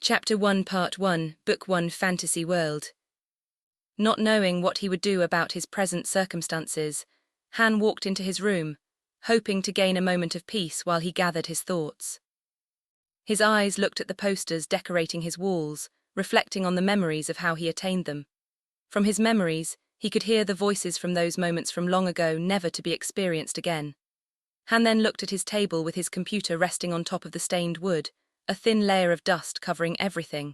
Chapter 1 Part 1 Book 1 Fantasy World. Not knowing what he would do about his present circumstances, Han walked into his room, hoping to gain a moment of peace while he gathered his thoughts. His eyes looked at the posters decorating his walls, reflecting on the memories of how he attained them. From his memories, he could hear the voices from those moments from long ago never to be experienced again. Han then looked at his table with his computer resting on top of the stained wood, a thin layer of dust covering everything.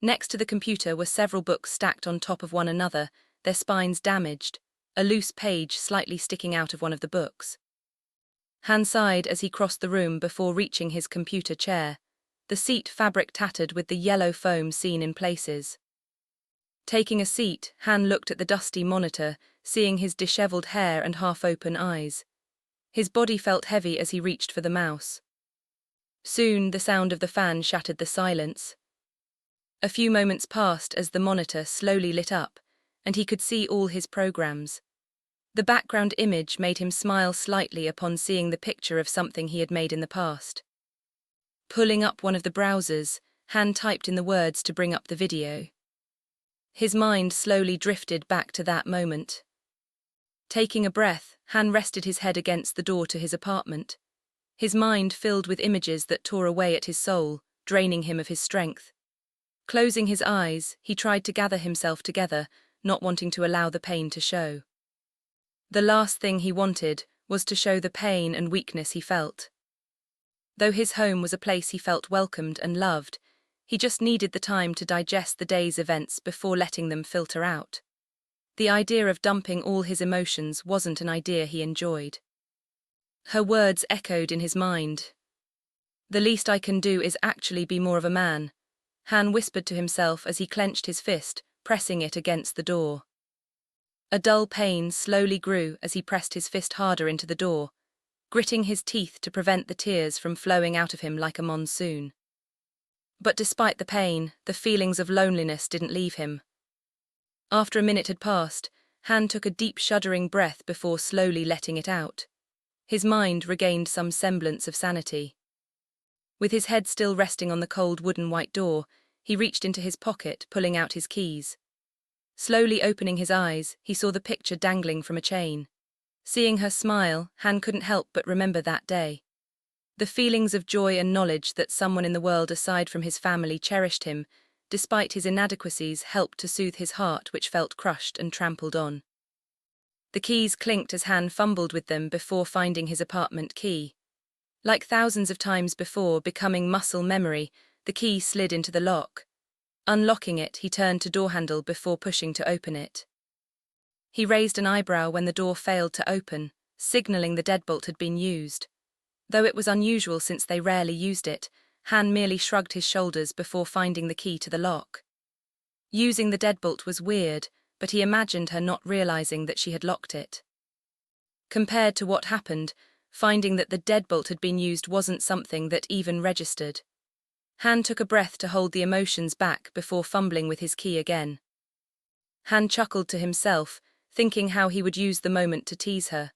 Next to the computer were several books stacked on top of one another, their spines damaged, a loose page slightly sticking out of one of the books. Han sighed as he crossed the room before reaching his computer chair, the seat fabric tattered with the yellow foam seen in places. Taking a seat, Han looked at the dusty monitor, seeing his disheveled hair and half-open eyes. His body felt heavy as he reached for the mouse. Soon, the sound of the fan shattered the silence. A few moments passed as the monitor slowly lit up, and he could see all his programs. The background image made him smile slightly upon seeing the picture of something he had made in the past. Pulling up one of the browsers, Han typed in the words to bring up the video. His mind slowly drifted back to that moment. Taking a breath, Han rested his head against the door to his apartment. His mind filled with images that tore away at his soul, draining him of his strength. Closing his eyes, he tried to gather himself together, not wanting to allow the pain to show. The last thing he wanted was to show the pain and weakness he felt. Though his home was a place he felt welcomed and loved, he just needed the time to digest the day's events before letting them filter out. The idea of dumping all his emotions wasn't an idea he enjoyed. Her words echoed in his mind. "The least I can do is actually be more of a man," Han whispered to himself as he clenched his fist, pressing it against the door. A dull pain slowly grew as he pressed his fist harder into the door, gritting his teeth to prevent the tears from flowing out of him like a monsoon. But despite the pain, the feelings of loneliness didn't leave him. After a minute had passed, Han took a deep shuddering breath before slowly letting it out. His mind regained some semblance of sanity. With his head still resting on the cold wooden white door, he reached into his pocket, pulling out his keys. Slowly opening his eyes, he saw the picture dangling from a chain. Seeing her smile, Han couldn't help but remember that day. The feelings of joy and knowledge that someone in the world aside from his family cherished him, despite his inadequacies, helped to soothe his heart which felt crushed and trampled on. The keys clinked as Han fumbled with them before finding his apartment key. Like thousands of times before, becoming muscle memory, the key slid into the lock. Unlocking it, he turned to door handle before pushing to open it. He raised an eyebrow when the door failed to open, signaling the deadbolt had been used. Though it was unusual since they rarely used it, Han merely shrugged his shoulders before finding the key to the lock. Using the deadbolt was weird, but he imagined her not realizing that she had locked it. Compared to what happened, finding that the deadbolt had been used wasn't something that even registered. Han took a breath to hold the emotions back before fumbling with his key again. Han chuckled to himself, thinking how he would use the moment to tease her.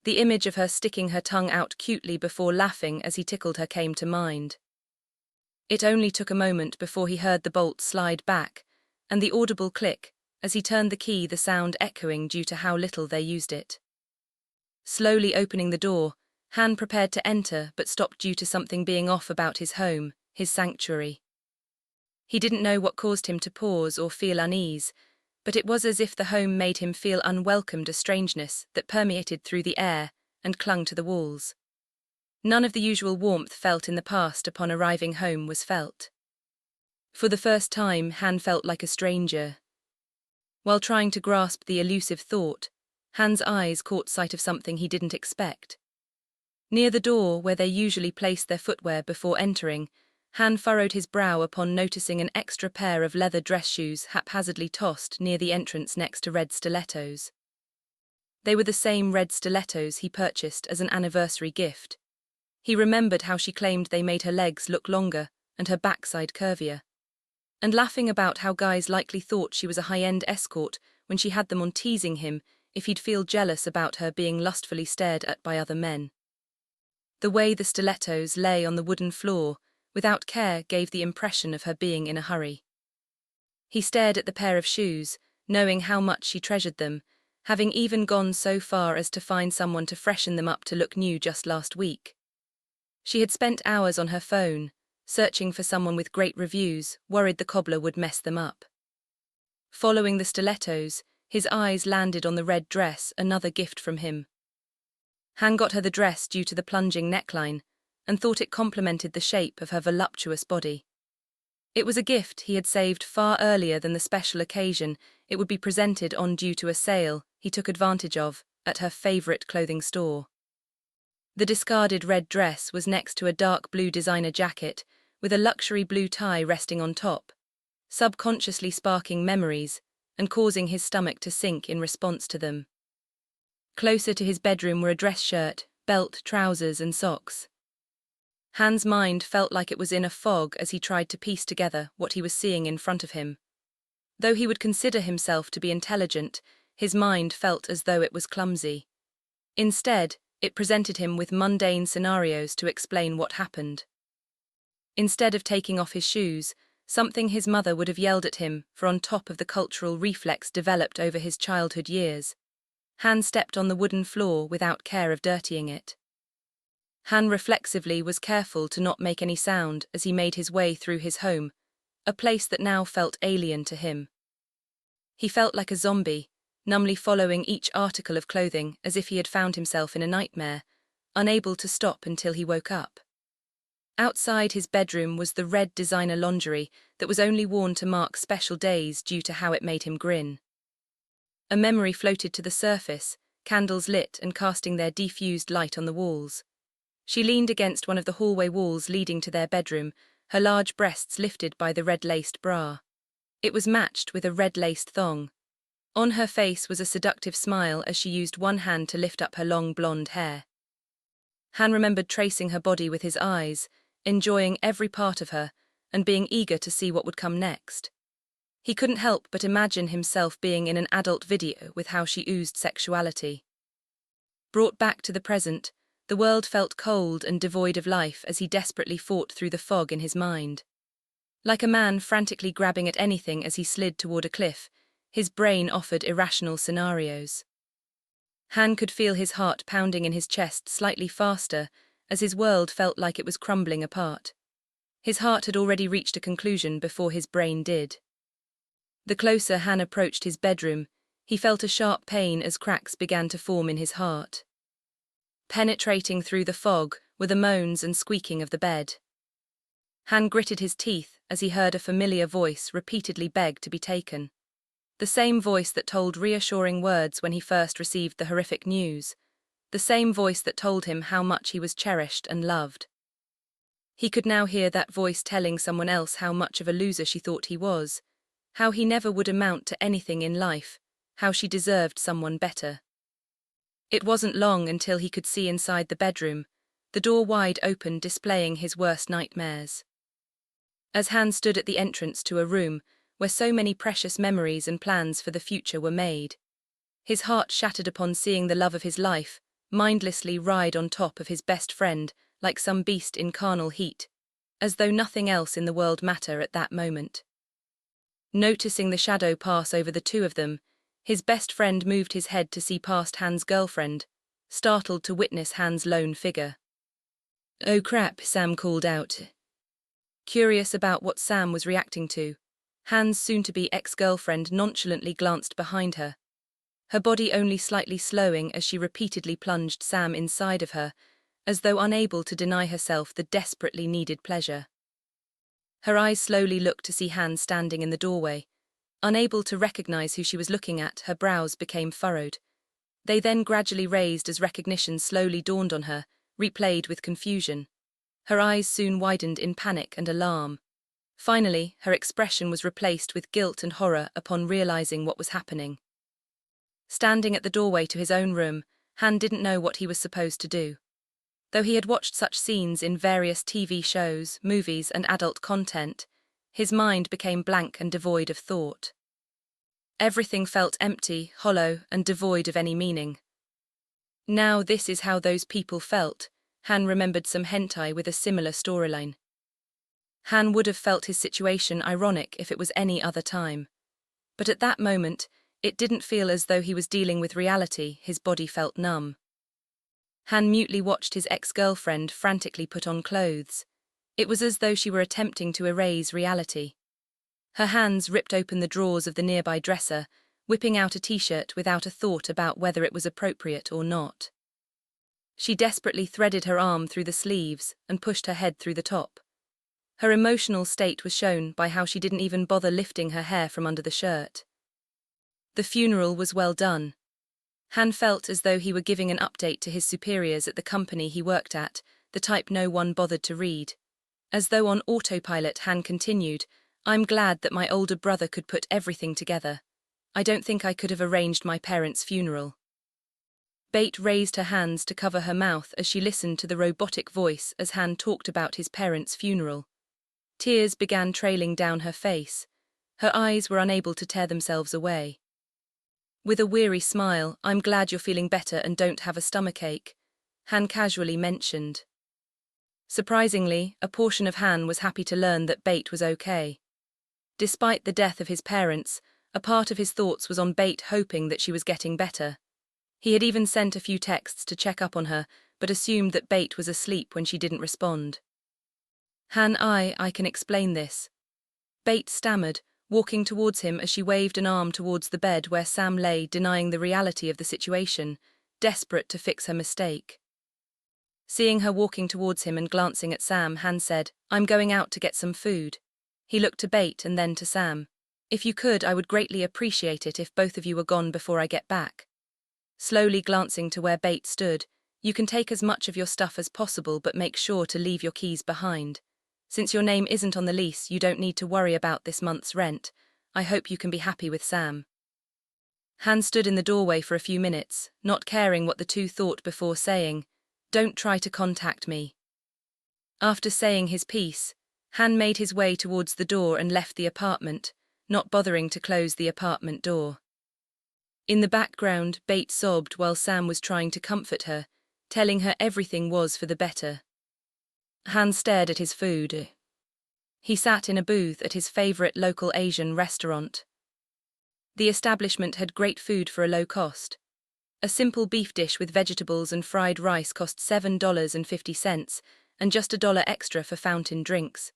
The image of her sticking her tongue out cutely before laughing as he tickled her came to mind. It only took a moment before he heard the bolt slide back, and the audible click, as he turned the key, the sound echoing due to how little they used it. Slowly opening the door, Han prepared to enter but stopped due to something being off about his home, his sanctuary. He didn't know what caused him to pause or feel unease, but it was as if the home made him feel unwelcomed, a strangeness that permeated through the air and clung to the walls. None of the usual warmth felt in the past upon arriving home was felt. For the first time, Han felt like a stranger. While trying to grasp the elusive thought, Han's eyes caught sight of something he didn't expect. Near the door, where they usually placed their footwear before entering, Han furrowed his brow upon noticing an extra pair of leather dress shoes haphazardly tossed near the entrance next to red stilettos. They were the same red stilettos he purchased as an anniversary gift. He remembered how she claimed they made her legs look longer and her backside curvier. And laughing about how guys likely thought she was a high-end escort when she had them on, teasing him if he'd feel jealous about her being lustfully stared at by other men. The way the stilettos lay on the wooden floor, without care, gave the impression of her being in a hurry. He stared at the pair of shoes, knowing how much she treasured them, having even gone so far as to find someone to freshen them up to look new just last week. She had spent hours on her phone, searching for someone with great reviews, worried the cobbler would mess them up. Following the stilettos, his eyes landed on the red dress, another gift from him. Han got her the dress due to the plunging neckline, and thought it complemented the shape of her voluptuous body. It was a gift he had saved far earlier than the special occasion it would be presented on due to a sale he took advantage of at her favorite clothing store. The discarded red dress was next to a dark blue designer jacket with a luxury blue tie resting on top, subconsciously sparking memories and causing his stomach to sink in response to them. Closer to his bedroom were a dress shirt, belt, trousers, and socks. Han's mind felt like it was in a fog as he tried to piece together what he was seeing in front of him. Though he would consider himself to be intelligent, his mind felt as though it was clumsy. Instead, it presented him with mundane scenarios to explain what happened. Instead of taking off his shoes, something his mother would have yelled at him for on top of the cultural reflex developed over his childhood years, Han stepped on the wooden floor without care of dirtying it. Han reflexively was careful to not make any sound as he made his way through his home, a place that now felt alien to him. He felt like a zombie, numbly following each article of clothing as if he had found himself in a nightmare, unable to stop until he woke up. Outside his bedroom was the red designer lingerie that was only worn to mark special days due to how it made him grin. A memory floated to the surface, candles lit and casting their diffused light on the walls. She leaned against one of the hallway walls leading to their bedroom, her large breasts lifted by the red-laced bra. It was matched with a red-laced thong. On her face was a seductive smile as she used one hand to lift up her long blonde hair. Han remembered tracing her body with his eyes, enjoying every part of her, and being eager to see what would come next. He couldn't help but imagine himself being in an adult video with how she oozed sexuality. Brought back to the present, the world felt cold and devoid of life as he desperately fought through the fog in his mind. Like a man frantically grabbing at anything as he slid toward a cliff, his brain offered irrational scenarios. Han could feel his heart pounding in his chest slightly faster as his world felt like it was crumbling apart. His heart had already reached a conclusion before his brain did. The closer Han approached his bedroom, he felt a sharp pain as cracks began to form in his heart. Penetrating through the fog were the moans and squeaking of the bed. Han gritted his teeth as he heard a familiar voice repeatedly beg to be taken. The same voice that told reassuring words when he first received the horrific news. The same voice that told him how much he was cherished and loved. He could now hear that voice telling someone else how much of a loser she thought he was, how he never would amount to anything in life, how she deserved someone better. It wasn't long until he could see inside the bedroom, the door wide open displaying his worst nightmares. As Han stood at the entrance to a room where so many precious memories and plans for the future were made, his heart shattered upon seeing the love of his life mindlessly ride on top of his best friend like some beast in carnal heat, as though nothing else in the world mattered at that moment. Noticing the shadow pass over the two of them, his best friend moved his head to see past Han's girlfriend, startled to witness Han's lone figure. "Oh crap," Sam called out. Curious about what Sam was reacting to, Han's soon-to-be ex-girlfriend nonchalantly glanced behind her, her body only slightly slowing as she repeatedly plunged Sam inside of her, as though unable to deny herself the desperately needed pleasure. Her eyes slowly looked to see Han standing in the doorway. Unable to recognize who she was looking at, her brows became furrowed. They then gradually raised as recognition slowly dawned on her, replayed with confusion. Her eyes soon widened in panic and alarm. Finally, her expression was replaced with guilt and horror upon realizing what was happening. Standing at the doorway to his own room, Han didn't know what he was supposed to do. Though he had watched such scenes in various TV shows, movies, and adult content, his mind became blank and devoid of thought. Everything felt empty, hollow, and devoid of any meaning. Now this is how those people felt. Han remembered some hentai with a similar storyline. Han would have felt his situation ironic if it was any other time. But at that moment, it didn't feel as though he was dealing with reality. His body felt numb. Han mutely watched his ex-girlfriend frantically put on clothes. It was as though she were attempting to erase reality. Her hands ripped open the drawers of the nearby dresser, whipping out a t-shirt without a thought about whether it was appropriate or not. She desperately threaded her arm through the sleeves and pushed her head through the top. Her emotional state was shown by how she didn't even bother lifting her hair from under the shirt. The funeral was well done. Han felt as though he were giving an update to his superiors at the company he worked at, the type no one bothered to read. As though on autopilot, Han continued, "I'm glad that my older brother could put everything together. I don't think I could have arranged my parents' funeral." Bate raised her hands to cover her mouth as she listened to the robotic voice as Han talked about his parents' funeral. Tears began trailing down her face. Her eyes were unable to tear themselves away. With a weary smile, "I'm glad you're feeling better and don't have a stomachache," Han casually mentioned. Surprisingly, a portion of Han was happy to learn that Bate was okay. Despite the death of his parents, a part of his thoughts was on Bate, hoping that she was getting better. He had even sent a few texts to check up on her, but assumed that Bate was asleep when she didn't respond. "Han, I can explain this." Bate stammered, walking towards him as she waved an arm towards the bed where Sam lay, denying the reality of the situation, desperate to fix her mistake. Seeing her walking towards him and glancing at Sam, Han said, "I'm going out to get some food." He looked to Bate and then to Sam. "If you could, I would greatly appreciate it if both of you were gone before I get back." Slowly glancing to where Bate stood, "You can take as much of your stuff as possible, but make sure to leave your keys behind. Since your name isn't on the lease, you don't need to worry about this month's rent. I hope you can be happy with Sam." Han stood in the doorway for a few minutes, not caring what the two thought before saying, "Don't try to contact me." After saying his piece, Han made his way towards the door and left the apartment, not bothering to close the apartment door. In the background, Bate sobbed while Sam was trying to comfort her, telling her everything was for the better. Han stared at his food. He sat in a booth at his favorite local Asian restaurant. The establishment had great food for a low cost. A simple beef dish with vegetables and fried rice cost $7.50, and just $1 extra for fountain drinks.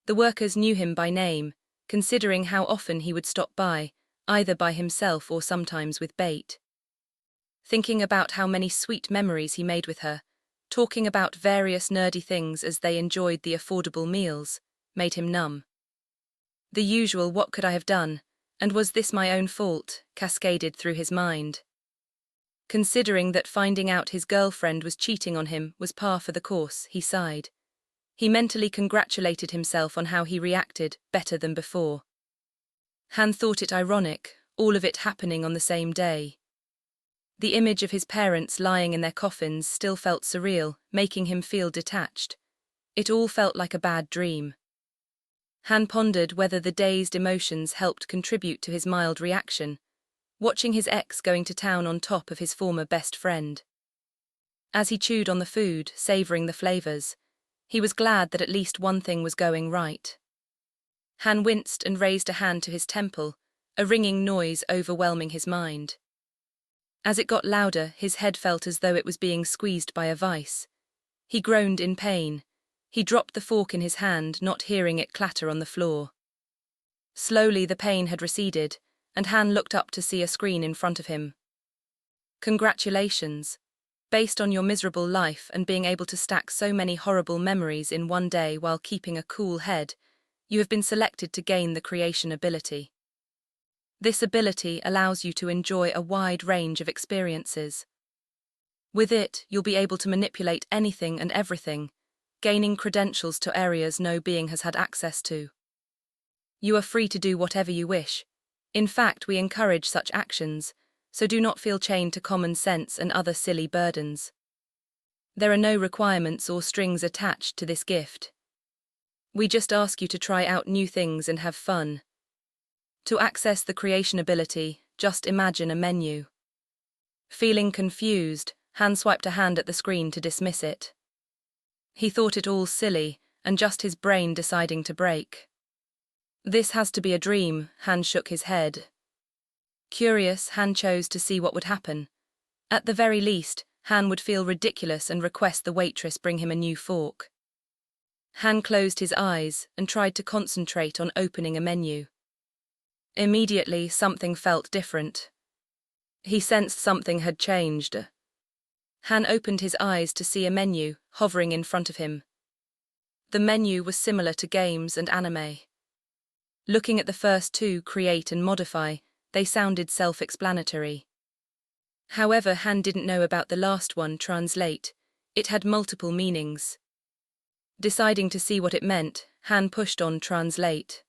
The workers knew him by name, considering how often he would stop by, either by himself or sometimes with Bate. Thinking about how many sweet memories he made with her, talking about various nerdy things as they enjoyed the affordable meals, made him numb. The usual "what could I have done, and was this my own fault?" cascaded through his mind. Considering that finding out his girlfriend was cheating on him was par for the course, he sighed. He mentally congratulated himself on how he reacted, better than before. Han thought it ironic, all of it happening on the same day. The image of his parents lying in their coffins still felt surreal, making him feel detached. It all felt like a bad dream. Han pondered whether the dazed emotions helped contribute to his mild reaction, watching his ex going to town on top of his former best friend. As he chewed on the food, savoring the flavors, he was glad that at least one thing was going right. Han winced and raised a hand to his temple, a ringing noise overwhelming his mind. As it got louder, his head felt as though it was being squeezed by a vice. He groaned in pain. He dropped the fork in his hand, not hearing it clatter on the floor. Slowly the pain had receded, and Han looked up to see a screen in front of him. "Congratulations. Based on your miserable life and being able to stack so many horrible memories in one day while keeping a cool head, you have been selected to gain the creation ability. This ability allows you to enjoy a wide range of experiences. With it, you'll be able to manipulate anything and everything, gaining credentials to areas no being has had access to. You are free to do whatever you wish. In fact, we encourage such actions, so do not feel chained to common sense and other silly burdens. There are no requirements or strings attached to this gift. We just ask you to try out new things and have fun. To access the creation ability, just imagine a menu." Feeling confused, Han swiped a hand at the screen to dismiss it. He thought it all silly, and just his brain deciding to break. This has to be a dream, Han shook his head. Curious, Han chose to see what would happen. At the very least, Han would feel ridiculous and request the waitress bring him a new fork. Han closed his eyes and tried to concentrate on opening a menu. Immediately, something felt different. He sensed something had changed. Han opened his eyes to see a menu hovering in front of him. The menu was similar to games and anime. Looking at the first two, create and modify, they sounded self-explanatory. However, Han didn't know about the last one, translate. It had multiple meanings. Deciding to see what it meant, Han pushed on translate.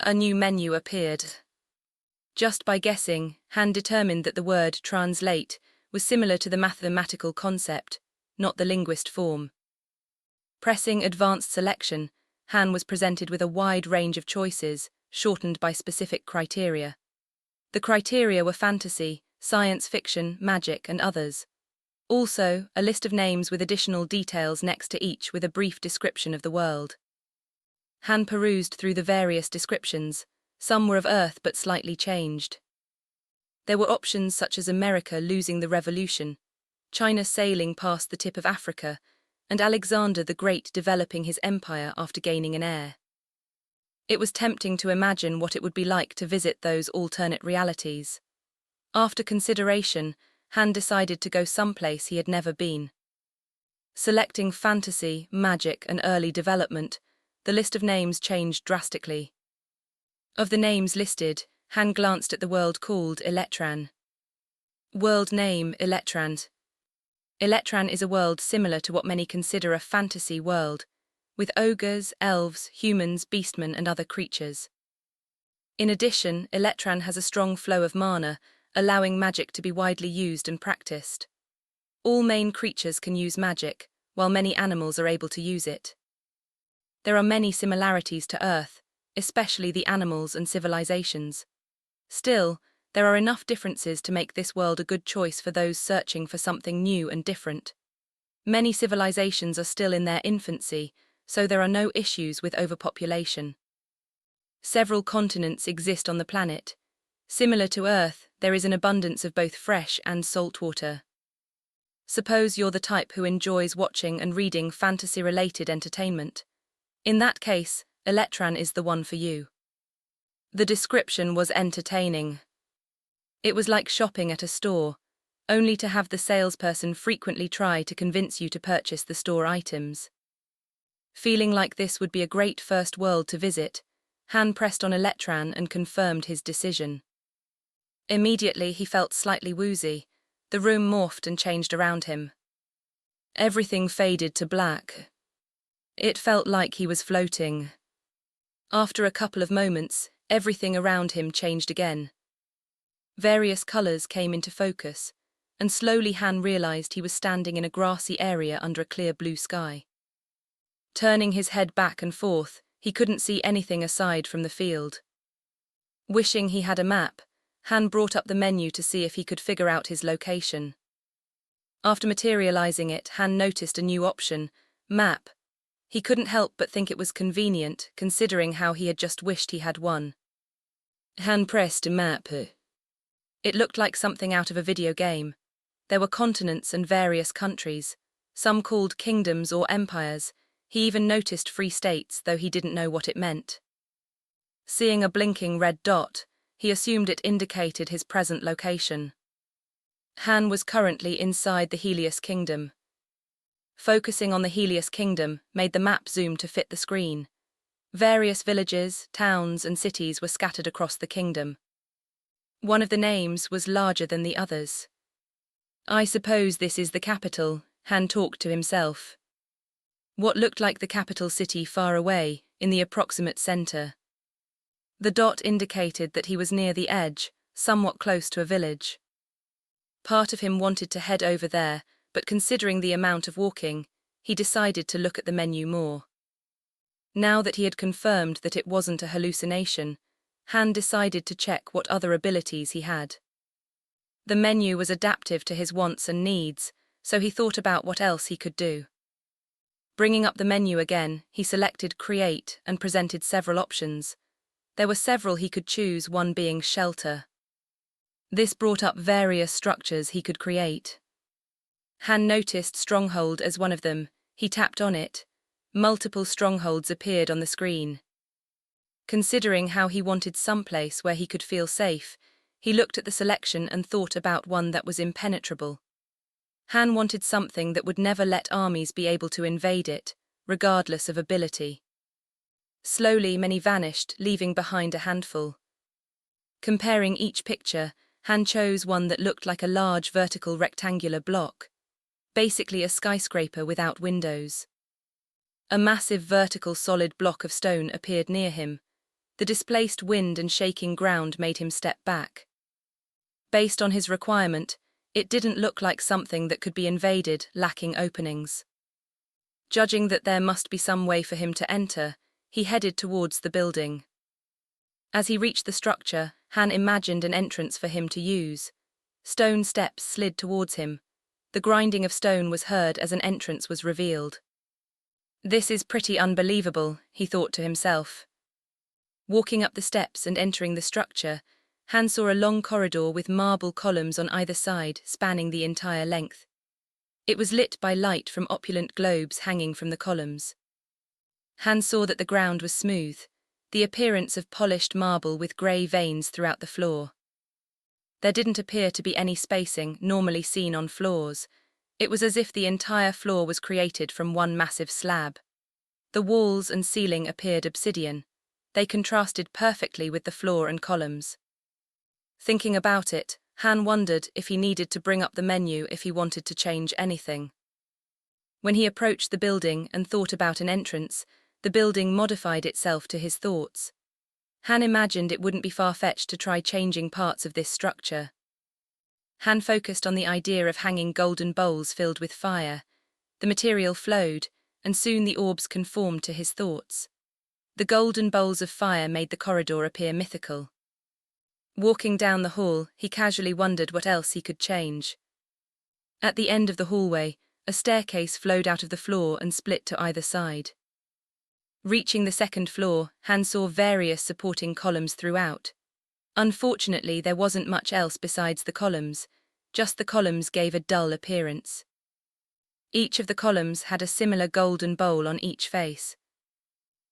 A new menu appeared. Just by guessing, Han determined that the word translate was similar to the mathematical concept, not the linguist form. Pressing advanced selection, Han was presented with a wide range of choices, shortened by specific criteria. The criteria were fantasy, science fiction, magic, and others. Also, a list of names with additional details next to each with a brief description of the world. Han perused through the various descriptions. Some were of Earth but slightly changed. There were options such as America losing the revolution, China sailing past the tip of Africa, and Alexander the Great developing his empire after gaining an heir. It was tempting to imagine what it would be like to visit those alternate realities. After consideration, Han decided to go someplace he had never been. Selecting fantasy, magic, and early development, the list of names changed drastically. Of the names listed, Han glanced at the world called Eletran. World name Eletran. Eletran is a world similar to what many consider a fantasy world, with ogres, elves, humans, beastmen, and other creatures. In addition, Eletran has a strong flow of mana, allowing magic to be widely used and practiced. All main creatures can use magic, while many animals are able to use it. There are many similarities to Earth, especially the animals and civilizations. Still, there are enough differences to make this world a good choice for those searching for something new and different. Many civilizations are still in their infancy, so there are no issues with overpopulation. Several continents exist on the planet. Similar to Earth, there is an abundance of both fresh and salt water. Suppose you're the type who enjoys watching and reading fantasy-related entertainment. In that case, Eletran is the one for you. The description was entertaining. It was like shopping at a store, only to have the salesperson frequently try to convince you to purchase the store items. Feeling like this would be a great first world to visit, Han pressed on Eletran and confirmed his decision. Immediately he felt slightly woozy. The room morphed and changed around him. Everything faded to black. It felt like he was floating. After a couple of moments, everything around him changed again. Various colors came into focus, and slowly Han realized he was standing in a grassy area under a clear blue sky. Turning his head back and forth, he couldn't see anything aside from the field. Wishing he had a map, Han brought up the menu to see if he could figure out his location. After materializing it, Han noticed a new option, map. He couldn't help but think it was convenient, considering how he had just wished he had one. Han pressed a map. It looked like something out of a video game. There were continents and various countries, some called kingdoms or empires. He even noticed free states, though he didn't know what it meant. Seeing a blinking red dot, he assumed it indicated his present location. Han was currently inside the Helios Kingdom. Focusing on the Helios Kingdom made the map zoom to fit the screen. Various villages, towns, and cities were scattered across the kingdom. One of the names was larger than the others. I suppose this is the capital, Han talked to himself. What looked like the capital city far away, in the approximate center. The dot indicated that he was near the edge, somewhat close to a village. Part of him wanted to head over there, but considering the amount of walking, he decided to look at the menu more. Now that he had confirmed that it wasn't a hallucination, Han decided to check what other abilities he had. The menu was adaptive to his wants and needs, so he thought about what else he could do. Bringing up the menu again, he selected Create and presented several options. There were several he could choose, one being Shelter. This brought up various structures he could create. Han noticed Stronghold as one of them. He tapped on it. Multiple strongholds appeared on the screen. Considering how he wanted someplace where he could feel safe, he looked at the selection and thought about one that was impenetrable. Han wanted something that would never let armies be able to invade it, regardless of ability. Slowly, many vanished, leaving behind a handful. Comparing each picture, Han chose one that looked like a large vertical rectangular block, basically a skyscraper without windows. A massive vertical solid block of stone appeared near him. The displaced wind and shaking ground made him step back. Based on his requirement, it didn't look like something that could be invaded, lacking openings. Judging that there must be some way for him to enter, he headed towards the building. As he reached the structure, Han imagined an entrance for him to use. Stone steps slid towards him. The grinding of stone was heard as an entrance was revealed. This is pretty unbelievable, he thought to himself. Walking up the steps and entering the structure, Han saw a long corridor with marble columns on either side, spanning the entire length. It was lit by light from opulent globes hanging from the columns. Han saw that the ground was smooth, the appearance of polished marble with grey veins throughout the floor. There didn't appear to be any spacing normally seen on floors. It was as if the entire floor was created from one massive slab. The walls and ceiling appeared obsidian. They contrasted perfectly with the floor and columns. Thinking about it, Han wondered if he needed to bring up the menu if he wanted to change anything. When he approached the building and thought about an entrance, the building modified itself to his thoughts. Han imagined it wouldn't be far-fetched to try changing parts of this structure. Han focused on the idea of hanging golden bowls filled with fire. The material flowed, and soon the orbs conformed to his thoughts. The golden bowls of fire made the corridor appear mythical. Walking down the hall, he casually wondered what else he could change. At the end of the hallway, a staircase flowed out of the floor and split to either side. Reaching the second floor, Han saw various supporting columns throughout. Unfortunately, there wasn't much else besides the columns. Just the columns gave a dull appearance. Each of the columns had a similar golden bowl on each face.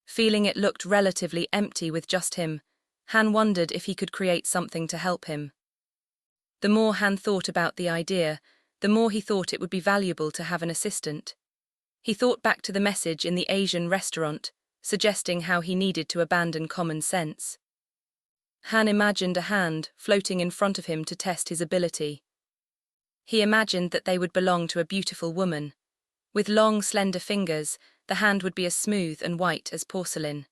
Feeling it looked relatively empty with just him, Han wondered if he could create something to help him. The more Han thought about the idea, the more he thought it would be valuable to have an assistant. He thought back to the message in the Asian restaurant, suggesting how he needed to abandon common sense. Han imagined a hand floating in front of him to test his ability. He imagined that they would belong to a beautiful woman. With long, slender fingers, the hand would be as smooth and white as porcelain.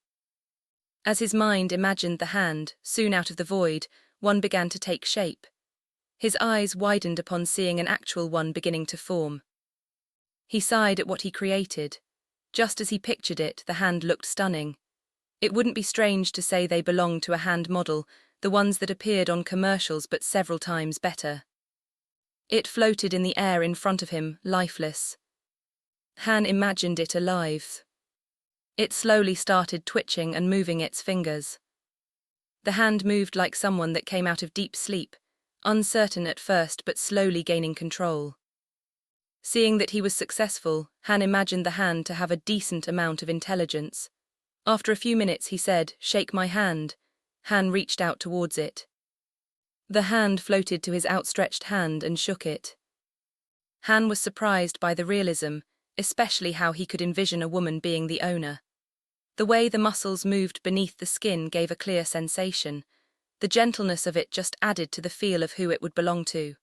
As his mind imagined the hand, soon out of the void, one began to take shape. His eyes widened upon seeing an actual one beginning to form. He sighed at what he created. Just as he pictured it, the hand looked stunning. It wouldn't be strange to say they belonged to a hand model, the ones that appeared on commercials but several times better. It floated in the air in front of him, lifeless. Han imagined it alive. It slowly started twitching and moving its fingers. The hand moved like someone that came out of deep sleep, uncertain at first but slowly gaining control. Seeing that he was successful, Han imagined the hand to have a decent amount of intelligence. After a few minutes he said, "Shake my hand." Han reached out towards it. The hand floated to his outstretched hand and shook it. Han was surprised by the realism, especially how he could envision a woman being the owner. The way the muscles moved beneath the skin gave a clear sensation. The gentleness of it just added to the feel of who it would belong to.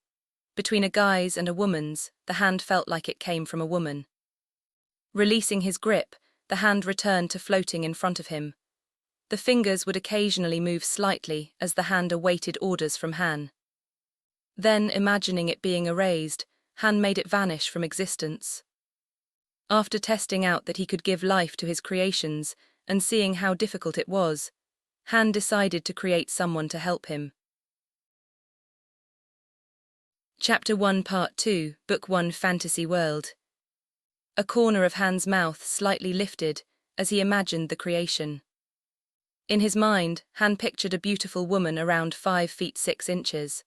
Between a guy's and a woman's, the hand felt like it came from a woman. Releasing his grip, the hand returned to floating in front of him. The fingers would occasionally move slightly as the hand awaited orders from Han. Then, imagining it being erased, Han made it vanish from existence. After testing out that he could give life to his creations and seeing how difficult it was, Han decided to create someone to help him. Chapter 1 Part 2 Book 1 Fantasy World. A corner of Han's mouth slightly lifted as he imagined the creation. In his mind, Han pictured a beautiful woman around 5 feet 6 inches.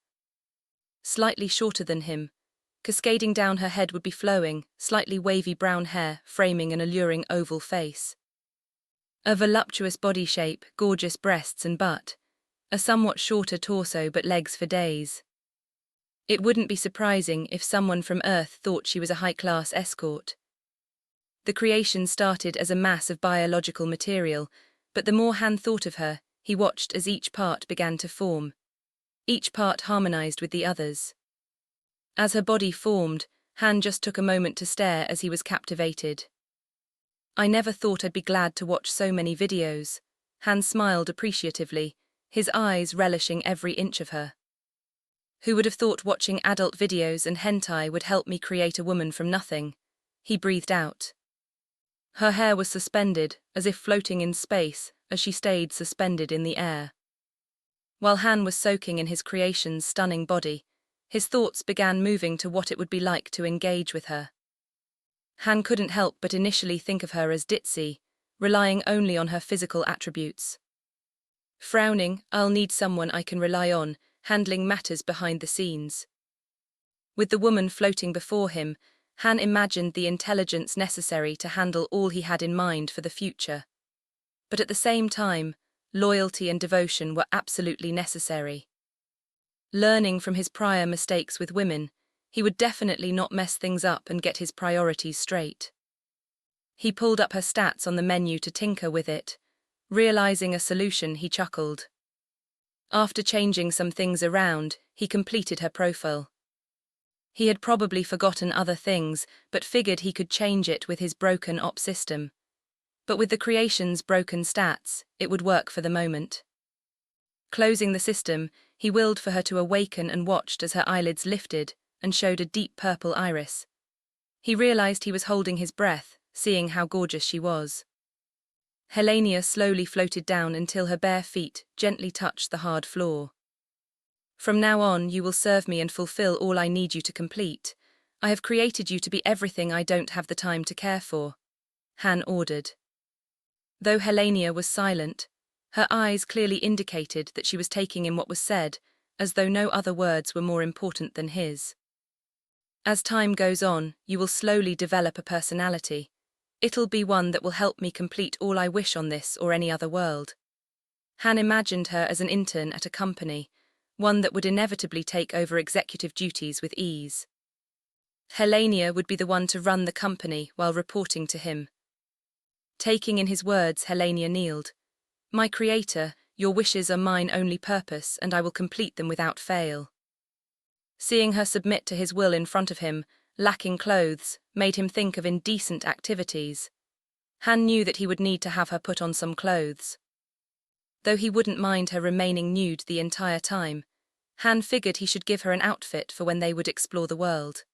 Slightly shorter than him, cascading down her head would be flowing, slightly wavy brown hair framing an alluring oval face. A voluptuous body shape, gorgeous breasts and butt, a somewhat shorter torso but legs for days. It wouldn't be surprising if someone from Earth thought she was a high-class escort. The creation started as a mass of biological material, but the more Han thought of her, he watched as each part began to form. Each part harmonized with the others. As her body formed, Han just took a moment to stare as he was captivated. "I never thought I'd be glad to watch so many videos." Han smiled appreciatively, his eyes relishing every inch of her. "Who would have thought watching adult videos and hentai would help me create a woman from nothing?" He breathed out. Her hair was suspended, as if floating in space, as she stayed suspended in the air. While Han was soaking in his creation's stunning body, his thoughts began moving to what it would be like to engage with her. Han couldn't help but initially think of her as ditzy, relying only on her physical attributes. Frowning, "I'll need someone I can rely on, handling matters behind the scenes." With the woman floating before him, Han imagined the intelligence necessary to handle all he had in mind for the future. But at the same time, loyalty and devotion were absolutely necessary. Learning from his prior mistakes with women, he would definitely not mess things up and get his priorities straight. He pulled up her stats on the menu to tinker with it. Realizing a solution, he chuckled. After changing some things around, he completed her profile. He had probably forgotten other things, but figured he could change it with his broken op system. But with the creation's broken stats, it would work for the moment. Closing the system, he willed for her to awaken and watched as her eyelids lifted and showed a deep purple iris. He realized he was holding his breath, seeing how gorgeous she was. Helenia slowly floated down until her bare feet gently touched the hard floor. "From now on, you will serve me and fulfill all I need you to complete. I have created you to be everything I don't have the time to care for," Han ordered. Though Helenia was silent, her eyes clearly indicated that she was taking in what was said, as though no other words were more important than his. "As time goes on, you will slowly develop a personality. It'll be one that will help me complete all I wish on this or any other world." Han imagined her as an intern at a company, one that would inevitably take over executive duties with ease. Helenia would be the one to run the company while reporting to him. Taking in his words, Helenia kneeled. "My creator, your wishes are mine only purpose, and I will complete them without fail." Seeing her submit to his will in front of him, lacking clothes, made him think of indecent activities. Han knew that he would need to have her put on some clothes. Though he wouldn't mind her remaining nude the entire time, Han figured he should give her an outfit for when they would explore the world.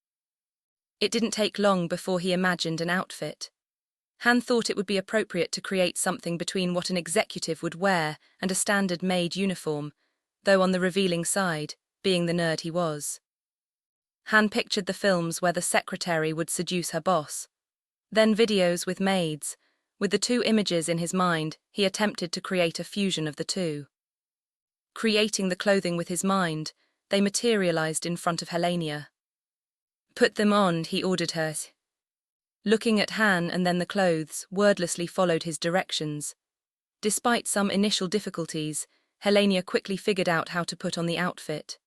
It didn't take long before he imagined an outfit. Han thought it would be appropriate to create something between what an executive would wear and a standard maid uniform, though on the revealing side, being the nerd he was. Han pictured the films where the secretary would seduce her boss. Then videos with maids. With the two images in his mind, he attempted to create a fusion of the two. Creating the clothing with his mind, they materialized in front of Helenia. "Put them on," he ordered her. Looking at Han and then the clothes, wordlessly followed his directions. Despite some initial difficulties, Helenia quickly figured out how to put on the outfit.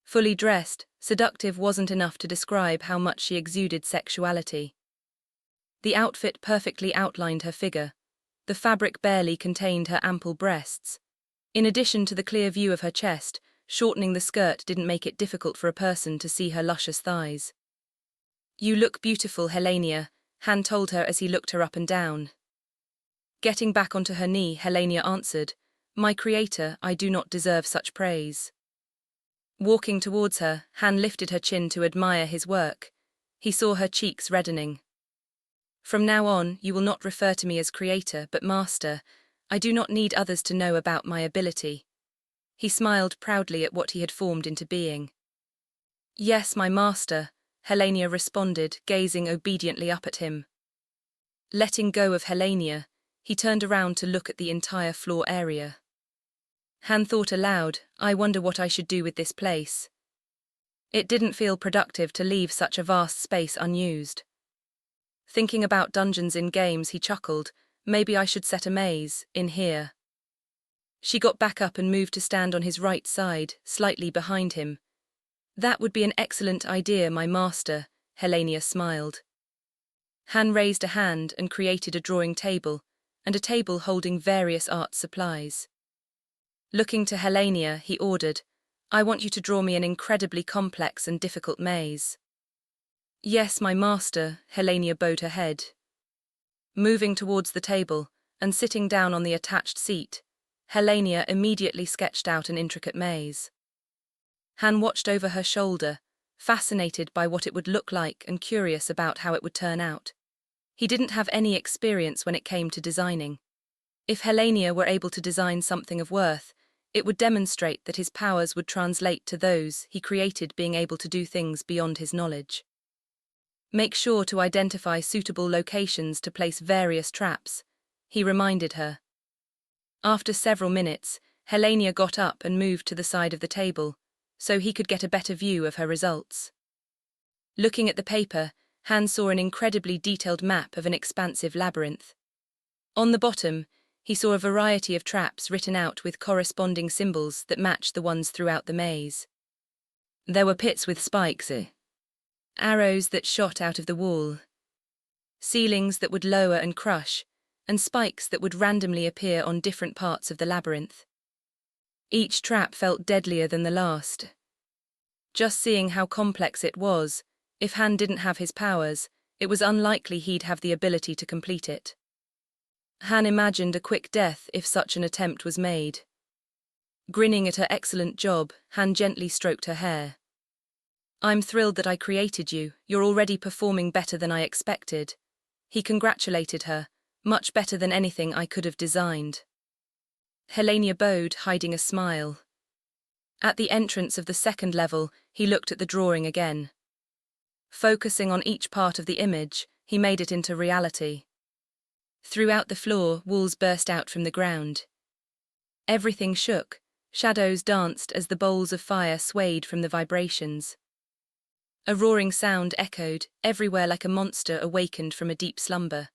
Fully dressed, seductive wasn't enough to describe how much she exuded sexuality. The outfit perfectly outlined her figure. The fabric barely contained her ample breasts. In addition to the clear view of her chest, shortening the skirt didn't make it difficult for a person to see her luscious thighs. "You look beautiful, Helenia," Han told her as he looked her up and down. Getting back onto her knee, Helenia answered, "My creator, I do not deserve such praise." Walking towards her, Han lifted her chin to admire his work. He saw her cheeks reddening. "From now on, you will not refer to me as creator, but master. I do not need others to know about my ability." He smiled proudly at what he had formed into being. "Yes, my master," Helenia responded, gazing obediently up at him. Letting go of Helenia, he turned around to look at the entire floor area. Han thought aloud, I wonder what I should do with this place. It didn't feel productive to leave such a vast space unused. Thinking about dungeons in games, he chuckled, maybe I should set a maze in here. She got back up and moved to stand on his right side, slightly behind him. That would be an excellent idea, my master, Helenia smiled. Han raised a hand and created a drawing table, and a table holding various art supplies. Looking to Helenia, he ordered, I want you to draw me an incredibly complex and difficult maze. Yes, my master, Helenia bowed her head. Moving towards the table, and sitting down on the attached seat, Helenia immediately sketched out an intricate maze. Han watched over her shoulder, fascinated by what it would look like and curious about how it would turn out. He didn't have any experience when it came to designing. If Helenia were able to design something of worth, it would demonstrate that his powers would translate to those he created being able to do things beyond his knowledge. Make sure to identify suitable locations to place various traps, he reminded her. After several minutes, Helenia got up and moved to the side of the table, so he could get a better view of her results. Looking at the paper, Han saw an incredibly detailed map of an expansive labyrinth. On the bottom, he saw a variety of traps written out with corresponding symbols that matched the ones throughout the maze. There were pits with spikes, arrows that shot out of the wall, ceilings that would lower and crush, and spikes that would randomly appear on different parts of the labyrinth. Each trap felt deadlier than the last. Just seeing how complex it was, if Han didn't have his powers, it was unlikely he'd have the ability to complete it. Han imagined a quick death if such an attempt was made. Grinning at her excellent job, Han gently stroked her hair. I'm thrilled that I created you, you're already performing better than I expected. He congratulated her, much better than anything I could have designed. Helenia bowed, hiding a smile. At the entrance of the second level, he looked at the drawing again. Focusing on each part of the image, he made it into reality. Throughout the floor, walls burst out from the ground. Everything shook, shadows danced as the bowls of fire swayed from the vibrations. A roaring sound echoed everywhere like a monster awakened from a deep slumber.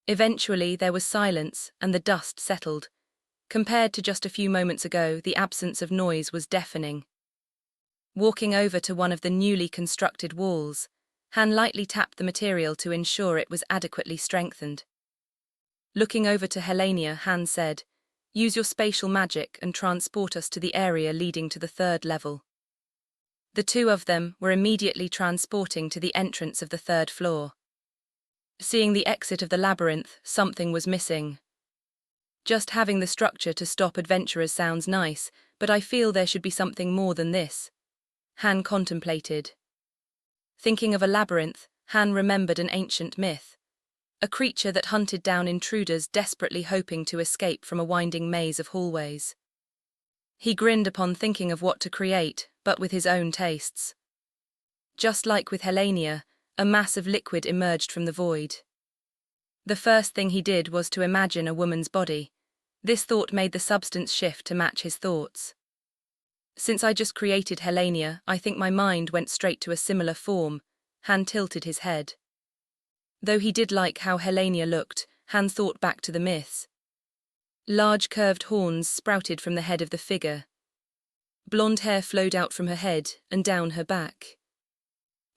Eventually, there was silence and the dust settled. Compared to just a few moments ago, the absence of noise was deafening. Walking over to one of the newly constructed walls, Han lightly tapped the material to ensure it was adequately strengthened. Looking over to Helenia, Han said, use your spatial magic and transport us to the area leading to the third level. The two of them were immediately transporting to the entrance of the third floor. Seeing the exit of the labyrinth, something was missing. Just having the structure to stop adventurers sounds nice, but I feel there should be something more than this. Han contemplated. Thinking of a labyrinth, Han remembered an ancient myth. A creature that hunted down intruders desperately hoping to escape from a winding maze of hallways. He grinned upon thinking of what to create, but with his own tastes. Just like with Helenia, a mass of liquid emerged from the void. The first thing he did was to imagine a woman's body. This thought made the substance shift to match his thoughts. Since I just created Helenia, I think my mind went straight to a similar form. Han tilted his head. Though he did like how Helenia looked, Han thought back to the myths. Large curved horns sprouted from the head of the figure. Blonde hair flowed out from her head and down her back.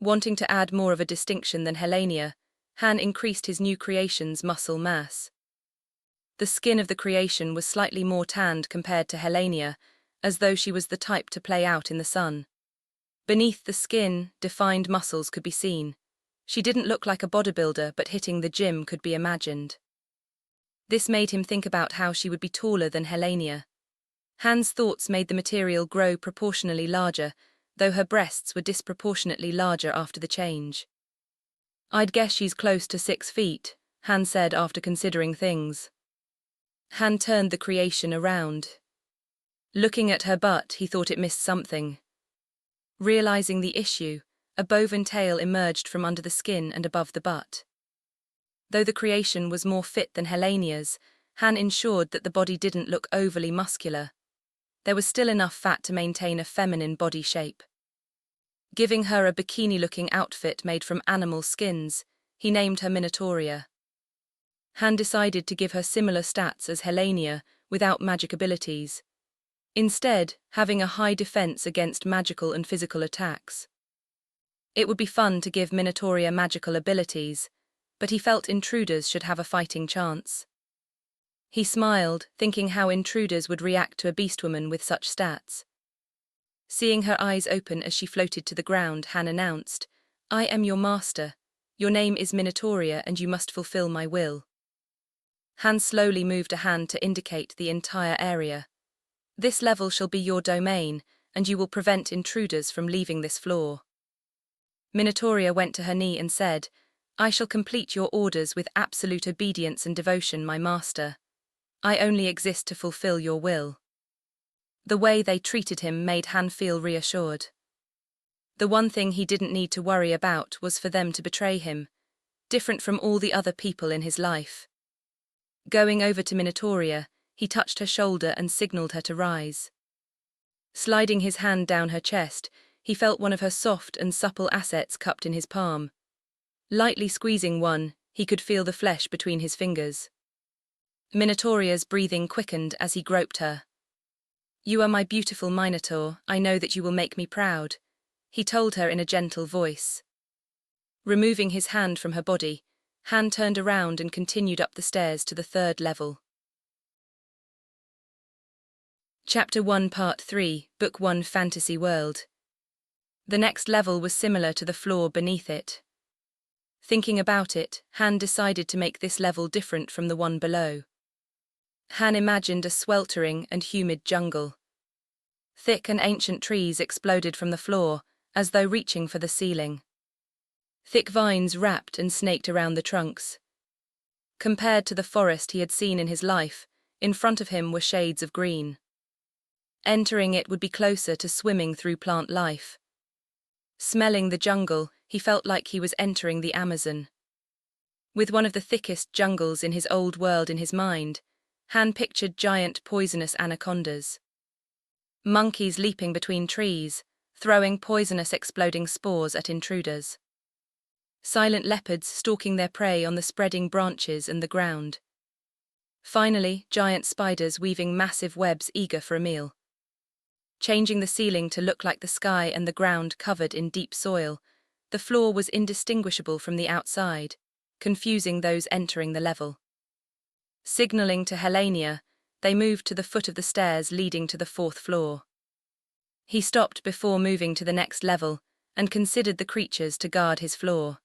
Wanting to add more of a distinction than Helenia, Han increased his new creation's muscle mass. The skin of the creation was slightly more tanned compared to Helenia, as though she was the type to play out in the sun. Beneath the skin, defined muscles could be seen. She didn't look like a bodybuilder, but hitting the gym could be imagined. This made him think about how she would be taller than Helenia. Han's thoughts made the material grow proportionally larger, though her breasts were disproportionately larger after the change. I'd guess she's close to 6 feet, Han said after considering things. Han turned the creation around. Looking at her butt, he thought it missed something. Realizing the issue, A bovine tail emerged from under the skin and above the butt. Though the creation was more fit than Helenia's, Han ensured that the body didn't look overly muscular. There was still enough fat to maintain a feminine body shape. Giving her a bikini-looking outfit made from animal skins, he named her Minotauria. Han decided to give her similar stats as Helenia, without magic abilities. Instead, having a high defense against magical and physical attacks. It would be fun to give Minotauria magical abilities, but he felt intruders should have a fighting chance. He smiled, thinking how intruders would react to a beastwoman with such stats. Seeing her eyes open as she floated to the ground, Han announced, "I am your master. Your name is Minotauria and you must fulfill my will." Han slowly moved a hand to indicate the entire area. "This level shall be your domain, and you will prevent intruders from leaving this floor." Minotauria went to her knee and said, "I shall complete your orders with absolute obedience and devotion, my master. I only exist to fulfill your will." The way they treated him made Han feel reassured. The one thing he didn't need to worry about was for them to betray him, different from all the other people in his life. Going over to Minotauria, he touched her shoulder and signaled her to rise. Sliding his hand down her chest, he felt one of her soft and supple assets cupped in his palm. Lightly squeezing one, he could feel the flesh between his fingers. Minotauria's breathing quickened as he groped her. "You are my beautiful Minotaur, I know that you will make me proud," he told her in a gentle voice. Removing his hand from her body, Han turned around and continued up the stairs to the 3rd level. Chapter 1 Part 3, Book 1 Fantasy World. The next level was similar to the floor beneath it. Thinking about it, Han decided to make this level different from the one below. Han imagined a sweltering and humid jungle. Thick and ancient trees exploded from the floor, as though reaching for the ceiling. Thick vines wrapped and snaked around the trunks. Compared to the forest he had seen in his life, in front of him were shades of green. Entering it would be closer to swimming through plant life. Smelling the jungle, he felt like he was entering the Amazon. With one of the thickest jungles in his old world in his mind, Han pictured giant poisonous anacondas. Monkeys leaping between trees, throwing poisonous exploding spores at intruders. Silent leopards stalking their prey on the spreading branches and the ground. Finally, giant spiders weaving massive webs eager for a meal. Changing the ceiling to look like the sky and the ground covered in deep soil, the floor was indistinguishable from the outside, confusing those entering the level. Signaling to Helenia, they moved to the foot of the stairs leading to the 4th floor. He stopped before moving to the next level and considered the creatures to guard his floor.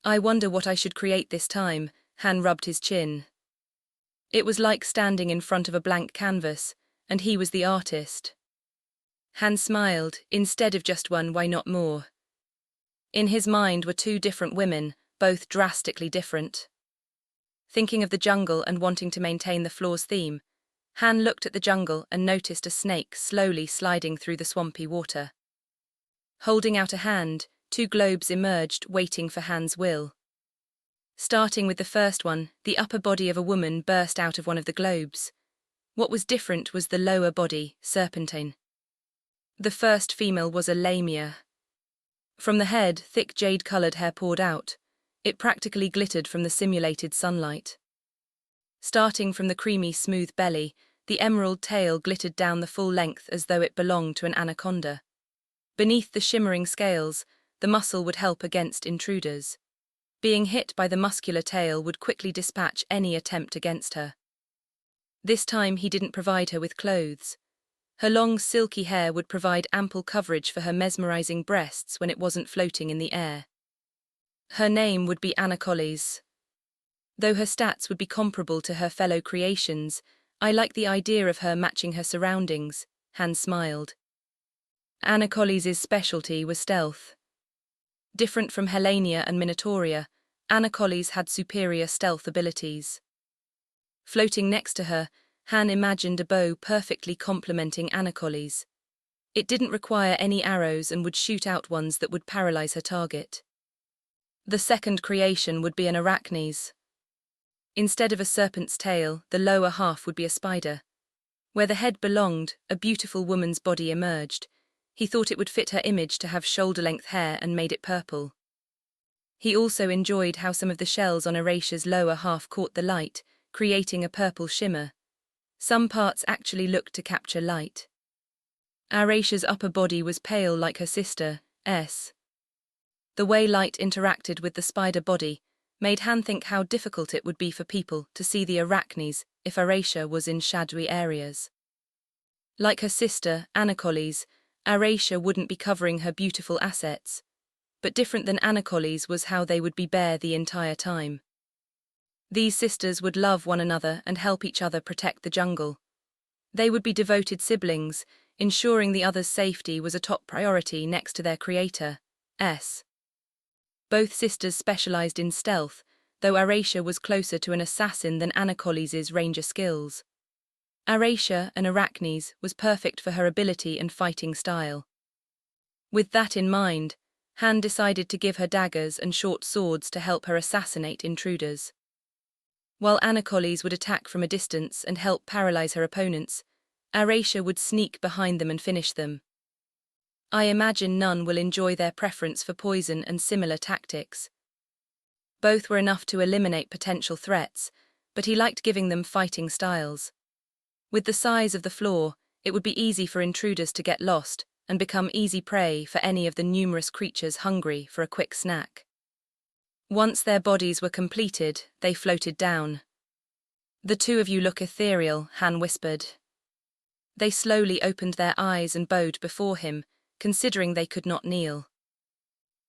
"I wonder what I should create this time," Han rubbed his chin. It was like standing in front of a blank canvas, and he was the artist. Han smiled, instead of just one, why not more? In his mind were 2 different women, both drastically different. Thinking of the jungle and wanting to maintain the floor's theme, Han looked at the jungle and noticed a snake slowly sliding through the swampy water. Holding out a hand, 2 globes emerged, waiting for Han's will. Starting with the first one, the upper body of a woman burst out of one of the globes. What was different was the lower body, serpentine. The first female was a lamia. From the head, thick jade-colored hair poured out. It practically glittered from the simulated sunlight. Starting from the creamy, smooth belly, the emerald tail glittered down the full length as though it belonged to an anaconda. Beneath the shimmering scales, the muscle would help against intruders. Being hit by the muscular tail would quickly dispatch any attempt against her. This time he didn't provide her with clothes. Her long, silky hair would provide ample coverage for her mesmerizing breasts when it wasn't floating in the air. Her name would be Anacolis. Though her stats would be comparable to her fellow creations, I like the idea of her matching her surroundings, Han smiled. Anacolis' specialty was stealth. Different from Helenia and Minotauria, Anacolis had superior stealth abilities. Floating next to her, Han imagined a bow perfectly complementing Anacolis. It didn't require any arrows and would shoot out ones that would paralyze her target. The second creation would be an arachnes. Instead of a serpent's tail, the lower half would be a spider. Where the head belonged, a beautiful woman's body emerged. He thought it would fit her image to have shoulder-length hair and made it purple. He also enjoyed how some of the shells on Aratia's lower half caught the light, creating a purple shimmer. Some parts actually looked to capture light. Aratia's upper body was pale like her sister, S. The way light interacted with the spider body made Han think how difficult it would be for people to see the arachnes if Aratia was in shadowy areas. Like her sister, Anacoles, Aratia wouldn't be covering her beautiful assets. But different than Anacoles was how they would be bare the entire time. These sisters would love one another and help each other protect the jungle. They would be devoted siblings, ensuring the other's safety was a top priority next to their creator, S. Both sisters specialized in stealth, though Aratia was closer to an assassin than Anacoles's ranger skills. Aratia, an arachnes, was perfect for her ability and fighting style. With that in mind, Han decided to give her daggers and short swords to help her assassinate intruders. While Anacoles would attack from a distance and help paralyze her opponents, Aratia would sneak behind them and finish them. I imagine none will enjoy their preference for poison and similar tactics. Both were enough to eliminate potential threats, but he liked giving them fighting styles. With the size of the floor, it would be easy for intruders to get lost and become easy prey for any of the numerous creatures hungry for a quick snack. Once their bodies were completed, they floated down. "The two of you look ethereal," Han whispered. They slowly opened their eyes and bowed before him, considering they could not kneel.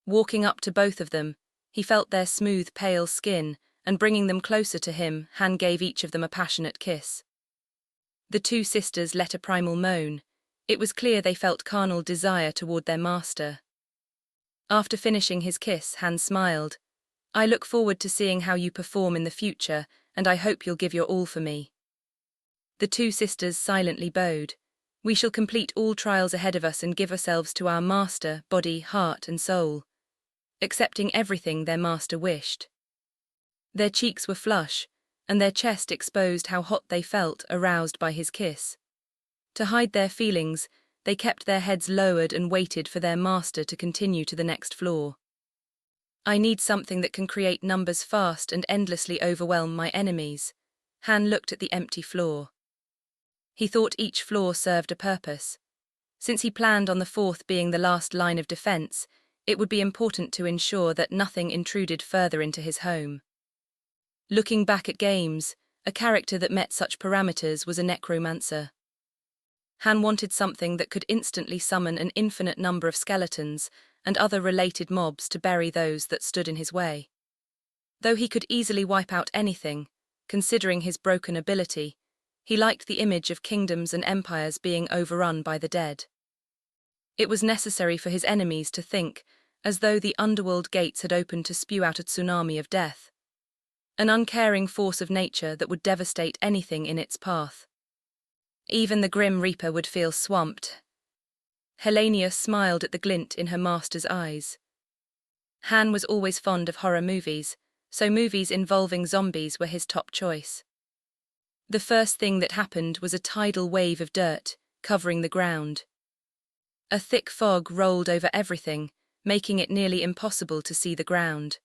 Walking up to both of them, he felt their smooth, pale skin, and bringing them closer to him, Han gave each of them a passionate kiss. The two sisters let a primal moan. It was clear they felt carnal desire toward their master. After finishing his kiss, Han smiled. "I look forward to seeing how you perform in the future, and I hope you'll give your all for me." The two sisters silently bowed. "We shall complete all trials ahead of us and give ourselves to our master, body, heart, and soul," accepting everything their master wished. Their cheeks were flush, and their chest exposed how hot they felt, aroused by his kiss. To hide their feelings, they kept their heads lowered and waited for their master to continue to the next floor. "I need something that can create numbers fast and endlessly overwhelm my enemies." Han looked at the empty floor. He thought each floor served a purpose. Since he planned on the fourth being the last line of defense, it would be important to ensure that nothing intruded further into his home. Looking back at games, a character that met such parameters was a necromancer. Han wanted something that could instantly summon an infinite number of skeletons and other related mobs to bury those that stood in his way. Though he could easily wipe out anything, considering his broken ability, he liked the image of kingdoms and empires being overrun by the dead. It was necessary for his enemies to think, as though the underworld gates had opened to spew out a tsunami of death. An uncaring force of nature that would devastate anything in its path. Even the Grim Reaper would feel swamped. Helena smiled at the glint in her master's eyes. Han was always fond of horror movies, so movies involving zombies were his top choice. The first thing that happened was a tidal wave of dirt, covering the ground. A thick fog rolled over everything, making it nearly impossible to see the ground.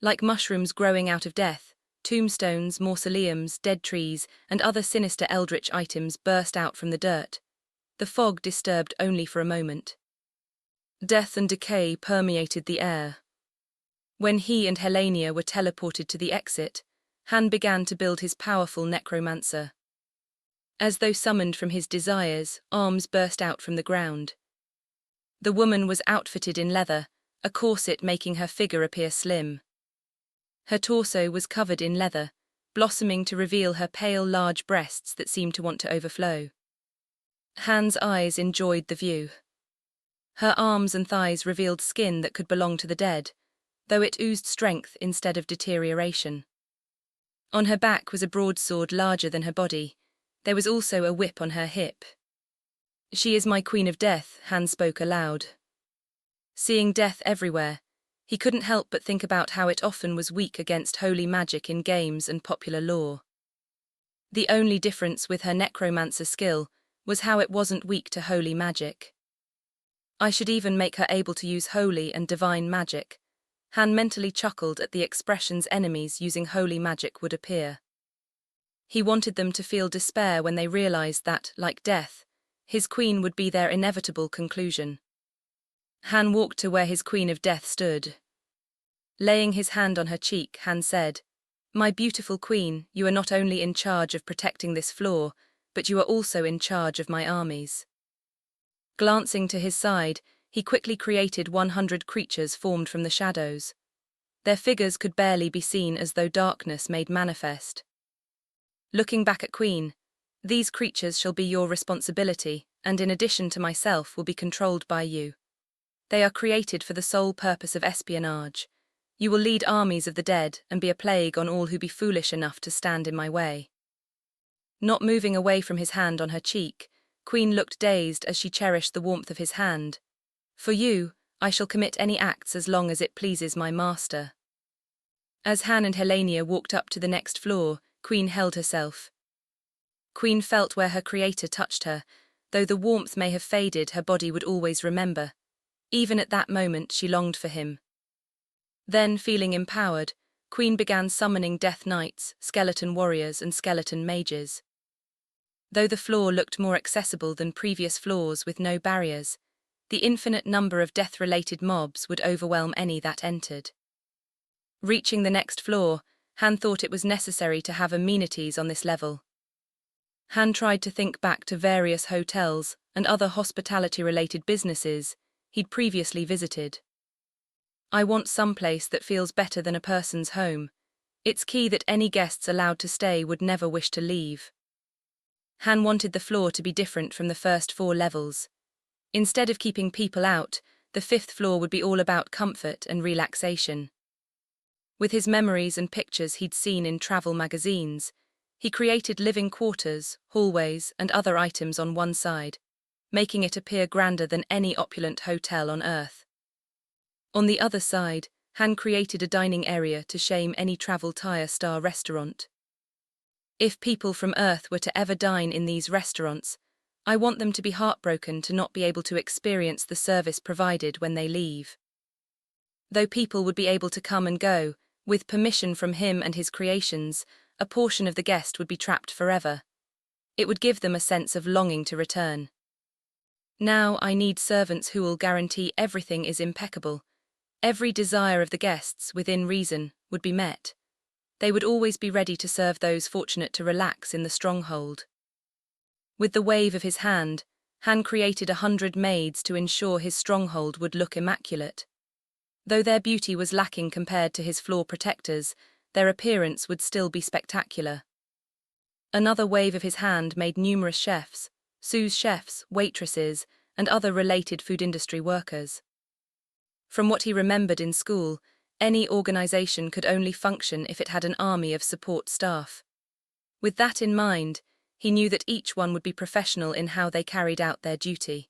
Like mushrooms growing out of death, tombstones, mausoleums, dead trees, and other sinister eldritch items burst out from the dirt. The fog disturbed only for a moment. Death and decay permeated the air. When he and Helena were teleported to the exit, Han began to build his powerful necromancer. As though summoned from his desires, arms burst out from the ground. The woman was outfitted in leather, a corset making her figure appear slim. Her torso was covered in leather, blossoming to reveal her pale, large breasts that seemed to want to overflow. Han's eyes enjoyed the view. Her arms and thighs revealed skin that could belong to the dead, though it oozed strength instead of deterioration. On her back was a broadsword larger than her body. There was also a whip on her hip. She is my queen of death, Han spoke aloud. Seeing death everywhere, he couldn't help but think about how it often was weak against holy magic in games and popular lore. The only difference with her necromancer skill was how it wasn't weak to holy magic. I should even make her able to use holy and divine magic. Han mentally chuckled at the expressions enemies using holy magic would appear. He wanted them to feel despair when they realized that, like death, his queen would be their inevitable conclusion. Han walked to where his queen of death stood. Laying his hand on her cheek, Han said, "My beautiful queen, you are not only in charge of protecting this floor, but you are also in charge of my armies." Glancing to his side, he quickly created 100 creatures formed from the shadows. Their figures could barely be seen as though darkness made manifest. Looking back at Queen, "These creatures shall be your responsibility, and in addition to myself will be controlled by you. They are created for the sole purpose of espionage. You will lead armies of the dead and be a plague on all who be foolish enough to stand in my way." Not moving away from his hand on her cheek, Queen looked dazed as she cherished the warmth of his hand. "For you, I shall commit any acts as long as it pleases my master." As Han and Helenia walked up to the next floor, Queen held herself. Queen felt where her creator touched her, though the warmth may have faded, her body would always remember. Even at that moment she longed for him. Then, feeling empowered, Queen began summoning death knights, skeleton warriors and skeleton mages. Though the floor looked more accessible than previous floors with no barriers, the infinite number of death-related mobs would overwhelm any that entered. Reaching the next floor, Han thought it was necessary to have amenities on this level. Han tried to think back to various hotels and other hospitality-related businesses he'd previously visited. "I want someplace that feels better than a person's home. It's key that any guests allowed to stay would never wish to leave." Han wanted the floor to be different from the first 4 levels. Instead of keeping people out, the 5th floor would be all about comfort and relaxation. With his memories and pictures he'd seen in travel magazines, he created living quarters, hallways, and other items on one side, making it appear grander than any opulent hotel on Earth. On the other side, Han created a dining area to shame any travel tire-star restaurant. "If people from Earth were to ever dine in these restaurants, I want them to be heartbroken to not be able to experience the service provided when they leave." Though people would be able to come and go, with permission from him and his creations, a portion of the guest would be trapped forever. It would give them a sense of longing to return. "Now I need servants who will guarantee everything is impeccable. Every desire of the guests, within reason, would be met. They would always be ready to serve those fortunate to relax in the Stronghold." With the wave of his hand, Han created 100 maids to ensure his stronghold would look immaculate. Though their beauty was lacking compared to his floor protectors, their appearance would still be spectacular. Another wave of his hand made numerous chefs, sous chefs, waitresses, and other related food industry workers. From what he remembered in school, any organization could only function if it had an army of support staff. With that in mind, he knew that each one would be professional in how they carried out their duty.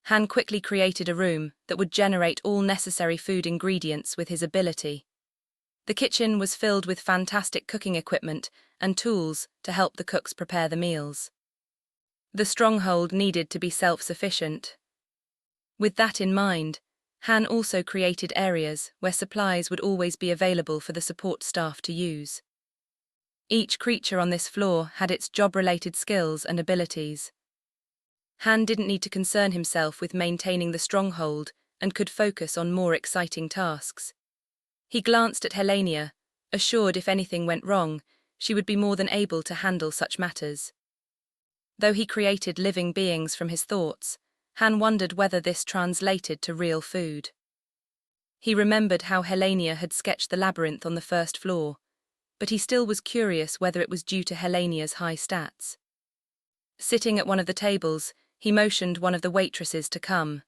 Han quickly created a room that would generate all necessary food ingredients with his ability. The kitchen was filled with fantastic cooking equipment and tools to help the cooks prepare the meals. The stronghold needed to be self-sufficient. With that in mind, Han also created areas where supplies would always be available for the support staff to use. Each creature on this floor had its job-related skills and abilities. Han didn't need to concern himself with maintaining the stronghold and could focus on more exciting tasks. He glanced at Helenia, assured if anything went wrong, she would be more than able to handle such matters. Though he created living beings from his thoughts, Han wondered whether this translated to real food. He remembered how Helenia had sketched the labyrinth on the first floor, but he still was curious whether it was due to Helenia's high stats. Sitting at one of the tables, he motioned one of the waitresses to come.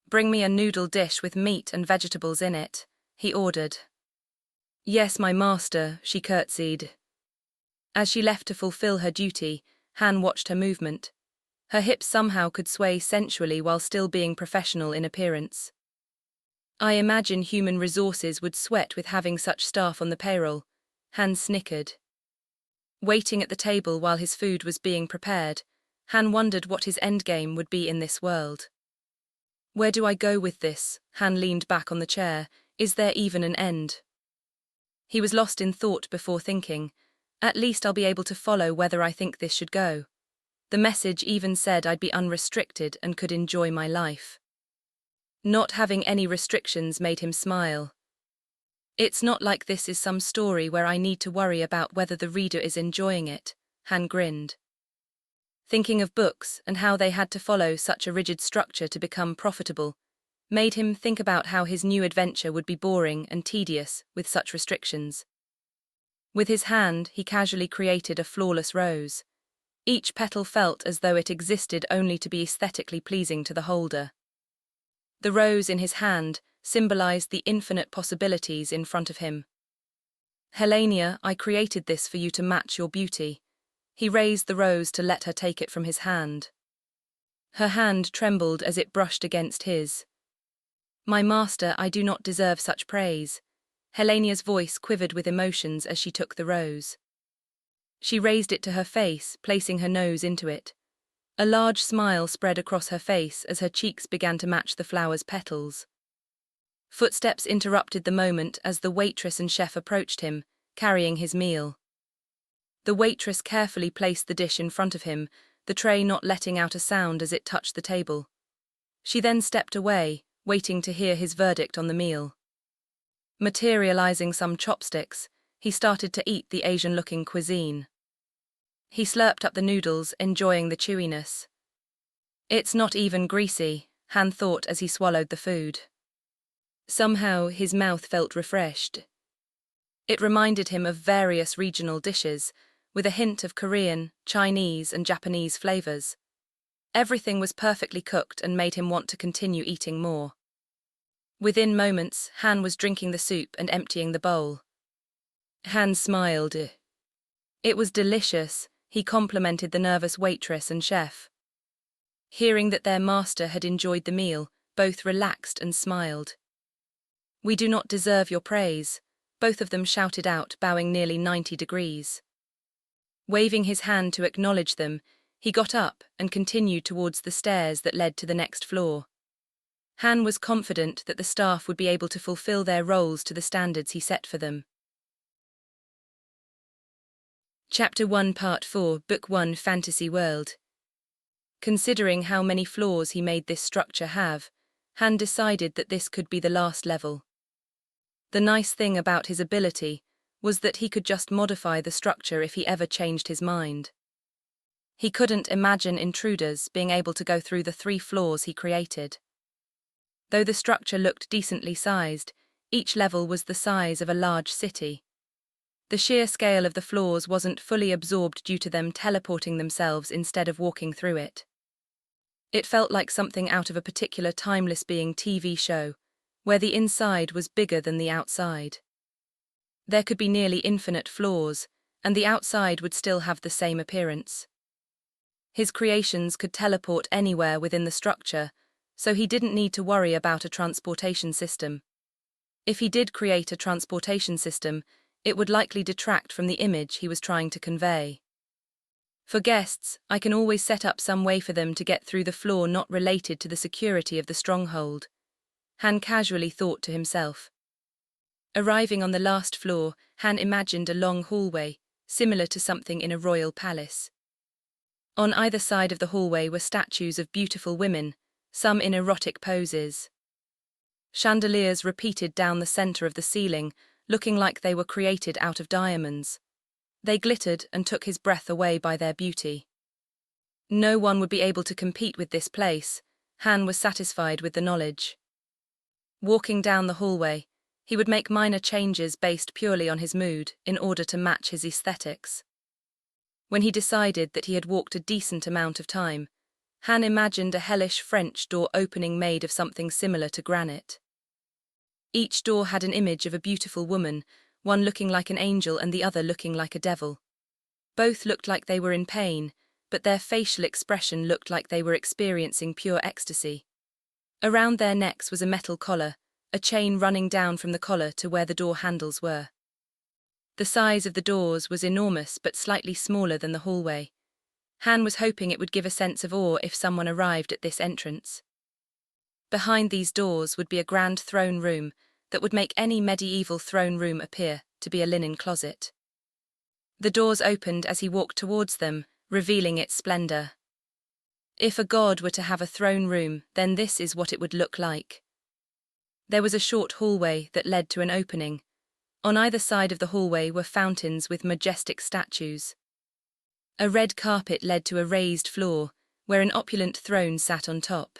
"Bring me a noodle dish with meat and vegetables in it," he ordered. "Yes, my master," she curtsied. As she left to fulfill her duty, Han watched her movement. Her hips somehow could sway sensually while still being professional in appearance. I imagine human resources would sweat with having such staff on the payroll, Han snickered. Waiting at the table while his food was being prepared, Han wondered what his endgame would be in this world. Where do I go with this? Han leaned back on the chair. Is there even an end? He was lost in thought before thinking. At least I'll be able to follow whether I think this should go. The message even said I'd be unrestricted and could enjoy my life. Not having any restrictions made him smile. It's not like this is some story where I need to worry about whether the reader is enjoying it, Han grinned. Thinking of books and how they had to follow such a rigid structure to become profitable, made him think about how his new adventure would be boring and tedious with such restrictions. With his hand, he casually created a flawless rose. Each petal felt as though it existed only to be aesthetically pleasing to the holder. The rose in his hand symbolized the infinite possibilities in front of him. Helenia, I created this for you to match your beauty. He raised the rose to let her take it from his hand. Her hand trembled as it brushed against his. My master, I do not deserve such praise. Helenia's voice quivered with emotions as she took the rose. She raised it to her face, placing her nose into it. A large smile spread across her face as her cheeks began to match the flower's petals. Footsteps interrupted the moment as the waitress and chef approached him, carrying his meal. The waitress carefully placed the dish in front of him, the tray not letting out a sound as it touched the table. She then stepped away, waiting to hear his verdict on the meal. Materializing some chopsticks, he started to eat the Asian-looking cuisine. He slurped up the noodles, enjoying the chewiness. It's not even greasy, Han thought as he swallowed the food. Somehow his mouth felt refreshed. It reminded him of various regional dishes, with a hint of Korean, Chinese, and Japanese flavors. Everything was perfectly cooked and made him want to continue eating more. Within moments, Han was drinking the soup and emptying the bowl. Han smiled. It was delicious, he complimented the nervous waitress and chef. Hearing that their master had enjoyed the meal, both relaxed and smiled. We do not deserve your praise, both of them shouted out, bowing nearly 90 degrees. Waving his hand to acknowledge them, he got up and continued towards the stairs that led to the next floor. Han was confident that the staff would be able to fulfill their roles to the standards he set for them. Chapter 1 Part 4 Book 1 Fantasy World. Considering how many floors he made this structure have, Han decided that this could be the last level. The nice thing about his ability was that he could just modify the structure if he ever changed his mind. He couldn't imagine intruders being able to go through the 3 floors he created. Though the structure looked decently sized, each level was the size of a large city. The sheer scale of the floors wasn't fully absorbed due to them teleporting themselves instead of walking through it. It felt like something out of a particular timeless being TV show, where the inside was bigger than the outside. There could be nearly infinite floors, and the outside would still have the same appearance. His creations could teleport anywhere within the structure, so he didn't need to worry about a transportation system. If he did create a transportation system, it would likely detract from the image he was trying to convey. For guests, I can always set up some way for them to get through the floor not related to the security of the Stronghold, Han casually thought to himself. Arriving on the last floor, Han imagined a long hallway, similar to something in a royal palace. On either side of the hallway were statues of beautiful women, some in erotic poses. Chandeliers repeated down the center of the ceiling, looking like they were created out of diamonds. They glittered and took his breath away by their beauty. No one would be able to compete with this place, Han was satisfied with the knowledge. Walking down the hallway, he would make minor changes based purely on his mood in order to match his aesthetics. When he decided that he had walked a decent amount of time, Han imagined a hellish French door opening made of something similar to granite. Each door had an image of a beautiful woman, one looking like an angel and the other looking like a devil. Both looked like they were in pain, but their facial expression looked like they were experiencing pure ecstasy. Around their necks was a metal collar, a chain running down from the collar to where the door handles were. The size of the doors was enormous but slightly smaller than the hallway. Han was hoping it would give a sense of awe if someone arrived at this entrance. Behind these doors would be a grand throne room that would make any medieval throne room appear to be a linen closet. The doors opened as he walked towards them, revealing its splendor. If a god were to have a throne room, then this is what it would look like. There was a short hallway that led to an opening. On either side of the hallway were fountains with majestic statues. A red carpet led to a raised floor, where an opulent throne sat on top.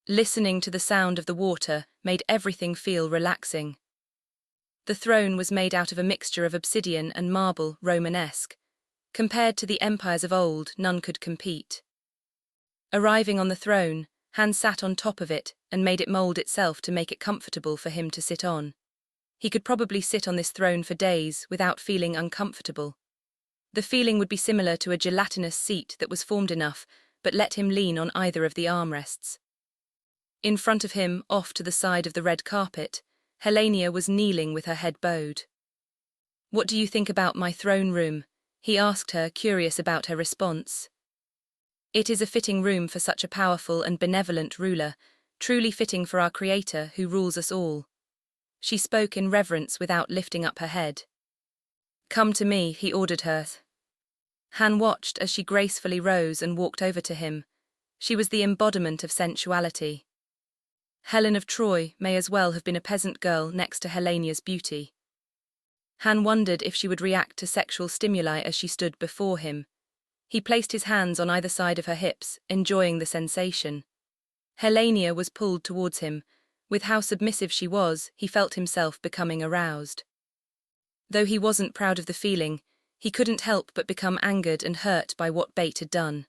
Listening to the sound of the water made everything feel relaxing. The throne was made out of a mixture of obsidian and marble, Romanesque. Compared to the empires of old, none could compete. Arriving on the throne, Han sat on top of it and made it mold itself to make it comfortable for him to sit on. He could probably sit on this throne for days without feeling uncomfortable. The feeling would be similar to a gelatinous seat that was formed enough, but let him lean on either of the armrests. In front of him, off to the side of the red carpet, Helenia was kneeling with her head bowed. "What do you think about my throne room?" he asked her, curious about her response. "It is a fitting room for such a powerful and benevolent ruler, truly fitting for our Creator who rules us all." She spoke in reverence without lifting up her head. "Come to me," he ordered her. Han watched as she gracefully rose and walked over to him. She was the embodiment of sensuality. Helen of Troy may as well have been a peasant girl next to Helenia's beauty. Han wondered if she would react to sexual stimuli as she stood before him. He placed his hands on either side of her hips, enjoying the sensation. Helenia was pulled towards him. With how submissive she was, he felt himself becoming aroused. Though he wasn't proud of the feeling, he couldn't help but become angered and hurt by what Bate had done.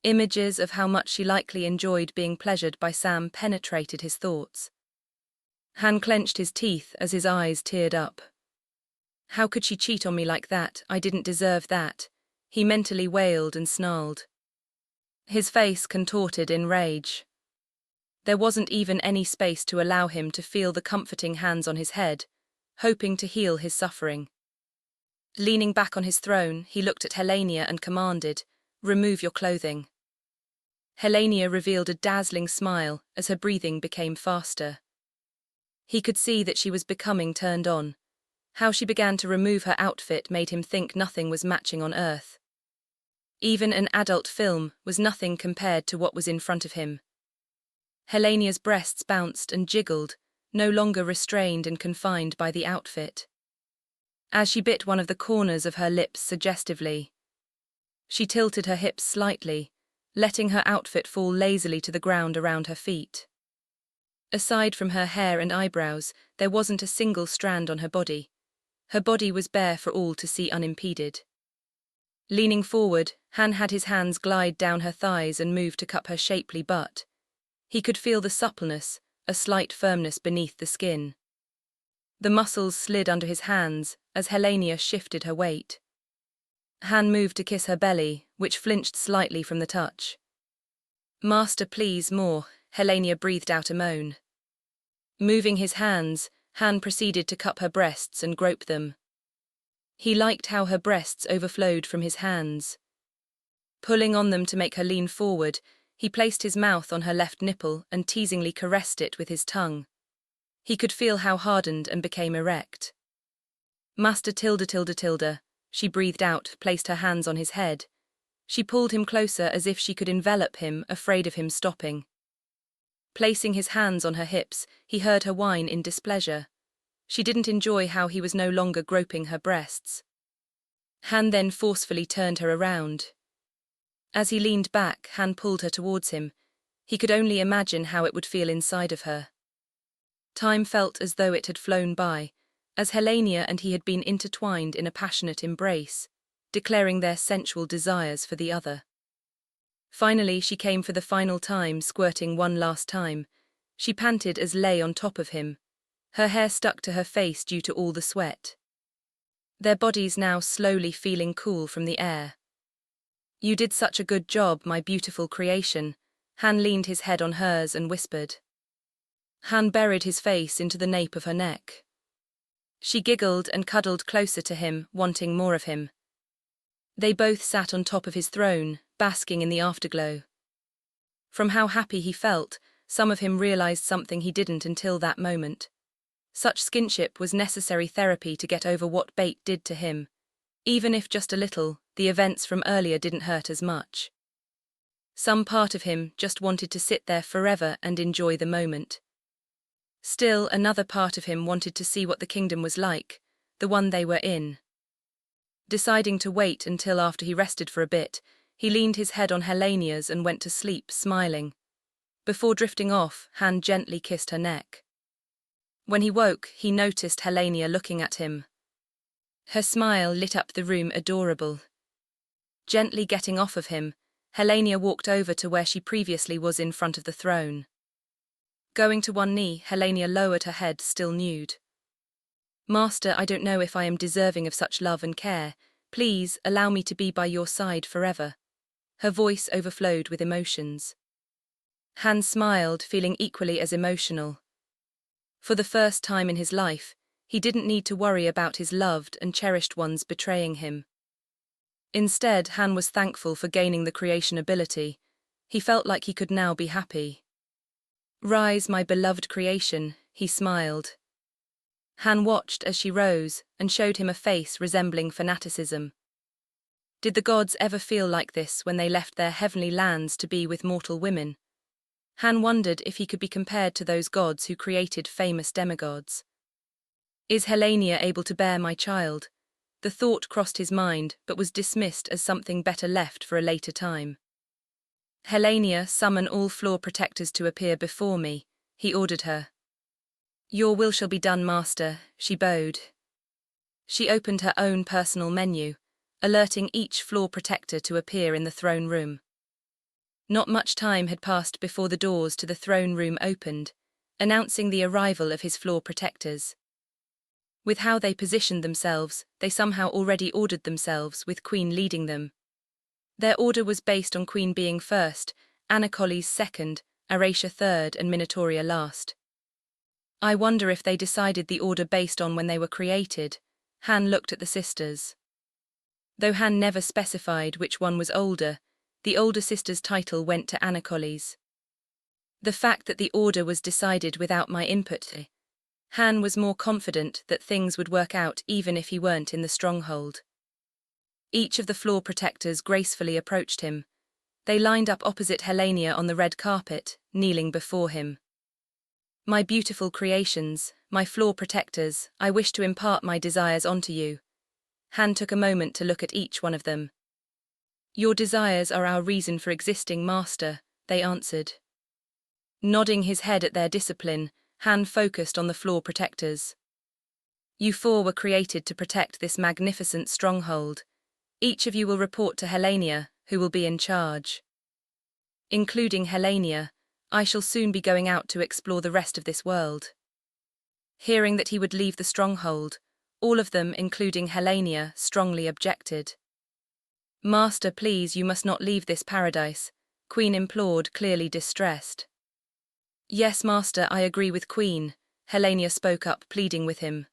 Images of how much she likely enjoyed being pleasured by Sam penetrated his thoughts. Han clenched his teeth as his eyes teared up. "How could she cheat on me like that? I didn't deserve that," he mentally wailed and snarled. His face contorted in rage. There wasn't even any space to allow him to feel the comforting hands on his head, hoping to heal his suffering. Leaning back on his throne, he looked at Helenia and commanded, "Remove your clothing." Helenia revealed a dazzling smile as her breathing became faster. He could see that she was becoming turned on. How she began to remove her outfit made him think nothing was matching on Earth. Even an adult film was nothing compared to what was in front of him. Helenia's breasts bounced and jiggled, no longer restrained and confined by the outfit. As she bit one of the corners of her lips suggestively, she tilted her hips slightly, letting her outfit fall lazily to the ground around her feet. Aside from her hair and eyebrows, there wasn't a single strand on her body. Her body was bare for all to see unimpeded. Leaning forward, Han had his hands glide down her thighs and move to cup her shapely butt. He could feel the suppleness, a slight firmness beneath the skin. The muscles slid under his hands as Helenia shifted her weight. Han moved to kiss her belly, which flinched slightly from the touch. "Master, please, more," Helenia breathed out a moan. Moving his hands, Han proceeded to cup her breasts and grope them. He liked how her breasts overflowed from his hands. Pulling on them to make her lean forward, he placed his mouth on her left nipple and teasingly caressed it with his tongue. He could feel how hardened and became erect. "Master tilde," she breathed out, placed her hands on his head. She pulled him closer as if she could envelop him, afraid of him stopping. Placing his hands on her hips, he heard her whine in displeasure. She didn't enjoy how he was no longer groping her breasts. Han then forcefully turned her around. As he leaned back, Han pulled her towards him. He could only imagine how it would feel inside of her. Time felt as though it had flown by, as Helenia and he had been intertwined in a passionate embrace, declaring their sensual desires for the other. Finally, she came for the final time, squirting one last time. She panted as lay on top of him. Her hair stuck to her face due to all the sweat. Their bodies now slowly feeling cool from the air. You did such a good job, my beautiful creation. Han leaned his head on hers and whispered. Han buried his face into the nape of her neck. She giggled and cuddled closer to him, wanting more of him. They both sat on top of his throne, basking in the afterglow. From how happy he felt, some of him realized something he didn't until that moment. Such skinship was necessary therapy to get over what Bait did to him. Even if just a little, the events from earlier didn't hurt as much. Some part of him just wanted to sit there forever and enjoy the moment. Still, another part of him wanted to see what the kingdom was like, the one they were in. Deciding to wait until after he rested for a bit, he leaned his head on Helenia's and went to sleep, smiling. Before drifting off, Han gently kissed her neck. When he woke, he noticed Helenia looking at him. Her smile lit up the room, adorable. Gently getting off of him, Helenia walked over to where she previously was in front of the throne. Going to one knee, Helenia lowered her head, still nude. Master, I don't know if I am deserving of such love and care. Please, allow me to be by your side forever. Her voice overflowed with emotions. Han smiled, feeling equally as emotional. For the first time in his life, he didn't need to worry about his loved and cherished ones betraying him. Instead, Han was thankful for gaining the creation ability. He felt like he could now be happy. Rise, my beloved creation, he smiled. Han watched as she rose and showed him a face resembling fanaticism. Did the gods ever feel like this when they left their heavenly lands to be with mortal women? Han wondered if he could be compared to those gods who created famous demigods. Is Helenia able to bear my child? The thought crossed his mind, but was dismissed as something better left for a later time. Helenia, summon all floor protectors to appear before me, he ordered her. Your will shall be done, master, she bowed. She opened her own personal menu, alerting each floor protector to appear in the throne room. Not much time had passed before the doors to the throne room opened, announcing the arrival of his floor protectors. With how they positioned themselves, they somehow already ordered themselves, with Queen leading them. Their order was based on Queen being first, Anacolis second, Aracia third and Minatoria last. I wonder if they decided the order based on when they were created. Han looked at the sisters. Though Han never specified which one was older, the older sister's title went to Anacolis. The fact that the order was decided without my input, Han was more confident that things would work out even if he weren't in the Stronghold. Each of the floor protectors gracefully approached him. They lined up opposite Helenia on the red carpet, kneeling before him. My beautiful creations, my floor protectors, I wish to impart my desires onto you. Han took a moment to look at each one of them. Your desires are our reason for existing, master, they answered. Nodding his head at their discipline, Han focused on the floor protectors. You four were created to protect this magnificent stronghold. Each of you will report to Helenia, who will be in charge. Including Helenia, I shall soon be going out to explore the rest of this world. Hearing that he would leave the stronghold, all of them, including Helenia, strongly objected. Master, please, you must not leave this paradise, Queen implored, clearly distressed. Yes, master, I agree with Queen, Helenia spoke up, pleading with him.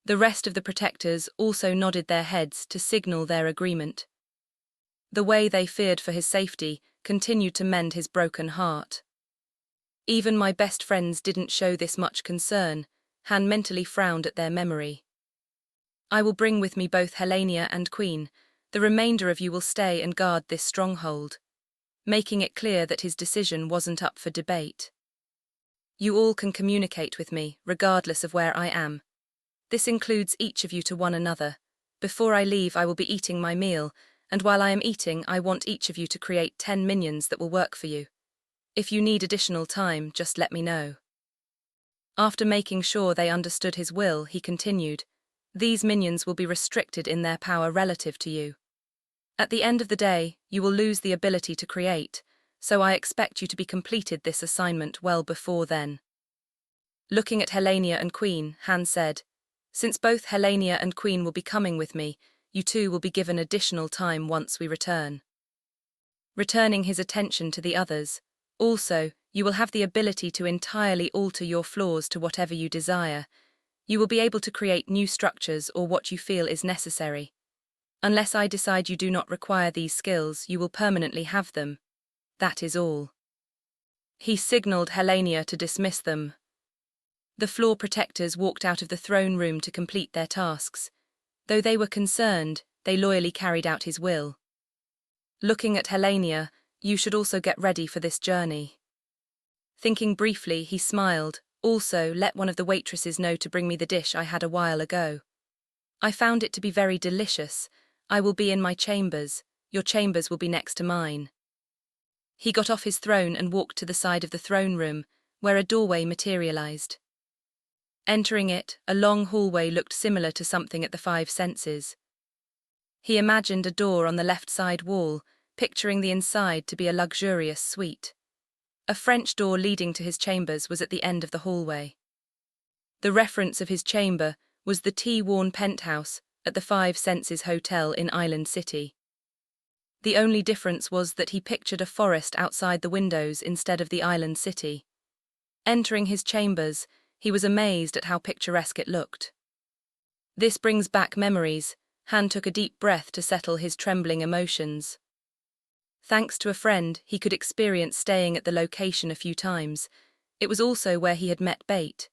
The rest of the protectors also nodded their heads to signal their agreement. The way they feared for his safety continued to mend his broken heart. Even my best friends didn't show this much concern. Han mentally frowned at their memory. I will bring with me both Helenia and Queen. The remainder of you will stay and guard this stronghold, making it clear that his decision wasn't up for debate. You all can communicate with me, regardless of where I am. This includes each of you to one another. Before I leave, I will be eating my meal, and while I am eating, I want each of you to create 10 minions that will work for you. If you need additional time, just let me know. After making sure they understood his will, he continued, these minions will be restricted in their power relative to you. At the end of the day, you will lose the ability to create, so I expect you to be completed this assignment well before then. Looking at Helenia and Queen, Han said, since both Helenia and Queen will be coming with me, you two will be given additional time once we return. Returning his attention to the others. Also, you will have the ability to entirely alter your floors to whatever you desire. You will be able to create new structures or what you feel is necessary. Unless I decide you do not require these skills, you will permanently have them. That is all. He signaled Helenia to dismiss them. The floor protectors walked out of the throne room to complete their tasks. Though they were concerned, they loyally carried out his will. Looking at Helenia, you should also get ready for this journey. Thinking briefly, he smiled. Also, let one of the waitresses know to bring me the dish I had a while ago. I found it to be very delicious. I will be in my chambers. Your chambers will be next to mine. He got off his throne and walked to the side of the throne room, where a doorway materialized. Entering it, a long hallway looked similar to something at the Five Senses. He imagined a door on the left side wall, picturing the inside to be a luxurious suite. A French door leading to his chambers was at the end of the hallway. The reference of his chamber was the tea-worn penthouse at the Five Senses Hotel in Island City. The only difference was that he pictured a forest outside the windows instead of the island city. Entering his chambers, he was amazed at how picturesque it looked. This brings back memories. Han took a deep breath to settle his trembling emotions. Thanks to a friend, he could experience staying at the location a few times. It was also where he had met Bait.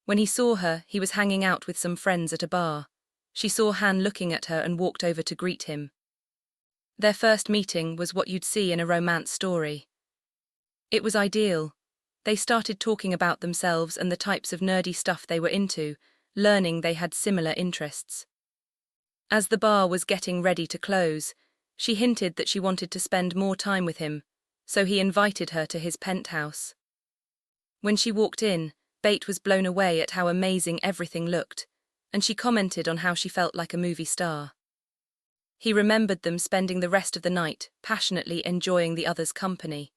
When he saw her, he was hanging out with some friends at a bar. She saw Han looking at her and walked over to greet him. Their first meeting was what you'd see in a romance story. It was ideal. They started talking about themselves and the types of nerdy stuff they were into, learning they had similar interests. As the bar was getting ready to close, she hinted that she wanted to spend more time with him, so he invited her to his penthouse. When she walked in, Bait was blown away at how amazing everything looked, and she commented on how she felt like a movie star. He remembered them spending the rest of the night, passionately enjoying the other's company.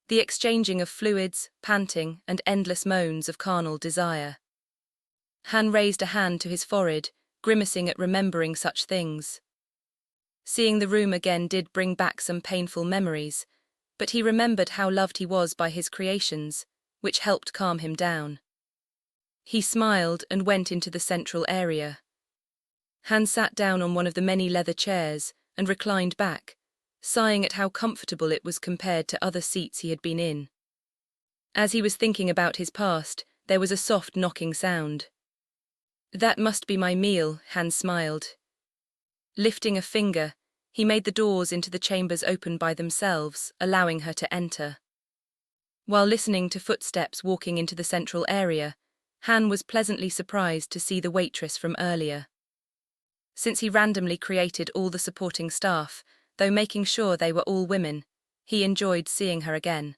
The exchanging of fluids, panting, and endless moans of carnal desire. Han raised a hand to his forehead, grimacing at remembering such things. Seeing the room again did bring back some painful memories, but he remembered how loved he was by his creations, which helped calm him down. He smiled and went into the central area. Han sat down on one of the many leather chairs and reclined back, sighing at how comfortable it was compared to other seats he had been in. As he was thinking about his past, there was a soft knocking sound. That must be my meal, Han smiled. Lifting a finger, he made the doors into the chambers open by themselves, allowing her to enter. While listening to footsteps walking into the central area, Han was pleasantly surprised to see the waitress from earlier. Since he randomly created all the supporting staff, though making sure they were all women, he enjoyed seeing her again.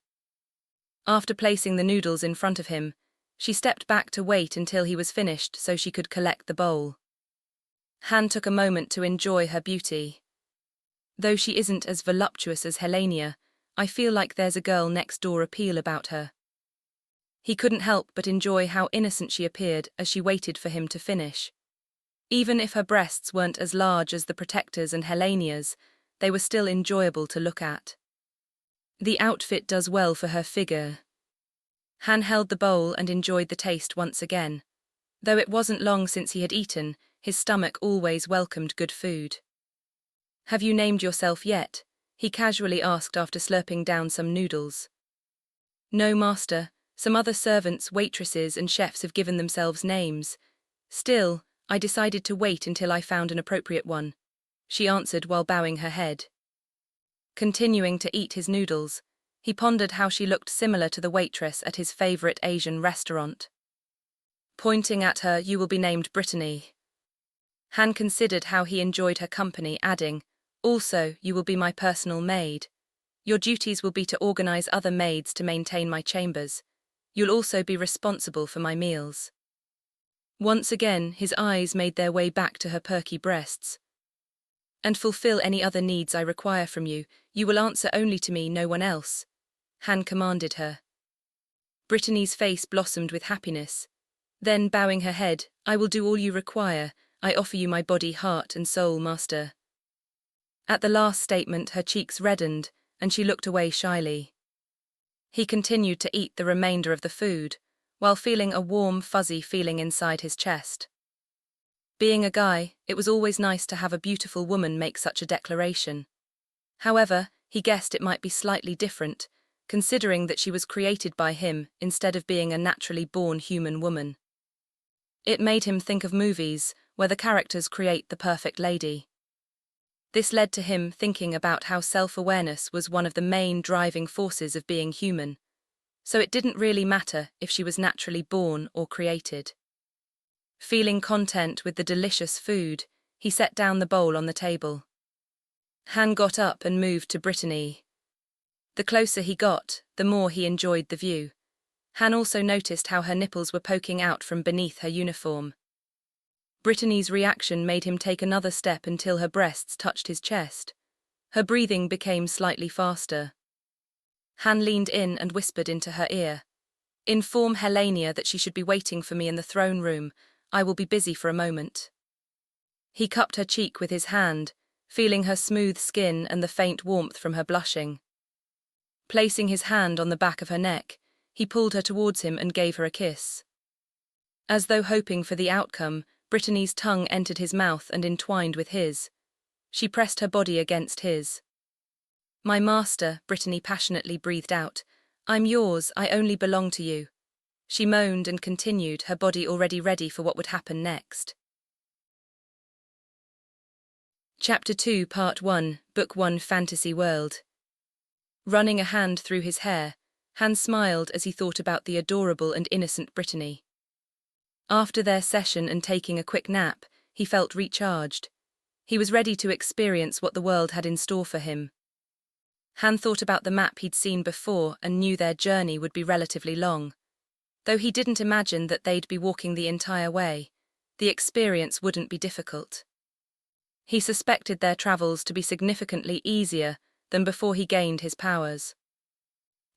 After placing the noodles in front of him, she stepped back to wait until he was finished so she could collect the bowl. Han took a moment to enjoy her beauty. Though she isn't as voluptuous as Helenia, I feel like there's a girl next door appeal about her. He couldn't help but enjoy how innocent she appeared as she waited for him to finish. Even if her breasts weren't as large as the Protector's and Helenia's, they were still enjoyable to look at. The outfit does well for her figure. Han held the bowl and enjoyed the taste once again. Though it wasn't long since he had eaten, his stomach always welcomed good food. "Have you named yourself yet?" he casually asked after slurping down some noodles. "No, master. Some other servants, waitresses, and chefs have given themselves names. Still, I decided to wait until I found an appropriate one," she answered while bowing her head. Continuing to eat his noodles, he pondered how she looked similar to the waitress at his favorite Asian restaurant. Pointing at her, "You will be named Brittany." Han considered how he enjoyed her company, adding, "Also, you will be my personal maid. Your duties will be to organize other maids to maintain my chambers. You'll also be responsible for my meals." Once again, his eyes made their way back to her perky breasts. "And fulfill any other needs I require from you. You will answer only to me, no one else," Han commanded her. Brittany's face blossomed with happiness. Then, bowing her head, "I will do all you require. I offer you my body, heart, and soul, master. At the last statement, her cheeks reddened, and she looked away shyly. He continued to eat the remainder of the food, while feeling a warm, fuzzy feeling inside his chest. Being a guy, it was always nice to have a beautiful woman make such a declaration. However, he guessed it might be slightly different, considering that she was created by him instead of being a naturally born human woman. It made him think of movies, where the characters create the perfect lady. This led to him thinking about how self-awareness was one of the main driving forces of being human, so it didn't really matter if she was naturally born or created. Feeling content with the delicious food, he set down the bowl on the table. Han got up and moved to Brittany. The closer he got, the more he enjoyed the view. Han also noticed how her nipples were poking out from beneath her uniform. Brittany's reaction made him take another step until her breasts touched his chest. Her breathing became slightly faster. Han leaned in and whispered into her ear. "Inform Helena that she should be waiting for me in the throne room. I will be busy for a moment." He cupped her cheek with his hand, feeling her smooth skin and the faint warmth from her blushing. Placing his hand on the back of her neck, he pulled her towards him and gave her a kiss. As though hoping for the outcome, Brittany's tongue entered his mouth and entwined with his. She pressed her body against his. "My master," Brittany passionately breathed out. "I'm yours, I only belong to you." She moaned and continued, her body already ready for what would happen next. Chapter 2, Part 1, Book 1, Fantasy World. Running a hand through his hair, Han smiled as he thought about the adorable and innocent Brittany. After their session and taking a quick nap, he felt recharged. He was ready to experience what the world had in store for him. Han thought about the map he'd seen before and knew their journey would be relatively long. Though he didn't imagine that they'd be walking the entire way, the experience wouldn't be difficult. He suspected their travels to be significantly easier than before he gained his powers.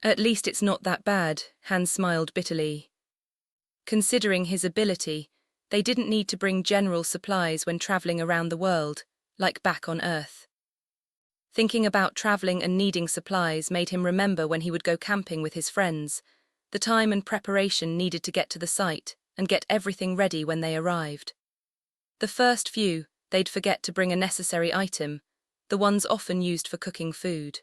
"At least it's not that bad," Han smiled bitterly. Considering his ability, they didn't need to bring general supplies when traveling around the world, like back on Earth. Thinking about traveling and needing supplies made him remember when he would go camping with his friends, the time and preparation needed to get to the site and get everything ready when they arrived. The first few, they'd forget to bring a necessary item, the ones often used for cooking food.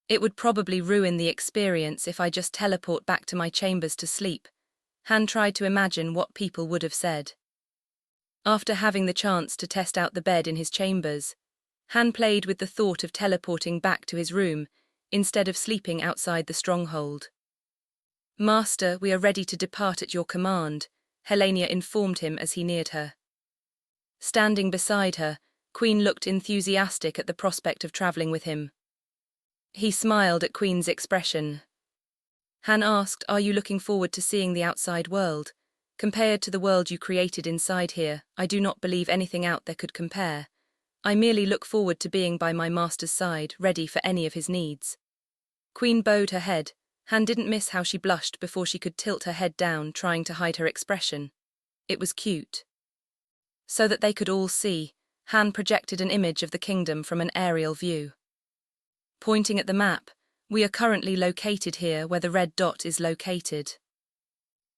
"It would probably ruin the experience if I just teleport back to my chambers to sleep." Han tried to imagine what people would have said. After having the chance to test out the bed in his chambers, Han played with the thought of teleporting back to his room instead of sleeping outside the Stronghold. "Master, we are ready to depart at your command," Helena informed him as he neared her. Standing beside her, Queen looked enthusiastic at the prospect of traveling with him. He smiled at Queen's expression. Han asked, "Are you looking forward to seeing the outside world? Compared to the world you created inside here, I do not believe anything out there could compare. I merely look forward to being by my master's side, ready for any of his needs." Queen bowed her head. Han didn't miss how she blushed before she could tilt her head down, trying to hide her expression. It was cute. So that they could all see, Han projected an image of the kingdom from an aerial view. Pointing at the map, "We are currently located here where the red dot is located.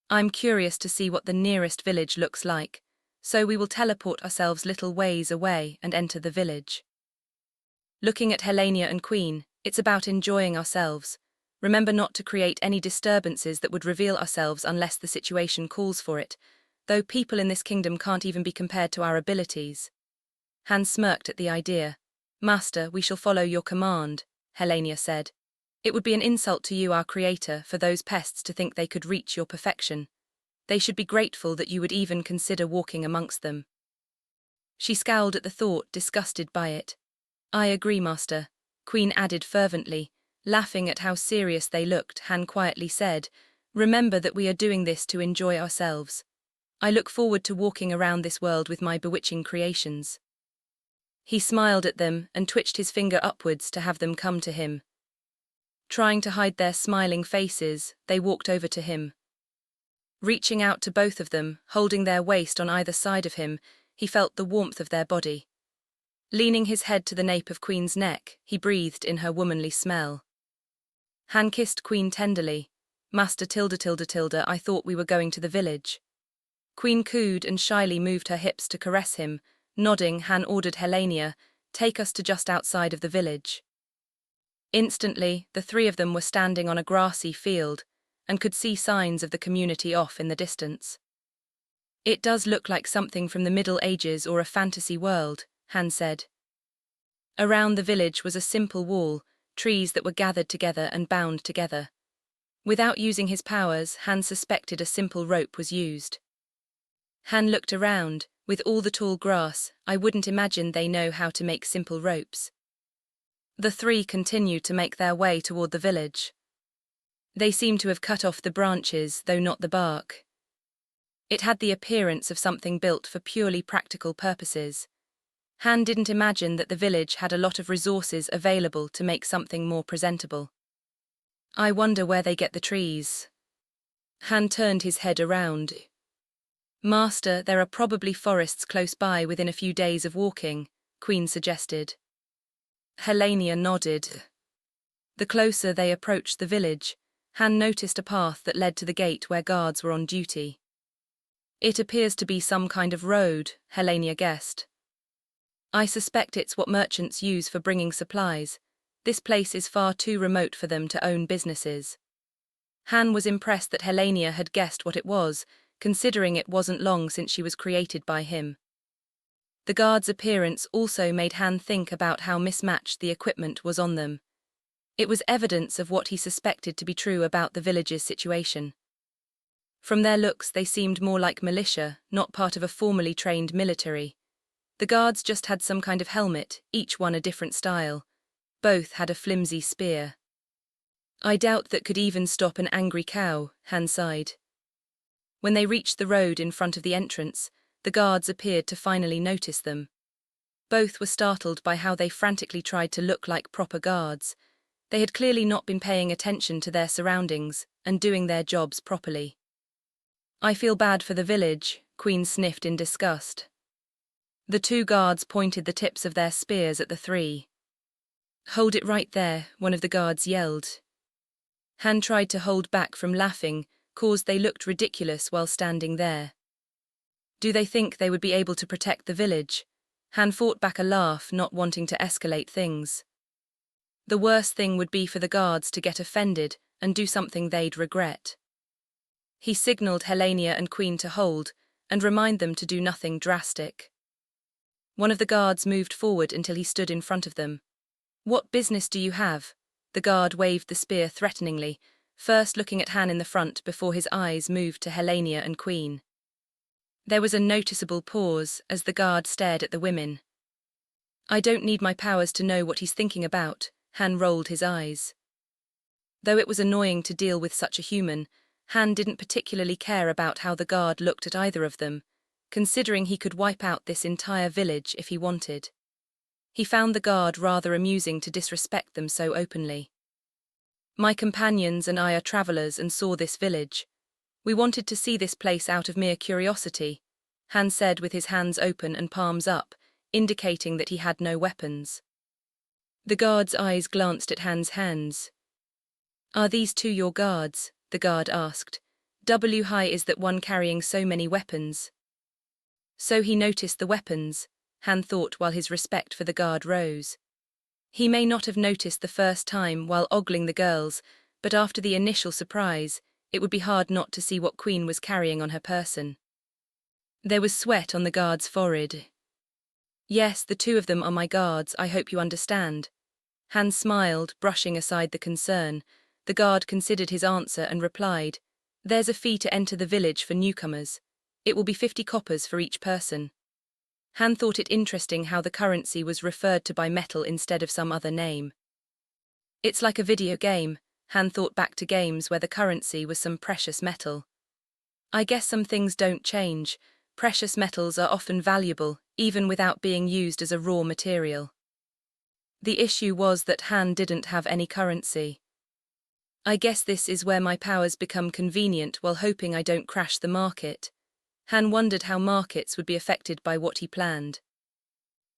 I'm curious to see what the nearest village looks like, so we will teleport ourselves little ways away and enter the village." Looking at Helena and Queen, "It's about enjoying ourselves. Remember not to create any disturbances that would reveal ourselves unless the situation calls for it, though people in this kingdom can't even be compared to our abilities." Han smirked at the idea. "Master, we shall follow your command," Helena said. "It would be an insult to you, our creator, for those pests to think they could reach your perfection. They should be grateful that you would even consider walking amongst them." She scowled at the thought, disgusted by it. "I agree, Master," Queen added fervently. Laughing at how serious they looked, Han quietly said, "Remember that we are doing this to enjoy ourselves. I look forward to walking around this world with my bewitching creations." He smiled at them and twitched his finger upwards to have them come to him. Trying to hide their smiling faces, they walked over to him. Reaching out to both of them, holding their waist on either side of him, he felt the warmth of their body. Leaning his head to the nape of Queen's neck, he breathed in her womanly smell. Han kissed Queen tenderly. Master tilde, I thought we were going to the village. Queen cooed and shyly moved her hips to caress him. Nodding, Han ordered Helenia, take us to just outside of the village. Instantly, the three of them were standing on a grassy field, and could see signs of the community off in the distance. It does look like something from the Middle Ages or a fantasy world, Han said. Around the village was a simple wall, trees that were gathered together and bound together. Without using his powers, Han suspected a simple rope was used. Han looked around. With all the tall grass, I wouldn't imagine they know how to make simple ropes. The three continued to make their way toward the village. They seemed to have cut off the branches, though not the bark. It had the appearance of something built for purely practical purposes. Han didn't imagine that the village had a lot of resources available to make something more presentable. I wonder where they get the trees. Han turned his head around. Master, there are probably forests close by within a few days of walking, Queen suggested. Helenia nodded. The closer they approached the village, Han noticed a path that led to the gate where guards were on duty. It appears to be some kind of road, Helenia guessed. I suspect it's what merchants use for bringing supplies. This place is far too remote for them to own businesses. Han was impressed that Helenia had guessed what it was, considering it wasn't long since she was created by him. The guards' appearance also made Han think about how mismatched the equipment was on them. It was evidence of what he suspected to be true about the village's situation. From their looks, they seemed more like militia, not part of a formally trained military. The guards just had some kind of helmet, each one a different style. Both had a flimsy spear. I doubt that could even stop an angry cow, Han sighed. When they reached the road in front of the entrance, the guards appeared to finally notice them. Both were startled by how they frantically tried to look like proper guards. They had clearly not been paying attention to their surroundings and doing their jobs properly. I feel bad for the village, Queen sniffed in disgust. The two guards pointed the tips of their spears at the three. Hold it right there, one of the guards yelled. Han tried to hold back from laughing, caused they looked ridiculous while standing there. Do they think they would be able to protect the village? Han fought back a laugh, not wanting to escalate things. The worst thing would be for the guards to get offended and do something they'd regret. He signaled Helenia and Queen to hold and remind them to do nothing drastic. One of the guards moved forward until he stood in front of them. What business do you have? The guard waved the spear threateningly, first looking at Han in the front before his eyes moved to Helenia and Queen. There was a noticeable pause as the guard stared at the women. I don't need my powers to know what he's thinking about, Han rolled his eyes. Though it was annoying to deal with such a human, Han didn't particularly care about how the guard looked at either of them, considering he could wipe out this entire village if he wanted. He found the guard rather amusing to disrespect them so openly. My companions and I are travelers and saw this village. We wanted to see this place out of mere curiosity, Han said with his hands open and palms up, indicating that he had no weapons. The guard's eyes glanced at Han's hands. Are these two your guards? The guard asked. W high is that one carrying so many weapons. So he noticed the weapons, Han thought while his respect for the guard rose. He may not have noticed the first time while ogling the girls, but after the initial surprise, it would be hard not to see what Queen was carrying on her person. There was sweat on the guard's forehead. Yes, the two of them are my guards, I hope you understand. Han smiled, brushing aside the concern. The guard considered his answer and replied, There's a fee to enter the village for newcomers. It will be 50 coppers for each person. Han thought it interesting how the currency was referred to by metal instead of some other name. It's like a video game, Han thought back to games where the currency was some precious metal. I guess some things don't change. Precious metals are often valuable, even without being used as a raw material. The issue was that Han didn't have any currency. I guess this is where my powers become convenient while hoping I don't crash the market. Han wondered how markets would be affected by what he planned.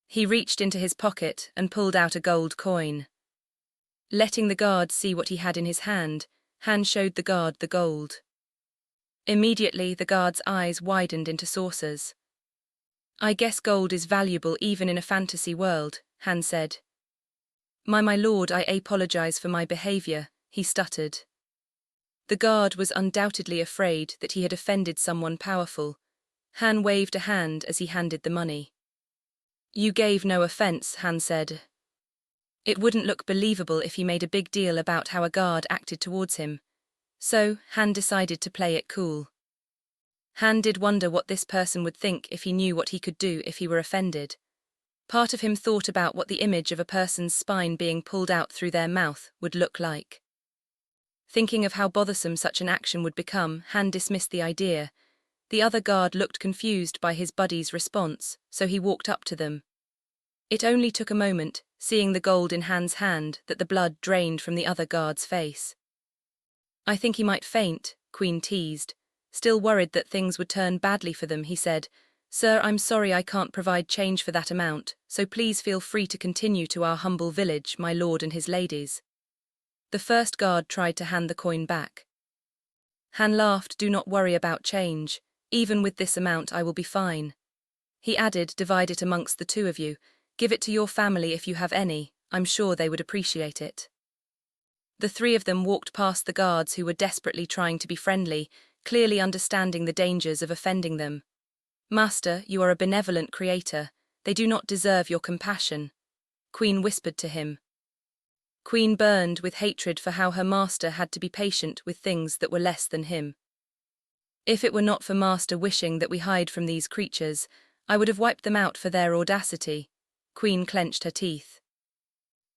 He reached into his pocket and pulled out a gold coin. Letting the guard see what he had in his hand, Han showed the guard the gold. Immediately, the guard's eyes widened into saucers. "I guess gold is valuable even in a fantasy world," Han said. My lord, I apologize for my behavior," he stuttered. The guard was undoubtedly afraid that he had offended someone powerful. Han waved a hand as he handed the money. "You gave no offense," Han said. It wouldn't look believable if he made a big deal about how a guard acted towards him. So, Han decided to play it cool. Han did wonder what this person would think if he knew what he could do if he were offended. Part of him thought about what the image of a person's spine being pulled out through their mouth would look like. Thinking of how bothersome such an action would become, Han dismissed the idea. The other guard looked confused by his buddy's response, so he walked up to them. It only took a moment, seeing the gold in Han's hand, that the blood drained from the other guard's face. "I think he might faint," Queen teased. Still worried that things would turn badly for them, he said, "Sir, I'm sorry I can't provide change for that amount, so please feel free to continue to our humble village, my lord and his ladies." The first guard tried to hand the coin back. Han laughed. "Do not worry about change. Even with this amount I will be fine." He added, "Divide it amongst the two of you. Give it to your family if you have any. I'm sure they would appreciate it." The three of them walked past the guards who were desperately trying to be friendly, clearly understanding the dangers of offending them. "Master, you are a benevolent creator. They do not deserve your compassion," Queen whispered to him. Queen burned with hatred for how her master had to be patient with things that were less than him. "If it were not for Master wishing that we hide from these creatures, I would have wiped them out for their audacity." Queen clenched her teeth.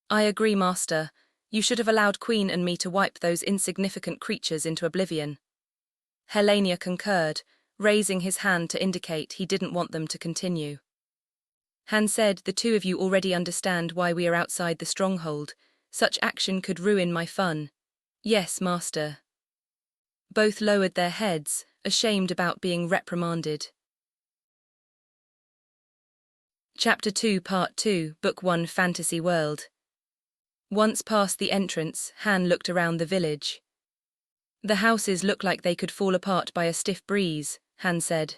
"I agree, Master. You should have allowed Queen and me to wipe those insignificant creatures into oblivion." Helania concurred, raising his hand to indicate he didn't want them to continue. Han said, "The two of you already understand why we are outside the stronghold. Such action could ruin my fun." "Yes, Master." Both lowered their heads, ashamed about being reprimanded. Chapter 2, Part 2, Book 1, Fantasy World. Once past the entrance, Han looked around the village. "The houses look like they could fall apart by a stiff breeze," Han said.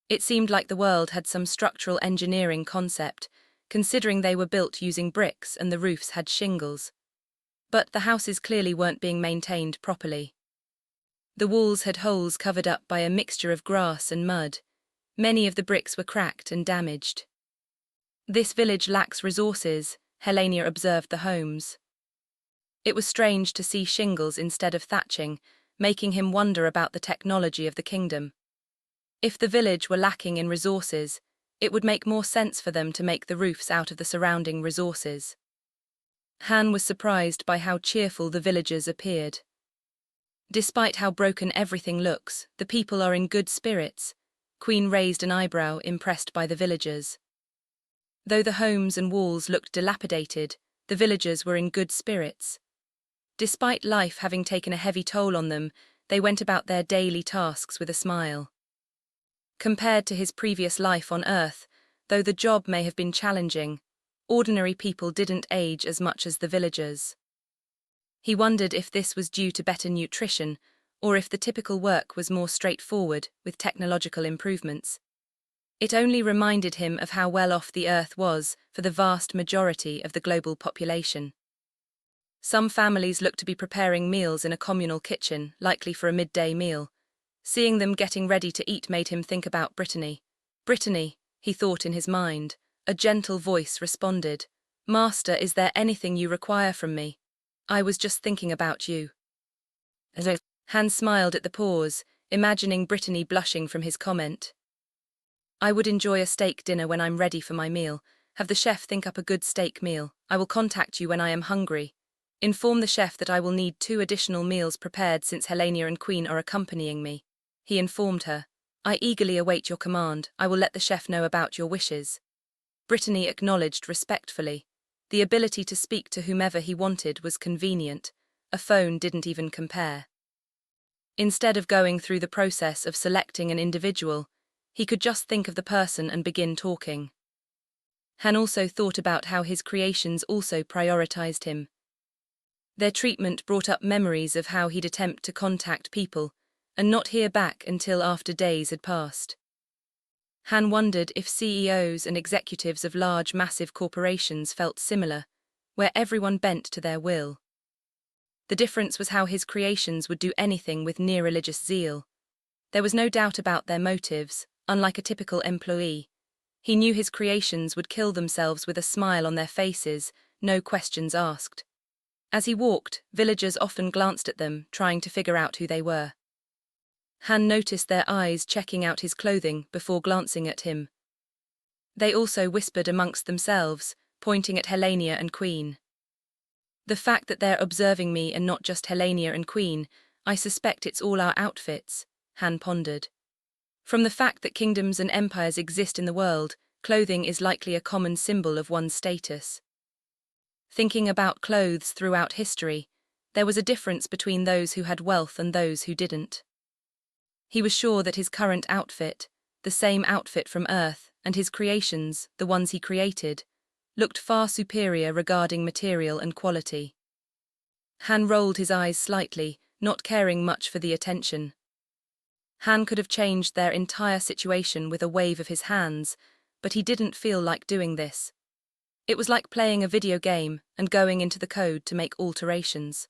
It seemed like the world had some structural engineering concept, considering they were built using bricks and the roofs had shingles. But the houses clearly weren't being maintained properly. The walls had holes covered up by a mixture of grass and mud. Many of the bricks were cracked and damaged. "This village lacks resources," Helania observed the homes. It was strange to see shingles instead of thatching, making him wonder about the technology of the kingdom. If the village were lacking in resources, it would make more sense for them to make the roofs out of the surrounding resources. Han was surprised by how cheerful the villagers appeared. Despite how broken everything looks, the people are in good spirits. Queen raised an eyebrow, impressed by the villagers. Though the homes and walls looked dilapidated, the villagers were in good spirits. Despite life having taken a heavy toll on them, they went about their daily tasks with a smile. Compared to his previous life on Earth, though the job may have been challenging, ordinary people didn't age as much as the villagers. He wondered if this was due to better nutrition, or if the typical work was more straightforward with technological improvements. It only reminded him of how well off the Earth was for the vast majority of the global population. Some families looked to be preparing meals in a communal kitchen, likely for a midday meal. Seeing them getting ready to eat made him think about Brittany. "Brittany," he thought in his mind. A gentle voice responded, "Master, is there anything you require from me? I was just thinking about you." Han smiled at the pause, imagining Brittany blushing from his comment. "I would enjoy a steak dinner when I'm ready for my meal. Have the chef think up a good steak meal. I will contact you when I am hungry. Inform the chef that I will need 2 additional meals prepared since Helania and Queen are accompanying me." He informed her, "I eagerly await your command. I will let the chef know about your wishes." Brittany acknowledged respectfully. The ability to speak to whomever he wanted was convenient. A phone didn't even compare. Instead of going through the process of selecting an individual, he could just think of the person and begin talking. Han also thought about how his creations also prioritized him. Their treatment brought up memories of how he'd attempt to contact people and not hear back until after days had passed. Han wondered if CEOs and executives of large, massive corporations felt similar, where everyone bent to their will. The difference was how his creations would do anything with near religious zeal. There was no doubt about their motives, unlike a typical employee. He knew his creations would kill themselves with a smile on their faces, no questions asked. As he walked, villagers often glanced at them, trying to figure out who they were. Han noticed their eyes checking out his clothing before glancing at him. They also whispered amongst themselves, pointing at Helania and Queen. The fact that they're observing me and not just Helania and Queen, I suspect it's all our outfits, Han pondered. From the fact that kingdoms and empires exist in the world, clothing is likely a common symbol of one's status. Thinking about clothes throughout history, there was a difference between those who had wealth and those who didn't. He was sure that his current outfit, the same outfit from Earth, and his creations, the ones he created, looked far superior regarding material and quality. Han rolled his eyes slightly, not caring much for the attention. Han could have changed their entire situation with a wave of his hands, but he didn't feel like doing this. It was like playing a video game and going into the code to make alterations.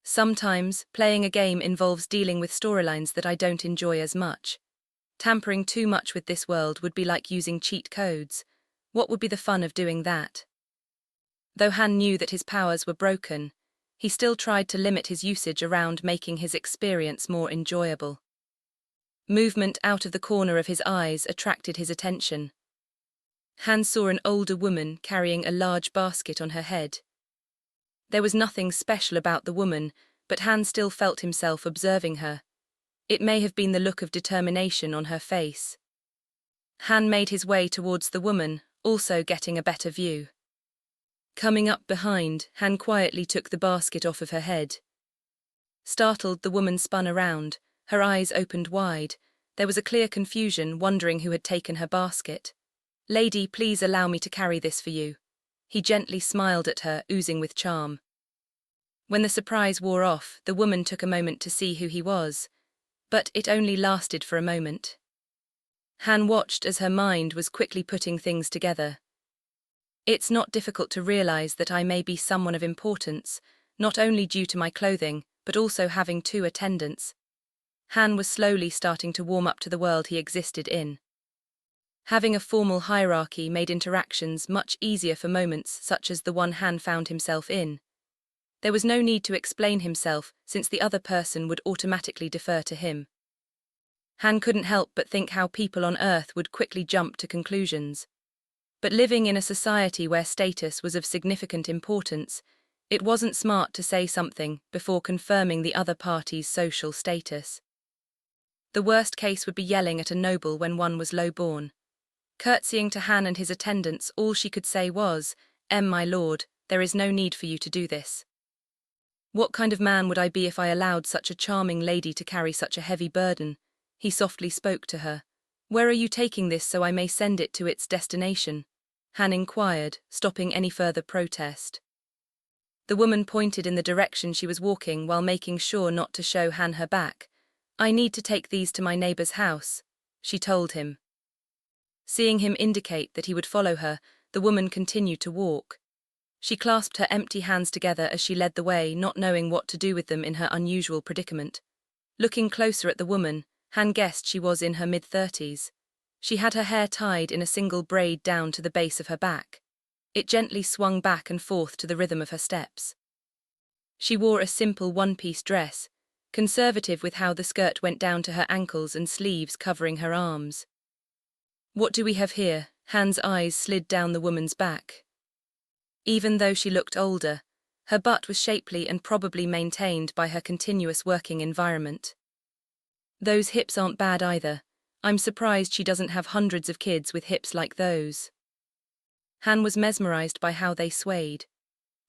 Sometimes, playing a game involves dealing with storylines that I don't enjoy as much. Tampering too much with this world would be like using cheat codes. What would be the fun of doing that? Though Han knew that his powers were broken, he still tried to limit his usage around making his experience more enjoyable. Movement out of the corner of his eyes attracted his attention. Han saw an older woman carrying a large basket on her head. There was nothing special about the woman, but Han still felt himself observing her. It may have been the look of determination on her face. Han made his way towards the woman, also getting a better view. Coming up behind, Han quietly took the basket off of her head. Startled, the woman spun around, her eyes opened wide. There was a clear confusion, wondering who had taken her basket. "Lady, please allow me to carry this for you." He gently smiled at her, oozing with charm. When the surprise wore off, the woman took a moment to see who he was, but it only lasted for a moment. Han watched as her mind was quickly putting things together. It's not difficult to realize that I may be someone of importance, not only due to my clothing, but also having 2 attendants. Han was slowly starting to warm up to the world he existed in. Having a formal hierarchy made interactions much easier for moments such as the one Han found himself in. There was no need to explain himself, since the other person would automatically defer to him. Han couldn't help but think how people on Earth would quickly jump to conclusions. But living in a society where status was of significant importance, it wasn't smart to say something before confirming the other party's social status. The worst case would be yelling at a noble when one was low-born. Curtsying to Han and his attendants, all she could say was, My lord, there is no need for you to do this." What kind of man would I be if I allowed such a charming lady to carry such a heavy burden? He softly spoke to her. "Where are you taking this so I may send it to its destination?" Han inquired, stopping any further protest. The woman pointed in the direction she was walking while making sure not to show Han her back. "I need to take these to my neighbor's house," she told him. Seeing him indicate that he would follow her, the woman continued to walk. She clasped her empty hands together as she led the way, not knowing what to do with them in her unusual predicament. Looking closer at the woman, Han guessed she was in her mid-30s. She had her hair tied in a single braid down to the base of her back. It gently swung back and forth to the rhythm of her steps. She wore a simple one-piece dress, conservative with how the skirt went down to her ankles and sleeves covering her arms. "What do we have here?" Han's eyes slid down the woman's back. Even though she looked older, her butt was shapely and probably maintained by her continuous working environment. "Those hips aren't bad either. I'm surprised she doesn't have hundreds of kids with hips like those." Han was mesmerized by how they swayed.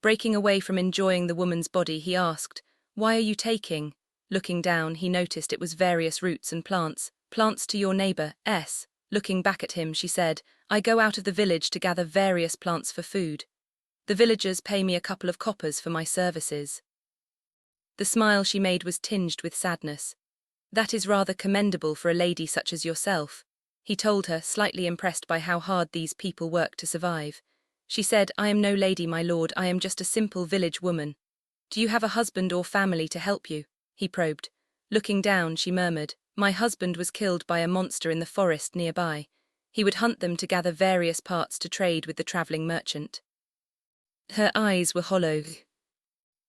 Breaking away from enjoying the woman's body, he asked, "Why are you taking? Looking down, he noticed it was various roots and plants. Plants to your neighbor, S. Looking back at him, she said, I go out of the village to gather various plants for food. The villagers pay me a couple of coppers for my services. The smile she made was tinged with sadness. That is rather commendable for a lady such as yourself, he told her, slightly impressed by how hard these people work to survive. She said, I am no lady, my lord, I am just a simple village woman. Do you have a husband or family to help you? He probed. Looking down, she murmured, my husband was killed by a monster in the forest nearby. He would hunt them to gather various parts to trade with the traveling merchant. Her eyes were hollow.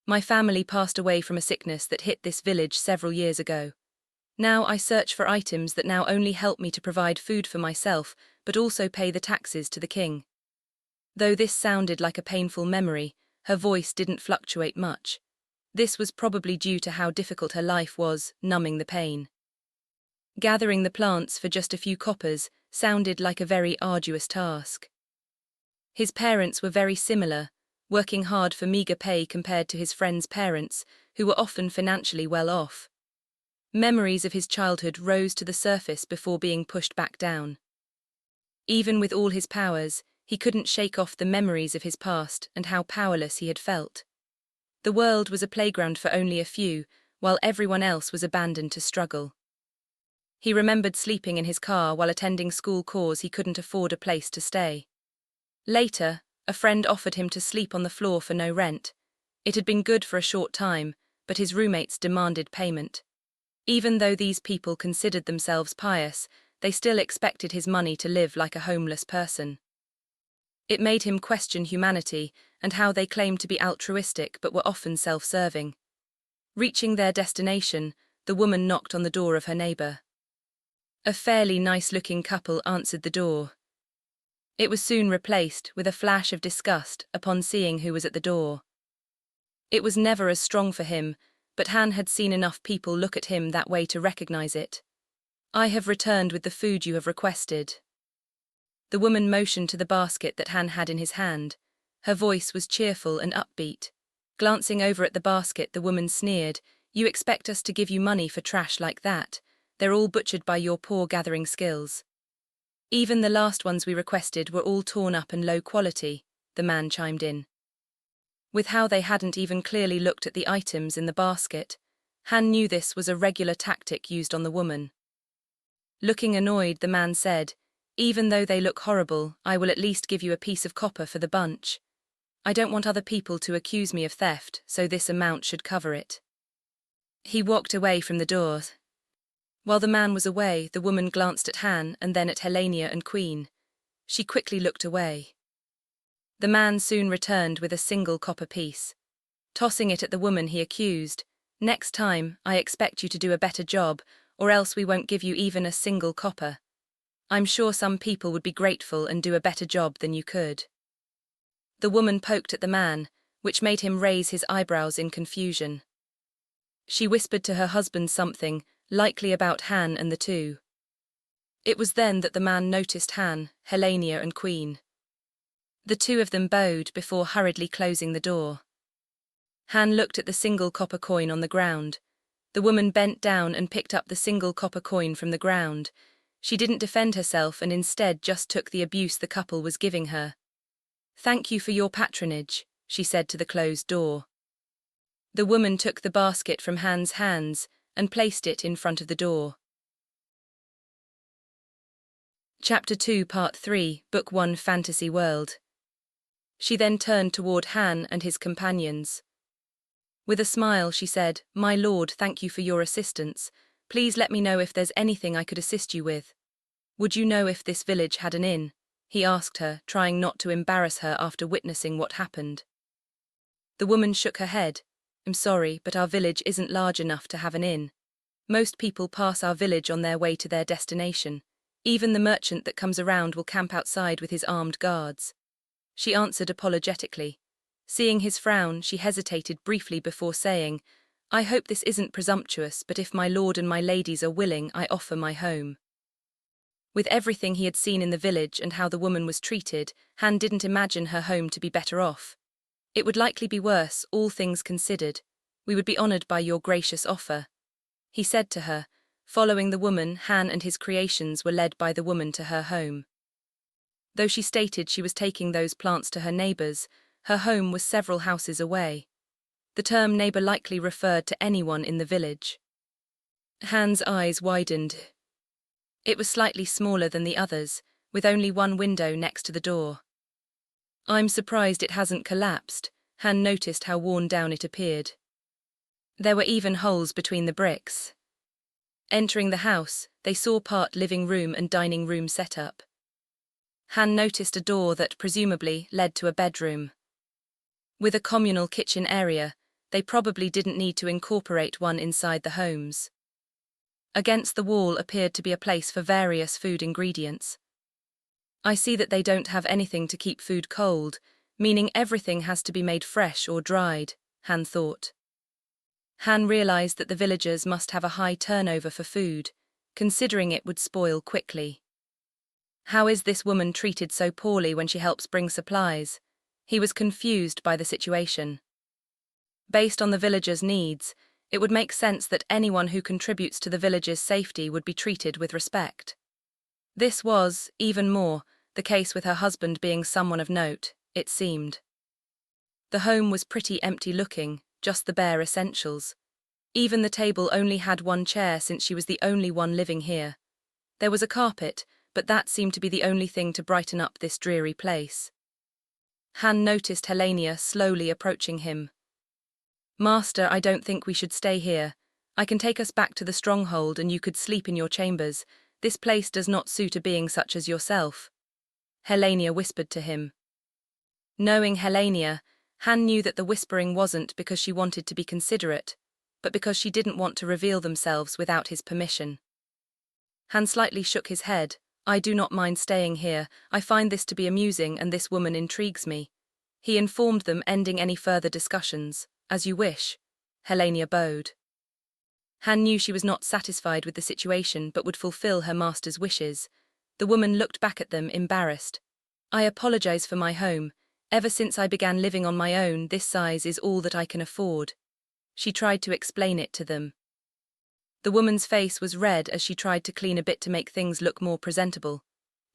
My family passed away from a sickness that hit this village several years ago. Now I search for items that not only help me to provide food for myself, but also pay the taxes to the king. Though this sounded like a painful memory, her voice didn't fluctuate much. This was probably due to how difficult her life was, numbing the pain. Gathering the plants for just a few coppers sounded like a very arduous task. His parents were very similar, working hard for meager pay compared to his friends' parents, who were often financially well off. Memories of his childhood rose to the surface before being pushed back down. Even with all his powers, he couldn't shake off the memories of his past and how powerless he had felt. The world was a playground for only a few, while everyone else was abandoned to struggle. He remembered sleeping in his car while attending school cause he couldn't afford a place to stay. Later, a friend offered him to sleep on the floor for no rent. It had been good for a short time, but his roommates demanded payment. Even though these people considered themselves pious, they still expected his money to live like a homeless person. It made him question humanity and how they claimed to be altruistic but were often self-serving. Reaching their destination, the woman knocked on the door of her neighbor. A fairly nice-looking couple answered the door. It was soon replaced with a flash of disgust upon seeing who was at the door. It was never as strong for him, but Han had seen enough people look at him that way to recognize it. I have returned with the food you have requested. The woman motioned to the basket that Han had in his hand. Her voice was cheerful and upbeat. Glancing over at the basket, the woman sneered, You expect us to give you money for trash like that? They're all butchered by your poor gathering skills. Even the last ones we requested were all torn up and low quality, the man chimed in. With how they hadn't even clearly looked at the items in the basket, Han knew this was a regular tactic used on the woman. Looking annoyed, the man said, Even though they look horrible, I will at least give you a piece of copper for the bunch. I don't want other people to accuse me of theft, so this amount should cover it. He walked away from the door. While the man was away, the woman glanced at Han and then at Helenia and Queen. She quickly looked away. The man soon returned with a single copper piece. Tossing it at the woman, he accused, Next time, I expect you to do a better job, or else we won't give you even a single copper. I'm sure some people would be grateful and do a better job than you could. The woman poked at the man, which made him raise his eyebrows in confusion. She whispered to her husband something, likely about Han and the two. It was then that the man noticed Han, Helenia and Queen. The two of them bowed before hurriedly closing the door. Han looked at the single copper coin on the ground. The woman bent down and picked up the single copper coin from the ground. She didn't defend herself and instead just took the abuse the couple was giving her. Thank you for your patronage, she said to the closed door. The woman took the basket from Han's hands and placed it in front of the door. Chapter 2, Part 3, Book 1, Fantasy World. She then turned toward Han and his companions. With a smile, she said, My lord, thank you for your assistance. Please let me know if there's anything I could assist you with. Would you know if this village had an inn? He asked her, trying not to embarrass her after witnessing what happened. The woman shook her head. I'm sorry, but our village isn't large enough to have an inn. Most people pass our village on their way to their destination. Even the merchant that comes around will camp outside with his armed guards. She answered apologetically. Seeing his frown, she hesitated briefly before saying, I hope this isn't presumptuous, but if my lord and my ladies are willing, I offer my home. With everything he had seen in the village and how the woman was treated, Han didn't imagine her home to be better off. It would likely be worse, all things considered. We would be honored by your gracious offer. he said to her. Following the woman, Han and his creations were led by the woman to her home. Though she stated she was taking those plants to her neighbors, her home was several houses away. The term neighbor likely referred to anyone in the village. Han's eyes widened. It was slightly smaller than the others, with only one window next to the door. I'm surprised it hasn't collapsed. Han noticed how worn down it appeared. There were even holes between the bricks. Entering the house, they saw part living room and dining room setup. Han noticed a door that presumably led to a bedroom. With a communal kitchen area, they probably didn't need to incorporate one inside the homes. Against the wall appeared to be a place for various food ingredients. I see that they don't have anything to keep food cold, meaning everything has to be made fresh or dried, Han thought. Han realized that the villagers must have a high turnover for food, considering it would spoil quickly. How is this woman treated so poorly when she helps bring supplies? He was confused by the situation. Based on the villagers' needs, it would make sense that anyone who contributes to the village's safety would be treated with respect. This was, even more, the case with her husband being someone of note, it seemed. The home was pretty empty-looking, just the bare essentials. Even the table only had one chair since she was the only one living here. There was a carpet, but that seemed to be the only thing to brighten up this dreary place. Han noticed Helena slowly approaching him. Master, I don't think we should stay here. I can take us back to the Stronghold and you could sleep in your chambers. This place does not suit a being such as yourself. Helena whispered to him. Knowing Helena, Han knew that the whispering wasn't because she wanted to be considerate, but because she didn't want to reveal themselves without his permission. Han slightly shook his head. I do not mind staying here. I find this to be amusing and this woman intrigues me. He informed them, ending any further discussions. As you wish. Helena bowed. Han knew she was not satisfied with the situation but would fulfill her master's wishes. The woman looked back at them, embarrassed. I apologize for my home. Ever since I began living on my own, this size is all that I can afford. She tried to explain it to them. The woman's face was red as she tried to clean a bit to make things look more presentable.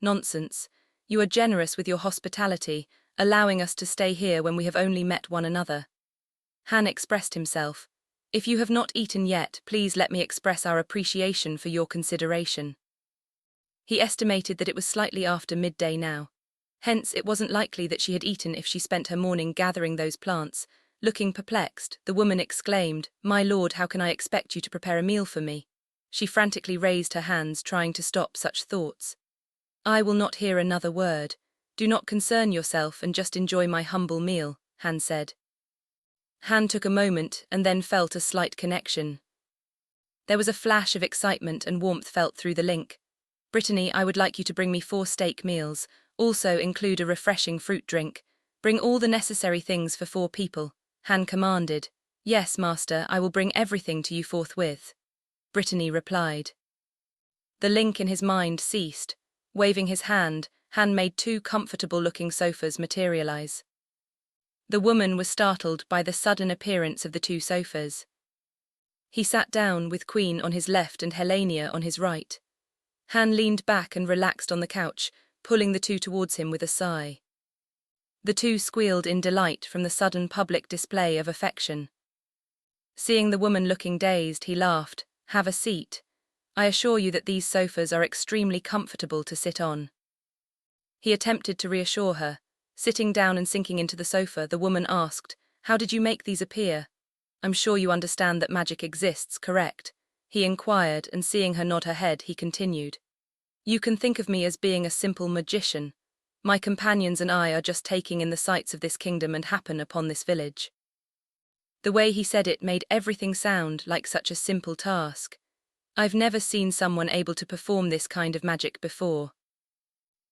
Nonsense. You are generous with your hospitality, allowing us to stay here when we have only met one another. Han expressed himself. If you have not eaten yet, please let me express our appreciation for your consideration. He estimated that it was slightly after midday now. Hence, it wasn't likely that she had eaten if she spent her morning gathering those plants. Looking perplexed, the woman exclaimed, My lord, how can I expect you to prepare a meal for me? She frantically raised her hands, trying to stop such thoughts. I will not hear another word. Do not concern yourself and just enjoy my humble meal, Han said. Han took a moment and then felt a slight connection. There was a flash of excitement and warmth felt through the link. Brittany, I would like you to bring me 4 steak meals, also include a refreshing fruit drink. Bring all the necessary things for 4 people, Han commanded. Yes, master, I will bring everything to you forthwith, Brittany replied. The link in his mind ceased. Waving his hand, Han made 2 comfortable-looking sofas materialize. The woman was startled by the sudden appearance of the 2 sofas. He sat down with Queen on his left and Helena on his right. Han leaned back and relaxed on the couch, pulling the 2 towards him with a sigh. The 2 squealed in delight from the sudden public display of affection. Seeing the woman looking dazed, he laughed. Have a seat. I assure you that these sofas are extremely comfortable to sit on. He attempted to reassure her. Sitting down and sinking into the sofa, the woman asked, How did you make these appear? I'm sure you understand that magic exists, correct? He inquired, and seeing her nod her head, he continued. You can think of me as being a simple magician. My companions and I are just taking in the sights of this kingdom and happen upon this village. The way he said it made everything sound like such a simple task. I've never seen someone able to perform this kind of magic before.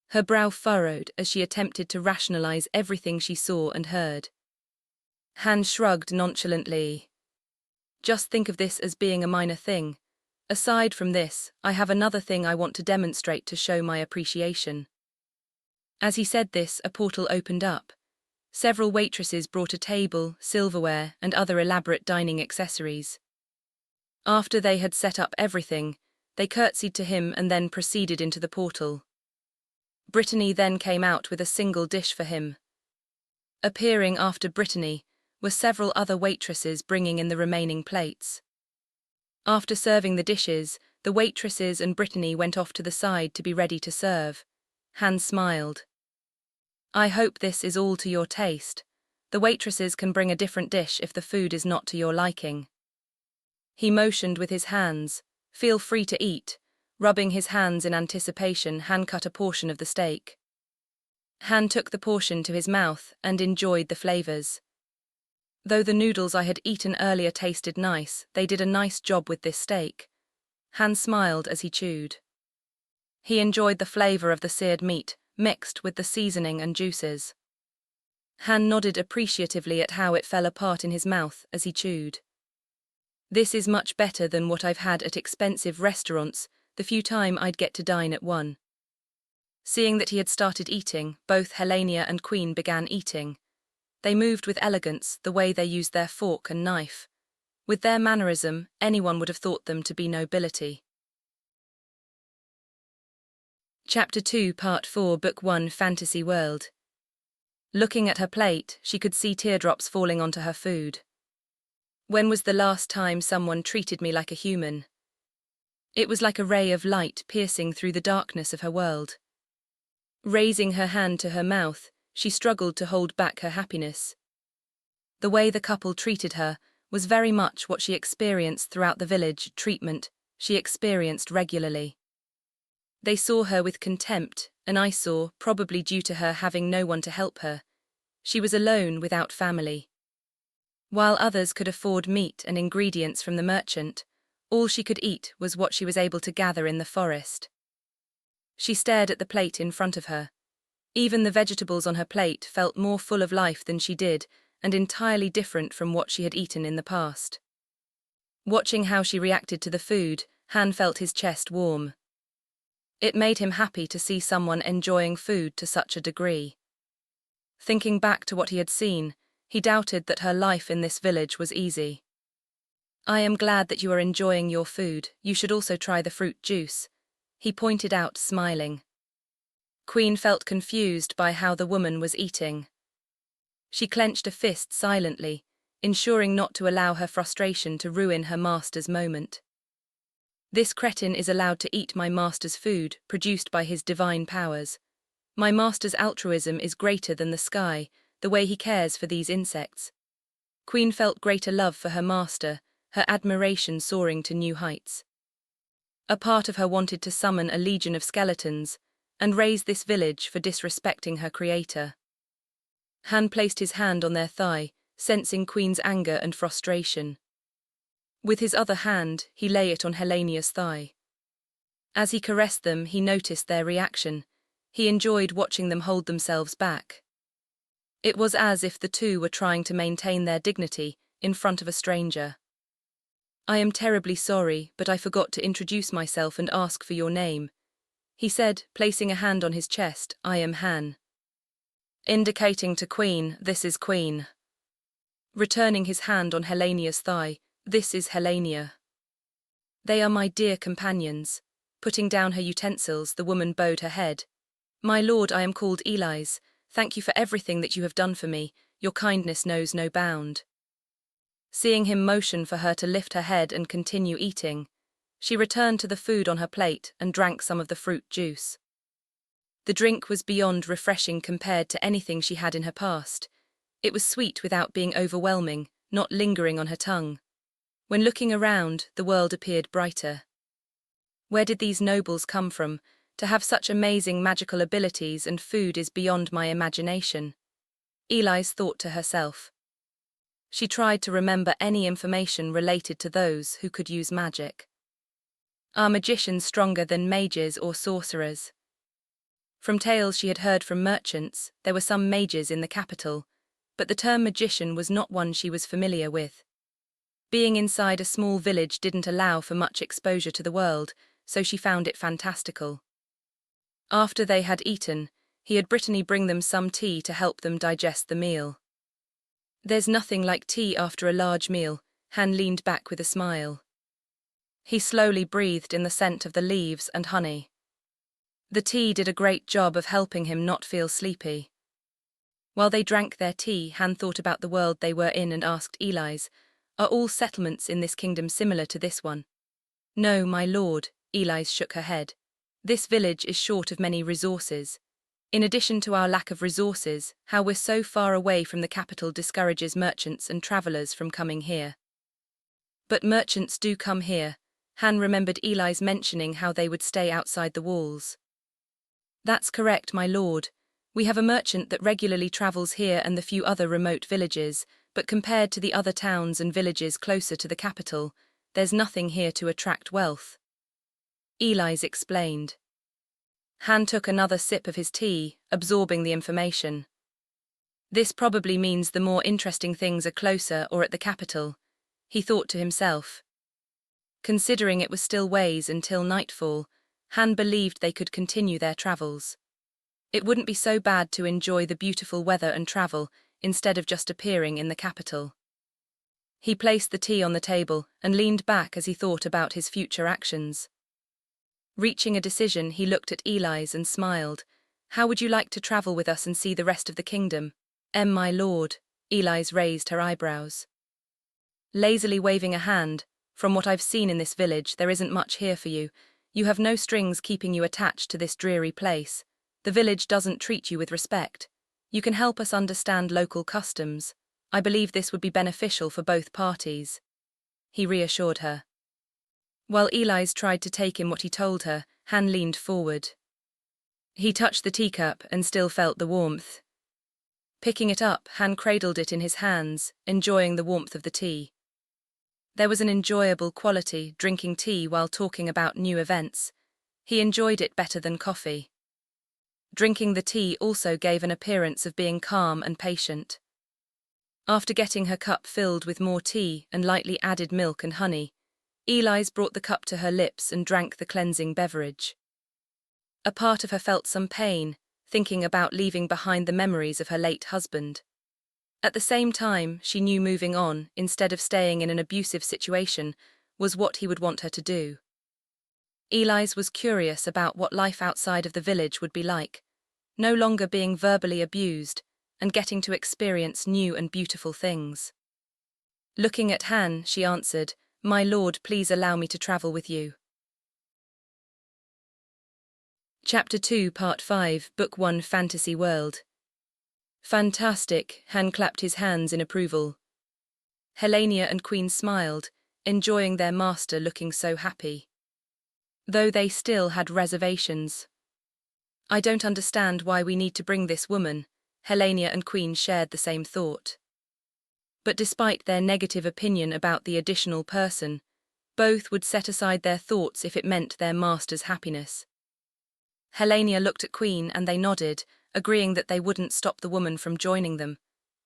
Her brow furrowed as she attempted to rationalize everything she saw and heard. Han shrugged nonchalantly. Just think of this as being a minor thing. Aside from this, I have another thing I want to demonstrate to show my appreciation. As he said this, a portal opened up. Several waitresses brought a table, silverware, and other elaborate dining accessories. After they had set up everything, they curtsied to him and then proceeded into the portal. Brittany then came out with a single dish for him. Appearing after Brittany were several other waitresses bringing in the remaining plates. After serving the dishes, the waitresses and Brittany went off to the side to be ready to serve. Han smiled. "I hope this is all to your taste. The waitresses can bring a different dish if the food is not to your liking." He motioned with his hands, "Feel free to eat." Rubbing his hands in anticipation, Han cut a portion of the steak. Han took the portion to his mouth and enjoyed the flavors. Though the noodles I had eaten earlier tasted nice, they did a nice job with this steak. Han smiled as he chewed. He enjoyed the flavor of the seared meat, mixed with the seasoning and juices. Han nodded appreciatively at how it fell apart in his mouth as he chewed. "This is much better than what I've had at expensive restaurants the few times I'd get to dine at one." Seeing that he had started eating, both Helenia and Queen began eating. They moved with elegance, the way they used their fork and knife. With their mannerism, anyone would have thought them to be nobility. Chapter 2, Part 4, Book 1, Fantasy World. Looking at her plate, she could see teardrops falling onto her food. When was the last time someone treated me like a human? It was like a ray of light piercing through the darkness of her world. Raising her hand to her mouth, she struggled to hold back her happiness. The way the couple treated her was very much what she experienced throughout the village. Treatment she experienced regularly. They saw her with contempt, and I saw, probably due to her having no one to help her. She was alone without family. While others could afford meat and ingredients from the merchant, all she could eat was what she was able to gather in the forest. She stared at the plate in front of her. Even the vegetables on her plate felt more full of life than she did, and entirely different from what she had eaten in the past. Watching how she reacted to the food, Han felt his chest warm. It made him happy to see someone enjoying food to such a degree. Thinking back to what he had seen, he doubted that her life in this village was easy. "I am glad that you are enjoying your food. You should also try the fruit juice," he pointed out, smiling. Queen felt confused by how the woman was eating. She clenched a fist silently, ensuring not to allow her frustration to ruin her master's moment. "This cretin is allowed to eat my master's food, produced by his divine powers. My master's altruism is greater than the sky, the way he cares for these insects." Queen felt greater love for her master, her admiration soaring to new heights. A part of her wanted to summon a legion of skeletons and raise this village for disrespecting her creator. Han placed his hand on their thigh, sensing Queen's anger and frustration. With his other hand, he lay it on Helenia's thigh. As he caressed them, he noticed their reaction. He enjoyed watching them hold themselves back. It was as if the two were trying to maintain their dignity in front of a stranger. "I am terribly sorry, but I forgot to introduce myself and ask for your name," he said, placing a hand on his chest. "I am Han." Indicating to Queen, "This is Queen." Returning his hand on Helenia's thigh, "This is Helenia." "They are my dear companions." Putting down her utensils, the woman bowed her head. "My lord, I am called Elise. Thank you for everything that you have done for me. Your kindness knows no bound." Seeing him motion for her to lift her head and continue eating, she returned to the food on her plate and drank some of the fruit juice. The drink was beyond refreshing compared to anything she had in her past. It was sweet without being overwhelming, not lingering on her tongue. When looking around, the world appeared brighter. Where did these nobles come from, to have such amazing magical abilities, and food is beyond my imagination? Elise thought to herself. She tried to remember any information related to those who could use magic. Are magicians stronger than mages or sorcerers? From tales she had heard from merchants, there were some mages in the capital, but the term magician was not one she was familiar with. Being inside a small village didn't allow for much exposure to the world, so she found it fantastical. After they had eaten, he had Brittany bring them some tea to help them digest the meal. "There's nothing like tea after a large meal," Han leaned back with a smile. He slowly breathed in the scent of the leaves and honey. The tea did a great job of helping him not feel sleepy. While they drank their tea, Han thought about the world they were in and asked Eli's, "Are all settlements in this kingdom similar to this one?" "No, my lord," Eli's shook her head. "This village is short of many resources. In addition to our lack of resources, how we're so far away from the capital discourages merchants and travelers from coming here." "But merchants do come here." Han remembered Eli's mentioning how they would stay outside the walls. "That's correct, my lord. We have a merchant that regularly travels here and the few other remote villages, but compared to the other towns and villages closer to the capital, there's nothing here to attract wealth." Eli's explained. Han took another sip of his tea, absorbing the information. This probably means the more interesting things are closer or at the capital, he thought to himself. Considering it was still ways until nightfall, Han believed they could continue their travels. It wouldn't be so bad to enjoy the beautiful weather and travel, instead of just appearing in the capital. He placed the tea on the table and leaned back as he thought about his future actions. Reaching a decision, he looked at Eli's and smiled. "How would you like to travel with us and see the rest of the kingdom?" My lord," Eli's raised her eyebrows. Lazily waving a hand, "From what I've seen in this village, there isn't much here for you. You have no strings keeping you attached to this dreary place. The village doesn't treat you with respect. You can help us understand local customs. I believe this would be beneficial for both parties," he reassured her. While Eli's tried to take in what he told her, Han leaned forward. He touched the teacup and still felt the warmth. Picking it up, Han cradled it in his hands, enjoying the warmth of the tea. There was an enjoyable quality drinking tea while talking about new events. He enjoyed it better than coffee. Drinking the tea also gave an appearance of being calm and patient. After getting her cup filled with more tea and lightly added milk and honey, Eli's brought the cup to her lips and drank the cleansing beverage. A part of her felt some pain, thinking about leaving behind the memories of her late husband. At the same time, she knew moving on, instead of staying in an abusive situation, was what he would want her to do. Eli's was curious about what life outside of the village would be like, no longer being verbally abused, and getting to experience new and beautiful things. Looking at Han, she answered, "My lord, please allow me to travel with you." Chapter 2, Part 5, Book 1, Fantasy World. "Fantastic," Han clapped his hands in approval. Helenia and Queen smiled, enjoying their master looking so happy. Though they still had reservations. "I don't understand why we need to bring this woman." Helenia and Queen shared the same thought. But despite their negative opinion about the additional person, both would set aside their thoughts if it meant their master's happiness. Helenia looked at Queen and they nodded, agreeing that they wouldn't stop the woman from joining them,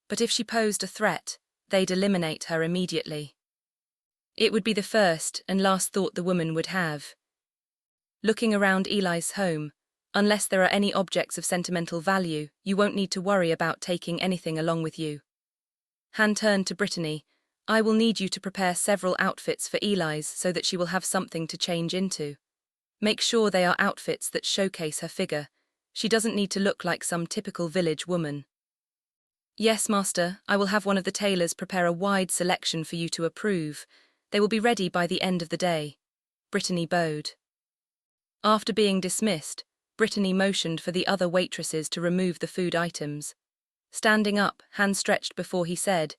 but if she posed a threat, they'd eliminate her immediately. It would be the first and last thought the woman would have. Looking around Eli's home, unless there are any objects of sentimental value, you won't need to worry about taking anything along with you. Han turned to Brittany. "I will need you to prepare several outfits for Eli's so that she will have something to change into. Make sure they are outfits that showcase her figure. She doesn't need to look like some typical village woman." "Yes, master, I will have one of the tailors prepare a wide selection for you to approve. They will be ready by the end of the day." Brittany bowed. After being dismissed, Brittany motioned for the other waitresses to remove the food items. Standing up, Han stretched before he said,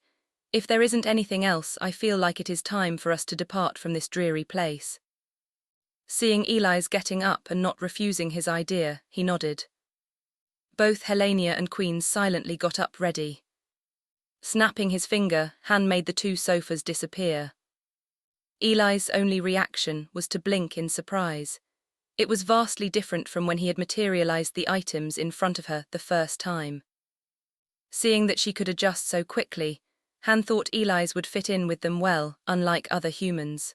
"If there isn't anything else, I feel like it is time for us to depart from this dreary place." Seeing Eli's getting up and not refusing his idea, he nodded. Both Helenia and Queen silently got up ready. Snapping his finger, Han made the two sofas disappear. Eli's only reaction was to blink in surprise. It was vastly different from when he had materialized the items in front of her the first time. Seeing that she could adjust so quickly, Han thought Eli's would fit in with them well, unlike other humans.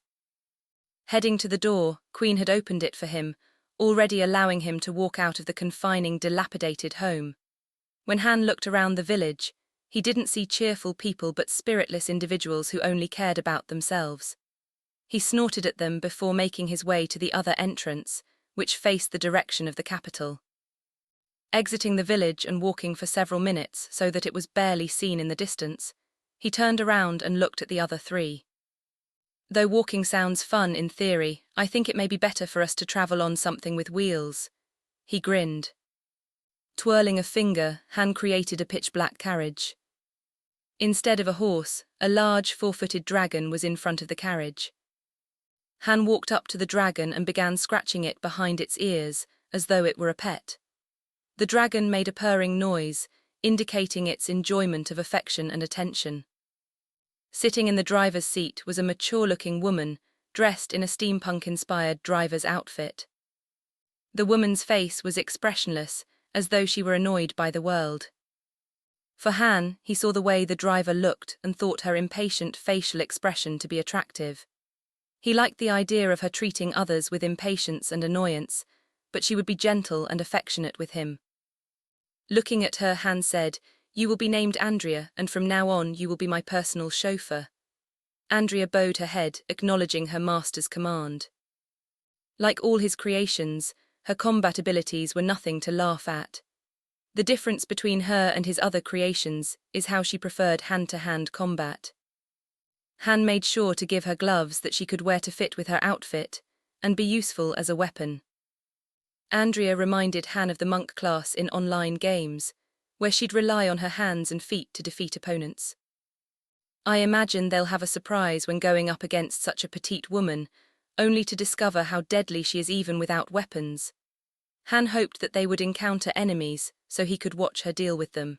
Heading to the door, Queen had opened it for him, already allowing him to walk out of the confining, dilapidated home. When Han looked around the village, he didn't see cheerful people but spiritless individuals who only cared about themselves. He snorted at them before making his way to the other entrance, which faced the direction of the capital. Exiting the village and walking for several minutes so that it was barely seen in the distance, he turned around and looked at the other three. Though walking sounds fun in theory, I think it may be better for us to travel on something with wheels. He grinned. Twirling a finger, Han created a pitch-black carriage. Instead of a horse, a large four-footed dragon was in front of the carriage. Han walked up to the dragon and began scratching it behind its ears, as though it were a pet. The dragon made a purring noise, indicating its enjoyment of affection and attention. Sitting in the driver's seat was a mature-looking woman, dressed in a steampunk-inspired driver's outfit. The woman's face was expressionless, as though she were annoyed by the world. For Han, he saw the way the driver looked and thought her impatient facial expression to be attractive. He liked the idea of her treating others with impatience and annoyance, but she would be gentle and affectionate with him. Looking at her, Han said, "You will be named Andrea, and from now on you will be my personal chauffeur." Andrea bowed her head, acknowledging her master's command. Like all his creations, her combat abilities were nothing to laugh at. The difference between her and his other creations is how she preferred hand-to-hand combat. Han made sure to give her gloves that she could wear to fit with her outfit and be useful as a weapon. Andrea reminded Han of the monk class in online games, where she'd rely on her hands and feet to defeat opponents. I imagine they'll have a surprise when going up against such a petite woman, only to discover how deadly she is even without weapons. Han hoped that they would encounter enemies so he could watch her deal with them.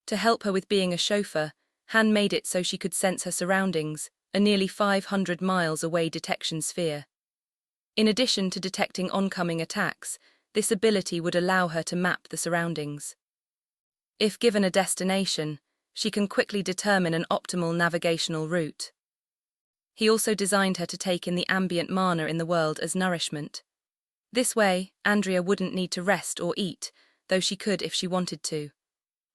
To help her with being a chauffeur, Han made it so she could sense her surroundings, a nearly 500 miles away detection sphere. In addition to detecting oncoming attacks, this ability would allow her to map the surroundings. If given a destination, she can quickly determine an optimal navigational route. He also designed her to take in the ambient mana in the world as nourishment. This way, Andrea wouldn't need to rest or eat, though she could if she wanted to.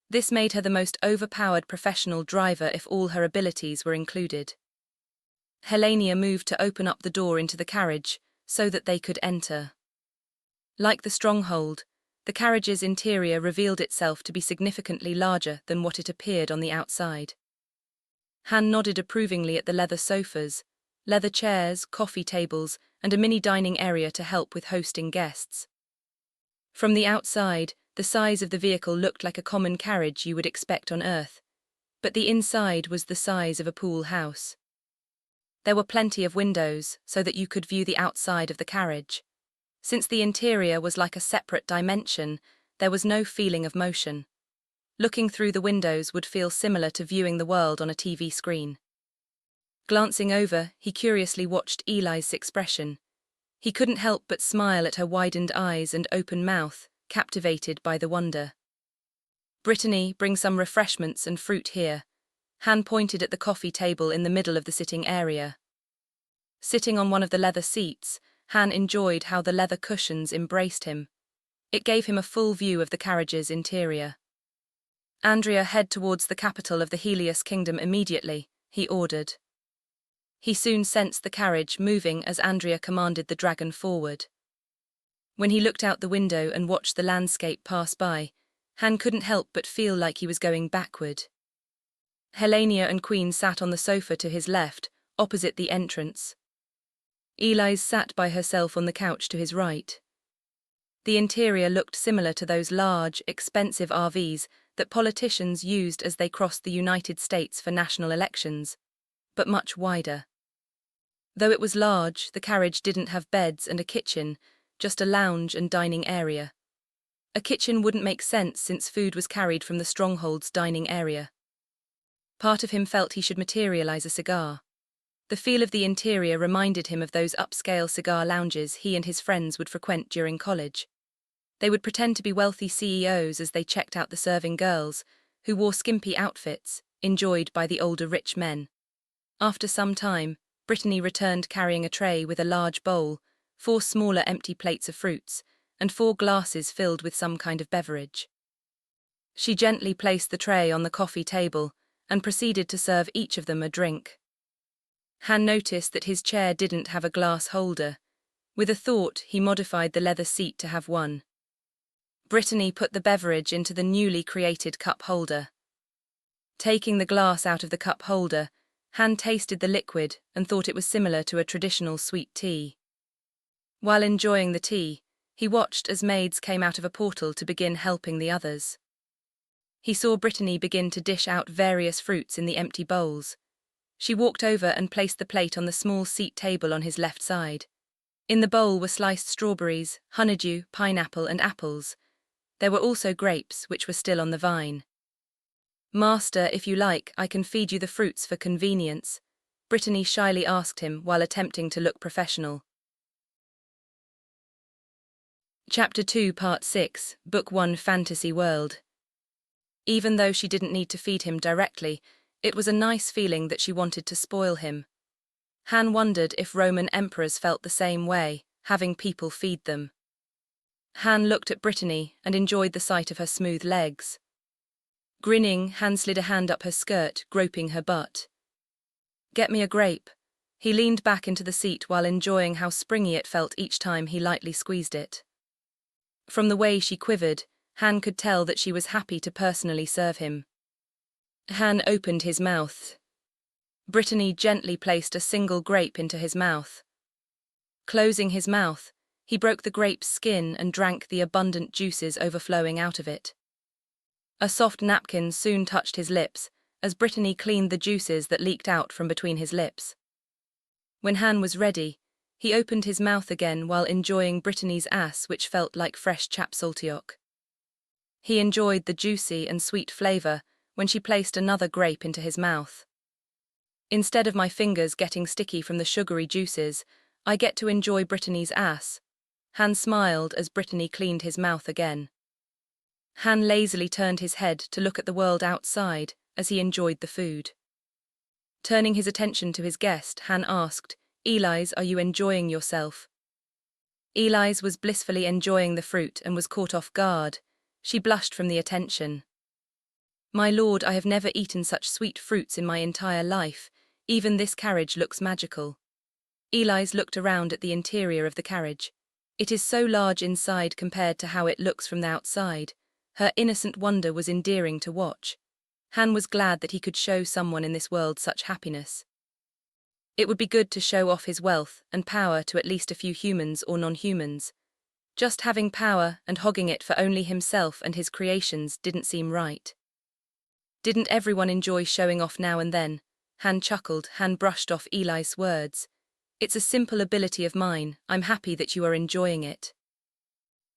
This made her the most overpowered professional driver if all her abilities were included. Helenia moved to open up the door into the carriage so that they could enter. Like the Stronghold, the carriage's interior revealed itself to be significantly larger than what it appeared on the outside. Han nodded approvingly at the leather sofas, leather chairs, coffee tables, and a mini dining area to help with hosting guests. From the outside, the size of the vehicle looked like a common carriage you would expect on Earth, but the inside was the size of a pool house. There were plenty of windows so that you could view the outside of the carriage. Since the interior was like a separate dimension, there was no feeling of motion. Looking through the windows would feel similar to viewing the world on a TV screen. Glancing over, he curiously watched Eli's expression. He couldn't help but smile at her widened eyes and open mouth, captivated by the wonder. "Brittany, bring some refreshments and fruit here." Han pointed at the coffee table in the middle of the sitting area. Sitting on one of the leather seats, Han enjoyed how the leather cushions embraced him. It gave him a full view of the carriage's interior. "Andrea, head towards the capital of the Helios Kingdom immediately," he ordered. He soon sensed the carriage moving as Andrea commanded the dragon forward. When he looked out the window and watched the landscape pass by, Han couldn't help but feel like he was going backward. Helenia and Queen sat on the sofa to his left, opposite the entrance. Elise sat by herself on the couch to his right. The interior looked similar to those large, expensive RVs that politicians used as they crossed the United States for national elections, but much wider. Though it was large, the carriage didn't have beds and a kitchen, just a lounge and dining area. A kitchen wouldn't make sense since food was carried from the Stronghold's dining area. Part of him felt he should materialize a cigar. The feel of the interior reminded him of those upscale cigar lounges he and his friends would frequent during college. They would pretend to be wealthy CEOs as they checked out the serving girls, who wore skimpy outfits, enjoyed by the older rich men. After some time, Brittany returned carrying a tray with a large bowl, 4 smaller empty plates of fruits, and 4 glasses filled with some kind of beverage. She gently placed the tray on the coffee table and proceeded to serve each of them a drink. Han noticed that his chair didn't have a glass holder. With a thought, he modified the leather seat to have one. Brittany put the beverage into the newly created cup holder. Taking the glass out of the cup holder, Han tasted the liquid and thought it was similar to a traditional sweet tea. While enjoying the tea, he watched as maids came out of a portal to begin helping the others. He saw Brittany begin to dish out various fruits in the empty bowls. She walked over and placed the plate on the small seat table on his left side. In the bowl were sliced strawberries, honeydew, pineapple, and apples. There were also grapes, which were still on the vine. "Master, if you like, I can feed you the fruits for convenience," Brittany shyly asked him while attempting to look professional. Chapter 2, Part 6, Book 1, Fantasy World. Even though she didn't need to feed him directly, it was a nice feeling that she wanted to spoil him. Han wondered if Roman emperors felt the same way, having people feed them. Han looked at Brittany and enjoyed the sight of her smooth legs. Grinning, Han slid a hand up her skirt, groping her butt. "Get me a grape." He leaned back into the seat while enjoying how springy it felt each time he lightly squeezed it. From the way she quivered, Han could tell that she was happy to personally serve him. Han opened his mouth. Brittany gently placed a single grape into his mouth. Closing his mouth, he broke the grape's skin and drank the abundant juices overflowing out of it. A soft napkin soon touched his lips, as Brittany cleaned the juices that leaked out from between his lips. When Han was ready, he opened his mouth again while enjoying Brittany's ass, which felt like fresh chapsaltiok. He enjoyed the juicy and sweet flavor when she placed another grape into his mouth. "Instead of my fingers getting sticky from the sugary juices, I get to enjoy Brittany's ass." Han smiled as Brittany cleaned his mouth again. Han lazily turned his head to look at the world outside as he enjoyed the food. Turning his attention to his guest, Han asked, "Elise, are you enjoying yourself?" Elise was blissfully enjoying the fruit and was caught off guard. She blushed from the attention. "My lord, I have never eaten such sweet fruits in my entire life. Even this carriage looks magical." Elise looked around at the interior of the carriage. It is so large inside compared to how it looks from the outside. Her innocent wonder was endearing to watch. Han was glad that he could show someone in this world such happiness. It would be good to show off his wealth and power to at least a few humans or non-humans. Just having power and hogging it for only himself and his creations didn't seem right. Didn't everyone enjoy showing off now and then? Han chuckled. Han brushed off Eli's words. "It's a simple ability of mine. I'm happy that you are enjoying it."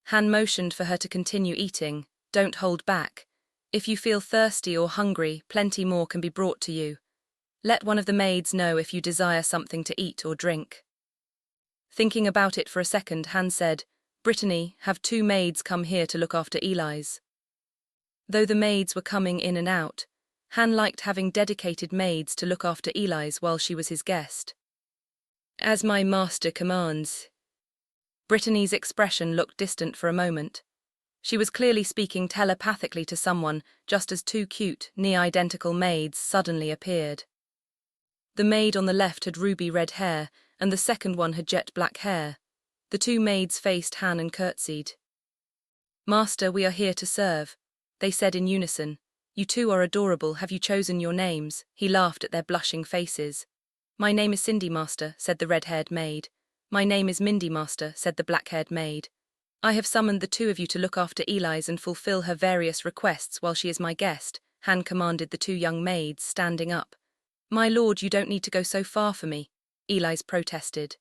Han motioned for her to continue eating. "Don't hold back. If you feel thirsty or hungry, plenty more can be brought to you. Let one of the maids know if you desire something to eat or drink." Thinking about it for a second, Han said, "Brittany, have 2 maids come here to look after Elise." Though the maids were coming in and out, Han liked having dedicated maids to look after Elise while she was his guest. "As my master commands." Brittany's expression looked distant for a moment. She was clearly speaking telepathically to someone, just as 2 cute, near-identical maids suddenly appeared. The maid on the left had ruby-red hair, and the second one had jet-black hair. The 2 maids faced Han and curtsied. "Master, we are here to serve," they said in unison. "You 2 are adorable. Have you chosen your names?" He laughed at their blushing faces. "My name is Cindy, master," said the red-haired maid. "My name is Mindy, master," said the black-haired maid. "I have summoned the 2 of you to look after Elise and fulfill her various requests while she is my guest," Han commanded the 2 young maids, standing up. "My lord, you don't need to go so far for me," Elise protested.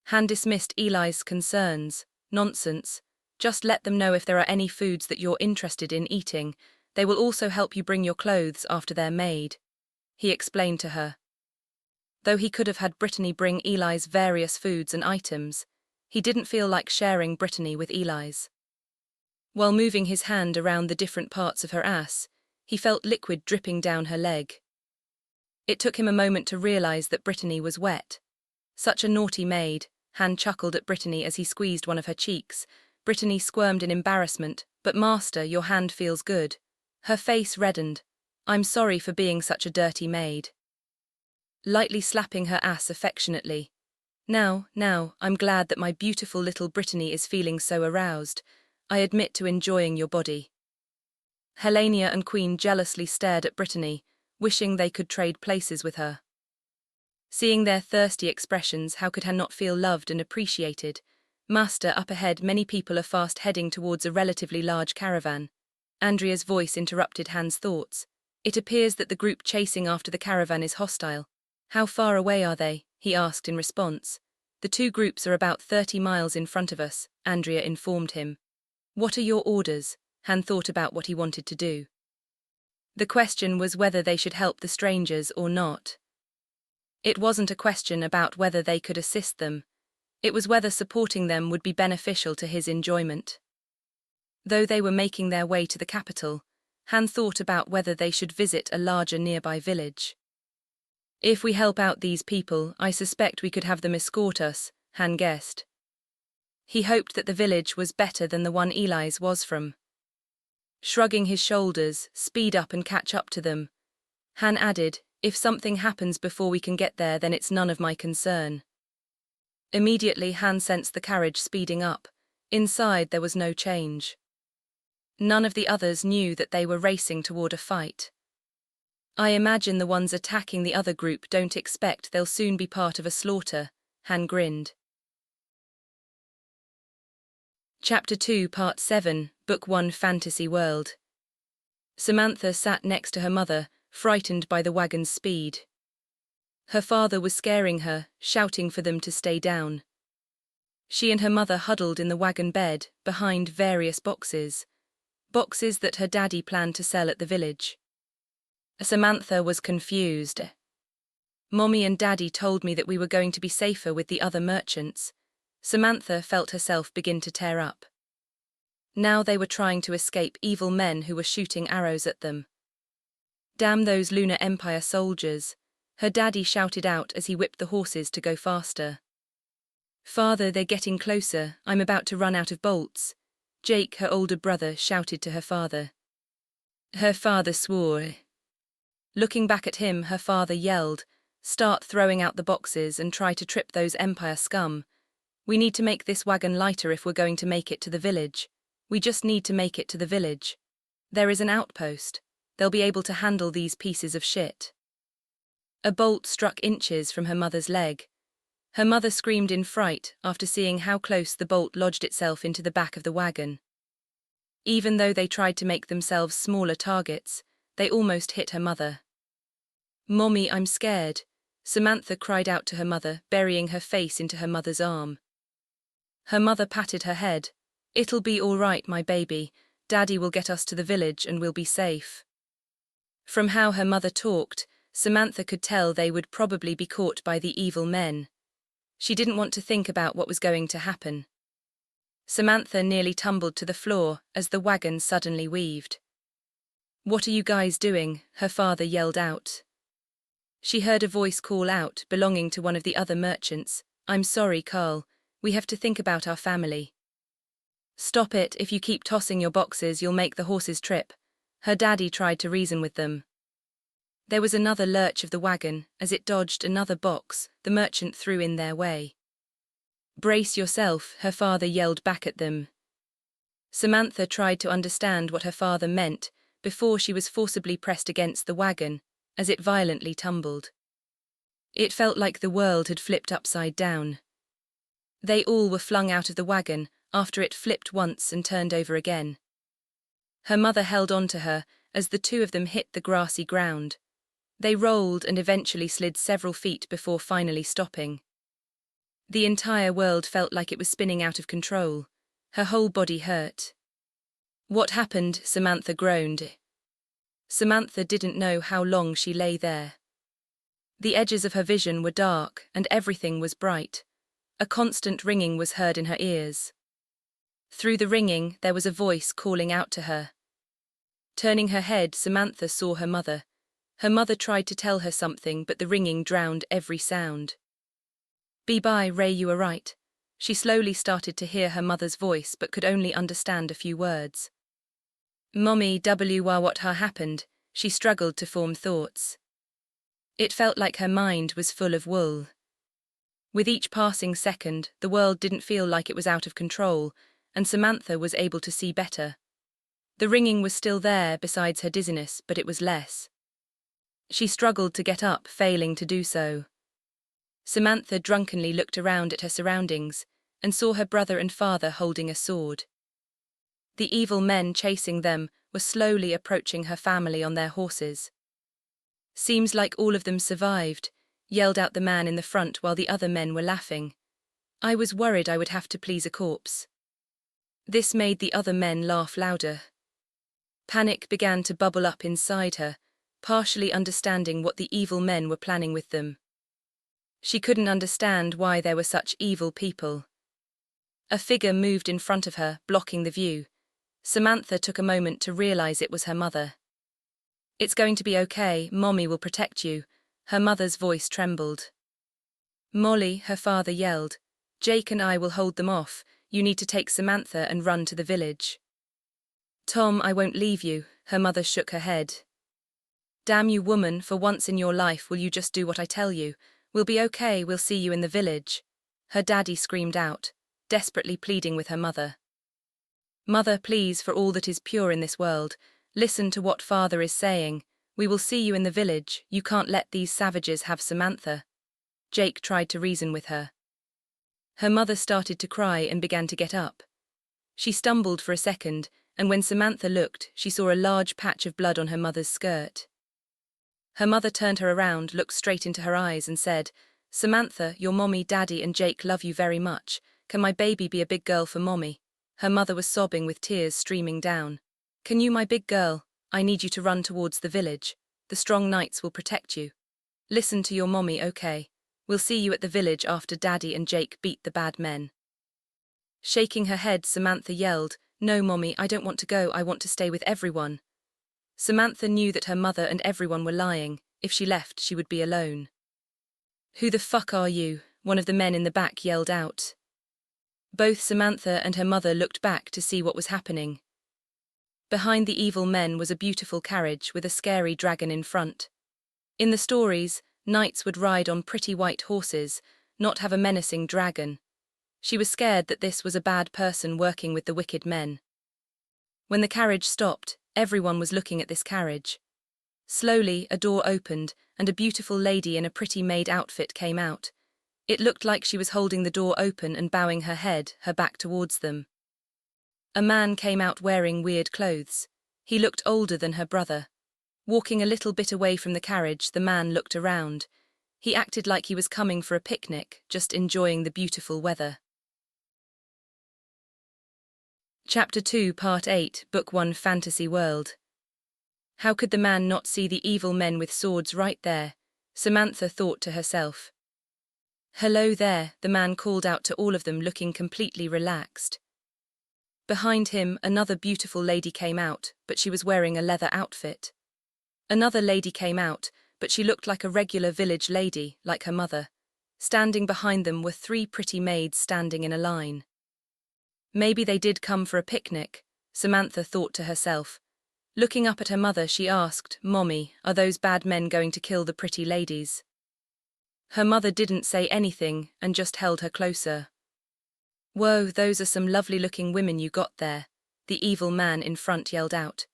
Han dismissed Eli's concerns. "Nonsense. Just let them know if there are any foods that you're interested in eating. They will also help you bring your clothes after they're made," he explained to her. Though he could have had Brittany bring Elise various foods and items, he didn't feel like sharing Brittany with Elise. While moving his hand around the different parts of her ass, he felt liquid dripping down her leg. It took him a moment to realize that Brittany was wet. "Such a naughty maid," Han chuckled at Brittany as he squeezed one of her cheeks. Brittany squirmed in embarrassment. "But master, your hand feels good." Her face reddened. "I'm sorry for being such a dirty maid." lightly slapping her ass affectionately. Now, I'm glad that my beautiful little Brittany is feeling so aroused. I admit to enjoying your body. Helenia and Queen jealously stared at Brittany, wishing they could trade places with her. Seeing their thirsty expressions, how could Han not feel loved and appreciated? Master, up ahead, many people are fast heading towards a relatively large caravan. Andrea's voice interrupted Han's thoughts. It appears that the group chasing after the caravan is hostile. How far away are they? He asked in response. The two groups are about 30 miles in front of us, Andrea informed him. What are your orders? Han thought about what he wanted to do. The question was whether they should help the strangers or not. It wasn't a question about whether they could assist them. It was whether supporting them would be beneficial to his enjoyment. Though they were making their way to the capital, Han thought about whether they should visit a larger nearby village. If we help out these people, I suspect we could have them escort us, Han guessed. He hoped that the village was better than the one Eli's was from. Shrugging his shoulders, speed up and catch up to them. Han added, if something happens before we can get there, then it's none of my concern. Immediately Han sensed the carriage speeding up. Inside there was no change. None of the others knew that they were racing toward a fight. I imagine the ones attacking the other group don't expect they'll soon be part of a slaughter, Han grinned. Chapter 2, Part 7, Book 1, Fantasy World. Samantha sat next to her mother, frightened by the wagon's speed. Her father was scaring her, shouting for them to stay down. She and her mother huddled in the wagon bed, behind various boxes. Boxes that her daddy planned to sell at the village. Samantha was confused. Mommy and Daddy told me that we were going to be safer with the other merchants. Samantha felt herself begin to tear up. Now they were trying to escape evil men who were shooting arrows at them. Damn those Lunar Empire soldiers, her daddy shouted out as he whipped the horses to go faster. Father, they're getting closer, I'm about to run out of bolts. Jake, her older brother, shouted to her father. Her father swore. Looking back at him, her father yelled, start throwing out the boxes and try to trip those Empire scum. We need to make this wagon lighter if we're going to make it to the village. We just need to make it to the village. There is an outpost. They'll be able to handle these pieces of shit. A bolt struck inches from her mother's leg. Her mother screamed in fright after seeing how close the bolt lodged itself into the back of the wagon. Even though they tried to make themselves smaller targets, they almost hit her mother. Mommy, I'm scared, Samantha cried out to her mother, burying her face into her mother's arm. Her mother patted her head. It'll be all right, my baby. Daddy will get us to the village and we'll be safe. From how her mother talked, Samantha could tell they would probably be caught by the evil men. She didn't want to think about what was going to happen. Samantha nearly tumbled to the floor as the wagon suddenly weaved. What are you guys doing? Her father yelled out. She heard a voice call out, belonging to one of the other merchants. I'm sorry, Carl. We have to think about our family. Stop it, if you keep tossing your boxes you'll make the horses trip. Her daddy tried to reason with them. There was another lurch of the wagon, as it dodged another box the merchant threw in their way. Brace yourself, her father yelled back at them. Samantha tried to understand what her father meant before she was forcibly pressed against the wagon, as it violently tumbled. It felt like the world had flipped upside down. They all were flung out of the wagon after it flipped once and turned over again. Her mother held on to her as the two of them hit the grassy ground. They rolled and eventually slid several feet before finally stopping. The entire world felt like it was spinning out of control. Her whole body hurt. What happened? Samantha groaned. Samantha didn't know how long she lay there. The edges of her vision were dark and everything was bright. A constant ringing was heard in her ears. Through the ringing, there was a voice calling out to her. Turning her head, Samantha saw her mother. Her mother tried to tell her something, but the ringing drowned every sound. Be bye, Ray, you are right. She slowly started to hear her mother's voice, but could only understand a few words. Mommy, what happened? She struggled to form thoughts. It felt like her mind was full of wool. With each passing second, the world didn't feel like it was out of control, and Samantha was able to see better. The ringing was still there besides her dizziness, but it was less. She struggled to get up, failing to do so. Samantha drunkenly looked around at her surroundings and saw her brother and father holding a sword. The evil men chasing them were slowly approaching her family on their horses. "Seems like all of them survived," yelled out the man in the front while the other men were laughing. "I was worried I would have to please a corpse." This made the other men laugh louder. Panic began to bubble up inside her, partially understanding what the evil men were planning with them. She couldn't understand why there were such evil people. A figure moved in front of her, blocking the view. Samantha took a moment to realize it was her mother. "It's going to be okay, Mommy will protect you." Her mother's voice trembled. "Molly," her father yelled, "Jake and I will hold them off. You need to take Samantha and run to the village." "Tom, I won't leave you." Her mother shook her head. "Damn you, woman, for once in your life will you just do what I tell you? We'll be okay, we'll see you in the village." Her daddy screamed out, desperately pleading with her mother. "Mother, please, for all that is pure in this world, listen to what father is saying. We will see you in the village. You can't let these savages have Samantha." Jake tried to reason with her. Her mother started to cry and began to get up. She stumbled for a second, and when Samantha looked, she saw a large patch of blood on her mother's skirt. Her mother turned her around, looked straight into her eyes and said, "Samantha, your mommy, daddy and Jake love you very much. Can my baby be a big girl for mommy?" Her mother was sobbing with tears streaming down. "Can you, my big girl? I need you to run towards the village. The strong knights will protect you. Listen to your mommy, okay? We'll see you at the village after Daddy and Jake beat the bad men." Shaking her head, Samantha yelled, "No, Mommy, I don't want to go. I want to stay with everyone." Samantha knew that her mother and everyone were lying. If she left, she would be alone. "Who the fuck are you?" one of the men in the back yelled out. Both Samantha and her mother looked back to see what was happening. Behind the evil men was a beautiful carriage with a scary dragon in front. In the stories, knights would ride on pretty white horses, not have a menacing dragon. She was scared that this was a bad person working with the wicked men. When the carriage stopped, everyone was looking at this carriage. Slowly, a door opened, and a beautiful lady in a pretty maid outfit came out. It looked like she was holding the door open and bowing her head, her back towards them. A man came out wearing weird clothes. He looked older than her brother. Walking a little bit away from the carriage, the man looked around. He acted like he was coming for a picnic, just enjoying the beautiful weather. Chapter 2, Part 8, Book 1, Fantasy World. How could the man not see the evil men with swords right there? Samantha thought to herself. "Hello there," the man called out to all of them, looking completely relaxed. Behind him, another beautiful lady came out, but she was wearing a leather outfit. Another lady came out, but she looked like a regular village lady, like her mother. Standing behind them were 3 pretty maids standing in a line. Maybe they did come for a picnic, Samantha thought to herself. Looking up at her mother, she asked, "Mommy, are those bad men going to kill the pretty ladies?" Her mother didn't say anything and just held her closer. "Whoa, those are some lovely-looking women you got there," the evil man in front yelled out.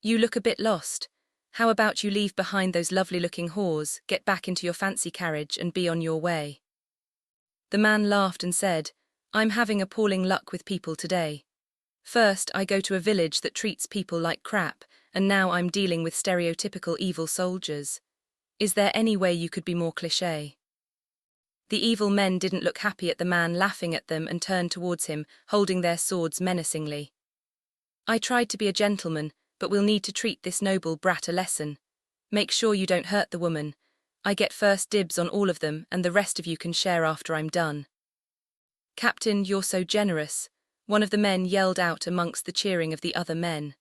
"You look a bit lost. How about you leave behind those lovely-looking whores, get back into your fancy carriage and be on your way?" The man laughed and said, "I'm having appalling luck with people today. First, I go to a village that treats people like crap, and now I'm dealing with stereotypical evil soldiers. Is there any way you could be more cliché?" The evil men didn't look happy at the man laughing at them and turned towards him, holding their swords menacingly. "I tried to be a gentleman, but we'll need to treat this noble brat a lesson. Make sure you don't hurt the woman. I get first dibs on all of them, and the rest of you can share after I'm done." "Captain, you're so generous," one of the men yelled out amongst the cheering of the other men.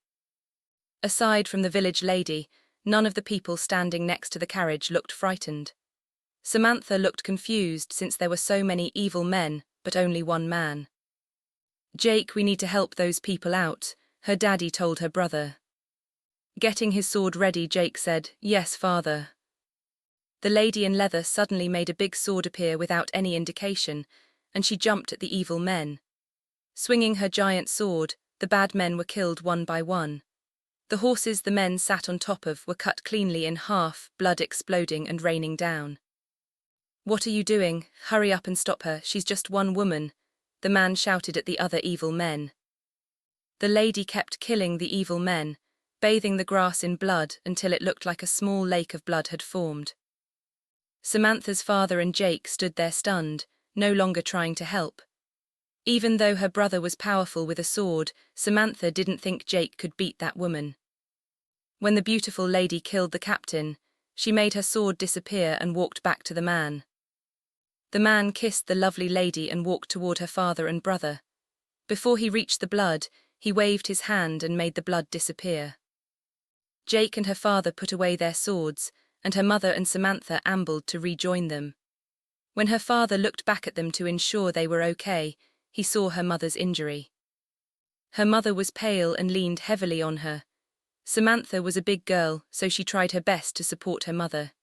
Aside from the village lady, none of the people standing next to the carriage looked frightened. Samantha looked confused since there were so many evil men, but only one man. "Jake, we need to help those people out," her daddy told her brother. Getting his sword ready, Jake said, "Yes, father." The lady in leather suddenly made a big sword appear without any indication, and she jumped at the evil men. Swinging her giant sword, the bad men were killed one by one. The horses the men sat on top of were cut cleanly in half, blood exploding and raining down. "What are you doing? Hurry up and stop her, she's just one woman," the man shouted at the other evil men. The lady kept killing the evil men, bathing the grass in blood until it looked like a small lake of blood had formed. Samantha's father and Jake stood there stunned, no longer trying to help. Even though her brother was powerful with a sword, Samantha didn't think Jake could beat that woman. When the beautiful lady killed the captain, she made her sword disappear and walked back to the man. The man kissed the lovely lady and walked toward her father and brother. Before he reached the blood, he waved his hand and made the blood disappear. Jake and her father put away their swords, and her mother and Samantha ambled to rejoin them. When her father looked back at them to ensure they were okay, he saw her mother's injury. Her mother was pale and leaned heavily on her. Samantha was a big girl, so she tried her best to support her mother.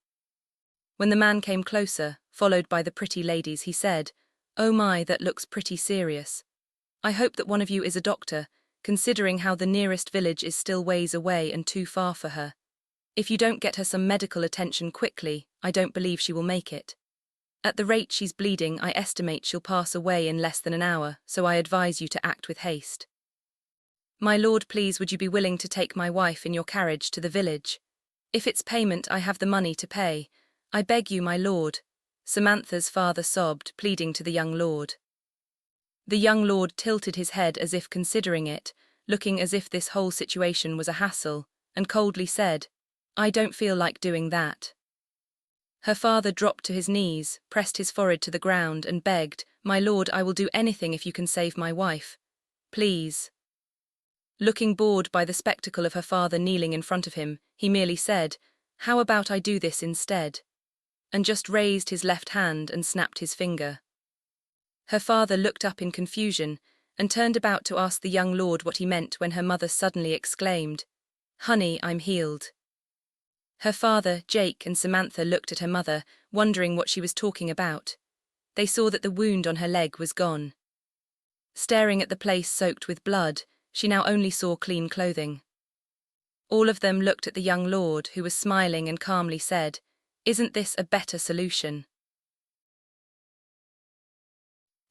When the man came closer, followed by the pretty ladies, he said, "Oh my, that looks pretty serious. I hope that one of you is a doctor, considering how the nearest village is still ways away and too far for her. If you don't get her some medical attention quickly, I don't believe she will make it. At the rate she's bleeding, I estimate she'll pass away in less than an hour, so I advise you to act with haste. My lord, please would you be willing to take my wife in your carriage to the village? If it's payment, I have the money to pay. I beg you, my lord," Samantha's father sobbed, pleading to the young lord. The young lord tilted his head as if considering it, looking as if this whole situation was a hassle, and coldly said, "I don't feel like doing that." Her father dropped to his knees, pressed his forehead to the ground and begged, "My lord, I will do anything if you can save my wife. Please." Looking bored by the spectacle of her father kneeling in front of him, he merely said, "How about I do this instead?" and just raised his left hand and snapped his finger. Her father looked up in confusion and turned about to ask the young lord what he meant when her mother suddenly exclaimed, "Honey, I'm healed." Her father, Jake, and Samantha looked at her mother, wondering what she was talking about. They saw that the wound on her leg was gone. Staring at the place soaked with blood, she now only saw clean clothing. All of them looked at the young lord, who was smiling and calmly said, "Isn't this a better solution?"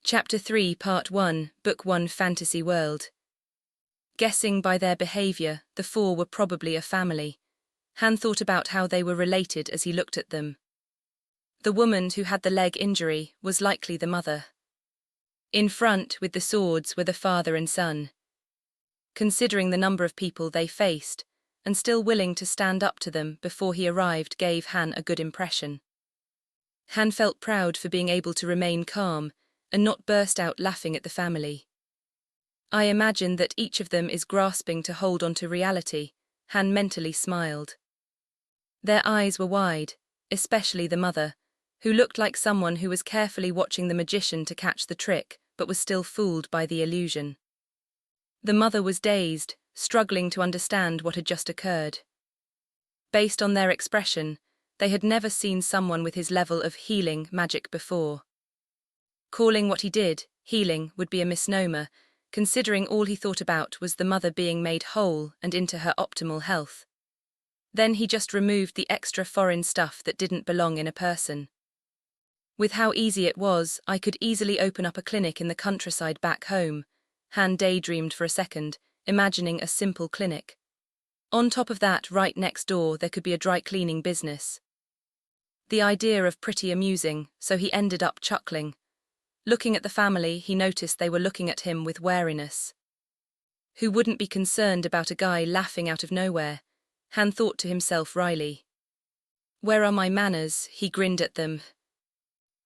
Chapter 3, Part 1, Book 1, Fantasy World. Guessing by their behavior, the four were probably a family. Han thought about how they were related as he looked at them. The woman who had the leg injury was likely the mother. In front, with the swords, were the father and son. Considering the number of people they faced, and still willing to stand up to them before he arrived, gave Han a good impression. Han felt proud for being able to remain calm and not burst out laughing at the family. "I imagine that each of them is grasping to hold on to reality," Han mentally smiled. Their eyes were wide, especially the mother, who looked like someone who was carefully watching the magician to catch the trick, but was still fooled by the illusion. The mother was dazed, struggling to understand what had just occurred. Based on their expression, they had never seen someone with his level of healing magic before. Calling what he did healing would be a misnomer, considering all he thought about was the mother being made whole and into her optimal health. Then he just removed the extra foreign stuff that didn't belong in a person. With how easy it was, I could easily open up a clinic in the countryside back home. Han daydreamed for a second, imagining a simple clinic. On top of that, right next door, there could be a dry cleaning business. The idea of pretty amusing, so he ended up chuckling. Looking at the family, he noticed they were looking at him with wariness. Who wouldn't be concerned about a guy laughing out of nowhere? Han thought to himself wryly. "Where are my manners?" He grinned at them.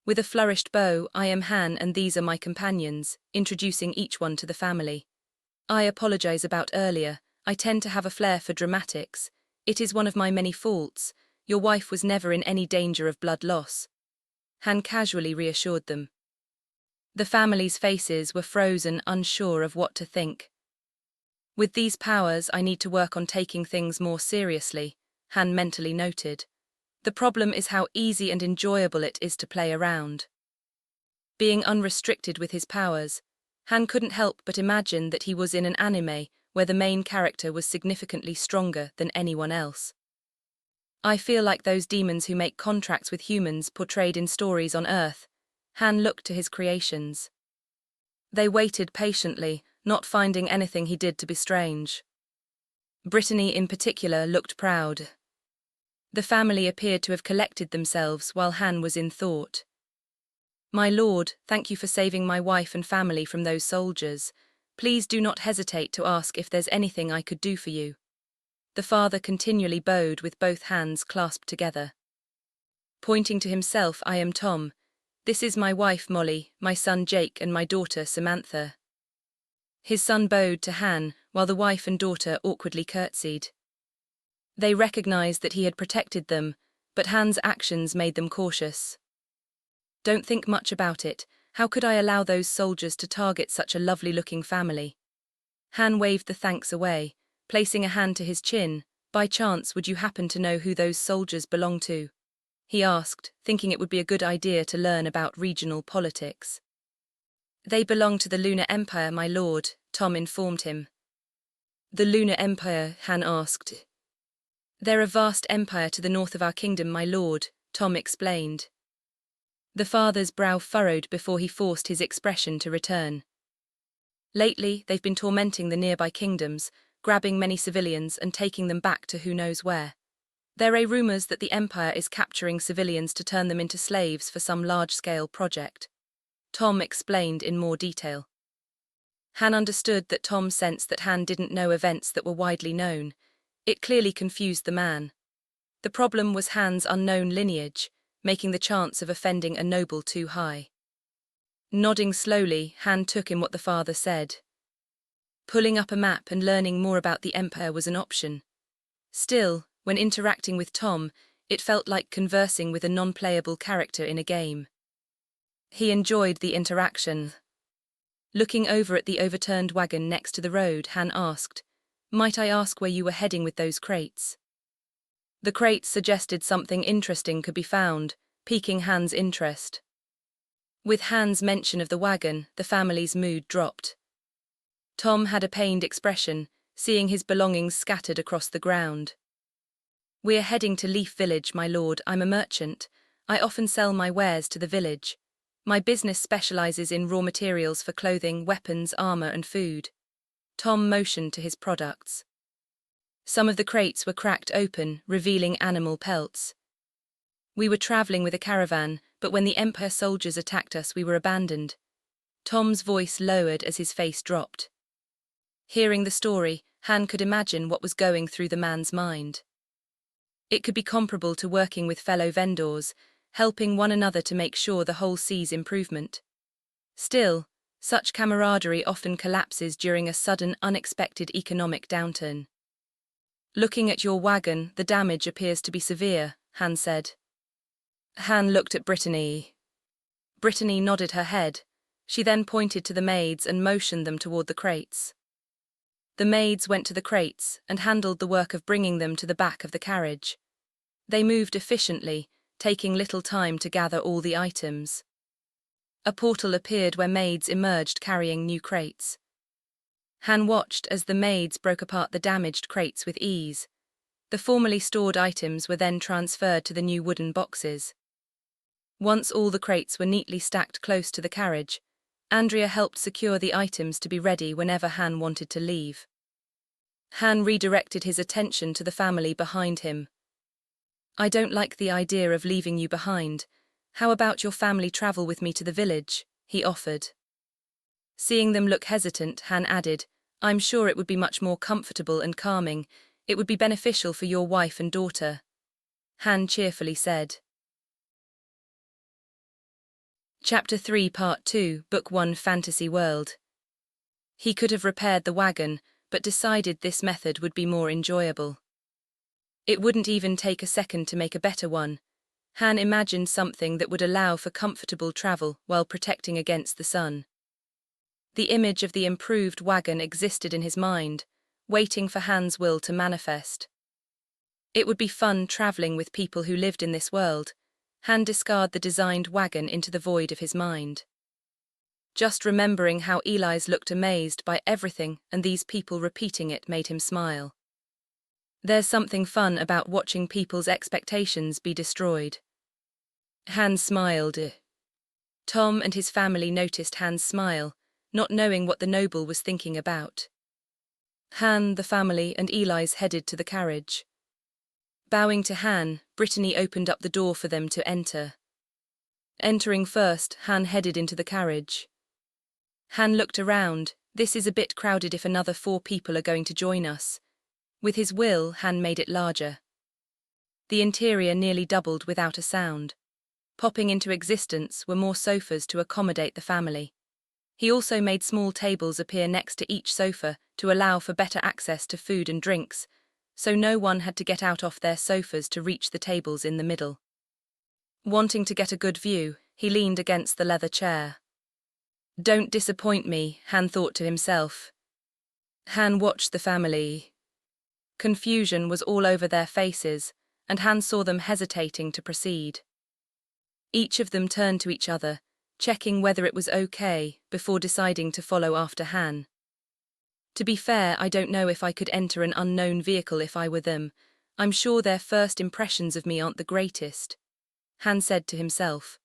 With a flourished bow, "I am Han and these are my companions," introducing each one to the family. "I apologize about earlier. I tend to have a flair for dramatics. It is one of my many faults. Your wife was never in any danger of blood loss." Han casually reassured them. The family's faces were frozen, unsure of what to think. With these powers, I need to work on taking things more seriously, Han mentally noted. The problem is how easy and enjoyable it is to play around. Being unrestricted with his powers, Han couldn't help but imagine that he was in an anime where the main character was significantly stronger than anyone else. I feel like those demons who make contracts with humans portrayed in stories on Earth. Han looked to his creations. They waited patiently, not finding anything he did to be strange. Brittany in particular looked proud. The family appeared to have collected themselves while Han was in thought. "My lord, thank you for saving my wife and family from those soldiers. Please do not hesitate to ask if there's anything I could do for you." The father continually bowed with both hands clasped together. Pointing to himself, "I am Tom. This is my wife Molly, my son Jake and my daughter Samantha." His son bowed to Han, while the wife and daughter awkwardly curtsied. They recognized that he had protected them, but Han's actions made them cautious. "Don't think much about it. How could I allow those soldiers to target such a lovely-looking family?" Han waved the thanks away, placing a hand to his chin. "By chance, would you happen to know who those soldiers belong to?" he asked, thinking it would be a good idea to learn about regional politics. "They belong to the Lunar Empire, my lord," Tom informed him. "The Lunar Empire?" Han asked. "They're a vast empire to the north of our kingdom, my lord," Tom explained. The father's brow furrowed before he forced his expression to return. "Lately, they've been tormenting the nearby kingdoms, grabbing many civilians and taking them back to who knows where. There are rumors that the Empire is capturing civilians to turn them into slaves for some large-scale project," Tom explained in more detail. Han understood that Tom sensed that Han didn't know events that were widely known. It clearly confused the man. The problem was Han's unknown lineage, making the chance of offending a noble too high. Nodding slowly, Han took in what the father said. Pulling up a map and learning more about the Empire was an option. Still, when interacting with Tom, it felt like conversing with a non-playable character in a game. He enjoyed the interaction. Looking over at the overturned wagon next to the road, Han asked, "Might I ask where you were heading with those crates?" The crates suggested something interesting could be found, piquing Han's interest. With Han's mention of the wagon, the family's mood dropped. Tom had a pained expression, seeing his belongings scattered across the ground. "We're heading to Leaf Village, my lord. I'm a merchant. I often sell my wares to the village. My business specializes in raw materials for clothing, weapons, armor, and food." Tom motioned to his products. Some of the crates were cracked open, revealing animal pelts. "We were traveling with a caravan, but when the Empire soldiers attacked us, we were abandoned." Tom's voice lowered as his face dropped. Hearing the story, Han could imagine what was going through the man's mind. It could be comparable to working with fellow vendors, helping one another to make sure the whole sees improvement. Still, such camaraderie often collapses during a sudden, unexpected economic downturn. "Looking at your wagon, the damage appears to be severe," Han said. Han looked at Brittany. Brittany nodded her head. She then pointed to the maids and motioned them toward the crates. The maids went to the crates and handled the work of bringing them to the back of the carriage. They moved efficiently, taking little time to gather all the items. A portal appeared where maids emerged carrying new crates. Han watched as the maids broke apart the damaged crates with ease. The formerly stored items were then transferred to the new wooden boxes. Once all the crates were neatly stacked close to the carriage, Andrea helped secure the items to be ready whenever Han wanted to leave. Han redirected his attention to the family behind him. "I don't like the idea of leaving you behind. How about your family travel with me to the village?" he offered. Seeing them look hesitant, Han added, "I'm sure it would be much more comfortable and calming. It would be beneficial for your wife and daughter," Han cheerfully said. Chapter 3 Part 2 Book 1 Fantasy World. He could have repaired the wagon, but decided this method would be more enjoyable. It wouldn't even take a second to make a better one. Han imagined something that would allow for comfortable travel while protecting against the sun. The image of the improved wagon existed in his mind, waiting for Han's will to manifest. It would be fun traveling with people who lived in this world. Han discarded the designed wagon into the void of his mind. Just remembering how Eli's looked amazed by everything and these people repeating it made him smile. There's something fun about watching people's expectations be destroyed. Han smiled. Tom and his family noticed Han's smile, not knowing what the noble was thinking about. Han, the family, and Eli's headed to the carriage. Bowing to Han, Brittany opened up the door for them to enter. Entering first, Han headed into the carriage. Han looked around. This is a bit crowded if another 4 people are going to join us. With his will, Han made it larger. The interior nearly doubled without a sound. Popping into existence were more sofas to accommodate the family. He also made small tables appear next to each sofa to allow for better access to food and drinks, so no one had to get out off their sofas to reach the tables in the middle. Wanting to get a good view, he leaned against the leather chair. Don't disappoint me, Han thought to himself. Han watched the family. Confusion was all over their faces, and Han saw them hesitating to proceed. Each of them turned to each other, checking whether it was okay before deciding to follow after Han. To be fair, I don't know if I could enter an unknown vehicle if I were them. I'm sure their first impressions of me aren't the greatest, Han said to himself.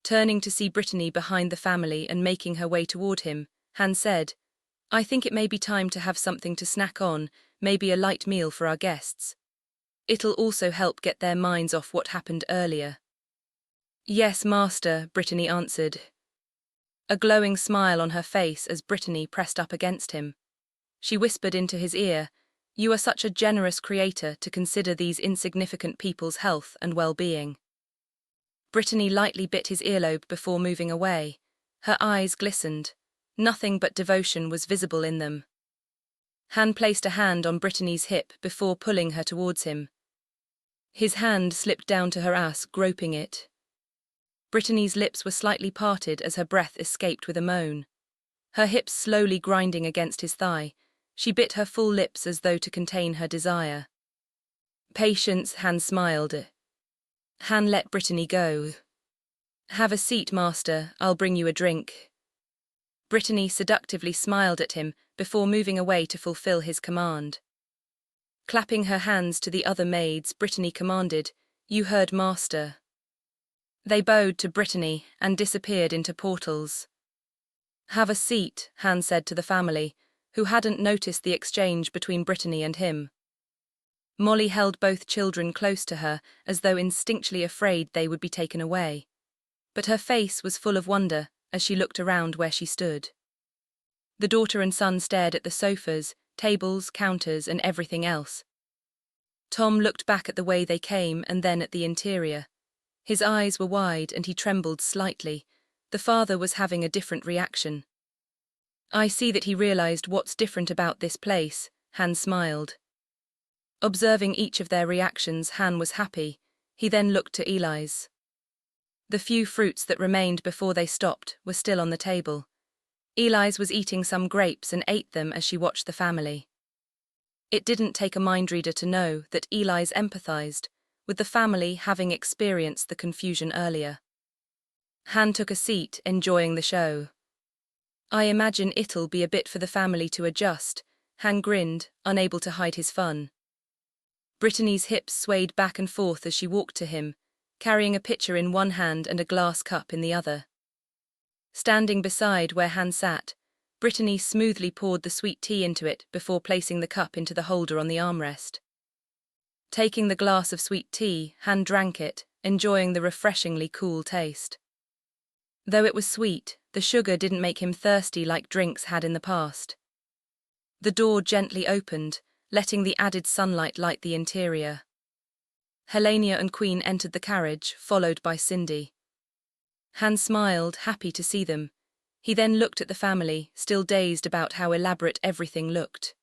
Turning to see Brittany behind the family and making her way toward him, Han said, I think it may be time to have something to snack on, maybe a light meal for our guests. It'll also help get their minds off what happened earlier. Yes, master, Brittany answered. A glowing smile on her face as Brittany pressed up against him. She whispered into his ear, You are such a generous creator to consider these insignificant people's health and well-being. Brittany lightly bit his earlobe before moving away. Her eyes glistened. Nothing but devotion was visible in them. Han placed a hand on Brittany's hip before pulling her towards him. His hand slipped down to her ass, groping it. Brittany's lips were slightly parted as her breath escaped with a moan. Her hips slowly grinding against his thigh, she bit her full lips as though to contain her desire. Patience, Han smiled. Han let Brittany go. Have a seat, master, I'll bring you a drink. Brittany seductively smiled at him before moving away to fulfill his command. Clapping her hands to the other maids, Brittany commanded, You heard master. They bowed to Brittany and disappeared into portals. Have a seat, Han said to the family, who hadn't noticed the exchange between Brittany and him. Molly held both children close to her as though instinctually afraid they would be taken away. But her face was full of wonder as she looked around where she stood. The daughter and son stared at the sofas, tables, counters, and everything else. Tom looked back at the way they came and then at the interior. His eyes were wide and he trembled slightly. The father was having a different reaction. I see that he realized what's different about this place, Han smiled. Observing each of their reactions, Han was happy. He then looked to Eli's. The few fruits that remained before they stopped were still on the table. Eli's was eating some grapes and ate them as she watched the family. It didn't take a mind reader to know that Eli's empathized with the family having experienced the confusion earlier. Han took a seat, enjoying the show. I imagine it'll be a bit for the family to adjust, Han grinned, unable to hide his fun. Brittany's hips swayed back and forth as she walked to him, carrying a pitcher in one hand and a glass cup in the other. Standing beside where Han sat, Brittany smoothly poured the sweet tea into it before placing the cup into the holder on the armrest. Taking the glass of sweet tea, Han drank it, enjoying the refreshingly cool taste. Though it was sweet, the sugar didn't make him thirsty like drinks had in the past. The door gently opened, letting the added sunlight light the interior. Helenia and Queen entered the carriage, followed by Cindy. Han smiled, happy to see them. He then looked at the family, still dazed about how elaborate everything looked.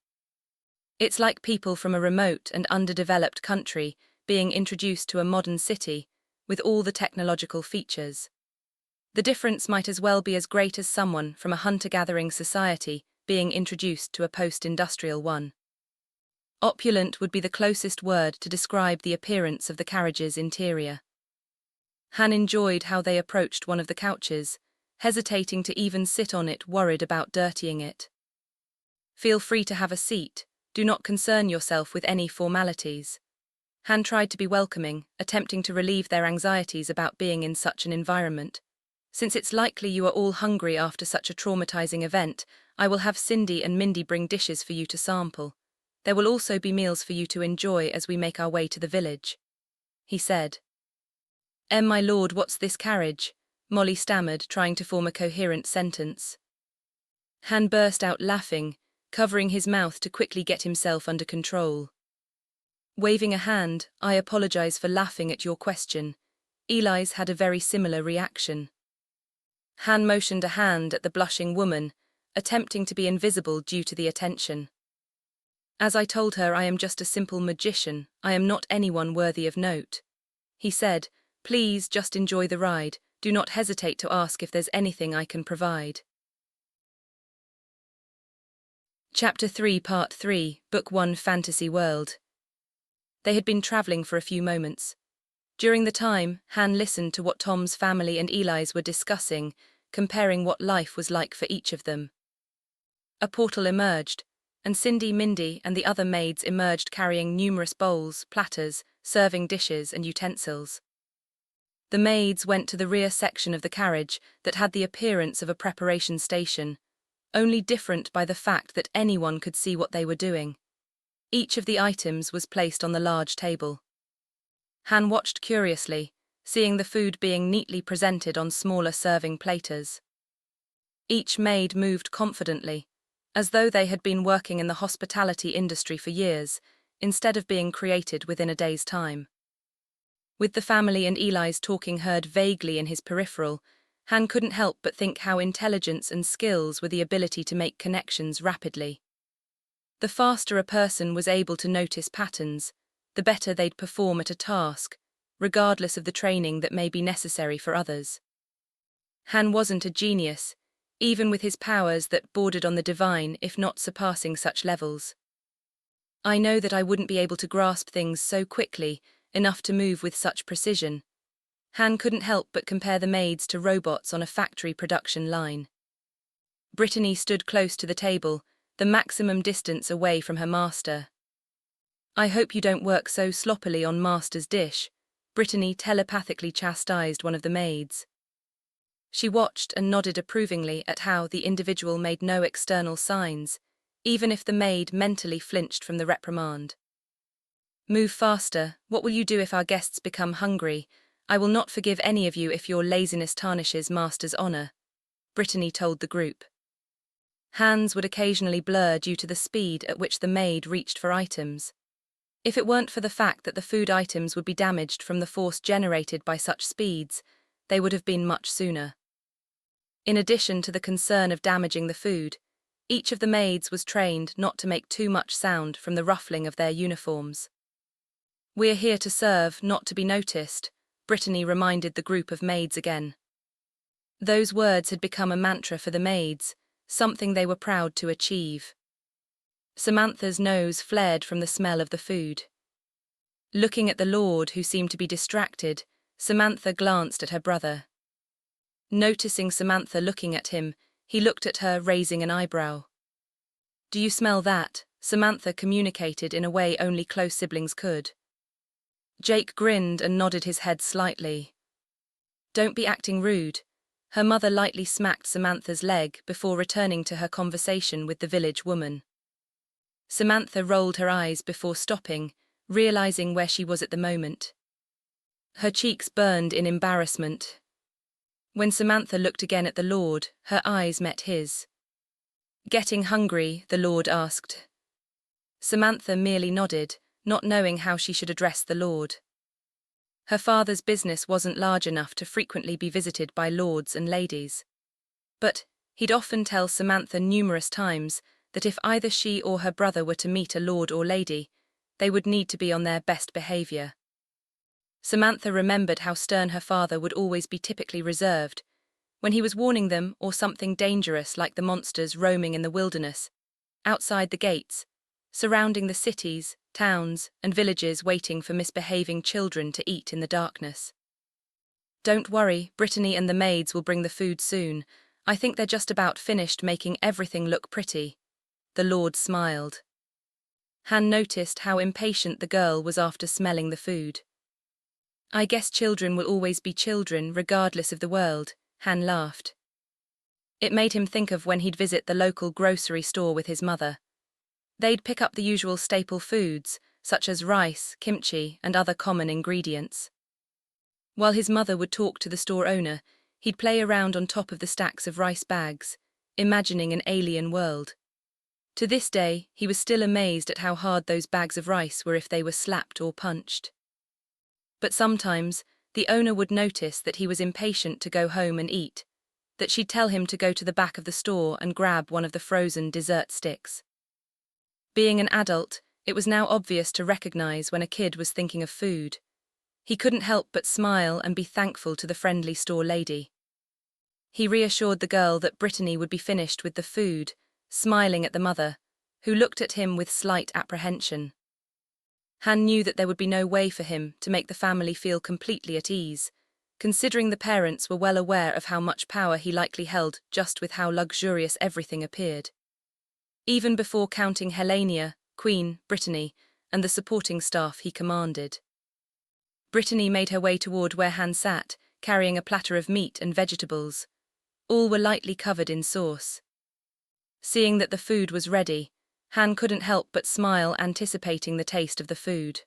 It's like people from a remote and underdeveloped country being introduced to a modern city with all the technological features. The difference might as well be as great as someone from a hunter-gathering society being introduced to a post-industrial one. Opulent would be the closest word to describe the appearance of the carriage's interior. Han enjoyed how they approached one of the couches, hesitating to even sit on it, worried about dirtying it. Feel free to have a seat, do not concern yourself with any formalities. Han tried to be welcoming, attempting to relieve their anxieties about being in such an environment. Since it's likely you are all hungry after such a traumatizing event, I will have Cindy and Mindy bring dishes for you to sample. There will also be meals for you to enjoy as we make our way to the village, he said. My lord, what's this carriage? Molly stammered, trying to form a coherent sentence. Han burst out laughing, covering his mouth to quickly get himself under control. Waving a hand, I apologize for laughing at your question. Eli's had a very similar reaction. Han motioned a hand at the blushing woman, attempting to be invisible due to the attention. As I told her, I am just a simple magician, I am not anyone worthy of note. He said, please just enjoy the ride, do not hesitate to ask if there's anything I can provide. Chapter 3 Part 3, Book 1 Fantasy World. They had been traveling for a few moments. During the time, Han listened to what Tom's family and Eli's were discussing, comparing what life was like for each of them. A portal emerged, and Cindy, Mindy, and the other maids emerged carrying numerous bowls, platters, serving dishes, and utensils. The maids went to the rear section of the carriage that had the appearance of a preparation station, only different by the fact that anyone could see what they were doing. Each of the items was placed on the large table. Han watched curiously, seeing the food being neatly presented on smaller serving platters. Each maid moved confidently, as though they had been working in the hospitality industry for years, instead of being created within a day's time. With the family and Eli's talking heard vaguely in his peripheral, Han couldn't help but think how intelligence and skills were the ability to make connections rapidly. The faster a person was able to notice patterns, the better they'd perform at a task, regardless of the training that may be necessary for others. Han wasn't a genius, even with his powers that bordered on the divine, if not surpassing such levels. I know that I wouldn't be able to grasp things so quickly, enough to move with such precision. Han couldn't help but compare the maids to robots on a factory production line. Brittany stood close to the table, the maximum distance away from her master. I hope you don't work so sloppily on master's dish, Brittany telepathically chastised one of the maids. She watched and nodded approvingly at how the individual made no external signs, even if the maid mentally flinched from the reprimand. Move faster, what will you do if our guests become hungry? I will not forgive any of you if your laziness tarnishes master's honor, Brittany told the group. Hands would occasionally blur due to the speed at which the maid reached for items. If it weren't for the fact that the food items would be damaged from the force generated by such speeds, they would have been much sooner. In addition to the concern of damaging the food, each of the maids was trained not to make too much sound from the ruffling of their uniforms. We're here to serve, not to be noticed, Brittany reminded the group of maids again. Those words had become a mantra for the maids, something they were proud to achieve. Samantha's nose flared from the smell of the food. Looking at the Lord, who seemed to be distracted, Samantha glanced at her brother. Noticing Samantha looking at him, he looked at her, raising an eyebrow. Do you smell that? Samantha communicated in a way only close siblings could. Jake grinned and nodded his head slightly. Don't be acting rude. Her mother lightly smacked Samantha's leg before returning to her conversation with the village woman. Samantha rolled her eyes before stopping, realizing where she was at the moment. Her cheeks burned in embarrassment. When Samantha looked again at the Lord, her eyes met his. Getting hungry, the Lord asked. Samantha merely nodded, not knowing how she should address the Lord. Her father's business wasn't large enough to frequently be visited by lords and ladies. But he'd often tell Samantha numerous times that if either she or her brother were to meet a lord or lady, they would need to be on their best behavior. Samantha remembered how stern her father would always be, typically reserved, when he was warning them or something dangerous like the monsters roaming in the wilderness. Outside the gates, surrounding the cities, towns, and villages waiting for misbehaving children to eat in the darkness. "Don't worry, Brittany and the maids will bring the food soon. I think they're just about finished making everything look pretty." The Lord smiled. Han noticed how impatient the girl was after smelling the food. "I guess children will always be children regardless of the world," Han laughed. It made him think of when he'd visit the local grocery store with his mother. They'd pick up the usual staple foods, such as rice, kimchi, and other common ingredients. While his mother would talk to the store owner, he'd play around on top of the stacks of rice bags, imagining an alien world. To this day, he was still amazed at how hard those bags of rice were if they were slapped or punched. But sometimes, the owner would notice that he was impatient to go home and eat, that she'd tell him to go to the back of the store and grab one of the frozen dessert sticks. Being an adult, it was now obvious to recognize when a kid was thinking of food. He couldn't help but smile and be thankful to the friendly store lady. He reassured the girl that Brittany would be finished with the food, smiling at the mother, who looked at him with slight apprehension. Han knew that there would be no way for him to make the family feel completely at ease, considering the parents were well aware of how much power he likely held just with how luxurious everything appeared. Even before counting Helena, Queen, Brittany, and the supporting staff he commanded. Brittany made her way toward where Han sat, carrying a platter of meat and vegetables. All were lightly covered in sauce. Seeing that the food was ready, Han couldn't help but smile, anticipating the taste of the food.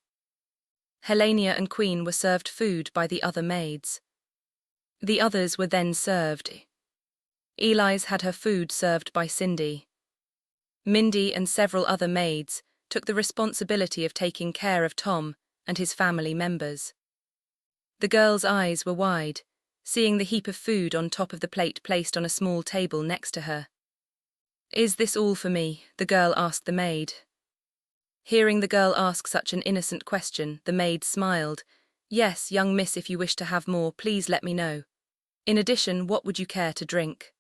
Helena and Queen were served food by the other maids. The others were then served. Eli's had her food served by Cindy. Mindy and several other maids took the responsibility of taking care of Tom and his family members. The girl's eyes were wide, seeing the heap of food on top of the plate placed on a small table next to her. "Is this all for me?" the girl asked the maid. Hearing the girl ask such an innocent question, the maid smiled. "Yes, young miss, if you wish to have more, please let me know. In addition, what would you care to drink?"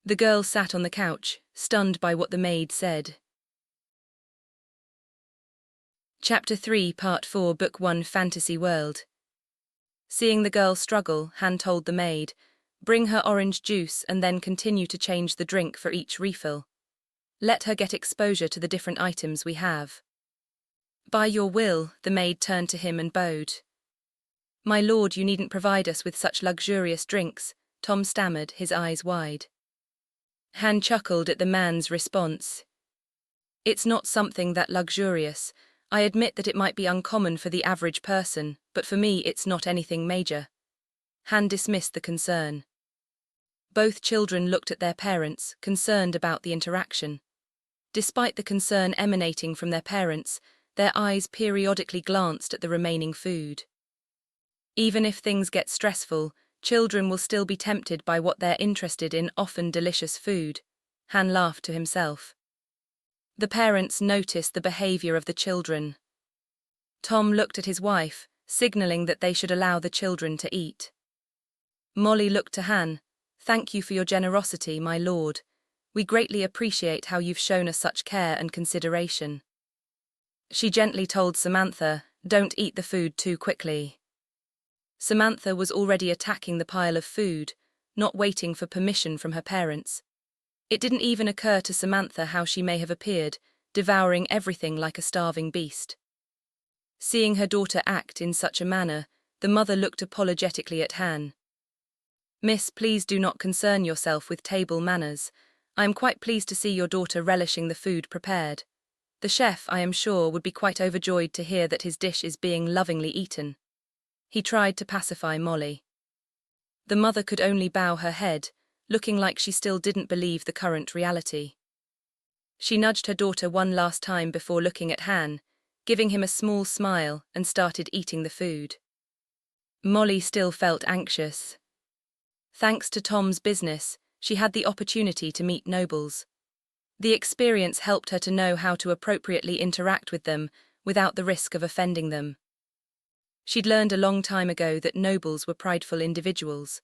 The girl sat on the couch, stunned by what the maid said. Chapter 3, Part 4, Book 1, Fantasy World. Seeing the girl struggle, Han told the maid, "Bring her orange juice and then continue to change the drink for each refill. Let her get exposure to the different items we have." "By your will," the maid turned to him and bowed. "My lord, you needn't provide us with such luxurious drinks," Tom stammered, his eyes wide. Han chuckled at the man's response. "It's not something that luxurious. I admit that it might be uncommon for the average person, but for me it's not anything major." Han dismissed the concern. Both children looked at their parents, concerned about the interaction. Despite the concern emanating from their parents, their eyes periodically glanced at the remaining food. Even if things get stressful, children will still be tempted by what they're interested in, often delicious food. Han laughed to himself. The parents noticed the behavior of the children. Tom looked at his wife, signaling that they should allow the children to eat. Molly looked to Han. "Thank you for your generosity, my lord. We greatly appreciate how you've shown us such care and consideration." She gently told Samantha, "Don't eat the food too quickly." Samantha was already attacking the pile of food, not waiting for permission from her parents. It didn't even occur to Samantha how she may have appeared, devouring everything like a starving beast. Seeing her daughter act in such a manner, the mother looked apologetically at Han. "Miss, please do not concern yourself with table manners. I am quite pleased to see your daughter relishing the food prepared. The chef, I am sure, would be quite overjoyed to hear that his dish is being lovingly eaten." He tried to pacify Molly. The mother could only bow her head, looking like she still didn't believe the current reality. She nudged her daughter one last time before looking at Han, giving him a small smile, and started eating the food. Molly still felt anxious. Thanks to Tom's business, she had the opportunity to meet nobles. The experience helped her to know how to appropriately interact with them without the risk of offending them. She'd learned a long time ago that nobles were prideful individuals.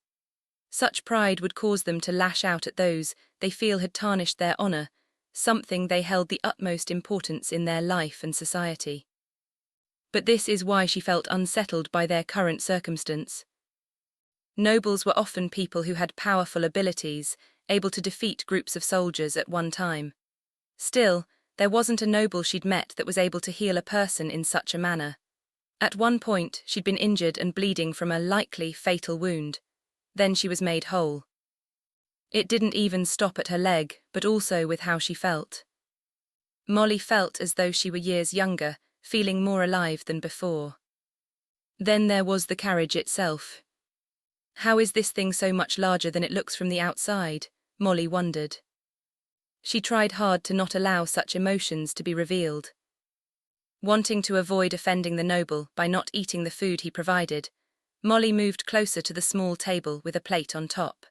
Such pride would cause them to lash out at those they feel had tarnished their honor, something they held the utmost importance in their life and society. But this is why she felt unsettled by their current circumstance. Nobles were often people who had powerful abilities, able to defeat groups of soldiers at one time. Still, there wasn't a noble she'd met that was able to heal a person in such a manner. At one point, she'd been injured and bleeding from a likely fatal wound. Then she was made whole. It didn't even stop at her leg, but also with how she felt. Molly felt as though she were years younger, feeling more alive than before. Then there was the carriage itself. How is this thing so much larger than it looks from the outside? Molly wondered. She tried hard to not allow such emotions to be revealed. Wanting to avoid offending the noble by not eating the food he provided, Molly moved closer to the small table with a plate on top.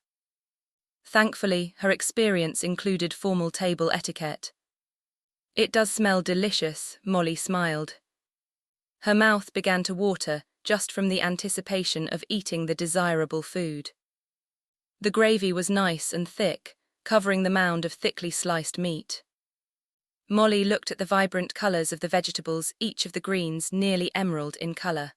Thankfully, her experience included formal table etiquette. "It does smell delicious," Molly smiled. Her mouth began to water just from the anticipation of eating the desirable food. The gravy was nice and thick, covering the mound of thickly sliced meat. Molly looked at the vibrant colors of the vegetables, each of the greens nearly emerald in color.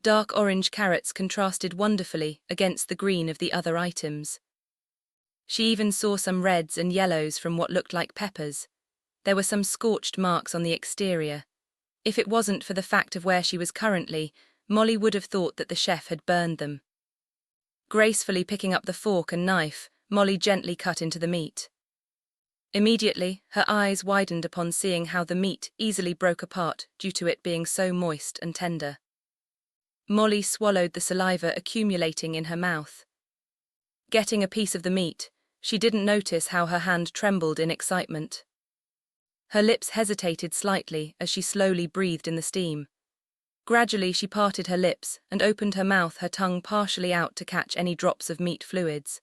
Dark orange carrots contrasted wonderfully against the green of the other items. She even saw some reds and yellows from what looked like peppers. There were some scorched marks on the exterior. If it wasn't for the fact of where she was currently, Molly would have thought that the chef had burned them. Gracefully picking up the fork and knife, Molly gently cut into the meat. Immediately, her eyes widened upon seeing how the meat easily broke apart due to it being so moist and tender. Molly swallowed the saliva accumulating in her mouth. Getting a piece of the meat, she didn't notice how her hand trembled in excitement. Her lips hesitated slightly as she slowly breathed in the steam. Gradually she parted her lips and opened her mouth, her tongue partially out to catch any drops of meat fluids.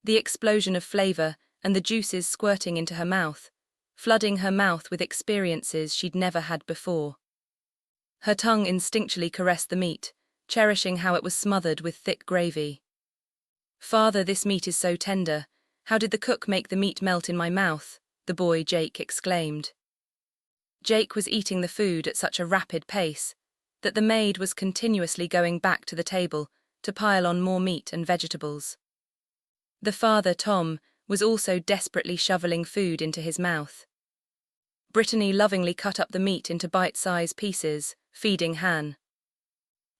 The explosion of flavor and the juices squirting into her mouth, flooding her mouth with experiences she'd never had before. Her tongue instinctually caressed the meat, cherishing how it was smothered with thick gravy. "Father, this meat is so tender. How did the cook make the meat melt in my mouth?" the boy Jake exclaimed. Jake was eating the food at such a rapid pace that the maid was continuously going back to the table to pile on more meat and vegetables. The father, Tom, was also desperately shoveling food into his mouth. Brittany lovingly cut up the meat into bite-sized pieces, feeding Han.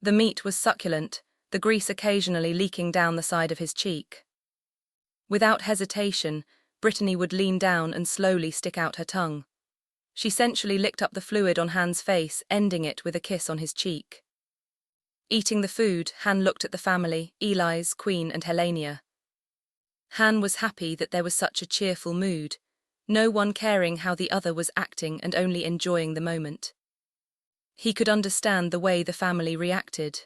The meat was succulent, the grease occasionally leaking down the side of his cheek. Without hesitation, Brittany would lean down and slowly stick out her tongue. She sensually licked up the fluid on Han's face, ending it with a kiss on his cheek. Eating the food, Han looked at the family, Eli's, Queen and Helenia. Han was happy that there was such a cheerful mood, no one caring how the other was acting and only enjoying the moment. He could understand the way the family reacted.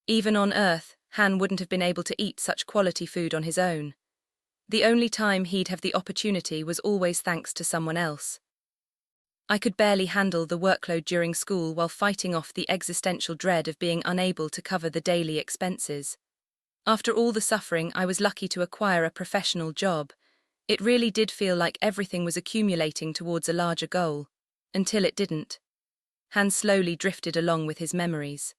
Even on Earth, Han wouldn't have been able to eat such quality food on his own. The only time he'd have the opportunity was always thanks to someone else. "I could barely handle the workload during school while fighting off the existential dread of being unable to cover the daily expenses. After all the suffering, I was lucky to acquire a professional job. It really did feel like everything was accumulating towards a larger goal. Until it didn't." Han slowly drifted along with his memories.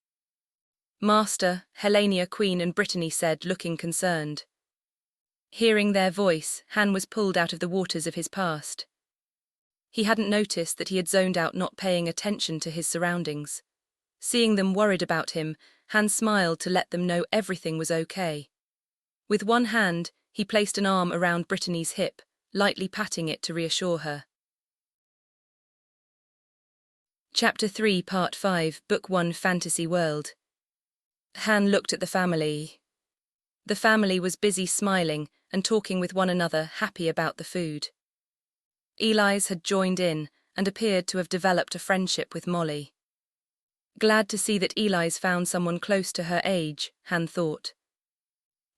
"Master," Helenia, Queen and Brittany said, looking concerned. Hearing their voice, Han was pulled out of the waters of his past. He hadn't noticed that he had zoned out, not paying attention to his surroundings. Seeing them worried about him, Han smiled to let them know everything was okay. With one hand, he placed an arm around Brittany's hip, lightly patting it to reassure her. Chapter 3, Part 5, Book 1, Fantasy World. Han looked at the family. The family was busy smiling and talking with one another, happy about the food. Eli's had joined in and appeared to have developed a friendship with Molly. Glad to see that Eli's found someone close to her age, Han thought.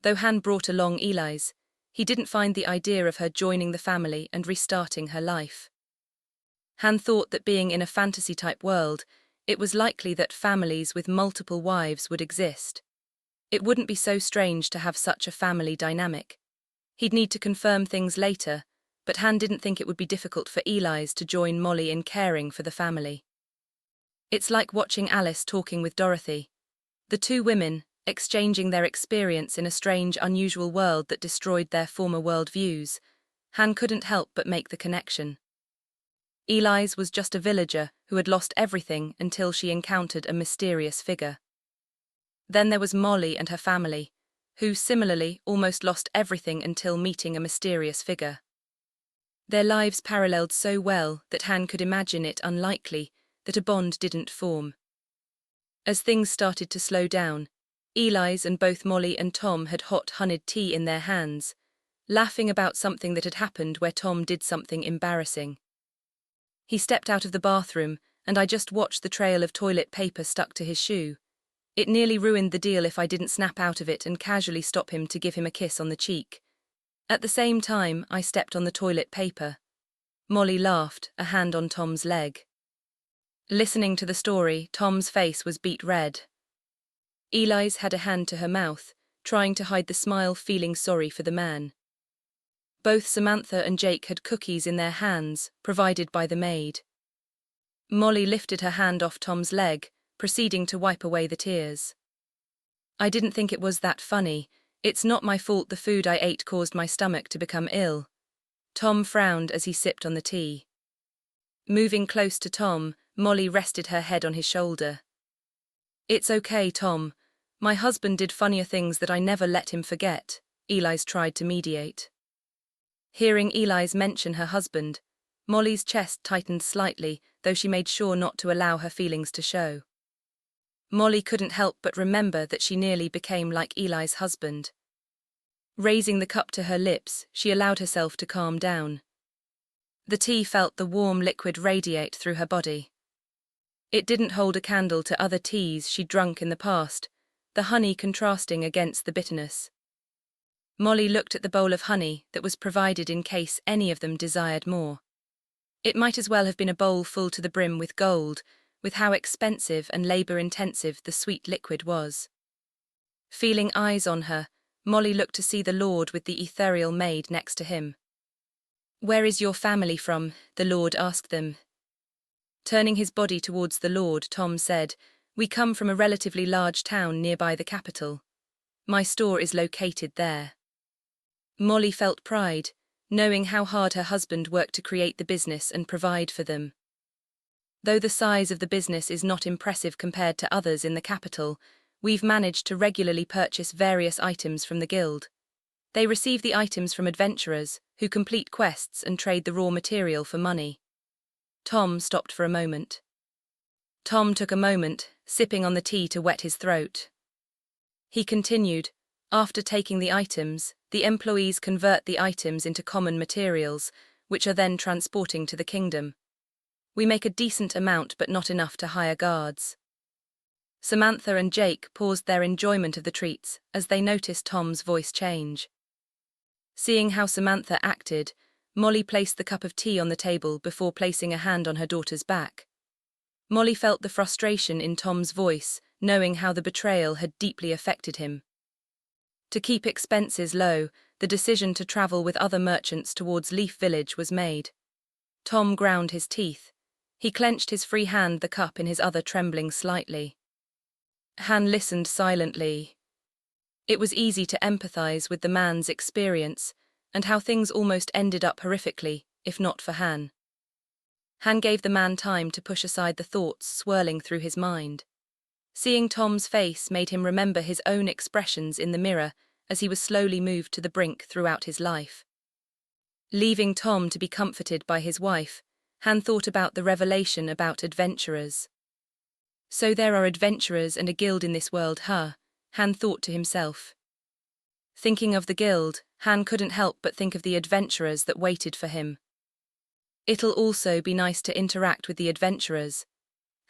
Though Han brought along Eli's, he didn't find the idea of her joining the family and restarting her life. Han thought that being in a fantasy-type world, it was likely that families with multiple wives would exist. It wouldn't be so strange to have such a family dynamic. He'd need to confirm things later, but Han didn't think it would be difficult for Eli's to join Molly in caring for the family. It's like watching Alice talking with Dorothy. The two women, exchanging their experience in a strange, unusual world that destroyed their former worldviews. Han couldn't help but make the connection. Eli's was just a villager who had lost everything until she encountered a mysterious figure. Then there was Molly and her family, who similarly almost lost everything until meeting a mysterious figure. Their lives paralleled so well that Han could imagine it unlikely that a bond didn't form. As things started to slow down, Eli's and both Molly and Tom had hot honeyed tea in their hands, laughing about something that had happened where Tom did something embarrassing. He stepped out of the bathroom, and I just watched the trail of toilet paper stuck to his shoe. It nearly ruined the deal if I didn't snap out of it and casually stop him to give him a kiss on the cheek. At the same time, I stepped on the toilet paper. Molly laughed, a hand on Tom's leg. Listening to the story, Tom's face was beet red. Eli's had a hand to her mouth, trying to hide the smile, feeling sorry for the man. Both Samantha and Jake had cookies in their hands, provided by the maid. Molly lifted her hand off Tom's leg, proceeding to wipe away the tears. I didn't think it was that funny. It's not my fault the food I ate caused my stomach to become ill. Tom frowned as he sipped on the tea. Moving close to Tom, Molly rested her head on his shoulder. It's okay, Tom. My husband did funnier things that I never let him forget, Eli's tried to mediate. Hearing Eli's mention her husband, Molly's chest tightened slightly, though she made sure not to allow her feelings to show. Molly couldn't help but remember that she nearly became like Eli's husband. Raising the cup to her lips, she allowed herself to calm down. The tea felt the warm liquid radiate through her body. It didn't hold a candle to other teas she'd drunk in the past, the honey contrasting against the bitterness. Molly looked at the bowl of honey that was provided in case any of them desired more. It might as well have been a bowl full to the brim with gold, with how expensive and labor-intensive the sweet liquid was. Feeling eyes on her, Molly looked to see the Lord with the ethereal maid next to him. "Where is your family from?" the Lord asked them. Turning his body towards the Lord, Tom said, "We come from a relatively large town nearby the capital. My store is located there." Molly felt pride, knowing how hard her husband worked to create the business and provide for them. Though the size of the business is not impressive compared to others in the capital, we've managed to regularly purchase various items from the guild. They receive the items from adventurers, who complete quests and trade the raw material for money. Tom stopped for a moment. Tom took a moment, sipping on the tea to wet his throat. He continued, "After taking the items, the employees convert the items into common materials, which are then transporting to the kingdom. We make a decent amount but not enough to hire guards." Samantha and Jake paused their enjoyment of the treats as they noticed Tom's voice change. Seeing how Samantha acted, Molly placed the cup of tea on the table before placing a hand on her daughter's back. Molly felt the frustration in Tom's voice, knowing how the betrayal had deeply affected him. To keep expenses low, the decision to travel with other merchants towards Leaf Village was made. Tom ground his teeth. He clenched his free hand, the cup in his other trembling slightly. Han listened silently. It was easy to empathize with the man's experience, and how things almost ended up horrifically, if not for Han. Han gave the man time to push aside the thoughts swirling through his mind. Seeing Tom's face made him remember his own expressions in the mirror as he was slowly moved to the brink throughout his life. Leaving Tom to be comforted by his wife, Han thought about the revelation about adventurers. So there are adventurers and a guild in this world, huh? Han thought to himself. Thinking of the guild, Han couldn't help but think of the adventurers that waited for him. It'll also be nice to interact with the adventurers.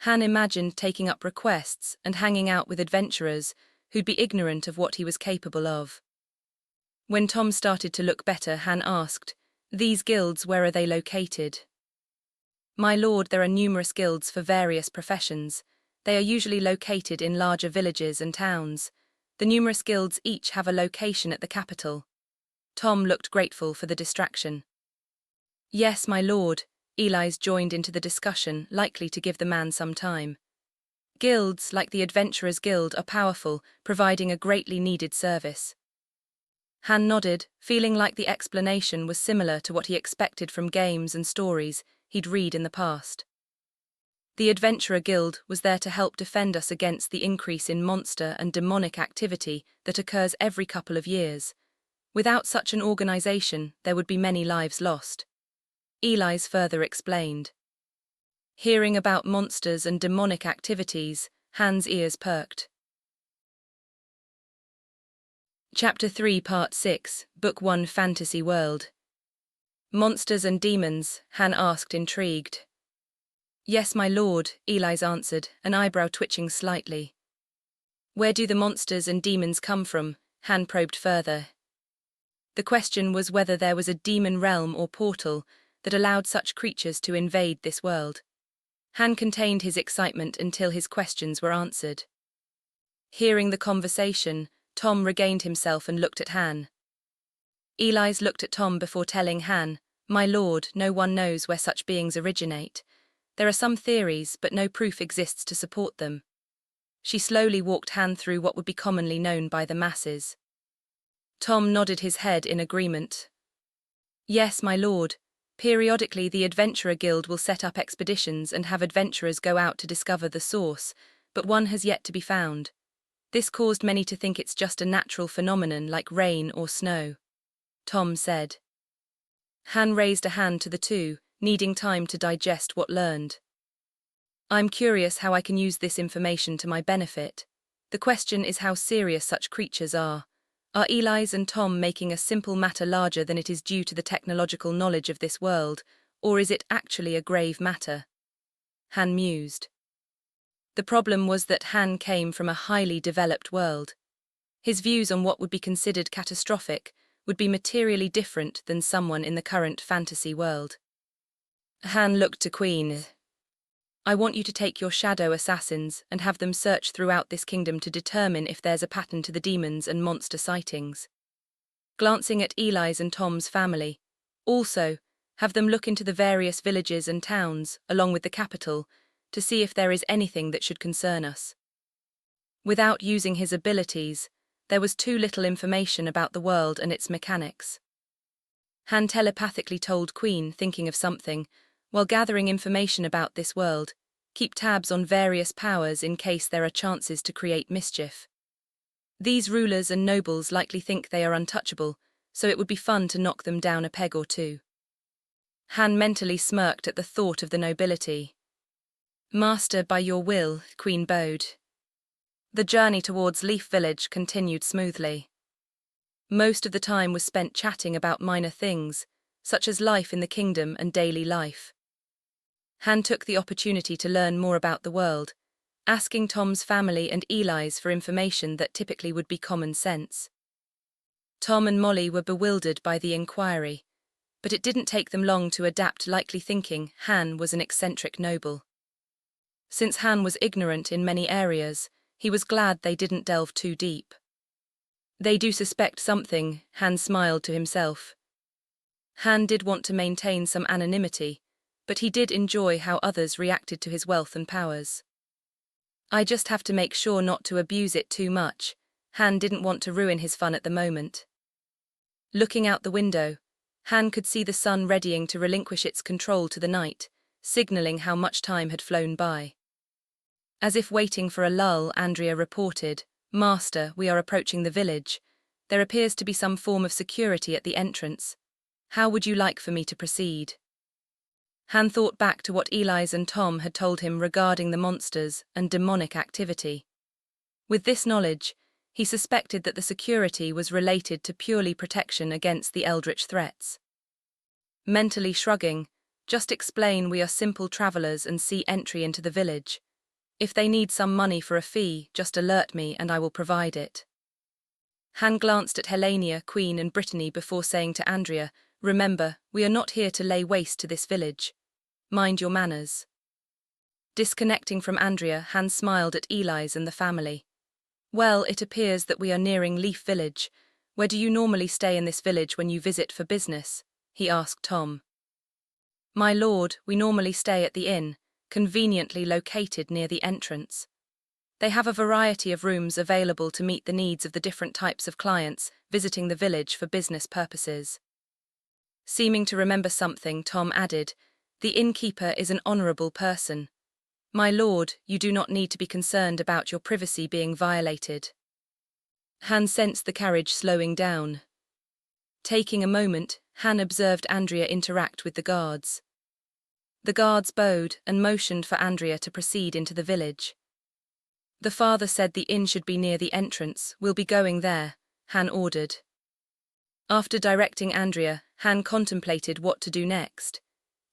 Han imagined taking up requests and hanging out with adventurers who'd be ignorant of what he was capable of. When Tom started to look better, Han asked, "These guilds, where are they located?" "My lord, there are numerous guilds for various professions. They are usually located in larger villages and towns. The numerous guilds each have a location at the capital." Tom looked grateful for the distraction. Yes, my lord, Eli's joined into the discussion, likely to give the man some time. Guilds, like the Adventurers Guild, are powerful, providing a greatly needed service. Han nodded, feeling like the explanation was similar to what he expected from games and stories he'd read in the past. The Adventurer Guild was there to help defend us against the increase in monster and demonic activity that occurs every couple of years. Without such an organization, there would be many lives lost. Eli's further explained. Hearing about monsters and demonic activities, Han's ears perked. Chapter 3, Part 6, Book 1, Fantasy World. Monsters and demons, Han asked, intrigued. Yes, my lord, Eli's answered, an eyebrow twitching slightly. Where do the monsters and demons come from? Han probed further. The question was whether there was a demon realm or portal that allowed such creatures to invade this world. Han contained his excitement until his questions were answered. Hearing the conversation, Tom regained himself and looked at Han. Eli's looked at Tom before telling Han, My lord, no one knows where such beings originate. There are some theories, but no proof exists to support them. She slowly walked Han through what would be commonly known by the masses. Tom nodded his head in agreement. Yes, my lord. Periodically the Adventurer Guild will set up expeditions and have adventurers go out to discover the source, but one has yet to be found. This caused many to think it's just a natural phenomenon like rain or snow. Tom said. Han raised a hand to the two, needing time to digest what learned. I'm curious how I can use this information to my benefit. The question is how serious such creatures are. Are Eli's and Tom making a simple matter larger than it is due to the technological knowledge of this world, or is it actually a grave matter? Han mused. The problem was that Han came from a highly developed world. His views on what would be considered catastrophic would be materially different than someone in the current fantasy world. Han looked to Queen. I want you to take your shadow assassins and have them search throughout this kingdom to determine if there's a pattern to the demons and monster sightings. Glancing at Eli's and Tom's family. Also, have them look into the various villages and towns, along with the capital, to see if there is anything that should concern us. Without using his abilities, there was too little information about the world and its mechanics. Han telepathically told Queen, thinking of something, while gathering information about this world, keep tabs on various powers in case there are chances to create mischief. These rulers and nobles likely think they are untouchable, so it would be fun to knock them down a peg or two. Han mentally smirked at the thought of the nobility. Master, by your will, Queen bowed. The journey towards Leaf Village continued smoothly. Most of the time was spent chatting about minor things, such as life in the kingdom and daily life. Han took the opportunity to learn more about the world, asking Tom's family and Eli's for information that typically would be common sense. Tom and Molly were bewildered by the inquiry, but it didn't take them long to adapt, likely thinking Han was an eccentric noble. Since Han was ignorant in many areas, he was glad they didn't delve too deep. They do suspect something, Han smiled to himself. Han did want to maintain some anonymity, but he did enjoy how others reacted to his wealth and powers. I just have to make sure not to abuse it too much. Han didn't want to ruin his fun at the moment. Looking out the window, Han could see the sun readying to relinquish its control to the night, signaling how much time had flown by. As if waiting for a lull, Andrea reported, Master, we are approaching the village. There appears to be some form of security at the entrance. How would you like for me to proceed? Han thought back to what Eli's and Tom had told him regarding the monsters and demonic activity. With this knowledge, he suspected that the security was related to purely protection against the eldritch threats. Mentally shrugging, just explain we are simple travelers and see entry into the village. If they need some money for a fee, just alert me and I will provide it. Han glanced at Helenia, Queen and Brittany before saying to Andrea, Remember, we are not here to lay waste to this village. Mind your manners. Disconnecting from Andrea, Han smiled at Eli's and the family. Well, it appears that we are nearing Leaf Village. Where do you normally stay in this village when you visit for business? He asked Tom. My lord, we normally stay at the inn, conveniently located near the entrance. They have a variety of rooms available to meet the needs of the different types of clients visiting the village for business purposes. Seeming to remember something, Tom added, "The innkeeper is an honorable person. My lord, you do not need to be concerned about your privacy being violated." Han sensed the carriage slowing down. Taking a moment, Han observed Andrea interact with the guards. The guards bowed and motioned for Andrea to proceed into the village. "The father said the inn should be near the entrance. We'll be going there," Han ordered. After directing Andrea, Han contemplated what to do next.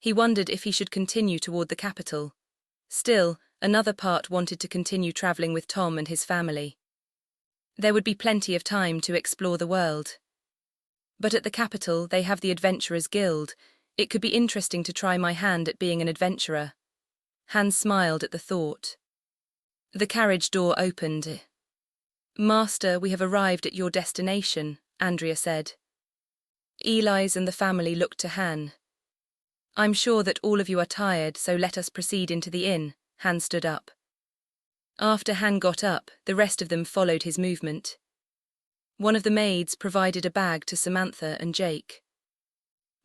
He wondered if he should continue toward the capital. Still, another part wanted to continue traveling with Tom and his family. There would be plenty of time to explore the world. But at the capital, they have the Adventurers Guild. It could be interesting to try my hand at being an adventurer. Han smiled at the thought. The carriage door opened. "Master, we have arrived at your destination," Andrea said. Eli's and the family looked to Han. "I'm sure that all of you are tired, so let us proceed into the inn." Han stood up. After Han got up, the rest of them followed his movement. One of the maids provided a bag to Samantha and Jake.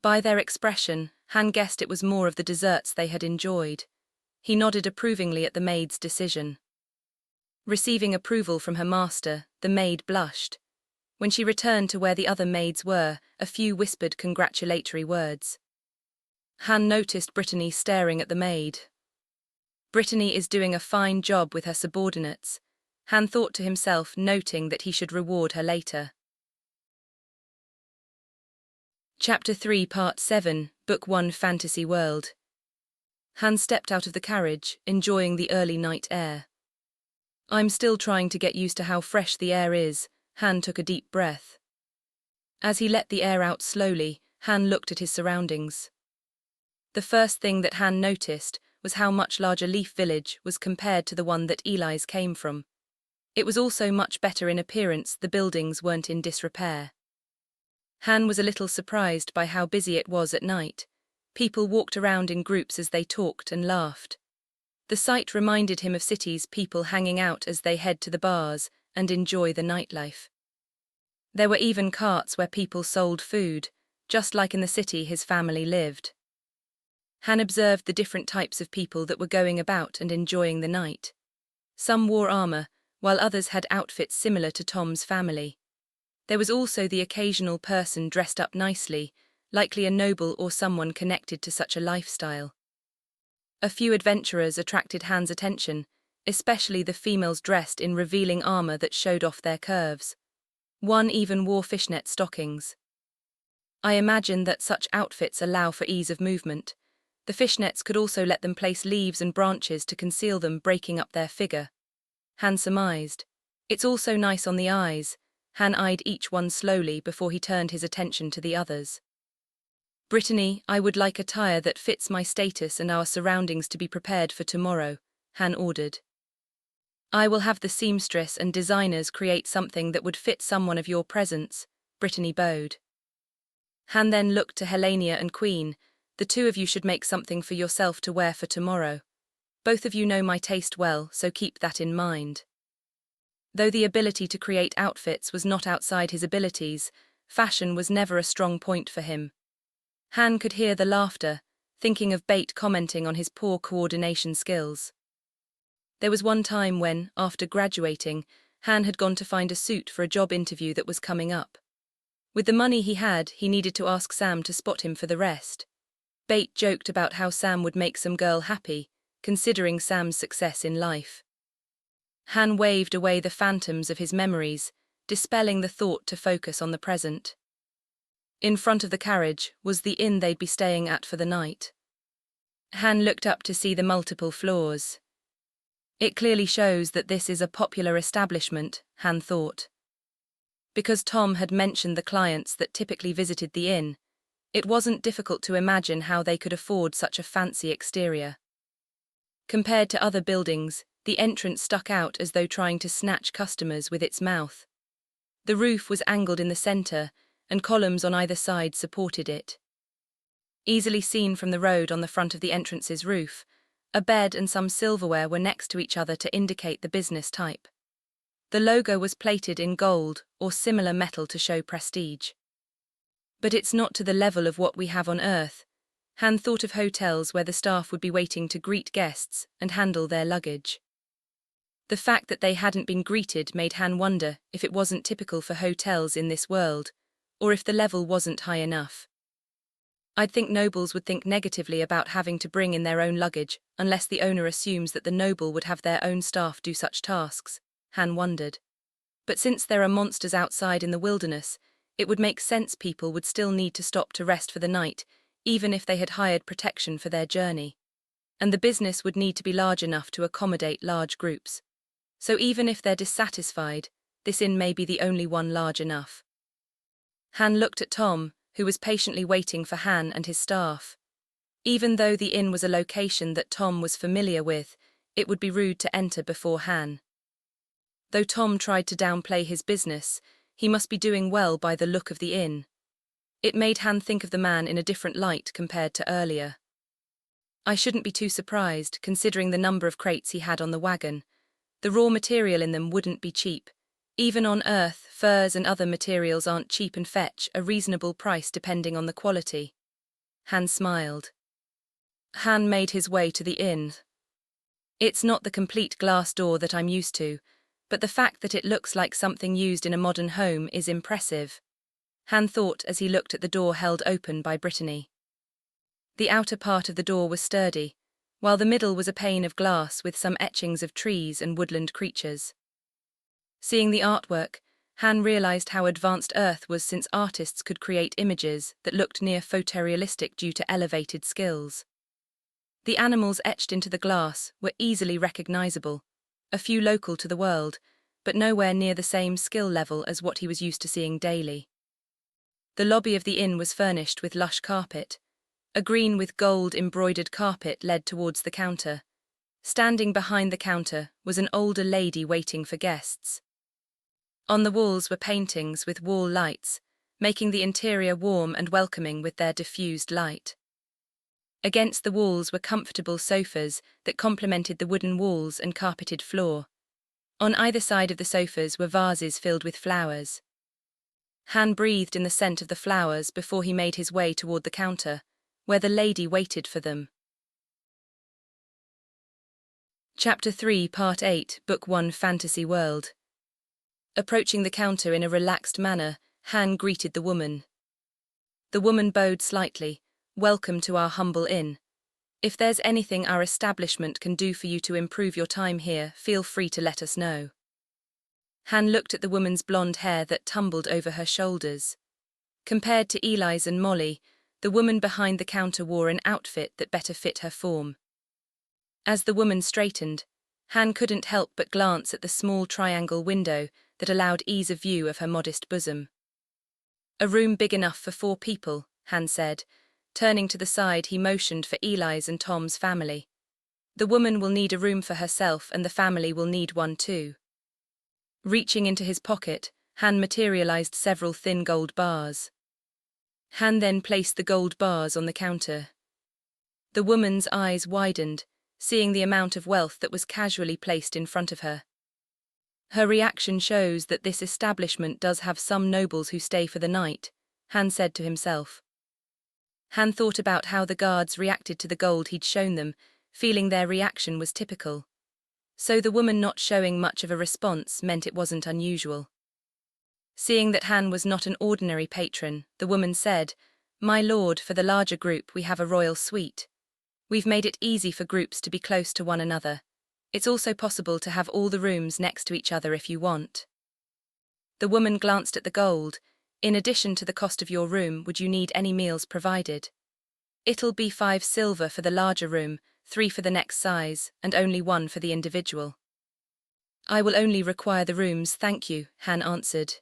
By their expression, Han guessed it was more of the desserts they had enjoyed. He nodded approvingly at the maid's decision. Receiving approval from her master, the maid blushed. When she returned to where the other maids were, a few whispered congratulatory words. Han noticed Brittany staring at the maid. Brittany is doing a fine job with her subordinates, Han thought to himself, noting that he should reward her later. Chapter 3, Part 7, Book 1, Fantasy World. Han stepped out of the carriage, enjoying the early night air. "I'm still trying to get used to how fresh the air is." Han took a deep breath. As he let the air out slowly, Han looked at his surroundings. The first thing that Han noticed was how much larger Leaf Village was compared to the one that Eli's came from. It was also much better in appearance. The buildings weren't in disrepair. Han was a little surprised by how busy it was at night. People walked around in groups as they talked and laughed. The sight reminded him of cities, people hanging out as they head to the bars and enjoy the nightlife. There were even carts where people sold food, just like in the city his family lived. Han observed the different types of people that were going about and enjoying the night. Some wore armor, while others had outfits similar to Tom's family. There was also the occasional person dressed up nicely, likely a noble or someone connected to such a lifestyle. A few adventurers attracted Han's attention, especially the females dressed in revealing armor that showed off their curves. One even wore fishnet stockings. I imagine that such outfits allow for ease of movement. The fishnets could also let them place leaves and branches to conceal them, breaking up their figure. Han surmised. It's also nice on the eyes. Han eyed each one slowly before he turned his attention to the others. "Brittany, I would like attire that fits my status and our surroundings to be prepared for tomorrow," Han ordered. "I will have the seamstress and designers create something that would fit someone of your presence," Brittany bowed. Han then looked to Helenia and Queen. "The two of you should make something for yourself to wear for tomorrow. Both of you know my taste well, so keep that in mind." Though the ability to create outfits was not outside his abilities, fashion was never a strong point for him. Han could hear the laughter, thinking of Bate commenting on his poor coordination skills. There was one time when, after graduating, Han had gone to find a suit for a job interview that was coming up. With the money he had, he needed to ask Sam to spot him for the rest. Bate joked about how Sam would make some girl happy, considering Sam's success in life. Han waved away the phantoms of his memories, dispelling the thought to focus on the present. In front of the carriage was the inn they'd be staying at for the night. Han looked up to see the multiple floors. It clearly shows that this is a popular establishment, Han thought. Because Tom had mentioned the clients that typically visited the inn, it wasn't difficult to imagine how they could afford such a fancy exterior. Compared to other buildings, the entrance stuck out as though trying to snatch customers with its mouth. The roof was angled in the center, and columns on either side supported it. easily seen from the road on the front of the entrance's roof. A bed and some silverware were next to each other to indicate the business type. The logo was plated in gold or similar metal to show prestige. But it's not to the level of what we have on Earth. Han thought of hotels where the staff would be waiting to greet guests and handle their luggage. The fact that they hadn't been greeted made Han wonder if it wasn't typical for hotels in this world, or if the level wasn't high enough. I'd think nobles would think negatively about having to bring in their own luggage unless the owner assumes that the noble would have their own staff do such tasks, Han wondered. But since there are monsters outside in the wilderness, it would make sense people would still need to stop to rest for the night, even if they had hired protection for their journey. And the business would need to be large enough to accommodate large groups. So even if they're dissatisfied, this inn may be the only one large enough. Han looked at Tom, who was patiently waiting for Han and his staff. Even though the inn was a location that Tom was familiar with, it would be rude to enter before Han. Though Tom tried to downplay his business, he must be doing well by the look of the inn. It made Han think of the man in a different light compared to earlier. I shouldn't be too surprised, considering the number of crates he had on the wagon. The raw material in them wouldn't be cheap. Even on Earth, furs and other materials aren't cheap and fetch a reasonable price depending on the quality. Han smiled. Han made his way to the inn. It's not the complete glass door that I'm used to, but the fact that it looks like something used in a modern home is impressive. Han thought as he looked at the door held open by Brittany. The outer part of the door was sturdy, while the middle was a pane of glass with some etchings of trees and woodland creatures. Seeing the artwork, Han realized how advanced Earth was since artists could create images that looked near photorealistic due to elevated skills. The animals etched into the glass were easily recognizable, a few local to the world, but nowhere near the same skill level as what he was used to seeing daily. The lobby of the inn was furnished with lush carpet. A green with gold embroidered carpet led towards the counter. Standing behind the counter was an older lady waiting for guests. On the walls were paintings with wall lights, making the interior warm and welcoming with their diffused light. Against the walls were comfortable sofas that complemented the wooden walls and carpeted floor. On either side of the sofas were vases filled with flowers. Han breathed in the scent of the flowers before he made his way toward the counter, where the lady waited for them. Chapter 3, Part 8, Book 1, Fantasy World. Approaching the counter in a relaxed manner, Han greeted the woman. The woman bowed slightly. "Welcome to our humble inn. If there's anything our establishment can do for you to improve your time here, feel free to let us know." Han looked at the woman's blonde hair that tumbled over her shoulders. Compared to Eli's and Molly, the woman behind the counter wore an outfit that better fit her form. As the woman straightened, Han couldn't help but glance at the small triangle window that allowed ease of view of her modest bosom. "A room big enough for 4 people, Han said. Turning to the side, he motioned for Eli's and Tom's family. "The woman will need a room for herself and the family will need one too." Reaching into his pocket, Han materialized several thin gold bars. Han then placed the gold bars on the counter. The woman's eyes widened, seeing the amount of wealth that was casually placed in front of her. Her reaction shows that this establishment does have some nobles who stay for the night, Han said to himself. Han thought about how the guards reacted to the gold he'd shown them, feeling their reaction was typical. So the woman not showing much of a response meant it wasn't unusual. Seeing that Han was not an ordinary patron, the woman said, "My lord, for the larger group we have a royal suite. We've made it easy for groups to be close to one another. It's also possible to have all the rooms next to each other if you want." The woman glanced at the gold. "In addition to the cost of your room, would you need any meals provided?" "It'll be 5 silver for the larger room, 3 for the next size, and only 1 for the individual." "I will only require the rooms, thank you," Han answered.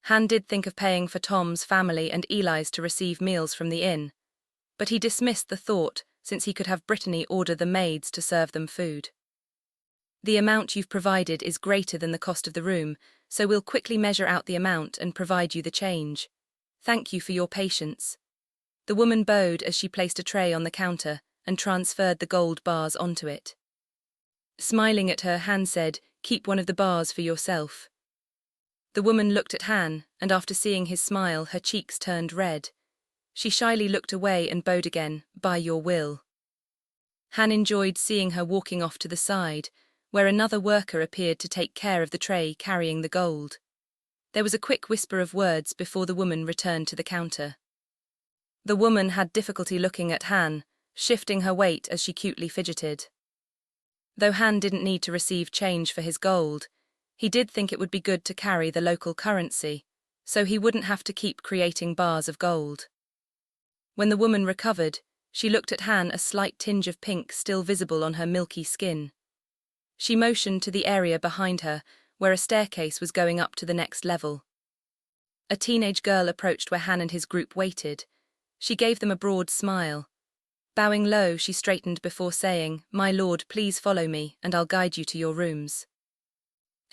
Han did think of paying for Tom's family and Eli's to receive meals from the inn, but he dismissed the thought since he could have Brittany order the maids to serve them food. "The amount you've provided is greater than the cost of the room, so we'll quickly measure out the amount and provide you the change. Thank you for your patience." The woman bowed as she placed a tray on the counter and transferred the gold bars onto it. Smiling at her, Han said, "Keep one of the bars for yourself." The woman looked at Han, and after seeing his smile, her cheeks turned red. She shyly looked away and bowed again, "By your will." Han enjoyed seeing her walking off to the side, where another worker appeared to take care of the tray carrying the gold. There was a quick whisper of words before the woman returned to the counter. The woman had difficulty looking at Han, shifting her weight as she cutely fidgeted. Though Han didn't need to receive change for his gold, he did think it would be good to carry the local currency, so he wouldn't have to keep creating bars of gold. When the woman recovered, she looked at Han, a slight tinge of pink still visible on her milky skin. She motioned to the area behind her, where a staircase was going up to the next level. A teenage girl approached where Han and his group waited. She gave them a broad smile. Bowing low, she straightened before saying, "My lord, please follow me, and I'll guide you to your rooms."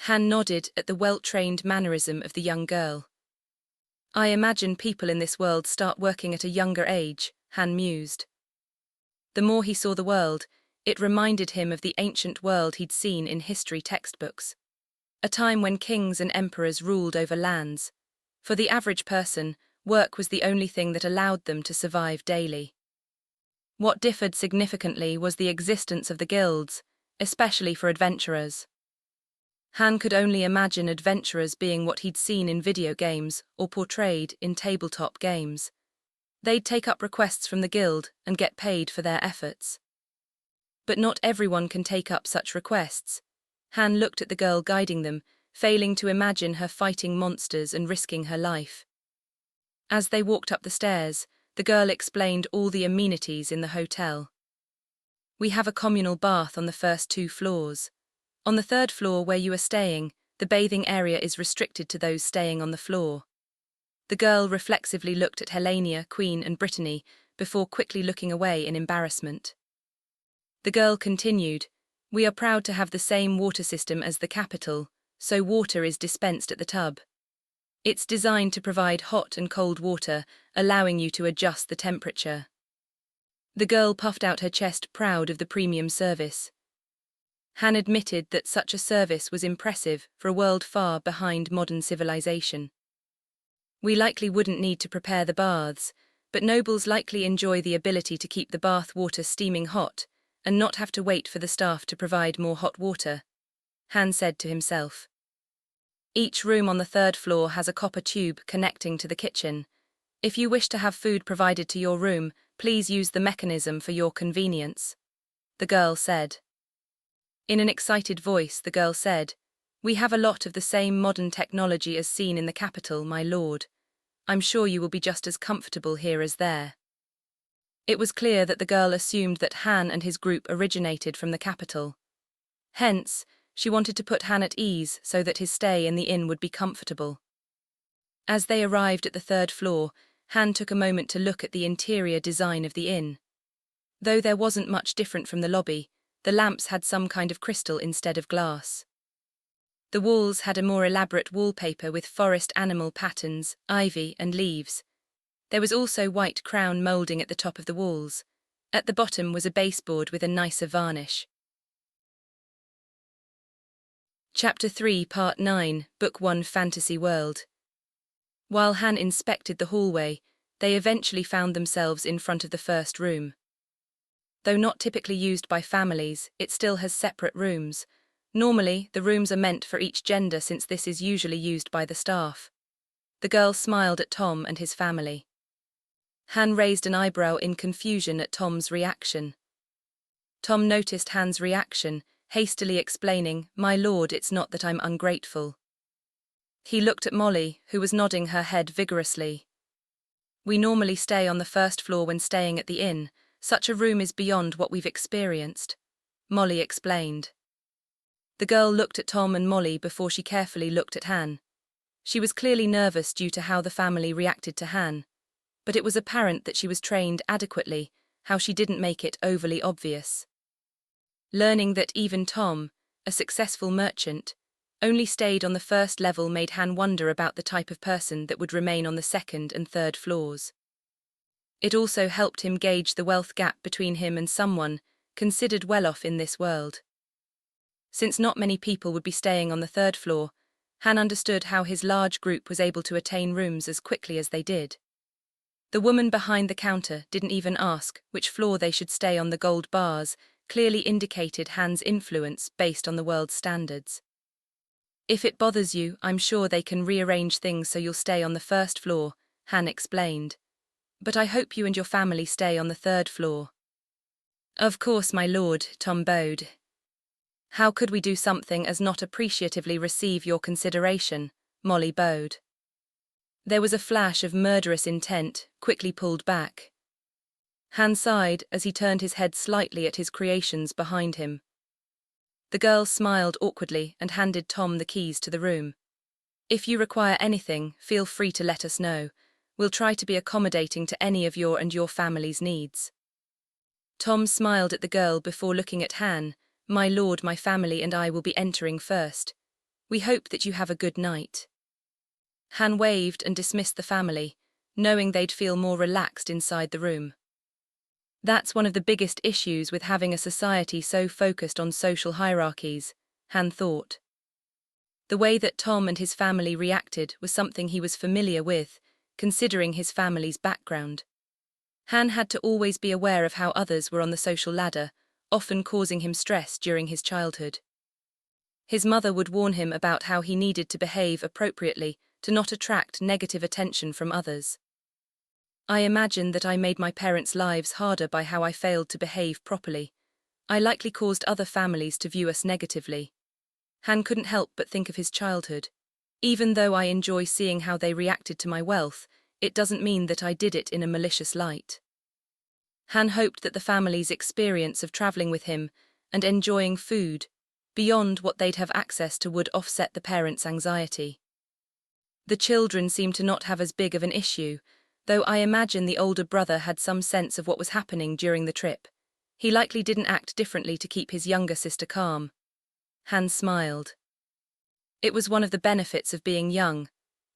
Han nodded at the well-trained mannerism of the young girl. "I imagine people in this world start working at a younger age," Han mused. The more he saw the world, it reminded him of the ancient world he'd seen in history textbooks. A time when kings and emperors ruled over lands. For the average person, work was the only thing that allowed them to survive daily. What differed significantly was the existence of the guilds, especially for adventurers. Han could only imagine adventurers being what he'd seen in video games or portrayed in tabletop games. They'd take up requests from the guild and get paid for their efforts. But not everyone can take up such requests. Han looked at the girl guiding them, failing to imagine her fighting monsters and risking her life. As they walked up the stairs, the girl explained all the amenities in the hotel. "We have a communal bath on the first 2 floors. On the 3rd floor where you are staying, the bathing area is restricted to those staying on the floor." The girl reflexively looked at Helenia, Queen, and Brittany before quickly looking away in embarrassment. The girl continued, "We are proud to have the same water system as the capital, so water is dispensed at the tub. It's designed to provide hot and cold water, allowing you to adjust the temperature." The girl puffed out her chest, proud of the premium service. Han admitted that such a service was impressive for a world far behind modern civilization. "We likely wouldn't need to prepare the baths, but nobles likely enjoy the ability to keep the bath water steaming hot and not have to wait for the staff to provide more hot water," Han said to himself. Each room on the 3rd floor has a copper tube connecting to the kitchen. If you wish to have food provided to your room, please use the mechanism for your convenience, the girl said. In an excited voice, the girl said, "We have a lot of the same modern technology as seen in the capital, my lord. I'm sure you will be just as comfortable here as there." It was clear that the girl assumed that Han and his group originated from the capital. Hence, she wanted to put Han at ease so that his stay in the inn would be comfortable. As they arrived at the 3rd floor, Han took a moment to look at the interior design of the inn. Though there wasn't much different from the lobby, the lamps had some kind of crystal instead of glass. The walls had a more elaborate wallpaper with forest animal patterns, ivy, and leaves. There was also white crown moulding at the top of the walls. At the bottom was a baseboard with a nicer varnish. Chapter 3, Part 9, Book 1, Fantasy World. While Han inspected the hallway, they eventually found themselves in front of the first room. Though not typically used by families, it still has separate rooms. Normally, the rooms are meant for each gender since this is usually used by the staff. The girl smiled at Tom and his family. Han raised an eyebrow in confusion at Tom's reaction. Tom noticed Han's reaction, hastily explaining, "My lord, it's not that I'm ungrateful." He looked at Molly, who was nodding her head vigorously. "We normally stay on the 1st floor when staying at the inn. Such a room is beyond what we've experienced," Molly explained. The girl looked at Tom and Molly before she carefully looked at Han. She was clearly nervous due to how the family reacted to Han, but it was apparent that she was trained adequately, how she didn't make it overly obvious. Learning that even Tom, a successful merchant, only stayed on the 1st level made Han wonder about the type of person that would remain on the 2nd and 3rd floors. It also helped him gauge the wealth gap between him and someone considered well-off in this world. Since not many people would be staying on the third floor, Han understood how his large group was able to attain rooms as quickly as they did. The woman behind the counter didn't even ask which floor they should stay on. The gold bars clearly indicated Han's influence based on the world's standards. If it bothers you, I'm sure they can rearrange things so you'll stay on the first floor, Han explained. But I hope you and your family stay on the third floor. Of course, my lord, Tom bowed. How could we do something as not appreciatively receive your consideration? Molly bowed. There was a flash of murderous intent, quickly pulled back. Han sighed as he turned his head slightly at his creations behind him. The girl smiled awkwardly and handed Tom the keys to the room. If you require anything, feel free to let us know. We'll try to be accommodating to any of your and your family's needs. Tom smiled at the girl before looking at Han. My lord, my family and I will be entering first. We hope that you have a good night. Han waved and dismissed the family, knowing they'd feel more relaxed inside the room. That's one of the biggest issues with having a society so focused on social hierarchies, Han thought. The way that Tom and his family reacted was something he was familiar with, considering his family's background. Han had to always be aware of how others were on the social ladder, often causing him stress during his childhood. His mother would warn him about how he needed to behave appropriately to not attract negative attention from others. I imagine that I made my parents' lives harder by how I failed to behave properly. I likely caused other families to view us negatively. Han couldn't help but think of his childhood. Even though I enjoy seeing how they reacted to my wealth, it doesn't mean that I did it in a malicious light. Han hoped that the family's experience of traveling with him and enjoying food beyond what they'd have access to would offset the parents' anxiety. The children seemed to not have as big of an issue, though I imagine the older brother had some sense of what was happening during the trip. He likely didn't act differently to keep his younger sister calm. Han smiled. It was one of the benefits of being young,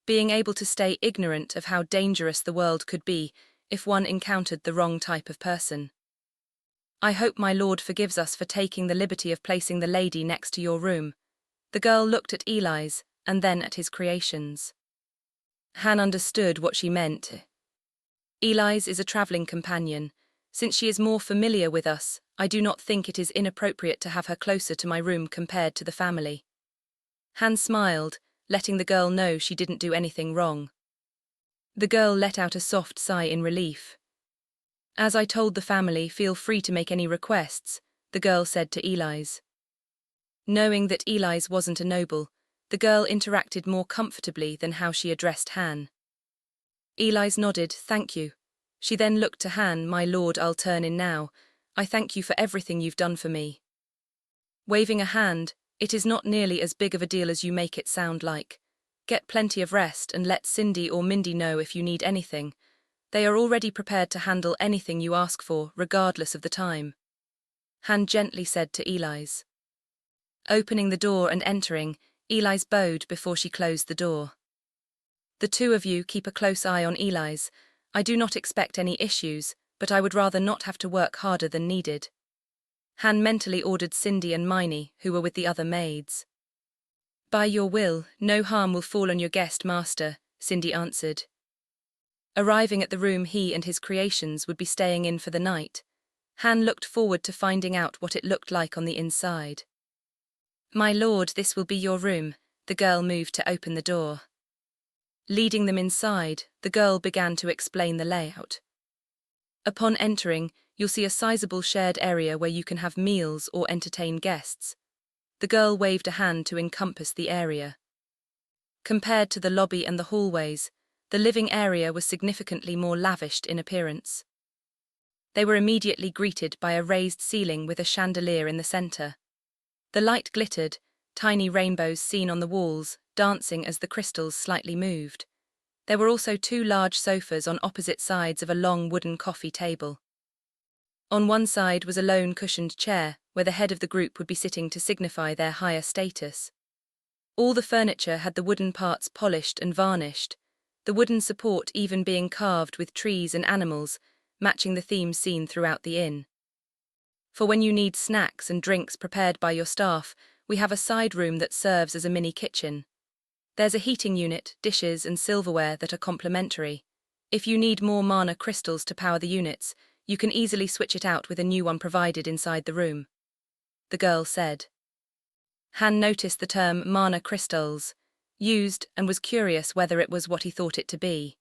being able to stay ignorant of how dangerous the world could be if one encountered the wrong type of person. I hope my lord forgives us for taking the liberty of placing the lady next to your room. The girl looked at Eli's and then at his creations. Han understood what she meant. Eli's is a traveling companion. Since she is more familiar with us, I do not think it is inappropriate to have her closer to my room compared to the family. Han smiled, letting the girl know she didn't do anything wrong. The girl let out a soft sigh in relief. As I told the family, feel free to make any requests, the girl said to Eli's. Knowing that Eli's wasn't a noble, the girl interacted more comfortably than how she addressed Han. Eli's nodded, thank you. She then looked to Han, my lord, I'll turn in now. I thank you for everything you've done for me. Waving a hand, it is not nearly as big of a deal as you make it sound like. Get plenty of rest and let Cindy or Mindy know if you need anything. They are already prepared to handle anything you ask for, regardless of the time. Han gently said to Eli's. Opening the door and entering, Eli's bowed before she closed the door. The two of you keep a close eye on Eli's. I do not expect any issues, but I would rather not have to work harder than needed. Han mentally ordered Cindy and Miney, who were with the other maids. By your will, no harm will fall on your guest, master, Cindy answered. Arriving at the room he and his creations would be staying in for the night, Han looked forward to finding out what it looked like on the inside. My lord, this will be your room. The girl moved to open the door. Leading them inside, the girl began to explain the layout. Upon entering, you'll see a sizable shared area where you can have meals or entertain guests. The girl waved a hand to encompass the area. Compared to the lobby and the hallways, the living area was significantly more lavished in appearance. They were immediately greeted by a raised ceiling with a chandelier in the center. The light glittered, tiny rainbows seen on the walls, dancing as the crystals slightly moved. There were also two large sofas on opposite sides of a long wooden coffee table. On one side was a lone cushioned chair, where the head of the group would be sitting to signify their higher status. All the furniture had the wooden parts polished and varnished, the wooden support even being carved with trees and animals, matching the themes seen throughout the inn. For when you need snacks and drinks prepared by your staff, we have a side room that serves as a mini kitchen. There's a heating unit, dishes and silverware that are complementary. If you need more mana crystals to power the units, you can easily switch it out with a new one provided inside the room," the girl said. Han noticed the term mana crystals used and was curious whether it was what he thought it to be.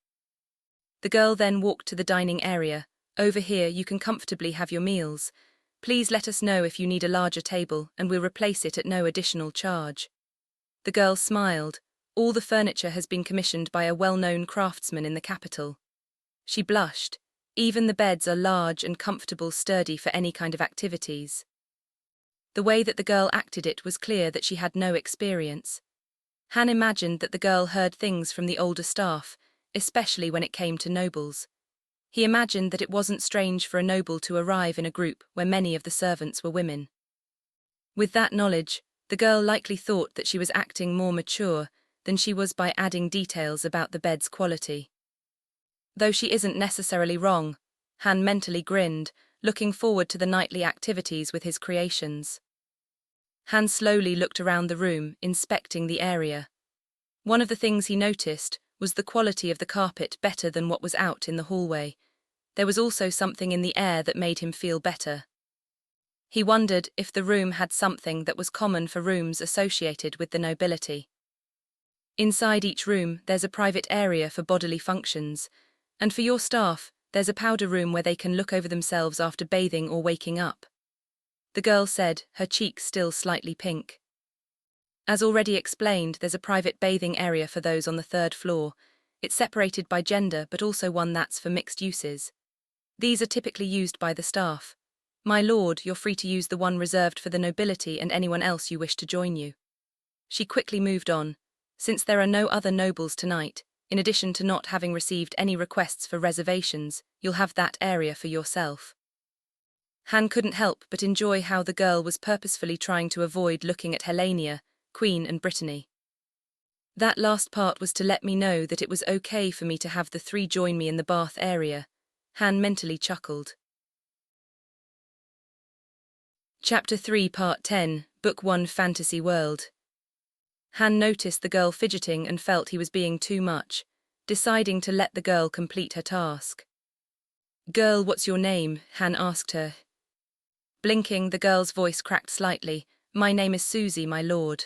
The girl then walked to the dining area. "Over here you can comfortably have your meals. Please let us know if you need a larger table and we'll replace it at no additional charge." The girl smiled. All the furniture has been commissioned by a well-known craftsman in the capital. She blushed. Even the beds are large and comfortable, sturdy for any kind of activities. The way that the girl acted it was clear that she had no experience. Han imagined that the girl heard things from the older staff, especially when it came to nobles. He imagined that it wasn't strange for a noble to arrive in a group where many of the servants were women. With that knowledge, the girl likely thought that she was acting more mature than she was by adding details about the bed's quality. Though she isn't necessarily wrong, Han mentally grinned, looking forward to the nightly activities with his creations. Han slowly looked around the room, inspecting the area. One of the things he noticed was the quality of the carpet better than what was out in the hallway. There was also something in the air that made him feel better. He wondered if the room had something that was common for rooms associated with the nobility. Inside each room, there's a private area for bodily functions, and for your staff, there's a powder room where they can look over themselves after bathing or waking up," the girl said, her cheeks still slightly pink. As already explained, there's a private bathing area for those on the 3rd floor. It's separated by gender, but also one that's for mixed uses. These are typically used by the staff. "My lord, you're free to use the one reserved for the nobility and anyone else you wish to join you." She quickly moved on. "Since there are no other nobles tonight, in addition to not having received any requests for reservations, you'll have that area for yourself." Han couldn't help but enjoy how the girl was purposefully trying to avoid looking at Helena, Queen and Brittany. "That last part was to let me know that it was okay for me to have the 3 join me in the bath area," Han mentally chuckled. Chapter 3 Part 10, Book 1 Fantasy World. Han noticed the girl fidgeting and felt he was being too much, deciding to let the girl complete her task. "Girl, what's your name?" Han asked her. Blinking, the girl's voice cracked slightly. "My name is Susie, my lord."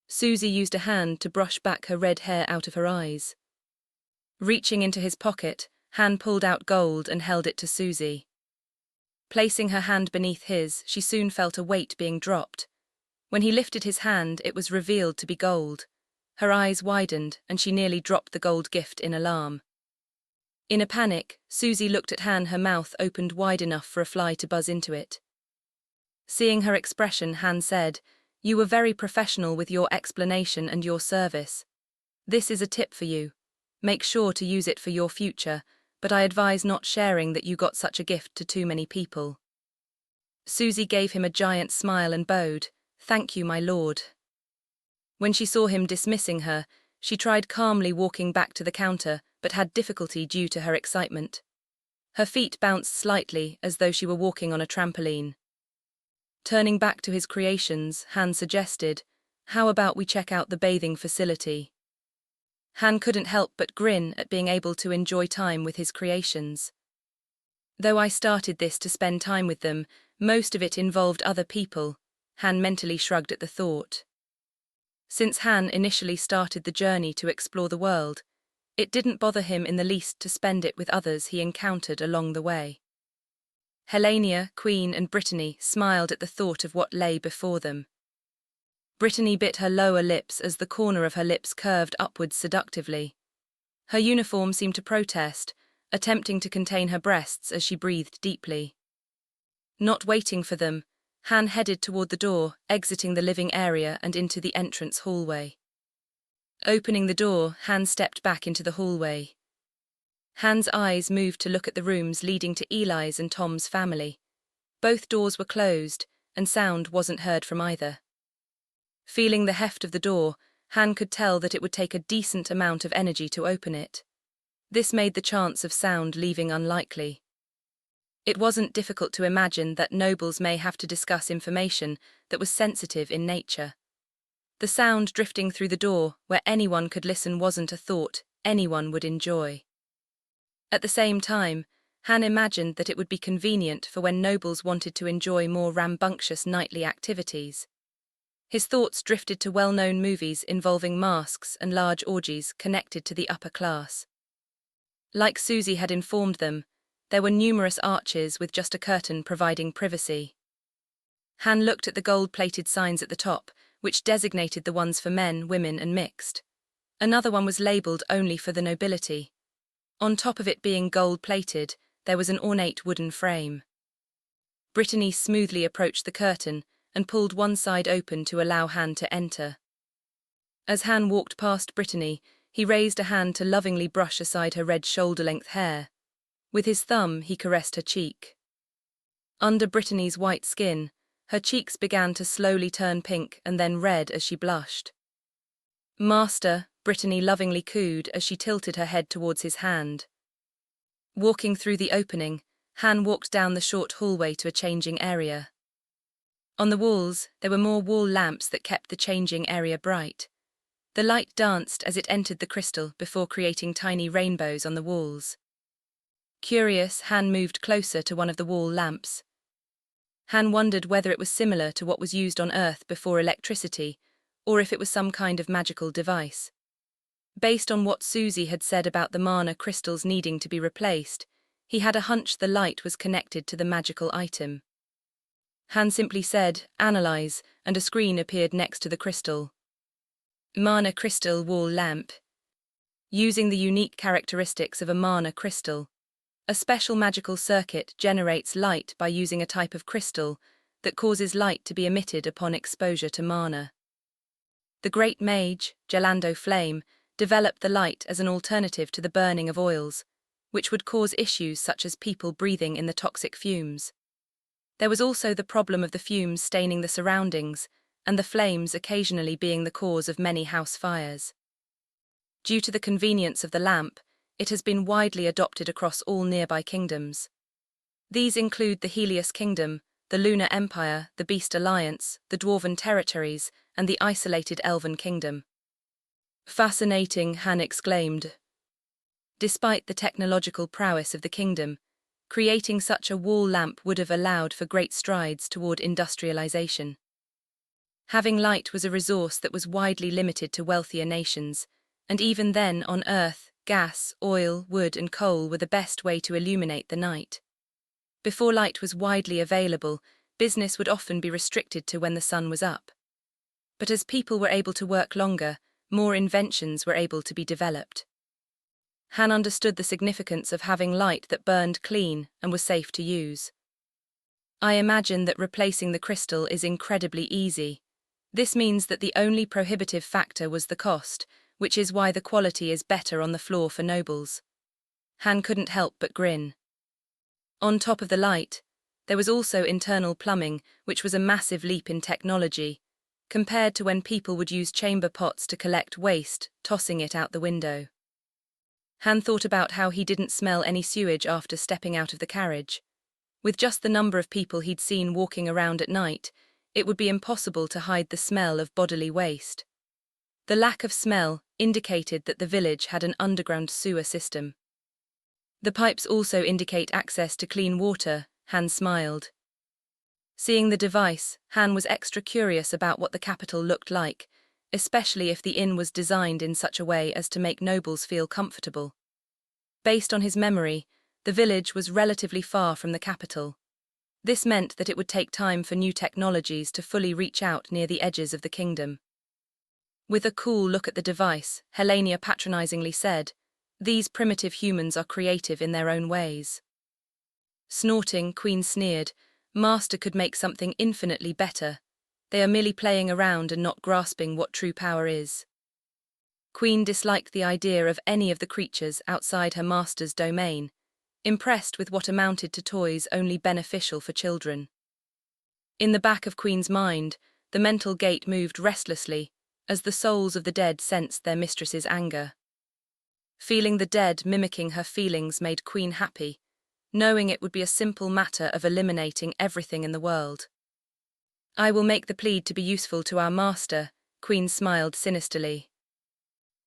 Susie used a hand to brush back her red hair out of her eyes. Reaching into his pocket, Han pulled out gold and held it to Susie. Placing her hand beneath his, she soon felt a weight being dropped. When he lifted his hand, it was revealed to be gold. Her eyes widened, and she nearly dropped the gold gift in alarm. In a panic, Susie looked at Han, her mouth opened wide enough for a fly to buzz into it. Seeing her expression, Han said, "You were very professional with your explanation and your service. This is a tip for you. Make sure to use it for your future, but I advise not sharing that you got such a gift to too many people." Susie gave him a giant smile and bowed. "Thank you, my lord." When she saw him dismissing her, she tried calmly walking back to the counter, but had difficulty due to her excitement. Her feet bounced slightly as though she were walking on a trampoline. Turning back to his creations, Han suggested, "How about we check out the bathing facility?" Han couldn't help but grin at being able to enjoy time with his creations. "Though I started this to spend time with them, most of it involved other people," Han mentally shrugged at the thought. Since Han initially started the journey to explore the world, it didn't bother him in the least to spend it with others he encountered along the way. Helena, Queen and Brittany smiled at the thought of what lay before them. Brittany bit her lower lips as the corner of her lips curved upwards seductively. Her uniform seemed to protest, attempting to contain her breasts as she breathed deeply. Not waiting for them, Han headed toward the door, exiting the living area and into the entrance hallway. Opening the door, Han stepped back into the hallway. Han's eyes moved to look at the rooms leading to Eli's and Tom's family. Both doors were closed, and sound wasn't heard from either. Feeling the heft of the door, Han could tell that it would take a decent amount of energy to open it. This made the chance of sound leaving unlikely. It wasn't difficult to imagine that nobles may have to discuss information that was sensitive in nature. The sound drifting through the door, where anyone could listen, wasn't a thought anyone would enjoy. At the same time, Han imagined that it would be convenient for when nobles wanted to enjoy more rambunctious nightly activities. His thoughts drifted to well-known movies involving masks and large orgies connected to the upper class. Like Susie had informed them, there were numerous arches with just a curtain providing privacy. Han looked at the gold-plated signs at the top, which designated the ones for men, women, and mixed. Another one was labeled only for the nobility. On top of it being gold-plated, there was an ornate wooden frame. Brittany smoothly approached the curtain and pulled one side open to allow Han to enter. As Han walked past Brittany, he raised a hand to lovingly brush aside her red shoulder-length hair. With his thumb, he caressed her cheek. Under Brittany's white skin, her cheeks began to slowly turn pink and then red as she blushed. "Master," Brittany lovingly cooed as she tilted her head towards his hand. Walking through the opening, Han walked down the short hallway to a changing area. On the walls, there were more wall lamps that kept the changing area bright. The light danced as it entered the crystal before creating tiny rainbows on the walls. Curious, Han moved closer to one of the wall lamps. Han wondered whether it was similar to what was used on Earth before electricity, or if it was some kind of magical device. Based on what Susie had said about the mana crystals needing to be replaced, he had a hunch the light was connected to the magical item. Han simply said, "Analyze," and a screen appeared next to the crystal. Mana crystal wall lamp. Using the unique characteristics of a mana crystal, a special magical circuit generates light by using a type of crystal that causes light to be emitted upon exposure to mana. The great mage, Gelando Flame, developed the light as an alternative to the burning of oils, which would cause issues such as people breathing in the toxic fumes. There was also the problem of the fumes staining the surroundings, and the flames occasionally being the cause of many house fires. Due to the convenience of the lamp, it has been widely adopted across all nearby kingdoms. These include the Helios Kingdom, the Lunar Empire, the Beast Alliance, the Dwarven Territories, and the isolated Elven Kingdom. "Fascinating," Han exclaimed. Despite the technological prowess of the kingdom, creating such a wall lamp would have allowed for great strides toward industrialization. Having light was a resource that was widely limited to wealthier nations, and even then on Earth, gas, oil, wood, and coal were the best way to illuminate the night. Before light was widely available, business would often be restricted to when the sun was up. But as people were able to work longer, more inventions were able to be developed. Han understood the significance of having light that burned clean and was safe to use. "I imagine that replacing the crystal is incredibly easy. This means that the only prohibitive factor was the cost, which is why the quality is better on the floor for nobles." Han couldn't help but grin. On top of the light, there was also internal plumbing, which was a massive leap in technology, compared to when people would use chamber pots to collect waste, tossing it out the window. Han thought about how he didn't smell any sewage after stepping out of the carriage. With just the number of people he'd seen walking around at night, it would be impossible to hide the smell of bodily waste. The lack of smell indicated that the village had an underground sewer system. The pipes also indicate access to clean water, Han smiled. Seeing the device, Han was extra curious about what the capital looked like, especially if the inn was designed in such a way as to make nobles feel comfortable. Based on his memory, the village was relatively far from the capital. This meant that it would take time for new technologies to fully reach out near the edges of the kingdom. With a cool look at the device, Helenia patronizingly said, "These primitive humans are creative in their own ways." Snorting, Queen sneered, "Master could make something infinitely better. They are merely playing around and not grasping what true power is." Queen disliked the idea of any of the creatures outside her master's domain, impressed with what amounted to toys only beneficial for children. In the back of Queen's mind, the mental gate moved restlessly, as the souls of the dead sensed their mistress's anger. Feeling the dead mimicking her feelings made Queen happy, knowing it would be a simple matter of eliminating everything in the world. I will make the plead to be useful to our master, Queen smiled sinisterly.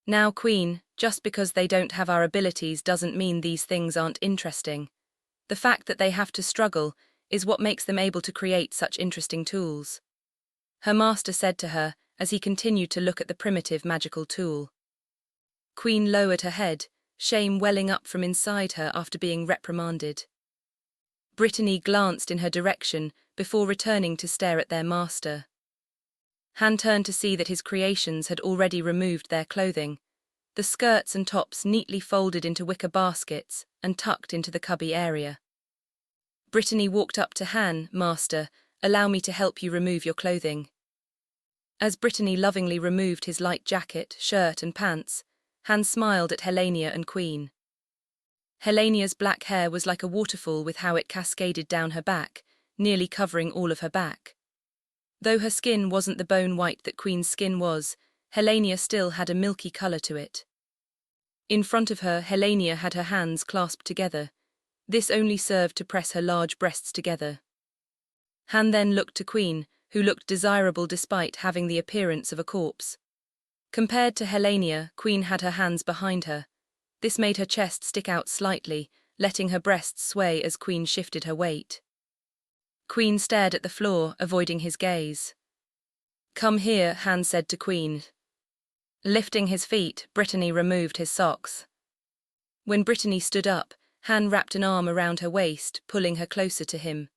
Now, Queen, just because they don't have our abilities doesn't mean these things aren't interesting. The fact that they have to struggle is what makes them able to create such interesting tools. Her master said to her as he continued to look at the primitive magical tool. Queen lowered her head, shame welling up from inside her after being reprimanded. Brittany glanced in her direction before returning to stare at their master. Han turned to see that his creations had already removed their clothing, the skirts and tops neatly folded into wicker baskets and tucked into the cubby area. Brittany walked up to Han. Master, allow me to help you remove your clothing. As Brittany lovingly removed his light jacket, shirt and pants, Han smiled at Helenia and Queen. Helenia's black hair was like a waterfall with how it cascaded down her back, nearly covering all of her back. Though her skin wasn't the bone white that Queen's skin was, Helenia still had a milky color to it. In front of her, Helenia had her hands clasped together. This only served to press her large breasts together. Han then looked to Queen, who looked desirable despite having the appearance of a corpse. Compared to Helenia, Queen had her hands behind her. This made her chest stick out slightly, letting her breasts sway as Queen shifted her weight. Queen stared at the floor, avoiding his gaze. Come here, Han said to Queen. Lifting his feet, Brittany removed his socks. When Brittany stood up, Han wrapped an arm around her waist, pulling her closer to him.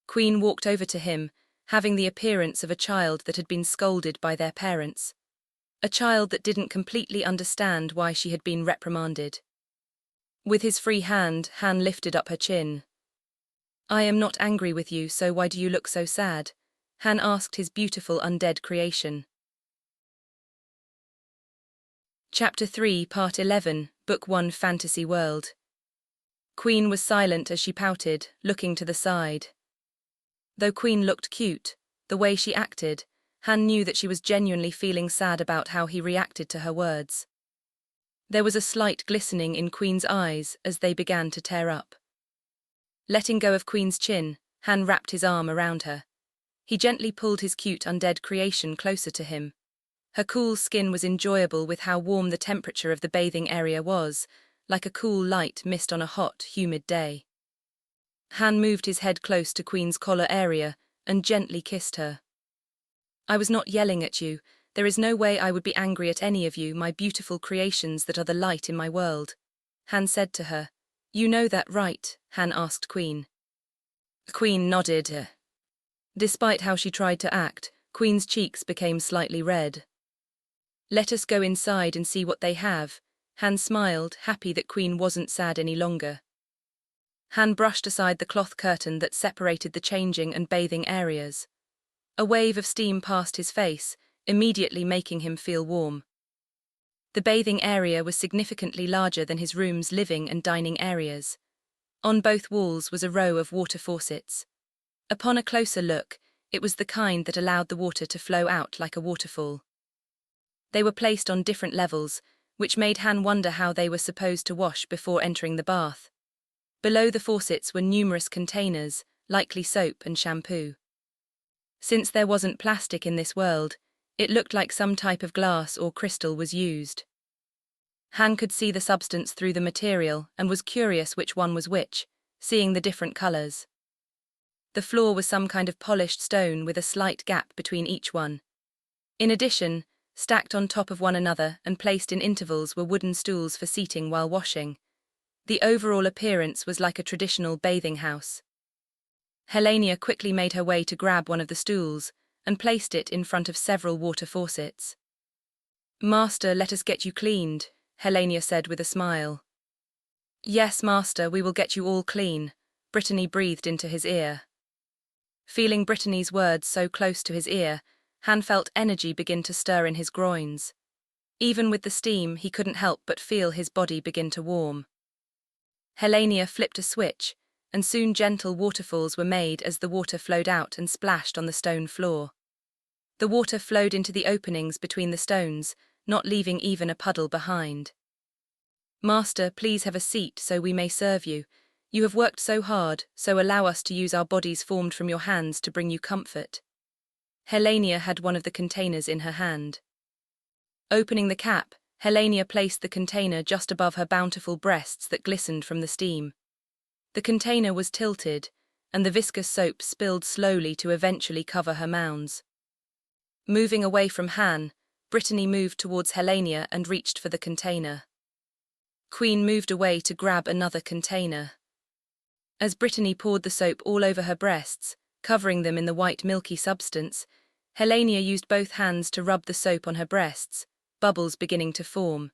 Queen walked over to him, having the appearance of a child that had been scolded by their parents. A child that didn't completely understand why she had been reprimanded. With his free hand, Han lifted up her chin. I am not angry with you, so why do you look so sad? Han asked his beautiful undead creation. Chapter 3, Part 11, Book 1, Fantasy World. Queen was silent as she pouted, looking to the side. Though Queen looked cute, the way she acted, Han knew that she was genuinely feeling sad about how he reacted to her words. There was a slight glistening in Queen's eyes as they began to tear up. Letting go of Queen's chin, Han wrapped his arm around her. He gently pulled his cute undead creation closer to him. Her cool skin was enjoyable with how warm the temperature of the bathing area was, like a cool light mist on a hot, humid day. Han moved his head close to Queen's collar area and gently kissed her. I was not yelling at you. There is no way I would be angry at any of you, my beautiful creations that are the light in my world. Han said to her. You know that, right? Han asked Queen. Queen nodded. Despite how she tried to act, Queen's cheeks became slightly red. Let us go inside and see what they have. Han smiled, happy that Queen wasn't sad any longer. Han brushed aside the cloth curtain that separated the changing and bathing areas. A wave of steam passed his face, immediately making him feel warm. The bathing area was significantly larger than his room's living and dining areas. On both walls was a row of water faucets. Upon a closer look, it was the kind that allowed the water to flow out like a waterfall. They were placed on different levels, which made Han wonder how they were supposed to wash before entering the bath. Below the faucets were numerous containers, likely soap and shampoo. Since there wasn't plastic in this world, it looked like some type of glass or crystal was used. Han could see the substance through the material and was curious which one was which, seeing the different colors. The floor was some kind of polished stone with a slight gap between each one. In addition, stacked on top of one another and placed in intervals were wooden stools for seating while washing. The overall appearance was like a traditional bathing house. Helenia quickly made her way to grab one of the stools and placed it in front of several water faucets. Master, let us get you cleaned, Helenia said with a smile. Yes, Master, we will get you all clean, Brittany breathed into his ear. Feeling Brittany's words so close to his ear, Han felt energy begin to stir in his groins. Even with the steam, he couldn't help but feel his body begin to warm. Helenia flipped a switch, and soon gentle waterfalls were made as the water flowed out and splashed on the stone floor. The water flowed into the openings between the stones, not leaving even a puddle behind. "Master, please have a seat so we may serve you. You have worked so hard, so allow us to use our bodies formed from your hands to bring you comfort." Helenia had one of the containers in her hand. Opening the cap, Helenia placed the container just above her bountiful breasts that glistened from the steam. The container was tilted, and the viscous soap spilled slowly to eventually cover her mounds. Moving away from Han, Brittany moved towards Helenia and reached for the container. Queen moved away to grab another container. As Brittany poured the soap all over her breasts, covering them in the white milky substance, Helenia used both hands to rub the soap on her breasts, bubbles beginning to form.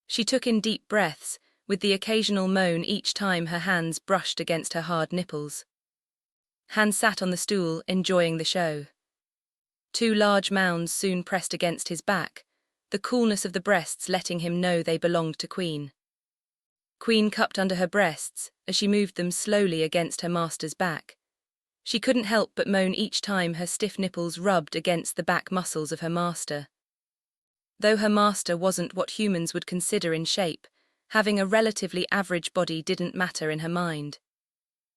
She took in deep breaths, with the occasional moan each time her hands brushed against her hard nipples. Han sat on the stool, enjoying the show. Two large mounds soon pressed against his back, the coolness of the breasts letting him know they belonged to Queen. Queen cupped under her breasts as she moved them slowly against her master's back. She couldn't help but moan each time her stiff nipples rubbed against the back muscles of her master. Though her master wasn't what humans would consider in shape, having a relatively average body didn't matter in her mind.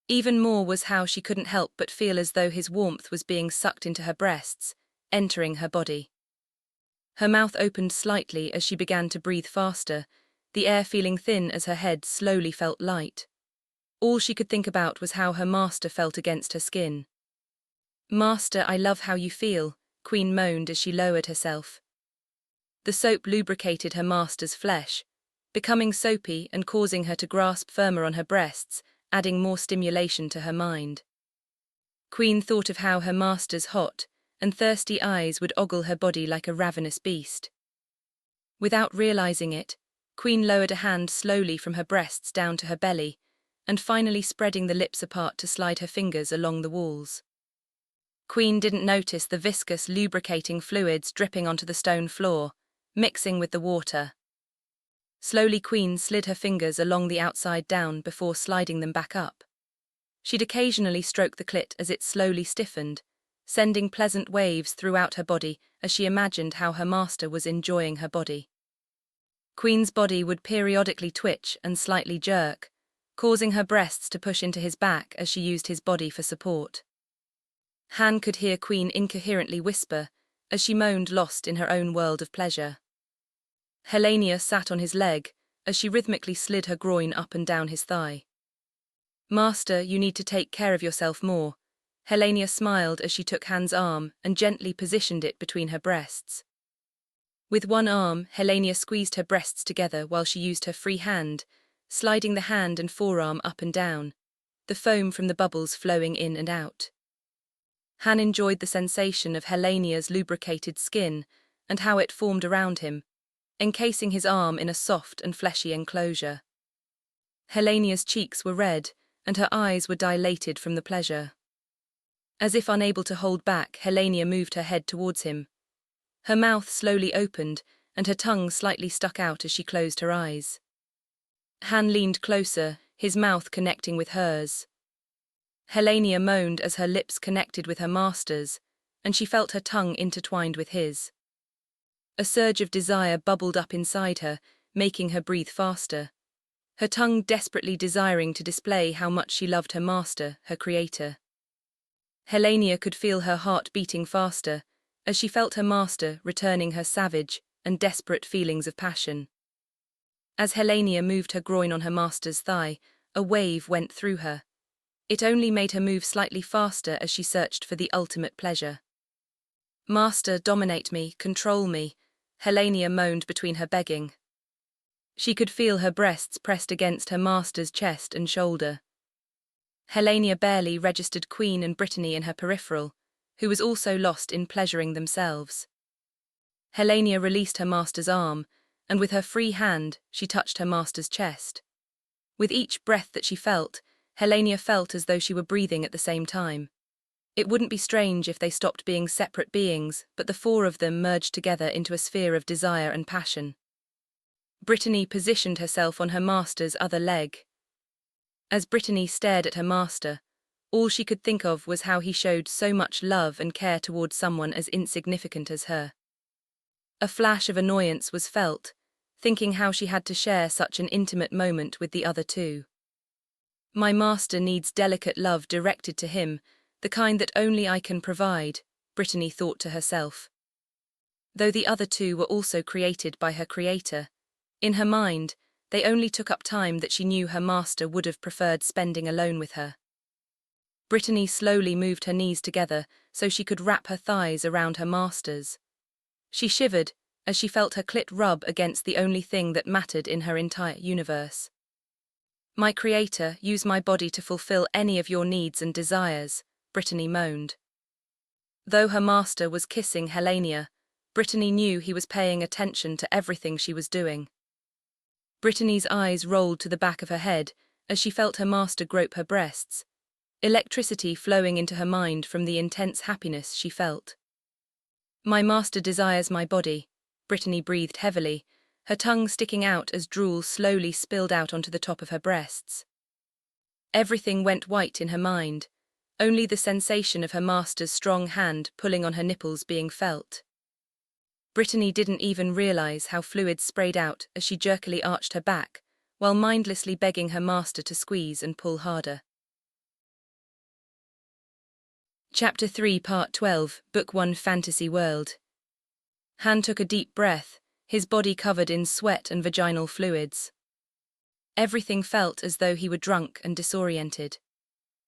Even more was how she couldn't help but feel as though his warmth was being sucked into her breasts, entering her body. Her mouth opened slightly as she began to breathe faster, the air feeling thin as her head slowly felt light. All she could think about was how her master felt against her skin. "Master, I love how you feel," Queen moaned as she lowered herself. The soap lubricated her master's flesh, becoming soapy and causing her to grasp firmer on her breasts, adding more stimulation to her mind. Queen thought of how her master's hot and thirsty eyes would ogle her body like a ravenous beast. Without realizing it, Queen lowered a hand slowly from her breasts down to her belly, and finally spreading the lips apart to slide her fingers along the walls. Queen didn't notice the viscous, lubricating fluids dripping onto the stone floor, mixing with the water. Slowly Queen slid her fingers along the outside down before sliding them back up. She'd occasionally stroke the clit as it slowly stiffened, sending pleasant waves throughout her body as she imagined how her master was enjoying her body. Queen's body would periodically twitch and slightly jerk, causing her breasts to push into his back as she used his body for support. Han could hear Queen incoherently whisper as she moaned, lost in her own world of pleasure. Helenia sat on his leg as she rhythmically slid her groin up and down his thigh. "Master, you need to take care of yourself more." Helenia smiled as she took Han's arm and gently positioned it between her breasts. With one arm, Helenia squeezed her breasts together while she used her free hand, sliding the hand and forearm up and down, the foam from the bubbles flowing in and out. Han enjoyed the sensation of Helenia's lubricated skin and how it formed around him, encasing his arm in a soft and fleshy enclosure. Helenia's cheeks were red, and her eyes were dilated from the pleasure. As if unable to hold back, Helenia moved her head towards him. Her mouth slowly opened, and her tongue slightly stuck out as she closed her eyes. Han leaned closer, his mouth connecting with hers. Helenia moaned as her lips connected with her master's, and she felt her tongue intertwined with his. A surge of desire bubbled up inside her, making her breathe faster, her tongue desperately desiring to display how much she loved her master, her creator. Helenia could feel her heart beating faster, as she felt her master returning her savage and desperate feelings of passion. As Helenia moved her groin on her master's thigh, a wave went through her. It only made her move slightly faster as she searched for the ultimate pleasure. "Master, dominate me, control me," Helenia moaned between her begging. She could feel her breasts pressed against her master's chest and shoulder. Helenia barely registered Queen and Brittany in her peripheral, who was also lost in pleasuring themselves. Helenia released her master's arm, and with her free hand, she touched her master's chest. With each breath that she felt, Helenia felt as though she were breathing at the same time. It wouldn't be strange if they stopped being separate beings, but the four of them merged together into a sphere of desire and passion. Brittany positioned herself on her master's other leg. As Brittany stared at her master, all she could think of was how he showed so much love and care towards someone as insignificant as her. A flash of annoyance was felt, thinking how she had to share such an intimate moment with the other two. My master needs delicate love directed to him, the kind that only I can provide, Brittany thought to herself. Though the other two were also created by her creator, in her mind, they only took up time that she knew her master would have preferred spending alone with her. Brittany slowly moved her knees together so she could wrap her thighs around her master's. She shivered as she felt her clit rub against the only thing that mattered in her entire universe. My creator, use my body to fulfill any of your needs and desires, Brittany moaned. Though her master was kissing Helena, Brittany knew he was paying attention to everything she was doing. Brittany's eyes rolled to the back of her head as she felt her master grope her breasts, electricity flowing into her mind from the intense happiness she felt. My master desires my body, Brittany breathed heavily, her tongue sticking out as drool slowly spilled out onto the top of her breasts. Everything went white in her mind, only the sensation of her master's strong hand pulling on her nipples being felt. Brittany didn't even realize how fluid sprayed out as she jerkily arched her back, while mindlessly begging her master to squeeze and pull harder. Chapter 3, Part 12, Book 1, Fantasy World. Han took a deep breath, his body covered in sweat and vaginal fluids. Everything felt as though he were drunk and disoriented.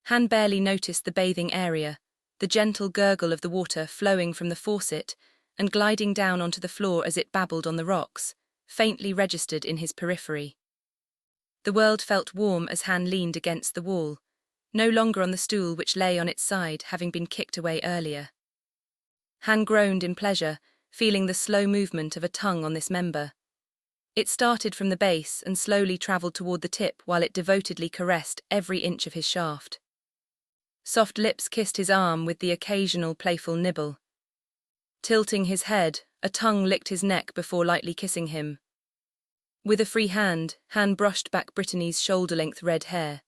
Han barely noticed the bathing area, the gentle gurgle of the water flowing from the faucet and gliding down onto the floor as it babbled on the rocks, faintly registered in his periphery. The world felt warm as Han leaned against the wall, no longer on the stool which lay on its side, having been kicked away earlier. Han groaned in pleasure, feeling the slow movement of a tongue on this member. It started from the base and slowly travelled toward the tip while it devotedly caressed every inch of his shaft. Soft lips kissed his arm with the occasional playful nibble. Tilting his head, a tongue licked his neck before lightly kissing him. With a free hand, Han brushed back Brittany's shoulder-length red hair.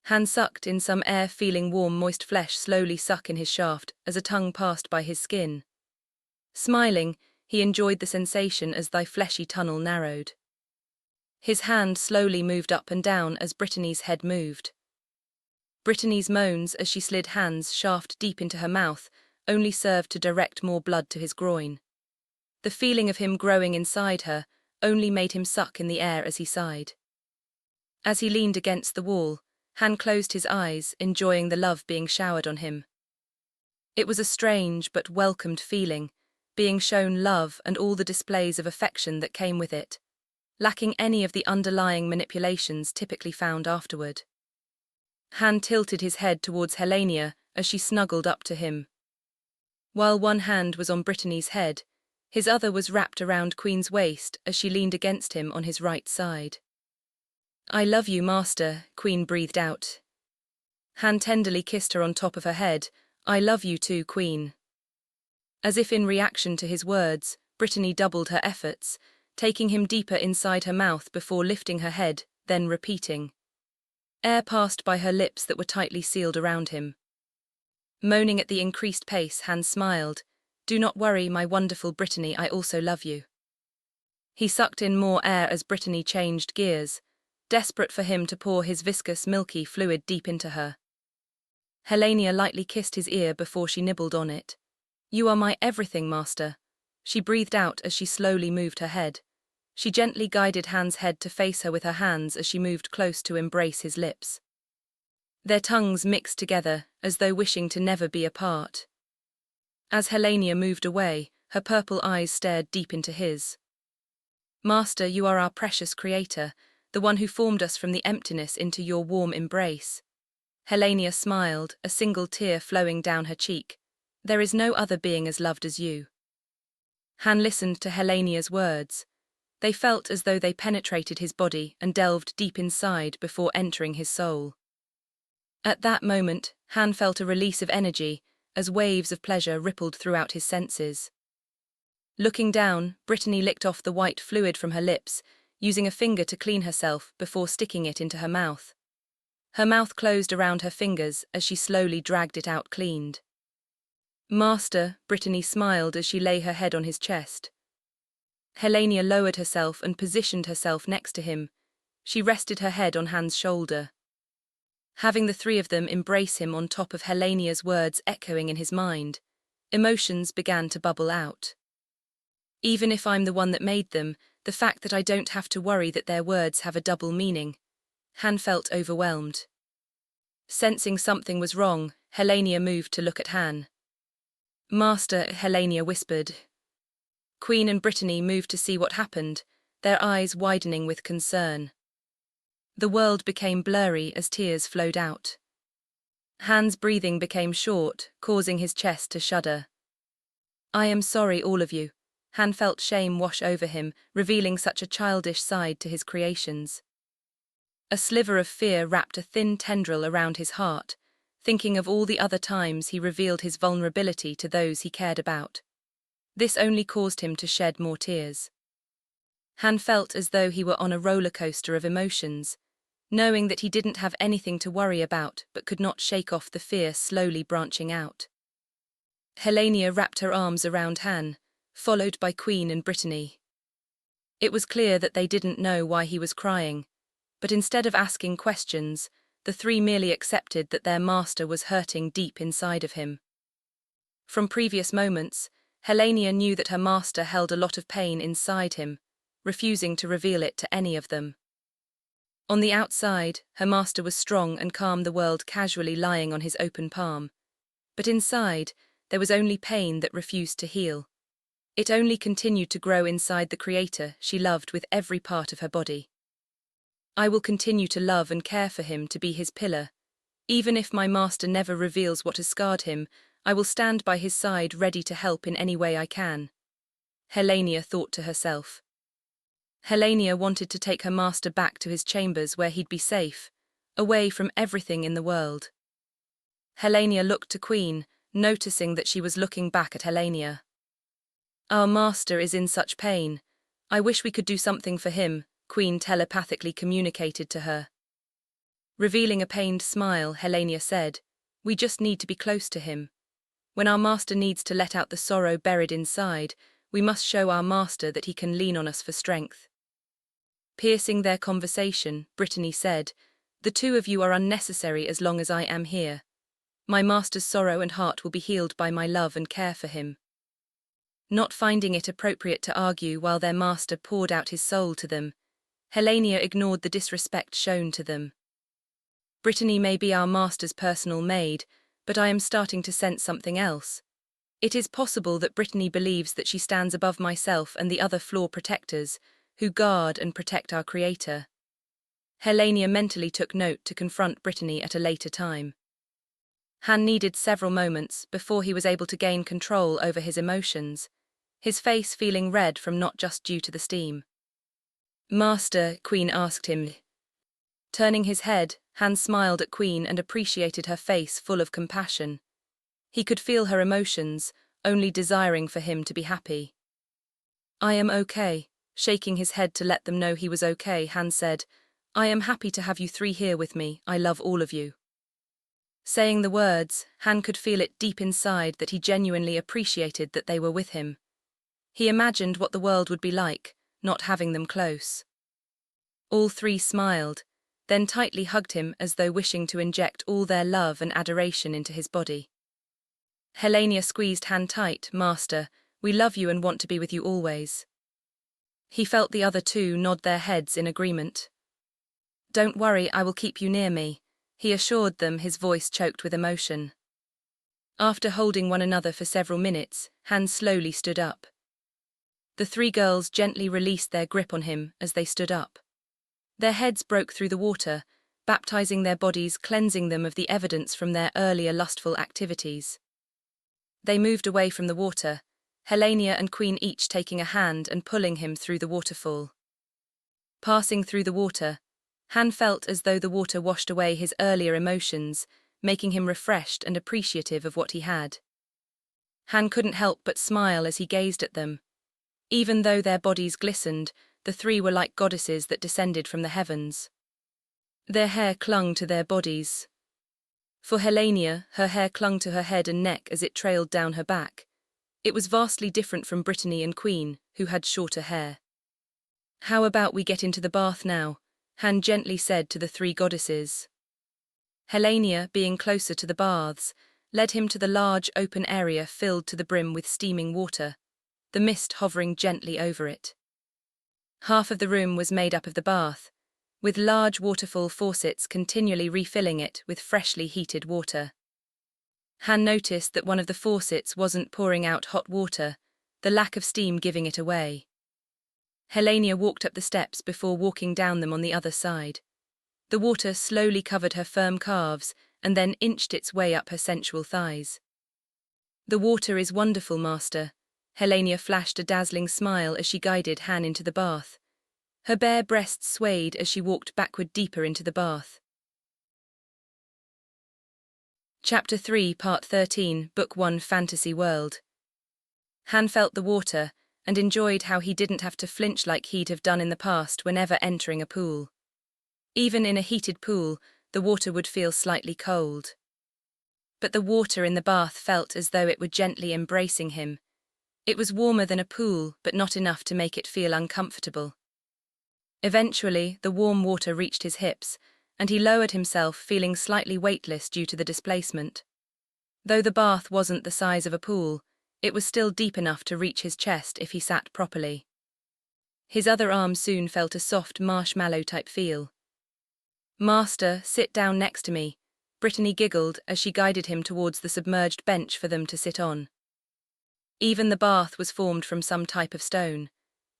Han sucked in some air, feeling warm, moist flesh slowly suck in his shaft as a tongue passed by his skin. Smiling, he enjoyed the sensation as thy fleshy tunnel narrowed. His hand slowly moved up and down as Brittany's head moved. Brittany's moans as she slid Han's shaft deep into her mouth only served to direct more blood to his groin. The feeling of him growing inside her only made him suck in the air as he sighed. As he leaned against the wall, Han closed his eyes, enjoying the love being showered on him. It was a strange but welcomed feeling, being shown love and all the displays of affection that came with it, lacking any of the underlying manipulations typically found afterward. Han tilted his head towards Helena as she snuggled up to him. While one hand was on Brittany's head, his other was wrapped around Queen's waist as she leaned against him on his right side. I love you, Master, Queen breathed out. Han tenderly kissed her on top of her head. I love you too, Queen. As if in reaction to his words, Brittany doubled her efforts, taking him deeper inside her mouth before lifting her head, then repeating. Air passed by her lips that were tightly sealed around him. Moaning at the increased pace, Han smiled. Do not worry, my wonderful Brittany, I also love you. He sucked in more air as Brittany changed gears, desperate for him to pour his viscous, milky fluid deep into her. Helena lightly kissed his ear before she nibbled on it. You are my everything, Master, she breathed out as she slowly moved her head. She gently guided Han's head to face her with her hands as she moved close to embrace his lips. Their tongues mixed together, as though wishing to never be apart. As Helena moved away, her purple eyes stared deep into his. Master, you are our precious creator, the one who formed us from the emptiness into your warm embrace. Helena smiled, a single tear flowing down her cheek. There is no other being as loved as you. Han listened to Helena's words. They felt as though they penetrated his body and delved deep inside before entering his soul. At that moment, Han felt a release of energy, as waves of pleasure rippled throughout his senses. Looking down, Brittany licked off the white fluid from her lips, using a finger to clean herself before sticking it into her mouth. Her mouth closed around her fingers as she slowly dragged it out cleaned. Master, Brittany smiled as she lay her head on his chest. Helenia lowered herself and positioned herself next to him. She rested her head on Han's shoulder. Having the three of them embrace him on top of Helenia's words echoing in his mind, emotions began to bubble out. Even if I'm the one that made them, the fact that I don't have to worry that their words have a double meaning. Han felt overwhelmed. Sensing something was wrong, Helenia moved to look at Han. Master, Helenia whispered. Queen and Brittany moved to see what happened, their eyes widening with concern. The world became blurry as tears flowed out. Han's breathing became short, causing his chest to shudder. I am sorry, all of you. Han felt shame wash over him, revealing such a childish side to his creations. A sliver of fear wrapped a thin tendril around his heart, thinking of all the other times he revealed his vulnerability to those he cared about. This only caused him to shed more tears. Han felt as though he were on a roller coaster of emotions, knowing that he didn't have anything to worry about but could not shake off the fear slowly branching out. Helenia wrapped her arms around Han, followed by Queen and Brittany. It was clear that they didn't know why he was crying, but instead of asking questions, the three merely accepted that their master was hurting deep inside of him. From previous moments, Helenia knew that her master held a lot of pain inside him, refusing to reveal it to any of them. On the outside, her master was strong and calm, the world casually lying on his open palm. But inside, there was only pain that refused to heal. It only continued to grow inside the creator she loved with every part of her body. I will continue to love and care for him, to be his pillar. Even if my master never reveals what has scarred him, I will stand by his side, ready to help in any way I can. Helenia thought to herself. Helenia wanted to take her master back to his chambers where he'd be safe, away from everything in the world. Helenia looked to Queen, noticing that she was looking back at Helenia. Our master is in such pain. I wish we could do something for him, Queen telepathically communicated to her. Revealing a pained smile, Helenia said, we just need to be close to him. When our master needs to let out the sorrow buried inside, we must show our master that he can lean on us for strength. Piercing their conversation, Brittany said, the two of you are unnecessary as long as I am here. My master's sorrow and heart will be healed by my love and care for him. Not finding it appropriate to argue while their master poured out his soul to them, Helenia ignored the disrespect shown to them. Brittany may be our master's personal maid, but I am starting to sense something else. It is possible that Brittany believes that she stands above myself and the other floor protectors, who guard and protect our creator. Helenia mentally took note to confront Brittany at a later time. Han needed several moments before he was able to gain control over his emotions, his face feeling red from not just due to the steam. Master, Queen asked him. Turning his head, Han smiled at Queen and appreciated her face full of compassion. He could feel her emotions, only desiring for him to be happy. I am okay. Shaking his head to let them know he was okay, Han said, I am happy to have you three here with me. I love all of you. Saying the words, Han could feel it deep inside that he genuinely appreciated that they were with him. He imagined what the world would be like, not having them close. All three smiled, then tightly hugged him as though wishing to inject all their love and adoration into his body. Helenia squeezed Han tight. Master, we love you and want to be with you always. He felt the other two nod their heads in agreement. Don't worry, I will keep you near me, he assured them, his voice choked with emotion. After holding one another for several minutes, Han slowly stood up. The three girls gently released their grip on him as they stood up. Their heads broke through the water, baptizing their bodies, cleansing them of the evidence from their earlier lustful activities. They moved away from the water, Helenia and Queen each taking a hand and pulling him through the waterfall. Passing through the water, Han felt as though the water washed away his earlier emotions, making him refreshed and appreciative of what he had. Han couldn't help but smile as he gazed at them. Even though their bodies glistened, the three were like goddesses that descended from the heavens. Their hair clung to their bodies. For Helenia, her hair clung to her head and neck as it trailed down her back. It was vastly different from Brittany and Queen, who had shorter hair. "How about we get into the bath now?" Han gently said to the three goddesses. Helenia, being closer to the baths, led him to the large open area filled to the brim with steaming water, the mist hovering gently over it. Half of the room was made up of the bath, with large waterfall faucets continually refilling it with freshly heated water. Han noticed that one of the faucets wasn't pouring out hot water, the lack of steam giving it away. Helenia walked up the steps before walking down them on the other side. The water slowly covered her firm calves and then inched its way up her sensual thighs. "The water is wonderful, master." Helenia flashed a dazzling smile as she guided Han into the bath. Her bare breasts swayed as she walked backward deeper into the bath. Chapter 3, Part 13, Book 1, Fantasy World. Han felt the water and enjoyed how he didn't have to flinch like he'd have done in the past whenever entering a pool. Even in a heated pool, the water would feel slightly cold. But the water in the bath felt as though it were gently embracing him. It was warmer than a pool, but not enough to make it feel uncomfortable. Eventually, the warm water reached his hips, and he lowered himself, feeling slightly weightless due to the displacement. Though the bath wasn't the size of a pool, it was still deep enough to reach his chest if he sat properly. His other arm soon felt a soft marshmallow-type feel. "Master, sit down next to me," Brittany giggled as she guided him towards the submerged bench for them to sit on. Even the bath was formed from some type of stone.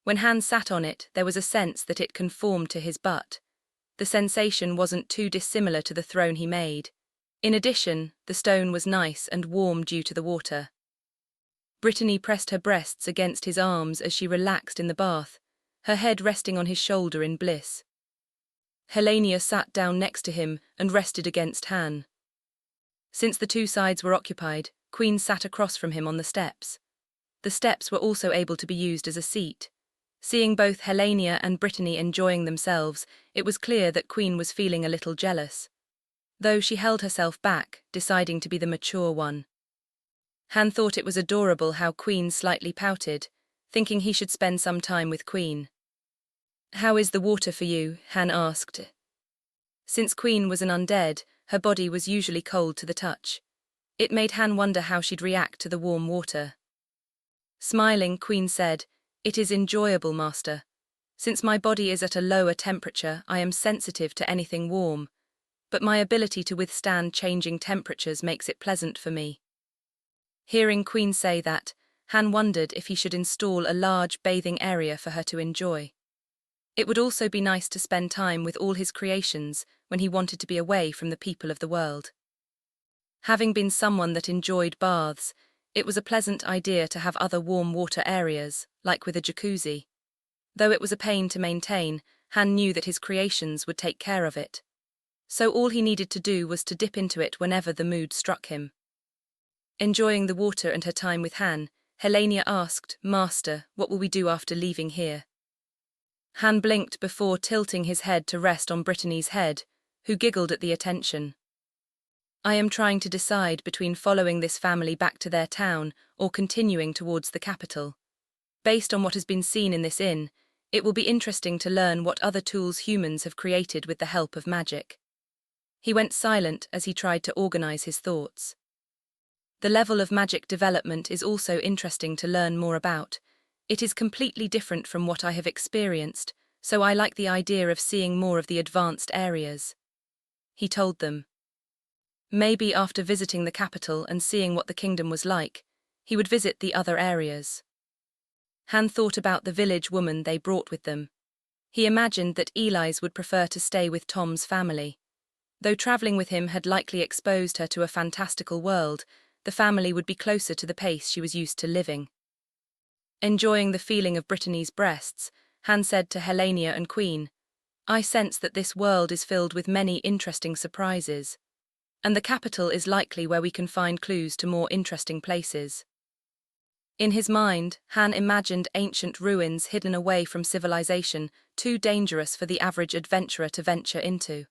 When Han sat on it, there was a sense that it conformed to his butt. The sensation wasn't too dissimilar to the throne he made. In addition, the stone was nice and warm due to the water. Brittany pressed her breasts against his arms as she relaxed in the bath, her head resting on his shoulder in bliss. Helenia sat down next to him and rested against Han. Since the two sides were occupied, Queen sat across from him on the steps. The steps were also able to be used as a seat. Seeing both Helenia and Brittany enjoying themselves, it was clear that Queen was feeling a little jealous. Though she held herself back, deciding to be the mature one. Han thought it was adorable how Queen slightly pouted, thinking he should spend some time with Queen. "How is the water for you?" Han asked. Since Queen was an undead, her body was usually cold to the touch. It made Han wonder how she'd react to the warm water. Smiling, Queen said, "It is enjoyable, master. Since my body is at a lower temperature, I am sensitive to anything warm, but my ability to withstand changing temperatures makes it pleasant for me." Hearing Queen say that, Han wondered if he should install a large bathing area for her to enjoy. It would also be nice to spend time with all his creations when he wanted to be away from the people of the world. Having been someone that enjoyed baths, it was a pleasant idea to have other warm water areas, like with a jacuzzi. Though it was a pain to maintain, Han knew that his creations would take care of it. So all he needed to do was to dip into it whenever the mood struck him. Enjoying the water and her time with Han, Helenia asked, "Master, what will we do after leaving here?" Han blinked before tilting his head to rest on Brittany's head, who giggled at the attention. "I am trying to decide between following this family back to their town or continuing towards the capital. Based on what has been seen in this inn, it will be interesting to learn what other tools humans have created with the help of magic." He went silent as he tried to organize his thoughts. The level of magic development is also interesting to learn more about. It is completely different from what I have experienced, so I like the idea of seeing more of the advanced areas. He told them. Maybe after visiting the capital and seeing what the kingdom was like, he would visit the other areas. Han thought about the village woman they brought with them. He imagined that Eli's would prefer to stay with Tom's family. Though traveling with him had likely exposed her to a fantastical world, the family would be closer to the pace she was used to living. Enjoying the feeling of Brittany's breasts, Han said to Helenia and Queen, "I sense that this world is filled with many interesting surprises, and the capital is likely where we can find clues to more interesting places." In his mind, Han imagined ancient ruins hidden away from civilization, too dangerous for the average adventurer to venture into.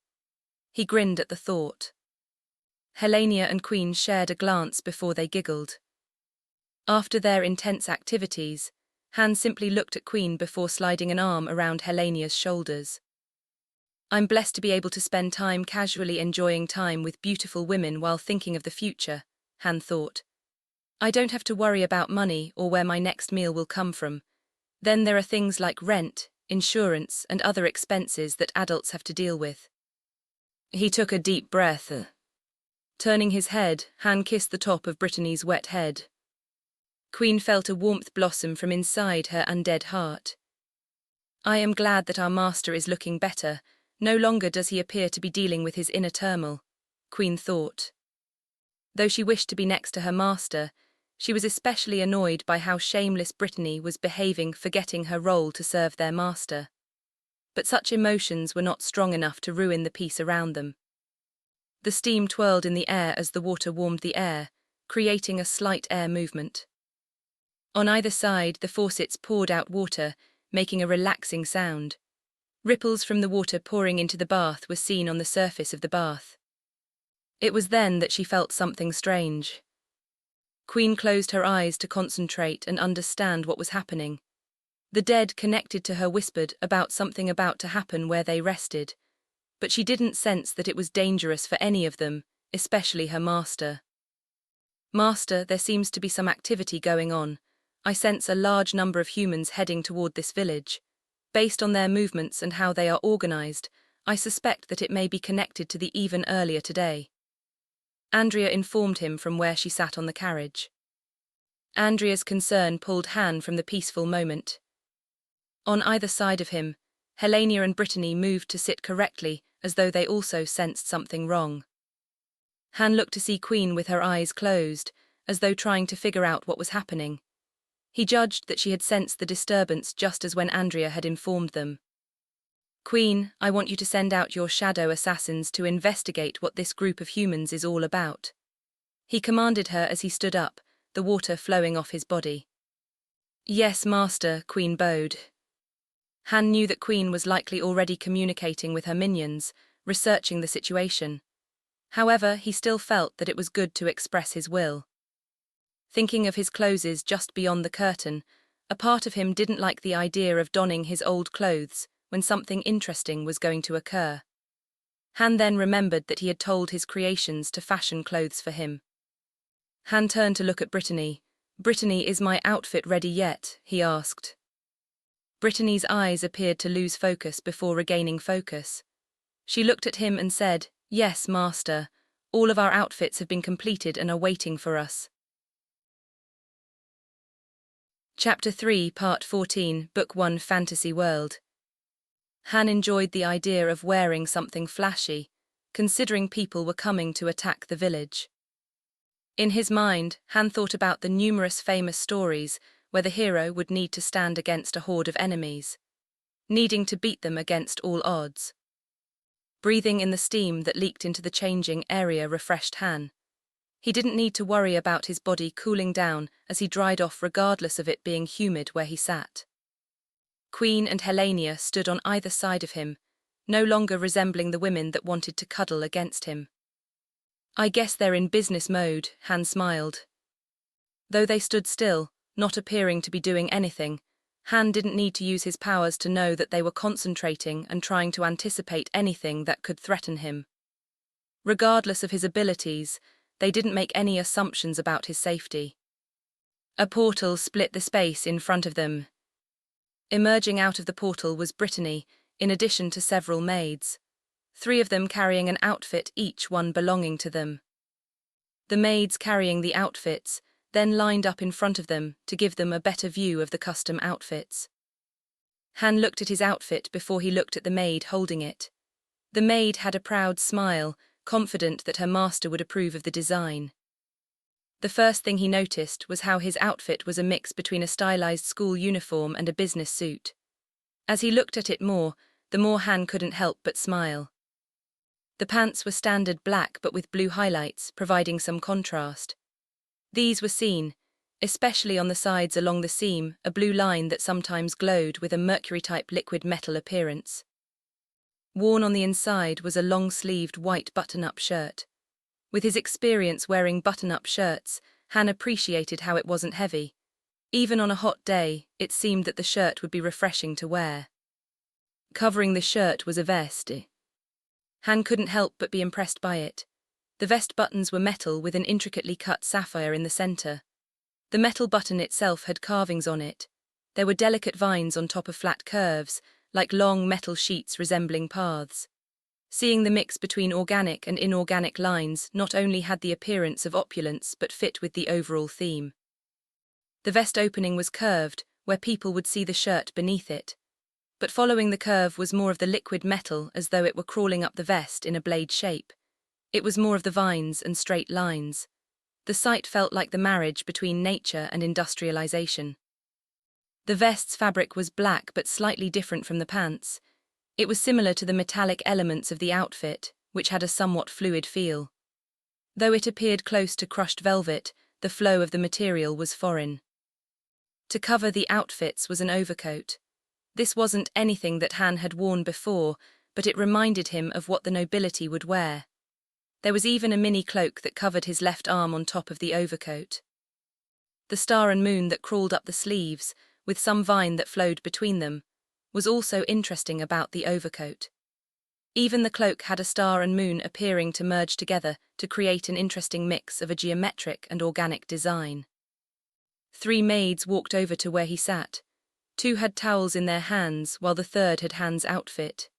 He grinned at the thought. Helenia and Queen shared a glance before they giggled. After their intense activities, Han simply looked at Queen before sliding an arm around Helenia's shoulders. I'm blessed to be able to spend time casually enjoying time with beautiful women while thinking of the future, Han thought. I don't have to worry about money or where my next meal will come from. Then there are things like rent, insurance, and other expenses that adults have to deal with. He took a deep breath. Turning his head, Han kissed the top of Brittany's wet head. Queen felt a warmth blossom from inside her undead heart. I am glad that our master is looking better. No longer does he appear to be dealing with his inner turmoil, Queen thought. Though she wished to be next to her master, she was especially annoyed by how shameless Brittany was behaving, forgetting her role to serve their master. But such emotions were not strong enough to ruin the peace around them. The steam twirled in the air as the water warmed the air, creating a slight air movement. On either side, the faucets poured out water, making a relaxing sound. Ripples from the water pouring into the bath were seen on the surface of the bath. It was then that she felt something strange. Queen closed her eyes to concentrate and understand what was happening. The dead connected to her whispered about something about to happen where they rested, but she didn't sense that it was dangerous for any of them, especially her master. Master, there seems to be some activity going on. I sense a large number of humans heading toward this village. Based on their movements and how they are organized, I suspect that it may be connected to the even earlier today. Andrea informed him from where she sat on the carriage. Andrea's concern pulled Han from the peaceful moment. On either side of him, Helenia and Brittany moved to sit correctly as though they also sensed something wrong. Han looked to see Queen with her eyes closed, as though trying to figure out what was happening. He judged that she had sensed the disturbance just as when Andrea had informed them. Queen, I want you to send out your shadow assassins to investigate what this group of humans is all about. He commanded her as he stood up, the water flowing off his body. Yes, master, Queen bowed. Han knew that Queen was likely already communicating with her minions, researching the situation. However, he still felt that it was good to express his will. Thinking of his clothes just beyond the curtain, a part of him didn't like the idea of donning his old clothes when something interesting was going to occur. Han then remembered that he had told his creations to fashion clothes for him. Han turned to look at Brittany. Brittany, is my outfit ready yet? He asked. Brittany's eyes appeared to lose focus before regaining focus. She looked at him and said, Yes, master. All of our outfits have been completed and are waiting for us. Chapter 3, Part 14, Book 1, Fantasy World. Han enjoyed the idea of wearing something flashy, considering people were coming to attack the village. In his mind, Han thought about the numerous famous stories where the hero would need to stand against a horde of enemies, needing to beat them against all odds. Breathing in the steam that leaked into the changing area refreshed Han. He didn't need to worry about his body cooling down as he dried off regardless of it being humid where he sat. Queen and Helenia stood on either side of him, no longer resembling the women that wanted to cuddle against him. I guess they're in business mode, Han smiled. Though they stood still, not appearing to be doing anything, Han didn't need to use his powers to know that they were concentrating and trying to anticipate anything that could threaten him. Regardless of his abilities, they didn't make any assumptions about his safety. A portal split the space in front of them. Emerging out of the portal was Brittany, in addition to several maids, 3 of them carrying an outfit, each one belonging to them. The maids carrying the outfits then lined up in front of them to give them a better view of the custom outfits. Han looked at his outfit before he looked at the maid holding it. The maid had a proud smile, confident that her master would approve of the design. The first thing he noticed was how his outfit was a mix between a stylized school uniform and a business suit. As he looked at it more, the more Han couldn't help but smile. The pants were standard black but with blue highlights, providing some contrast. These were seen, especially on the sides along the seam, a blue line that sometimes glowed with a mercury-type liquid metal appearance. Worn on the inside was a long-sleeved white button-up shirt. With his experience wearing button-up shirts, Han appreciated how it wasn't heavy. Even on a hot day, it seemed that the shirt would be refreshing to wear. Covering the shirt was a vest. Han couldn't help but be impressed by it. The vest buttons were metal with an intricately cut sapphire in the center. The metal button itself had carvings on it. There were delicate vines on top of flat curves, like long metal sheets resembling paths. Seeing the mix between organic and inorganic lines not only had the appearance of opulence but fit with the overall theme. The vest opening was curved, where people would see the shirt beneath it. But following the curve was more of the liquid metal, as though it were crawling up the vest in a blade shape. It was more of the vines and straight lines. The sight felt like the marriage between nature and industrialization. The vest's fabric was black but slightly different from the pants. It was similar to the metallic elements of the outfit, which had a somewhat fluid feel. Though it appeared close to crushed velvet, the flow of the material was foreign. To cover the outfits was an overcoat. This wasn't anything that Han had worn before, but it reminded him of what the nobility would wear. There was even a mini cloak that covered his left arm on top of the overcoat. The star and moon that crawled up the sleeves, with some vine that flowed between them, was also interesting about the overcoat. Even the cloak had a star and moon appearing to merge together to create an interesting mix of a geometric and organic design. 3 maids walked over to where he sat. 2 had towels in their hands, while the third had Han's outfit.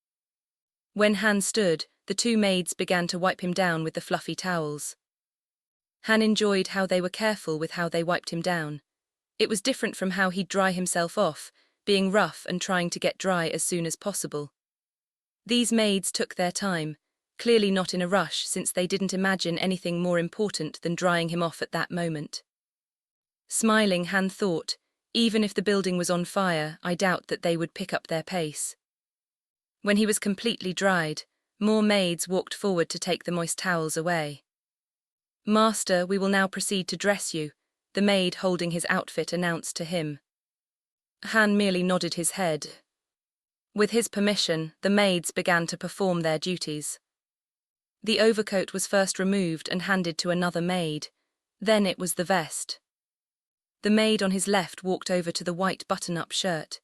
When Han stood, the 2 maids began to wipe him down with the fluffy towels. Han enjoyed how they were careful with how they wiped him down. It was different from how he'd dry himself off, being rough and trying to get dry as soon as possible. These maids took their time, clearly not in a rush since they didn't imagine anything more important than drying him off at that moment. Smiling, Han thought, even if the building was on fire, I doubt that they would pick up their pace. When he was completely dried, more maids walked forward to take the moist towels away. "Master, we will now proceed to dress you," the maid holding his outfit announced to him. Han merely nodded his head. With his permission, the maids began to perform their duties. The overcoat was first removed and handed to another maid. Then it was the vest. The maid on his left walked over to the white button-up shirt.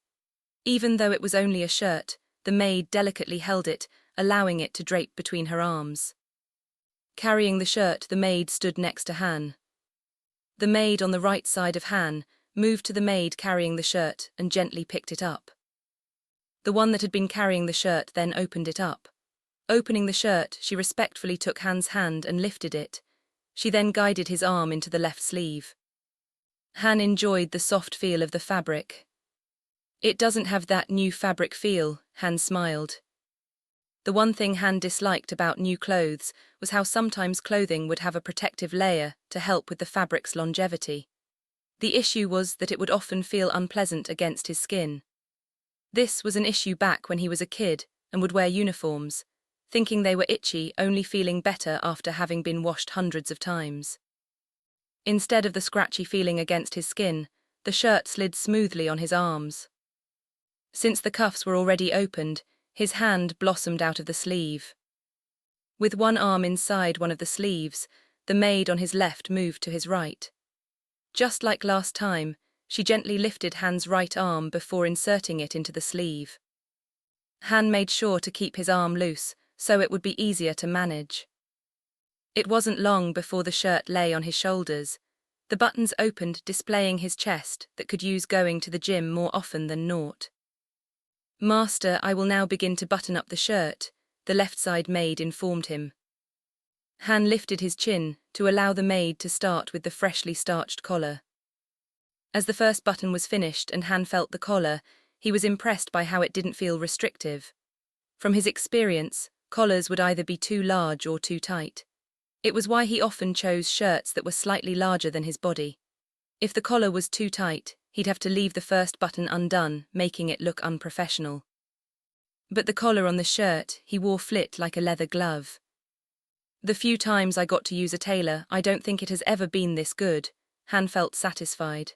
Even though it was only a shirt, the maid delicately held it, allowing it to drape between her arms. Carrying the shirt, the maid stood next to Han. The maid on the right side of Han moved to the maid carrying the shirt and gently picked it up. The one that had been carrying the shirt then opened it up. Opening the shirt, she respectfully took Han's hand and lifted it. She then guided his arm into the left sleeve. Han enjoyed the soft feel of the fabric. "It doesn't have that new fabric feel," Han smiled. The one thing Han disliked about new clothes was how sometimes clothing would have a protective layer to help with the fabric's longevity. The issue was that it would often feel unpleasant against his skin. This was an issue back when he was a kid and would wear uniforms, thinking they were itchy, only feeling better after having been washed hundreds of times. Instead of the scratchy feeling against his skin, the shirt slid smoothly on his arms. Since the cuffs were already opened, his hand blossomed out of the sleeve. With one arm inside one of the sleeves, the maid on his left moved to his right. Just like last time, she gently lifted Han's right arm before inserting it into the sleeve. Han made sure to keep his arm loose, so it would be easier to manage. It wasn't long before the shirt lay on his shoulders. The buttons opened, displaying his chest that could use going to the gym more often than not. "Master, I will now begin to button up the shirt," the left side maid informed him. Han lifted his chin to allow the maid to start with the freshly starched collar. As the first button was finished and Han felt the collar, he was impressed by how it didn't feel restrictive. From his experience, collars would either be too large or too tight. It was why he often chose shirts that were slightly larger than his body. If the collar was too tight, he'd have to leave the first button undone, making it look unprofessional. But the collar on the shirt he wore fit like a leather glove. "The few times I got to use a tailor, I don't think it has ever been this good," Han felt satisfied.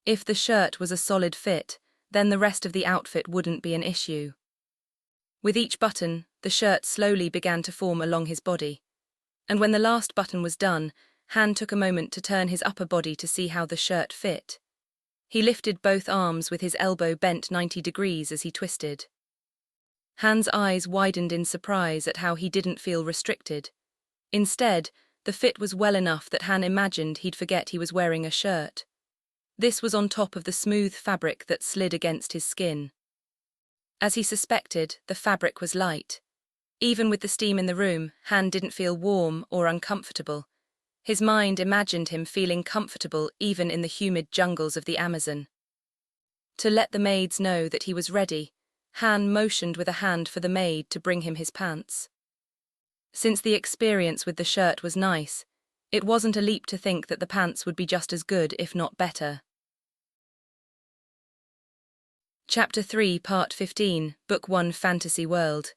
If the shirt was a solid fit, then the rest of the outfit wouldn't be an issue. With each button, the shirt slowly began to form along his body. And when the last button was done, Han took a moment to turn his upper body to see how the shirt fit. He lifted both arms with his elbow bent 90 degrees as he twisted. Han's eyes widened in surprise at how he didn't feel restricted. Instead, the fit was well enough that Han imagined he'd forget he was wearing a shirt. This was on top of the smooth fabric that slid against his skin. As he suspected, the fabric was light. Even with the steam in the room, Han didn't feel warm or uncomfortable. His mind imagined him feeling comfortable even in the humid jungles of the Amazon. To let the maids know that he was ready, Han motioned with a hand for the maid to bring him his pants. Since the experience with the shirt was nice, it wasn't a leap to think that the pants would be just as good if not better. Chapter 3, Part 15, Book 1, Fantasy World.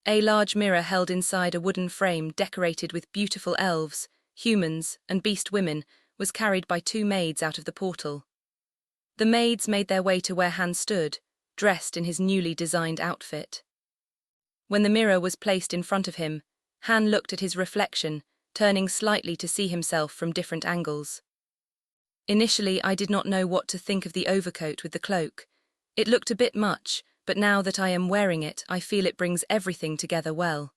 A large mirror held inside a wooden frame decorated with beautiful elves, humans, and beast women was carried by 2 maids out of the portal. The maids made their way to where Han stood, dressed in his newly designed outfit. When the mirror was placed in front of him, Han looked at his reflection, turning slightly to see himself from different angles. Initially, I did not know what to think of the overcoat with the cloak. It looked a bit much, but now that I am wearing it, I feel it brings everything together well.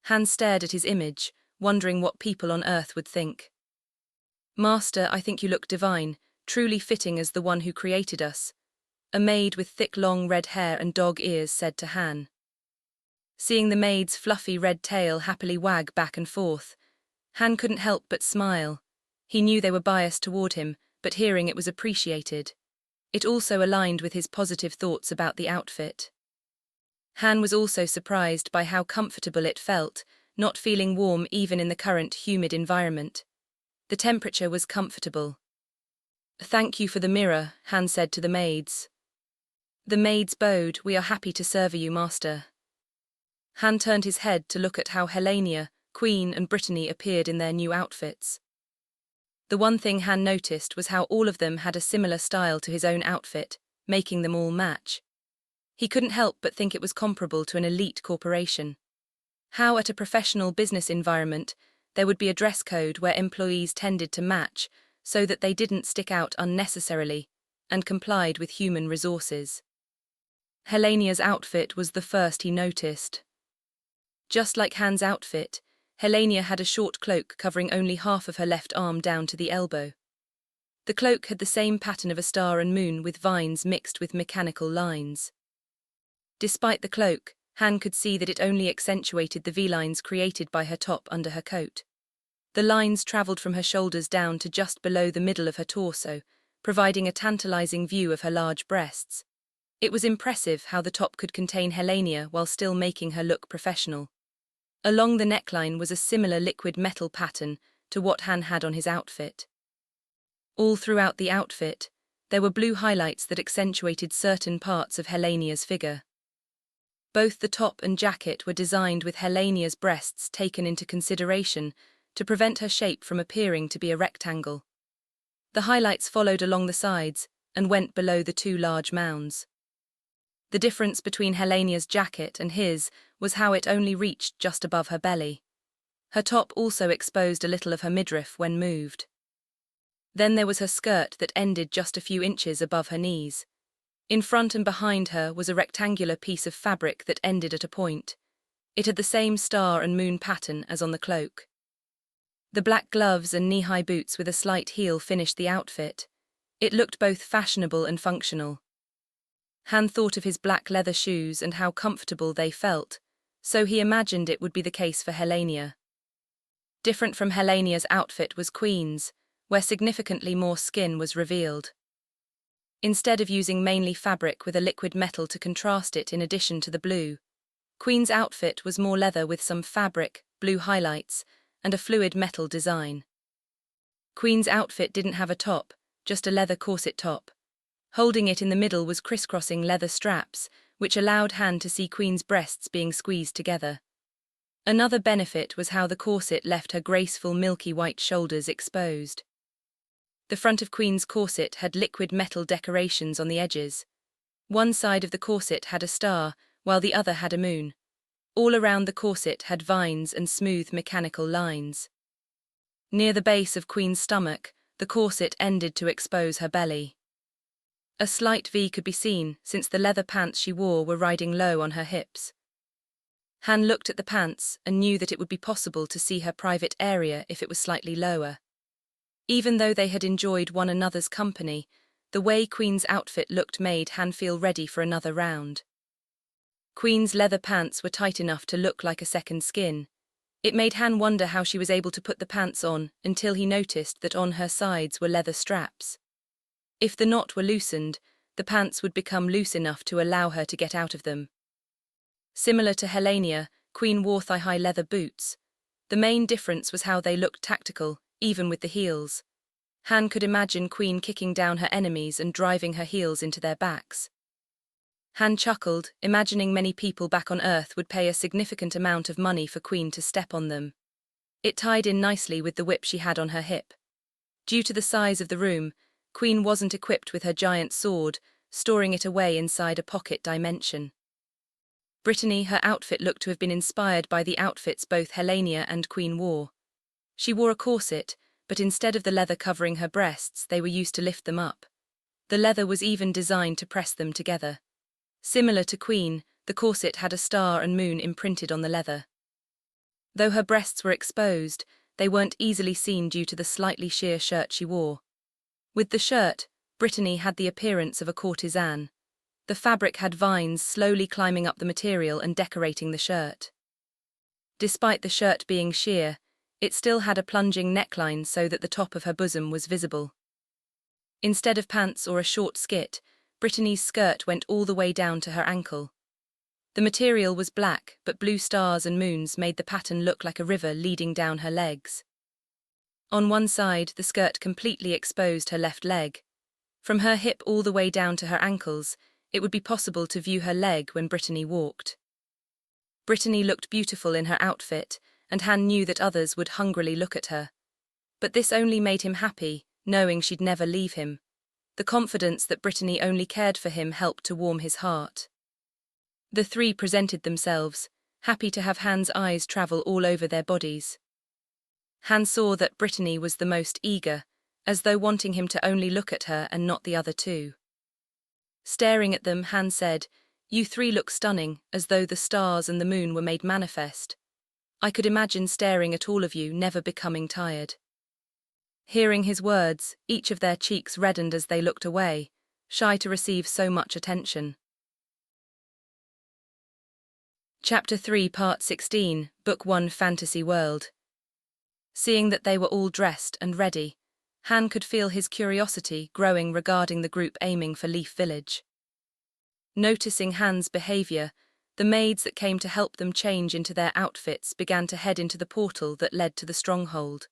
Han stared at his image, wondering what people on Earth would think. "Master, I think you look divine, truly fitting as the one who created us," a maid with thick long red hair and dog ears said to Han. Seeing the maid's fluffy red tail happily wag back and forth, Han couldn't help but smile. He knew they were biased toward him, but hearing it was appreciated. It also aligned with his positive thoughts about the outfit. Han was also surprised by how comfortable it felt, not feeling warm even in the current humid environment. The temperature was comfortable. "Thank you for the mirror," Han said to the maids. The maids bowed. "We are happy to serve you, master." Han turned his head to look at how Helenia, Queen, and Brittany appeared in their new outfits. The one thing Han noticed was how all of them had a similar style to his own outfit, making them all match. He couldn't help but think it was comparable to an elite corporation. How at a professional business environment, there would be a dress code where employees tended to match so that they didn't stick out unnecessarily and complied with human resources. Helenia's outfit was the first he noticed. Just like Han's outfit, Helenia had a short cloak covering only half of her left arm down to the elbow. The cloak had the same pattern of a star and moon with vines mixed with mechanical lines. Despite the cloak, Han could see that it only accentuated the V-lines created by her top under her coat. The lines traveled from her shoulders down to just below the middle of her torso, providing a tantalizing view of her large breasts. It was impressive how the top could contain Helenia while still making her look professional. Along the neckline was a similar liquid metal pattern to what Han had on his outfit. All throughout the outfit, there were blue highlights that accentuated certain parts of Helenia's figure. Both the top and jacket were designed with Helenia's breasts taken into consideration to prevent her shape from appearing to be a rectangle. The highlights followed along the sides and went below the 2 large mounds. The difference between Helenia's jacket and his was how it only reached just above her belly. Her top also exposed a little of her midriff when moved. Then there was her skirt that ended just a few inches above her knees. In front and behind her was a rectangular piece of fabric that ended at a point. It had the same star and moon pattern as on the cloak. The black gloves and knee-high boots with a slight heel finished the outfit. It looked both fashionable and functional. Han thought of his black leather shoes and how comfortable they felt, so he imagined it would be the case for Helenia. Different from Helenia's outfit was Queen's, where significantly more skin was revealed. Instead of using mainly fabric with a liquid metal to contrast it in addition to the blue, Queen's outfit was more leather with some fabric, blue highlights, and a fluid metal design. Queen's outfit didn't have a top, just a leather corset top. Holding it in the middle was crisscrossing leather straps, which allowed Han to see Queen's breasts being squeezed together. Another benefit was how the corset left her graceful milky white shoulders exposed. The front of Queen's corset had liquid metal decorations on the edges. One side of the corset had a star, while the other had a moon. All around the corset had vines and smooth mechanical lines. Near the base of Queen's stomach, the corset ended to expose her belly. A slight V could be seen, since the leather pants she wore were riding low on her hips. Han looked at the pants and knew that it would be possible to see her private area if it was slightly lower. Even though they had enjoyed one another's company, the way Queen's outfit looked made Han feel ready for another round. Queen's leather pants were tight enough to look like a second skin. It made Han wonder how she was able to put the pants on until he noticed that on her sides were leather straps. If the knot were loosened, the pants would become loose enough to allow her to get out of them. Similar to Helena, Queen wore thigh-high leather boots. The main difference was how they looked tactical, even with the heels. Han could imagine Queen kicking down her enemies and driving her heels into their backs. Han chuckled, imagining many people back on Earth would pay a significant amount of money for Queen to step on them. It tied in nicely with the whip she had on her hip. Due to the size of the room, Queen wasn't equipped with her giant sword, storing it away inside a pocket dimension. Brittany, her outfit looked to have been inspired by the outfits both Helena and Queen wore. She wore a corset, but instead of the leather covering her breasts, they were used to lift them up. The leather was even designed to press them together. Similar to Queen, the corset had a star and moon imprinted on the leather. Though her breasts were exposed, they weren't easily seen due to the slightly sheer shirt she wore. With the shirt, Brittany had the appearance of a courtesan. The fabric had vines slowly climbing up the material and decorating the shirt. Despite the shirt being sheer, it still had a plunging neckline so that the top of her bosom was visible. Instead of pants or a short skit, Brittany's skirt went all the way down to her ankle. The material was black, but blue stars and moons made the pattern look like a river leading down her legs. On one side, the skirt completely exposed her left leg. From her hip all the way down to her ankles, it would be possible to view her leg when Brittany walked. Brittany looked beautiful in her outfit, and Han knew that others would hungrily look at her. But this only made him happy, knowing she'd never leave him. The confidence that Brittany only cared for him helped to warm his heart. The three presented themselves, happy to have Han's eyes travel all over their bodies. Han saw that Brittany was the most eager, as though wanting him to only look at her and not the other two. Staring at them, Han said, "You three look stunning, as though the stars and the moon were made manifest. I could imagine staring at all of you, never becoming tired." Hearing his words, each of their cheeks reddened as they looked away, shy to receive so much attention. Chapter 3, Part 16, Book 1, Fantasy World. Seeing that they were all dressed and ready, Han could feel his curiosity growing regarding the group aiming for Leaf Village. Noticing Han's behavior, the maids that came to help them change into their outfits began to head into the portal that led to the Stronghold.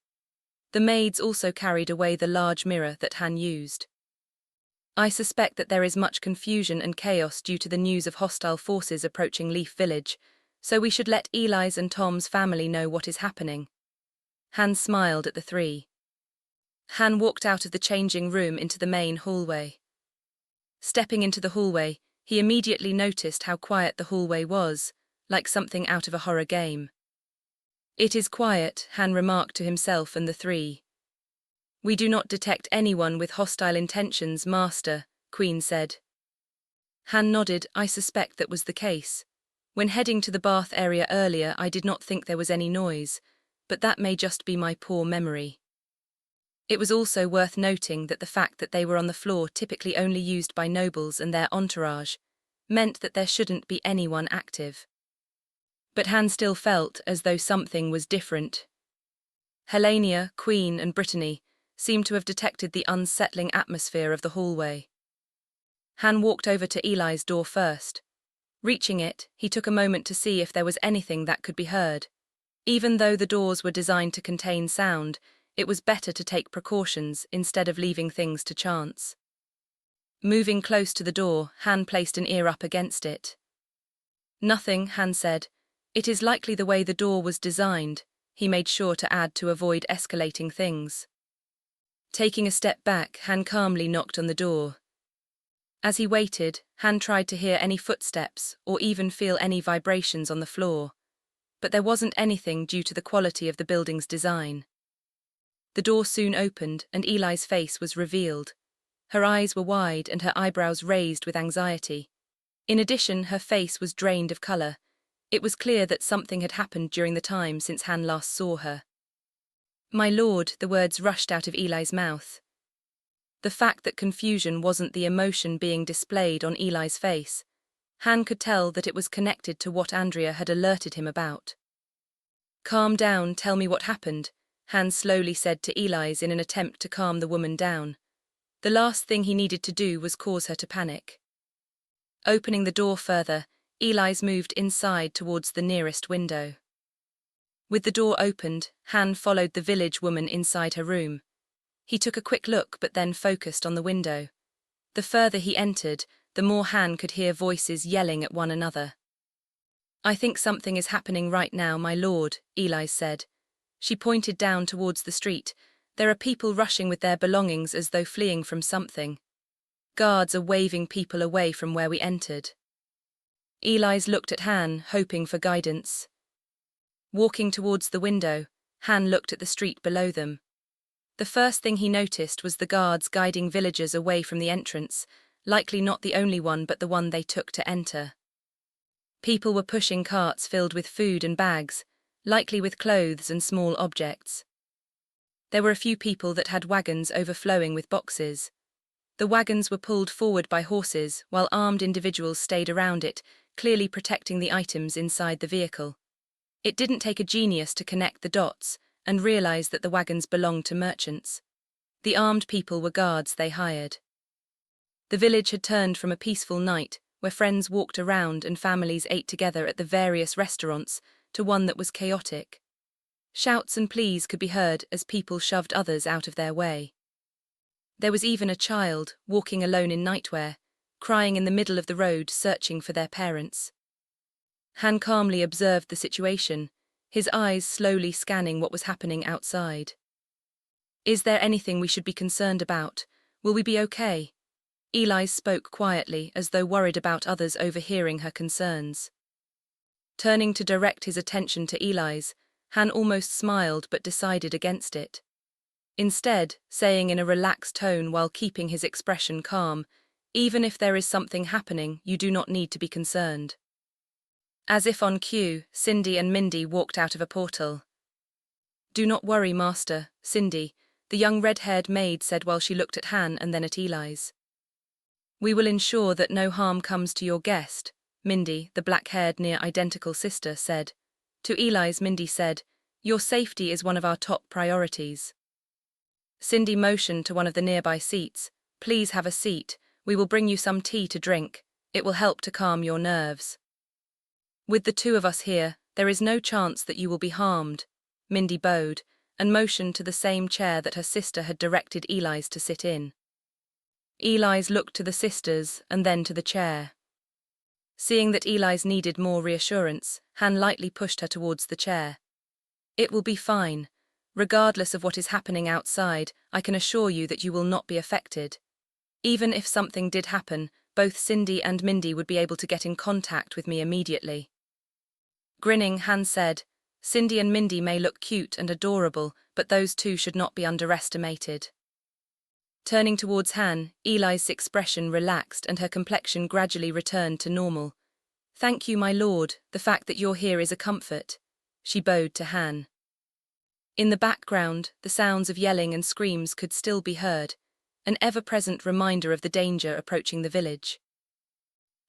The maids also carried away the large mirror that Han used. "I suspect that there is much confusion and chaos due to the news of hostile forces approaching Leaf Village, so we should let Eli's and Tom's family know what is happening." Han smiled at the three. Han walked out of the changing room into the main hallway. Stepping into the hallway, he immediately noticed how quiet the hallway was, like something out of a horror game. "It is quiet," Han remarked to himself and the three. "We do not detect anyone with hostile intentions, Master," Queen said. Han nodded. "I suspect that was the case. When heading to the bath area earlier, I did not think there was any noise, but that may just be my poor memory." It was also worth noting that the fact that they were on the floor, typically only used by nobles and their entourage, meant that there shouldn't be anyone active. But Han still felt as though something was different. Helena, Queen, and Brittany seemed to have detected the unsettling atmosphere of the hallway. Han walked over to Eli's door first. Reaching it, he took a moment to see if there was anything that could be heard. Even though the doors were designed to contain sound, it was better to take precautions instead of leaving things to chance. Moving close to the door, Han placed an ear up against it. "Nothing," Han said. "It is likely the way the door was designed," he made sure to add to avoid escalating things. Taking a step back, Han calmly knocked on the door. As he waited, Han tried to hear any footsteps or even feel any vibrations on the floor, but there wasn't anything due to the quality of the building's design. The door soon opened, and Eli's face was revealed. Her eyes were wide and her eyebrows raised with anxiety. In addition, her face was drained of color. It was clear that something had happened during the time since Han last saw her. "My lord," the words rushed out of Eli's mouth. The fact that confusion wasn't the emotion being displayed on Eli's face, Han could tell that it was connected to what Andrea had alerted him about. "Calm down, tell me what happened," Han slowly said to Eli's in an attempt to calm the woman down. The last thing he needed to do was cause her to panic. Opening the door further, Eli's moved inside towards the nearest window. With the door opened, Han followed the village woman inside her room. He took a quick look but then focused on the window. The further he entered, the more Han could hear voices yelling at one another. "I think something is happening right now, my lord," Eli said. She pointed down towards the street. "There are people rushing with their belongings as though fleeing from something. Guards are waving people away from where we entered." Eli's looked at Han, hoping for guidance. Walking towards the window, Han looked at the street below them. The first thing he noticed was the guards guiding villagers away from the entrance, likely not the only one but the one they took to enter. People were pushing carts filled with food and bags, likely with clothes and small objects. There were a few people that had wagons overflowing with boxes. The wagons were pulled forward by horses, while armed individuals stayed around it, clearly protecting the items inside the vehicle. It didn't take a genius to connect the dots and realize that the wagons belonged to merchants. The armed people were guards they hired. The village had turned from a peaceful night, where friends walked around and families ate together at the various restaurants, to one that was chaotic. Shouts and pleas could be heard as people shoved others out of their way. There was even a child, walking alone in nightwear, crying in the middle of the road searching for their parents. Han calmly observed the situation, his eyes slowly scanning what was happening outside. "Is there anything we should be concerned about? Will we be okay?" Eli spoke quietly, as though worried about others overhearing her concerns. Turning to direct his attention to Eli's, Han almost smiled but decided against it. Instead, saying in a relaxed tone while keeping his expression calm, "Even if there is something happening, you do not need to be concerned." As if on cue, Cindy and Mindy walked out of a portal. "Do not worry, Master," Cindy, the young red-haired maid, said while she looked at Han and then at Eli's. "We will ensure that no harm comes to your guest," Mindy, the black-haired near-identical sister, said. To Eli's, Mindy said, "Your safety is one of our top priorities." Cindy motioned to one of the nearby seats. "Please have a seat. We will bring you some tea to drink. It will help to calm your nerves." "With the two of us here, there is no chance that you will be harmed," Mindy bowed, and motioned to the same chair that her sister had directed Eli's to sit in. Eli's looked to the sisters and then to the chair. Seeing that Eli's needed more reassurance, Han lightly pushed her towards the chair. "It will be fine. Regardless of what is happening outside, I can assure you that you will not be affected. Even if something did happen, both Cindy and Mindy would be able to get in contact with me immediately." Grinning, Han said, "Cindy and Mindy may look cute and adorable, but those two should not be underestimated." Turning towards Han, Eli's expression relaxed and her complexion gradually returned to normal. "Thank you, my lord, the fact that you're here is a comfort." She bowed to Han. In the background, the sounds of yelling and screams could still be heard, an ever-present reminder of the danger approaching the village.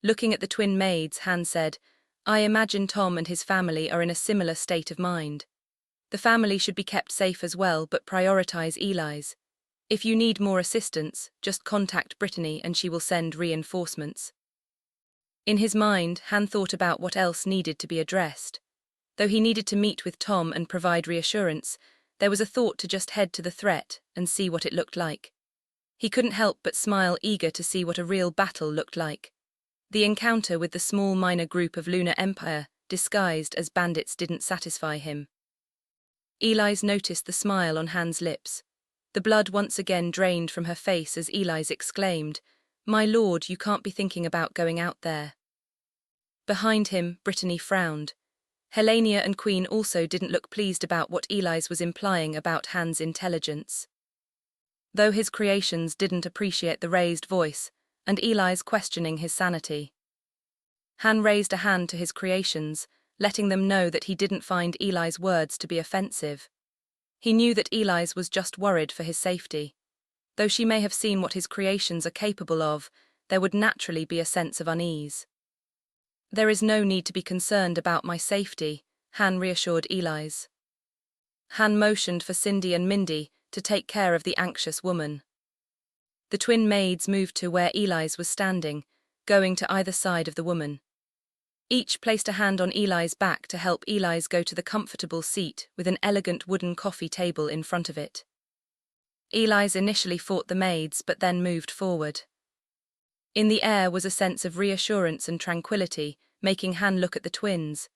Looking at the twin maids, Han said, "I imagine Tom and his family are in a similar state of mind. The family should be kept safe as well, but prioritize Eli's. If you need more assistance, just contact Brittany and she will send reinforcements." In his mind, Han thought about what else needed to be addressed. Though he needed to meet with Tom and provide reassurance, there was a thought to just head to the threat and see what it looked like. He couldn't help but smile, eager to see what a real battle looked like. The encounter with the small minor group of Lunar Empire, disguised as bandits, didn't satisfy him. Eli's noticed the smile on Han's lips. The blood once again drained from her face as Eli's exclaimed, "My lord, you can't be thinking about going out there." Behind him, Brittany frowned. Helenia and Queen also didn't look pleased about what Eli's was implying about Han's intelligence. Though his creations didn't appreciate the raised voice, and Eli's questioning his sanity. Han raised a hand to his creations, letting them know that he didn't find Eli's words to be offensive. He knew that Eli's was just worried for his safety. Though she may have seen what his creations are capable of, there would naturally be a sense of unease. There is no need to be concerned about my safety, Han reassured Eli's. Han motioned for Cindy and Mindy to take care of the anxious woman. The twin maids moved to where Eli's was standing, going to either side of the woman. Each placed a hand on Eli's back to help Eli's go to the comfortable seat with an elegant wooden coffee table in front of it. Eli's initially fought the maids but then moved forward. In the air was a sense of reassurance and tranquility, making Han look at the twins.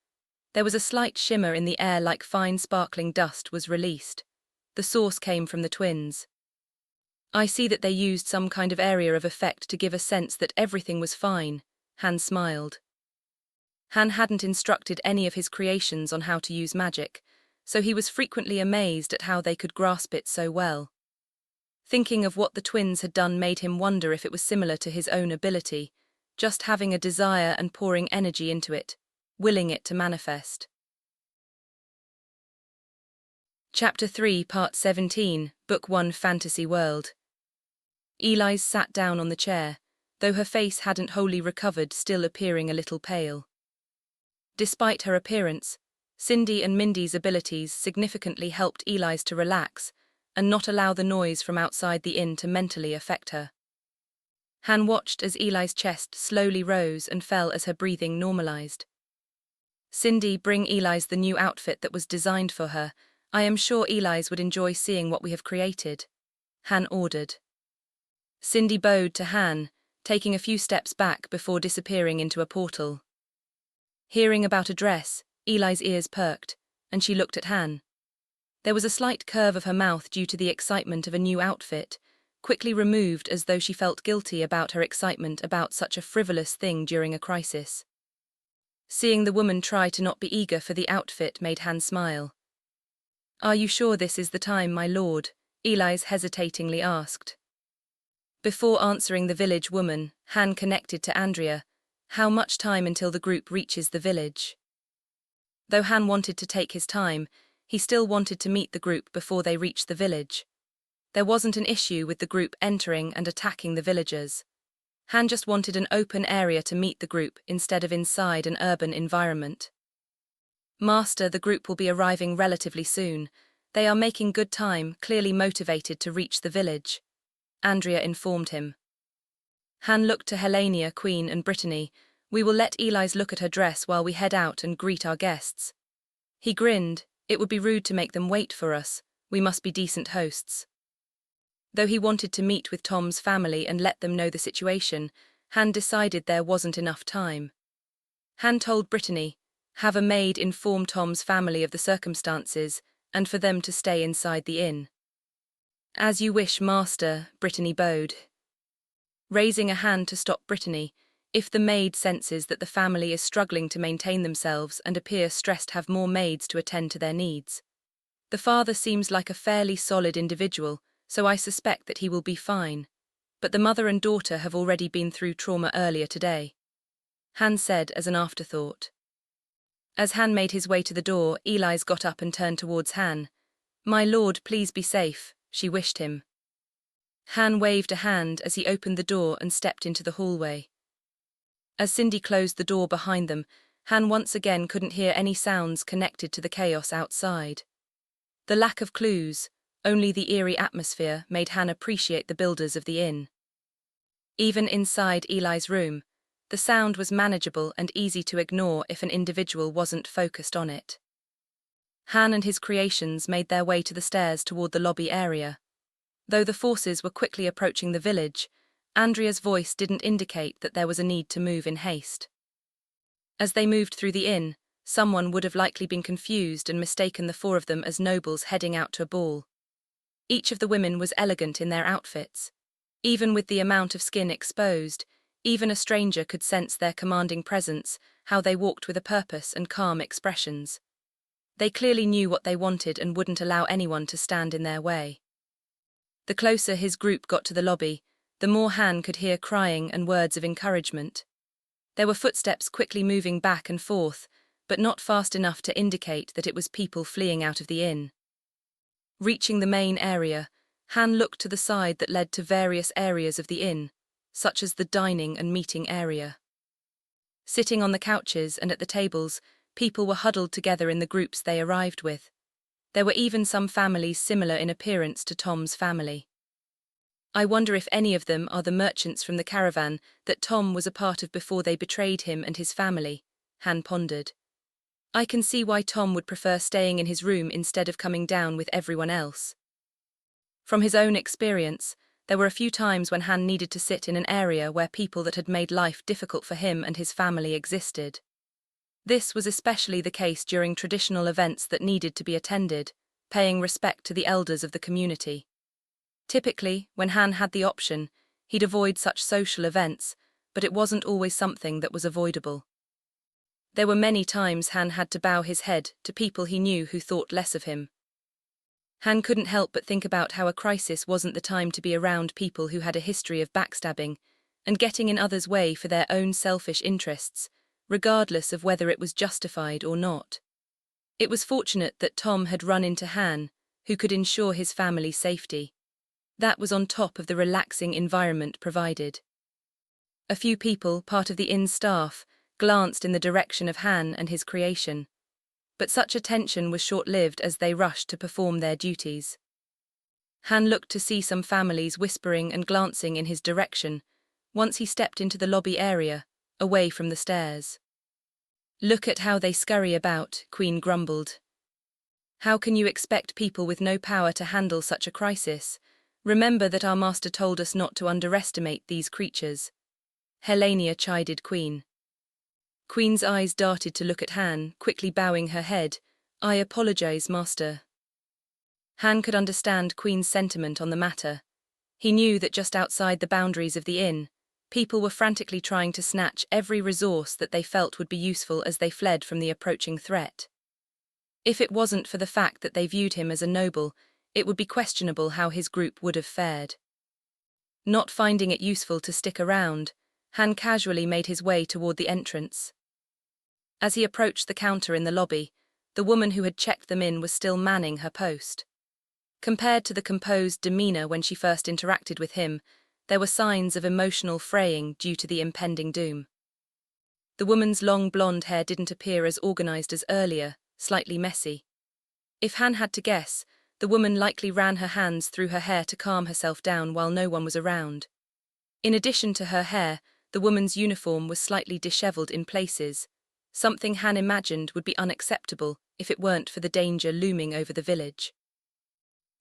There was a slight shimmer in the air like fine sparkling dust was released. The source came from the twins. I see that they used some kind of area of effect to give a sense that everything was fine, Han smiled. Han hadn't instructed any of his creations on how to use magic, so he was frequently amazed at how they could grasp it so well. Thinking of what the twins had done made him wonder if it was similar to his own ability, just having a desire and pouring energy into it, willing it to manifest. Chapter 3, Part 17, Book 1, Fantasy World. Eli's sat down on the chair, though her face hadn't wholly recovered, still appearing a little pale. Despite her appearance, Cindy and Mindy's abilities significantly helped Eli's to relax and not allow the noise from outside the inn to mentally affect her. Han watched as Eli's chest slowly rose and fell as her breathing normalized. Cindy, bring Eli's the new outfit that was designed for her. I am sure Eli's would enjoy seeing what we have created, Han ordered. Cindy bowed to Han, taking a few steps back before disappearing into a portal. Hearing about a dress, Eli's ears perked, and she looked at Han. There was a slight curve of her mouth due to the excitement of a new outfit, quickly removed as though she felt guilty about her excitement about such a frivolous thing during a crisis. Seeing the woman try to not be eager for the outfit made Han smile. Are you sure this is the time, my lord? Eli's hesitatingly asked. Before answering the village woman, Han connected to Andrea. How much time until the group reaches the village? Though Han wanted to take his time, he still wanted to meet the group before they reached the village. There wasn't an issue with the group entering and attacking the villagers. Han just wanted an open area to meet the group instead of inside an urban environment. Master, the group will be arriving relatively soon. They are making good time, clearly motivated to reach the village, Andrea informed him. Han looked to Helenia, Queen, and Brittany. We will let Eli's look at her dress while we head out and greet our guests. He grinned. It would be rude to make them wait for us. We must be decent hosts. Though he wanted to meet with Tom's family and let them know the situation, Han decided there wasn't enough time. Han told Brittany, have a maid inform Tom's family of the circumstances and for them to stay inside the inn. As you wish, Master, Brittany bowed. Raising a hand to stop Brittany, if the maid senses that the family is struggling to maintain themselves and appear stressed, have more maids to attend to their needs. The father seems like a fairly solid individual, so I suspect that he will be fine. But the mother and daughter have already been through trauma earlier today, Han said as an afterthought. As Han made his way to the door, Eli's got up and turned towards Han. My lord, please be safe, she wished him. Han waved a hand as he opened the door and stepped into the hallway. As Cindy closed the door behind them, Han once again couldn't hear any sounds connected to the chaos outside. The lack of clues, only the eerie atmosphere, made Han appreciate the builders of the inn. Even inside Eli's room, the sound was manageable and easy to ignore if an individual wasn't focused on it. Han and his creations made their way to the stairs toward the lobby area. Though the forces were quickly approaching the village, Andrea's voice didn't indicate that there was a need to move in haste. As they moved through the inn, someone would have likely been confused and mistaken the four of them as nobles heading out to a ball. Each of the women was elegant in their outfits. Even with the amount of skin exposed, Even a stranger could sense their commanding presence, how they walked with a purpose and calm expressions. They clearly knew what they wanted and wouldn't allow anyone to stand in their way. The closer his group got to the lobby, the more Han could hear crying and words of encouragement. There were footsteps quickly moving back and forth, but not fast enough to indicate that it was people fleeing out of the inn. Reaching the main area, Han looked to the side that led to various areas of the inn, such as the dining and meeting area. Sitting on the couches and at the tables, people were huddled together in the groups they arrived with. There were even some families similar in appearance to Tom's family. I wonder if any of them are the merchants from the caravan that Tom was a part of before they betrayed him and his family, Han pondered. I can see why Tom would prefer staying in his room instead of coming down with everyone else. From his own experience, there were a few times when Han needed to sit in an area where people that had made life difficult for him and his family existed. This was especially the case during traditional events that needed to be attended, paying respect to the elders of the community. Typically, when Han had the option, he'd avoid such social events, but it wasn't always something that was avoidable. There were many times Han had to bow his head to people he knew who thought less of him. Han couldn't help but think about how a crisis wasn't the time to be around people who had a history of backstabbing and getting in others' way for their own selfish interests, regardless of whether it was justified or not. It was fortunate that Tom had run into Han, who could ensure his family's safety. That was on top of the relaxing environment provided. A few people, part of the inn's staff, glanced in the direction of Han and his creation. But such attention was short-lived as they rushed to perform their duties. Han looked to see some families whispering and glancing in his direction, once he stepped into the lobby area, away from the stairs. "Look at how they scurry about," Queen grumbled. "How can you expect people with no power to handle such a crisis? Remember that our master told us not to underestimate these creatures." Helena chided Queen. Queen's eyes darted to look at Han, quickly bowing her head. "I apologize, master." Han could understand Queen's sentiment on the matter. He knew that just outside the boundaries of the inn, people were frantically trying to snatch every resource that they felt would be useful as they fled from the approaching threat. If it wasn't for the fact that they viewed him as a noble, it would be questionable how his group would have fared. Not finding it useful to stick around, Han casually made his way toward the entrance. As he approached the counter in the lobby, the woman who had checked them in was still manning her post. Compared to the composed demeanor when she first interacted with him, there were signs of emotional fraying due to the impending doom. The woman's long blonde hair didn't appear as organized as earlier, slightly messy. If Han had to guess, the woman likely ran her hands through her hair to calm herself down while no one was around. In addition to her hair, the woman's uniform was slightly disheveled in places, something Han imagined would be unacceptable if it weren't for the danger looming over the village.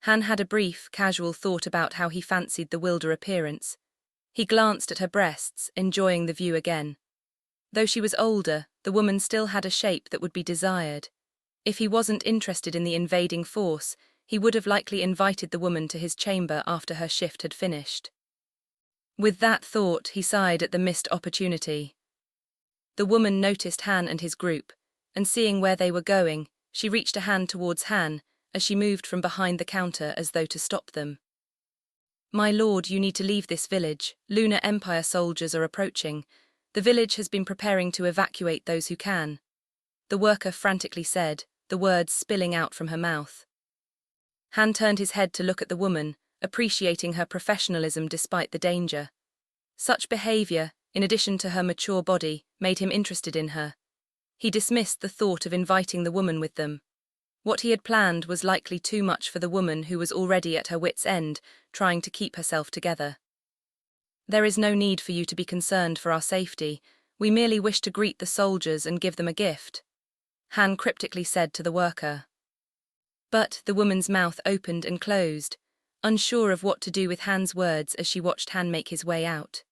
Han had a brief, casual thought about how he fancied the wilder appearance. He glanced at her breasts, enjoying the view again. Though she was older, the woman still had a shape that would be desired. If he wasn't interested in the invading force, he would have likely invited the woman to his chamber after her shift had finished. With that thought, he sighed at the missed opportunity. The woman noticed Han and his group, and seeing where they were going, she reached a hand towards Han as she moved from behind the counter as though to stop them. "My lord, you need to leave this village. Lunar Empire soldiers are approaching. The village has been preparing to evacuate those who can," the worker frantically said, the words spilling out from her mouth. Han turned his head to look at the woman, appreciating her professionalism despite the danger. Such behavior, in addition to her mature body, made him interested in her. He dismissed the thought of inviting the woman with them. What he had planned was likely too much for the woman who was already at her wits' end, trying to keep herself together. "There is no need for you to be concerned for our safety. We merely wish to greet the soldiers and give them a gift," Han cryptically said to the worker. But the woman's mouth opened and closed, unsure of what to do with Han's words as she watched Han make his way out.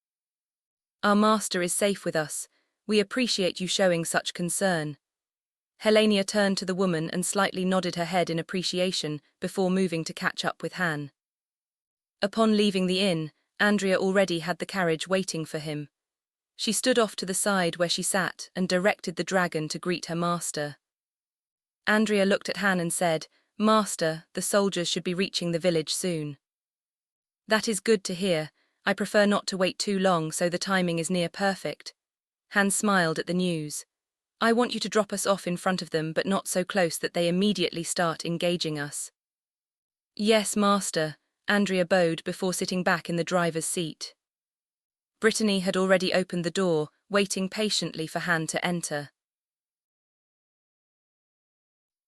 "Our master is safe with us. We appreciate you showing such concern." Helena turned to the woman and slightly nodded her head in appreciation before moving to catch up with Han. Upon leaving the inn, Andrea already had the carriage waiting for him. She stood off to the side where she sat and directed the dragon to greet her master. Andrea looked at Han and said, "Master, the soldiers should be reaching the village soon." "That is good to hear. I prefer not to wait too long, so the timing is near perfect." Han smiled at the news. "I want you to drop us off in front of them, but not so close that they immediately start engaging us." "Yes, master," Andrea bowed before sitting back in the driver's seat. Brittany had already opened the door, waiting patiently for Han to enter.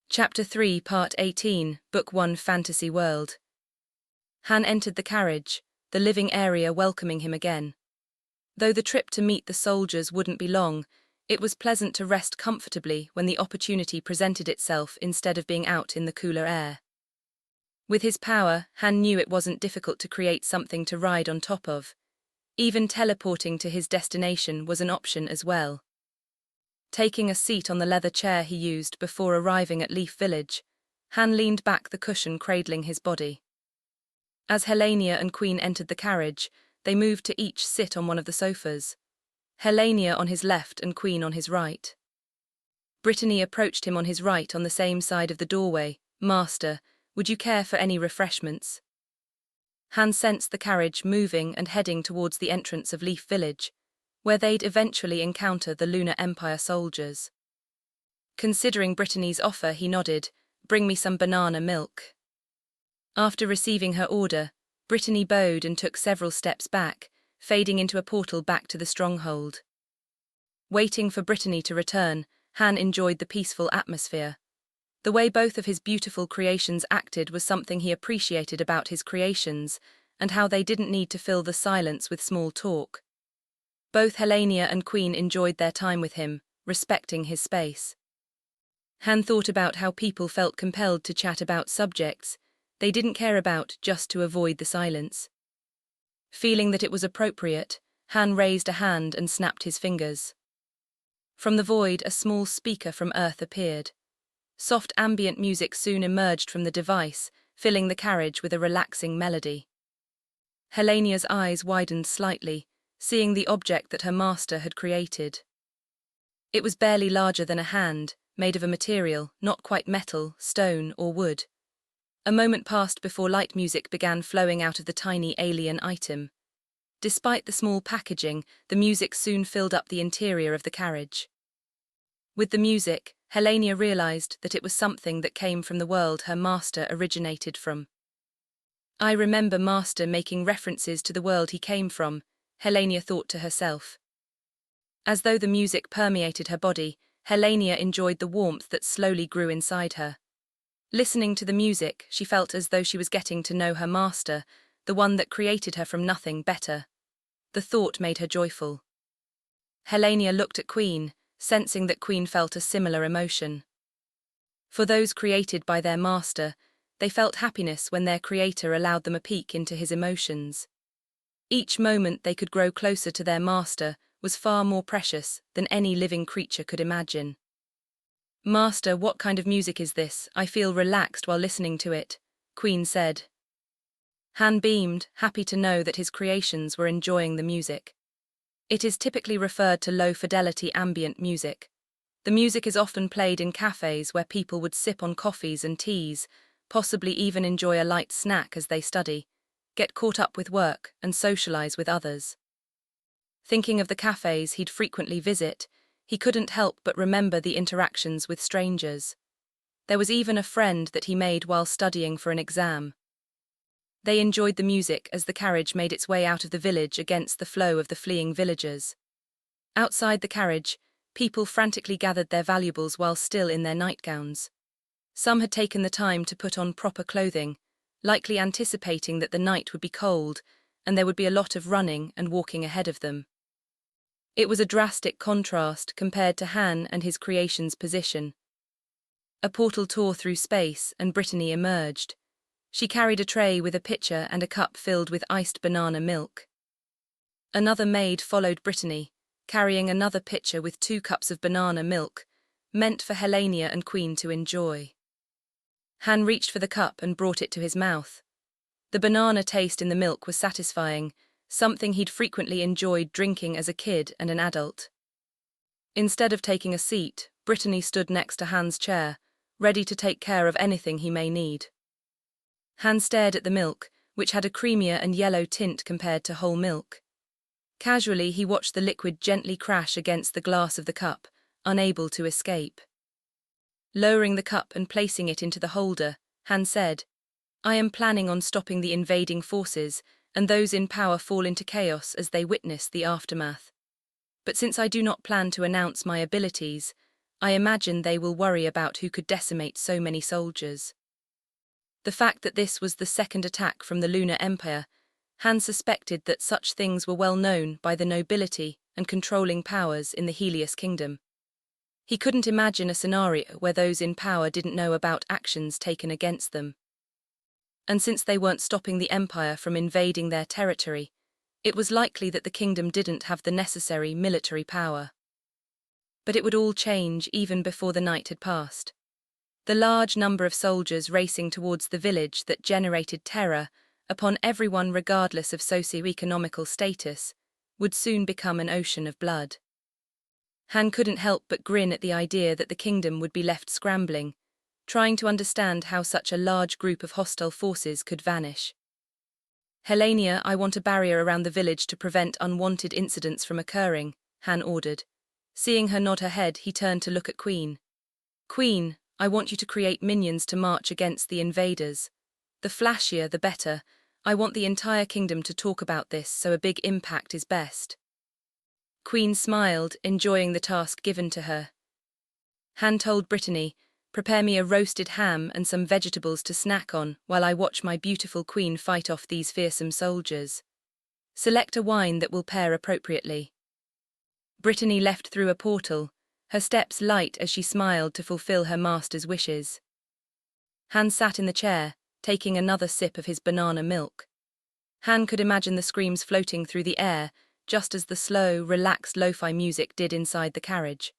Chapter 3, Part 18, Book 1, Fantasy World. Han entered the carriage, the living area welcoming him again. Though the trip to meet the soldiers wouldn't be long, it was pleasant to rest comfortably when the opportunity presented itself instead of being out in the cooler air. With his power, Han knew it wasn't difficult to create something to ride on top of. Even teleporting to his destination was an option as well. Taking a seat on the leather chair he used before arriving at Leaf Village, Han leaned back the cushion cradling his body. As Helania and Queen entered the carriage, they moved to each sit on one of the sofas. Helania on his left and Queen on his right. Brittany approached him on his right on the same side of the doorway. "Master, would you care for any refreshments?" Han sensed the carriage moving and heading towards the entrance of Leaf Village, where they'd eventually encounter the Lunar Empire soldiers. Considering Brittany's offer, he nodded, "Bring me some banana milk." After receiving her order, Brittany bowed and took several steps back, fading into a portal back to the Stronghold. Waiting for Brittany to return, Han enjoyed the peaceful atmosphere. The way both of his beautiful creations acted was something he appreciated about his creations, and how they didn't need to fill the silence with small talk. Both Helania and Queen enjoyed their time with him, respecting his space. Han thought about how people felt compelled to chat about subjects they didn't care about just to avoid the silence. Feeling that it was appropriate, Han raised a hand and snapped his fingers. From the void, a small speaker from Earth appeared. Soft ambient music soon emerged from the device, filling the carriage with a relaxing melody. Helenia's eyes widened slightly, seeing the object that her master had created. It was barely larger than a hand, made of a material, not quite metal, stone, or wood. A moment passed before light music began flowing out of the tiny alien item. Despite the small packaging, the music soon filled up the interior of the carriage. With the music, Helania realized that it was something that came from the world her master originated from. "I remember Master making references to the world he came from," Helania thought to herself. As though the music permeated her body, Helania enjoyed the warmth that slowly grew inside her. Listening to the music, she felt as though she was getting to know her master, the one that created her from nothing, better. The thought made her joyful. Helania looked at Queen, sensing that Queen felt a similar emotion. For those created by their master, they felt happiness when their creator allowed them a peek into his emotions. Each moment they could grow closer to their master was far more precious than any living creature could imagine. "Master, what kind of music is this? I feel relaxed while listening to it," Queen said. Han beamed, happy to know that his creations were enjoying the music. It is typically referred to low-fidelity ambient music. The music is often played in cafes where people would sip on coffees and teas, possibly even enjoy a light snack as they study, get caught up with work, and socialize with others. Thinking of the cafes he'd frequently visit, he couldn't help but remember the interactions with strangers. There was even a friend that he made while studying for an exam. They enjoyed the music as the carriage made its way out of the village against the flow of the fleeing villagers. Outside the carriage, people frantically gathered their valuables while still in their nightgowns. Some had taken the time to put on proper clothing, likely anticipating that the night would be cold and there would be a lot of running and walking ahead of them. It was a drastic contrast compared to Han and his creation's position. A portal tore through space and Brittany emerged. She carried a tray with a pitcher and a cup filled with iced banana milk. Another maid followed Brittany, carrying another pitcher with 2 cups of banana milk, meant for Helania and Queen to enjoy. Han reached for the cup and brought it to his mouth. The banana taste in the milk was satisfying, something he'd frequently enjoyed drinking as a kid and an adult. Instead of taking a seat, Brittany stood next to Han's chair, ready to take care of anything he may need. Han stared at the milk, which had a creamier and yellow tint compared to whole milk. Casually, he watched the liquid gently crash against the glass of the cup, unable to escape. Lowering the cup and placing it into the holder, Han said, "I am planning on stopping the invading forces, and those in power fall into chaos as they witness the aftermath. But since I do not plan to announce my abilities, I imagine they will worry about who could decimate so many soldiers." The fact that this was the second attack from the Lunar Empire, Han suspected that such things were well known by the nobility and controlling powers in the Helios Kingdom. He couldn't imagine a scenario where those in power didn't know about actions taken against them. And since they weren't stopping the Empire from invading their territory, it was likely that the kingdom didn't have the necessary military power. But it would all change even before the night had passed. The large number of soldiers racing towards the village that generated terror upon everyone regardless of socio-economical status would soon become an ocean of blood. Han couldn't help but grin at the idea that the kingdom would be left scrambling, trying to understand how such a large group of hostile forces could vanish. "Helenia, I want a barrier around the village to prevent unwanted incidents from occurring," Han ordered. Seeing her nod her head, he turned to look at Queen. "Queen, I want you to create minions to march against the invaders. The flashier, the better. I want the entire kingdom to talk about this, so a big impact is best." Queen smiled, enjoying the task given to her. Han told Brittany, "Prepare me a roasted ham and some vegetables to snack on while I watch my beautiful queen fight off these fearsome soldiers. Select a wine that will pair appropriately." Brittany left through a portal, her steps light as she smiled to fulfill her master's wishes. Han sat in the chair, taking another sip of his banana milk. Han could imagine the screams floating through the air, just as the slow, relaxed lo-fi music did inside the carriage.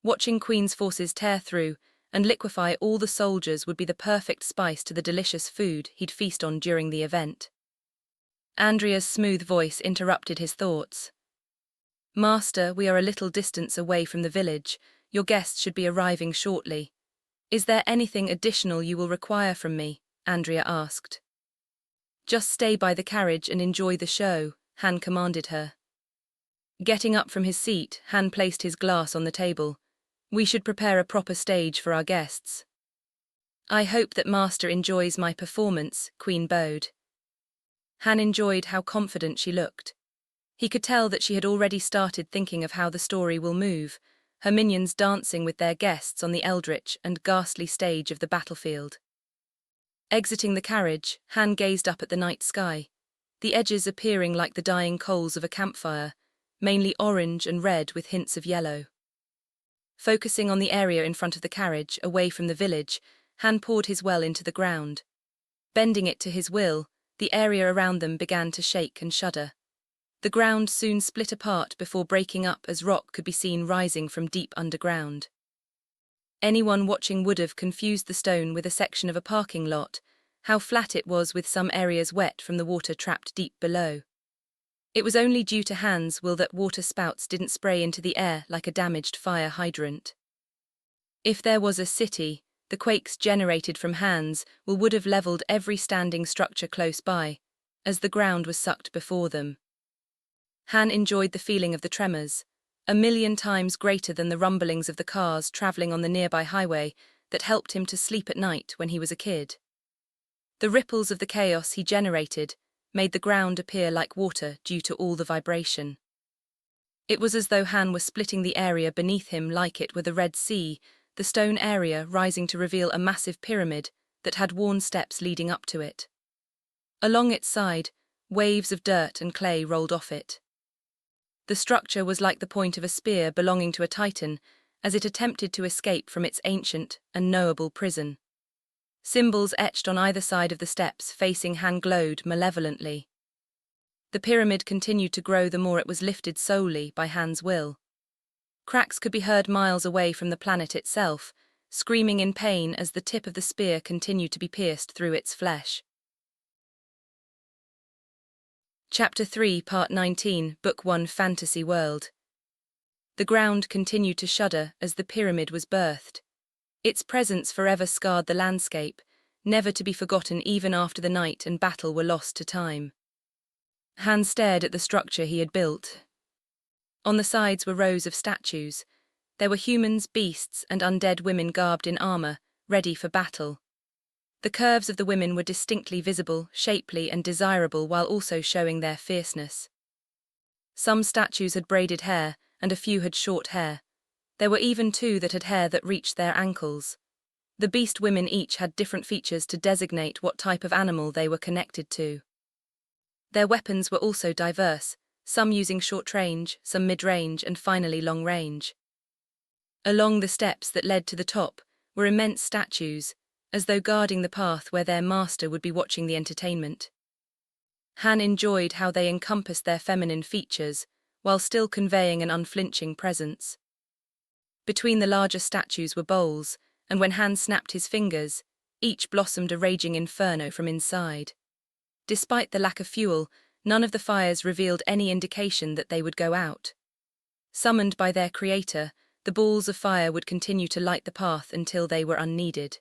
Watching Queen's forces tear through and liquefy all the soldiers would be the perfect spice to the delicious food he'd feast on during the event. Andrea's smooth voice interrupted his thoughts. "Master, we are a little distance away from the village. Your guests should be arriving shortly. Is there anything additional you will require from me?" Andrea asked. "Just stay by the carriage and enjoy the show," Han commanded her. Getting up from his seat, Han placed his glass on the table. "We should prepare a proper stage for our guests." "I hope that Master enjoys my performance," Queen bowed. Han enjoyed how confident she looked. He could tell that she had already started thinking of how the story will move, her minions dancing with their guests on the eldritch and ghastly stage of the battlefield. Exiting the carriage, Han gazed up at the night sky, the edges appearing like the dying coals of a campfire, mainly orange and red with hints of yellow. Focusing on the area in front of the carriage, away from the village, Han poured his well into the ground. Bending it to his will, the area around them began to shake and shudder. The ground soon split apart before breaking up as rock could be seen rising from deep underground. Anyone watching would have confused the stone with a section of a parking lot, how flat it was with some areas wet from the water trapped deep below. It was only due to Han's will that water spouts didn't spray into the air like a damaged fire hydrant. If there was a city, the quakes generated from Han's will would have leveled every standing structure close by, as the ground was sucked before them. Han enjoyed the feeling of the tremors, 1,000,000 times greater than the rumblings of the cars traveling on the nearby highway that helped him to sleep at night when he was a kid. The ripples of the chaos he generated made the ground appear like water due to all the vibration. It was as though Han was splitting the area beneath him like it were the Red Sea, the stone area rising to reveal a massive pyramid that had worn steps leading up to it. Along its side, waves of dirt and clay rolled off it. The structure was like the point of a spear belonging to a titan as it attempted to escape from its ancient, unknowable prison. Symbols etched on either side of the steps facing Han glowed malevolently. The pyramid continued to grow the more it was lifted solely by Han's will. Cracks could be heard miles away from the planet itself, screaming in pain as the tip of the spear continued to be pierced through its flesh. Chapter 3, Part 19, Book 1, Fantasy World. The ground continued to shudder as the pyramid was birthed. Its presence forever scarred the landscape, never to be forgotten even after the night and battle were lost to time. Han stared at the structure he had built. On the sides were rows of statues. There were humans, beasts, and undead women garbed in armor, ready for battle. The curves of the women were distinctly visible, shapely and desirable while also showing their fierceness. Some statues had braided hair, and a few had short hair. There were even two that had hair that reached their ankles. The beast women each had different features to designate what type of animal they were connected to. Their weapons were also diverse, some using short range, some mid-range, and finally long range. Along the steps that led to the top were immense statues, as though guarding the path where their master would be watching the entertainment. Han enjoyed how they encompassed their feminine features, while still conveying an unflinching presence. Between the larger statues were bowls, and when Han snapped his fingers, each blossomed a raging inferno from inside. Despite the lack of fuel, none of the fires revealed any indication that they would go out. Summoned by their creator, the balls of fire would continue to light the path until they were unneeded.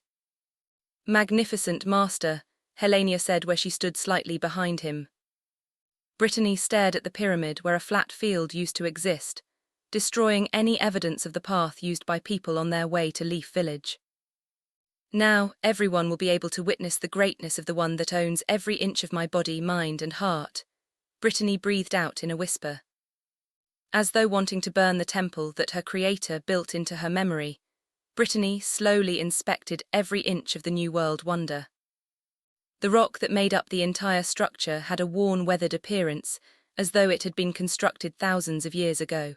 "Magnificent, Master," Helena said where she stood slightly behind him. Brittany stared at the pyramid where a flat field used to exist, destroying any evidence of the path used by people on their way to Leaf Village. "Now, everyone will be able to witness the greatness of the one that owns every inch of my body, mind, and heart," Brittany breathed out in a whisper. As though wanting to burn the temple that her creator built into her memory, Brittany slowly inspected every inch of the New World wonder. The rock that made up the entire structure had a worn, weathered appearance, as though it had been constructed thousands of years ago.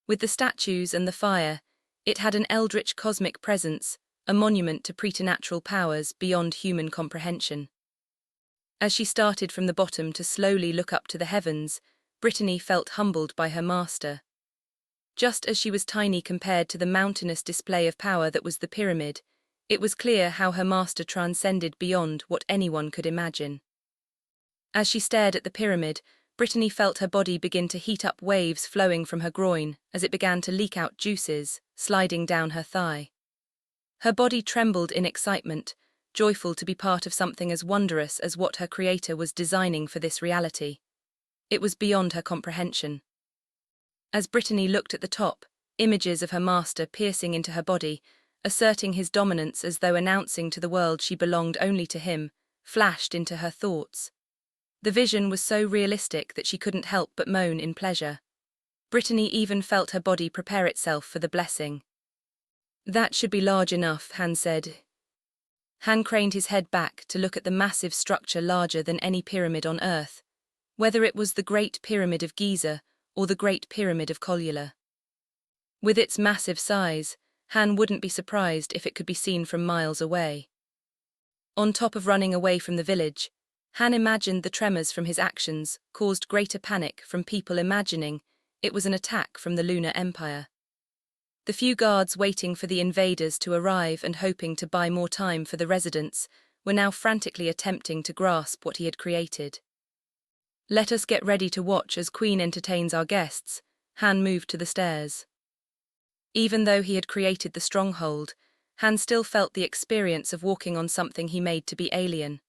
With the statues and the fire, it had an eldritch cosmic presence, a monument to preternatural powers beyond human comprehension. As she started from the bottom to slowly look up to the heavens, Brittany felt humbled by her master. Just as she was tiny compared to the mountainous display of power that was the pyramid, it was clear how her master transcended beyond what anyone could imagine. As she stared at the pyramid, Brittany felt her body begin to heat up, waves flowing from her groin as it began to leak out juices, sliding down her thigh. Her body trembled in excitement, joyful to be part of something as wondrous as what her creator was designing for this reality. It was beyond her comprehension. As Brittany looked at the top, images of her master piercing into her body, asserting his dominance as though announcing to the world she belonged only to him, flashed into her thoughts. The vision was so realistic that she couldn't help but moan in pleasure. Brittany even felt her body prepare itself for the blessing. "That should be large enough," Han said. Han craned his head back to look at the massive structure larger than any pyramid on Earth, whether it was the Great Pyramid of Giza or the Great Pyramid of Collula. With its massive size, Han wouldn't be surprised if it could be seen from miles away. On top of running away from the village, Han imagined the tremors from his actions caused greater panic from people imagining it was an attack from the Lunar Empire. The few guards waiting for the invaders to arrive and hoping to buy more time for the residents were now frantically attempting to grasp what he had created. "Let us get ready to watch as Queen entertains our guests," Han moved to the stairs. Even though he had created the Stronghold, Han still felt the experience of walking on something he made to be alien.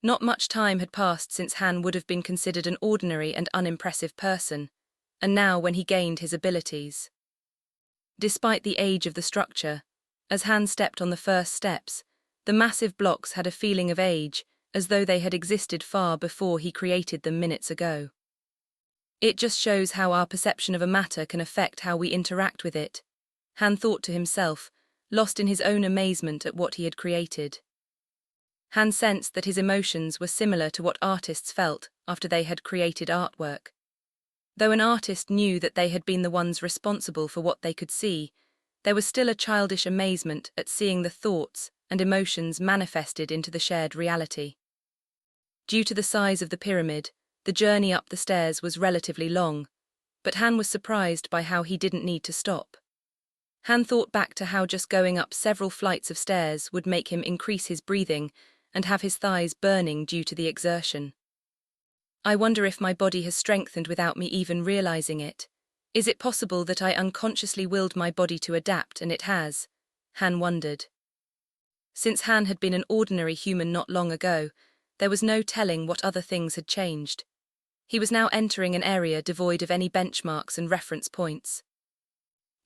Not much time had passed since Han would have been considered an ordinary and unimpressive person, and now when he gained his abilities. Despite the age of the structure, as Han stepped on the first steps, the massive blocks had a feeling of age, as though they had existed far before he created them minutes ago. "It just shows how our perception of a matter can affect how we interact with it," Han thought to himself, lost in his own amazement at what he had created. Han sensed that his emotions were similar to what artists felt after they had created artwork. Though an artist knew that they had been the ones responsible for what they could see, there was still a childish amazement at seeing the thoughts and emotions manifested into the shared reality. Due to the size of the pyramid, the journey up the stairs was relatively long, but Han was surprised by how he didn't need to stop. Han thought back to how just going up several flights of stairs would make him increase his breathing and have his thighs burning due to the exertion. I wonder if my body has strengthened without me even realizing it. Is it possible that I unconsciously willed my body to adapt and it has? Han wondered. Since Han had been an ordinary human not long ago, there was no telling what other things had changed. He was now entering an area devoid of any benchmarks and reference points.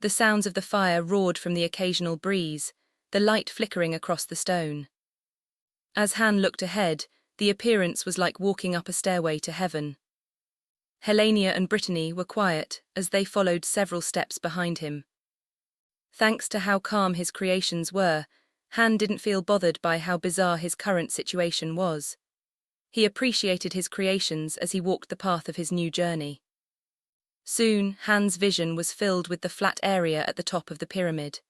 The sounds of the fire roared from the occasional breeze, the light flickering across the stone. As Han looked ahead, the appearance was like walking up a stairway to heaven. Helenia and Brittany were quiet as they followed several steps behind him. Thanks to how calm his creations were, Han didn't feel bothered by how bizarre his current situation was. He appreciated his creations as he walked the path of his new journey. Soon, Han's vision was filled with the flat area at the top of the pyramid.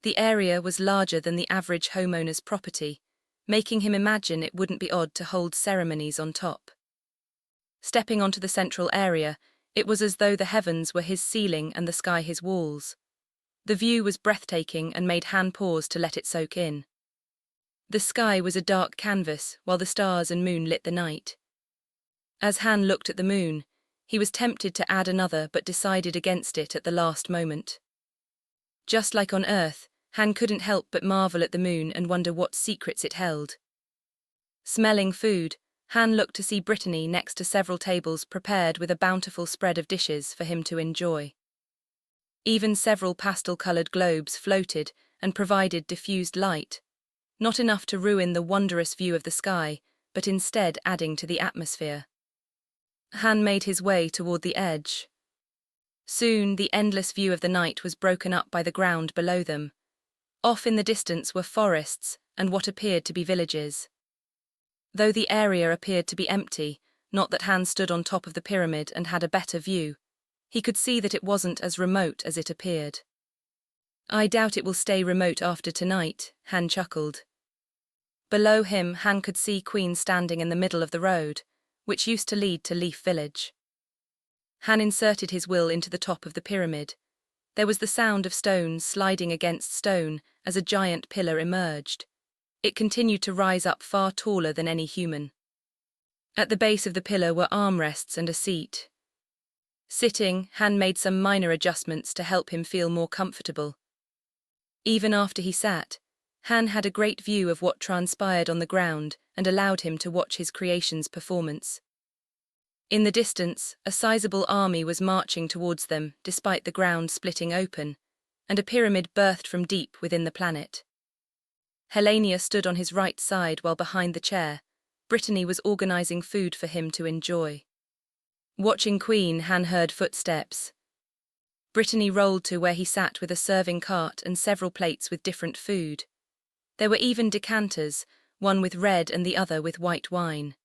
The area was larger than the average homeowner's property, making him imagine it wouldn't be odd to hold ceremonies on top. Stepping onto the central area, it was as though the heavens were his ceiling and the sky his walls. The view was breathtaking and made Han pause to let it soak in. The sky was a dark canvas, while the stars and moon lit the night. As Han looked at the moon, he was tempted to add another but decided against it at the last moment. Just like on Earth, Han couldn't help but marvel at the moon and wonder what secrets it held. Smelling food, Han looked to see Brittany next to several tables prepared with a bountiful spread of dishes for him to enjoy. Even several pastel-colored globes floated and provided diffused light, not enough to ruin the wondrous view of the sky, but instead adding to the atmosphere. Han made his way toward the edge. Soon, the endless view of the night was broken up by the ground below them. Off in the distance were forests and what appeared to be villages. Though the area appeared to be empty, not that Han stood on top of the pyramid and had a better view, he could see that it wasn't as remote as it appeared. I doubt it will stay remote after tonight, Han chuckled. Below him, Han could see Queen standing in the middle of the road, which used to lead to Leaf Village. Han inserted his will into the top of the pyramid. There was the sound of stones sliding against stone as a giant pillar emerged. It continued to rise up far taller than any human. At the base of the pillar were armrests and a seat. Sitting, Han made some minor adjustments to help him feel more comfortable. Even after he sat, Han had a great view of what transpired on the ground and allowed him to watch his creation's performance. In the distance, a sizable army was marching towards them despite the ground splitting open, and a pyramid birthed from deep within the planet. Helenia stood on his right side while behind the chair, Brittany was organizing food for him to enjoy. Watching Queen, Han heard footsteps. Brittany rolled to where he sat with a serving cart and several plates with different food. There were even decanters, one with red and the other with white wine.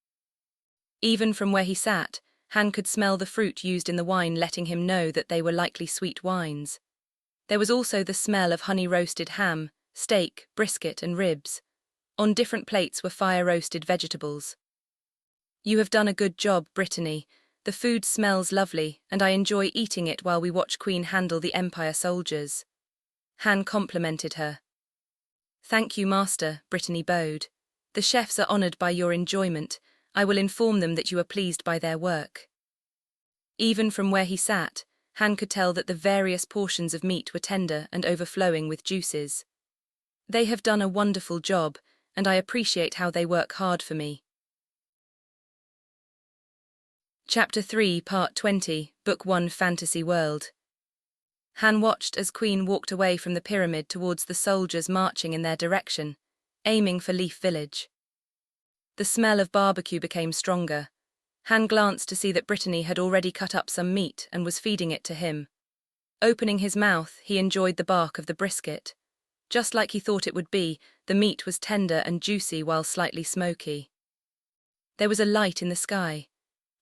Even from where he sat, Han could smell the fruit used in the wine, letting him know that they were likely sweet wines. There was also the smell of honey-roasted ham, steak, brisket and ribs. On different plates were fire-roasted vegetables. You have done a good job, Brittany. The food smells lovely, and I enjoy eating it while we watch Queen handle the Empire soldiers. Han complimented her. Thank you, Master, Brittany bowed. The chefs are honored by your enjoyment. I will inform them that you are pleased by their work. Even from where he sat, Han could tell that the various portions of meat were tender and overflowing with juices. They have done a wonderful job, and I appreciate how they work hard for me. Chapter 3, Part 20, Book 1, Fantasy World. Han watched as Queen walked away from the pyramid towards the soldiers marching in their direction, aiming for Leaf Village. The smell of barbecue became stronger. Han glanced to see that Brittany had already cut up some meat and was feeding it to him. Opening his mouth, he enjoyed the bark of the brisket. Just like he thought it would be, the meat was tender and juicy while slightly smoky. There was a light in the sky.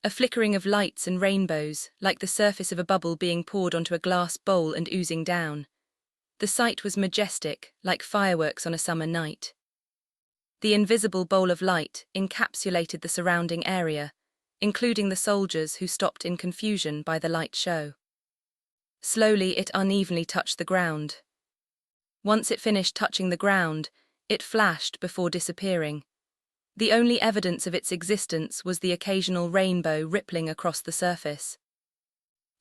A flickering of lights and rainbows, like the surface of a bubble being poured onto a glass bowl and oozing down. The sight was majestic, like fireworks on a summer night. The invisible bowl of light encapsulated the surrounding area, including the soldiers who stopped in confusion by the light show. Slowly it unevenly touched the ground. Once it finished touching the ground, it flashed before disappearing. The only evidence of its existence was the occasional rainbow rippling across the surface.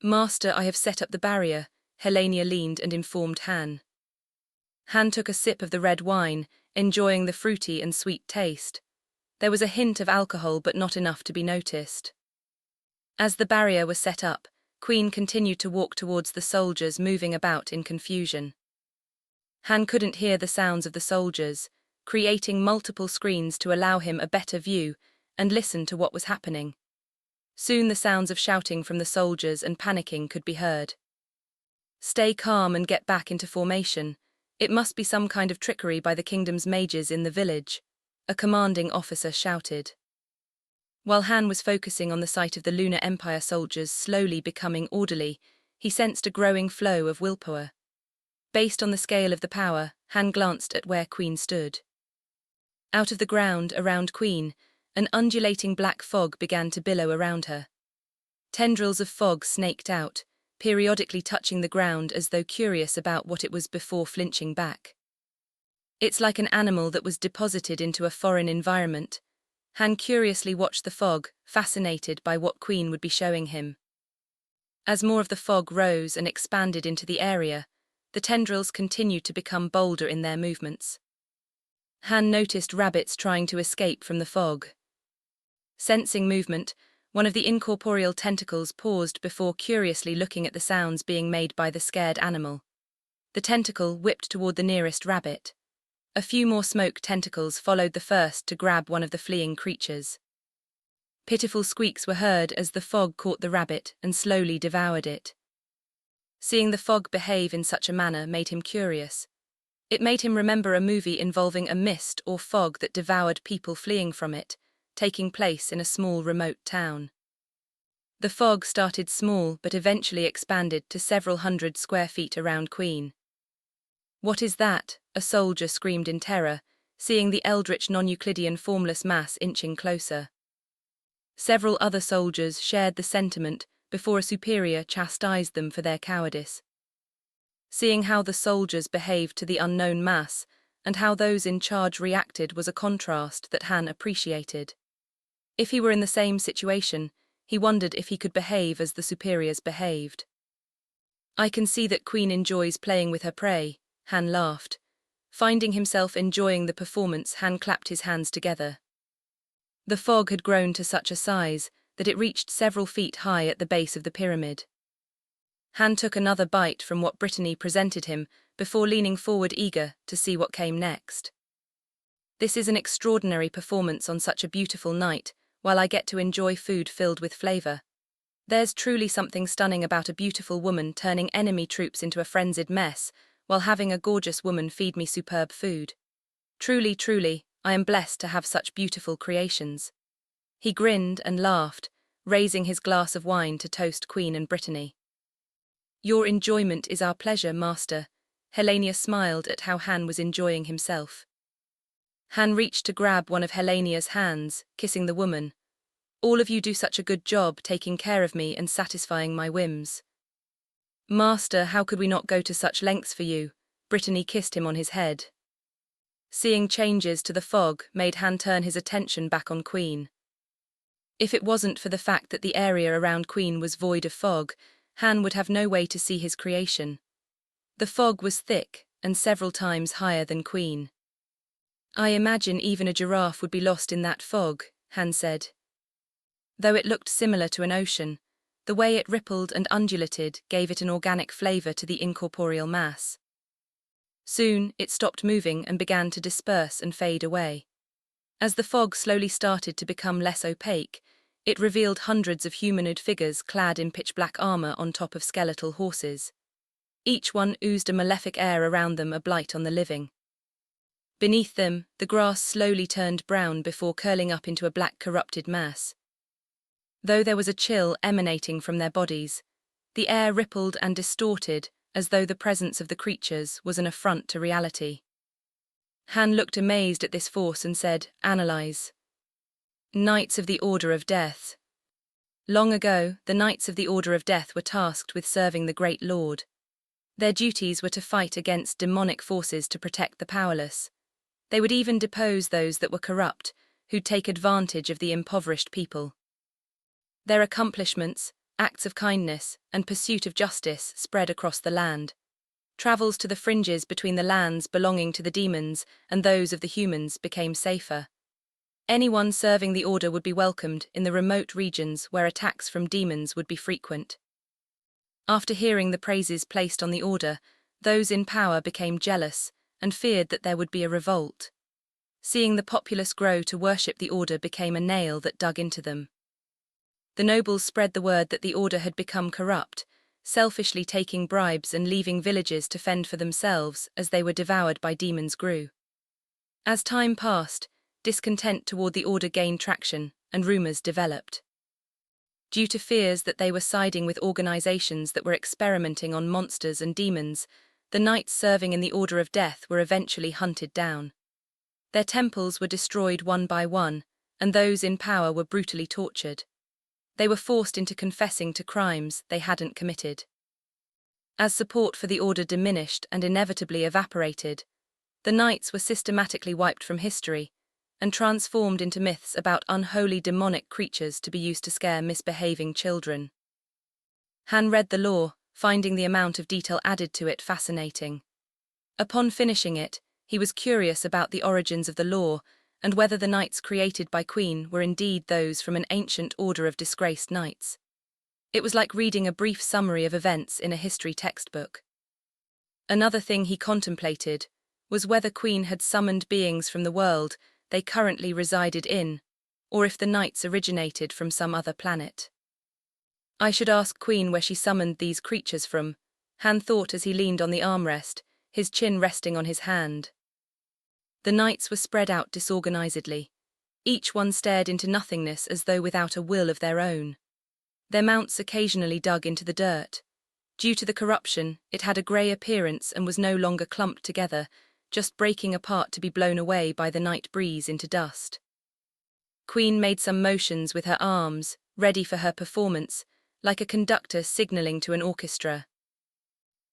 "Master, I have set up the barrier," Helenia leaned and informed Han. Han took a sip of the red wine, enjoying the fruity and sweet taste. There was a hint of alcohol, but not enough to be noticed. As the barrier was set up, Queen continued to walk towards the soldiers moving about in confusion. Han couldn't hear the sounds of the soldiers, creating multiple screens to allow him a better view and listen to what was happening. Soon the sounds of shouting from the soldiers and panicking could be heard. "Stay calm and get back into formation. It must be some kind of trickery by the kingdom's mages in the village," a commanding officer shouted. While Han was focusing on the sight of the Lunar Empire soldiers slowly becoming orderly, he sensed a growing flow of willpower. Based on the scale of the power, Han glanced at where Queen stood. Out of the ground around Queen, an undulating black fog began to billow around her. Tendrils of fog snaked out, periodically touching the ground as though curious about what it was before flinching back. "It's like an animal that was deposited into a foreign environment." Han curiously watched the fog, fascinated by what Queen would be showing him. As more of the fog rose and expanded into the area, the tendrils continued to become bolder in their movements. Han noticed rabbits trying to escape from the fog. Sensing movement, one of the incorporeal tentacles paused before curiously looking at the sounds being made by the scared animal. The tentacle whipped toward the nearest rabbit. A few more smoke tentacles followed the first to grab one of the fleeing creatures. Pitiful squeaks were heard as the fog caught the rabbit and slowly devoured it. Seeing the fog behave in such a manner made him curious. It made him remember a movie involving a mist or fog that devoured people fleeing from it, taking place in a small remote town. The fog started small but eventually expanded to several hundred square feet around Queen. "What is that?" a soldier screamed in terror, seeing the eldritch non-Euclidean formless mass inching closer. Several other soldiers shared the sentiment before a superior chastised them for their cowardice. Seeing how the soldiers behaved to the unknown mass and how those in charge reacted was a contrast that Han appreciated. If he were in the same situation, he wondered if he could behave as the superiors behaved. "I can see that Queen enjoys playing with her prey," Han laughed. Finding himself enjoying the performance, Han clapped his hands together. The fog had grown to such a size that it reached several feet high at the base of the pyramid. Han took another bite from what Brittany presented him before leaning forward eager to see what came next. "This is an extraordinary performance on such a beautiful night, while I get to enjoy food filled with flavor. There's truly something stunning about a beautiful woman turning enemy troops into a frenzied mess, while having a gorgeous woman feed me superb food. Truly, truly, I am blessed to have such beautiful creations." He grinned and laughed, raising his glass of wine to toast Queen and Brittany. "Your enjoyment is our pleasure, Master." Helenia smiled at how Han was enjoying himself. Han reached to grab one of Helenia's hands, kissing the woman. "All of you do such a good job taking care of me and satisfying my whims." "Master, how could we not go to such lengths for you?" Brittany kissed him on his head. Seeing changes to the fog made Han turn his attention back on Queen. If it wasn't for the fact that the area around Queen was void of fog, Han would have no way to see his creation. The fog was thick and several times higher than Queen. "I imagine even a giraffe would be lost in that fog," Han said. Though it looked similar to an ocean, the way it rippled and undulated gave it an organic flavor to the incorporeal mass. Soon, it stopped moving and began to disperse and fade away. As the fog slowly started to become less opaque, it revealed hundreds of humanoid figures clad in pitch-black armor on top of skeletal horses. Each one oozed a malefic air around them, a blight on the living. Beneath them, the grass slowly turned brown before curling up into a black corrupted mass. Though there was a chill emanating from their bodies, the air rippled and distorted as though the presence of the creatures was an affront to reality. Han looked amazed at this force and said, "Analyze." Knights of the Order of Death. Long ago, the Knights of the Order of Death were tasked with serving the Great Lord. Their duties were to fight against demonic forces to protect the powerless. They would even depose those that were corrupt, who'd take advantage of the impoverished people. Their accomplishments, acts of kindness, and pursuit of justice spread across the land. Travels to the fringes between the lands belonging to the demons and those of the humans became safer. Anyone serving the order would be welcomed in the remote regions where attacks from demons would be frequent. After hearing the praises placed on the order, those in power became jealous and feared that there would be a revolt. Seeing the populace grow to worship the order became a nail that dug into them. The nobles spread the word that the order had become corrupt, selfishly taking bribes and leaving villages to fend for themselves as they were devoured by demons grew. As time passed, discontent toward the order gained traction, and rumors developed. Due to fears that they were siding with organizations that were experimenting on monsters and demons, the knights serving in the Order of Death were eventually hunted down. Their temples were destroyed one by one, and those in power were brutally tortured. They were forced into confessing to crimes they hadn't committed. As support for the order diminished and inevitably evaporated, the knights were systematically wiped from history and transformed into myths about unholy demonic creatures to be used to scare misbehaving children. Han read the lore, finding the amount of detail added to it fascinating. Upon finishing it, he was curious about the origins of the lore and whether the knights created by Queen were indeed those from an ancient order of disgraced knights. It was like reading a brief summary of events in a history textbook. Another thing he contemplated was whether Queen had summoned beings from the world they currently resided in, or if the knights originated from some other planet. I should ask Queen where she summoned these creatures from, Han thought as he leaned on the armrest, his chin resting on his hand. The knights were spread out disorganizedly. Each one stared into nothingness as though without a will of their own. Their mounts occasionally dug into the dirt. Due to the corruption, it had a grey appearance and was no longer clumped together, just breaking apart to be blown away by the night breeze into dust. Queen made some motions with her arms, ready for her performance, like a conductor signaling to an orchestra.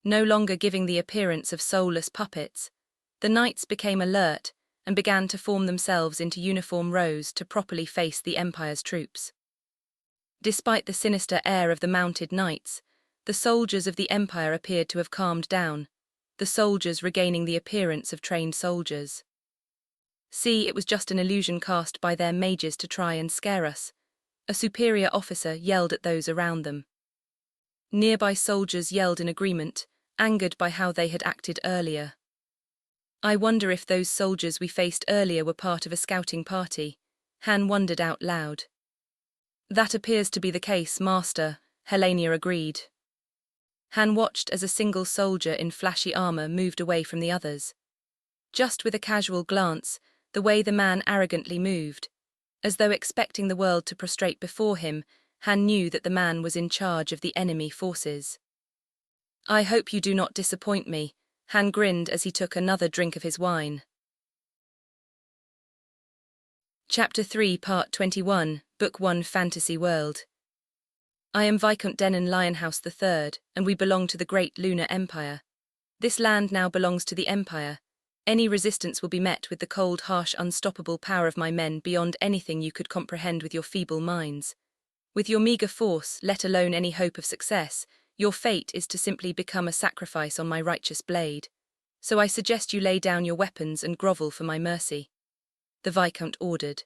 No longer giving the appearance of soulless puppets, the knights became alert and began to form themselves into uniform rows to properly face the Empire's troops. Despite the sinister air of the mounted knights, the soldiers of the Empire appeared to have calmed down, the soldiers regaining the appearance of trained soldiers. See, it was just an illusion cast by their mages to try and scare us, a superior officer yelled at those around them. Nearby soldiers yelled in agreement, angered by how they had acted earlier. I wonder if those soldiers we faced earlier were part of a scouting party, Han wondered out loud. That appears to be the case, Master, Helena agreed. Han watched as a single soldier in flashy armor moved away from the others. Just with a casual glance, the way the man arrogantly moved, as though expecting the world to prostrate before him, Han knew that the man was in charge of the enemy forces. I hope you do not disappoint me, Han grinned as he took another drink of his wine. Chapter 3, Part 21, Book 1, Fantasy World. I am Viscount Denon Lionhouse III, and we belong to the Great Lunar Empire. This land now belongs to the Empire. Any resistance will be met with the cold, harsh, unstoppable power of my men beyond anything you could comprehend with your feeble minds. With your meager force, let alone any hope of success, your fate is to simply become a sacrifice on my righteous blade. So I suggest you lay down your weapons and grovel for my mercy. The Viscount ordered.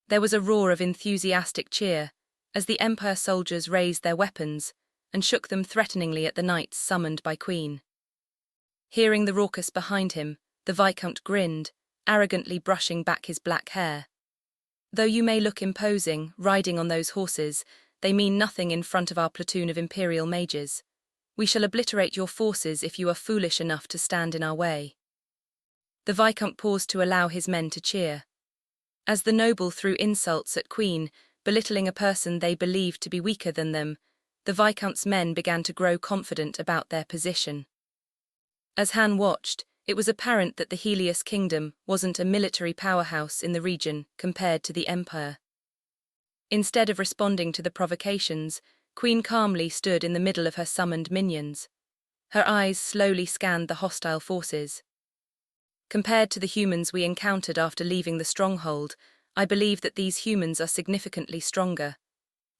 There was a roar of enthusiastic cheer as the Empire soldiers raised their weapons and shook them threateningly at the knights summoned by Queen. Hearing the raucous behind him, the Viscount grinned, arrogantly brushing back his black hair. Though you may look imposing, riding on those horses, they mean nothing in front of our platoon of Imperial mages. We shall obliterate your forces if you are foolish enough to stand in our way. The Viscount paused to allow his men to cheer. As the noble threw insults at Queen, belittling a person they believed to be weaker than them, the Viscount's men began to grow confident about their position. As Han watched, it was apparent that the Helios Kingdom wasn't a military powerhouse in the region compared to the Empire. Instead of responding to the provocations, Queen calmly stood in the middle of her summoned minions. Her eyes slowly scanned the hostile forces. Compared to the humans we encountered after leaving the Stronghold, I believe that these humans are significantly stronger.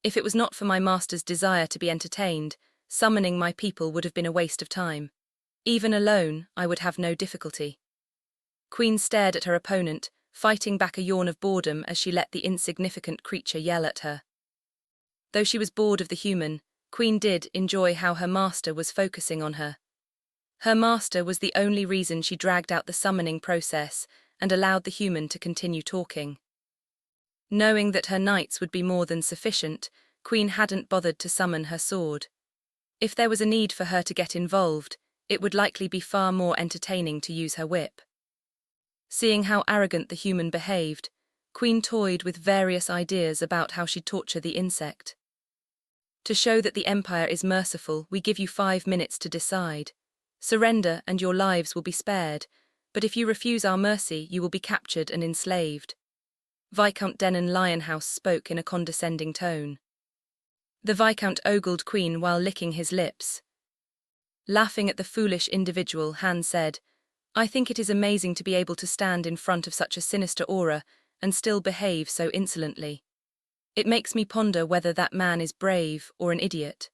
If it was not for my master's desire to be entertained, summoning my people would have been a waste of time. Even alone, I would have no difficulty. Queen stared at her opponent, fighting back a yawn of boredom as she let the insignificant creature yell at her. Though she was bored of the human, Queen did enjoy how her master was focusing on her. Her master was the only reason she dragged out the summoning process and allowed the human to continue talking. Knowing that her knights would be more than sufficient, Queen hadn't bothered to summon her sword. If there was a need for her to get involved, it would likely be far more entertaining to use her whip. Seeing how arrogant the human behaved, Queen toyed with various ideas about how she'd torture the insect. To show that the Empire is merciful, we give you 5 minutes to decide. Surrender and your lives will be spared, but if you refuse our mercy, you will be captured and enslaved. Viscount Denon Lionhouse spoke in a condescending tone. The Viscount ogled Queen while licking his lips. Laughing at the foolish individual, Han said, "I think it is amazing to be able to stand in front of such a sinister aura and still behave so insolently. It makes me ponder whether that man is brave or an idiot.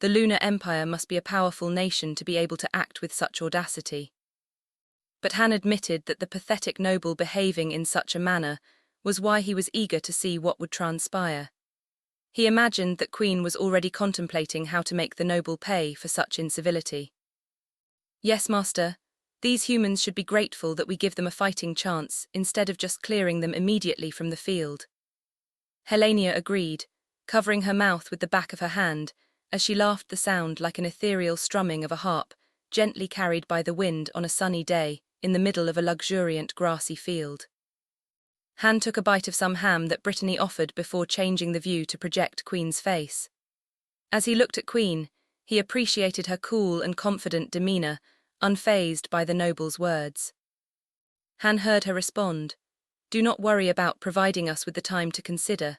The Lunar Empire must be a powerful nation to be able to act with such audacity." But Han admitted that the pathetic noble behaving in such a manner was why he was eager to see what would transpire. He imagined that Queen was already contemplating how to make the noble pay for such incivility. "Yes, Master, these humans should be grateful that we give them a fighting chance instead of just clearing them immediately from the field." Helenia agreed, covering her mouth with the back of her hand, as she laughed the sound like an ethereal strumming of a harp, gently carried by the wind on a sunny day in the middle of a luxuriant grassy field. Han took a bite of some ham that Brittany offered before changing the view to project Queen's face. As he looked at Queen, he appreciated her cool and confident demeanor, unfazed by the noble's words. Han heard her respond, "Do not worry about providing us with the time to consider.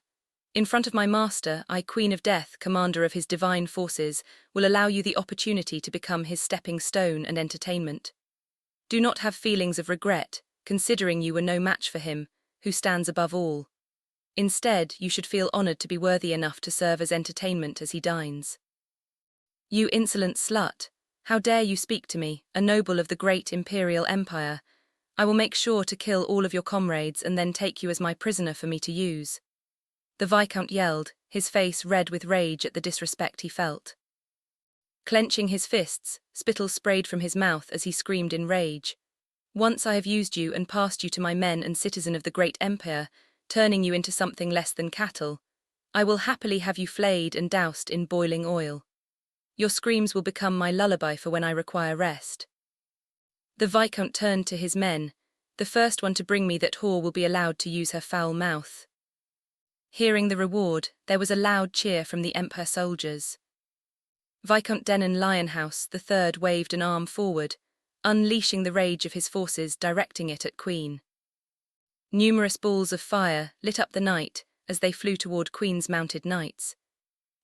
In front of my master, I, Queen of Death, commander of his divine forces, will allow you the opportunity to become his stepping stone and entertainment. Do not have feelings of regret, considering you were no match for him, who stands above all. Instead, you should feel honored to be worthy enough to serve as entertainment as he dines." "You insolent slut! How dare you speak to me, a noble of the great imperial empire? I will make sure to kill all of your comrades and then take you as my prisoner for me to use." The Viscount yelled, his face red with rage at the disrespect he felt. Clenching his fists, spittle sprayed from his mouth as he screamed in rage. "Once I have used you and passed you to my men and citizen of the great empire, turning you into something less than cattle, I will happily have you flayed and doused in boiling oil. Your screams will become my lullaby for when I require rest." The Viscount turned to his men. "The first one to bring me that whore will be allowed to use her foul mouth." Hearing the reward, there was a loud cheer from the Empire soldiers. Viscount Denon Lionhouse III waved an arm forward, unleashing the rage of his forces, directing it at Queen. Numerous balls of fire lit up the night as they flew toward Queen's mounted knights.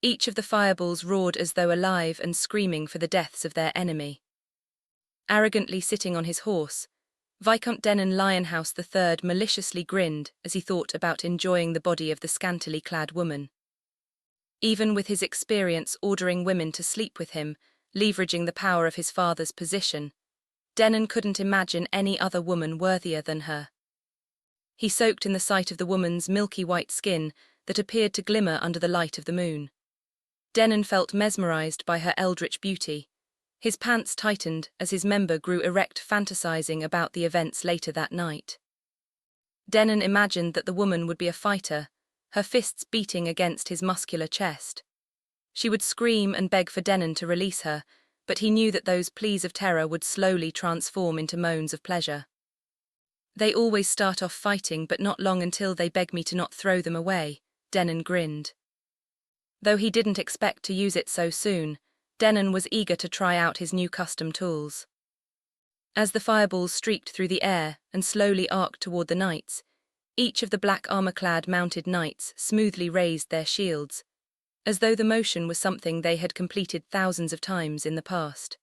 Each of the fireballs roared as though alive and screaming for the deaths of their enemy. Arrogantly sitting on his horse, Viscount Denon Lionhouse III maliciously grinned as he thought about enjoying the body of the scantily clad woman. Even with his experience ordering women to sleep with him, leveraging the power of his father's position, Denon couldn't imagine any other woman worthier than her. He soaked in the sight of the woman's milky white skin that appeared to glimmer under the light of the moon. Denon felt mesmerized by her eldritch beauty. His pants tightened as his member grew erect, fantasizing about the events later that night. Denon imagined that the woman would be a fighter, her fists beating against his muscular chest. She would scream and beg for Denon to release her, but he knew that those pleas of terror would slowly transform into moans of pleasure. "They always start off fighting, but not long until they beg me to not throw them away," Denon grinned. Though he didn't expect to use it so soon, Denon was eager to try out his new custom tools. As the fireballs streaked through the air and slowly arced toward the knights, each of the black armor-clad mounted knights smoothly raised their shields, as though the motion was something they had completed thousands of times in the past.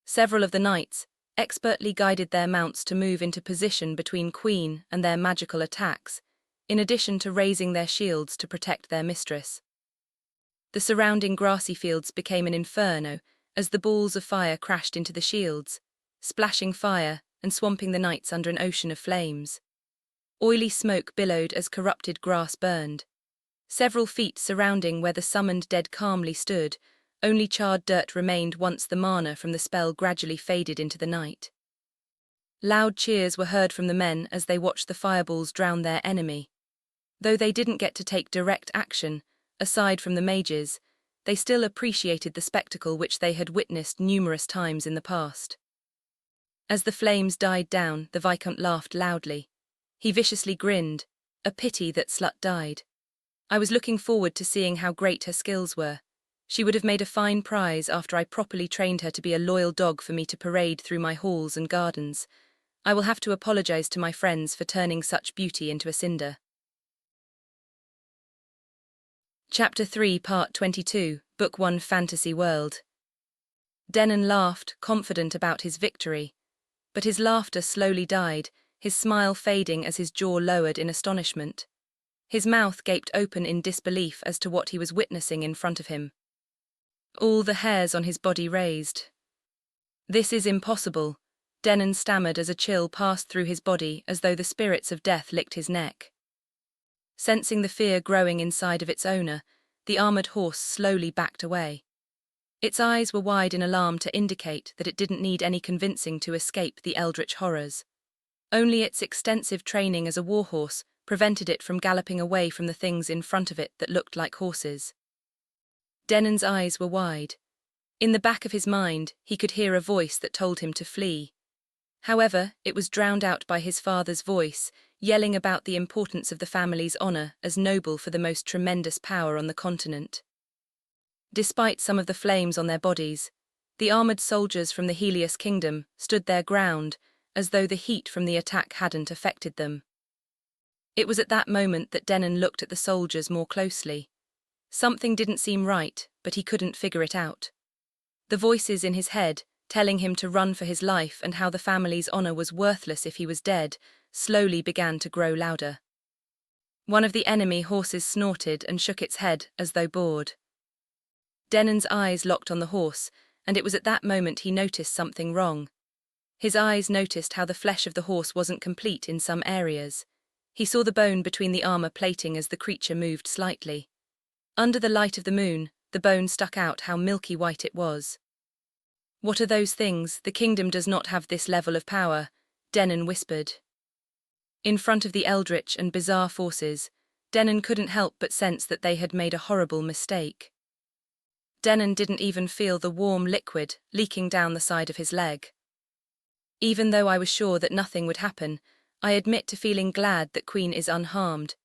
Several of the knights expertly guided their mounts to move into position between Queen and their magical attacks, in addition to raising their shields to protect their mistress. The surrounding grassy fields became an inferno as the balls of fire crashed into the shields, splashing fire and swamping the knights under an ocean of flames. Oily smoke billowed as corrupted grass burned. Several feet surrounding where the summoned dead calmly stood, only charred dirt remained once the mana from the spell gradually faded into the night. Loud cheers were heard from the men as they watched the fireballs drown their enemy. Though they didn't get to take direct action, aside from the mages, they still appreciated the spectacle which they had witnessed numerous times in the past. As the flames died down, the Viscount laughed loudly. He viciously grinned. A pity that slut died. I was looking forward to seeing how great her skills were. She would have made a fine prize after I properly trained her to be a loyal dog for me to parade through my halls and gardens. I will have to apologize to my friends for turning such beauty into a cinder. Chapter 3, Part 22, Book 1, Fantasy World. Denon laughed, confident about his victory. But his laughter slowly died, his smile fading as his jaw lowered in astonishment. His mouth gaped open in disbelief as to what he was witnessing in front of him. All the hairs on his body raised. "This is impossible," Denon stammered as a chill passed through his body as though the spirits of death licked his neck. Sensing the fear growing inside of its owner, the armored horse slowly backed away. Its eyes were wide in alarm to indicate that it didn't need any convincing to escape the eldritch horrors. Only its extensive training as a warhorse prevented it from galloping away from the things in front of it that looked like horses. Denon's eyes were wide. In the back of his mind, he could hear a voice that told him to flee. However, it was drowned out by his father's voice, yelling about the importance of the family's honor as noble for the most tremendous power on the continent. Despite some of the flames on their bodies, the armored soldiers from the Helios Kingdom stood their ground, as though the heat from the attack hadn't affected them. It was at that moment that Denon looked at the soldiers more closely. Something didn't seem right, but he couldn't figure it out. The voices in his head, telling him to run for his life and how the family's honor was worthless if he was dead, slowly began to grow louder. One of the enemy horses snorted and shook its head as though bored. Denon's eyes locked on the horse, and it was at that moment he noticed something wrong. His eyes noticed how the flesh of the horse wasn't complete in some areas. He saw the bone between the armor plating as the creature moved slightly. Under the light of the moon, the bone stuck out how milky white it was. "What are those things? The kingdom does not have this level of power," Denon whispered. In front of the eldritch and bizarre forces, Denon couldn't help but sense that they had made a horrible mistake. Denon didn't even feel the warm liquid leaking down the side of his leg. "Even though I was sure that nothing would happen, I admit to feeling glad that Queen is unharmed."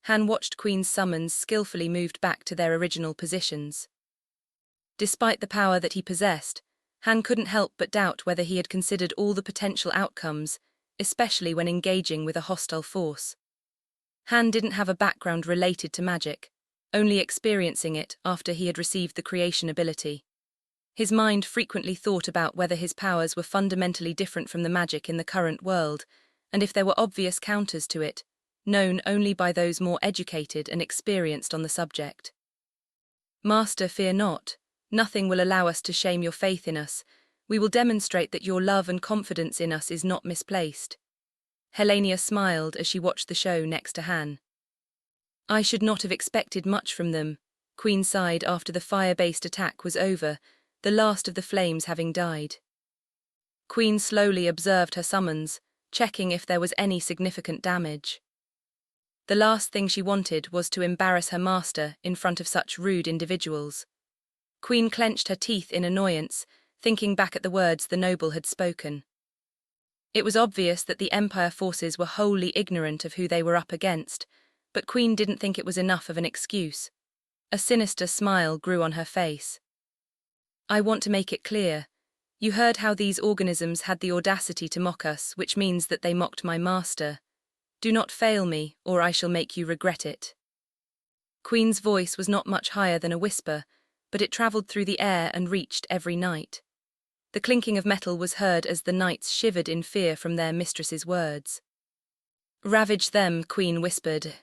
Han watched Queen's summons skillfully moved back to their original positions. Despite the power that he possessed, Han couldn't help but doubt whether he had considered all the potential outcomes, especially when engaging with a hostile force. Han didn't have a background related to magic, only experiencing it after he had received the creation ability. His mind frequently thought about whether his powers were fundamentally different from the magic in the current world, and if there were obvious counters to it, known only by those more educated and experienced on the subject. "Master, fear not. Nothing will allow us to shame your faith in us. We will demonstrate that your love and confidence in us is not misplaced." Helenia smiled as she watched the show next to Han. "I should not have expected much from them," Queen sighed after the fire-based attack was over, the last of the flames having died. Queen slowly observed her summons, checking if there was any significant damage. The last thing she wanted was to embarrass her master in front of such rude individuals. Queen clenched her teeth in annoyance, thinking back at the words the noble had spoken. It was obvious that the Empire forces were wholly ignorant of who they were up against, but Queen didn't think it was enough of an excuse. A sinister smile grew on her face. "I want to make it clear. You heard how these organisms had the audacity to mock us, which means that they mocked my master. Do not fail me, or I shall make you regret it." Queen's voice was not much higher than a whisper, but it travelled through the air and reached every knight. The clinking of metal was heard as the knights shivered in fear from their mistress's words. Ravage them, Queen whispered.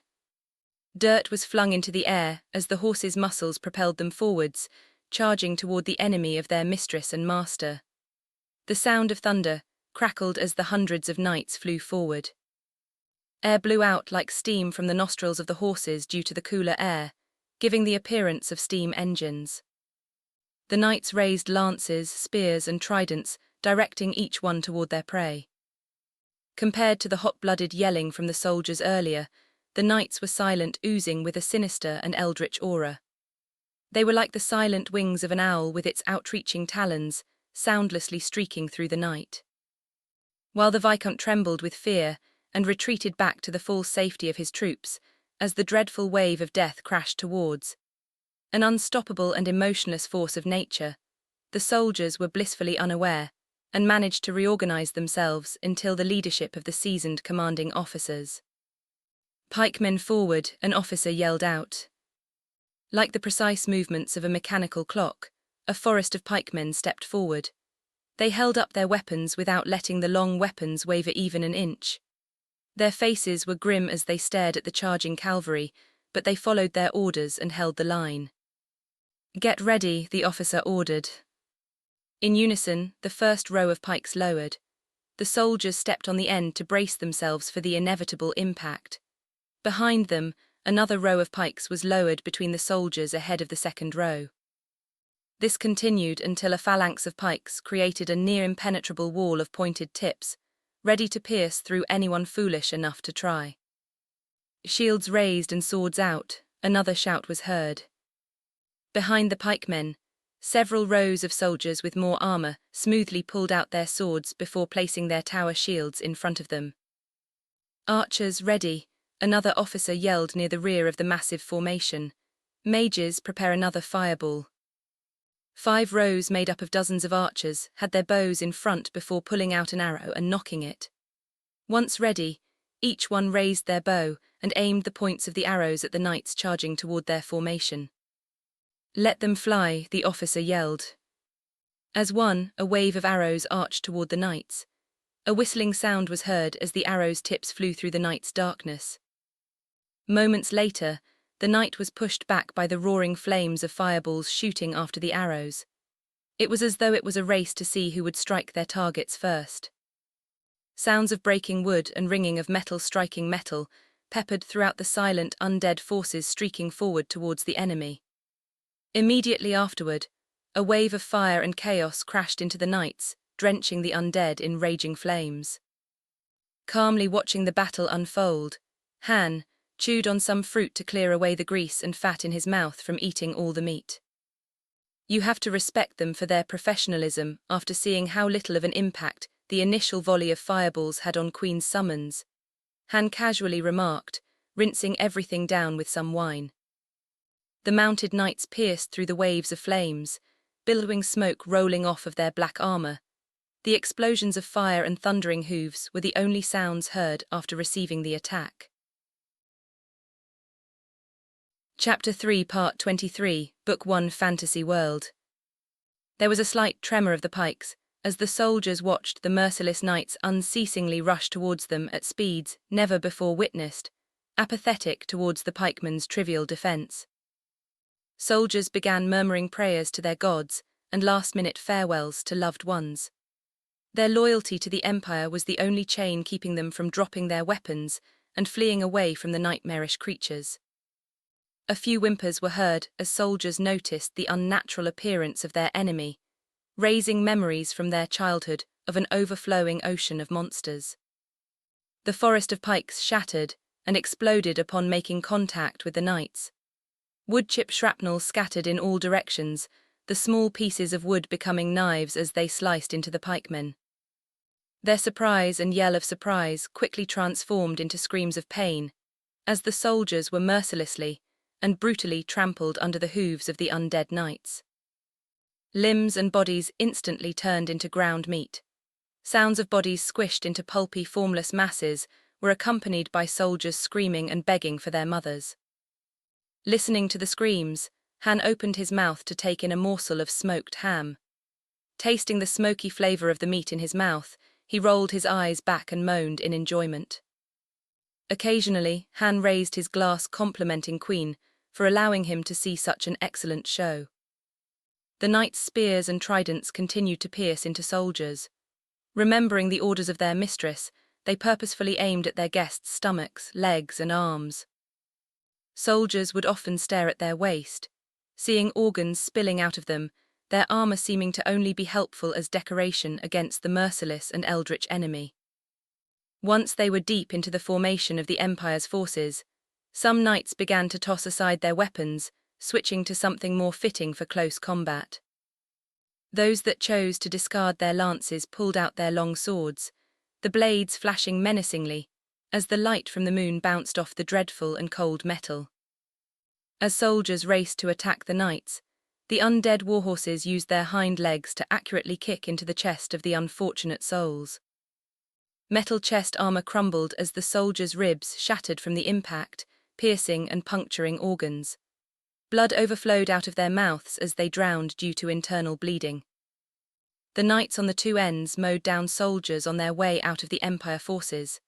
Dirt was flung into the air as the horses' muscles propelled them forwards, charging toward the enemy of their mistress and master. The sound of thunder crackled as the hundreds of knights flew forward. Air blew out like steam from the nostrils of the horses due to the cooler air, giving the appearance of steam engines. The knights raised lances, spears, and tridents, directing each one toward their prey. Compared to the hot-blooded yelling from the soldiers earlier, the knights were silent, oozing with a sinister and eldritch aura. They were like the silent wings of an owl with its outreaching talons, soundlessly streaking through the night. While the Viscount trembled with fear and retreated back to the full safety of his troops, as the dreadful wave of death crashed towards, an unstoppable and emotionless force of nature, the soldiers were blissfully unaware and managed to reorganize themselves until the leadership of the seasoned commanding officers. "Pikemen forward," an officer yelled out. Like the precise movements of a mechanical clock, a forest of pikemen stepped forward. They held up their weapons without letting the long weapons waver even an inch. Their faces were grim as they stared at the charging cavalry, but they followed their orders and held the line. "Get ready," the officer ordered. In unison, the first row of pikes lowered. The soldiers stepped on the end to brace themselves for the inevitable impact. Behind them, another row of pikes was lowered between the soldiers ahead of the second row. This continued until a phalanx of pikes created a near-impenetrable wall of pointed tips, ready to pierce through anyone foolish enough to try. Shields raised and swords out, another shout was heard. Behind the pikemen, several rows of soldiers with more armor smoothly pulled out their swords before placing their tower shields in front of them. "Archers ready," another officer yelled near the rear of the massive formation. "Mages, prepare another fireball." 5 rows made up of dozens of archers had their bows in front before pulling out an arrow and nocking it. Once ready, each one raised their bow and aimed the points of the arrows at the knights charging toward their formation. "Let them fly," the officer yelled. As one, a wave of arrows arched toward the knights. A whistling sound was heard as the arrows' tips flew through the night's darkness. Moments later, the night was pushed back by the roaring flames of fireballs shooting after the arrows. It was as though it was a race to see who would strike their targets first. Sounds of breaking wood and ringing of metal striking metal peppered throughout the silent, undead forces streaking forward towards the enemy. Immediately afterward, a wave of fire and chaos crashed into the knights, drenching the undead in raging flames. Calmly watching the battle unfold, Han chewed on some fruit to clear away the grease and fat in his mouth from eating all the meat. You have to respect them for their professionalism after seeing how little of an impact the initial volley of fireballs had on Queen's summons, Han casually remarked, rinsing everything down with some wine. The mounted knights pierced through the waves of flames, billowing smoke rolling off of their black armor. The explosions of fire and thundering hooves were the only sounds heard after receiving the attack. Chapter 3, Part 23, Book 1, Fantasy World. There was a slight tremor of the pikes as the soldiers watched the merciless knights unceasingly rush towards them at speeds never before witnessed, apathetic towards the pikemen's trivial defense. Soldiers began murmuring prayers to their gods and last-minute farewells to loved ones. Their loyalty to the Empire was the only chain keeping them from dropping their weapons and fleeing away from the nightmarish creatures. A few whimpers were heard as soldiers noticed the unnatural appearance of their enemy, raising memories from their childhood of an overflowing ocean of monsters. The forest of pikes shattered and exploded upon making contact with the knights. Wood-chip shrapnel scattered in all directions, the small pieces of wood becoming knives as they sliced into the pikemen. Their surprise and yell of surprise quickly transformed into screams of pain, as the soldiers were mercilessly and brutally trampled under the hooves of the undead knights. Limbs and bodies instantly turned into ground meat. Sounds of bodies squished into pulpy, formless masses were accompanied by soldiers screaming and begging for their mothers. Listening to the screams, Han opened his mouth to take in a morsel of smoked ham. Tasting the smoky flavor of the meat in his mouth, he rolled his eyes back and moaned in enjoyment. Occasionally, Han raised his glass complimenting Queen for allowing him to see such an excellent show. The knights' spears and tridents continued to pierce into soldiers. Remembering the orders of their mistress, they purposefully aimed at their guests' stomachs, legs, and arms. Soldiers would often stare at their waist, seeing organs spilling out of them, their armor seeming to only be helpful as decoration against the merciless and eldritch enemy. Once they were deep into the formation of the Empire's forces, some knights began to toss aside their weapons, switching to something more fitting for close combat. Those that chose to discard their lances pulled out their long swords, the blades flashing menacingly, as the light from the moon bounced off the dreadful and cold metal. As soldiers raced to attack the knights, the undead warhorses used their hind legs to accurately kick into the chest of the unfortunate souls. Metal chest armor crumbled as the soldiers' ribs shattered from the impact, piercing and puncturing organs. Blood overflowed out of their mouths as they drowned due to internal bleeding. The knights on the two ends mowed down soldiers on their way out of the Empire forces.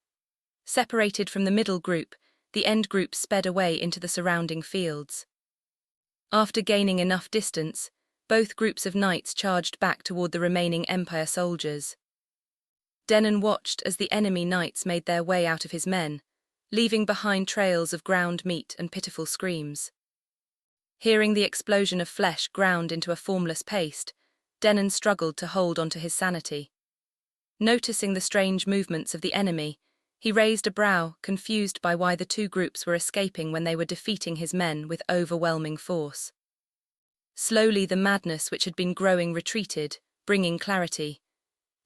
Separated from the middle group, the end group sped away into the surrounding fields. After gaining enough distance, both groups of knights charged back toward the remaining Empire soldiers. Denon watched as the enemy knights made their way out of his men, leaving behind trails of ground meat and pitiful screams. Hearing the explosion of flesh ground into a formless paste, Denon struggled to hold onto his sanity. Noticing the strange movements of the enemy, he raised a brow, confused by why the two groups were escaping when they were defeating his men with overwhelming force. Slowly the madness which had been growing retreated, bringing clarity.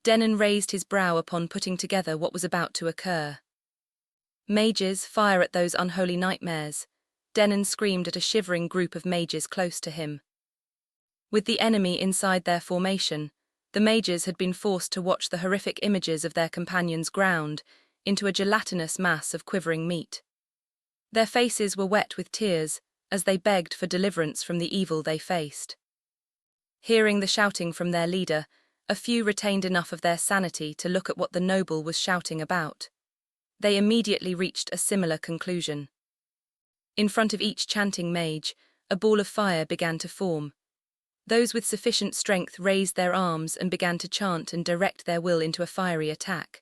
Denon raised his brow upon putting together what was about to occur. Mages, fire at those unholy nightmares. Denon screamed at a shivering group of mages close to him. With the enemy inside their formation, the mages had been forced to watch the horrific images of their companions ground into a gelatinous mass of quivering meat. Their faces were wet with tears as they begged for deliverance from the evil they faced. Hearing the shouting from their leader, a few retained enough of their sanity to look at what the noble was shouting about. They immediately reached a similar conclusion. In front of each chanting mage, a ball of fire began to form. Those with sufficient strength raised their arms and began to chant and direct their will into a fiery attack.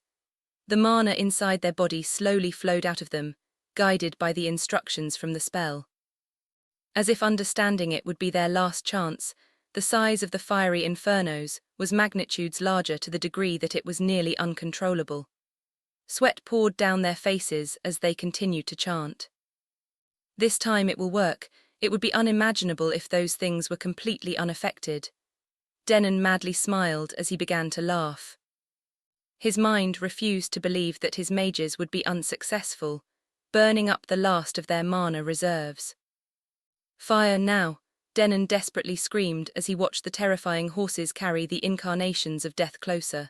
The mana inside their body slowly flowed out of them, guided by the instructions from the spell. As if understanding it would be their last chance, the size of the fiery infernos was magnitudes larger to the degree that it was nearly uncontrollable. Sweat poured down their faces as they continued to chant. This time it will work. It would be unimaginable if those things were completely unaffected. Denon madly smiled as he began to laugh. His mind refused to believe that his mages would be unsuccessful, burning up the last of their mana reserves. Fire now, Denon desperately screamed as he watched the terrifying horses carry the incarnations of death closer.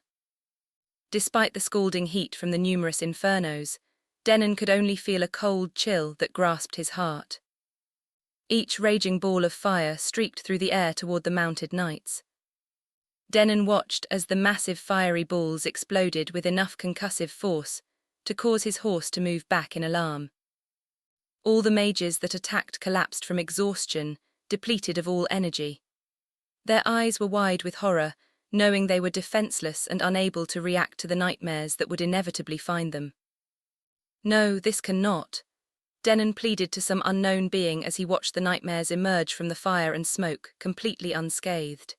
Despite the scalding heat from the numerous infernos, Denon could only feel a cold chill that grasped his heart. Each raging ball of fire streaked through the air toward the mounted knights. Denon watched as the massive fiery balls exploded with enough concussive force to cause his horse to move back in alarm. All the mages that attacked collapsed from exhaustion, depleted of all energy. Their eyes were wide with horror, knowing they were defenseless and unable to react to the nightmares that would inevitably find them. "No, this cannot," Denon pleaded to some unknown being as he watched the nightmares emerge from the fire and smoke, completely unscathed.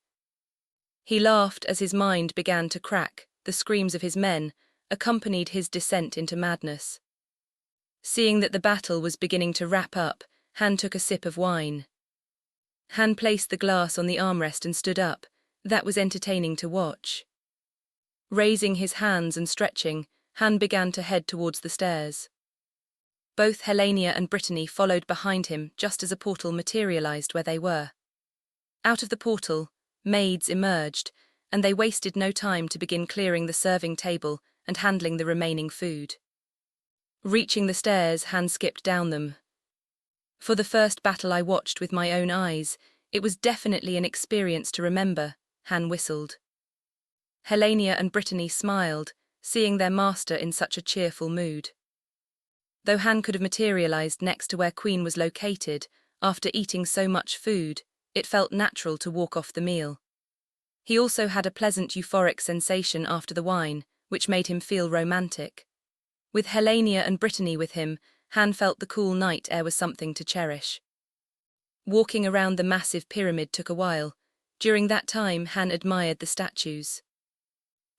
He laughed as his mind began to crack. The screams of his men accompanied his descent into madness. Seeing that the battle was beginning to wrap up, Han took a sip of wine. Han placed the glass on the armrest and stood up. That was entertaining to watch. Raising his hands and stretching, Han began to head towards the stairs. Both Helenia and Brittany followed behind him just as a portal materialized where they were. Out of the portal, maids emerged, and they wasted no time to begin clearing the serving table and handling the remaining food. Reaching the stairs, Han skipped down them. For the first battle I watched with my own eyes, it was definitely an experience to remember, Han whistled. Helenia and Brittany smiled, seeing their master in such a cheerful mood. Though Han could have materialized next to where Queen was located, after eating so much food, it felt natural to walk off the meal. He also had a pleasant euphoric sensation after the wine, which made him feel romantic. With Helenia and Brittany with him, Han felt the cool night air was something to cherish. Walking around the massive pyramid took a while. During that time, Han admired the statues.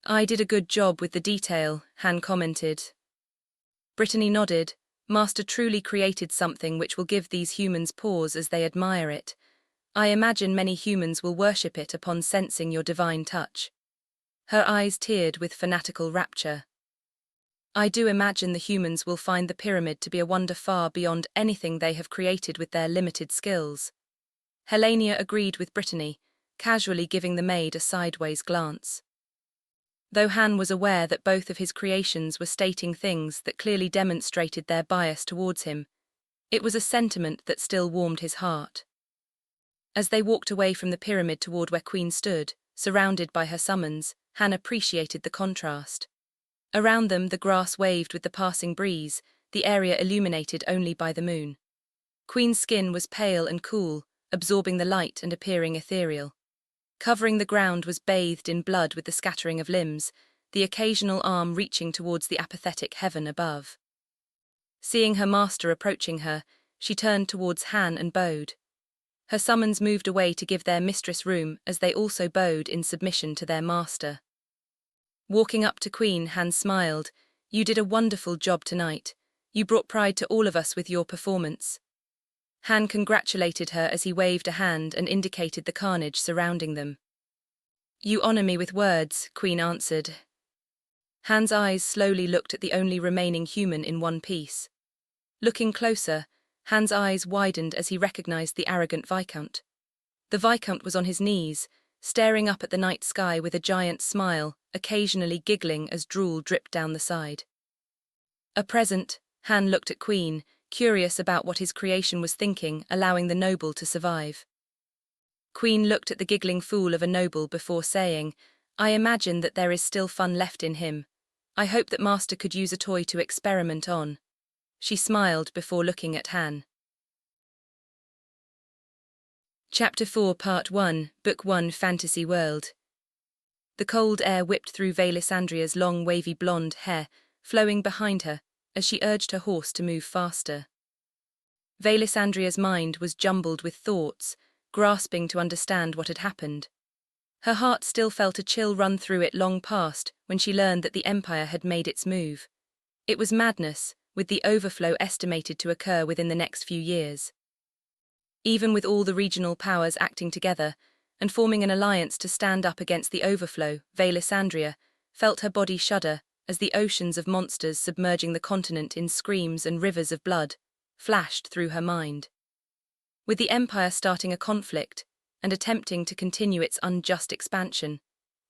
"I did a good job with the detail," Han commented. Brittany nodded. "Master truly created something which will give these humans pause as they admire it. I imagine many humans will worship it upon sensing your divine touch." Her eyes teared with fanatical rapture. "I do imagine the humans will find the pyramid to be a wonder far beyond anything they have created with their limited skills." Helenia agreed with Brittany, casually giving the maid a sideways glance. Though Han was aware that both of his creations were stating things that clearly demonstrated their bias towards him, it was a sentiment that still warmed his heart. As they walked away from the pyramid toward where Queen stood, surrounded by her summons, Han appreciated the contrast. Around them the grass waved with the passing breeze, the area illuminated only by the moon. Queen's skin was pale and cool, absorbing the light and appearing ethereal. Covering the ground was bathed in blood with the scattering of limbs, the occasional arm reaching towards the apathetic heaven above. Seeing her master approaching her, she turned towards Han and bowed. Her summons moved away to give their mistress room as they also bowed in submission to their master. Walking up to Queen, Han smiled. "You did a wonderful job tonight. You brought pride to all of us with your performance." Han congratulated her as he waved a hand and indicated the carnage surrounding them. "You honor me with words," Queen answered. Han's eyes slowly looked at the only remaining human in one piece. Looking closer, Han's eyes widened as he recognized the arrogant Viscount. The Viscount was on his knees, staring up at the night sky with a giant smile, occasionally giggling as drool dripped down the side. A present, Han looked at Queen, curious about what his creation was thinking, allowing the noble to survive. Queen looked at the giggling fool of a noble before saying, "I imagine that there is still fun left in him. I hope that Master could use a toy to experiment on." She smiled before looking at Han. Chapter 4, Part 1, Book 1, Fantasy World. The cold air whipped through Velisandria's long wavy blonde hair, flowing behind her, as she urged her horse to move faster. Velisandria's mind was jumbled with thoughts, grasping to understand what had happened. Her heart still felt a chill run through it long past when she learned that the Empire had made its move. It was madness, with the overflow estimated to occur within the next few years. Even with all the regional powers acting together and forming an alliance to stand up against the overflow, Velisandria felt her body shudder as the oceans of monsters submerging the continent in screams and rivers of blood flashed through her mind. With the Empire starting a conflict and attempting to continue its unjust expansion,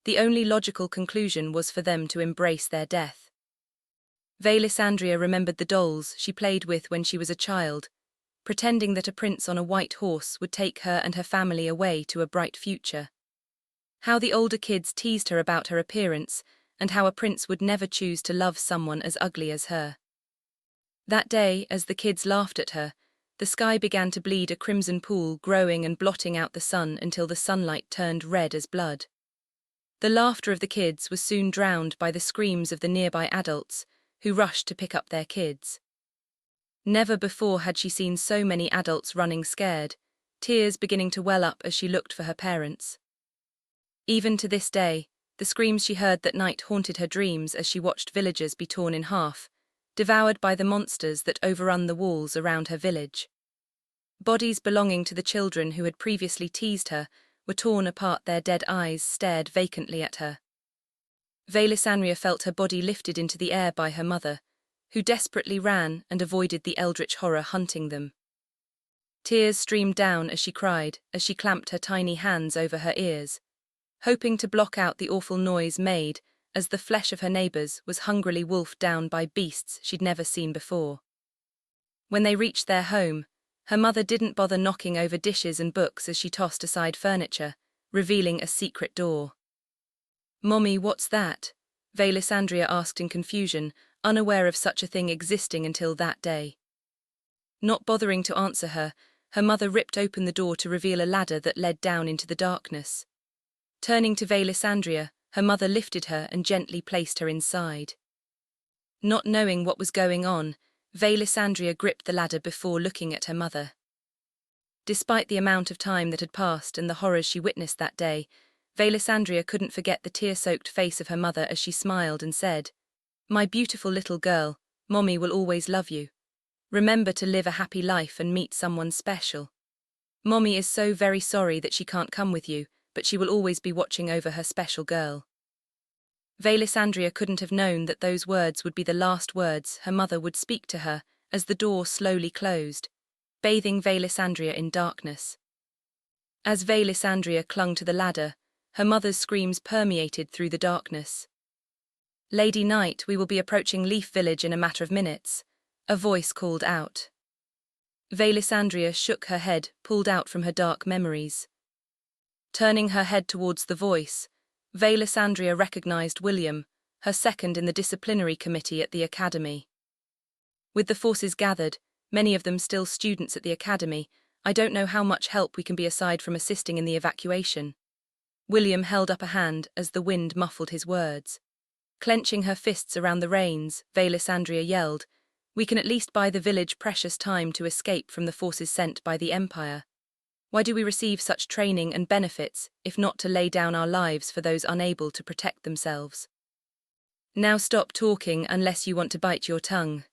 the only logical conclusion was for them to embrace their death. Velisandria remembered the dolls she played with when she was a child, pretending that a prince on a white horse would take her and her family away to a bright future. How the older kids teased her about her appearance, and how a prince would never choose to love someone as ugly as her. That day, as the kids laughed at her, the sky began to bleed a crimson pool, growing and blotting out the sun until the sunlight turned red as blood. The laughter of the kids was soon drowned by the screams of the nearby adults, who rushed to pick up their kids. Never before had she seen so many adults running scared, tears beginning to well up as she looked for her parents. Even to this day, the screams she heard that night haunted her dreams as she watched villagers be torn in half, devoured by the monsters that overrun the walls around her village. Bodies belonging to the children who had previously teased her were torn apart, their dead eyes stared vacantly at her. Velisandria felt her body lifted into the air by her mother, who desperately ran and avoided the eldritch horror hunting them. Tears streamed down as she cried, as she clamped her tiny hands over her ears, hoping to block out the awful noise made as the flesh of her neighbors was hungrily wolfed down by beasts she'd never seen before. When they reached their home, her mother didn't bother knocking over dishes and books as she tossed aside furniture, revealing a secret door. "Mommy, what's that?" Velisandria asked in confusion, unaware of such a thing existing until that day. Not bothering to answer her, her mother ripped open the door to reveal a ladder that led down into the darkness. Turning to Velisandria, her mother lifted her and gently placed her inside. Not knowing what was going on, Velisandria gripped the ladder before looking at her mother. Despite the amount of time that had passed and the horrors she witnessed that day, Velisandria couldn't forget the tear-soaked face of her mother as she smiled and said, "My beautiful little girl, Mommy will always love you. Remember to live a happy life and meet someone special. Mommy is so very sorry that she can't come with you, but she will always be watching over her special girl." Velisandria couldn't have known that those words would be the last words her mother would speak to her as the door slowly closed, bathing Velisandria in darkness. As Velisandria clung to the ladder, her mother's screams permeated through the darkness. "Lady Knight, we will be approaching Leaf Village in a matter of minutes," a voice called out. Velisandria shook her head, pulled out from her dark memories. Turning her head towards the voice, Velisandria recognized William, her second in the disciplinary committee at the academy. "With the forces gathered, many of them still students at the academy, I don't know how much help we can be aside from assisting in the evacuation." William held up a hand as the wind muffled his words. Clenching her fists around the reins, Velisandria yelled, "We can at least buy the village precious time to escape from the forces sent by the Empire. Why do we receive such training and benefits, if not to lay down our lives for those unable to protect themselves? Now stop talking unless you want to bite your tongue."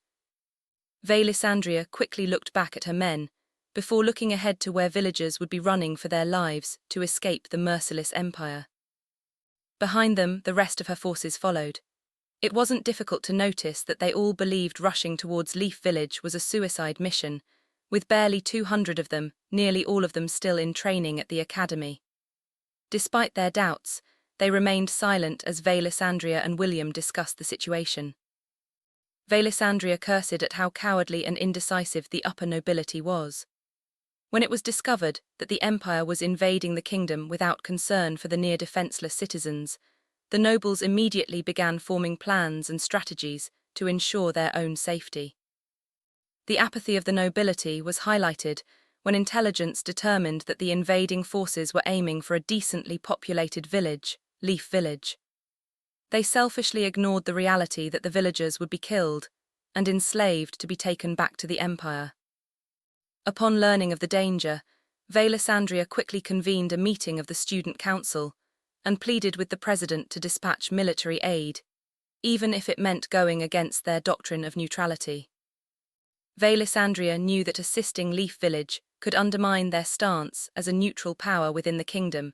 Velisandria quickly looked back at her men, before looking ahead to where villagers would be running for their lives to escape the merciless Empire. Behind them, the rest of her forces followed. It wasn't difficult to notice that they all believed rushing towards Leaf Village was a suicide mission, with barely 200 of them, nearly all of them still in training at the academy. Despite their doubts, they remained silent as Velisandria and William discussed the situation. Velisandria cursed at how cowardly and indecisive the upper nobility was. When it was discovered that the Empire was invading the kingdom without concern for the near-defenseless citizens, the nobles immediately began forming plans and strategies to ensure their own safety. The apathy of the nobility was highlighted when intelligence determined that the invading forces were aiming for a decently populated village, Leaf Village. They selfishly ignored the reality that the villagers would be killed and enslaved to be taken back to the Empire. Upon learning of the danger, Velisandria quickly convened a meeting of the student council and pleaded with the president to dispatch military aid, even if it meant going against their doctrine of neutrality. Velisandria knew that assisting Leaf Village could undermine their stance as a neutral power within the kingdom,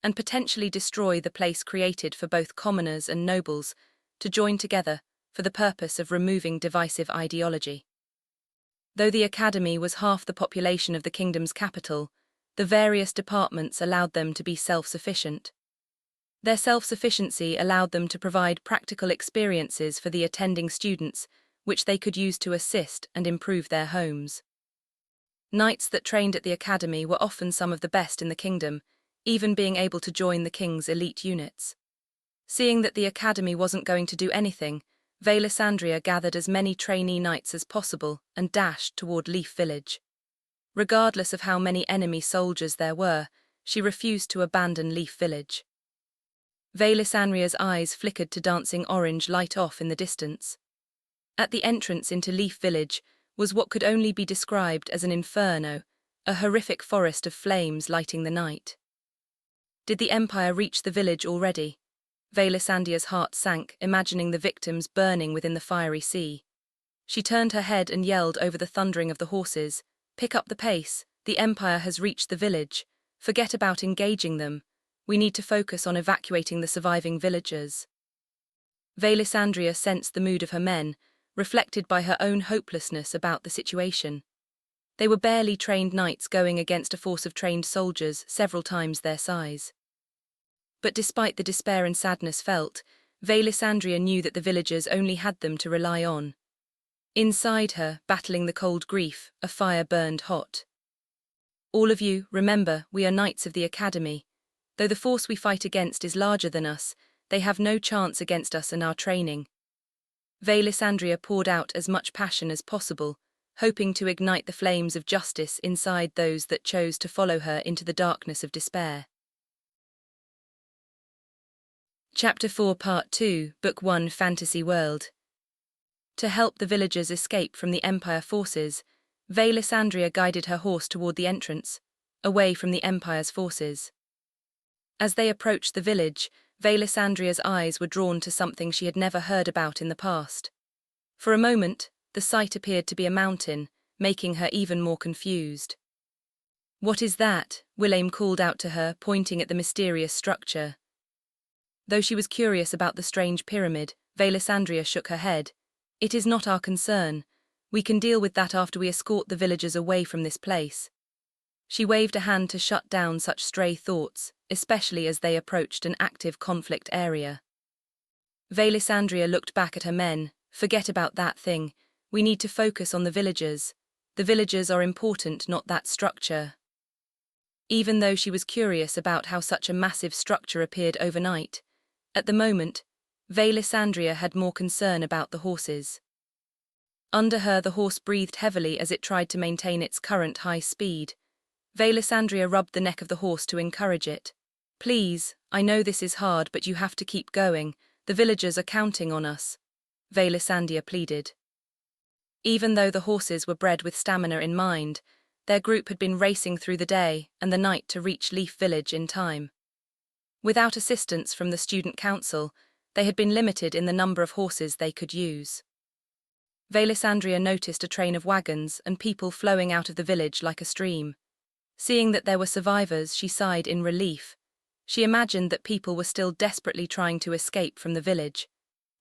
and potentially destroy the place created for both commoners and nobles to join together for the purpose of removing divisive ideology. Though the academy was half the population of the kingdom's capital, the various departments allowed them to be self-sufficient. Their self-sufficiency allowed them to provide practical experiences for the attending students, which they could use to assist and improve their homes. Knights that trained at the academy were often some of the best in the kingdom, even being able to join the king's elite units. Seeing that the academy wasn't going to do anything, Velisandria gathered as many trainee knights as possible and dashed toward Leaf Village. Regardless of how many enemy soldiers there were, she refused to abandon Leaf Village. Velisandria's eyes flickered to dancing orange light off in the distance. At the entrance into Leaf Village was what could only be described as an inferno, a horrific forest of flames lighting the night. Did the Empire reach the village already? Velisandria's heart sank, imagining the victims burning within the fiery sea. She turned her head and yelled over the thundering of the horses, "Pick up the pace, the Empire has reached the village. Forget about engaging them. We need to focus on evacuating the surviving villagers." Velisandria sensed the mood of her men, reflected by her own hopelessness about the situation. They were barely trained knights going against a force of trained soldiers several times their size. But despite the despair and sadness felt, Velisandria knew that the villagers only had them to rely on. Inside her, battling the cold grief, a fire burned hot. "All of you, remember, we are knights of the academy. Though the force we fight against is larger than us, they have no chance against us and our training. Velisandria poured out as much passion as possible, hoping to ignite the flames of justice inside those that chose to follow her into the darkness of despair. Chapter 4 Part 2 Book 1 Fantasy World. To help the villagers escape from the Empire forces, Velisandria guided her horse toward the entrance, away from the Empire's forces. As they approached the village, Velisandria's eyes were drawn to something she had never heard about in the past. For a moment, the sight appeared to be a mountain, making her even more confused. "What is that?" William called out to her, pointing at the mysterious structure. Though she was curious about the strange pyramid, Velisandria shook her head. "It is not our concern. We can deal with that after we escort the villagers away from this place." She waved a hand to shut down such stray thoughts, especially as they approached an active conflict area. Velisandria looked back at her men. "Forget about that thing. We need to focus on the villagers. The villagers are important, not that structure." Even though she was curious about how such a massive structure appeared overnight, at the moment, Velisandria had more concern about the horses. Under her, the horse breathed heavily as it tried to maintain its current high speed. Velisandria rubbed the neck of the horse to encourage it. "Please, I know this is hard, but you have to keep going. The villagers are counting on us," Velisandria pleaded. Even though the horses were bred with stamina in mind, their group had been racing through the day and the night to reach Leaf Village in time. Without assistance from the student council, they had been limited in the number of horses they could use. Velisandria noticed a train of wagons and people flowing out of the village like a stream. Seeing that there were survivors, she sighed in relief. She imagined that people were still desperately trying to escape from the village.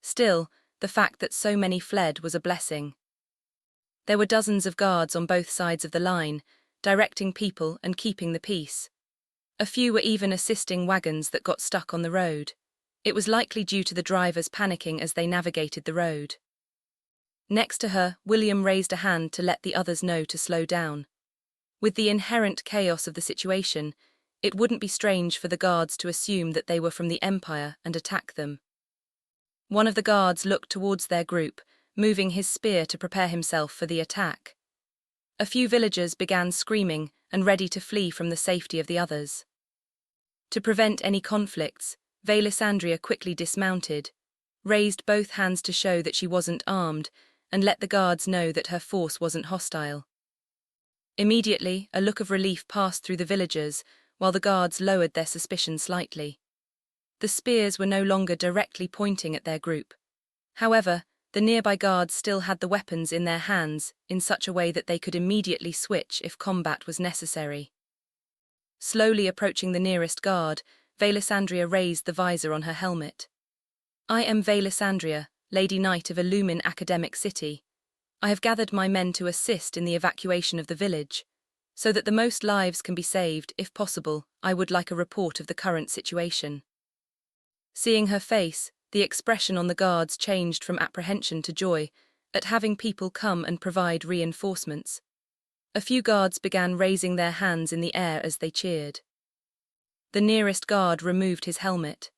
Still, the fact that so many fled was a blessing. There were dozens of guards on both sides of the line, directing people and keeping the peace. A few were even assisting wagons that got stuck on the road. It was likely due to the drivers panicking as they navigated the road. Next to her, William raised a hand to let the others know to slow down. With the inherent chaos of the situation, it wouldn't be strange for the guards to assume that they were from the Empire and attack them. One of the guards looked towards their group, moving his spear to prepare himself for the attack. A few villagers began screaming and ready to flee from the safety of the others. To prevent any conflicts, Velisandria quickly dismounted, raised both hands to show that she wasn't armed, and let the guards know that her force wasn't hostile. Immediately, a look of relief passed through the villagers, while the guards lowered their suspicion slightly. The spears were no longer directly pointing at their group. However, the nearby guards still had the weapons in their hands in such a way that they could immediately switch if combat was necessary. Slowly approaching the nearest guard, Velisandria raised the visor on her helmet. "I am Velisandria, Lady Knight of Illumin Academic City. I have gathered my men to assist in the evacuation of the village. So that the most lives can be saved, if possible, I would like a report of the current situation." Seeing her face, the expression on the guards changed from apprehension to joy at having people come and provide reinforcements. A few guards began raising their hands in the air as they cheered. The nearest guard removed his helmet.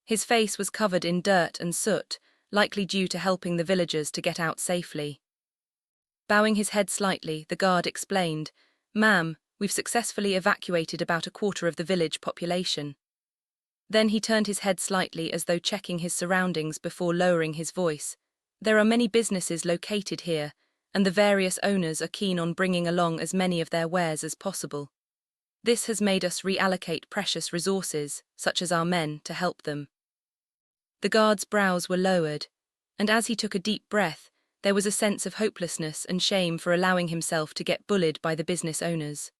His face was covered in dirt and soot, likely due to helping the villagers to get out safely. Bowing his head slightly, the guard explained, "Ma'am, we've successfully evacuated about a quarter of the village population." Then he turned his head slightly as though checking his surroundings before lowering his voice. "There are many businesses located here, and the various owners are keen on bringing along as many of their wares as possible. This has made us reallocate precious resources, such as our men, to help them." The guard's brows were lowered, and as he took a deep breath, there was a sense of hopelessness and shame for allowing himself to get bullied by the business owners.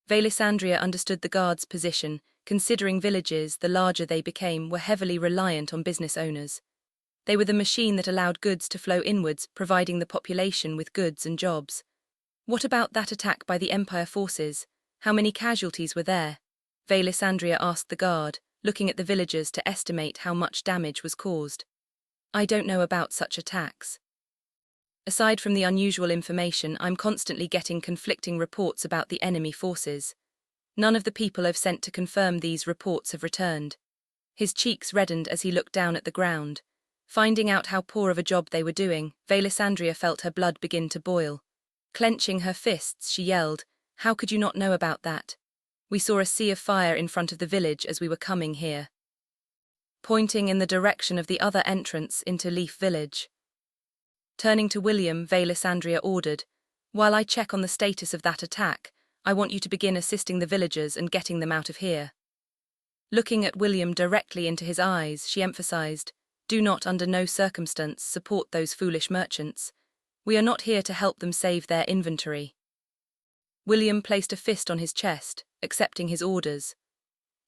Velisandria understood the guards' position, considering villages, the larger they became, were heavily reliant on business owners. They were the machine that allowed goods to flow inwards, providing the population with goods and jobs. "What about that attack by the Empire forces? How many casualties were there?" Velisandria asked the guard, looking at the villagers to estimate how much damage was caused. "I don't know about such attacks. Aside from the unusual information, I'm constantly getting conflicting reports about the enemy forces. None of the people I've sent to confirm these reports have returned." His cheeks reddened as he looked down at the ground. Finding out how poor of a job they were doing, Velisandria felt her blood begin to boil. Clenching her fists, she yelled, "How could you not know about that? We saw a sea of fire in front of the village as we were coming here." Pointing in the direction of the other entrance into Leaf Village. Turning to William, Velisandria ordered, "While I check on the status of that attack, I want you to begin assisting the villagers and getting them out of here." Looking at William directly into his eyes, she emphasized, "Do not under no circumstance support those foolish merchants. We are not here to help them save their inventory." William placed a fist on his chest, accepting his orders.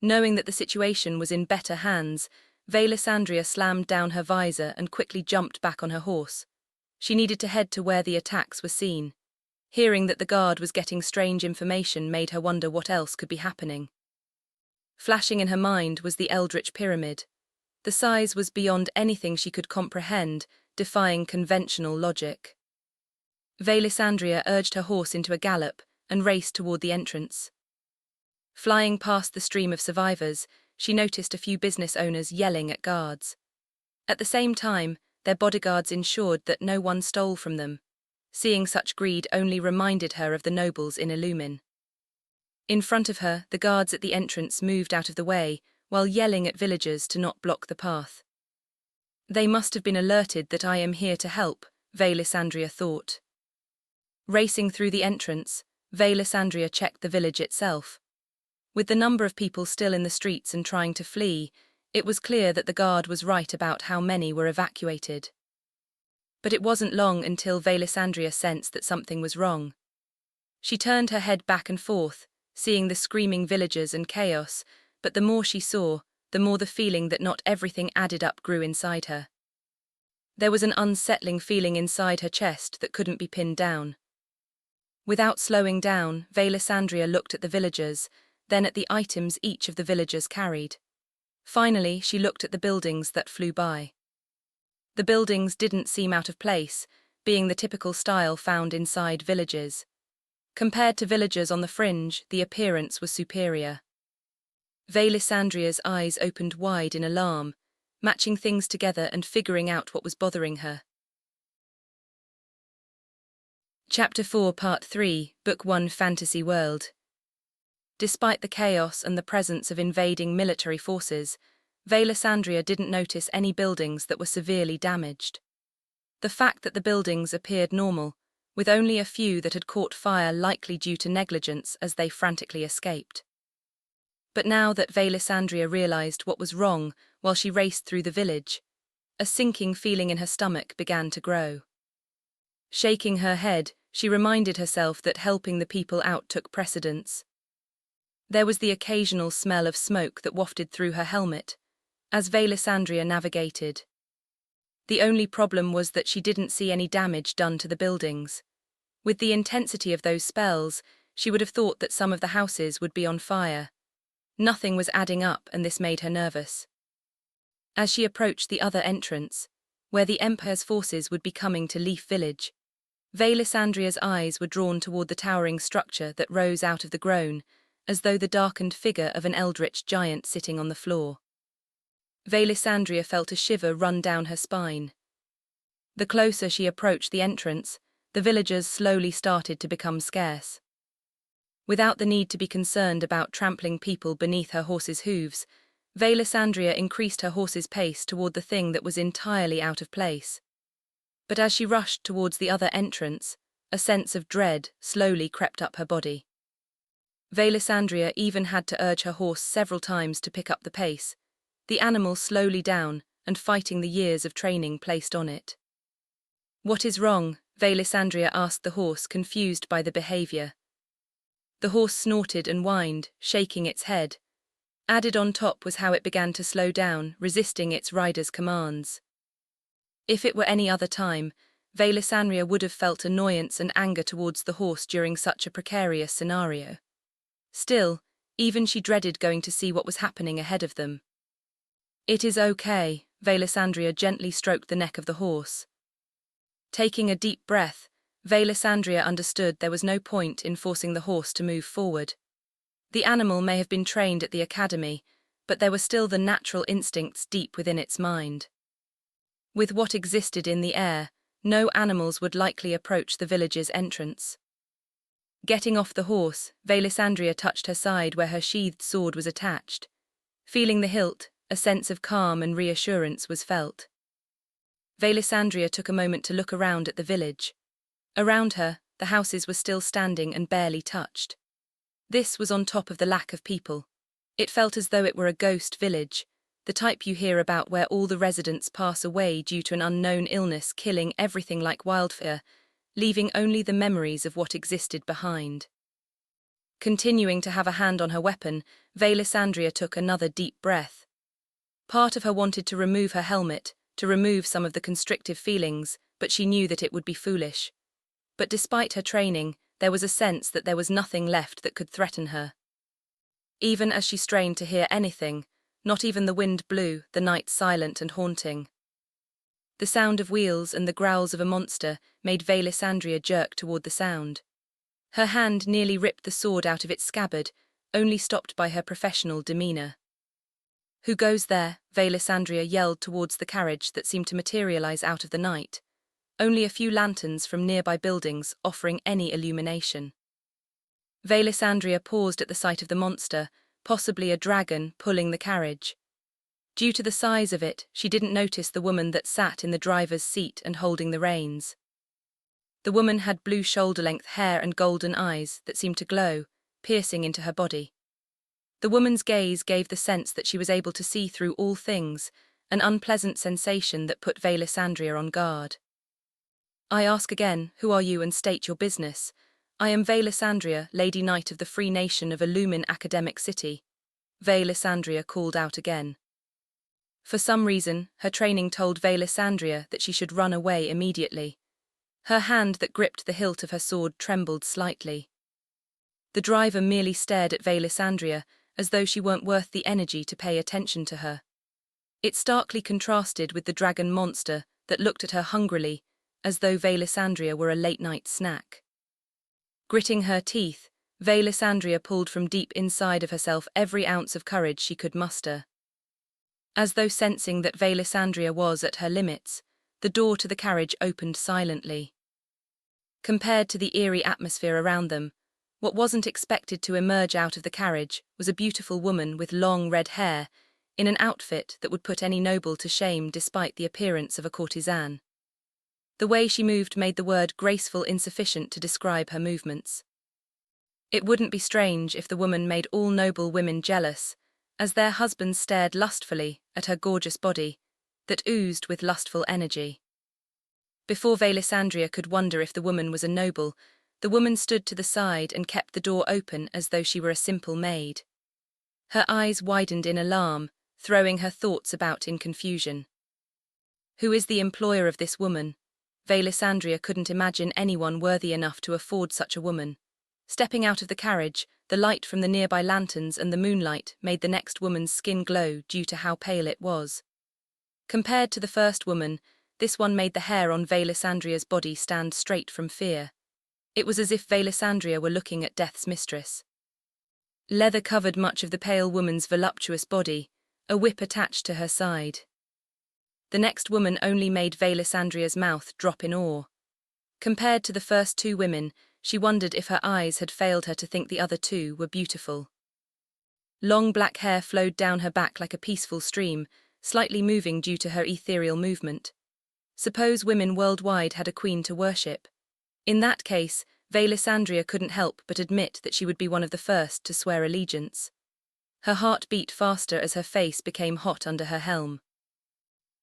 Knowing that the situation was in better hands, Velisandria slammed down her visor and quickly jumped back on her horse. She needed to head to where the attacks were seen. Hearing that the guard was getting strange information made her wonder what else could be happening. Flashing in her mind was the Eldritch Pyramid. The size was beyond anything she could comprehend, defying conventional logic. Velisandria urged her horse into a gallop and raced toward the entrance. Flying past the stream of survivors, she noticed a few business owners yelling at guards. At the same time, their bodyguards ensured that no one stole from them. Seeing such greed only reminded her of the nobles in Illumin. In front of her, the guards at the entrance moved out of the way, while yelling at villagers to not block the path. "They must have been alerted that I am here to help," Velisandria thought. Racing through the entrance, Velisandria checked the village itself. With the number of people still in the streets and trying to flee, it was clear that the guard was right about how many were evacuated. But it wasn't long until Velisandria sensed that something was wrong. She turned her head back and forth, seeing the screaming villagers and chaos, but the more she saw, the more the feeling that not everything added up grew inside her. There was an unsettling feeling inside her chest that couldn't be pinned down. Without slowing down, Velisandria looked at the villagers, then at the items each of the villagers carried. Finally, she looked at the buildings that flew by. The buildings didn't seem out of place, being the typical style found inside villages. Compared to villages on the fringe, the appearance was superior. Velisandria's eyes opened wide in alarm, matching things together and figuring out what was bothering her. Chapter 4, Part 3, Book 1, Fantasy World. Despite the chaos and the presence of invading military forces, Velisandria didn't notice any buildings that were severely damaged. The fact that the buildings appeared normal, with only a few that had caught fire likely due to negligence as they frantically escaped. But now that Velisandria realized what was wrong while she raced through the village, a sinking feeling in her stomach began to grow. Shaking her head, she reminded herself that helping the people out took precedence. There was the occasional smell of smoke that wafted through her helmet, as Velisandria navigated. The only problem was that she didn't see any damage done to the buildings. With the intensity of those spells, she would have thought that some of the houses would be on fire. Nothing was adding up, and this made her nervous. As she approached the other entrance, where the Empire's forces would be coming to Leaf Village, Velisandria's eyes were drawn toward the towering structure that rose out of the groan, as though the darkened figure of an eldritch giant sitting on the floor. Velisandria felt a shiver run down her spine. The closer she approached the entrance, the villagers slowly started to become scarce. Without the need to be concerned about trampling people beneath her horse's hooves, Velisandria increased her horse's pace toward the thing that was entirely out of place. But as she rushed towards the other entrance, a sense of dread slowly crept up her body. Velisandria even had to urge her horse several times to pick up the pace, the animal slowly down and fighting the years of training placed on it. "What is wrong?" Velisandria asked the horse, confused by the behavior. The horse snorted and whined, shaking its head. Added on top was how it began to slow down, resisting its rider's commands. If it were any other time, Velisandria would have felt annoyance and anger towards the horse during such a precarious scenario. Still, even she dreaded going to see what was happening ahead of them. "It is okay," Velisandria gently stroked the neck of the horse. Taking a deep breath, Velisandria understood there was no point in forcing the horse to move forward. The animal may have been trained at the academy, but there were still the natural instincts deep within its mind. With what existed in the air, no animals would likely approach the village's entrance. Getting off the horse, Velisandria touched her side where her sheathed sword was attached. Feeling the hilt, a sense of calm and reassurance was felt. Velisandria took a moment to look around at the village. Around her, the houses were still standing and barely touched. This was on top of the lack of people. It felt as though it were a ghost village, the type you hear about where all the residents pass away due to an unknown illness killing everything like wildfire, leaving only the memories of what existed behind. Continuing to have a hand on her weapon, Velisandria took another deep breath. Part of her wanted to remove her helmet, to remove some of the constrictive feelings, but she knew that it would be foolish. But despite her training, there was a sense that there was nothing left that could threaten her. Even as she strained to hear anything, not even the wind blew, the night silent and haunting. The sound of wheels and the growls of a monster made Velisandria jerk toward the sound. Her hand nearly ripped the sword out of its scabbard, only stopped by her professional demeanor. "Who goes there?" Velisandria yelled towards the carriage that seemed to materialize out of the night, only a few lanterns from nearby buildings offering any illumination. Velisandria paused at the sight of the monster, possibly a dragon, pulling the carriage. Due to the size of it, she didn't notice the woman that sat in the driver's seat and holding the reins. The woman had blue shoulder-length hair and golden eyes that seemed to glow, piercing into her body. The woman's gaze gave the sense that she was able to see through all things, an unpleasant sensation that put Velisandria on guard. "I ask again, who are you, and state your business?" "I am Velisandria, Lady Knight of the Free Nation of Illumin Academic City," Velisandria called out again. For some reason, her training told Velisandria that she should run away immediately. Her hand that gripped the hilt of her sword trembled slightly. The driver merely stared at Velisandria, as though she weren't worth the energy to pay attention to her. It starkly contrasted with the dragon monster that looked at her hungrily, as though Velisandria were a late-night snack. Gritting her teeth, Velisandria pulled from deep inside of herself every ounce of courage she could muster. As though sensing that Velisandria was at her limits, the door to the carriage opened silently. Compared to the eerie atmosphere around them, what wasn't expected to emerge out of the carriage was a beautiful woman with long red hair, in an outfit that would put any noble to shame despite the appearance of a courtesan. The way she moved made the word graceful insufficient to describe her movements. It wouldn't be strange if the woman made all noble women jealous, as their husbands stared lustfully at her gorgeous body, that oozed with lustful energy. Before Velisandria could wonder if the woman was a noble, the woman stood to the side and kept the door open as though she were a simple maid. Her eyes widened in alarm, throwing her thoughts about in confusion. Who is the employer of this woman? Velisandria couldn't imagine anyone worthy enough to afford such a woman. Stepping out of the carriage, the light from the nearby lanterns and the moonlight made the next woman's skin glow due to how pale it was. Compared to the first woman, this one made the hair on Velisandria's body stand straight from fear. It was as if Velisandria were looking at death's mistress. Leather covered much of the pale woman's voluptuous body, a whip attached to her side. The next woman only made Velisandria's mouth drop in awe. Compared to the first two women, she wondered if her eyes had failed her to think the other two were beautiful. Long black hair flowed down her back like a peaceful stream, slightly moving due to her ethereal movement. Suppose women worldwide had a queen to worship. In that case, Velisandria couldn't help but admit that she would be one of the first to swear allegiance. Her heart beat faster as her face became hot under her helm.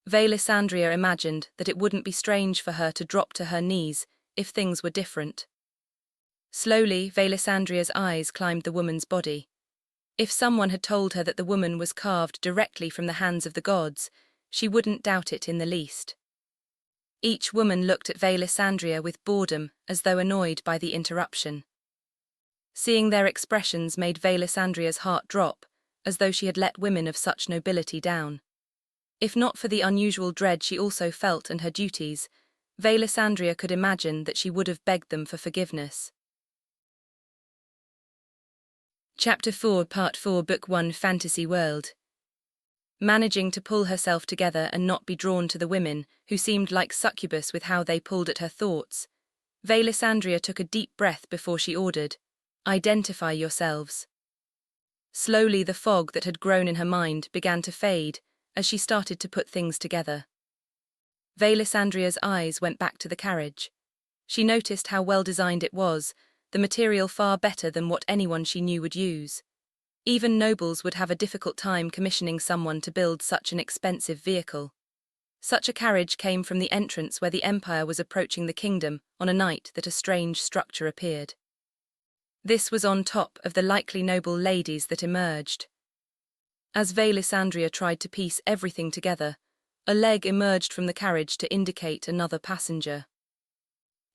Velisandria imagined that it wouldn't be strange for her to drop to her knees if things were different. Slowly, Velisandria's eyes climbed the woman's body. If someone had told her that the woman was carved directly from the hands of the gods, she wouldn't doubt it in the least. Each woman looked at Velisandria with boredom, as though annoyed by the interruption. Seeing their expressions made Velisandria's heart drop, as though she had let women of such nobility down. If not for the unusual dread she also felt and her duties, Velisandria could imagine that she would have begged them for forgiveness. Chapter 4, Part 4, Book 1, Fantasy World. Managing to pull herself together and not be drawn to the women, who seemed like succubus with how they pulled at her thoughts, Velisandria took a deep breath before she ordered, "Identify yourselves." Slowly the fog that had grown in her mind began to fade as she started to put things together. Velisandria's eyes went back to the carriage. She noticed how well designed it was, the material far better than what anyone she knew would use. Even nobles would have a difficult time commissioning someone to build such an expensive vehicle. Such a carriage came from the entrance where the Empire was approaching the kingdom on a night that a strange structure appeared. This was on top of the likely noble ladies that emerged. As Velisandria tried to piece everything together, a leg emerged from the carriage to indicate another passenger.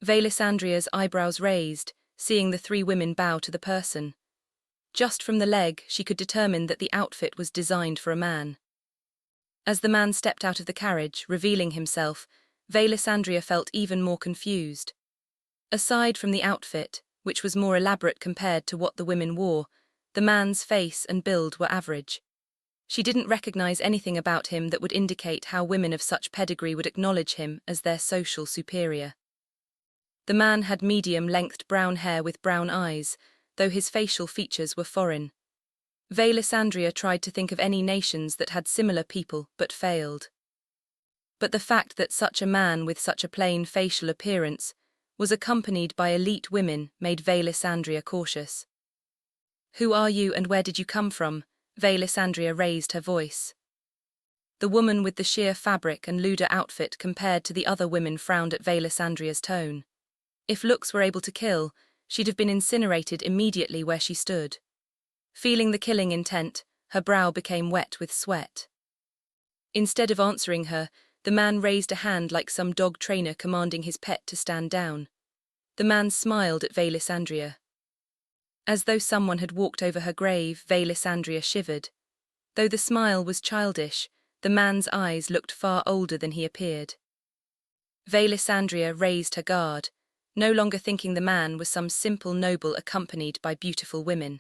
Velisandria's eyebrows raised, seeing the three women bow to the person. Just from the leg, she could determine that the outfit was designed for a man. As the man stepped out of the carriage, revealing himself, Velisandria felt even more confused. Aside from the outfit, which was more elaborate compared to what the women wore, the man's face and build were average. She didn't recognize anything about him that would indicate how women of such pedigree would acknowledge him as their social superior. The man had medium-length brown hair with brown eyes, though his facial features were foreign. Velisandria tried to think of any nations that had similar people but failed. But the fact that such a man with such a plain facial appearance was accompanied by elite women made Velisandria cautious. "Who are you and where did you come from?" Velisandria raised her voice. The woman with the sheer fabric and lewder outfit compared to the other women frowned at Velisandria's tone. If looks were able to kill, she'd have been incinerated immediately where she stood. Feeling the killing intent, her brow became wet with sweat. Instead of answering her, the man raised a hand like some dog trainer commanding his pet to stand down. The man smiled at Velisandria. As though someone had walked over her grave, Velisandria shivered. Though the smile was childish, the man's eyes looked far older than he appeared. Velisandria raised her guard, no longer thinking the man was some simple noble accompanied by beautiful women.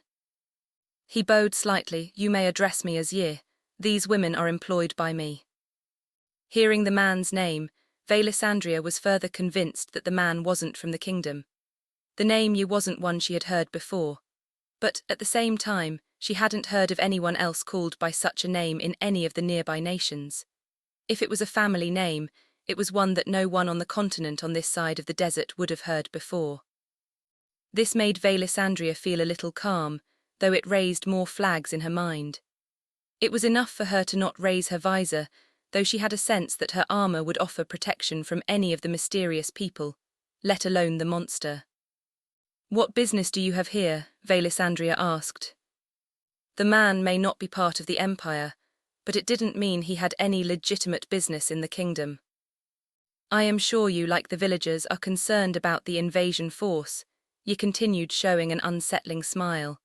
He bowed slightly. "You may address me as Ye. These women are employed by me." Hearing the man's name, Velisandria was further convinced that the man wasn't from the kingdom. The name Ye wasn't one she had heard before. But at the same time, she hadn't heard of anyone else called by such a name in any of the nearby nations. If it was a family name, it was one that no one on the continent on this side of the desert would have heard before. This made Velisandria feel a little calm, though it raised more flags in her mind. It was enough for her to not raise her visor, though she had a sense that her armor would offer protection from any of the mysterious people, let alone the monster. "What business do you have here?" Velisandria asked. The man may not be part of the Empire, but it didn't mean he had any legitimate business in the kingdom. "I am sure you, like the villagers, are concerned about the invasion force," Ye continued, showing an unsettling smile.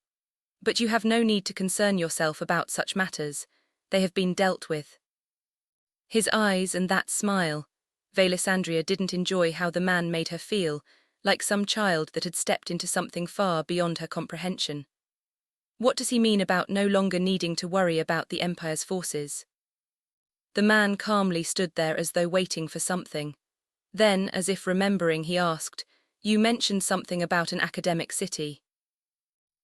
"But you have no need to concern yourself about such matters. They have been dealt with." His eyes and that smile, Velisandria didn't enjoy how the man made her feel, like some child that had stepped into something far beyond her comprehension. What does he mean about no longer needing to worry about the Empire's forces? The man calmly stood there as though waiting for something. Then, as if remembering, he asked, "You mentioned something about an academic city."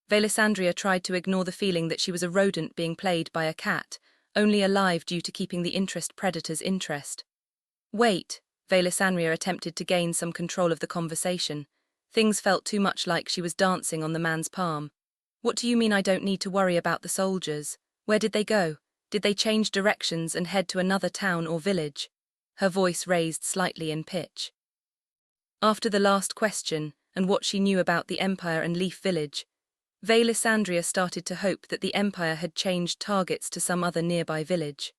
Velisandria tried to ignore the feeling that she was a rodent being played by a cat, only alive due to keeping the interest predator's interest. "Wait," Velisandria attempted to gain some control of the conversation. Things felt too much like she was dancing on the man's palm. "What do you mean I don't need to worry about the soldiers? Where did they go? Did they change directions and head to another town or village?" Her voice raised slightly in pitch. After the last question, and what she knew about the Empire and Leaf Village, Velisandria started to hope that the Empire had changed targets to some other nearby village.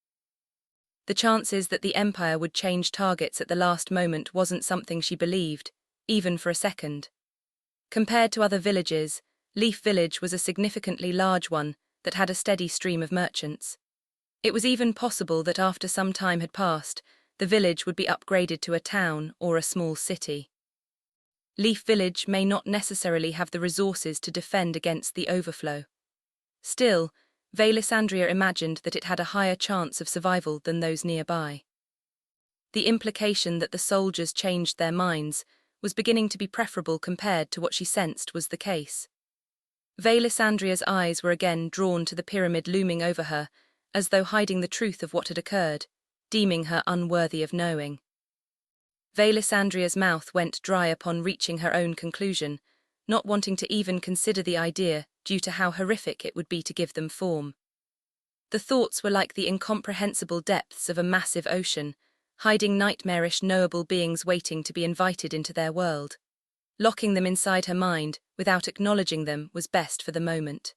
The chances that the Empire would change targets at the last moment wasn't something she believed, even for a second. Compared to other villages, Leaf Village was a significantly large one that had a steady stream of merchants. It was even possible that after some time had passed, the village would be upgraded to a town or a small city. Leaf Village may not necessarily have the resources to defend against the overflow. Still, Velisandria imagined that it had a higher chance of survival than those nearby. The implication that the soldiers changed their minds was beginning to be preferable compared to what she sensed was the case. Velisandria's eyes were again drawn to the pyramid looming over her, as though hiding the truth of what had occurred, deeming her unworthy of knowing. Velisandria's mouth went dry upon reaching her own conclusion, not wanting to even consider the idea due to how horrific it would be to give them form. The thoughts were like the incomprehensible depths of a massive ocean, hiding nightmarish knowable beings waiting to be invited into their world. Locking them inside her mind, without acknowledging them, was best for the moment.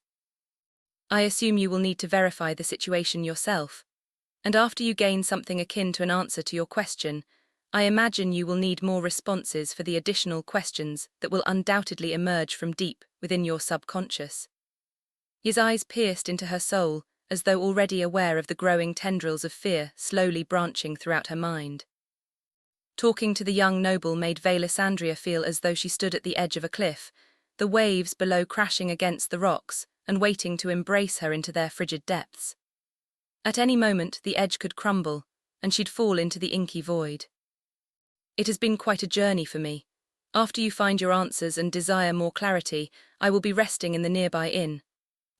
I assume you will need to verify the situation yourself, and after you gain something akin to an answer to your question, I imagine you will need more responses for the additional questions that will undoubtedly emerge from deep within your subconscious. His eyes pierced into her soul, as though already aware of the growing tendrils of fear slowly branching throughout her mind. Talking to the young noble made Velisandria feel as though she stood at the edge of a cliff, the waves below crashing against the rocks and waiting to embrace her into their frigid depths. At any moment the edge could crumble, and she'd fall into the inky void. It has been quite a journey for me. After you find your answers and desire more clarity, I will be resting in the nearby inn.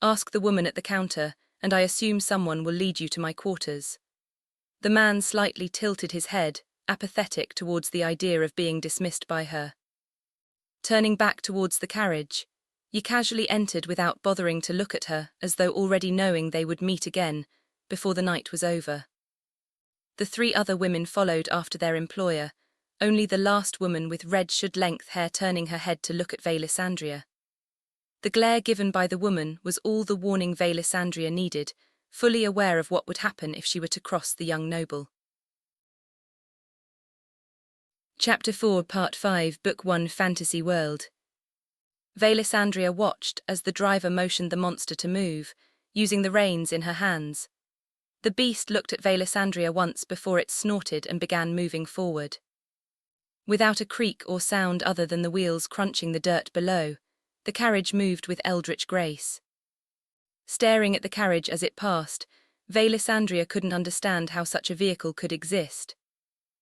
Ask the woman at the counter, and I assume someone will lead you to my quarters. The man slightly tilted his head, apathetic towards the idea of being dismissed by her. Turning back towards the carriage, he casually entered without bothering to look at her, as though already knowing they would meet again, before the night was over. The three other women followed after their employer, only the last woman with red should-length hair turning her head to look at Velisandria. The glare given by the woman was all the warning Velisandria needed, fully aware of what would happen if she were to cross the young noble. Chapter 4, Part 5, Book 1, Fantasy World. Velisandria watched as the driver motioned the monster to move, using the reins in her hands. The beast looked at Velisandria once before it snorted and began moving forward. Without a creak or sound other than the wheels crunching the dirt below, the carriage moved with eldritch grace. Staring at the carriage as it passed, Velisandria couldn't understand how such a vehicle could exist.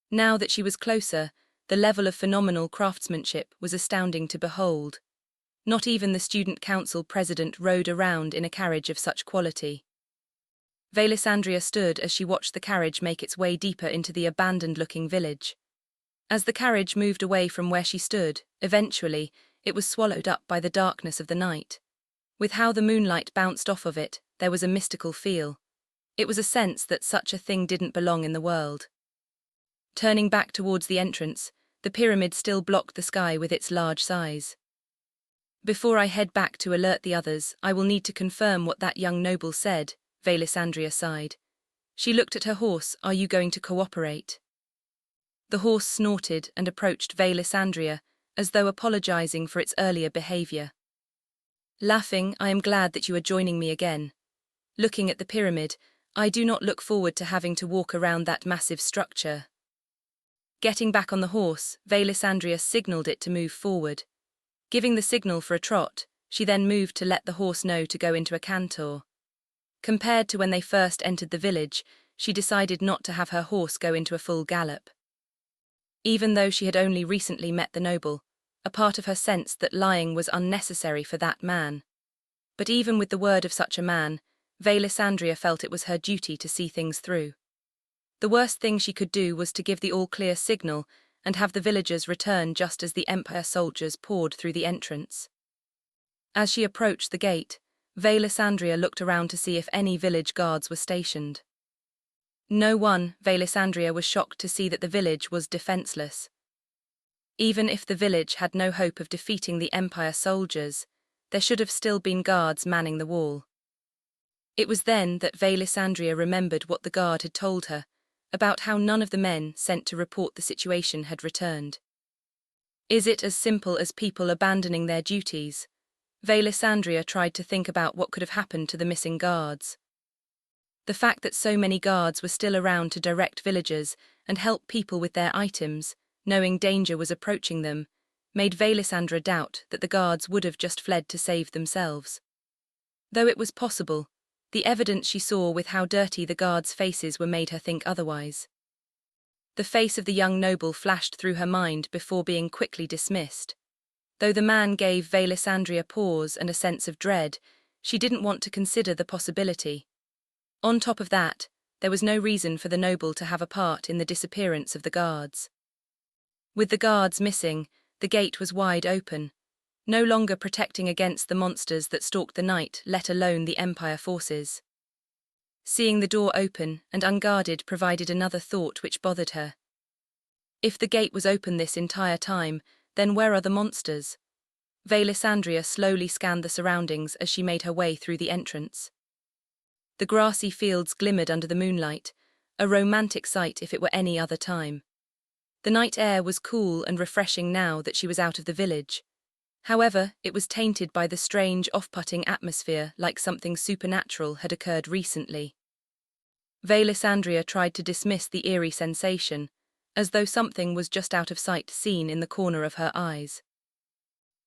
Now that she was closer, the level of phenomenal craftsmanship was astounding to behold. Not even the student council president rode around in a carriage of such quality. Velisandria stood as she watched the carriage make its way deeper into the abandoned-looking village. As the carriage moved away from where she stood, eventually, it was swallowed up by the darkness of the night. With how the moonlight bounced off of it, there was a mystical feel. It was a sense that such a thing didn't belong in the world. Turning back towards the entrance, the pyramid still blocked the sky with its large size. Before I head back to alert the others, I will need to confirm what that young noble said, Velisandria sighed. She looked at her horse. Are you going to cooperate? The horse snorted and approached Velisandria, as though apologizing for its earlier behavior. Laughing, I am glad that you are joining me again. Looking at the pyramid, I do not look forward to having to walk around that massive structure. Getting back on the horse, Velisandria signaled it to move forward. Giving the signal for a trot, she then moved to let the horse know to go into a canter. Compared to when they first entered the village, she decided not to have her horse go into a full gallop. Even though she had only recently met the noble, a part of her sensed that lying was unnecessary for that man. But even with the word of such a man, Velisandria felt it was her duty to see things through. The worst thing she could do was to give the all-clear signal and have the villagers return just as the Empire soldiers poured through the entrance. As she approached the gate, Velisandria looked around to see if any village guards were stationed. No one. Velisandria was shocked to see that the village was defenseless. Even if the village had no hope of defeating the Empire soldiers, there should have still been guards manning the wall. It was then that Velisandria remembered what the guard had told her, about how none of the men sent to report the situation had returned. Is it as simple as people abandoning their duties? Velisandria tried to think about what could have happened to the missing guards. The fact that so many guards were still around to direct villagers and help people with their items, knowing danger was approaching them, made Velisandria doubt that the guards would have just fled to save themselves. Though it was possible, The evidence she saw with how dirty the guards' faces were made her think otherwise. The face of the young noble flashed through her mind before being quickly dismissed. Though the man gave Velisandria pause and a sense of dread, she didn't want to consider the possibility. On top of that, there was no reason for the noble to have a part in the disappearance of the guards. With the guards missing, the gate was wide open, no longer protecting against the monsters that stalked the night, let alone the Empire forces. Seeing the door open and unguarded provided another thought which bothered her. If the gate was open this entire time, then where are the monsters? Velisandria slowly scanned the surroundings as she made her way through the entrance. The grassy fields glimmered under the moonlight, a romantic sight if it were any other time. The night air was cool and refreshing now that she was out of the village. However, it was tainted by the strange off-putting atmosphere, like something supernatural had occurred recently. Velisandria tried to dismiss the eerie sensation, as though something was just out of sight seen in the corner of her eyes.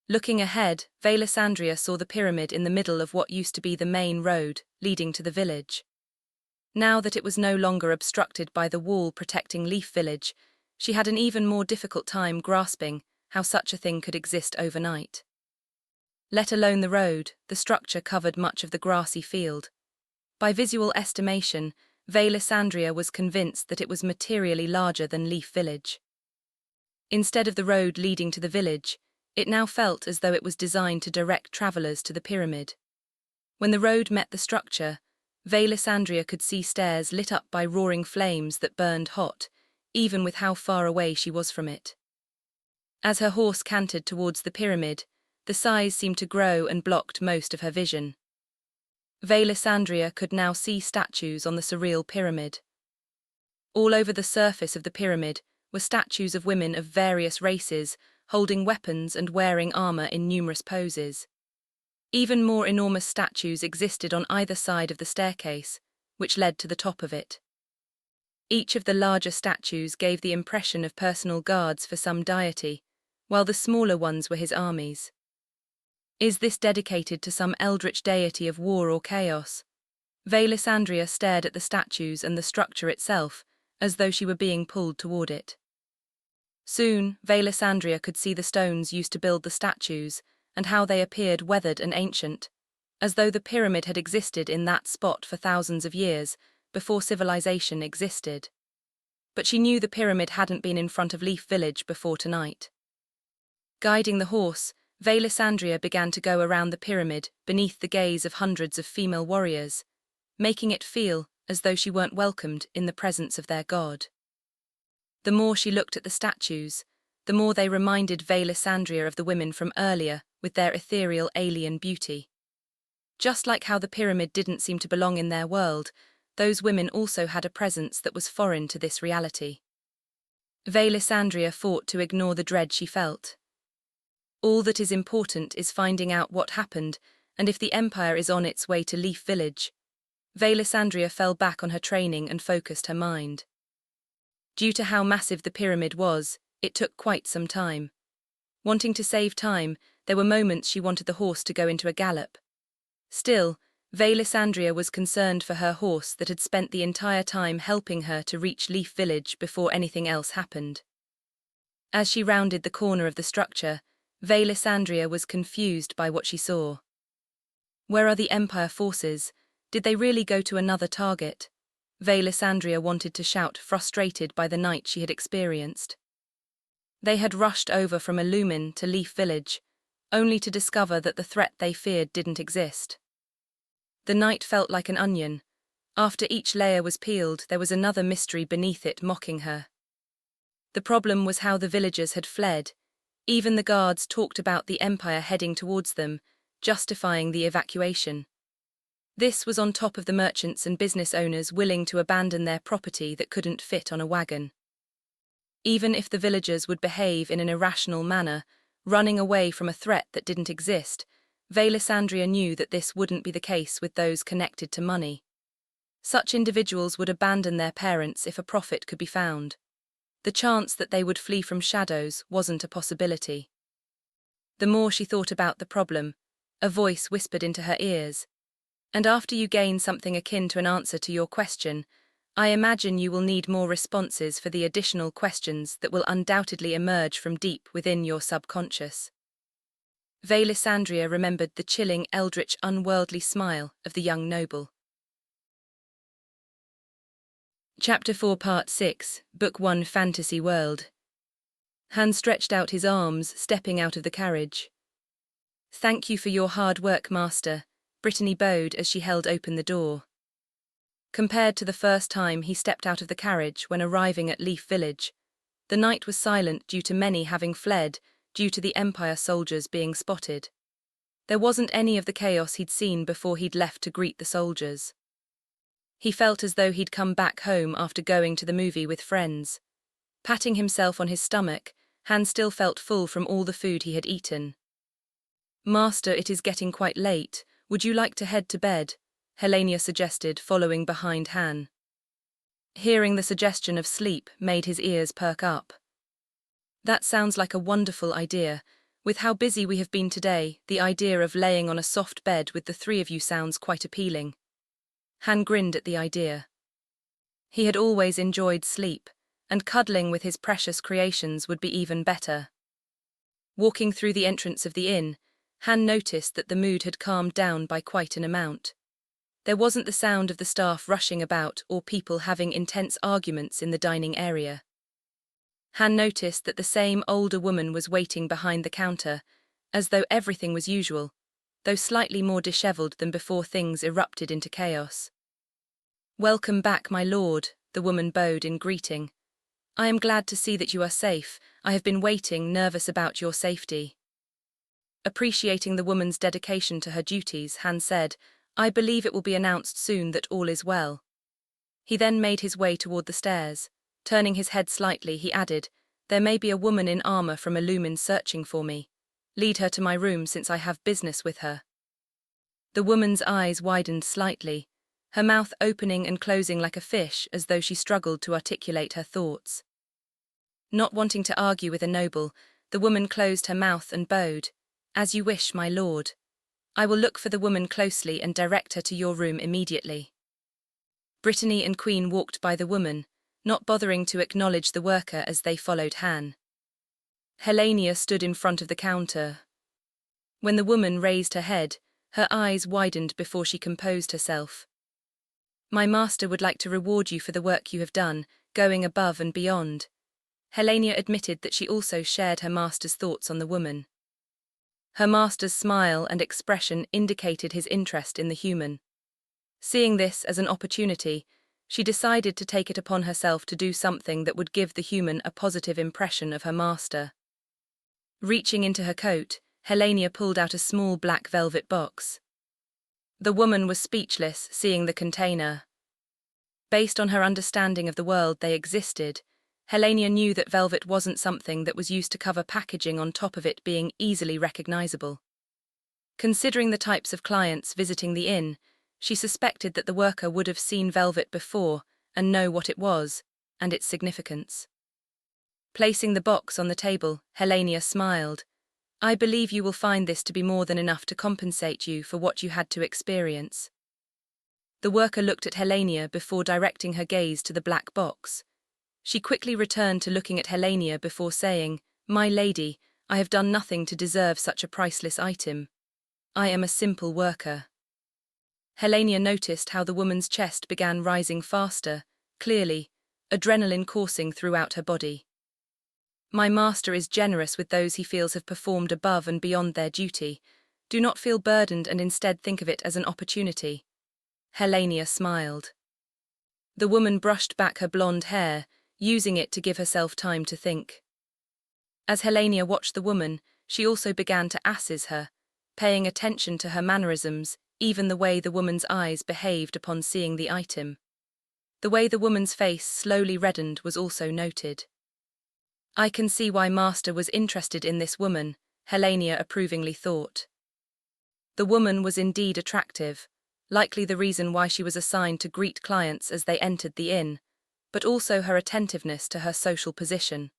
Looking ahead, Velisandria saw the pyramid in the middle of what used to be the main road leading to the village. Now that it was no longer obstructed by the wall protecting Leaf Village, she had an even more difficult time grasping how such a thing could exist overnight. Let alone the road, the structure covered much of the grassy field. By visual estimation, Velisandria was convinced that it was materially larger than Leaf Village. Instead of the road leading to the village, it now felt as though it was designed to direct travelers to the pyramid. When the road met the structure, Velisandria could see stairs lit up by roaring flames that burned hot, even with how far away she was from it. As her horse cantered towards the pyramid, the size seemed to grow and blocked most of her vision. Velisandria could now see statues on the surreal pyramid. All over the surface of the pyramid were statues of women of various races, holding weapons and wearing armor in numerous poses. Even more enormous statues existed on either side of the staircase, which led to the top of it. Each of the larger statues gave the impression of personal guards for some deity, while the smaller ones were his armies. Is this dedicated to some eldritch deity of war or chaos? Velisandria stared at the statues and the structure itself, as though she were being pulled toward it. Soon, Velisandria could see the stones used to build the statues, and how they appeared weathered and ancient, as though the pyramid had existed in that spot for thousands of years, before civilization existed. But she knew the pyramid hadn't been in front of Leaf Village before tonight. Guiding the horse, Velisandria began to go around the pyramid beneath the gaze of hundreds of female warriors, making it feel as though she weren't welcomed in the presence of their god. The more she looked at the statues, the more they reminded Velisandria of the women from earlier with their ethereal alien beauty. Just like how the pyramid didn't seem to belong in their world, those women also had a presence that was foreign to this reality. Velisandria fought to ignore the dread she felt. All that is important is finding out what happened, and if the Empire is on its way to Leaf Village. Velisandria fell back on her training and focused her mind. Due to how massive the pyramid was, it took quite some time. Wanting to save time, there were moments she wanted the horse to go into a gallop. Still, Velisandria was concerned for her horse that had spent the entire time helping her to reach Leaf Village before anything else happened. As she rounded the corner of the structure, Velisandria was confused by what she saw. Where are the Empire forces? Did they really go to another target? Velisandria wanted to shout, frustrated by the night she had experienced. They had rushed over from Illumin to Leaf Village, only to discover that the threat they feared didn't exist. The night felt like an onion. After each layer was peeled, there was another mystery beneath it mocking her. The problem was how the villagers had fled. Even the guards talked about the Empire heading towards them, justifying the evacuation. This was on top of the merchants and business owners willing to abandon their property that couldn't fit on a wagon. Even if the villagers would behave in an irrational manner, running away from a threat that didn't exist, Velisandria knew that this wouldn't be the case with those connected to money. Such individuals would abandon their parents if a profit could be found. The chance that they would flee from shadows wasn't a possibility. The more she thought about the problem, a voice whispered into her ears, And after you gain something akin to an answer to your question, I imagine you will need more responses for the additional questions that will undoubtedly emerge from deep within your subconscious. Velisandria remembered the chilling, eldritch, unworldly smile of the young noble. Chapter 4, Part 6, Book 1, Fantasy World. Han stretched out his arms, stepping out of the carriage. Thank you for your hard work, Master, Brittany bowed as she held open the door. Compared to the first time he stepped out of the carriage when arriving at Leaf Village, the night was silent due to many having fled due to the Empire soldiers being spotted. There wasn't any of the chaos he'd seen before he'd left to greet the soldiers. He felt as though he'd come back home after going to the movie with friends. Patting himself on his stomach, Han still felt full from all the food he had eaten. Master, it is getting quite late. Would you like to head to bed? Helenia suggested, following behind Han. Hearing the suggestion of sleep made his ears perk up. That sounds like a wonderful idea. With how busy we have been today, the idea of laying on a soft bed with the three of you sounds quite appealing. Han grinned at the idea. He had always enjoyed sleep, and cuddling with his precious creations would be even better. Walking through the entrance of the inn, Han noticed that the mood had calmed down by quite an amount. There wasn't the sound of the staff rushing about or people having intense arguments in the dining area. Han noticed that the same older woman was waiting behind the counter, as though everything was usual, though slightly more disheveled than before things erupted into chaos. Welcome back, my lord, the woman bowed in greeting. I am glad to see that you are safe. I have been waiting, nervous about your safety. Appreciating the woman's dedication to her duties, Han said, I believe it will be announced soon that all is well. He then made his way toward the stairs. Turning his head slightly, he added, There may be a woman in armor from Illumin searching for me. Lead her to my room since I have business with her. The woman's eyes widened slightly, her mouth opening and closing like a fish as though she struggled to articulate her thoughts. Not wanting to argue with a noble, the woman closed her mouth and bowed. As you wish, my lord. I will look for the woman closely and direct her to your room immediately. Brittany and Queen walked by the woman, not bothering to acknowledge the worker as they followed Han. Helenia stood in front of the counter. When the woman raised her head, her eyes widened before she composed herself. My master would like to reward you for the work you have done, going above and beyond. Helenia admitted that she also shared her master's thoughts on the woman. Her master's smile and expression indicated his interest in the human. Seeing this as an opportunity, she decided to take it upon herself to do something that would give the human a positive impression of her master. Reaching into her coat, Helenia pulled out a small black velvet box. The woman was speechless, seeing the container. Based on her understanding of the world they existed, Helenia knew that velvet wasn't something that was used to cover packaging on top of it being easily recognizable. Considering the types of clients visiting the inn, she suspected that the worker would have seen velvet before and know what it was, and its significance. Placing the box on the table, Helenia smiled. I believe you will find this to be more than enough to compensate you for what you had to experience. The worker looked at Helenia before directing her gaze to the black box. She quickly returned to looking at Helenia before saying, My lady, I have done nothing to deserve such a priceless item. I am a simple worker. Helenia noticed how the woman's chest began rising faster, clearly, adrenaline coursing throughout her body. My master is generous with those he feels have performed above and beyond their duty. Do not feel burdened and instead think of it as an opportunity. Helenia smiled. The woman brushed back her blonde hair, using it to give herself time to think. As Helenia watched the woman, she also began to assess her, paying attention to her mannerisms, even the way the woman's eyes behaved upon seeing the item. The way the woman's face slowly reddened was also noted. I can see why Master was interested in this woman, Helenia approvingly thought. The woman was indeed attractive, likely the reason why she was assigned to greet clients as they entered the inn, but also her attentiveness to her social position.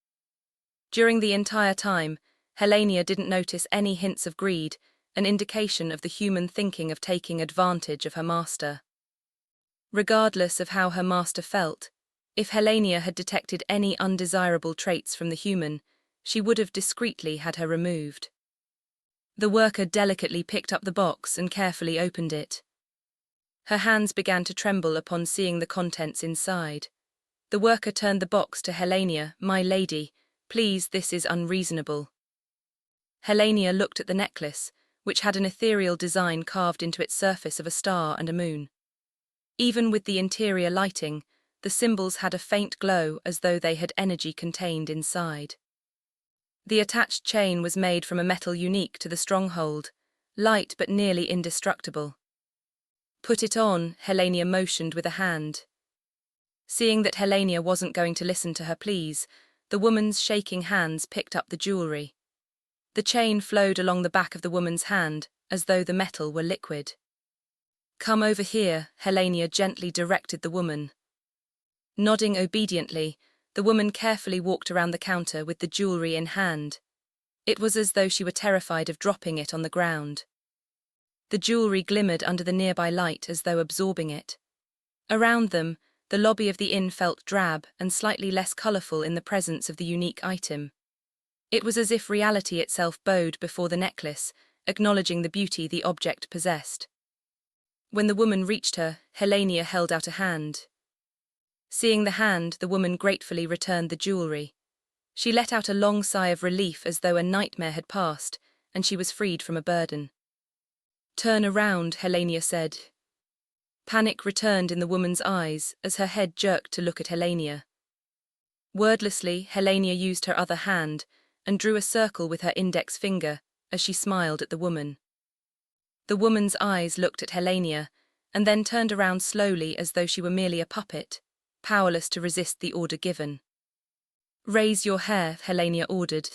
During the entire time, Helenia didn't notice any hints of greed, an indication of the human thinking of taking advantage of her master. Regardless of how her master felt, if Helenia had detected any undesirable traits from the human, she would have discreetly had her removed. The worker delicately picked up the box and carefully opened it. Her hands began to tremble upon seeing the contents inside. The worker turned the box to Helenia. "My lady, please, this is unreasonable." Helenia looked at the necklace, which had an ethereal design carved into its surface of a star and a moon. Even with the interior lighting, the symbols had a faint glow as though they had energy contained inside. The attached chain was made from a metal unique to the Stronghold, light but nearly indestructible. "Put it on," Helenia motioned with a hand. Seeing that Helenia wasn't going to listen to her pleas, the woman's shaking hands picked up the jewelry. The chain flowed along the back of the woman's hand, as though the metal were liquid. "Come over here," Helenia gently directed the woman. Nodding obediently, the woman carefully walked around the counter with the jewelry in hand. It was as though she were terrified of dropping it on the ground. The jewelry glimmered under the nearby light as though absorbing it. Around them, the lobby of the inn felt drab and slightly less colourful in the presence of the unique item. It was as if reality itself bowed before the necklace, acknowledging the beauty the object possessed. When the woman reached her, Helenia held out a hand. Seeing the hand, the woman gratefully returned the jewelry. She let out a long sigh of relief as though a nightmare had passed, and she was freed from a burden. "Turn around," Helenia said. Panic returned in the woman's eyes as her head jerked to look at Helenia. Wordlessly, Helenia used her other hand and drew a circle with her index finger as she smiled at the woman. The woman's eyes looked at Helenia and then turned around slowly as though she were merely a puppet, powerless to resist the order given. "Raise your hair," Helenia ordered.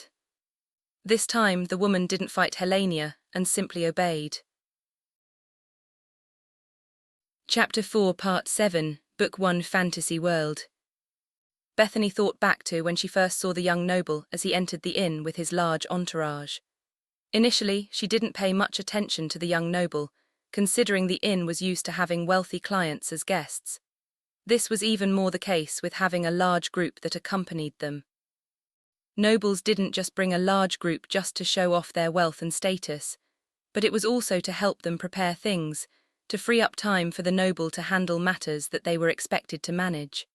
This time, the woman didn't fight Helenia and simply obeyed. Chapter 4, Part 7, Book 1, Fantasy World. Bethany thought back to when she first saw the young noble as he entered the inn with his large entourage. Initially, she didn't pay much attention to the young noble, considering the inn was used to having wealthy clients as guests. This was even more the case with having a large group that accompanied them. Nobles didn't just bring a large group just to show off their wealth and status, but it was also to help them prepare things, to free up time for the noble to handle matters that they were expected to manage.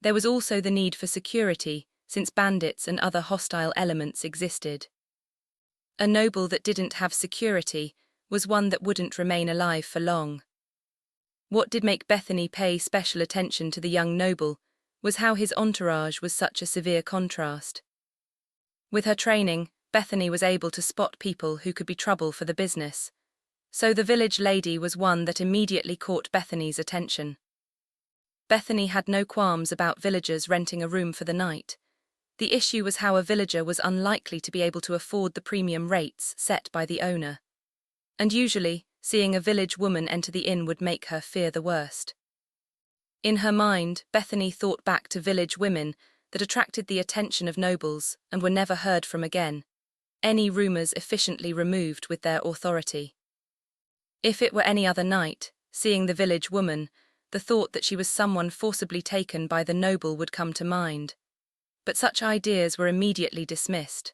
There was also the need for security, since bandits and other hostile elements existed. A noble that didn't have security was one that wouldn't remain alive for long. What did make Bethany pay special attention to the young noble was how his entourage was such a severe contrast. With her training, Bethany was able to spot people who could be trouble for the business. So the village lady was one that immediately caught Bethany's attention. Bethany had no qualms about villagers renting a room for the night. The issue was how a villager was unlikely to be able to afford the premium rates set by the owner. And usually, seeing a village woman enter the inn would make her fear the worst. In her mind, Bethany thought back to village women that attracted the attention of nobles and were never heard from again, any rumors efficiently removed with their authority. If it were any other night, seeing the village woman, the thought that she was someone forcibly taken by the noble would come to mind. But such ideas were immediately dismissed.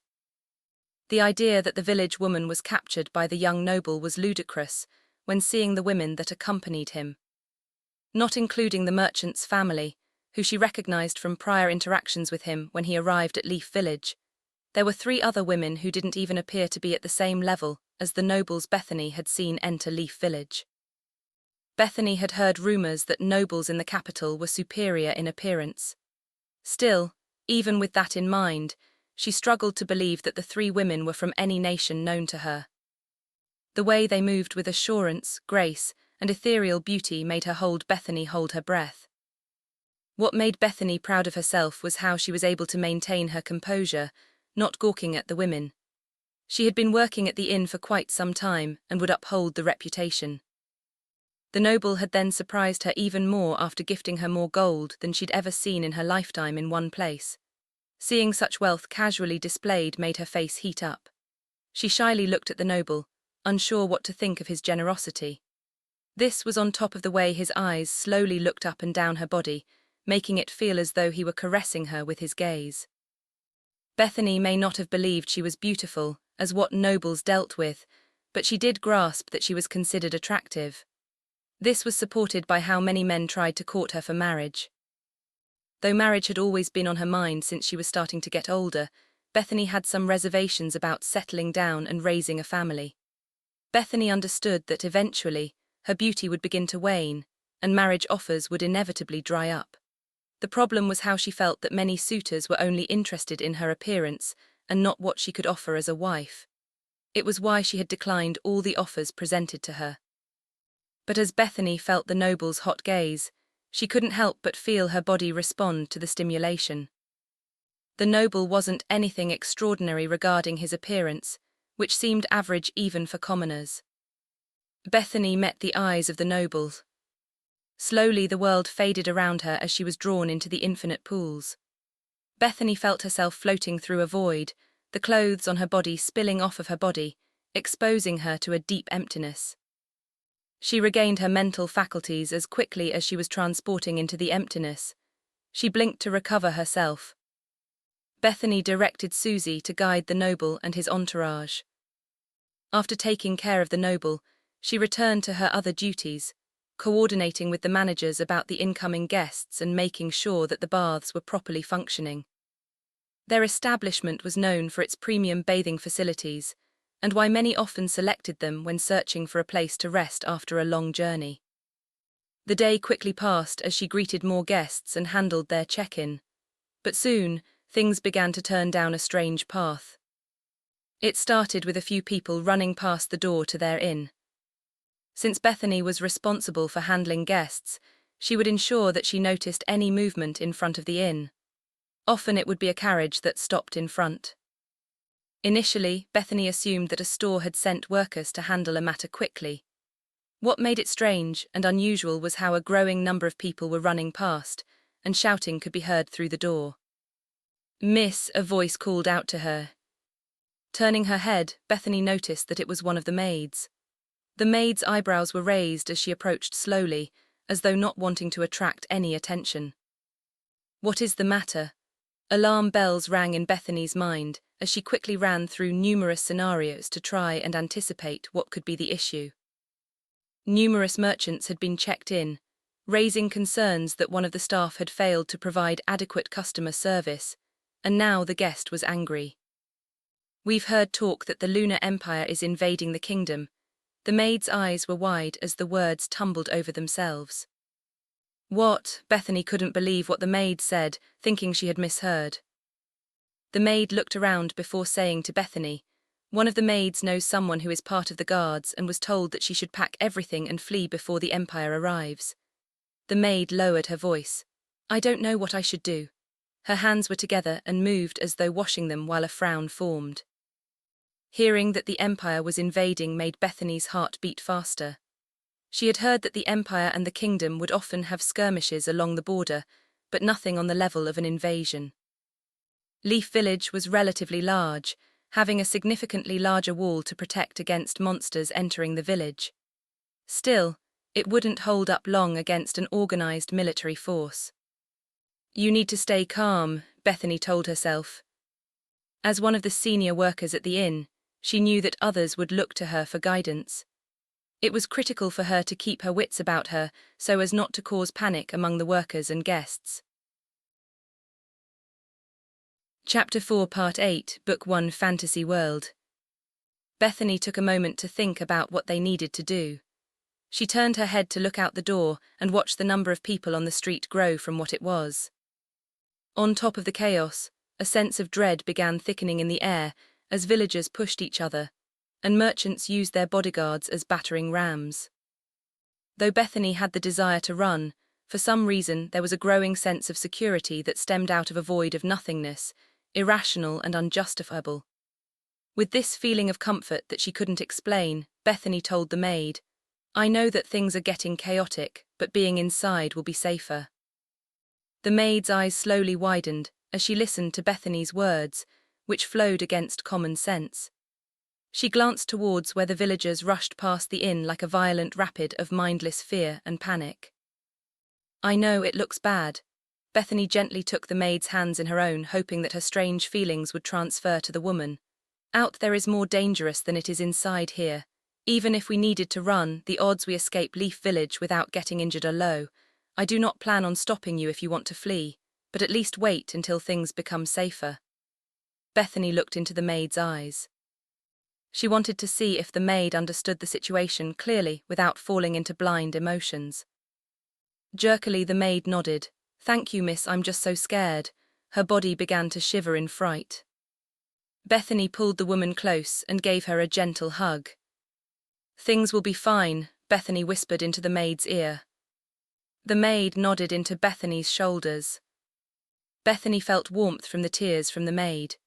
The idea that the village woman was captured by the young noble was ludicrous when seeing the women that accompanied him. Not including the merchant's family, who she recognized from prior interactions with him when he arrived at Leaf Village, there were 3 other women who didn't even appear to be at the same level as the nobles Bethany had seen enter Leaf Village. Bethany had heard rumors that nobles in the capital were superior in appearance. Still, even with that in mind, she struggled to believe that the 3 women were from any nation known to her. The way they moved with assurance, grace, and ethereal beauty made her Bethany hold her breath. What made Bethany proud of herself was how she was able to maintain her composure, not gawking at the women. She had been working at the inn for quite some time and would uphold the reputation. The noble had then surprised her even more after gifting her more gold than she'd ever seen in her lifetime in one place. Seeing such wealth casually displayed made her face heat up. She shyly looked at the noble, unsure what to think of his generosity. This was on top of the way his eyes slowly looked up and down her body, making it feel as though he were caressing her with his gaze. Bethany may not have believed she was beautiful, as what nobles dealt with, but she did grasp that she was considered attractive. This was supported by how many men tried to court her for marriage. Though marriage had always been on her mind since she was starting to get older, Bethany had some reservations about settling down and raising a family. Bethany understood that eventually, her beauty would begin to wane, and marriage offers would inevitably dry up. The problem was how she felt that many suitors were only interested in her appearance and not what she could offer as a wife. It was why she had declined all the offers presented to her. But as Bethany felt the noble's hot gaze, she couldn't help but feel her body respond to the stimulation. The noble wasn't anything extraordinary regarding his appearance, which seemed average even for commoners. Bethany met the eyes of the noble. Slowly the world faded around her as she was drawn into the infinite pools. Bethany felt herself floating through a void, the clothes on her body spilling off of her body, exposing her to a deep emptiness. She regained her mental faculties as quickly as she was transporting into the emptiness. She blinked to recover herself. Bethany directed Susie to guide the noble and his entourage. After taking care of the noble, she returned to her other duties, coordinating with the managers about the incoming guests and making sure that the baths were properly functioning. Their establishment was known for its premium bathing facilities, and why many often selected them when searching for a place to rest after a long journey. The day quickly passed as she greeted more guests and handled their check-in, but soon, things began to turn down a strange path. It started with a few people running past the door to their inn. Since Bethany was responsible for handling guests, she would ensure that she noticed any movement in front of the inn. Often it would be a carriage that stopped in front. Initially, Bethany assumed that a store had sent workers to handle a matter quickly. What made it strange and unusual was how a growing number of people were running past, and shouting could be heard through the door. "Miss," a voice called out to her. Turning her head, Bethany noticed that it was one of the maids. The maid's eyebrows were raised as she approached slowly, as though not wanting to attract any attention. "What is the matter?" Alarm bells rang in Bethany's mind as she quickly ran through numerous scenarios to try and anticipate what could be the issue. Numerous merchants had been checked in, raising concerns that one of the staff had failed to provide adequate customer service, and now the guest was angry. "We've heard talk that the Lunar Empire is invading the kingdom." The maid's eyes were wide as the words tumbled over themselves. "What?" Bethany couldn't believe what the maid said, thinking she had misheard. The maid looked around before saying to Bethany, "One of the maids knows someone who is part of the guards and was told that she should pack everything and flee before the Empire arrives." The maid lowered her voice. "I don't know what I should do." Her hands were together and moved as though washing them while a frown formed. Hearing that the Empire was invading made Bethany's heart beat faster. She had heard that the Empire and the Kingdom would often have skirmishes along the border, but nothing on the level of an invasion. Leaf Village was relatively large, having a significantly larger wall to protect against monsters entering the village. Still, it wouldn't hold up long against an organized military force. "You need to stay calm," Bethany told herself. As one of the senior workers at the inn, she knew that others would look to her for guidance. It was critical for her to keep her wits about her so as not to cause panic among the workers and guests. Chapter 4, Part 8, Book 1, Fantasy World. Bethany took a moment to think about what they needed to do. She turned her head to look out the door and watched the number of people on the street grow from what it was. On top of the chaos, a sense of dread began thickening in the air as villagers pushed each other, and merchants used their bodyguards as battering rams. Though Bethany had the desire to run, for some reason there was a growing sense of security that stemmed out of a void of nothingness, irrational and unjustifiable. With this feeling of comfort that she couldn't explain, Bethany told the maid, "I know that things are getting chaotic, but being inside will be safer." The maid's eyes slowly widened as she listened to Bethany's words, which flowed against common sense. She glanced towards where the villagers rushed past the inn like a violent rapid of mindless fear and panic. I know it looks bad. Bethany gently took the maid's hands in her own, hoping that her strange feelings would transfer to the woman. Out there is more dangerous than it is inside here. Even if we needed to run, the odds we escape Leaf Village without getting injured are low. I do not plan on stopping you if you want to flee, but at least wait until things become safer. Bethany looked into the maid's eyes. She wanted to see if the maid understood the situation clearly without falling into blind emotions. Jerkily, the maid nodded. "Thank you, miss, I'm just so scared." Her body began to shiver in fright. Bethany pulled the woman close and gave her a gentle hug. "Things will be fine," Bethany whispered into the maid's ear. The maid nodded into Bethany's shoulders. Bethany felt warmth from the tears from the maid.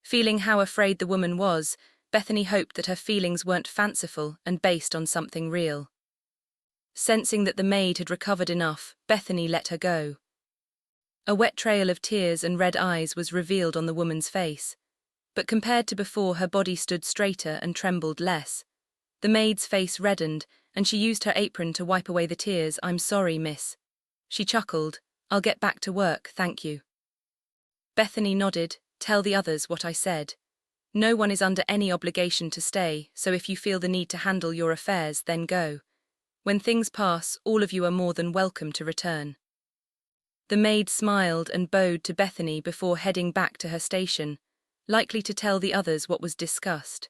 Feeling how afraid the woman was, Bethany hoped that her feelings weren't fanciful and based on something real. Sensing that the maid had recovered enough, Bethany let her go. A wet trail of tears and red eyes was revealed on the woman's face, but compared to before, her body stood straighter and trembled less. The maid's face reddened, and she used her apron to wipe away the tears. "I'm sorry, miss." She chuckled. "I'll get back to work, thank you." Bethany nodded. "Tell the others what I said. No one is under any obligation to stay, so if you feel the need to handle your affairs, then go. When things pass, all of you are more than welcome to return." The maid smiled and bowed to Bethany before heading back to her station, likely to tell the others what was discussed.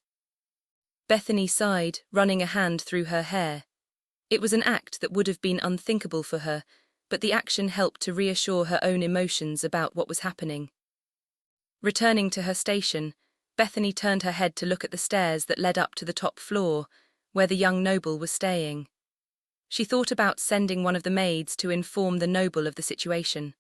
Bethany sighed, running a hand through her hair. It was an act that would have been unthinkable for her, but the action helped to reassure her own emotions about what was happening. Returning to her station, Bethany turned her head to look at the stairs that led up to the top floor, where the young noble was staying. She thought about sending one of the maids to inform the noble of the situation.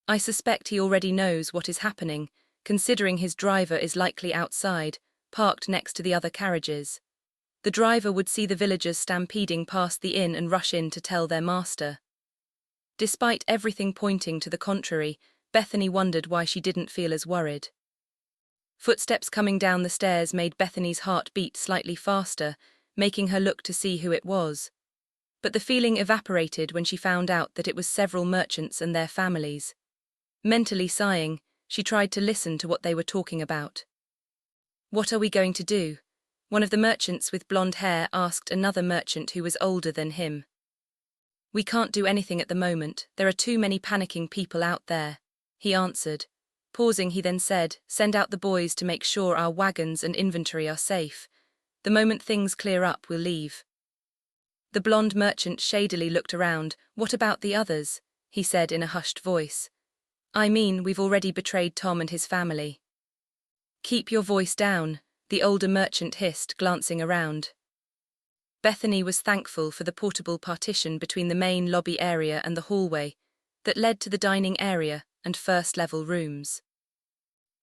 I suspect he already knows what is happening, considering his driver is likely outside, parked next to the other carriages. The driver would see the villagers stampeding past the inn and rush in to tell their master. Despite everything pointing to the contrary, Bethany wondered why she didn't feel as worried. Footsteps coming down the stairs made Bethany's heart beat slightly faster, making her look to see who it was. But the feeling evaporated when she found out that it was several merchants and their families. Mentally sighing, she tried to listen to what they were talking about. "What are we going to do?" one of the merchants with blonde hair asked another merchant who was older than him. "We can't do anything at the moment, there are too many panicking people out there," he answered. Pausing, he then said, "Send out the boys to make sure our wagons and inventory are safe. The moment things clear up, we'll leave." The blonde merchant shadily looked around. "What about the others?" he said in a hushed voice. "I mean, we've already betrayed Tom and his family." "Keep your voice down," the older merchant hissed, glancing around. Bethany was thankful for the portable partition between the main lobby area and the hallway that led to the dining area and first-level rooms.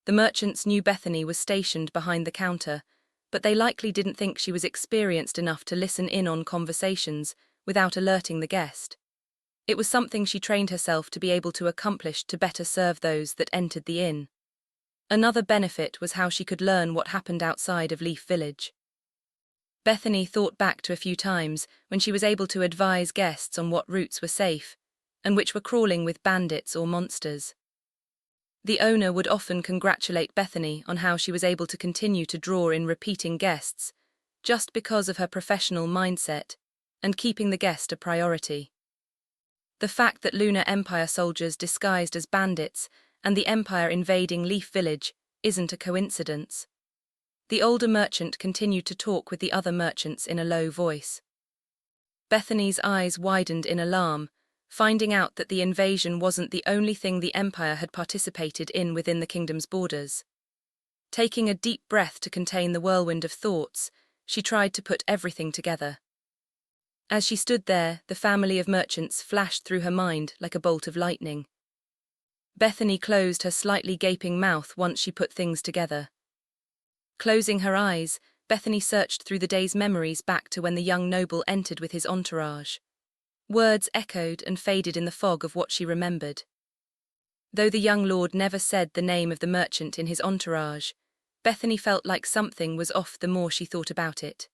The merchants knew Bethany was stationed behind the counter, but they likely didn't think she was experienced enough to listen in on conversations without alerting the guest. It was something she trained herself to be able to accomplish to better serve those that entered the inn. Another benefit was how she could learn what happened outside of Leaf Village. Bethany thought back to a few times when she was able to advise guests on what routes were safe and which were crawling with bandits or monsters. The owner would often congratulate Bethany on how she was able to continue to draw in repeating guests, just because of her professional mindset and keeping the guest a priority. The fact that Lunar Empire soldiers disguised as bandits and the Empire invading Leaf Village isn't a coincidence. The older merchant continued to talk with the other merchants in a low voice. Bethany's eyes widened in alarm, finding out that the invasion wasn't the only thing the Empire had participated in within the kingdom's borders. Taking a deep breath to contain the whirlwind of thoughts, she tried to put everything together. As she stood there, the family of merchants flashed through her mind like a bolt of lightning. Bethany closed her slightly gaping mouth once she put things together. Closing her eyes, Bethany searched through the day's memories back to when the young noble entered with his entourage. Words echoed and faded in the fog of what she remembered. Though the young lord never said the name of the merchant in his entourage, Bethany felt like something was off the more she thought about it.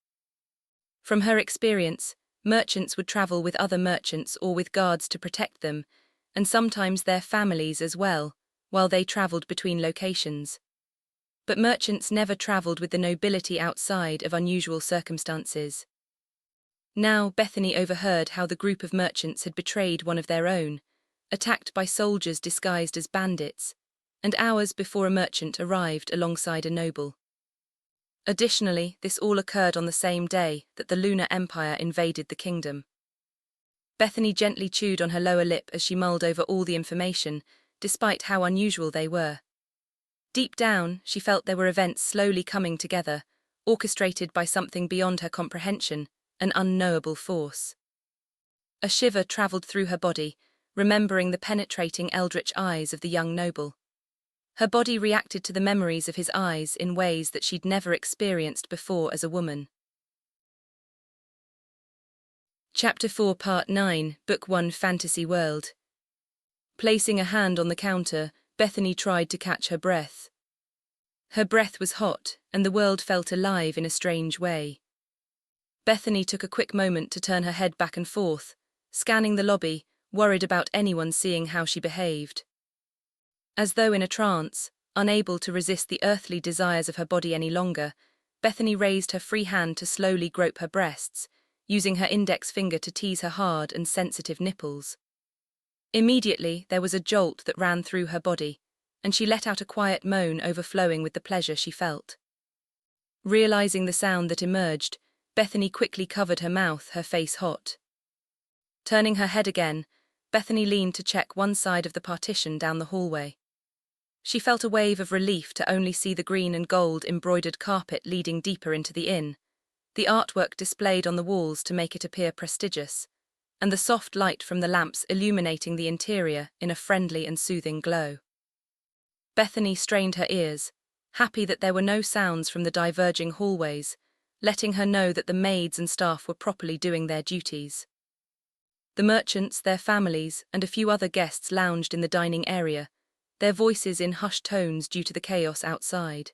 From her experience, merchants would travel with other merchants or with guards to protect them, and sometimes their families as well, while they traveled between locations. But merchants never traveled with the nobility outside of unusual circumstances. Now Bethany overheard how the group of merchants had betrayed one of their own, attacked by soldiers disguised as bandits, and hours before a merchant arrived alongside a noble. Additionally, this all occurred on the same day that the Lunar Empire invaded the kingdom. Bethany gently chewed on her lower lip as she mulled over all the information, despite how unusual they were. Deep down, she felt there were events slowly coming together, orchestrated by something beyond her comprehension, an unknowable force. A shiver travelled through her body, remembering the penetrating eldritch eyes of the young noble. Her body reacted to the memories of his eyes in ways that she'd never experienced before as a woman. Chapter 4, Part 9, Book 1, Fantasy World. Placing a hand on the counter, Bethany tried to catch her breath. Her breath was hot, and the world felt alive in a strange way. Bethany took a quick moment to turn her head back and forth, scanning the lobby, worried about anyone seeing how she behaved. As though in a trance, unable to resist the earthly desires of her body any longer, Bethany raised her free hand to slowly grope her breasts, using her index finger to tease her hard and sensitive nipples. Immediately, there was a jolt that ran through her body, and she let out a quiet moan overflowing with the pleasure she felt. Realizing the sound that emerged, Bethany quickly covered her mouth, her face hot. Turning her head again, Bethany leaned to check one side of the partition down the hallway. She felt a wave of relief to only see the green and gold embroidered carpet leading deeper into the inn, the artwork displayed on the walls to make it appear prestigious, and the soft light from the lamps illuminating the interior in a friendly and soothing glow. Bethany strained her ears, happy that there were no sounds from the diverging hallways, letting her know that the maids and staff were properly doing their duties. The merchants, their families, and a few other guests lounged in the dining area, their voices in hushed tones due to the chaos outside.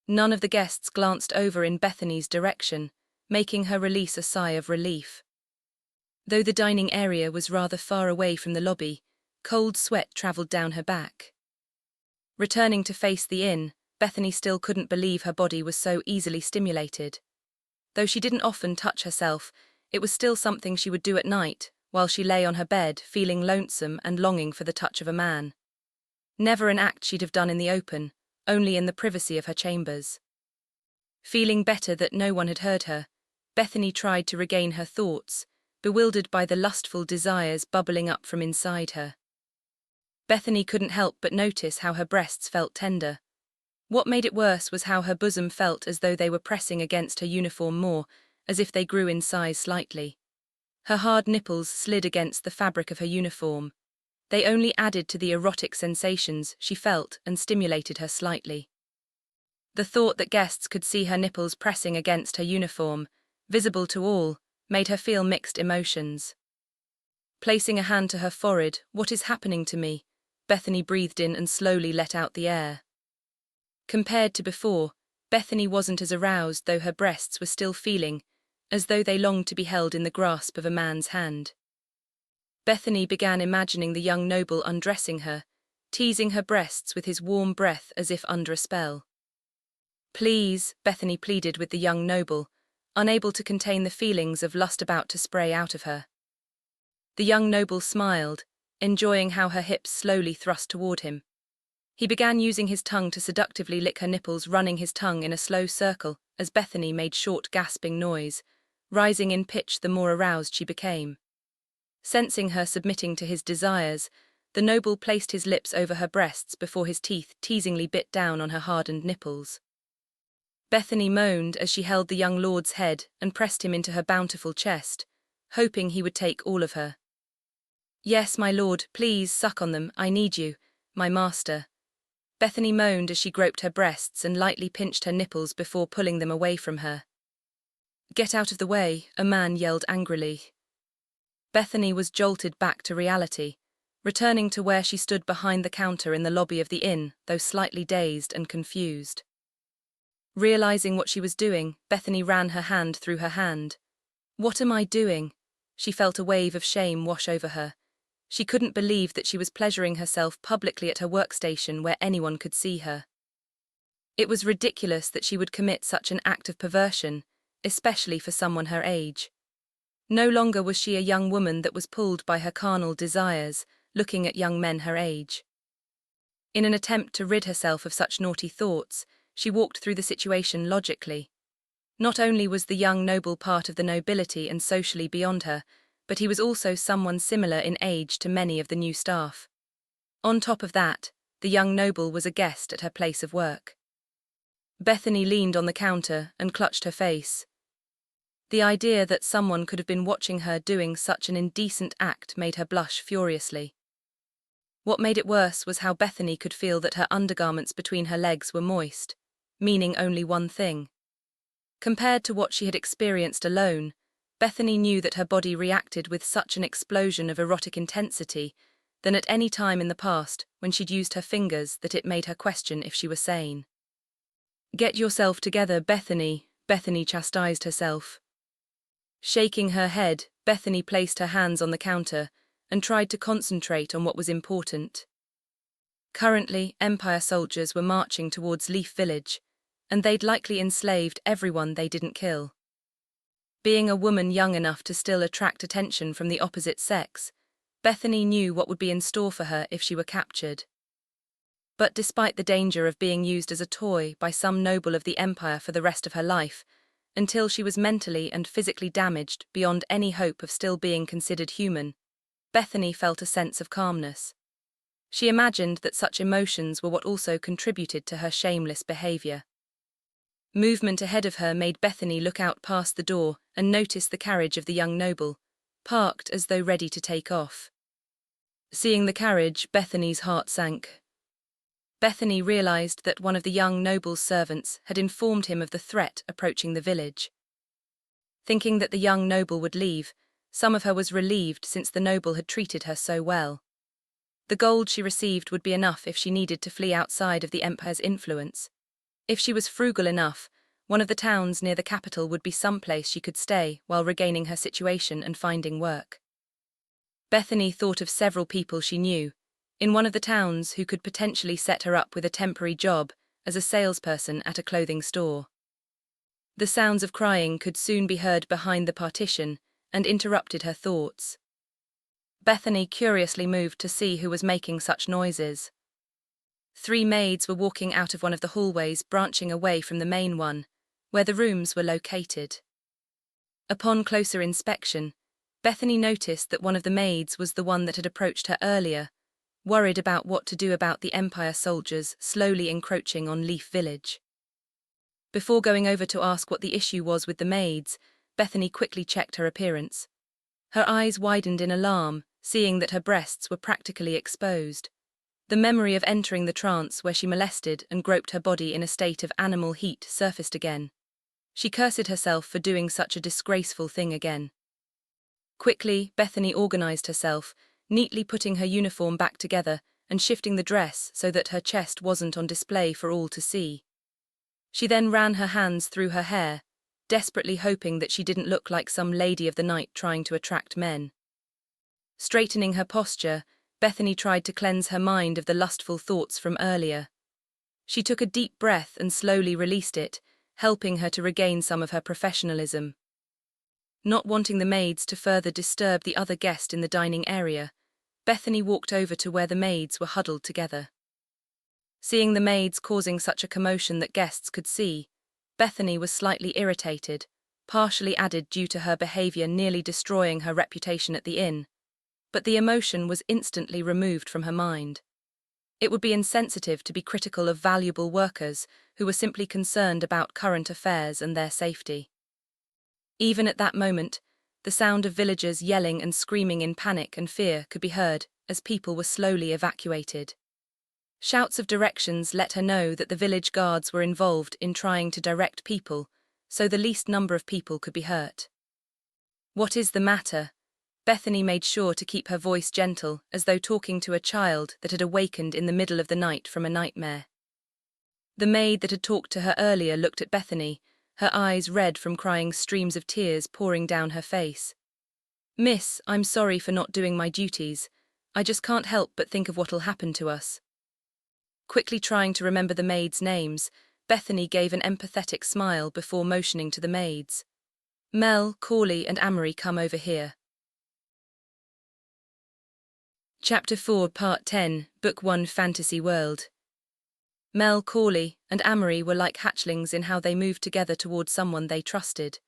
None of the guests glanced over in Bethany's direction, making her release a sigh of relief. Though the dining area was rather far away from the lobby, cold sweat travelled down her back. Returning to face the inn, Bethany still couldn't believe her body was so easily stimulated. Though she didn't often touch herself, it was still something she would do at night, while she lay on her bed, feeling lonesome and longing for the touch of a man. Never an act she'd have done in the open, only in the privacy of her chambers. Feeling better that no one had heard her, Bethany tried to regain her thoughts, bewildered by the lustful desires bubbling up from inside her. Bethany couldn't help but notice how her breasts felt tender. What made it worse was how her bosom felt as though they were pressing against her uniform more, as if they grew in size slightly. Her hard nipples slid against the fabric of her uniform. They only added to the erotic sensations she felt and stimulated her slightly. The thought that guests could see her nipples pressing against her uniform, visible to all, made her feel mixed emotions. Placing a hand to her forehead, "What is happening to me?" Bethany breathed in and slowly let out the air. Compared to before, Bethany wasn't as aroused, though her breasts were still feeling, as though they longed to be held in the grasp of a man's hand. Bethany began imagining the young noble undressing her, teasing her breasts with his warm breath as if under a spell. "Please," Bethany pleaded with the young noble, unable to contain the feelings of lust about to spray out of her. The young noble smiled, enjoying how her hips slowly thrust toward him. He began using his tongue to seductively lick her nipples, running his tongue in a slow circle as Bethany made short gasping noise, rising in pitch the more aroused she became. Sensing her submitting to his desires, the noble placed his lips over her breasts before his teeth teasingly bit down on her hardened nipples. Bethany moaned as she held the young lord's head and pressed him into her bountiful chest, hoping he would take all of her. "Yes, my lord, please suck on them, I need you, my master." Bethany moaned as she groped her breasts and lightly pinched her nipples before pulling them away from her. "Get out of the way," a man yelled angrily. Bethany was jolted back to reality, returning to where she stood behind the counter in the lobby of the inn, though slightly dazed and confused. Realizing what she was doing, Bethany ran her hand through her hand. "What am I doing?" She felt a wave of shame wash over her. She couldn't believe that she was pleasuring herself publicly at her workstation where anyone could see her. It was ridiculous that she would commit such an act of perversion, especially for someone her age. No longer was she a young woman that was pulled by her carnal desires, looking at young men her age. In an attempt to rid herself of such naughty thoughts, she walked through the situation logically. Not only was the young noble part of the nobility and socially beyond her, but he was also someone similar in age to many of the new staff. On top of that, the young noble was a guest at her place of work. Bethany leaned on the counter and clutched her face. The idea that someone could have been watching her doing such an indecent act made her blush furiously. What made it worse was how Bethany could feel that her undergarments between her legs were moist, meaning only one thing. Compared to what she had experienced alone, Bethany knew that her body reacted with such an explosion of erotic intensity than at any time in the past when she'd used her fingers that it made her question if she were sane. "Get yourself together, Bethany," Bethany chastised herself. Shaking her head, Bethany placed her hands on the counter and tried to concentrate on what was important. Currently, Empire soldiers were marching towards Leaf Village, and they'd likely enslaved everyone they didn't kill. Being a woman young enough to still attract attention from the opposite sex, Bethany knew what would be in store for her if she were captured. But despite the danger of being used as a toy by some noble of the Empire for the rest of her life, until she was mentally and physically damaged beyond any hope of still being considered human, Bethany felt a sense of calmness. She imagined that such emotions were what also contributed to her shameless behavior. Movement ahead of her made Bethany look out past the door and notice the carriage of the young noble, parked as though ready to take off. Seeing the carriage, Bethany's heart sank. Bethany realized that one of the young noble's servants had informed him of the threat approaching the village. Thinking that the young noble would leave, some of her was relieved since the noble had treated her so well. The gold she received would be enough if she needed to flee outside of the Empire's influence. If she was frugal enough, one of the towns near the capital would be someplace she could stay while regaining her situation and finding work. Bethany thought of several people she knew in one of the towns who could potentially set her up with a temporary job as a salesperson at a clothing store. The sounds of crying could soon be heard behind the partition and interrupted her thoughts. Bethany curiously moved to see who was making such noises. 3 maids were walking out of one of the hallways branching away from the main one, where the rooms were located. Upon closer inspection, Bethany noticed that one of the maids was the one that had approached her earlier, worried about what to do about the Empire soldiers slowly encroaching on Leaf Village. Before going over to ask what the issue was with the maids, Bethany quickly checked her appearance. Her eyes widened in alarm, seeing that her breasts were practically exposed. The memory of entering the trance where she molested and groped her body in a state of animal heat surfaced again. She cursed herself for doing such a disgraceful thing again. Quickly, Bethany organized herself, neatly putting her uniform back together and shifting the dress so that her chest wasn't on display for all to see. She then ran her hands through her hair, desperately hoping that she didn't look like some lady of the night trying to attract men. Straightening her posture, Bethany tried to cleanse her mind of the lustful thoughts from earlier. She took a deep breath and slowly released it, helping her to regain some of her professionalism. Not wanting the maids to further disturb the other guest in the dining area, Bethany walked over to where the maids were huddled together. Seeing the maids causing such a commotion that guests could see, Bethany was slightly irritated, partially added due to her behavior nearly destroying her reputation at the inn. But the emotion was instantly removed from her mind. It would be insensitive to be critical of valuable workers who were simply concerned about current affairs and their safety. Even at that moment, the sound of villagers yelling and screaming in panic and fear could be heard as people were slowly evacuated. Shouts of directions let her know that the village guards were involved in trying to direct people, so the least number of people could be hurt. "What is the matter?" Bethany made sure to keep her voice gentle, as though talking to a child that had awakened in the middle of the night from a nightmare. The maid that had talked to her earlier looked at Bethany, her eyes red from crying streams of tears pouring down her face. "Miss, I'm sorry for not doing my duties. I just can't help but think of what'll happen to us." Quickly trying to remember the maids' names, Bethany gave an empathetic smile before motioning to the maids. "Mel, Corley, and Amory, come over here." Chapter 4, Part 10, Book 1, Fantasy World. Mel, Corley, and Amory were like hatchlings in how they moved together toward someone they trusted,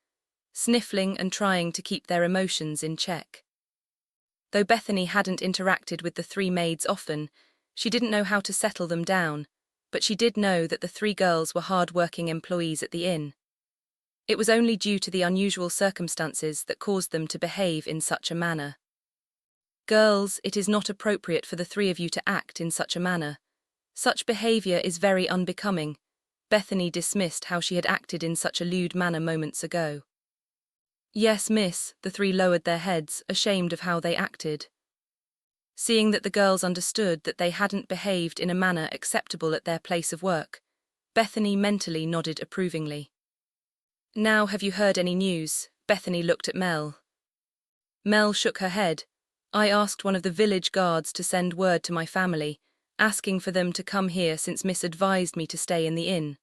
sniffling and trying to keep their emotions in check. Though Bethany hadn't interacted with the three maids often, she didn't know how to settle them down, but she did know that the three girls were hard-working employees at the inn. It was only due to the unusual circumstances that caused them to behave in such a manner. "Girls, it is not appropriate for the three of you to act in such a manner. Such behavior is very unbecoming." Bethany dismissed how she had acted in such a lewd manner moments ago. "Yes, miss," the three lowered their heads, ashamed of how they acted. Seeing that the girls understood that they hadn't behaved in a manner acceptable at their place of work, Bethany mentally nodded approvingly. "Now, have you heard any news?" Bethany looked at Mel. Mel shook her head. "I asked one of the village guards to send word to my family, asking for them to come here since Miss advised me to stay in the inn.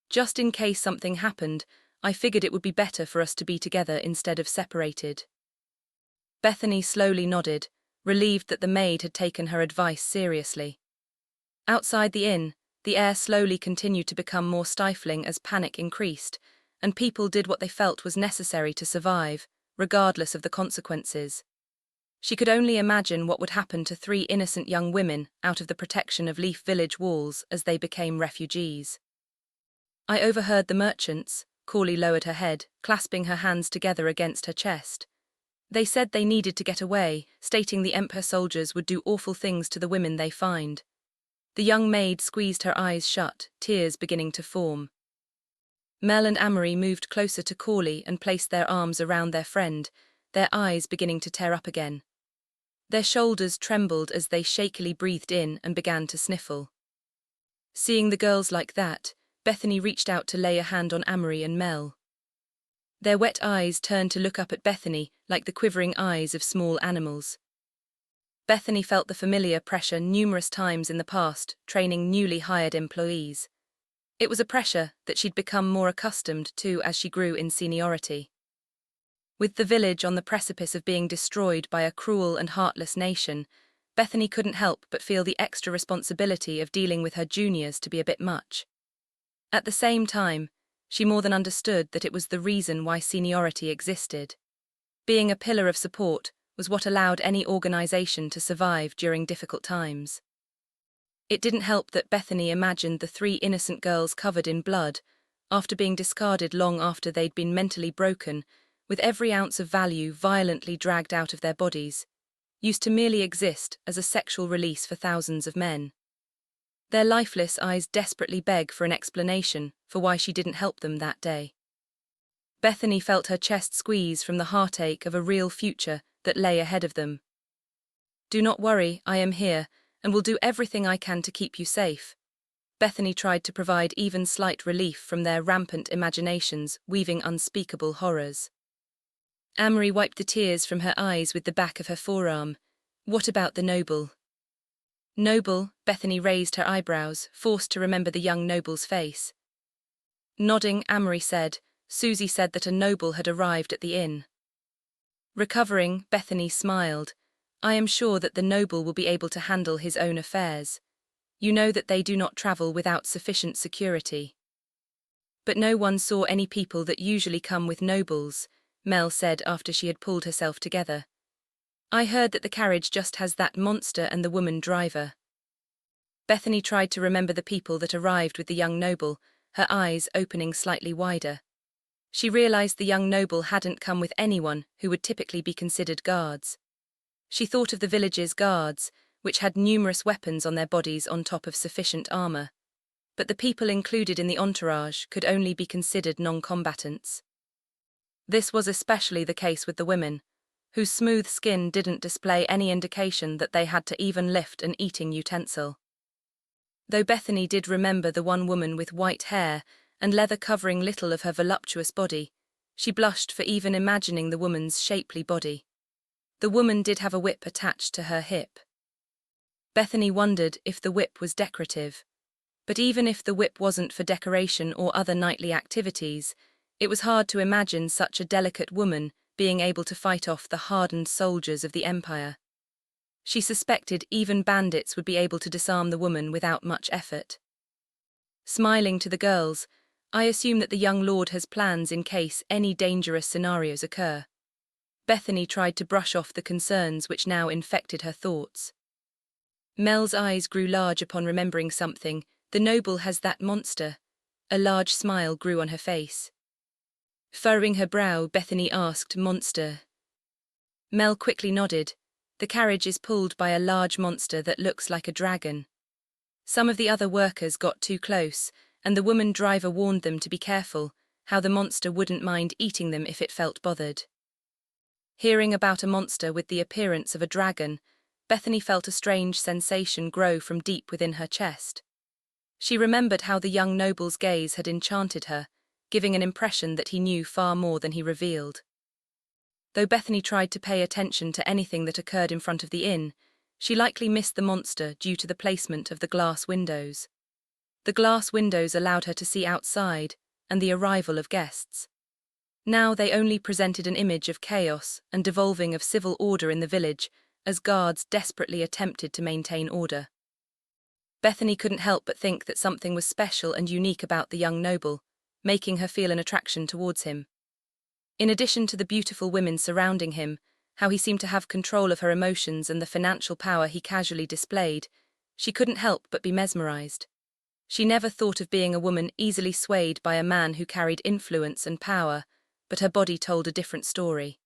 Just in case something happened, I figured it would be better for us to be together instead of separated." Bethany slowly nodded, relieved that the maid had taken her advice seriously. Outside the inn, the air slowly continued to become more stifling as panic increased, and people did what they felt was necessary to survive, regardless of the consequences. She could only imagine what would happen to three innocent young women out of the protection of Leaf Village walls as they became refugees. "I overheard the merchants." Corley lowered her head, clasping her hands together against her chest. "They said they needed to get away, stating the Emperor soldiers would do awful things to the women they find." The young maid squeezed her eyes shut, tears beginning to form. Mel and Amory moved closer to Corley and placed their arms around their friend, their eyes beginning to tear up again. Their shoulders trembled as they shakily breathed in and began to sniffle. Seeing the girls like that, Bethany reached out to lay a hand on Amory and Mel. Their wet eyes turned to look up at Bethany like the quivering eyes of small animals. Bethany felt the familiar pressure numerous times in the past, training newly hired employees. It was a pressure that she'd become more accustomed to as she grew in seniority. With the village on the precipice of being destroyed by a cruel and heartless nation, Bethany couldn't help but feel the extra responsibility of dealing with her juniors to be a bit much. At the same time, she more than understood that it was the reason why seniority existed. Being a pillar of support was what allowed any organization to survive during difficult times. It didn't help that Bethany imagined the three innocent girls covered in blood, after being discarded long after they'd been mentally broken, with every ounce of value violently dragged out of their bodies, used to merely exist as a sexual release for thousands of men. Their lifeless eyes desperately beg for an explanation for why she didn't help them that day. Bethany felt her chest squeeze from the heartache of a real future that lay ahead of them. "Do not worry, I am here, and will do everything I can to keep you safe." Bethany tried to provide even slight relief from their rampant imaginations, weaving unspeakable horrors. Amory wiped the tears from her eyes with the back of her forearm. "What about the noble?" "Noble?" Bethany raised her eyebrows, forced to remember the young noble's face. Nodding, Amory said, "Susie said that a noble had arrived at the inn." Recovering, Bethany smiled. "I am sure that the noble will be able to handle his own affairs. You know that they do not travel without sufficient security." "But no one saw any people that usually come with nobles," Mel said after she had pulled herself together. "I heard that the carriage just has that monster and the woman driver." Bethany tried to remember the people that arrived with the young noble, her eyes opening slightly wider. She realized the young noble hadn't come with anyone who would typically be considered guards. She thought of the village's guards, which had numerous weapons on their bodies on top of sufficient armor. But the people included in the entourage could only be considered non-combatants. This was especially the case with the women, whose smooth skin didn't display any indication that they had to even lift an eating utensil. Though Bethany did remember the one woman with white hair and leather covering little of her voluptuous body, she blushed for even imagining the woman's shapely body. The woman did have a whip attached to her hip. Bethany wondered if the whip was decorative. But even if the whip wasn't for decoration or other knightly activities, it was hard to imagine such a delicate woman being able to fight off the hardened soldiers of the Empire. She suspected even bandits would be able to disarm the woman without much effort. Smiling to the girls, I assume that the young lord has plans in case any dangerous scenarios occur. Bethany tried to brush off the concerns which now infected her thoughts. Mel's eyes grew large upon remembering something. The noble has that monster. A large smile grew on her face. Furrowing her brow, Bethany asked, "Monster?" Mel quickly nodded. The carriage is pulled by a large monster that looks like a dragon. Some of the other workers got too close, and the woman driver warned them to be careful, how the monster wouldn't mind eating them if it felt bothered. Hearing about a monster with the appearance of a dragon, Bethany felt a strange sensation grow from deep within her chest. She remembered how the young noble's gaze had enchanted her, giving an impression that he knew far more than he revealed. Though Bethany tried to pay attention to anything that occurred in front of the inn, she likely missed the monster due to the placement of the glass windows. The glass windows allowed her to see outside and the arrival of guests. Now they only presented an image of chaos and devolving of civil order in the village as guards desperately attempted to maintain order. Bethany couldn't help but think that something was special and unique about the young noble, making her feel an attraction towards him. In addition to the beautiful women surrounding him, how he seemed to have control of her emotions and the financial power he casually displayed, she couldn't help but be mesmerized. She never thought of being a woman easily swayed by a man who carried influence and power, but her body told a different story.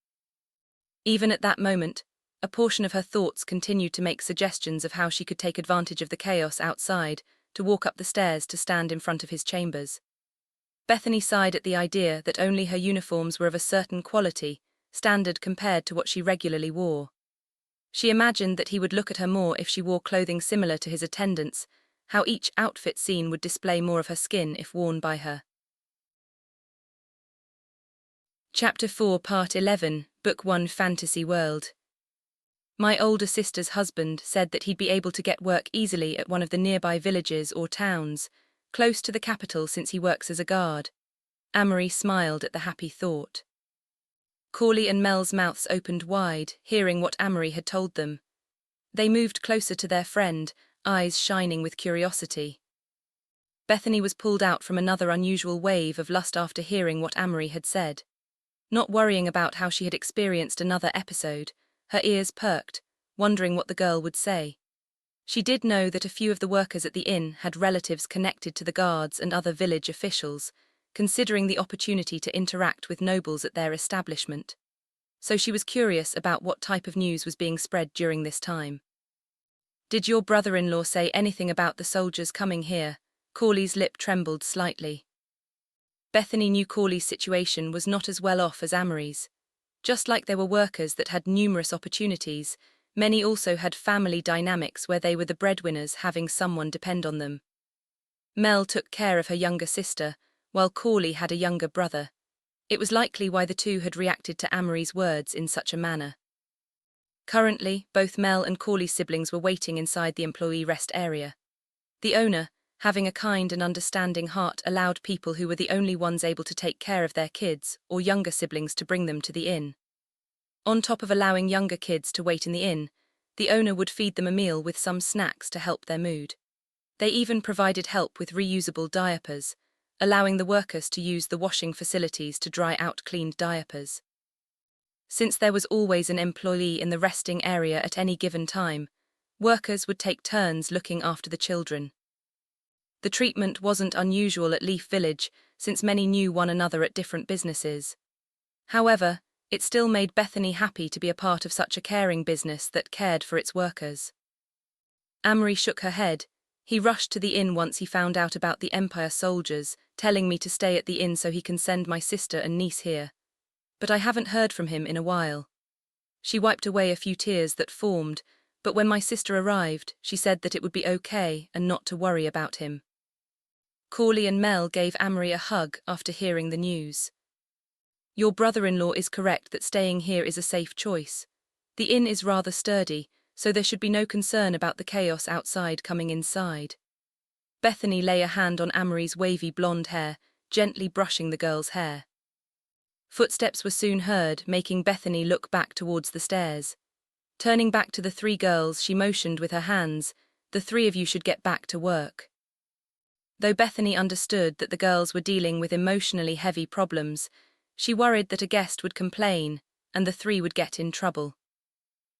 Even at that moment, a portion of her thoughts continued to make suggestions of how she could take advantage of the chaos outside to walk up the stairs to stand in front of his chambers. Bethany sighed at the idea that only her uniforms were of a certain quality, standard compared to what she regularly wore. She imagined that he would look at her more if she wore clothing similar to his attendants, how each outfit scene would display more of her skin if worn by her. Chapter 4, Part 11, Book 1, Fantasy World. My older sister's husband said that he'd be able to get work easily at one of the nearby villages or towns, close to the capital since he works as a guard. Amory smiled at the happy thought. Corley and Mel's mouths opened wide, hearing what Amory had told them. They moved closer to their friend, eyes shining with curiosity. Bethany was pulled out from another unusual wave of lust after hearing what Amory had said. Not worrying about how she had experienced another episode, her ears perked, wondering what the girl would say. She did know that a few of the workers at the inn had relatives connected to the guards and other village officials, considering the opportunity to interact with nobles at their establishment. So she was curious about what type of news was being spread during this time. "Did your brother-in-law say anything about the soldiers coming here?" Corley's lip trembled slightly. Bethany knew Corley's situation was not as well off as Amory's. Just like there were workers that had numerous opportunities, many also had family dynamics where they were the breadwinners having someone depend on them. Mel took care of her younger sister, while Corley had a younger brother. It was likely why the two had reacted to Amory's words in such a manner. Currently, both Mel and Corley's siblings were waiting inside the employee rest area. The owner, having a kind and understanding heart, allowed people who were the only ones able to take care of their kids or younger siblings to bring them to the inn. On top of allowing younger kids to wait in the inn, the owner would feed them a meal with some snacks to help their mood. They even provided help with reusable diapers, allowing the workers to use the washing facilities to dry out cleaned diapers. Since there was always an employee in the resting area at any given time, workers would take turns looking after the children. The treatment wasn't unusual at Leaf Village, since many knew one another at different businesses. However, it still made Bethany happy to be a part of such a caring business that cared for its workers. Amory shook her head. He rushed to the inn once he found out about the Empire soldiers, telling me to stay at the inn so he can send my sister and niece here. But I haven't heard from him in a while. She wiped away a few tears that formed, But when my sister arrived, she said that it would be okay and not to worry about him. Corley and Mel gave Amory a hug after hearing the news. Your brother-in-law is correct that staying here is a safe choice. The inn is rather sturdy, so there should be no concern about the chaos outside coming inside. Bethany lay a hand on Amory's wavy blonde hair, gently brushing the girl's hair. Footsteps were soon heard, making Bethany look back towards the stairs. Turning back to the three girls, she motioned with her hands, "The three of you should get back to work." Though Bethany understood that the girls were dealing with emotionally heavy problems, she worried that a guest would complain, and the three would get in trouble.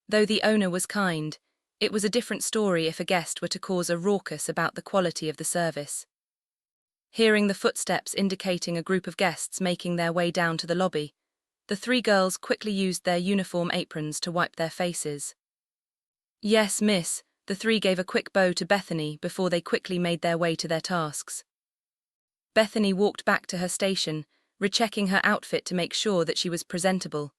Though the owner was kind, it was a different story if a guest were to cause a ruckus about the quality of the service. Hearing the footsteps indicating a group of guests making their way down to the lobby, the three girls quickly used their uniform aprons to wipe their faces. "Yes, miss," the three gave a quick bow to Bethany before they quickly made their way to their tasks. Bethany walked back to her station, rechecking her outfit to make sure that she was presentable.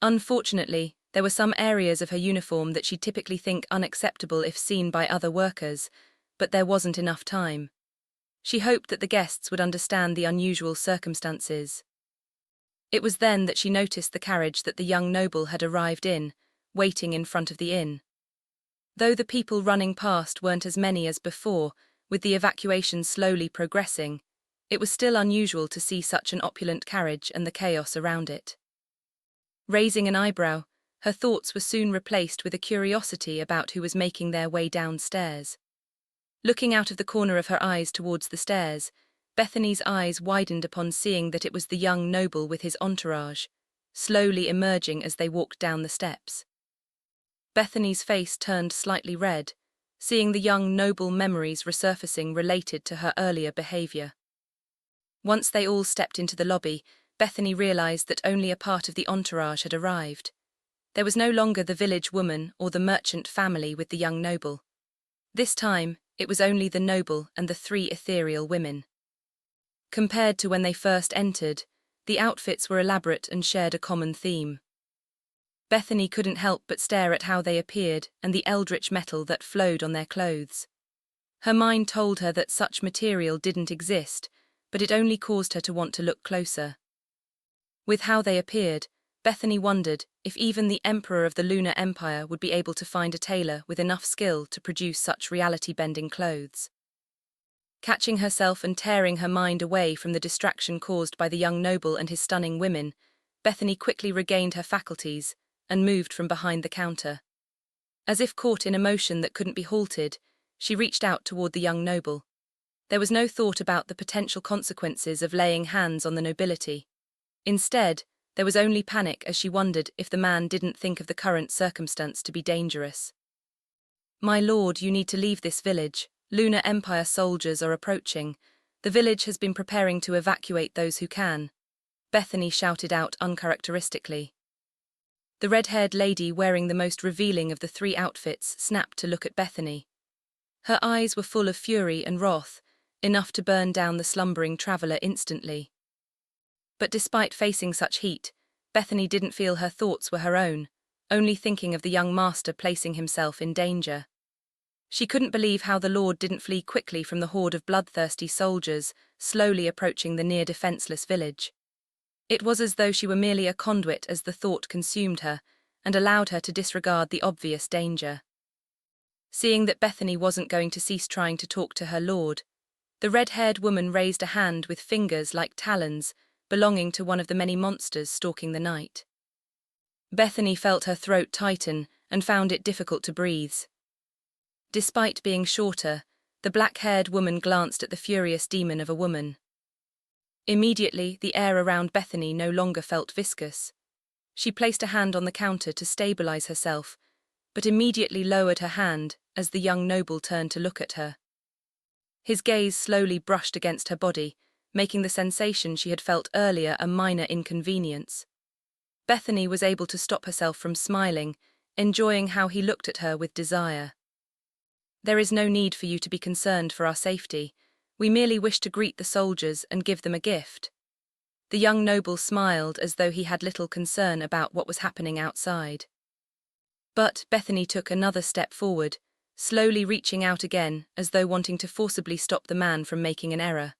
Unfortunately, there were some areas of her uniform that she'd typically think unacceptable if seen by other workers, but there wasn't enough time. She hoped that the guests would understand the unusual circumstances. It was then that she noticed the carriage that the young noble had arrived in, waiting in front of the inn. Though the people running past weren't as many as before, with the evacuation slowly progressing, it was still unusual to see such an opulent carriage and the chaos around it. Raising an eyebrow, her thoughts were soon replaced with a curiosity about who was making their way downstairs. Looking out of the corner of her eyes towards the stairs, Bethany's eyes widened upon seeing that it was the young noble with his entourage, slowly emerging as they walked down the steps. Bethany's face turned slightly red, seeing the young noble memories resurfacing related to her earlier behavior. Once they all stepped into the lobby, Bethany realized that only a part of the entourage had arrived. There was no longer the village woman or the merchant family with the young noble. This time, it was only the noble and the three ethereal women. Compared to when they first entered, the outfits were elaborate and shared a common theme. Bethany couldn't help but stare at how they appeared and the eldritch metal that flowed on their clothes. Her mind told her that such material didn't exist, but it only caused her to want to look closer. With how they appeared, Bethany wondered if even the Emperor of the Lunar Empire would be able to find a tailor with enough skill to produce such reality-bending clothes. Catching herself and tearing her mind away from the distraction caused by the young noble and his stunning women, Bethany quickly regained her faculties and moved from behind the counter. As if caught in a motion that couldn't be halted, she reached out toward the young noble. There was no thought about the potential consequences of laying hands on the nobility. Instead, there was only panic as she wondered if the man didn't think of the current circumstance to be dangerous. "My lord, you need to leave this village. Lunar Empire soldiers are approaching. The village has been preparing to evacuate those who can," Bethany shouted out uncharacteristically. The red-haired lady wearing the most revealing of the three outfits snapped to look at Bethany. Her eyes were full of fury and wrath, enough to burn down the slumbering traveler instantly. But despite facing such heat, Bethany didn't feel her thoughts were her own, only thinking of the young master placing himself in danger. She couldn't believe how the lord didn't flee quickly from the horde of bloodthirsty soldiers slowly approaching the near-defenseless village. It was as though she were merely a conduit as the thought consumed her and allowed her to disregard the obvious danger. Seeing that Bethany wasn't going to cease trying to talk to her lord, the red-haired woman raised a hand with fingers like talons belonging to one of the many monsters stalking the night. Bethany felt her throat tighten and found it difficult to breathe. Despite being shorter, the black-haired woman glanced at the furious demon of a woman. Immediately, the air around Bethany no longer felt viscous. She placed a hand on the counter to stabilize herself, but immediately lowered her hand as the young noble turned to look at her. His gaze slowly brushed against her body, making the sensation she had felt earlier a minor inconvenience. Bethany was able to stop herself from smiling, enjoying how he looked at her with desire. "There is no need for you to be concerned for our safety. We merely wish to greet the soldiers and give them a gift." The young noble smiled as though he had little concern about what was happening outside. But Bethany took another step forward, slowly reaching out again as though wanting to forcibly stop the man from making an error.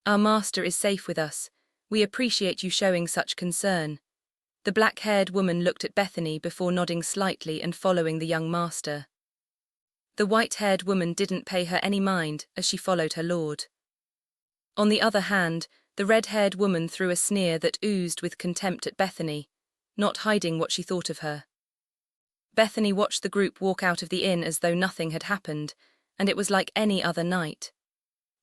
"Our master is safe with us. We appreciate you showing such concern." The black-haired woman looked at Bethany before nodding slightly and following the young master. The white-haired woman didn't pay her any mind as she followed her lord. On the other hand, the red-haired woman threw a sneer that oozed with contempt at Bethany, not hiding what she thought of her. Bethany watched the group walk out of the inn as though nothing had happened, and it was like any other night.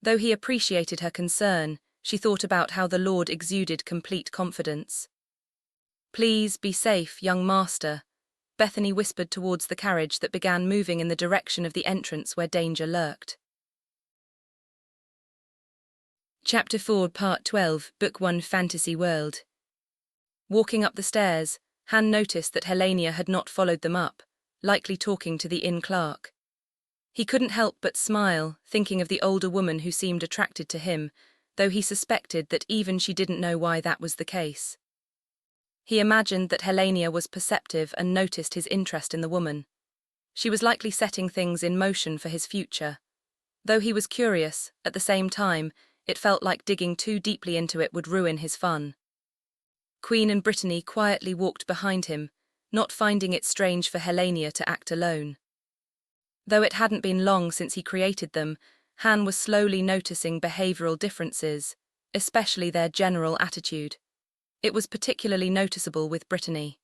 Though he appreciated her concern, she thought about how the Lord exuded complete confidence. "Please be safe, young master," Bethany whispered towards the carriage that began moving in the direction of the entrance where danger lurked. Chapter 4, Part 12, Book 1, Fantasy World. Walking up the stairs, Han noticed that Helenia had not followed them up, likely talking to the inn clerk. He couldn't help but smile, thinking of the older woman who seemed attracted to him, though he suspected that even she didn't know why that was the case. He imagined that Helenia was perceptive and noticed his interest in the woman. She was likely setting things in motion for his future. Though he was curious, at the same time, it felt like digging too deeply into it would ruin his fun. Queen and Brittany quietly walked behind him, not finding it strange for Helenia to act alone. Though it hadn't been long since he created them, Han was slowly noticing behavioral differences, especially their general attitude. It was particularly noticeable with Brittany.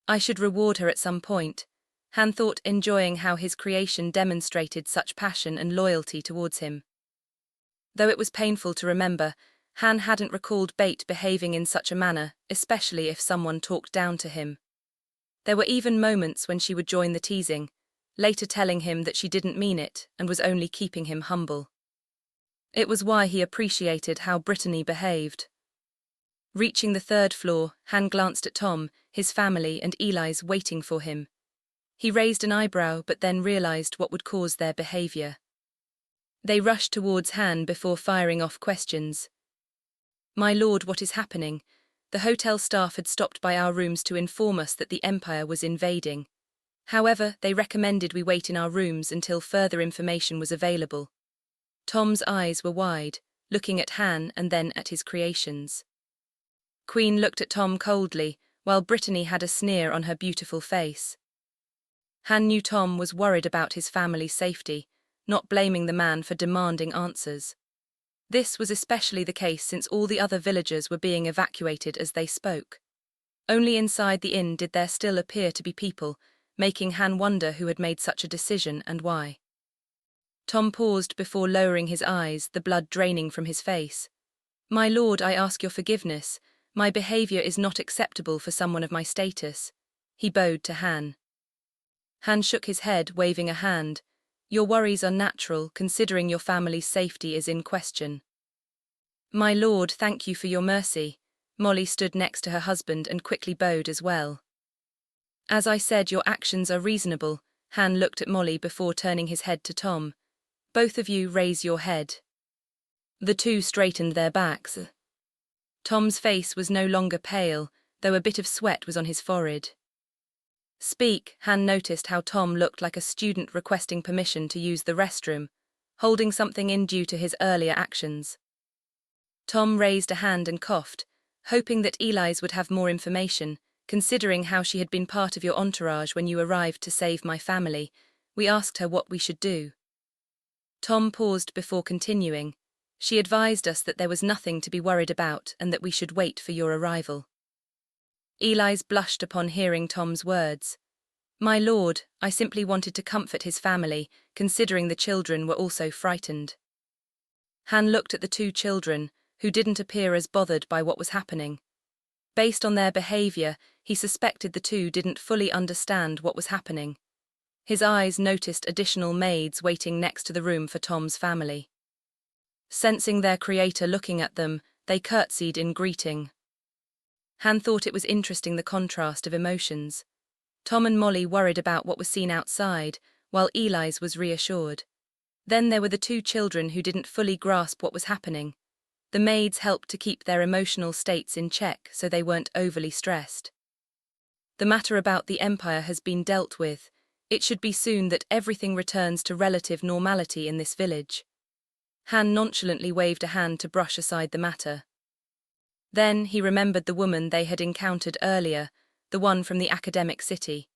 "I should reward her at some point," Han thought, enjoying how his creation demonstrated such passion and loyalty towards him. Though it was painful to remember, Han hadn't recalled Bate behaving in such a manner, especially if someone talked down to him. There were even moments when she would join the teasing, later telling him that she didn't mean it and was only keeping him humble. It was why he appreciated how Brittany behaved. Reaching the third floor, Han glanced at Tom, his family and Eli's waiting for him. He raised an eyebrow but then realized what would cause their behavior. They rushed towards Han before firing off questions. "My lord, what is happening? The hotel staff had stopped by our rooms to inform us that the Empire was invading. However, they recommended we wait in our rooms until further information was available." Tom's eyes were wide, looking at Han and then at his creations. Queen looked at Tom coldly, while Brittany had a sneer on her beautiful face. Han knew Tom was worried about his family's safety, not blaming the man for demanding answers. This was especially the case since all the other villagers were being evacuated as they spoke. Only inside the inn did there still appear to be people, making Han wonder who had made such a decision and why. Tom paused before lowering his eyes, the blood draining from his face. "My lord, I ask your forgiveness. My behavior is not acceptable for someone of my status." He bowed to Han. Han shook his head, waving a hand. "Your worries are natural, considering your family's safety is in question." "My lord, thank you for your mercy." Molly stood next to her husband and quickly bowed as well. "As I said, your actions are reasonable." Han looked at Molly before turning his head to Tom. "Both of you raise your head." The two straightened their backs. Tom's face was no longer pale, though a bit of sweat was on his forehead. "Speak." Han noticed how Tom looked like a student requesting permission to use the restroom, holding something in due to his earlier actions. Tom raised a hand and coughed, hoping that Eli's would have more information, considering how she had been part of your entourage when you arrived to save my family. We asked her what we should do. Tom paused before continuing. "She advised us that there was nothing to be worried about and that we should wait for your arrival." Eli's blushed upon hearing Tom's words. "My lord, I simply wanted to comfort his family, considering the children were also frightened." Han looked at the two children, who didn't appear as bothered by what was happening. Based on their behavior, he suspected the two didn't fully understand what was happening. His eyes noticed additional maids waiting next to the room for Tom's family. Sensing their creator looking at them, they curtsied in greeting. Han thought it was interesting the contrast of emotions. Tom and Molly worried about what was seen outside, while Eli's was reassured. Then there were the two children who didn't fully grasp what was happening. The maids helped to keep their emotional states in check so they weren't overly stressed. The matter about the Empire has been dealt with. It should be soon that everything returns to relative normality in this village. Han nonchalantly waved a hand to brush aside the matter. Then he remembered the woman they had encountered earlier, the one from the academic city.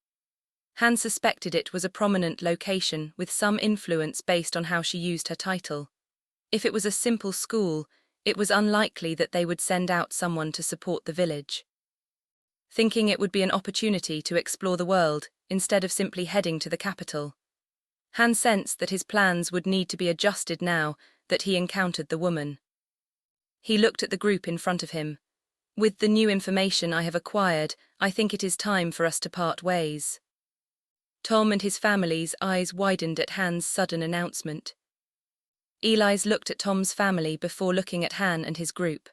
Han suspected it was a prominent location with some influence based on how she used her title. If it was a simple school, it was unlikely that they would send out someone to support the village. Thinking it would be an opportunity to explore the world instead of simply heading to the capital, Han sensed that his plans would need to be adjusted now that he encountered the woman. He looked at the group in front of him. With the new information I have acquired, I think it is time for us to part ways. Tom and his family's eyes widened at Han's sudden announcement. Eli's looked at Tom's family before looking at Han and his group.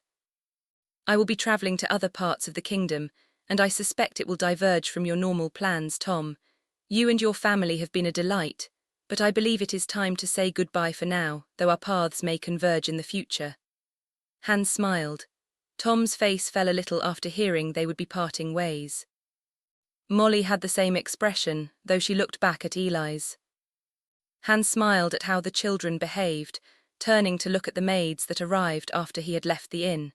I will be traveling to other parts of the kingdom, and I suspect it will diverge from your normal plans, Tom. You and your family have been a delight, but I believe it is time to say goodbye for now, though our paths may converge in the future. Han smiled. Tom's face fell a little after hearing they would be parting ways. Molly had the same expression, though she looked back at Eli's. Han smiled at how the children behaved, turning to look at the maids that arrived after he had left the inn.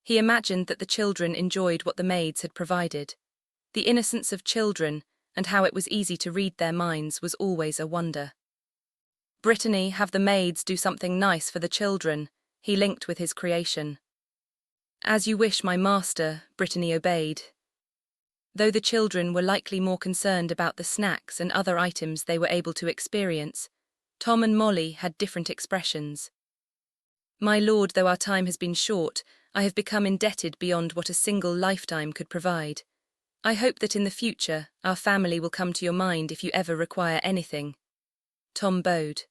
He imagined that the children enjoyed what the maids had provided. The innocence of children, and how it was easy to read their minds, was always a wonder. Brittany, have the maids do something nice for the children, he linked with his creation. As you wish, my master, Brittany obeyed. Though the children were likely more concerned about the snacks and other items they were able to experience, Tom and Molly had different expressions. My lord, though our time has been short, I have become indebted beyond what a single lifetime could provide. I hope that in the future, our family will come to your mind if you ever require anything. Tom bowed.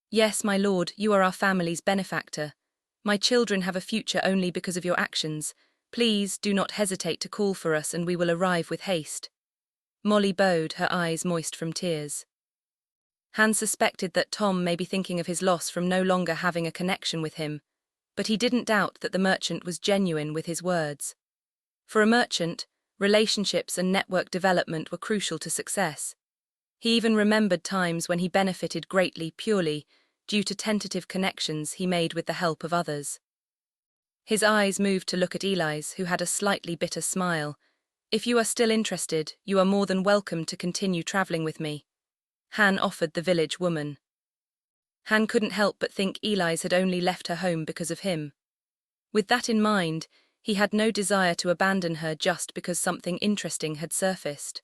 Yes, my lord, you are our family's benefactor. My children have a future only because of your actions. Please do not hesitate to call for us and we will arrive with haste. Molly bowed, her eyes moist from tears. Han suspected that Tom may be thinking of his loss from no longer having a connection with him, but he didn't doubt that the merchant was genuine with his words. For a merchant, relationships and network development were crucial to success. He even remembered times when he benefited greatly purely due to tentative connections he made with the help of others. His eyes moved to look at Eli's, who had a slightly bitter smile. If you are still interested, you are more than welcome to continue traveling with me. Han offered the village woman. Han couldn't help but think Eli's had only left her home because of him. With that in mind, he had no desire to abandon her just because something interesting had surfaced.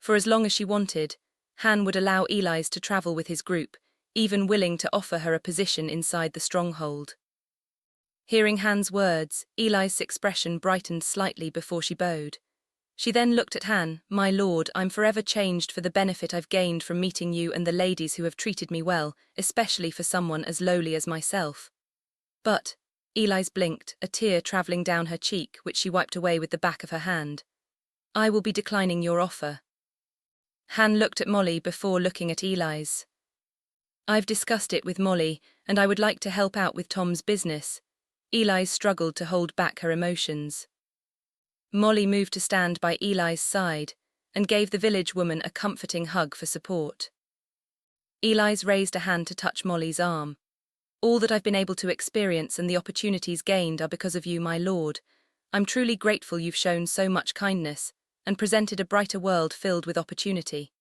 For as long as she wanted, Han would allow Eli's to travel with his group, even willing to offer her a position inside the Stronghold. Hearing Han's words, Eli's expression brightened slightly before she bowed. She then looked at Han. My lord, I'm forever changed for the benefit I've gained from meeting you and the ladies who have treated me well, especially for someone as lowly as myself. But, Eli's blinked, a tear travelling down her cheek which she wiped away with the back of her hand. I will be declining your offer. Han looked at Molly before looking at Eli's. I've discussed it with Molly, and I would like to help out with Tom's business. Eli's struggled to hold back her emotions. Molly moved to stand by Eli's side and gave the village woman a comforting hug for support. Eli's raised a hand to touch Molly's arm. All that I've been able to experience and the opportunities gained are because of you, my lord. I'm truly grateful you've shown so much kindness and presented a brighter world filled with opportunity.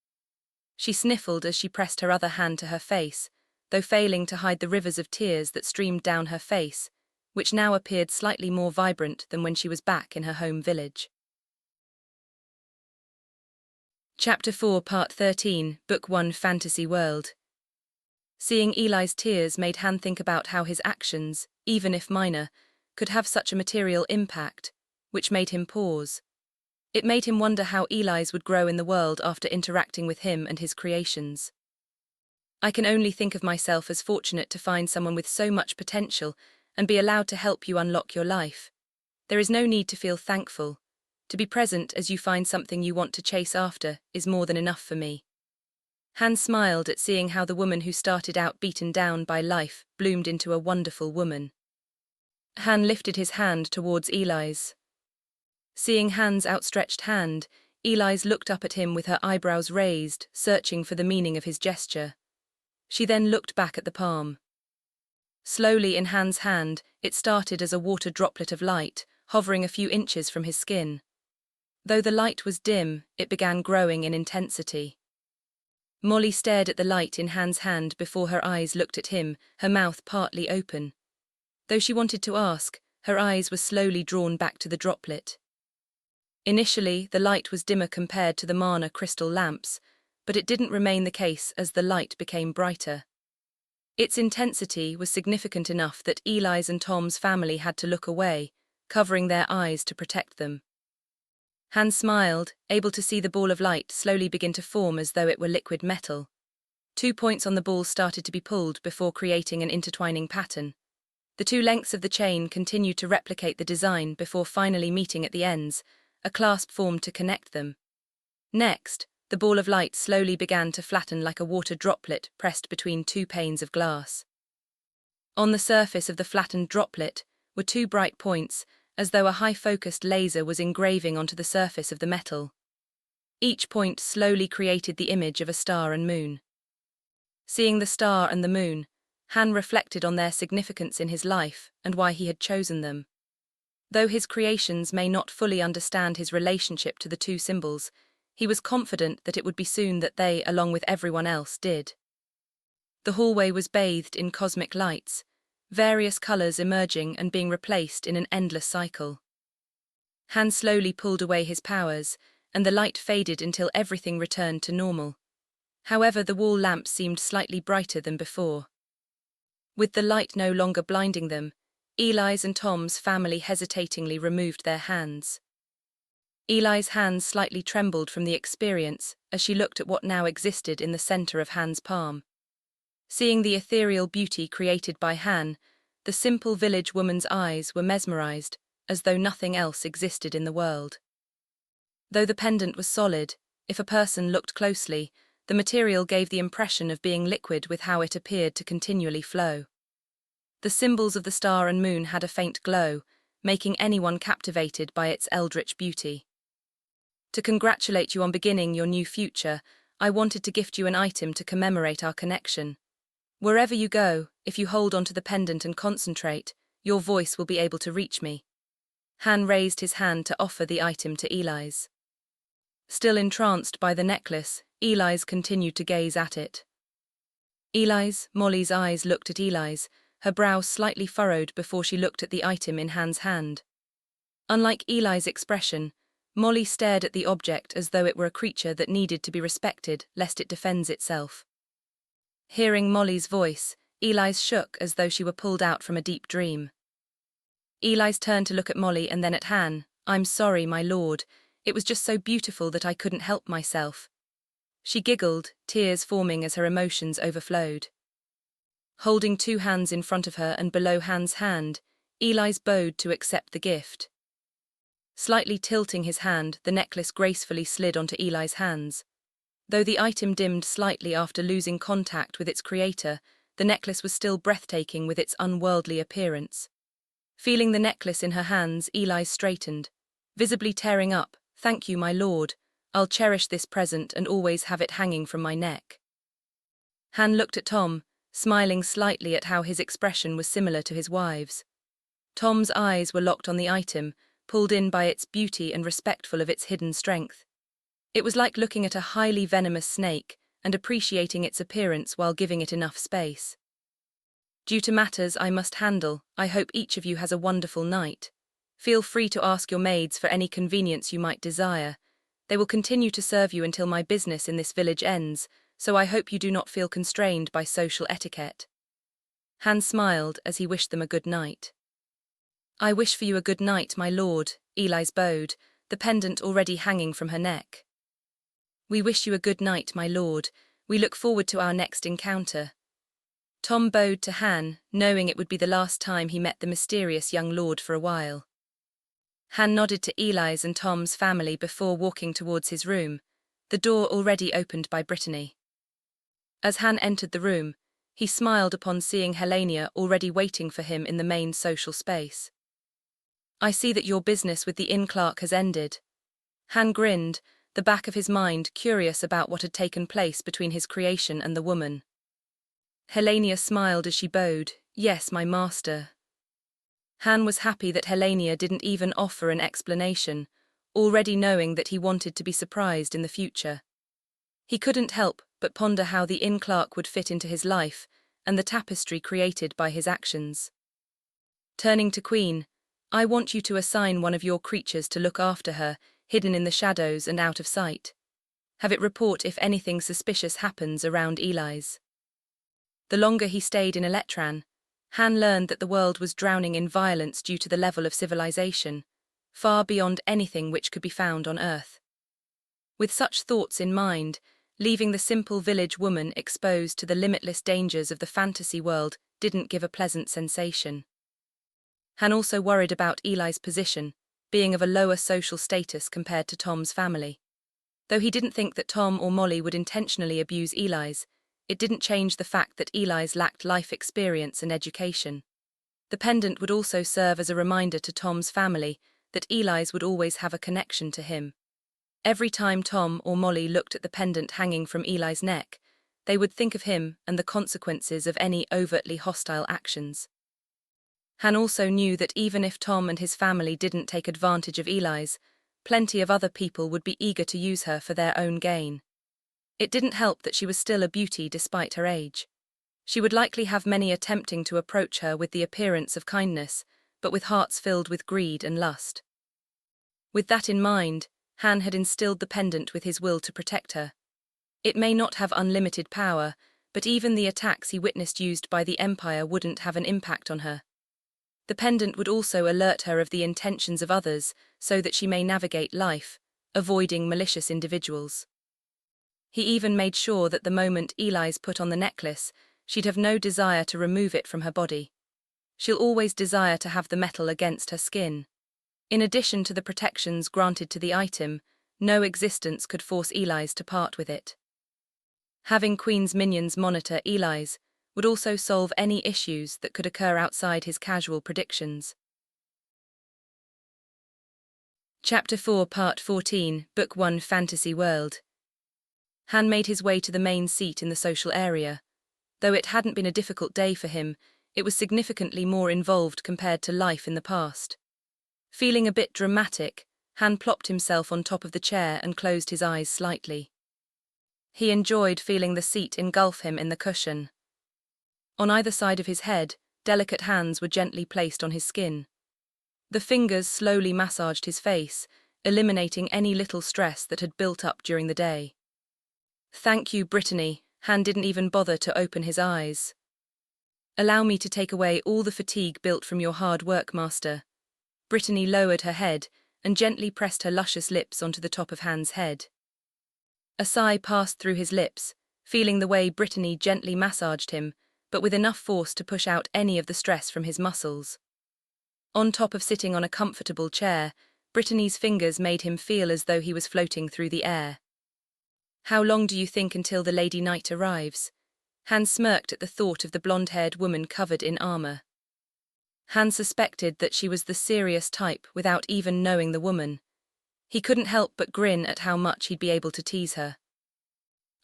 She sniffled as she pressed her other hand to her face, though failing to hide the rivers of tears that streamed down her face, which now appeared slightly more vibrant than when she was back in her home village. Chapter 4, Part 13, Book 1, Fantasy World. Seeing Eli's tears made Han think about how his actions, even if minor, could have such a material impact, which made him pause. It made him wonder how Eli's would grow in the world after interacting with him and his creations. I can only think of myself as fortunate to find someone with so much potential and be allowed to help you unlock your life. There is no need to feel thankful. To be present as you find something you want to chase after is more than enough for me. Han smiled at seeing how the woman who started out beaten down by life bloomed into a wonderful woman. Han lifted his hand towards Eli's. Seeing Han's outstretched hand, Elise looked up at him with her eyebrows raised, searching for the meaning of his gesture. She then looked back at the palm. Slowly in Han's hand, it started as a water droplet of light, hovering a few inches from his skin. Though the light was dim, it began growing in intensity. Molly stared at the light in Han's hand before her eyes looked at him, her mouth partly open. Though she wanted to ask, her eyes were slowly drawn back to the droplet. Initially, the light was dimmer compared to the mana crystal lamps, but it didn't remain the case as the light became brighter. Its intensity was significant enough that Elise and Tom's family had to look away, covering their eyes to protect them. Han smiled, able to see the ball of light slowly begin to form as though it were liquid metal. 2 points on the ball started to be pulled before creating an intertwining pattern. The 2 lengths of the chain continued to replicate the design before finally meeting at the ends, a clasp formed to connect them. Next, the ball of light slowly began to flatten like a water droplet pressed between 2 panes of glass. On the surface of the flattened droplet were 2 bright points, as though a high-focused laser was engraving onto the surface of the metal. Each point slowly created the image of a star and moon. Seeing the star and the moon, Han reflected on their significance in his life and why he had chosen them. Though his creations may not fully understand his relationship to the 2 symbols, he was confident that it would be soon that they, along with everyone else, did. The hallway was bathed in cosmic lights, various colors emerging and being replaced in an endless cycle. Han slowly pulled away his powers, and the light faded until everything returned to normal. However, the wall lamps seemed slightly brighter than before. With the light no longer blinding them, Elise and Tom's family hesitatingly removed their hands. Eli's hands slightly trembled from the experience as she looked at what now existed in the center of Han's palm. Seeing the ethereal beauty created by Han, the simple village woman's eyes were mesmerized, as though nothing else existed in the world. Though the pendant was solid, if a person looked closely, the material gave the impression of being liquid with how it appeared to continually flow. The symbols of the star and moon had a faint glow, making anyone captivated by its eldritch beauty. To congratulate you on beginning your new future, I wanted to gift you an item to commemorate our connection. Wherever you go, if you hold onto the pendant and concentrate, your voice will be able to reach me. Han raised his hand to offer the item to Elise. Still entranced by the necklace, Elise continued to gaze at it. Elise, Molly's eyes looked at Elise, her brow slightly furrowed before she looked at the item in Han's hand. Unlike Eli's expression, Molly stared at the object as though it were a creature that needed to be respected lest it defends itself. Hearing Molly's voice, Elise shook as though she were pulled out from a deep dream. Elise turned to look at Molly and then at Han. "I'm sorry, my lord. It was just so beautiful that I couldn't help myself." She giggled, tears forming as her emotions overflowed. Holding 2 hands in front of her and below Han's hand, Elise bowed to accept the gift. Slightly tilting his hand, the necklace gracefully slid onto Eli's hands. Though the item dimmed slightly after losing contact with its creator, the necklace was still breathtaking with its unworldly appearance. Feeling the necklace in her hands, Elise straightened, visibly tearing up. "Thank you, my lord. I'll cherish this present and always have it hanging from my neck." Han looked at Tom, smiling slightly at how his expression was similar to his wife's. Tom's eyes were locked on the item, pulled in by its beauty and respectful of its hidden strength. It was like looking at a highly venomous snake and appreciating its appearance while giving it enough space. "Due to matters I must handle, I hope each of you has a wonderful night. Feel free to ask your maids for any convenience you might desire. They will continue to serve you until my business in this village ends, so I hope you do not feel constrained by social etiquette." Han smiled as he wished them a good night. "I wish for you a good night, my lord," Elise bowed, the pendant already hanging from her neck. "We wish you a good night, my lord. We look forward to our next encounter." Tom bowed to Han, knowing it would be the last time he met the mysterious young lord for a while. Han nodded to Elise and Tom's family before walking towards his room, the door already opened by Brittany. As Han entered the room, he smiled upon seeing Helenia already waiting for him in the main social space. I see that your business with the inn clerk has ended. Han grinned, the back of his mind curious about what had taken place between his creation and the woman. Helenia smiled as she bowed. Yes, my master. Han was happy that Helenia didn't even offer an explanation, already knowing that he wanted to be surprised in the future. He couldn't help but ponder how the inn clerk would fit into his life and the tapestry created by his actions. Turning to Queen, I want you to assign one of your creatures to look after her, hidden in the shadows and out of sight. Have it report if anything suspicious happens around Eli's. The longer he stayed in Eletran, Han learned that the world was drowning in violence due to the level of civilization, far beyond anything which could be found on Earth. With such thoughts in mind, leaving the simple village woman exposed to the limitless dangers of the fantasy world didn't give a pleasant sensation. Han also worried about Eli's position, being of a lower social status compared to Tom's family. Though he didn't think that Tom or Molly would intentionally abuse Eli's, it didn't change the fact that Eli's lacked life experience and education. The pendant would also serve as a reminder to Tom's family that Eli's would always have a connection to him. Every time Tom or Molly looked at the pendant hanging from Eli's neck, they would think of him and the consequences of any overtly hostile actions. Han also knew that even if Tom and his family didn't take advantage of Eli's, plenty of other people would be eager to use her for their own gain. It didn't help that she was still a beauty despite her age. She would likely have many attempting to approach her with the appearance of kindness, but with hearts filled with greed and lust. With that in mind, Han had instilled the pendant with his will to protect her. It may not have unlimited power, but even the attacks he witnessed used by the Empire wouldn't have an impact on her. The pendant would also alert her of the intentions of others so that she may navigate life, avoiding malicious individuals. He even made sure that the moment Eli's put on the necklace, she'd have no desire to remove it from her body. She'll always desire to have the metal against her skin. In addition to the protections granted to the item, no existence could force Eli's to part with it. Having Queen's minions monitor Eli's would also solve any issues that could occur outside his casual predictions. Chapter 4, Part 14, Book 1, Fantasy World. Han made his way to the main seat in the social area. Though it hadn't been a difficult day for him, it was significantly more involved compared to life in the past. Feeling a bit dramatic, Han plopped himself on top of the chair and closed his eyes slightly. He enjoyed feeling the seat engulf him in the cushion. On either side of his head, delicate hands were gently placed on his skin. The fingers slowly massaged his face, eliminating any little stress that had built up during the day. Thank you, Brittany. Han didn't even bother to open his eyes. Allow me to take away all the fatigue built from your hard work, master. Brittany lowered her head and gently pressed her luscious lips onto the top of Han's head. A sigh passed through his lips, feeling the way Brittany gently massaged him, but with enough force to push out any of the stress from his muscles. On top of sitting on a comfortable chair, Brittany's fingers made him feel as though he was floating through the air. How long do you think until the Lady Knight arrives? Han smirked at the thought of the blonde-haired woman covered in armor. Han suspected that she was the serious type without even knowing the woman. He couldn't help but grin at how much he'd be able to tease her.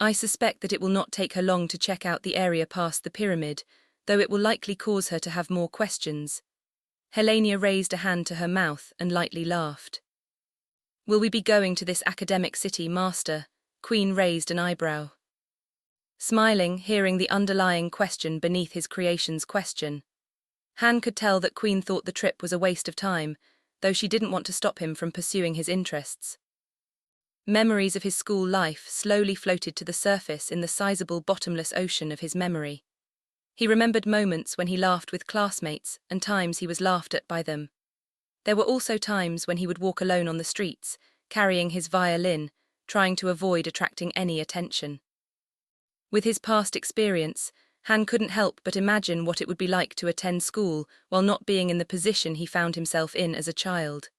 I suspect that it will not take her long to check out the area past the pyramid, though it will likely cause her to have more questions. Helenia raised a hand to her mouth and lightly laughed. Will we be going to this academic city, master? Queen raised an eyebrow. Smiling, hearing the underlying question beneath his creation's question. Han could tell that Queen thought the trip was a waste of time, though she didn't want to stop him from pursuing his interests. Memories of his school life slowly floated to the surface in the sizable bottomless ocean of his memory. He remembered moments when he laughed with classmates and times he was laughed at by them. There were also times when he would walk alone on the streets, carrying his violin, trying to avoid attracting any attention. With his past experience, Han couldn't help but imagine what it would be like to attend school while not being in the position he found himself in as a child.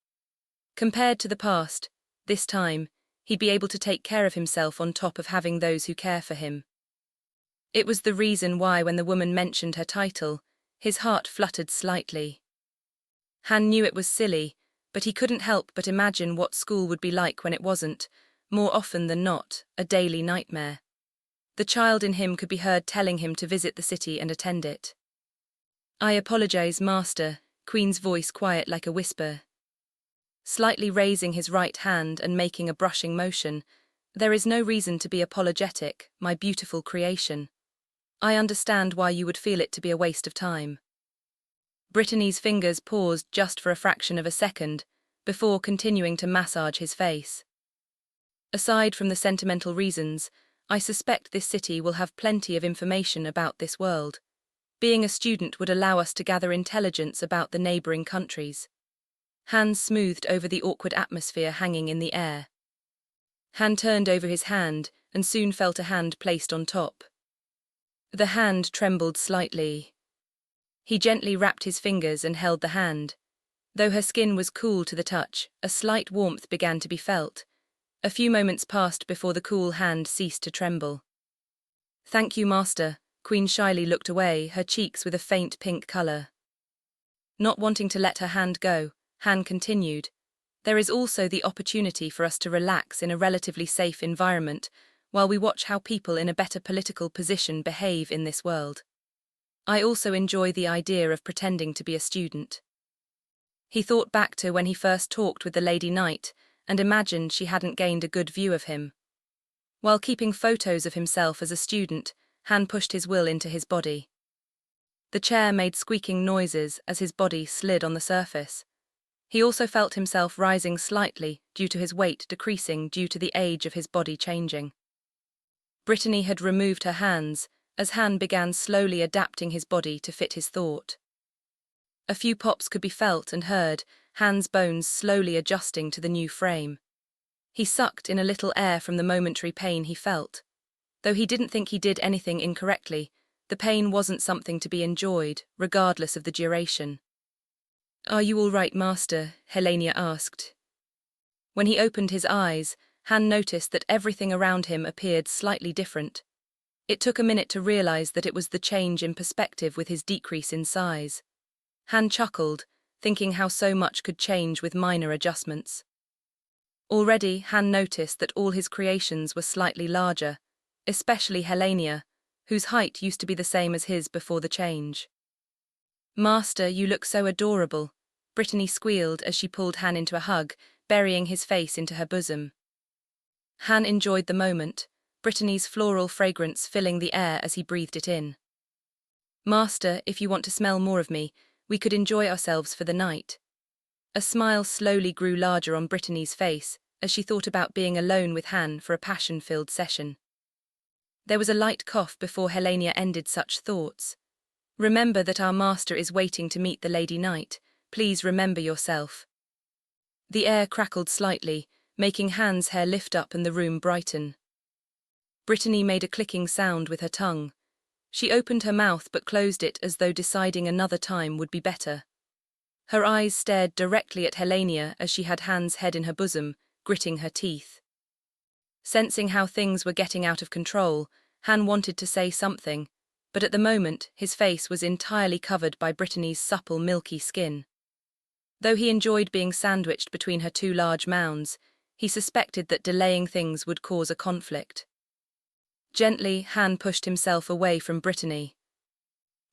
Compared to the past, this time, he'd be able to take care of himself on top of having those who care for him. It was the reason why when the woman mentioned her title, his heart fluttered slightly. Han knew it was silly, but he couldn't help but imagine what school would be like when it wasn't, more often than not, a daily nightmare. The child in him could be heard telling him to visit the city and attend it. "I apologize, Master," Queen's voice quiet like a whisper. Slightly raising his right hand and making a brushing motion, "There is no reason to be apologetic, my beautiful creation. I understand why you would feel it to be a waste of time." Brittany's fingers paused just for a fraction of a second, before continuing to massage his face. "Aside from the sentimental reasons, I suspect this city will have plenty of information about this world. Being a student would allow us to gather intelligence about the neighboring countries." Han smoothed over the awkward atmosphere hanging in the air. Han turned over his hand and soon felt a hand placed on top. The hand trembled slightly. He gently wrapped his fingers and held the hand. Though her skin was cool to the touch, a slight warmth began to be felt. A few moments passed before the cool hand ceased to tremble. "Thank you, Master." Queen shyly looked away, her cheeks with a faint pink color. Not wanting to let her hand go, Han continued, "There is also the opportunity for us to relax in a relatively safe environment while we watch how people in a better political position behave in this world. I also enjoy the idea of pretending to be a student." He thought back to when he first talked with the Lady Knight and imagined she hadn't gained a good view of him. While keeping photos of himself as a student, Han pushed his will into his body. The chair made squeaking noises as his body slid on the surface. He also felt himself rising slightly due to his weight decreasing due to the age of his body changing. Brittany had removed her hands as Han began slowly adapting his body to fit his thought. A few pops could be felt and heard, Han's bones slowly adjusting to the new frame. He sucked in a little air from the momentary pain he felt. Though he didn't think he did anything incorrectly, the pain wasn't something to be enjoyed, regardless of the duration. "Are you all right, Master?" Helenia asked. When he opened his eyes, Han noticed that everything around him appeared slightly different. It took a minute to realize that it was the change in perspective with his decrease in size. Han chuckled, thinking how so much could change with minor adjustments. Already, Han noticed that all his creations were slightly larger, especially Helenia, whose height used to be the same as his before the change. "Master, you look so adorable," Brittany squealed as she pulled Han into a hug, burying his face into her bosom. Han enjoyed the moment, Brittany's floral fragrance filling the air as he breathed it in. "Master, if you want to smell more of me, we could enjoy ourselves for the night." A smile slowly grew larger on Brittany's face as she thought about being alone with Han for a passion-filled session. There was a light cough before Helenia ended such thoughts. "Remember that our master is waiting to meet the Lady Knight. Please remember yourself." The air crackled slightly, making Han's hair lift up and the room brighten. Brittany made a clicking sound with her tongue. She opened her mouth but closed it as though deciding another time would be better. Her eyes stared directly at Helenia as she had Han's head in her bosom, gritting her teeth. Sensing how things were getting out of control, Han wanted to say something, but at the moment his face was entirely covered by Brittany's supple, milky skin. Though he enjoyed being sandwiched between her two large mounds, he suspected that delaying things would cause a conflict. Gently, Han pushed himself away from Brittany.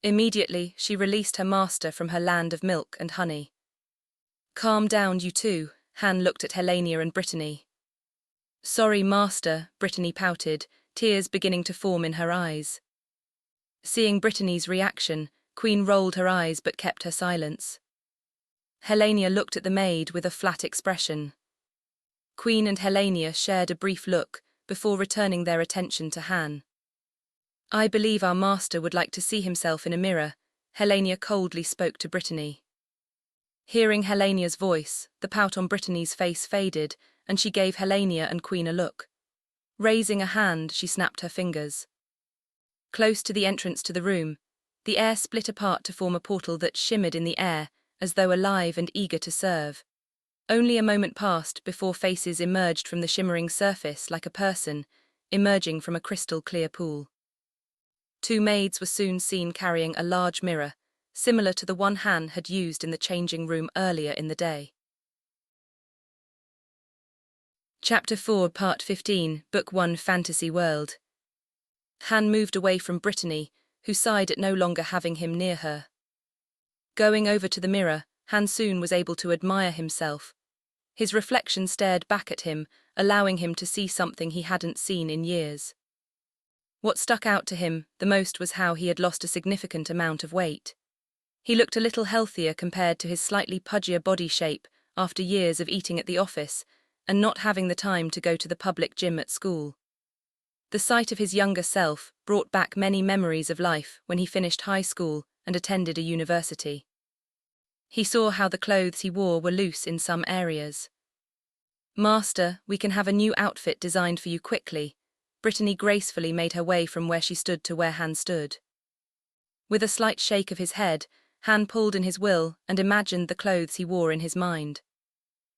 Immediately, she released her master from her land of milk and honey. "Calm down, you two," Han looked at Helenia and Brittany. "Sorry, Master," Brittany pouted, tears beginning to form in her eyes. Seeing Brittany's reaction, Queen rolled her eyes but kept her silence. Helenia looked at the maid with a flat expression. Queen and Helenia shared a brief look before returning their attention to Han. "I believe our master would like to see himself in a mirror," Helenia coldly spoke to Brittany. Hearing Helenia's voice, the pout on Brittany's face faded, and she gave Helenia and Queen a look. Raising a hand, she snapped her fingers. Close to the entrance to the room, the air split apart to form a portal that shimmered in the air, as though alive and eager to serve. Only a moment passed before faces emerged from the shimmering surface like a person, emerging from a crystal-clear pool. Two maids were soon seen carrying a large mirror, similar to the one Han had used in the changing room earlier in the day. Chapter 4, Part 15, Book 1, Fantasy World. Han moved away from Brittany, who sighed at no longer having him near her. Going over to the mirror, Han soon was able to admire himself. His reflection stared back at him, allowing him to see something he hadn't seen in years. What stuck out to him the most was how he had lost a significant amount of weight. He looked a little healthier compared to his slightly pudgier body shape after years of eating at the office and not having the time to go to the public gym at school. The sight of his younger self brought back many memories of life when he finished high school and attended a university. He saw how the clothes he wore were loose in some areas. "Master, we can have a new outfit designed for you quickly." Brittany gracefully made her way from where she stood to where Han stood. With a slight shake of his head, Han pulled in his will and imagined the clothes he wore in his mind.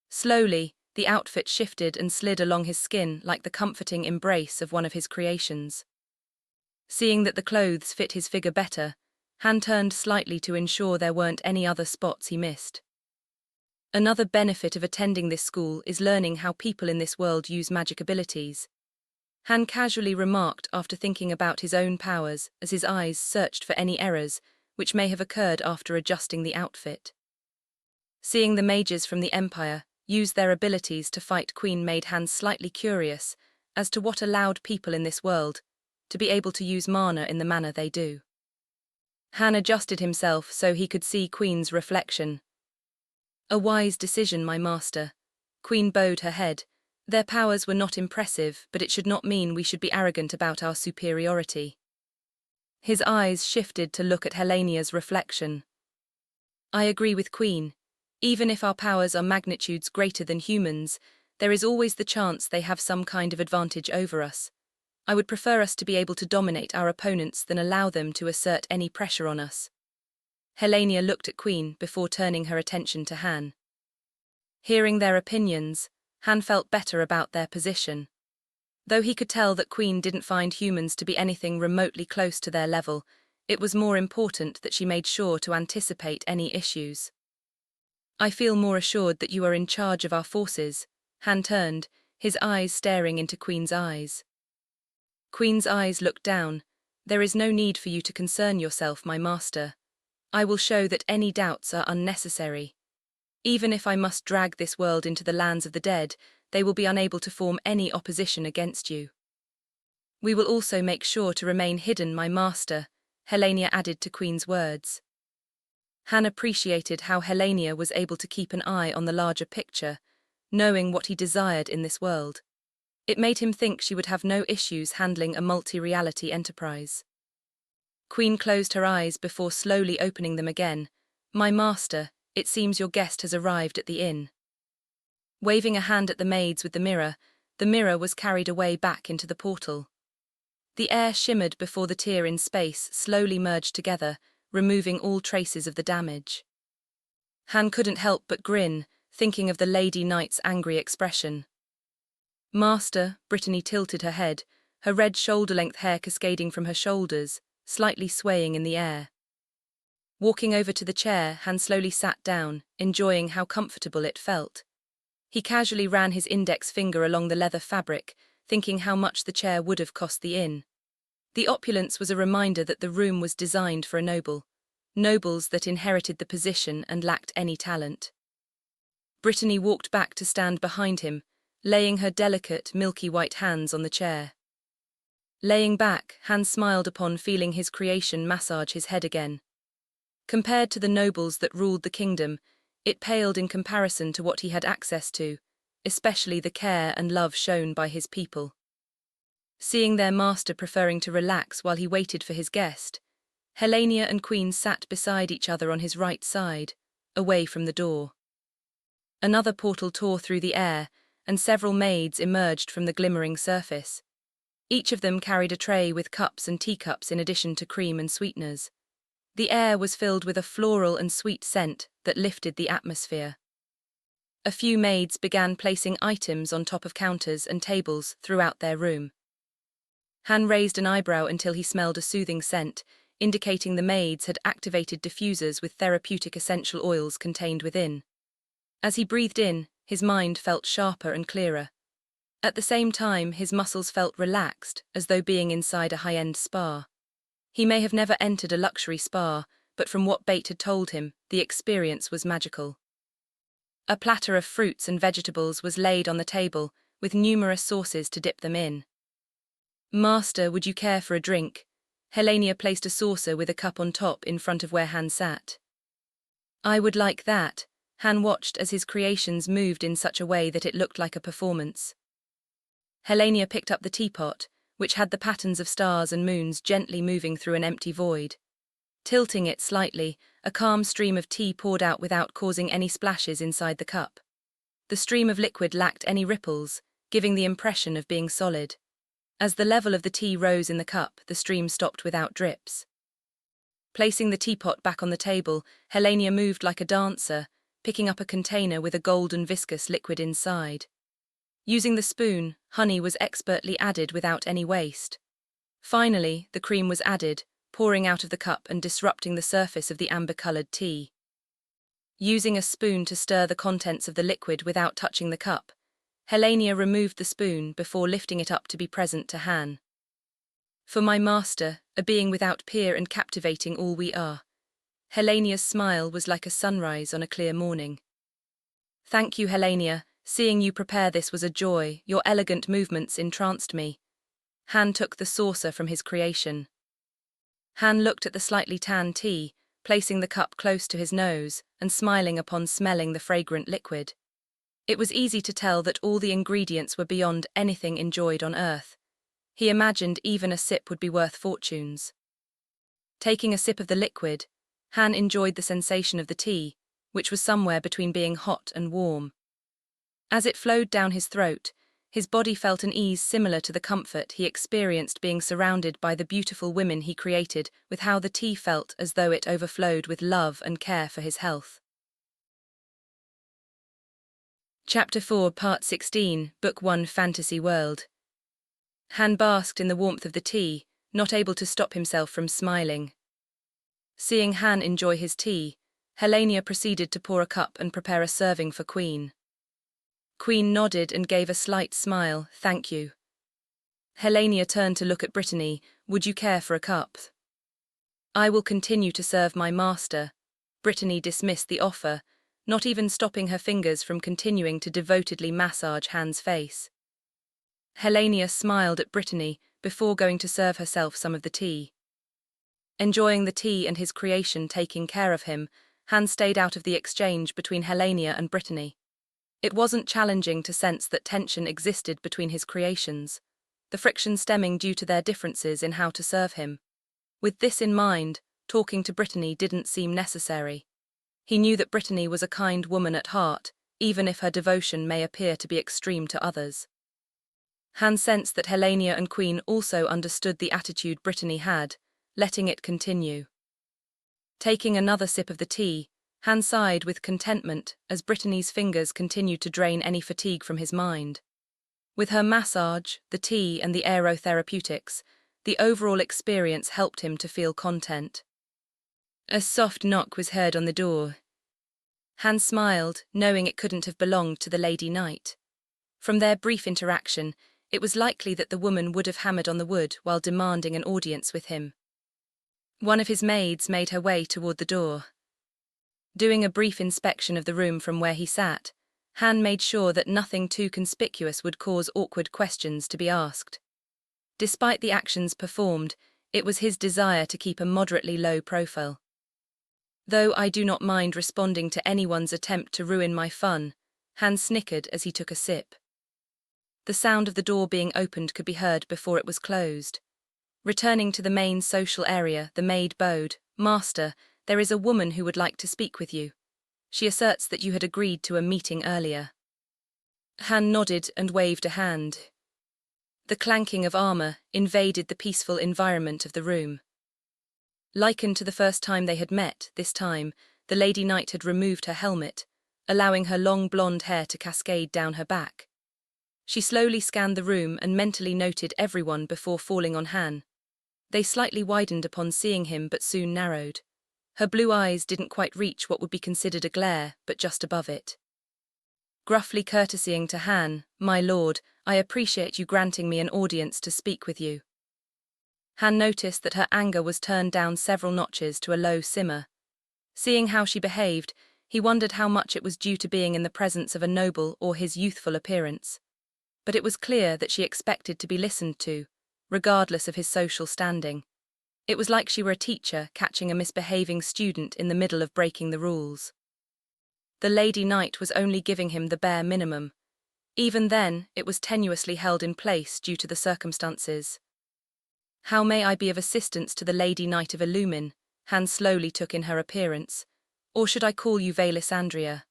Slowly, the outfit shifted and slid along his skin like the comforting embrace of one of his creations. Seeing that the clothes fit his figure better, Han turned slightly to ensure there weren't any other spots he missed. Another benefit of attending this school is learning how people in this world use magic abilities. Han casually remarked after thinking about his own powers as his eyes searched for any errors which may have occurred after adjusting the outfit. Seeing the mages from the Empire use their abilities to fight Queen made Han slightly curious as to what allowed people in this world to be able to use mana in the manner they do. Han adjusted himself so he could see Queen's reflection. "A wise decision, my master." Queen bowed her head. Their powers were not impressive, but it should not mean we should be arrogant about our superiority. His eyes shifted to look at Helenia's reflection. "I agree with Queen. Even if our powers are magnitudes greater than humans, there is always the chance they have some kind of advantage over us. I would prefer us to be able to dominate our opponents than allow them to assert any pressure on us." Helenia looked at Queen before turning her attention to Han. Hearing their opinions, Han felt better about their position. Though he could tell that Queen didn't find humans to be anything remotely close to their level, it was more important that she made sure to anticipate any issues. "I feel more assured that you are in charge of our forces." Han turned, his eyes staring into Queen's eyes. Queen's eyes looked down. "There is no need for you to concern yourself, my master. I will show that any doubts are unnecessary. Even if I must drag this world into the lands of the dead, they will be unable to form any opposition against you. We will also make sure to remain hidden, my master," Helenia added to Queen's words. Han appreciated how Helenia was able to keep an eye on the larger picture, knowing what he desired in this world. It made him think she would have no issues handling a multi-reality enterprise. Queen closed her eyes before slowly opening them again. "My master, it seems your guest has arrived at the inn." Waving a hand at the maids with the mirror was carried away back into the portal. The air shimmered before the tier in space slowly merged together, removing all traces of the damage. Han couldn't help but grin, thinking of the Lady Knight's angry expression. "Master," Brittany tilted her head, her red shoulder-length hair cascading from her shoulders, slightly swaying in the air. Walking over to the chair, Han slowly sat down, enjoying how comfortable it felt. He casually ran his index finger along the leather fabric, thinking how much the chair would have cost the inn. The opulence was a reminder that the room was designed for a noble. Nobles that inherited the position and lacked any talent. Brittany walked back to stand behind him, laying her delicate, milky white hands on the chair. Laying back, Han smiled upon feeling his creation massage his head again. Compared to the nobles that ruled the kingdom, it paled in comparison to what he had access to, especially the care and love shown by his people. Seeing their master preferring to relax while he waited for his guest, Helenia and Queen sat beside each other on his right side, away from the door. Another portal tore through the air, and several maids emerged from the glimmering surface. Each of them carried a tray with cups and teacups in addition to cream and sweeteners. The air was filled with a floral and sweet scent that lifted the atmosphere. A few maids began placing items on top of counters and tables throughout their room. Han raised an eyebrow until he smelled a soothing scent, indicating the maids had activated diffusers with therapeutic essential oils contained within. As he breathed in, his mind felt sharper and clearer. At the same time, his muscles felt relaxed, as though being inside a high-end spa. He may have never entered a luxury spa, but from what Bate had told him, the experience was magical. A platter of fruits and vegetables was laid on the table, with numerous sauces to dip them in. "Master, would you care for a drink?" Helenia placed a saucer with a cup on top in front of where Han sat. "I would like that." Han watched as his creations moved in such a way that it looked like a performance. Helenia picked up the teapot, which had the patterns of stars and moons gently moving through an empty void. Tilting it slightly, a calm stream of tea poured out without causing any splashes inside the cup. The stream of liquid lacked any ripples, giving the impression of being solid. As the level of the tea rose in the cup, the stream stopped without drips. Placing the teapot back on the table, Helenia moved like a dancer, picking up a container with a golden viscous liquid inside. Using the spoon, honey was expertly added without any waste. Finally, the cream was added, pouring out of the cup and disrupting the surface of the amber-colored tea. Using a spoon to stir the contents of the liquid without touching the cup, Helenia removed the spoon before lifting it up to be present to Han. "For my master, a being without peer and captivating all we are." Helenia's smile was like a sunrise on a clear morning. "Thank you, Helenia. Seeing you prepare this was a joy. Your elegant movements entranced me." Han took the saucer from his creation. Han looked at the slightly tanned tea, placing the cup close to his nose and smiling upon smelling the fragrant liquid. It was easy to tell that all the ingredients were beyond anything enjoyed on Earth. He imagined even a sip would be worth fortunes. Taking a sip of the liquid, Han enjoyed the sensation of the tea, which was somewhere between being hot and warm. As it flowed down his throat, his body felt an ease similar to the comfort he experienced being surrounded by the beautiful women he created, with how the tea felt as though it overflowed with love and care for his health. Chapter 4, Part 16, Book 1, Fantasy World. Han basked in the warmth of the tea, not able to stop himself from smiling. Seeing Han enjoy his tea, Helenia proceeded to pour a cup and prepare a serving for Queen. Queen nodded and gave a slight smile, "Thank you." Helenia turned to look at Brittany. "Would you care for a cup?" "I will continue to serve my master." Brittany dismissed the offer, not even stopping her fingers from continuing to devotedly massage Han's face. Helenia smiled at Brittany before going to serve herself some of the tea. Enjoying the tea and his creation taking care of him, Han stayed out of the exchange between Helenia and Brittany. It wasn't challenging to sense that tension existed between his creations, the friction stemming due to their differences in how to serve him. With this in mind, talking to Brittany didn't seem necessary. He knew that Brittany was a kind woman at heart, even if her devotion may appear to be extreme to others. Han sensed that Helenia and Queen also understood the attitude Brittany had, letting it continue. Taking another sip of the tea, Han sighed with contentment as Brittany's fingers continued to drain any fatigue from his mind. With her massage, the tea and the aerotherapeutics, the overall experience helped him to feel content. A soft knock was heard on the door. Han smiled, knowing it couldn't have belonged to the Lady Knight. From their brief interaction, it was likely that the woman would have hammered on the wood while demanding an audience with him. One of his maids made her way toward the door. Doing a brief inspection of the room from where he sat, Han made sure that nothing too conspicuous would cause awkward questions to be asked. Despite the actions performed, it was his desire to keep a moderately low profile. "Though I do not mind responding to anyone's attempt to ruin my fun," Han snickered as he took a sip. The sound of the door being opened could be heard before it was closed. Returning to the main social area, the maid bowed, "Master, there is a woman who would like to speak with you. She asserts that you had agreed to a meeting earlier." Han nodded and waved a hand. The clanking of armor invaded the peaceful environment of the room. Likened to the first time they had met, this time, the Lady Knight had removed her helmet, allowing her long blonde hair to cascade down her back. She slowly scanned the room and mentally noted everyone before falling on Han. They slightly widened upon seeing him but soon narrowed. Her blue eyes didn't quite reach what would be considered a glare, but just above it. Gruffly courtesying to Han, "My lord, I appreciate you granting me an audience to speak with you." Han noticed that her anger was turned down several notches to a low simmer. Seeing how she behaved, he wondered how much it was due to being in the presence of a noble or his youthful appearance. But it was clear that she expected to be listened to, regardless of his social standing. It was like she were a teacher catching a misbehaving student in the middle of breaking the rules. The Lady Knight was only giving him the bare minimum. Even then, it was tenuously held in place due to the circumstances. "How may I be of assistance to the Lady Knight of Illumin?" Han slowly took in her appearance. "Or should I call you Velisandria?"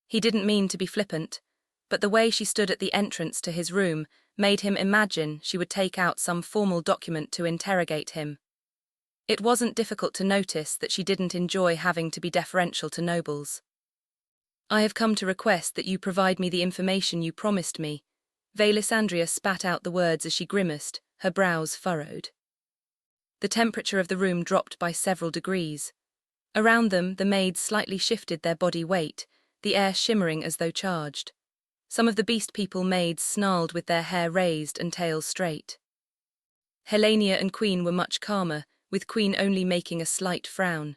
He didn't mean to be flippant, but the way she stood at the entrance to his room made him imagine she would take out some formal document to interrogate him. It wasn't difficult to notice that she didn't enjoy having to be deferential to nobles. "I have come to request that you provide me the information you promised me." Velisandria spat out the words as she grimaced, her brows furrowed. The temperature of the room dropped by several degrees. Around them, the maids slightly shifted their body weight, the air shimmering as though charged. Some of the Beast People maids snarled with their hair raised and tails straight. Helania and Queen were much calmer, with Queen only making a slight frown.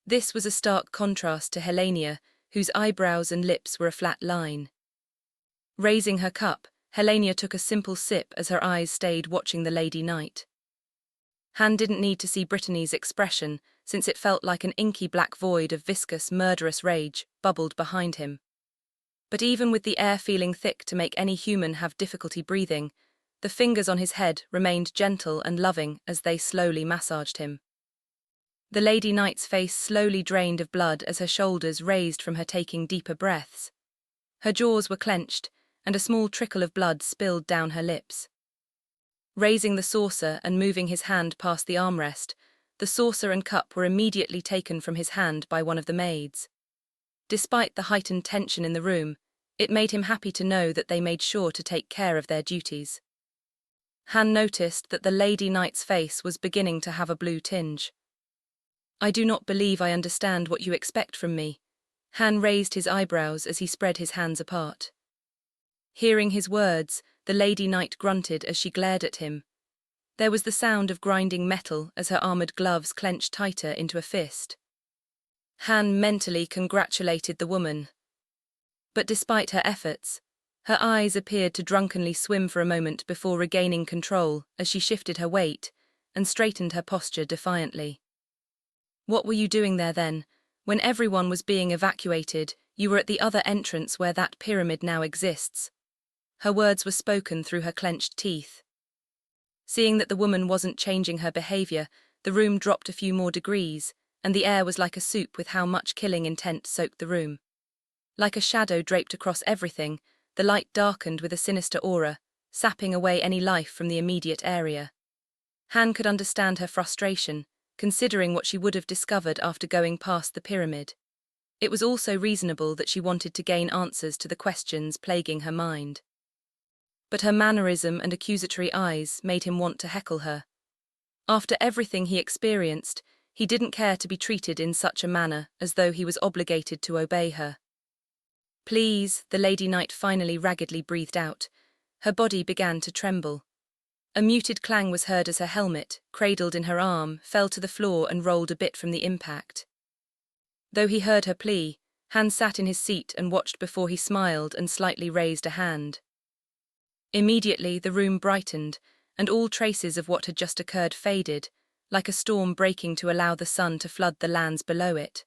This was a stark contrast to Helania, whose eyebrows and lips were a flat line. Raising her cup, Helania took a simple sip as her eyes stayed watching the Lady Knight. Han didn't need to see Brittany's expression, since it felt like an inky black void of viscous, murderous rage bubbled behind him. But even with the air feeling thick to make any human have difficulty breathing, the fingers on his head remained gentle and loving as they slowly massaged him. The Lady Knight's face slowly drained of blood as her shoulders raised from her taking deeper breaths. Her jaws were clenched, and a small trickle of blood spilled down her lips. Raising the saucer and moving his hand past the armrest, the saucer and cup were immediately taken from his hand by one of the maids. Despite the heightened tension in the room, it made him happy to know that they made sure to take care of their duties. Han noticed that the Lady Knight's face was beginning to have a blue tinge. "I do not believe I understand what you expect from me." Han raised his eyebrows as he spread his hands apart. Hearing his words, the Lady Knight grunted as she glared at him. There was the sound of grinding metal as her armored gloves clenched tighter into a fist. Han mentally congratulated the woman. But despite her efforts, her eyes appeared to drunkenly swim for a moment before regaining control as she shifted her weight and straightened her posture defiantly. "What were you doing there then? When everyone was being evacuated, you were at the other entrance where that pyramid now exists." Her words were spoken through her clenched teeth. Seeing that the woman wasn't changing her behavior, the room dropped a few more degrees, and the air was like a soup with how much killing intent soaked the room. Like a shadow draped across everything, the light darkened with a sinister aura, sapping away any life from the immediate area. Han could understand her frustration, considering what she would have discovered after going past the pyramid. It was also reasonable that she wanted to gain answers to the questions plaguing her mind. But her mannerism and accusatory eyes made him want to heckle her. After everything he experienced, he didn't care to be treated in such a manner as though he was obligated to obey her. "Please," the Lady Knight finally raggedly breathed out. Her body began to tremble. A muted clang was heard as her helmet, cradled in her arm, fell to the floor and rolled a bit from the impact. Though he heard her plea, Han sat in his seat and watched before he smiled and slightly raised a hand. Immediately, the room brightened, and all traces of what had just occurred faded, like a storm breaking to allow the sun to flood the lands below it.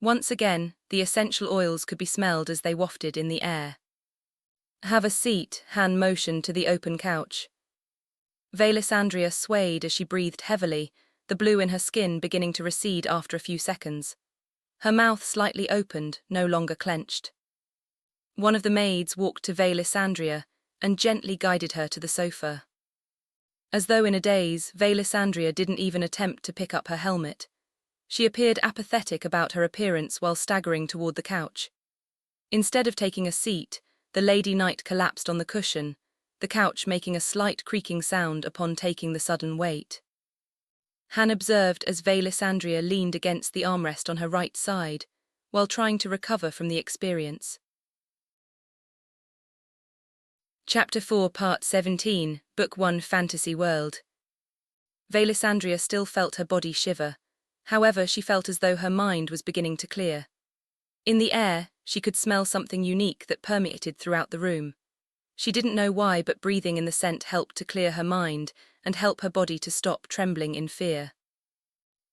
Once again, the essential oils could be smelled as they wafted in the air. "Have a seat," Han motioned to the open couch. Velisandria swayed as she breathed heavily, the blue in her skin beginning to recede after a few seconds. Her mouth slightly opened, no longer clenched. One of the maids walked to Velisandria and gently guided her to the sofa. As though in a daze, Velisandria didn't even attempt to pick up her helmet. She appeared apathetic about her appearance while staggering toward the couch. Instead of taking a seat, the Lady Knight collapsed on the cushion, the couch making a slight creaking sound upon taking the sudden weight. Han observed as Velisandria leaned against the armrest on her right side, while trying to recover from the experience. Chapter 4, Part 17, Book 1, Fantasy World. Velisandria still felt her body shiver. However, she felt as though her mind was beginning to clear. In the air, she could smell something unique that permeated throughout the room. She didn't know why, but breathing in the scent helped to clear her mind and help her body to stop trembling in fear.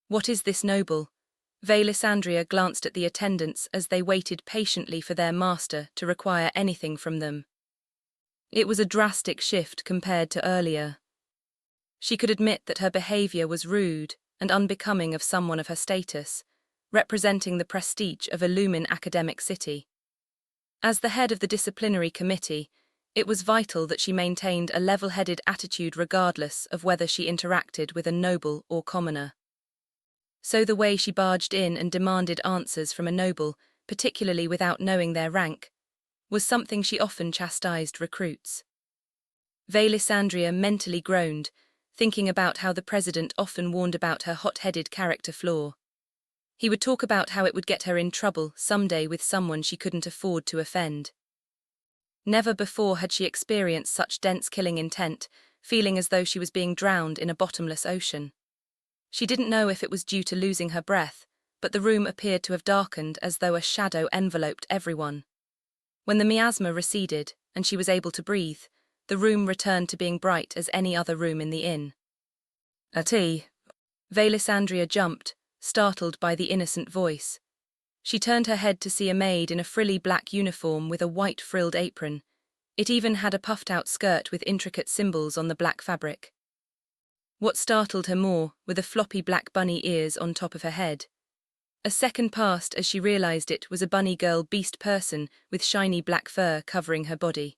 What is this, noble? Velisandria glanced at the attendants as they waited patiently for their master to require anything from them. It was a drastic shift compared to earlier. She could admit that her behavior was rude and unbecoming of someone of her status, representing the prestige of a Lumen academic city. As the head of the disciplinary committee, it was vital that she maintained a level-headed attitude regardless of whether she interacted with a noble or commoner. So the way she barged in and demanded answers from a noble, particularly without knowing their rank, was something she often chastised recruits. Velisandria mentally groaned, thinking about how the president often warned about her hot-headed character flaw. He would talk about how it would get her in trouble someday with someone she couldn't afford to offend. Never before had she experienced such dense killing intent, feeling as though she was being drowned in a bottomless ocean. She didn't know if it was due to losing her breath, but the room appeared to have darkened as though a shadow enveloped everyone. When the miasma receded and she was able to breathe, the room returned to being bright as any other room in the inn. "A tea?" Velisandria jumped, startled by the innocent voice. She turned her head to see a maid in a frilly black uniform with a white frilled apron. It even had a puffed-out skirt with intricate symbols on the black fabric. What startled her more were the floppy black bunny ears on top of her head. A second passed as she realized it was a bunny girl beast person with shiny black fur covering her body.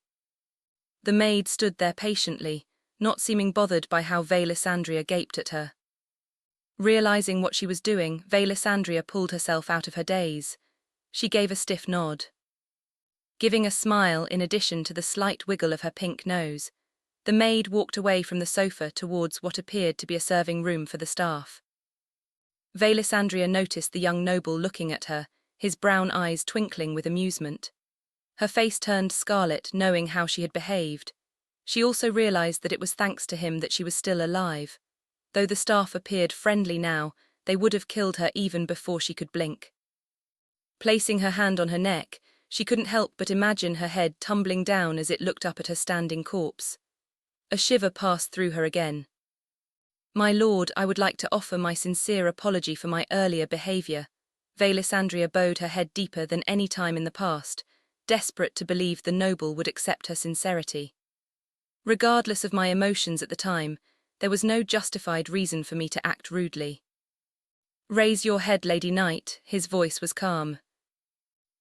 The maid stood there patiently, not seeming bothered by how Velisandria gaped at her. Realizing what she was doing, Velisandria pulled herself out of her daze. She gave a stiff nod. Giving a smile in addition to the slight wiggle of her pink nose, the maid walked away from the sofa towards what appeared to be a serving room for the staff. Velisandria noticed the young noble looking at her, his brown eyes twinkling with amusement. Her face turned scarlet, knowing how she had behaved. She also realized that it was thanks to him that she was still alive. Though the staff appeared friendly now, they would have killed her even before she could blink. Placing her hand on her neck, she couldn't help but imagine her head tumbling down as it looked up at her standing corpse. A shiver passed through her again. "My lord, I would like to offer my sincere apology for my earlier behavior." Velisandria bowed her head deeper than any time in the past, desperate to believe the noble would accept her sincerity. "Regardless of my emotions at the time, there was no justified reason for me to act rudely." "Raise your head, Lady Knight," his voice was calm.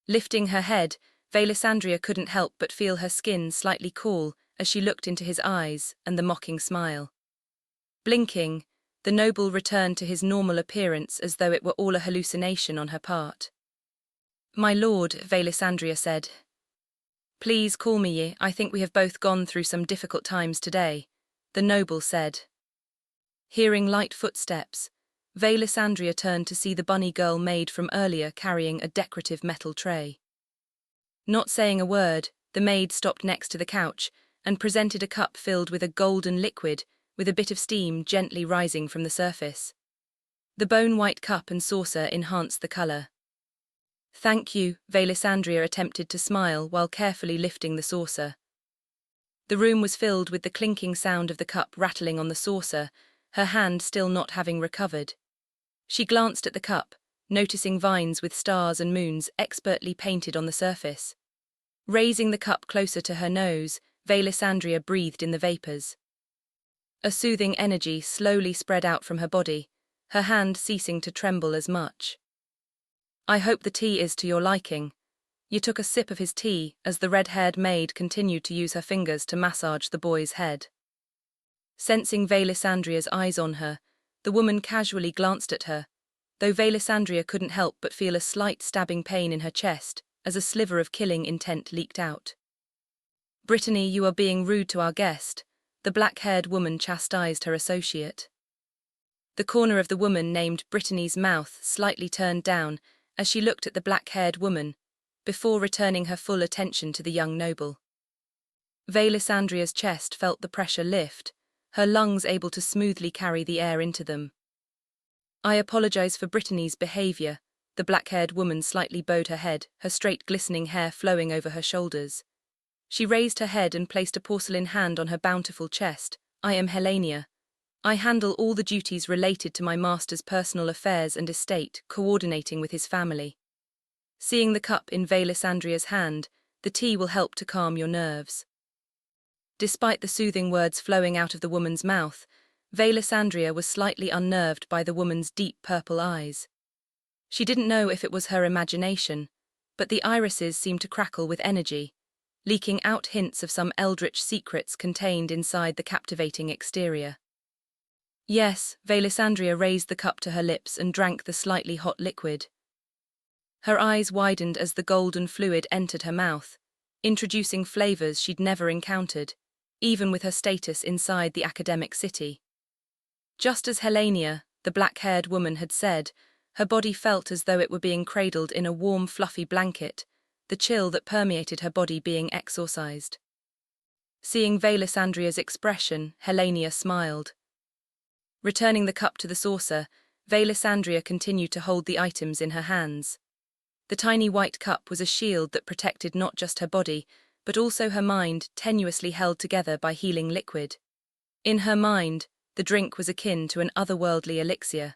Lifting her head, Velisandria couldn't help but feel her skin slightly cool as she looked into his eyes and the mocking smile. Blinking, the noble returned to his normal appearance as though it were all a hallucination on her part. "My lord," Velisandria said. "Please call me Yi. I think we have both gone through some difficult times today," the noble said. Hearing light footsteps, Velisandria turned to see the bunny girl maid from earlier carrying a decorative metal tray. Not saying a word, the maid stopped next to the couch and presented a cup filled with a golden liquid with a bit of steam gently rising from the surface. The bone-white cup and saucer enhanced the color. "Thank you," Velisandria attempted to smile while carefully lifting the saucer. The room was filled with the clinking sound of the cup rattling on the saucer, her hand still not having recovered. She glanced at the cup, noticing vines with stars and moons expertly painted on the surface. Raising the cup closer to her nose, Velisandria breathed in the vapors. A soothing energy slowly spread out from her body, her hand ceasing to tremble as much. "I hope the tea is to your liking." Yi took a sip of his tea as the red-haired maid continued to use her fingers to massage the boy's head. Sensing Velisandria's eyes on her, the woman casually glanced at her, though Velisandria couldn't help but feel a slight stabbing pain in her chest as a sliver of killing intent leaked out. Brittany, you are being rude to our guest, the black-haired woman chastised her associate. The corner of the woman named Brittany's mouth slightly turned down as she looked at the black-haired woman, before returning her full attention to the young noble. Velisandria's chest felt the pressure lift, her lungs able to smoothly carry the air into them. I apologize for Brittany's behavior, the black-haired woman slightly bowed her head, her straight glistening hair flowing over her shoulders. She raised her head and placed a porcelain hand on her bountiful chest. I am Helenia. I handle all the duties related to my master's personal affairs and estate, coordinating with his family. Seeing the cup in Velisandria's hand, the tea will help to calm your nerves. Despite the soothing words flowing out of the woman's mouth, Velisandria was slightly unnerved by the woman's deep purple eyes. She didn't know if it was her imagination, but the irises seemed to crackle with energy, leaking out hints of some eldritch secrets contained inside the captivating exterior. Yes, Velisandria raised the cup to her lips and drank the slightly hot liquid. Her eyes widened as the golden fluid entered her mouth, introducing flavors she'd never encountered, even with her status inside the academic city. Just as Helenia, the black-haired woman, had said, her body felt as though it were being cradled in a warm, fluffy blanket, the chill that permeated her body being exorcised. Seeing Velisandria's expression, Helenia smiled. Returning the cup to the saucer, Velisandria continued to hold the items in her hands. The tiny white cup was a shield that protected not just her body, but also her mind, tenuously held together by healing liquid. In her mind, the drink was akin to an otherworldly elixir.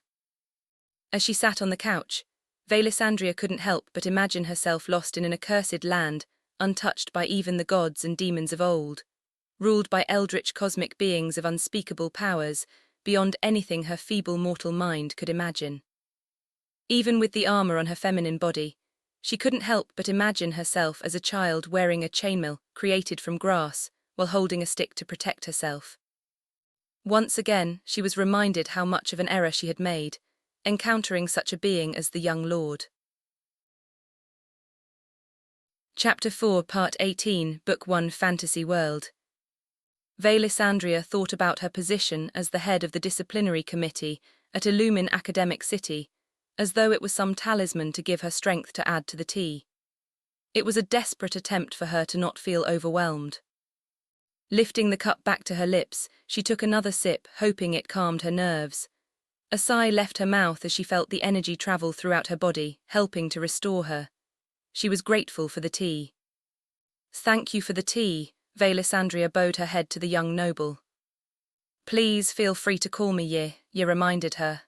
As she sat on the couch, Velisandria couldn't help but imagine herself lost in an accursed land, untouched by even the gods and demons of old, ruled by eldritch cosmic beings of unspeakable powers, beyond anything her feeble mortal mind could imagine. Even with the armor on her feminine body, she couldn't help but imagine herself as a child wearing a chainmail created from grass, while holding a stick to protect herself. Once again, she was reminded how much of an error she had made, encountering such a being as the young lord. Chapter 4, Part 18, Book 1, Fantasy World. Velisandria thought about her position as the head of the disciplinary committee at Illumin Academic City, as though it was some talisman to give her strength to add to the tea. It was a desperate attempt for her to not feel overwhelmed. Lifting the cup back to her lips, she took another sip, hoping it calmed her nerves. A sigh left her mouth as she felt the energy travel throughout her body, helping to restore her. She was grateful for the tea. Thank you for the tea, Velisandria bowed her head to the young noble. Please feel free to call me Ye reminded her.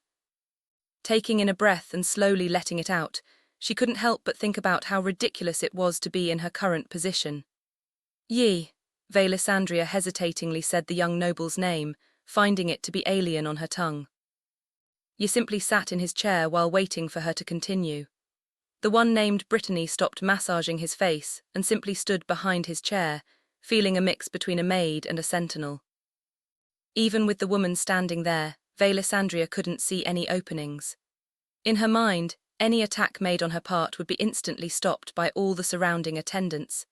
Taking in a breath and slowly letting it out, she couldn't help but think about how ridiculous it was to be in her current position. Ye, Velisandria hesitatingly said the young noble's name, finding it to be alien on her tongue. Ye simply sat in his chair while waiting for her to continue. The one named Brittany stopped massaging his face and simply stood behind his chair, feeling a mix between a maid and a sentinel. Even with the woman standing there, Velisandria couldn't see any openings. In her mind, any attack made on her part would be instantly stopped by all the surrounding attendants,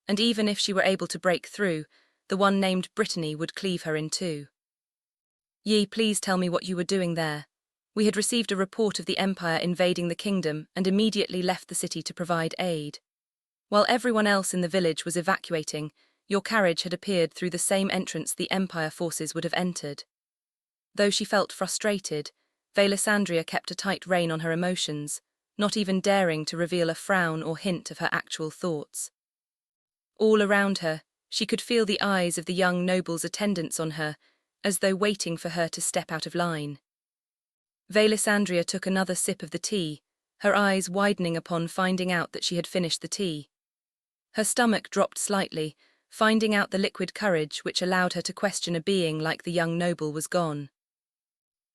and even if she were able to break through, the one named Brittany would cleave her in two. Ye, please tell me what you were doing there. We had received a report of the Empire invading the kingdom and immediately left the city to provide aid. While everyone else in the village was evacuating, your carriage had appeared through the same entrance the Empire forces would have entered. Though she felt frustrated, Velisandria kept a tight rein on her emotions, not even daring to reveal a frown or hint of her actual thoughts. All around her, she could feel the eyes of the young noble's attendants on her, as though waiting for her to step out of line. Velisandria took another sip of the tea, her eyes widening upon finding out that she had finished the tea. Her stomach dropped slightly, finding out the liquid courage which allowed her to question a being like the young noble was gone.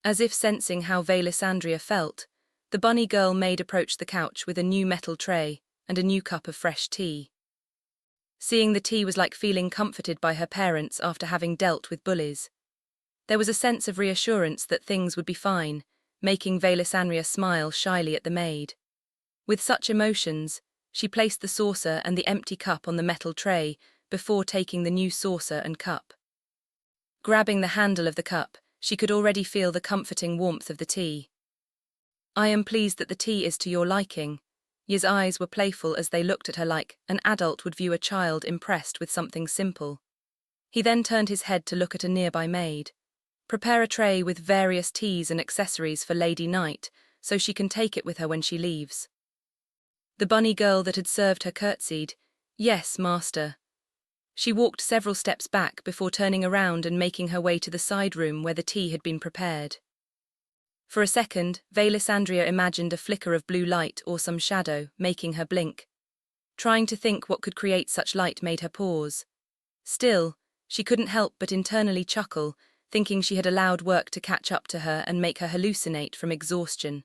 As if sensing how Velisandria felt, the bunny girl maid approached the couch with a new metal tray and a new cup of fresh tea. Seeing the tea was like feeling comforted by her parents after having dealt with bullies. There was a sense of reassurance that things would be fine, making Velisandria smile shyly at the maid. With such emotions, she placed the saucer and the empty cup on the metal tray before taking the new saucer and cup. Grabbing the handle of the cup, she could already feel the comforting warmth of the tea. "I am pleased that the tea is to your liking." Yi's eyes were playful as they looked at her like an adult would view a child impressed with something simple. He then turned his head to look at a nearby maid. "Prepare a tray with various teas and accessories for Lady Knight, so she can take it with her when she leaves." The bunny girl that had served her curtsied. "Yes, master." She walked several steps back before turning around and making her way to the side room where the tea had been prepared. For a second, Velisandria imagined a flicker of blue light or some shadow, making her blink. Trying to think what could create such light made her pause. Still, she couldn't help but internally chuckle, thinking she had allowed work to catch up to her and make her hallucinate from exhaustion.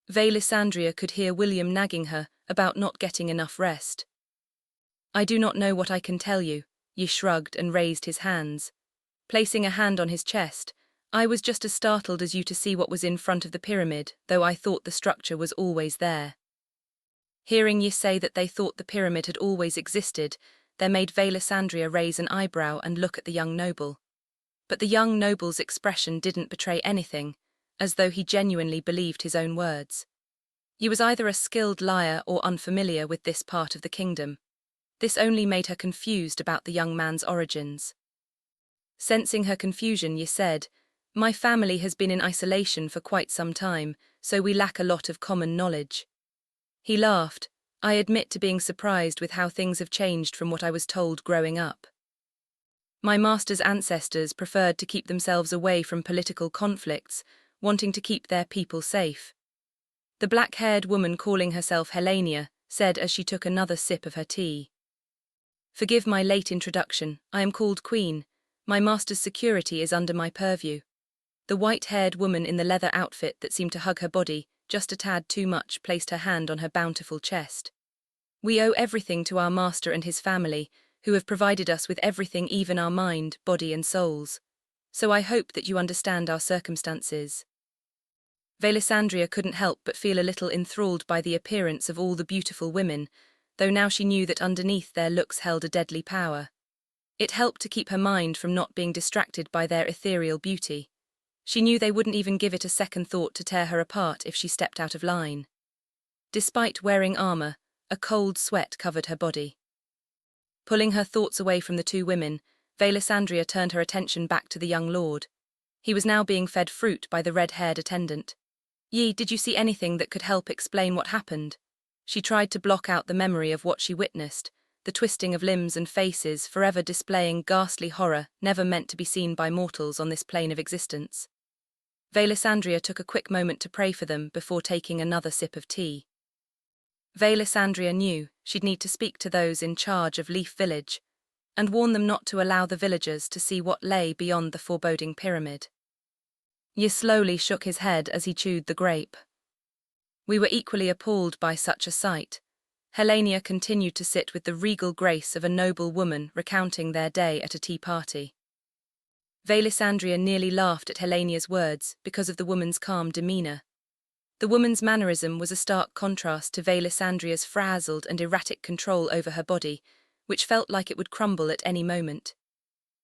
Velisandria could hear William nagging her about not getting enough rest. "I do not know what I can tell you," Yi shrugged and raised his hands. Placing a hand on his chest, "I was just as startled as you to see what was in front of the pyramid, though I thought the structure was always there." Hearing Yi say that they thought the pyramid had always existed, there made Velisandria raise an eyebrow and look at the young noble. But the young noble's expression didn't betray anything, as though he genuinely believed his own words. Yi was either a skilled liar or unfamiliar with this part of the kingdom. This only made her confused about the young man's origins. Sensing her confusion, Yi said, "My family has been in isolation for quite some time, so we lack a lot of common knowledge." He laughed. "I admit to being surprised with how things have changed from what I was told growing up. My master's ancestors preferred to keep themselves away from political conflicts, wanting to keep their people safe." The black-haired woman calling herself Helenia said as she took another sip of her tea. "Forgive my late introduction, I am called Queen. My master's security is under my purview." The white-haired woman in the leather outfit that seemed to hug her body just a tad too much placed her hand on her bountiful chest. "We owe everything to our master and his family, who have provided us with everything, even our mind, body and souls. So I hope that you understand our circumstances." Velisandria couldn't help but feel a little enthralled by the appearance of all the beautiful women, though now she knew that underneath their looks held a deadly power. It helped to keep her mind from not being distracted by their ethereal beauty. She knew they wouldn't even give it a second thought to tear her apart if she stepped out of line. Despite wearing armor, a cold sweat covered her body. Pulling her thoughts away from the two women, Velisandria turned her attention back to the young lord. He was now being fed fruit by the red-haired attendant. "Yi, did you see anything that could help explain what happened?" She tried to block out the memory of what she witnessed, the twisting of limbs and faces forever displaying ghastly horror never meant to be seen by mortals on this plane of existence. Velisandria took a quick moment to pray for them before taking another sip of tea. Velisandria knew she'd need to speak to those in charge of Leaf Village, and warn them not to allow the villagers to see what lay beyond the foreboding pyramid. Yi slowly shook his head as he chewed the grape. "We were equally appalled by such a sight." Helenia continued to sit with the regal grace of a noble woman recounting their day at a tea party. Velisandria nearly laughed at Helenia's words because of the woman's calm demeanor. The woman's mannerism was a stark contrast to Velisandria's frazzled and erratic control over her body, which felt like it would crumble at any moment.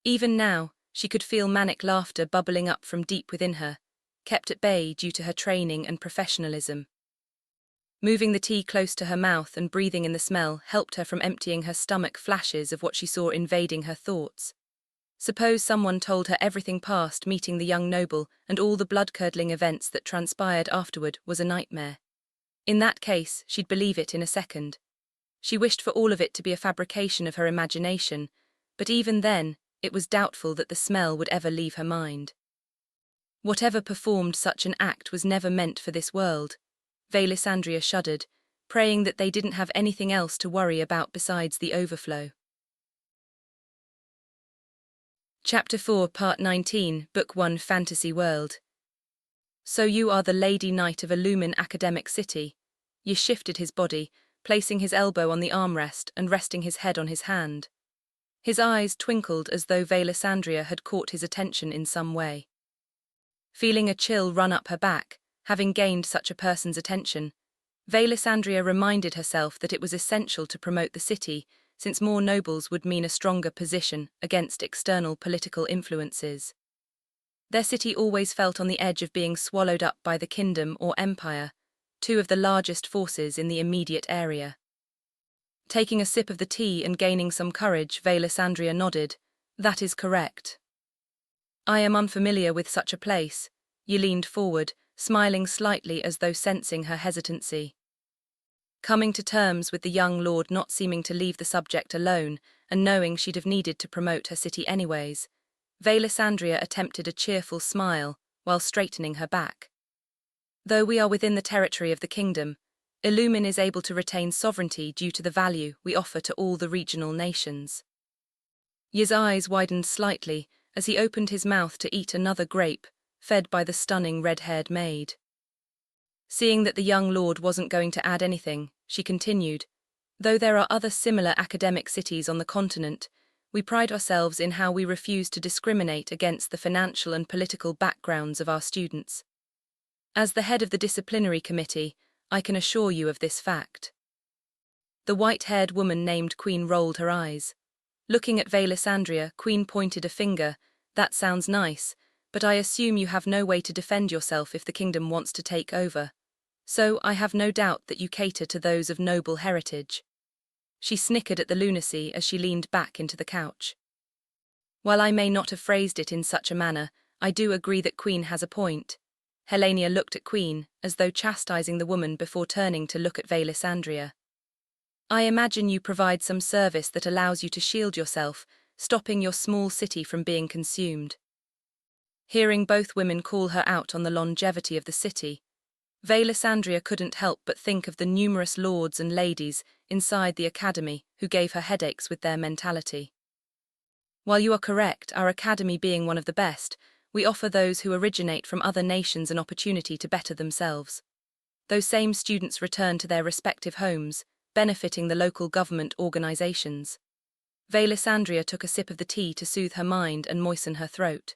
Even now, she could feel manic laughter bubbling up from deep within her, kept at bay due to her training and professionalism. Moving the tea close to her mouth and breathing in the smell helped her from emptying her stomach flashes of what she saw invading her thoughts. Suppose someone told her everything past meeting the young noble and all the blood-curdling events that transpired afterward was a nightmare. In that case, she'd believe it in a second. She wished for all of it to be a fabrication of her imagination, but even then, it was doubtful that the smell would ever leave her mind. Whatever performed such an act was never meant for this world. Velisandria shuddered, praying that they didn't have anything else to worry about besides the overflow. Chapter 4, Part 19, Book 1, Fantasy World. "So you are the Lady Knight of Illumin Academic City." Yi shifted his body, placing his elbow on the armrest and resting his head on his hand. His eyes twinkled as though Velisandria had caught his attention in some way. Feeling a chill run up her back, having gained such a person's attention, Velisandria reminded herself that it was essential to promote the city, since more nobles would mean a stronger position against external political influences. Their city always felt on the edge of being swallowed up by the kingdom or empire, two of the largest forces in the immediate area. Taking a sip of the tea and gaining some courage, Velasandria nodded. "That is correct. I am unfamiliar with such a place." Ye leaned forward, smiling slightly as though sensing her hesitancy. Coming to terms with the young lord not seeming to leave the subject alone, and knowing she'd have needed to promote her city anyways, Velasandria attempted a cheerful smile while straightening her back. "Though we are within the territory of the kingdom, Illumin is able to retain sovereignty due to the value we offer to all the regional nations." Ye's eyes widened slightly as he opened his mouth to eat another grape, fed by the stunning red-haired maid. Seeing that the young lord wasn't going to add anything, she continued, "Though there are other similar academic cities on the continent, we pride ourselves in how we refuse to discriminate against the financial and political backgrounds of our students. As the head of the disciplinary committee, I can assure you of this fact." The white-haired woman named Queen rolled her eyes. Looking at Velasandria, Queen pointed a finger. "That sounds nice, but I assume you have no way to defend yourself if the kingdom wants to take over. So I have no doubt that you cater to those of noble heritage." She snickered at the lunacy as she leaned back into the couch. "While I may not have phrased it in such a manner, I do agree that Queen has a point." Helenia looked at Queen, as though chastising the woman before turning to look at Velasandria. "I imagine you provide some service that allows you to shield yourself, stopping your small city from being consumed." Hearing both women call her out on the longevity of the city, Velasandria couldn't help but think of the numerous lords and ladies inside the academy who gave her headaches with their mentality. "While you are correct, our academy being one of the best, we offer those who originate from other nations an opportunity to better themselves. Those same students return to their respective homes, benefiting the local government organizations." Velasandria took a sip of the tea to soothe her mind and moisten her throat.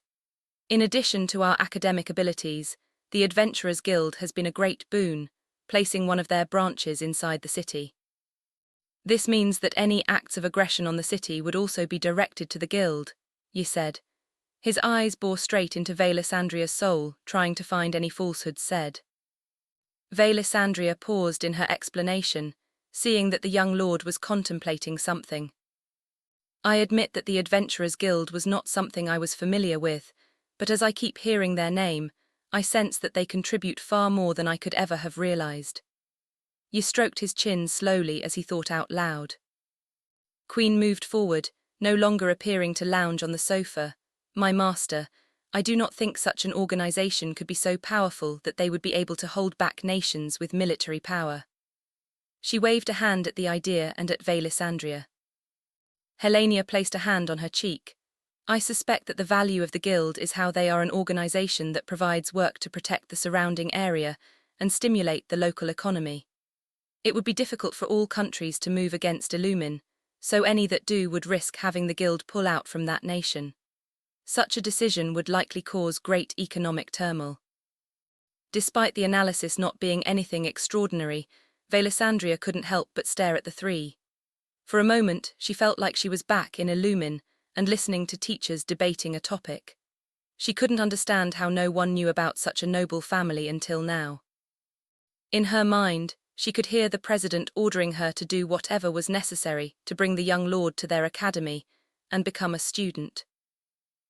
"In addition to our academic abilities, the Adventurers Guild has been a great boon, placing one of their branches inside the city. This means that any acts of aggression on the city would also be directed to the guild," Ye said. His eyes bore straight into Velasandria's soul, trying to find any falsehoods said. Velasandria paused in her explanation, seeing that the young lord was contemplating something. "I admit that the Adventurers Guild was not something I was familiar with, but as I keep hearing their name, I sense that they contribute far more than I could ever have realized." Ye stroked his chin slowly as he thought out loud. Queen moved forward, no longer appearing to lounge on the sofa. "My master, I do not think such an organization could be so powerful that they would be able to hold back nations with military power." She waved a hand at the idea and at Velasandria. Helenia placed a hand on her cheek. "I suspect that the value of the guild is how they are an organization that provides work to protect the surrounding area and stimulate the local economy. It would be difficult for all countries to move against Illumin, so any that do would risk having the guild pull out from that nation. Such a decision would likely cause great economic turmoil." Despite the analysis not being anything extraordinary, Velasandria couldn't help but stare at the three. For a moment, she felt like she was back in Illumin and listening to teachers debating a topic. She couldn't understand how no one knew about such a noble family until now. In her mind, she could hear the president ordering her to do whatever was necessary to bring the young lord to their academy and become a student.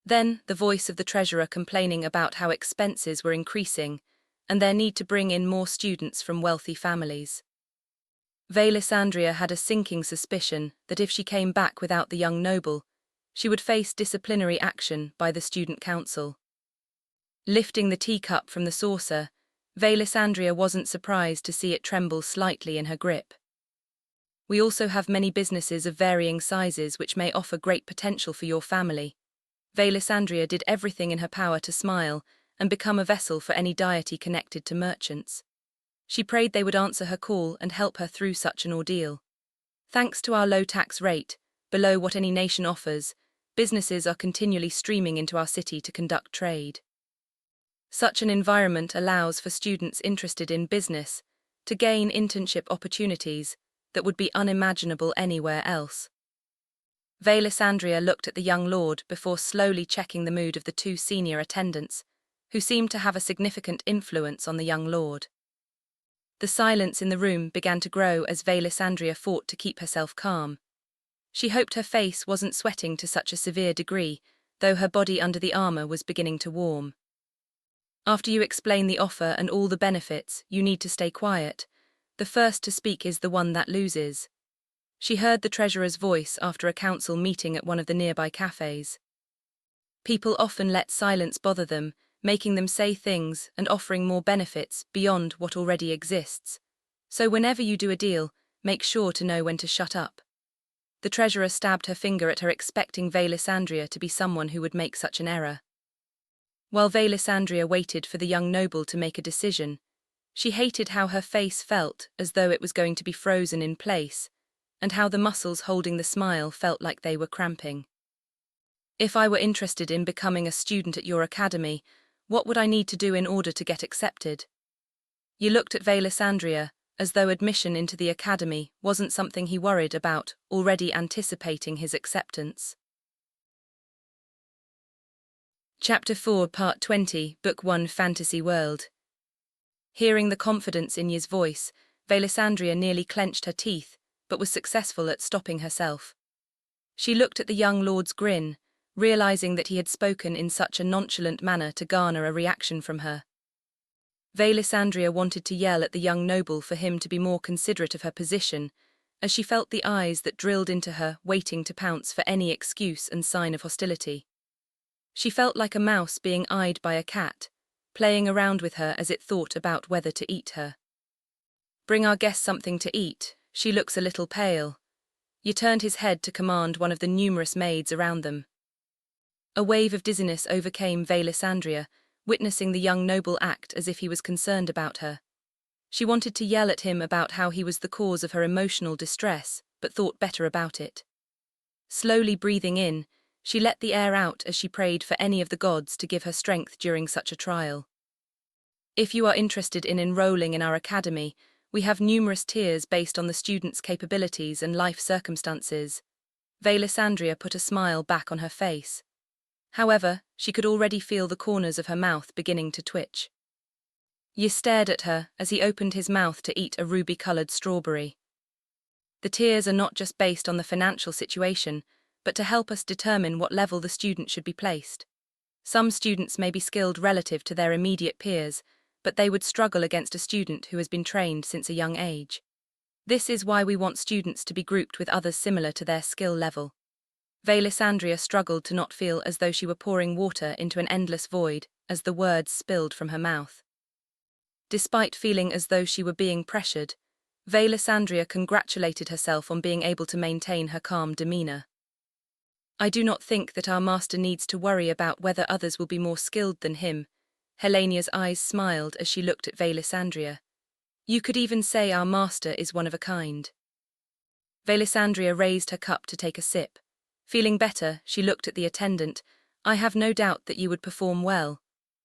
Then the voice of the treasurer complaining about how expenses were increasing and their need to bring in more students from wealthy families. Velasandria had a sinking suspicion that if she came back without the young noble, she would face disciplinary action by the student council. Lifting the teacup from the saucer, Velasandria wasn't surprised to see it tremble slightly in her grip. "We also have many businesses of varying sizes which may offer great potential for your family." Velasandria did everything in her power to smile and become a vessel for any deity connected to merchants. She prayed they would answer her call and help her through such an ordeal. "Thanks to our low tax rate, below what any nation offers, businesses are continually streaming into our city to conduct trade. Such an environment allows for students interested in business to gain internship opportunities that would be unimaginable anywhere else." Velisandria looked at the young lord before slowly checking the mood of the two senior attendants, who seemed to have a significant influence on the young lord. The silence in the room began to grow as Velisandria fought to keep herself calm. She hoped her face wasn't sweating to such a severe degree, though her body under the armor was beginning to warm. After you explain the offer and all the benefits, you need to stay quiet. The first to speak is the one that loses. She heard the treasurer's voice after a council meeting at one of the nearby cafes. People often let silence bother them, making them say things and offering more benefits beyond what already exists. So whenever you do a deal, make sure to know when to shut up. The treasurer stabbed her finger at her, expecting Velisandria to be someone who would make such an error. While Velisandria waited for the young noble to make a decision, she hated how her face felt as though it was going to be frozen in place, and how the muscles holding the smile felt like they were cramping. If I were interested in becoming a student at your academy, what would I need to do in order to get accepted? You looked at Velisandria, as though admission into the academy wasn't something he worried about, already anticipating his acceptance. Chapter 4, Part 20, Book 1, Fantasy World. Hearing the confidence in Yi's voice, Velisandria nearly clenched her teeth, but was successful at stopping herself. She looked at the young lord's grin, realizing that he had spoken in such a nonchalant manner to garner a reaction from her. Velisandria wanted to yell at the young noble for him to be more considerate of her position, as she felt the eyes that drilled into her, waiting to pounce for any excuse and sign of hostility. She felt like a mouse being eyed by a cat, playing around with her as it thought about whether to eat her. Bring our guest something to eat, she looks a little pale. Yi turned his head to command one of the numerous maids around them. A wave of dizziness overcame Velisandria, witnessing the young noble act as if he was concerned about her. She wanted to yell at him about how he was the cause of her emotional distress, but thought better about it. Slowly breathing in, she let the air out as she prayed for any of the gods to give her strength during such a trial. If you are interested in enrolling in our academy, we have numerous tiers based on the student's capabilities and life circumstances. Velisandria put a smile back on her face. However, she could already feel the corners of her mouth beginning to twitch. Yi stared at her as he opened his mouth to eat a ruby-colored strawberry. The tiers are not just based on the financial situation, but to help us determine what level the student should be placed. Some students may be skilled relative to their immediate peers, but they would struggle against a student who has been trained since a young age. This is why we want students to be grouped with others similar to their skill level. Velisandria struggled to not feel as though she were pouring water into an endless void as the words spilled from her mouth. Despite feeling as though she were being pressured, Velisandria congratulated herself on being able to maintain her calm demeanor. I do not think that our master needs to worry about whether others will be more skilled than him. Helenia's eyes smiled as she looked at Velisandria. You could even say our master is one of a kind. Velisandria raised her cup to take a sip. Feeling better, she looked at the attendant. I have no doubt that you would perform well.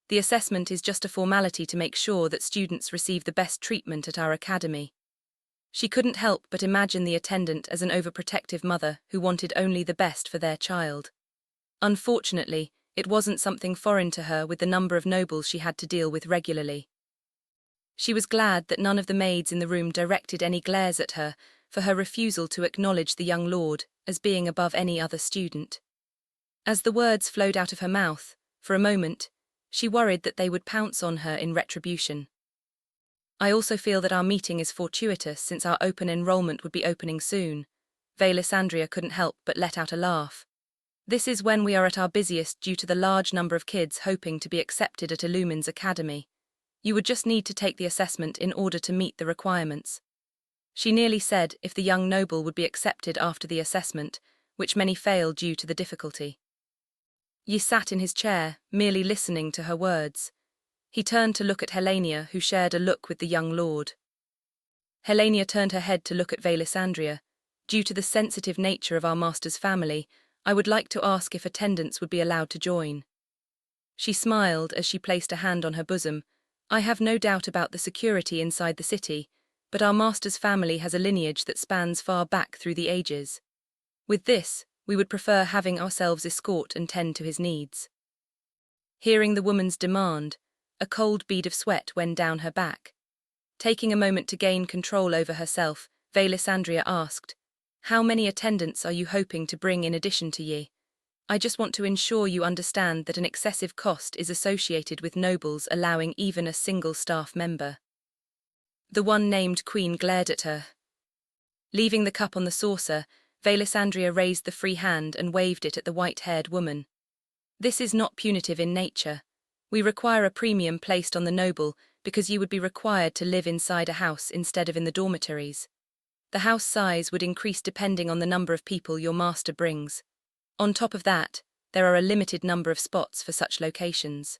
The assessment is just a formality to make sure that students receive the best treatment at our academy. She couldn't help but imagine the attendant as an overprotective mother who wanted only the best for their child. Unfortunately, it wasn't something foreign to her with the number of nobles she had to deal with regularly. She was glad that none of the maids in the room directed any glares at her for her refusal to acknowledge the young lord as being above any other student. As the words flowed out of her mouth, for a moment, she worried that they would pounce on her in retribution. I also feel that our meeting is fortuitous since our open enrollment would be opening soon. Velisandria couldn't help but let out a laugh. This is when we are at our busiest due to the large number of kids hoping to be accepted at Illumin's academy. You would just need to take the assessment in order to meet the requirements. She nearly said if the young noble would be accepted after the assessment, which many failed due to the difficulty. Yi sat in his chair, merely listening to her words. He turned to look at Helenia, who shared a look with the young lord. Helenia turned her head to look at Velisandria. Due to the sensitive nature of our master's family, I would like to ask if attendants would be allowed to join. She smiled as she placed a hand on her bosom. I have no doubt about the security inside the city, but our master's family has a lineage that spans far back through the ages. With this, We would prefer having ourselves escort and tend to his needs. Hearing the woman's demand, a cold bead of sweat went down her back. Taking a moment to gain control over herself, Velisandria asked, "How many attendants are you hoping to bring in addition to ye? I just want to ensure you understand that an excessive cost is associated with nobles allowing even a single staff member." The one named Queen glared at her. Leaving the cup on the saucer, Velisandria raised the free hand and waved it at the white-haired woman. "This is not punitive in nature. We require a premium placed on the noble because you would be required to live inside a house instead of in the dormitories. The house size would increase depending on the number of people your master brings. On top of that, there are a limited number of spots for such locations.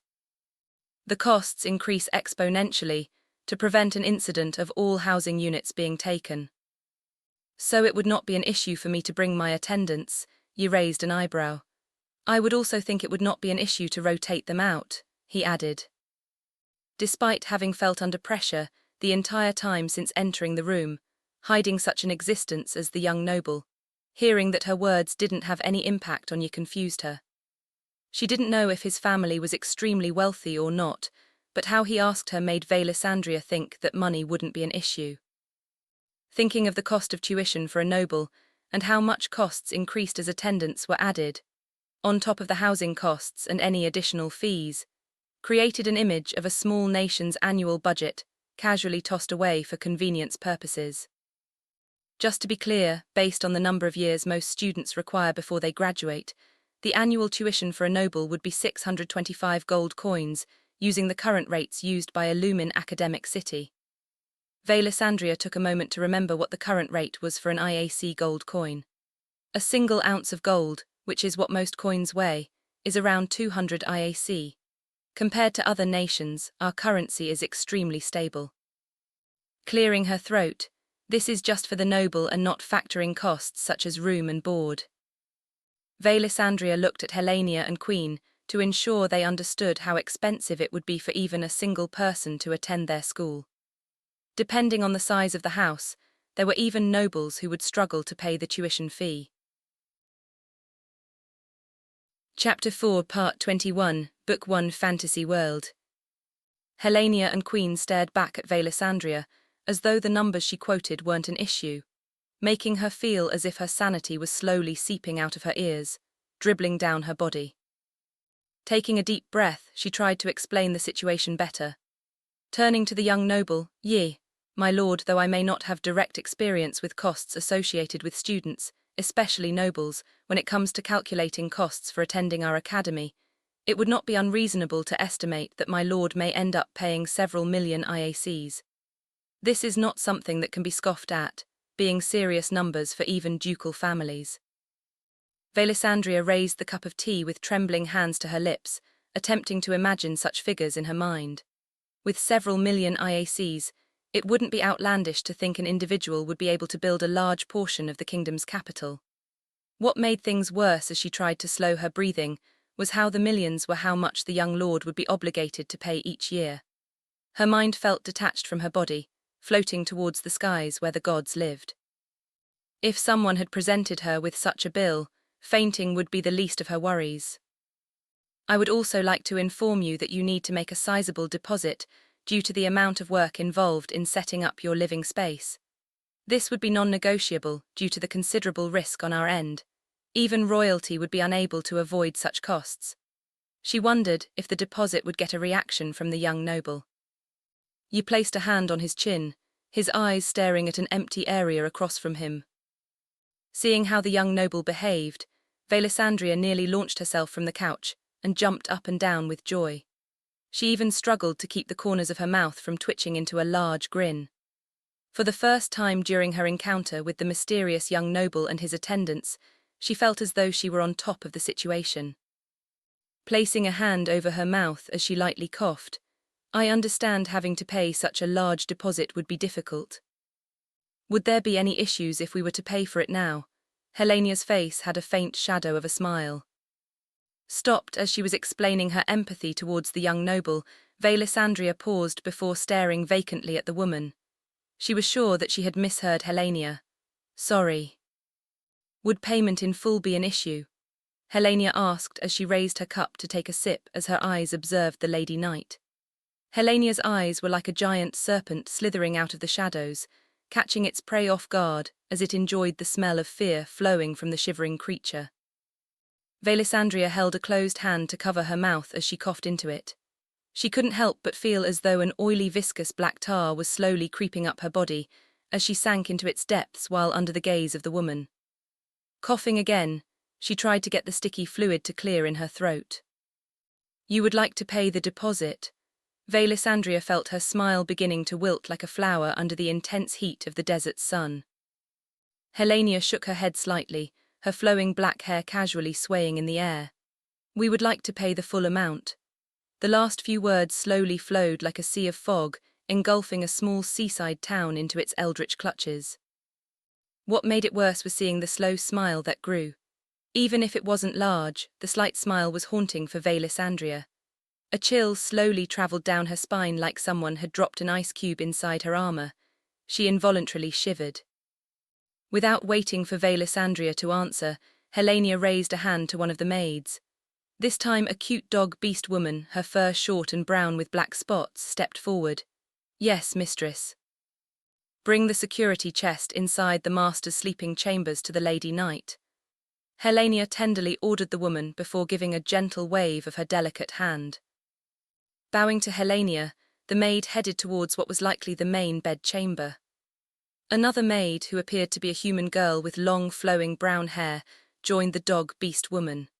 The costs increase exponentially to prevent an incident of all housing units being taken." "So it would not be an issue for me to bring my attendants," Yi raised an eyebrow. "I would also think it would not be an issue to rotate them out," he added. Despite having felt under pressure the entire time since entering the room, hiding such an existence as the young noble, hearing that her words didn't have any impact on Yi confused her. She didn't know if his family was extremely wealthy or not, but how he asked her made Velisandria think that money wouldn't be an issue. Thinking of the cost of tuition for a noble, and how much costs increased as attendants were added, on top of the housing costs and any additional fees, created an image of a small nation's annual budget, casually tossed away for convenience purposes. Just to be clear, based on the number of years most students require before they graduate, the annual tuition for a noble would be 625 gold coins, using the current rates used by a Lumin academic city. Velisandria took a moment to remember what the current rate was for an IAC gold coin. A single ounce of gold, which is what most coins weigh, is around 200 IAC. Compared to other nations, our currency is extremely stable. Clearing her throat, this is just for the noble and not factoring costs such as room and board. Velisandria looked at Helenia and Queen to ensure they understood how expensive it would be for even a single person to attend their school. Depending on the size of the house, there were even nobles who would struggle to pay the tuition fee. Chapter 4, Part 21, Book 1, Fantasy World. Helenia and Queen stared back at Velisandria, as though the numbers she quoted weren't an issue, making her feel as if her sanity was slowly seeping out of her ears, dribbling down her body. Taking a deep breath, she tried to explain the situation better. Turning to the young noble, "Ye, my lord, though I may not have direct experience with costs associated with students, especially nobles, when it comes to calculating costs for attending our academy, it would not be unreasonable to estimate that my lord may end up paying several million IACs. This is not something that can be scoffed at, being serious numbers for even ducal families." Velisandria raised the cup of tea with trembling hands to her lips, attempting to imagine such figures in her mind. With several million IACs, it wouldn't be outlandish to think an individual would be able to build a large portion of the kingdom's capital. What made things worse as she tried to slow her breathing was how the millions were how much the young lord would be obligated to pay each year. Her mind felt detached from her body, floating towards the skies where the gods lived. If someone had presented her with such a bill, fainting would be the least of her worries. "I would also like to inform you that you need to make a sizable deposit due to the amount of work involved in setting up your living space. This would be non-negotiable due to the considerable risk on our end. Even royalty would be unable to avoid such costs." She wondered if the deposit would get a reaction from the young noble. Yi placed a hand on his chin, his eyes staring at an empty area across from him. Seeing how the young noble behaved, Velisandria nearly launched herself from the couch and jumped up and down with joy. She even struggled to keep the corners of her mouth from twitching into a large grin. For the first time during her encounter with the mysterious young noble and his attendants, she felt as though she were on top of the situation. Placing a hand over her mouth as she lightly coughed, "I understand having to pay such a large deposit would be difficult. Would there be any issues if we were to pay for it now?" Helenia's face had a faint shadow of a smile. Stopped as she was explaining her empathy towards the young noble, Velisandria paused before staring vacantly at the woman. She was sure that she had misheard Helenia. "Sorry." Would payment in full be an issue? Helena asked as she raised her cup to take a sip as her eyes observed the Lady Knight. Helena's eyes were like a giant serpent slithering out of the shadows, catching its prey off guard as it enjoyed the smell of fear flowing from the shivering creature. Velisandria held a closed hand to cover her mouth as she coughed into it. She couldn't help but feel as though an oily viscous black tar was slowly creeping up her body as she sank into its depths while under the gaze of the woman. Coughing again, she tried to get the sticky fluid to clear in her throat. "You would like to pay the deposit?" Velisandria felt her smile beginning to wilt like a flower under the intense heat of the desert sun. Helena shook her head slightly, her flowing black hair casually swaying in the air. "We would like to pay the full amount." The last few words slowly flowed like a sea of fog, engulfing a small seaside town into its eldritch clutches. What made it worse was seeing the slow smile that grew. Even if it wasn't large, the slight smile was haunting for Velisandria. A chill slowly traveled down her spine like someone had dropped an ice cube inside her armor. She involuntarily shivered. Without waiting for Velisandria to answer, Helena raised a hand to one of the maids. This time a cute dog-beast woman, her fur short and brown with black spots, stepped forward. "Yes, mistress." "Bring the security chest inside the master's sleeping chambers to the Lady Knight." Helena tenderly ordered the woman before giving a gentle wave of her delicate hand. Bowing to Helena, the maid headed towards what was likely the main bed chamber. Another maid, who appeared to be a human girl with long flowing brown hair, joined the dog-beast woman.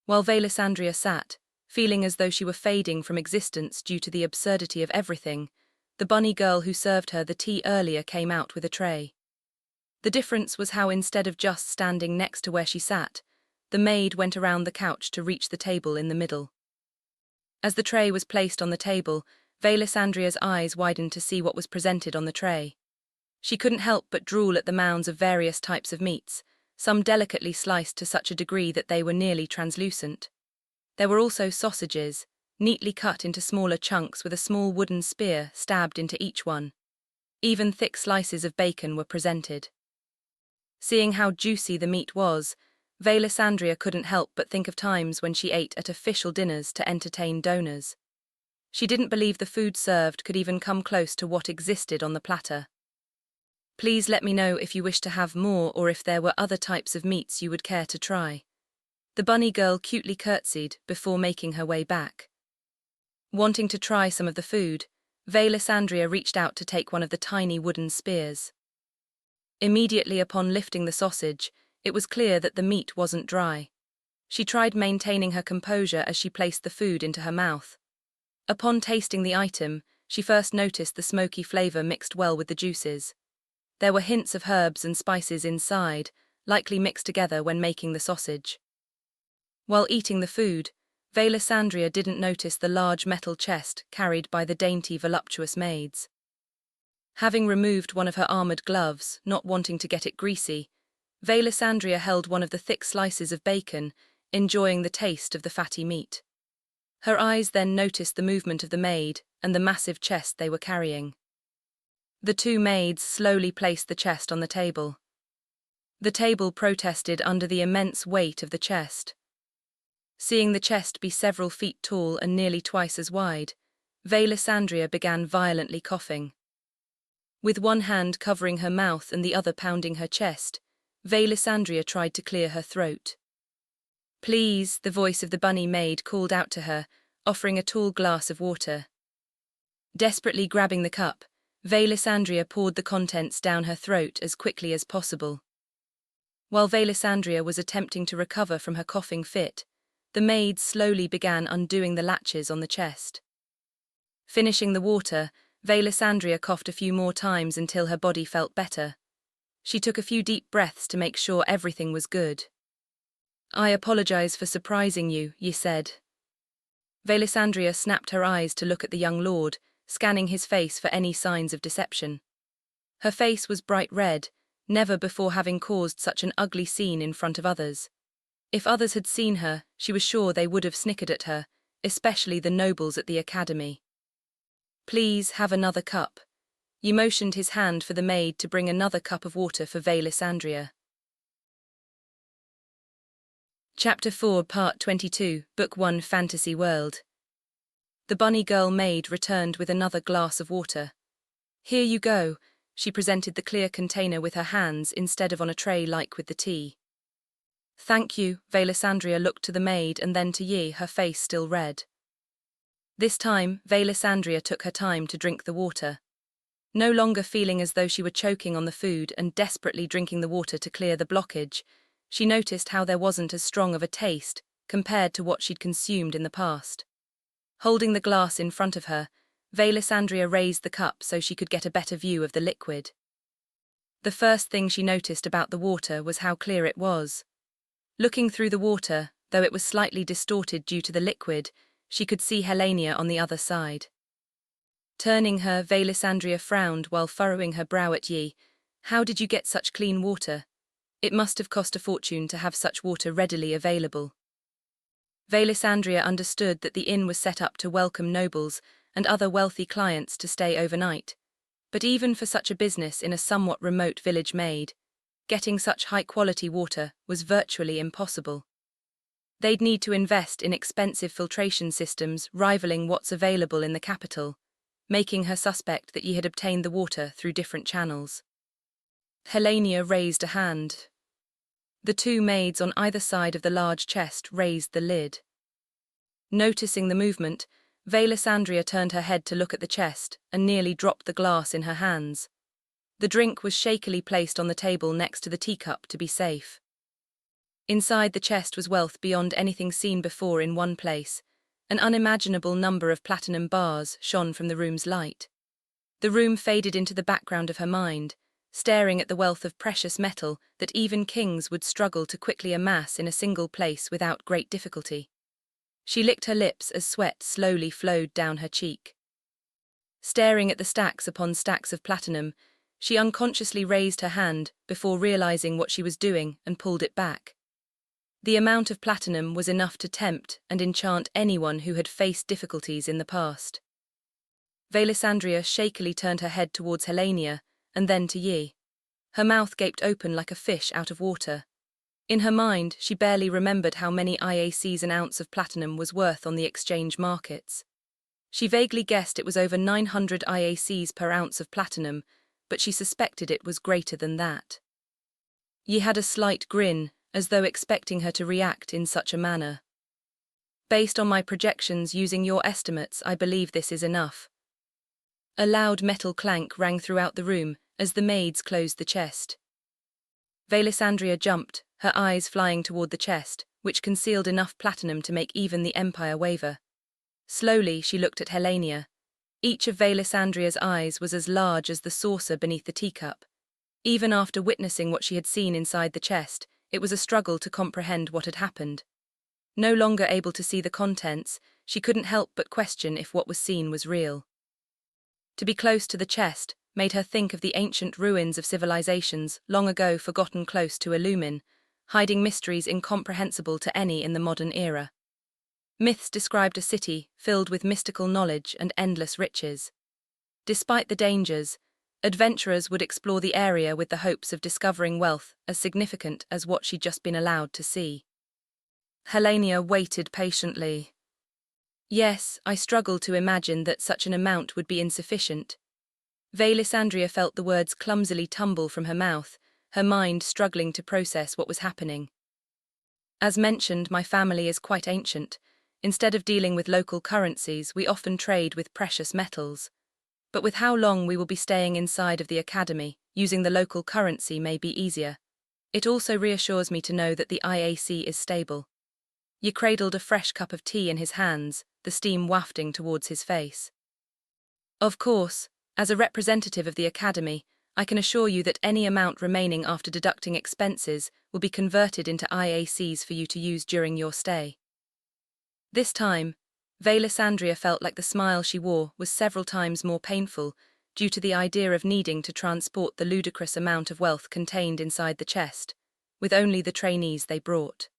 While Velisandria sat, feeling as though she were fading from existence due to the absurdity of everything, the bunny girl who served her the tea earlier came out with a tray. The difference was how instead of just standing next to where she sat, the maid went around the couch to reach the table in the middle. As the tray was placed on the table, Velisandria's eyes widened to see what was presented on the tray. She couldn't help but drool at the mounds of various types of meats, some delicately sliced to such a degree that they were nearly translucent. There were also sausages, neatly cut into smaller chunks with a small wooden spear stabbed into each one. Even thick slices of bacon were presented. Seeing how juicy the meat was, Velisandria couldn't help but think of times when she ate at official dinners to entertain donors. She didn't believe the food served could even come close to what existed on the platter. "Please let me know if you wish to have more or if there were other types of meats you would care to try." The bunny girl cutely curtsied before making her way back. Wanting to try some of the food, Velisandria reached out to take one of the tiny wooden spears. Immediately upon lifting the sausage, it was clear that the meat wasn't dry. She tried maintaining her composure as she placed the food into her mouth. Upon tasting the item, she first noticed the smoky flavor mixed well with the juices. There were hints of herbs and spices inside, likely mixed together when making the sausage. While eating the food, Velisandria didn't notice the large metal chest carried by the dainty, voluptuous maids. Having removed one of her armored gloves, not wanting to get it greasy, Velisandria held one of the thick slices of bacon, enjoying the taste of the fatty meat. Her eyes then noticed the movement of the maid and the massive chest they were carrying. The two maids slowly placed the chest on the table. The table protested under the immense weight of the chest. Seeing the chest be several feet tall and nearly twice as wide, Velisandria began violently coughing. With one hand covering her mouth and the other pounding her chest, Velisandria tried to clear her throat. "Please," the voice of the bunny maid called out to her, offering a tall glass of water. Desperately grabbing the cup, Velisandria poured the contents down her throat as quickly as possible. While Velisandria was attempting to recover from her coughing fit, the maid slowly began undoing the latches on the chest. Finishing the water, Velisandria coughed a few more times until her body felt better. She took a few deep breaths to make sure everything was good. "I apologize for surprising you," ye said. Velisandria snapped her eyes to look at the young lord, scanning his face for any signs of deception. Her face was bright red, never before having caused such an ugly scene in front of others. If others had seen her, she was sure they would have snickered at her, especially the nobles at the academy. "Please have another cup." He motioned his hand for the maid to bring another cup of water for Velisandria. Chapter 4, Part 22, Book 1, Fantasy World. The bunny girl maid returned with another glass of water. Here you go, she presented the clear container with her hands instead of on a tray like with the tea. Thank you, Velisandria looked to the maid and then to Yi, her face still red. This time, Velisandria took her time to drink the water. No longer feeling as though she were choking on the food and desperately drinking the water to clear the blockage, she noticed how there wasn't as strong of a taste compared to what she'd consumed in the past. Holding the glass in front of her, Velisandria raised the cup so she could get a better view of the liquid. The first thing she noticed about the water was how clear it was. Looking through the water, though it was slightly distorted due to the liquid, she could see Helenia on the other side. Turning her, Velisandria frowned while furrowing her brow at Yi. How did you get such clean water? It must have cost a fortune to have such water readily available. Velisandria understood that the inn was set up to welcome nobles and other wealthy clients to stay overnight, but even for such a business in a somewhat remote village made, getting such high-quality water was virtually impossible. They'd need to invest in expensive filtration systems rivaling what's available in the capital, making her suspect that Yi had obtained the water through different channels. Helenia raised a hand. The two maids on either side of the large chest raised the lid. Noticing the movement, Velisandria turned her head to look at the chest and nearly dropped the glass in her hands. The drink was shakily placed on the table next to the teacup to be safe. Inside the chest was wealth beyond anything seen before in one place. An unimaginable number of platinum bars shone from the room's light. The room faded into the background of her mind, staring at the wealth of precious metal that even kings would struggle to quickly amass in a single place without great difficulty. She licked her lips as sweat slowly flowed down her cheek. Staring at the stacks upon stacks of platinum, she unconsciously raised her hand before realizing what she was doing and pulled it back. The amount of platinum was enough to tempt and enchant anyone who had faced difficulties in the past. Velisandria shakily turned her head towards Helenia and then to Yi. Her mouth gaped open like a fish out of water. In her mind, she barely remembered how many IACs an ounce of platinum was worth on the exchange markets. She vaguely guessed it was over 900 IACs per ounce of platinum, but she suspected it was greater than that. Yi had a slight grin, as though expecting her to react in such a manner. Based on my projections using your estimates, I believe this is enough. A loud metal clank rang throughout the room as the maids closed the chest. Velisandria jumped, her eyes flying toward the chest, which concealed enough platinum to make even the Empire waver. Slowly, she looked at Helenia. Each of Velisandria's eyes was as large as the saucer beneath the teacup. Even after witnessing what she had seen inside the chest, it was a struggle to comprehend what had happened. No longer able to see the contents, she couldn't help but question if what was seen was real. To be close to the chest made her think of the ancient ruins of civilizations long ago forgotten close to Illumin, hiding mysteries incomprehensible to any in the modern era. Myths described a city filled with mystical knowledge and endless riches. Despite the dangers, adventurers would explore the area with the hopes of discovering wealth as significant as what she'd just been allowed to see. Helenia waited patiently. Yes, I struggled to imagine that such an amount would be insufficient. Velisandria felt the words clumsily tumble from her mouth, her mind struggling to process what was happening. As mentioned, my family is quite ancient. Instead of dealing with local currencies, we often trade with precious metals. But with how long we will be staying inside of the academy, using the local currency may be easier. It also reassures me to know that the IAC is stable. Yi cradled a fresh cup of tea in his hands, the steam wafting towards his face. Of course, as a representative of the academy, I can assure you that any amount remaining after deducting expenses will be converted into IACs for you to use during your stay. This time, Velisandria felt like the smile she wore was several times more painful due to the idea of needing to transport the ludicrous amount of wealth contained inside the chest, with only the trainees they brought.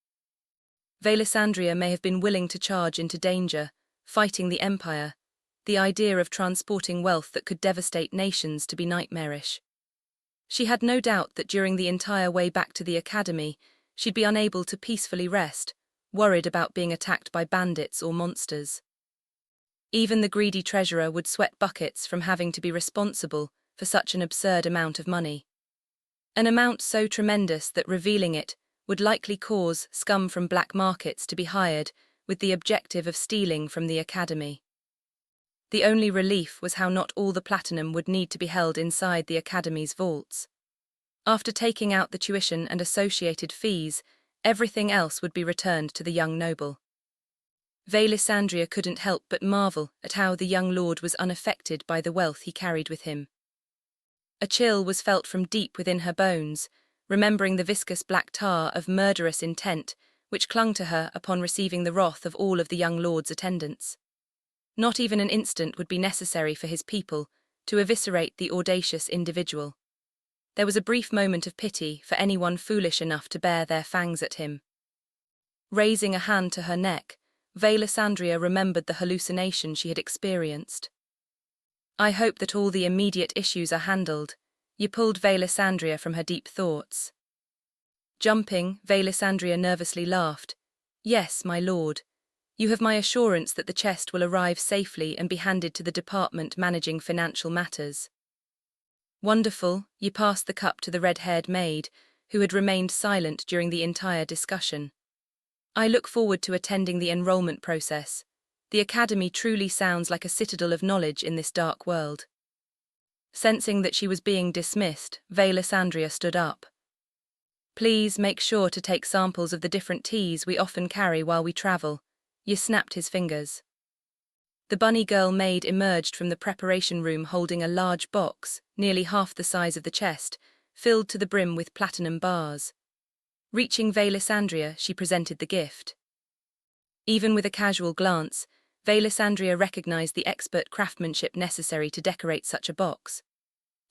Velisandria may have been willing to charge into danger, fighting the Empire, the idea of transporting wealth that could devastate nations to be nightmarish. She had no doubt that during the entire way back to the academy, she'd be unable to peacefully rest, worried about being attacked by bandits or monsters. Even the greedy treasurer would sweat buckets from having to be responsible for such an absurd amount of money. An amount so tremendous that revealing it would likely cause scum from black markets to be hired with the objective of stealing from the academy. The only relief was how not all the platinum would need to be held inside the academy's vaults. After taking out the tuition and associated fees, everything else would be returned to the young noble. Velisandria couldn't help but marvel at how the young lord was unaffected by the wealth he carried with him. A chill was felt from deep within her bones, remembering the viscous black tar of murderous intent which clung to her upon receiving the wrath of all of the young lord's attendants. Not even an instant would be necessary for his people to eviscerate the audacious individual. There was a brief moment of pity for anyone foolish enough to bare their fangs at him. Raising a hand to her neck, Velisandria remembered the hallucination she had experienced. "I hope that all the immediate issues are handled," you pulled Velisandria from her deep thoughts. Jumping, Velisandria nervously laughed. "Yes, my lord. You have my assurance that the chest will arrive safely and be handed to the department managing financial matters." "Wonderful," you passed the cup to the red-haired maid, who had remained silent during the entire discussion. "I look forward to attending the enrollment process. The academy truly sounds like a citadel of knowledge in this dark world." Sensing that she was being dismissed, Velisandria stood up. "Please make sure to take samples of the different teas we often carry while we travel." You snapped his fingers. The bunny girl maid emerged from the preparation room holding a large box, nearly half the size of the chest, filled to the brim with platinum bars. Reaching Velisandria, she presented the gift. Even with a casual glance, Velisandria recognized the expert craftsmanship necessary to decorate such a box.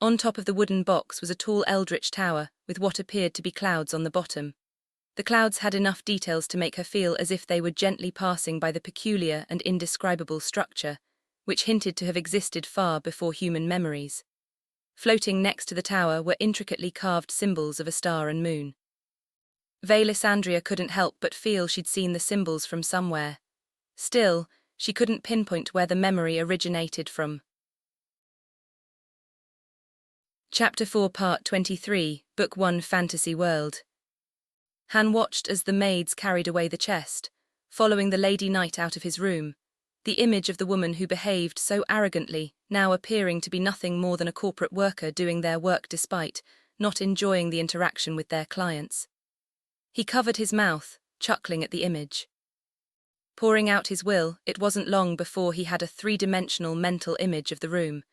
On top of the wooden box was a tall eldritch tower with what appeared to be clouds on the bottom. The clouds had enough details to make her feel as if they were gently passing by the peculiar and indescribable structure, which hinted to have existed far before human memories. Floating next to the tower were intricately carved symbols of a star and moon. Velisandria couldn't help but feel she'd seen the symbols from somewhere. Still, she couldn't pinpoint where the memory originated from. Chapter 4, Part 23, Book 1, Fantasy World. Han watched as the maids carried away the chest, following the Lady Knight out of his room, the image of the woman who behaved so arrogantly now appearing to be nothing more than a corporate worker doing their work despite not enjoying the interaction with their clients. He covered his mouth, chuckling at the image. Pouring out his will, it wasn't long before he had a three-dimensional mental image of the room.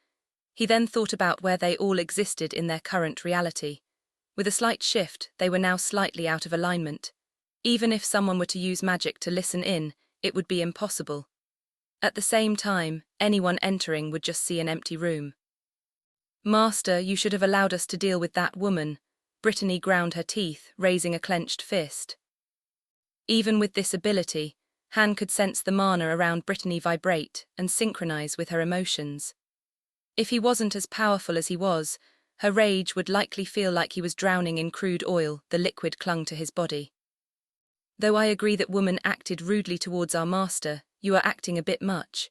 He then thought about where they all existed in their current reality. With a slight shift, they were now slightly out of alignment. Even if someone were to use magic to listen in, it would be impossible. At the same time, anyone entering would just see an empty room. "Master, you should have allowed us to deal with that woman." Brittany ground her teeth, raising a clenched fist. Even with this ability, Han could sense the mana around Brittany vibrate and synchronize with her emotions. If he wasn't as powerful as he was, her rage would likely feel like he was drowning in crude oil. The liquid clung to his body. "Though I agree that woman acted rudely towards our master, you are acting a bit much."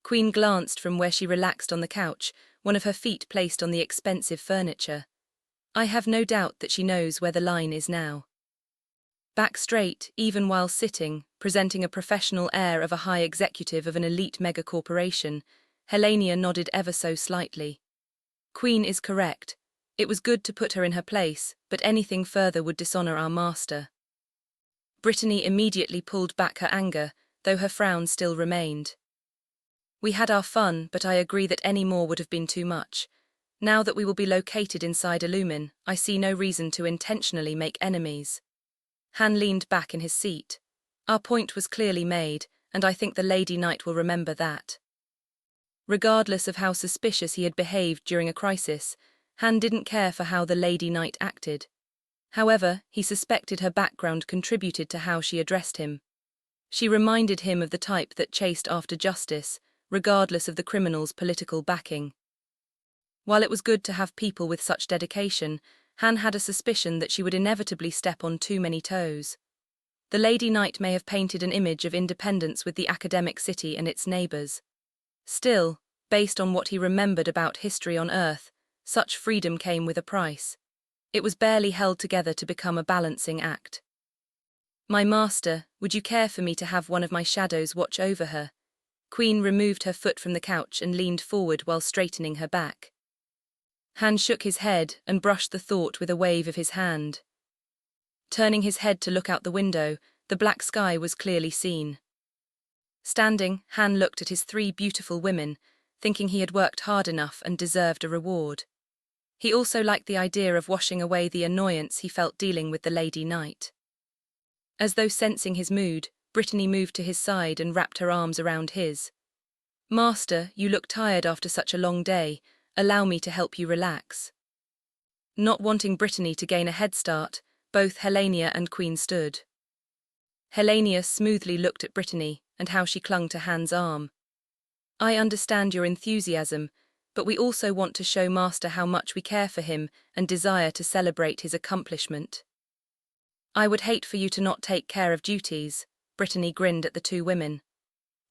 Queen glanced from where she relaxed on the couch, one of her feet placed on the expensive furniture. "I have no doubt that she knows where the line is now." Back straight, even while sitting, presenting a professional air of a high executive of an elite megacorporation, Helenia nodded ever so slightly. "Queen is correct. It was good to put her in her place, but anything further would dishonor our master." Brittany immediately pulled back her anger, though her frown still remained. "We had our fun, but I agree that any more would have been too much. Now that we will be located inside Illumin, I see no reason to intentionally make enemies." Han leaned back in his seat. "Our point was clearly made, and I think the Lady Knight will remember that." Regardless of how suspicious he had behaved during a crisis, Han didn't care for how the Lady Knight acted. However, he suspected her background contributed to how she addressed him. She reminded him of the type that chased after justice, regardless of the criminal's political backing. While it was good to have people with such dedication, Han had a suspicion that she would inevitably step on too many toes. The Lady Knight may have painted an image of independence with the academic city and its neighbors. Still, based on what he remembered about history on Earth, such freedom came with a price. It was barely held together to become a balancing act. "My master, would you care for me to have one of my shadows watch over her?" Queen removed her foot from the couch and leaned forward while straightening her back. Han shook his head and brushed the thought with a wave of his hand. Turning his head to look out the window, the black sky was clearly seen. Standing, Han looked at his 3 beautiful women, thinking he had worked hard enough and deserved a reward. He also liked the idea of washing away the annoyance he felt dealing with the Lady Knight. As though sensing his mood, Brittany moved to his side and wrapped her arms around his. "Master, you look tired after such a long day. Allow me to help you relax." Not wanting Brittany to gain a head start, both Helenia and Queen stood. Helenia smoothly looked at Brittany and how she clung to Han's arm. "I understand your enthusiasm, but we also want to show Master how much we care for him and desire to celebrate his accomplishment." "I would hate for you to not take care of duties," Brittany grinned at the 2 women.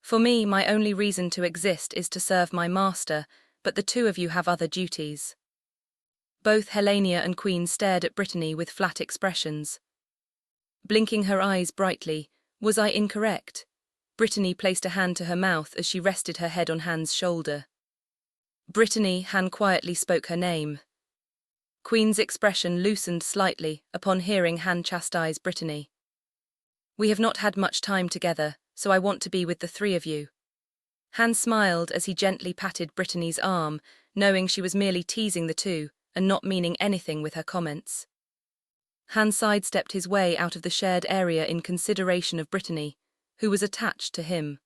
"For me, my only reason to exist is to serve my master, but the 2 of you have other duties." Both Helenia and Queen stared at Brittany with flat expressions. Blinking her eyes brightly, "Was I incorrect?" Brittany placed a hand to her mouth as she rested her head on Han's shoulder. "Brittany," Han quietly spoke her name. Queen's expression loosened slightly upon hearing Han chastise Brittany. "We have not had much time together, so I want to be with the 3 of you." Han smiled as he gently patted Brittany's arm, knowing she was merely teasing the 2 and not meaning anything with her comments. Han sidestepped his way out of the shared area in consideration of Brittany, who was attached to him.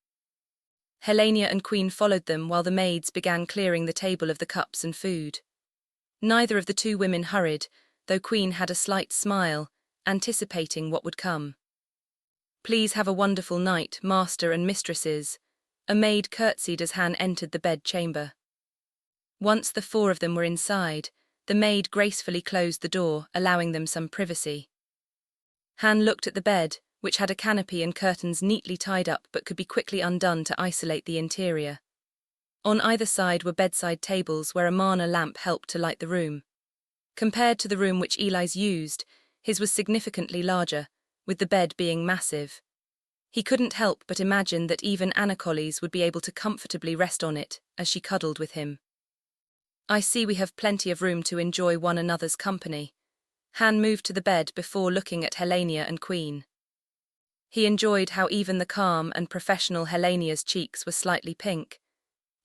Helenia and Queen followed them while the maids began clearing the table of the cups and food. Neither of the 2 women hurried, though Queen had a slight smile, anticipating what would come. "Please have a wonderful night, master and mistresses." A maid curtsied as Han entered the bed chamber. Once the 4 of them were inside, the maid gracefully closed the door, allowing them some privacy. Han looked at the bed, which had a canopy and curtains neatly tied up but could be quickly undone to isolate the interior. On either side were bedside tables where a mana lamp helped to light the room. Compared to the room which Eli's used, his was significantly larger, with the bed being massive. He couldn't help but imagine that even Anacolis would be able to comfortably rest on it as she cuddled with him. "I see we have plenty of room to enjoy one another's company." Han moved to the bed before looking at Helenia and Queen. He enjoyed how even the calm and professional Helenia's cheeks were slightly pink.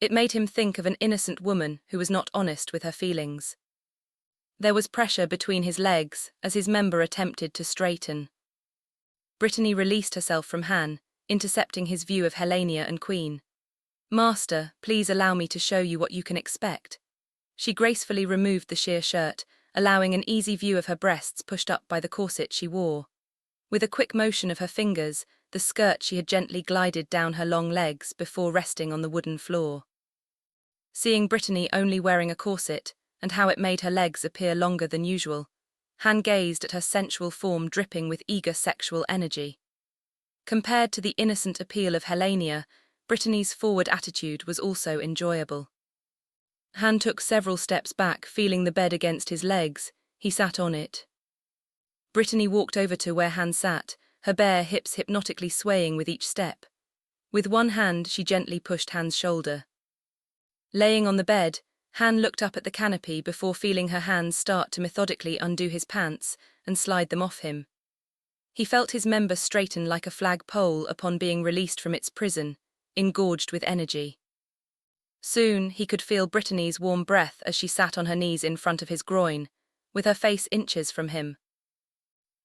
It made him think of an innocent woman who was not honest with her feelings. There was pressure between his legs as his member attempted to straighten. Brittany released herself from Han, intercepting his view of Helenia and Queen. "Master, please allow me to show you what you can expect." She gracefully removed the sheer shirt, allowing an easy view of her breasts pushed up by the corset she wore. With a quick motion of her fingers, the skirt she had gently glided down her long legs before resting on the wooden floor. Seeing Brittany only wearing a corset, and how it made her legs appear longer than usual, Han gazed at her sensual form dripping with eager sexual energy. Compared to the innocent appeal of Helenia, Brittany's forward attitude was also enjoyable. Han took several steps back, feeling the bed against his legs. He sat on it. Brittany walked over to where Han sat, her bare hips hypnotically swaying with each step. With one hand, she gently pushed Han's shoulder. Laying on the bed, Han looked up at the canopy before feeling her hands start to methodically undo his pants and slide them off him. He felt his member straighten like a flagpole upon being released from its prison, engorged with energy. Soon, he could feel Brittany's warm breath as she sat on her knees in front of his groin, with her face inches from him.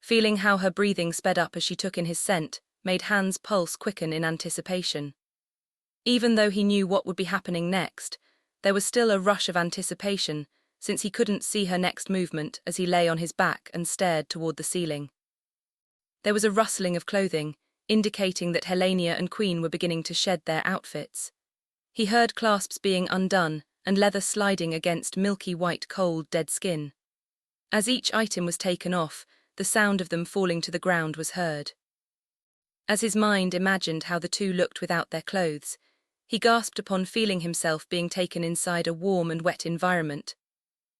Feeling how her breathing sped up as she took in his scent made Han's pulse quicken in anticipation. Even though he knew what would be happening next, there was still a rush of anticipation, since he couldn't see her next movement as he lay on his back and stared toward the ceiling. There was a rustling of clothing, indicating that Helenia and Queen were beginning to shed their outfits. He heard clasps being undone and leather sliding against milky white cold dead skin. As each item was taken off, the sound of them falling to the ground was heard. As his mind imagined how the two looked without their clothes, he gasped upon feeling himself being taken inside a warm and wet environment.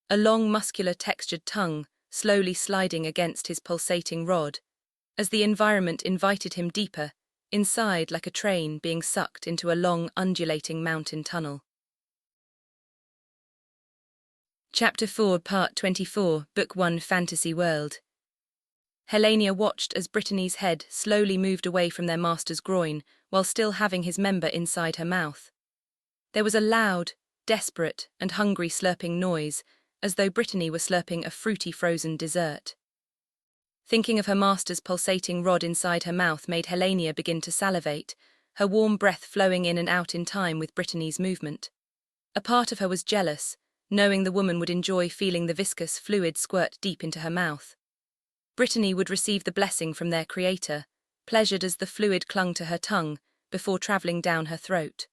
A long, muscular, textured tongue slowly sliding against his pulsating rod, as the environment invited him deeper, inside like a train being sucked into a long, undulating mountain tunnel. Chapter 4, Part 24, Book 1, Fantasy World. Helenia watched as Brittany's head slowly moved away from their master's groin while still having his member inside her mouth. There was a loud, desperate, and hungry slurping noise, as though Brittany were slurping a fruity frozen dessert. Thinking of her master's pulsating rod inside her mouth made Helenia begin to salivate, her warm breath flowing in and out in time with Brittany's movement. A part of her was jealous, knowing the woman would enjoy feeling the viscous fluid squirt deep into her mouth. Brittany would receive the blessing from their creator, pleasured as the fluid clung to her tongue before traveling down her throat.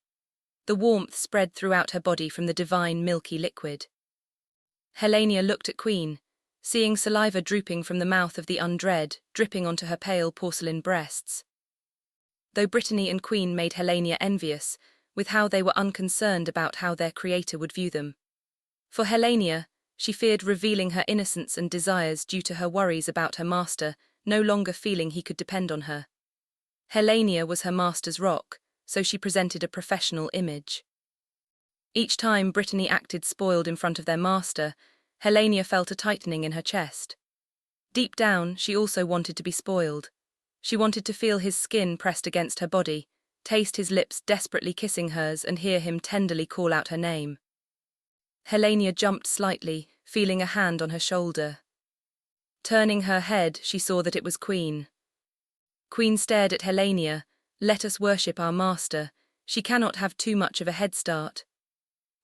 The warmth spread throughout her body from the divine milky liquid. Helenia looked at Queen, seeing saliva drooping from the mouth of the undread, dripping onto her pale porcelain breasts. Though Brittany and Queen made Helenia envious, with how they were unconcerned about how their creator would view them. For Helenia, she feared revealing her innocence and desires due to her worries about her master, no longer feeling he could depend on her. Helenia was her master's rock, so she presented a professional image. Each time Brittany acted spoiled in front of their master, Helenia felt a tightening in her chest. Deep down, she also wanted to be spoiled. She wanted to feel his skin pressed against her body, taste his lips desperately kissing hers, and hear him tenderly call out her name. Helenia jumped slightly, feeling a hand on her shoulder. Turning her head, she saw that it was Queen. Queen stared at Helenia. "Let us worship our master. She cannot have too much of a head start."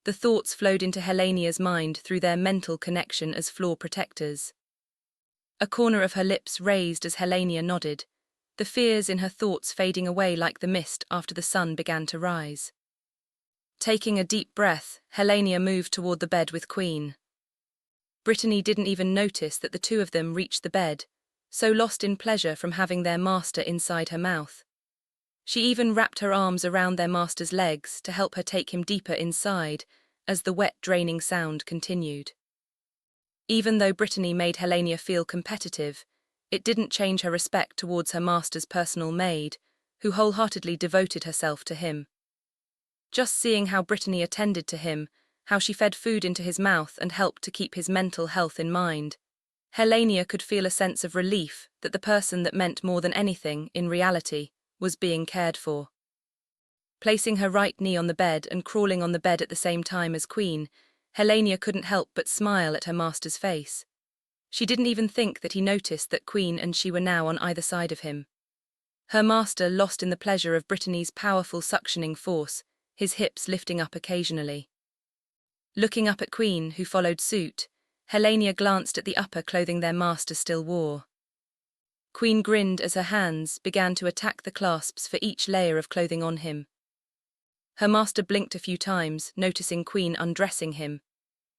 The thoughts flowed into Helenia's mind through their mental connection as flaw protectors. A corner of her lips raised as Helenia nodded, the fears in her thoughts fading away like the mist after the sun began to rise. Taking a deep breath, Helenia moved toward the bed with Queen. Brittany didn't even notice that the two of them reached the bed, so lost in pleasure from having their master inside her mouth. She even wrapped her arms around their master's legs to help her take him deeper inside as the wet, draining sound continued. Even though Brittany made Helenia feel competitive, it didn't change her respect towards her master's personal maid, who wholeheartedly devoted herself to him. Just seeing how Brittany attended to him, how she fed food into his mouth and helped to keep his mental health in mind, Helenia could feel a sense of relief that the person that meant more than anything, in reality, was being cared for. Placing her right knee on the bed and crawling on the bed at the same time as Queen, Helenia couldn't help but smile at her master's face. She didn't even think that he noticed that Queen and she were now on either side of him. Her master lost in the pleasure of Brittany's powerful suctioning force, his hips lifting up occasionally. Looking up at Queen, who followed suit, Helenia glanced at the upper clothing their master still wore. Queen grinned as her hands began to attack the clasps for each layer of clothing on him. Her master blinked a few times, noticing Queen undressing him.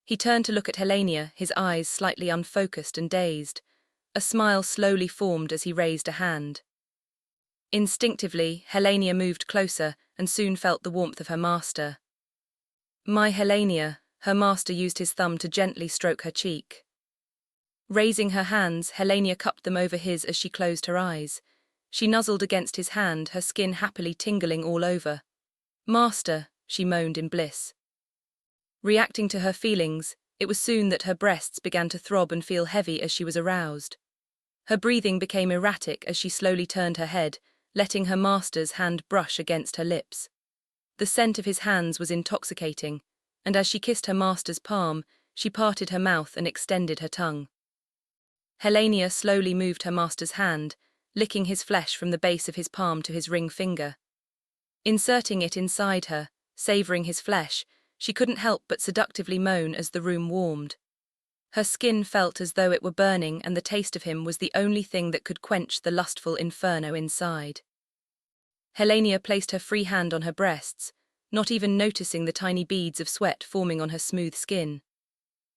He turned to look at Helenia, his eyes slightly unfocused and dazed. A smile slowly formed as he raised a hand. Instinctively, Helenia moved closer and soon felt the warmth of her master. "My Helenia," her master used his thumb to gently stroke her cheek. Raising her hands, Helenia cupped them over his as she closed her eyes. She nuzzled against his hand, her skin happily tingling all over. "Master," she moaned in bliss. Reacting to her feelings, it was soon that her breasts began to throb and feel heavy as she was aroused. Her breathing became erratic as she slowly turned her head, letting her master's hand brush against her lips. The scent of his hands was intoxicating, and as she kissed her master's palm, she parted her mouth and extended her tongue. Helenia slowly moved her master's hand, licking his flesh from the base of his palm to his ring finger. Inserting it inside her, savoring his flesh, she couldn't help but seductively moan as the room warmed. Her skin felt as though it were burning, and the taste of him was the only thing that could quench the lustful inferno inside. Helenia placed her free hand on her breasts, not even noticing the tiny beads of sweat forming on her smooth skin.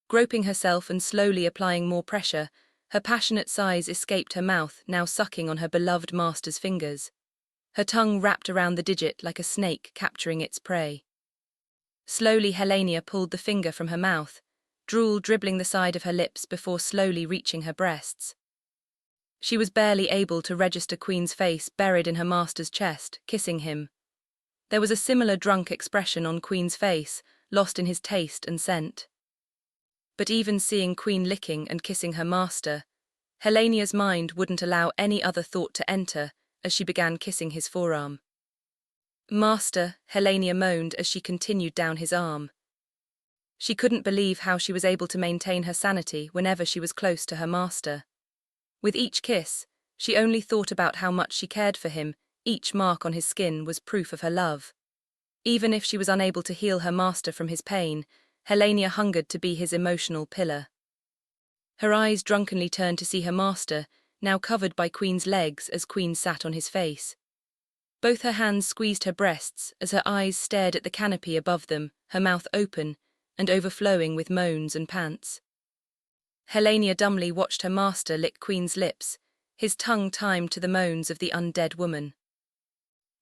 Groping herself and slowly applying more pressure, her passionate sighs escaped her mouth, now sucking on her beloved master's fingers. Her tongue wrapped around the digit like a snake capturing its prey. Slowly Helenia pulled the finger from her mouth, drool dribbling the side of her lips before slowly reaching her breasts. She was barely able to register Queen's face buried in her master's chest, kissing him. There was a similar drunk expression on Queen's face, lost in his taste and scent. But even seeing Queen licking and kissing her master, Helenia's mind wouldn't allow any other thought to enter as she began kissing his forearm. "Master," Helenia moaned as she continued down his arm. She couldn't believe how she was able to maintain her sanity whenever she was close to her master. With each kiss, she only thought about how much she cared for him. Each mark on his skin was proof of her love. Even if she was unable to heal her master from his pain, Helenia hungered to be his emotional pillar. Her eyes drunkenly turned to see her master, now covered by Queen's legs as Queen sat on his face. Both her hands squeezed her breasts as her eyes stared at the canopy above them, her mouth open and overflowing with moans and pants. Helenia dumbly watched her master lick Queen's lips, his tongue timed to the moans of the undead woman.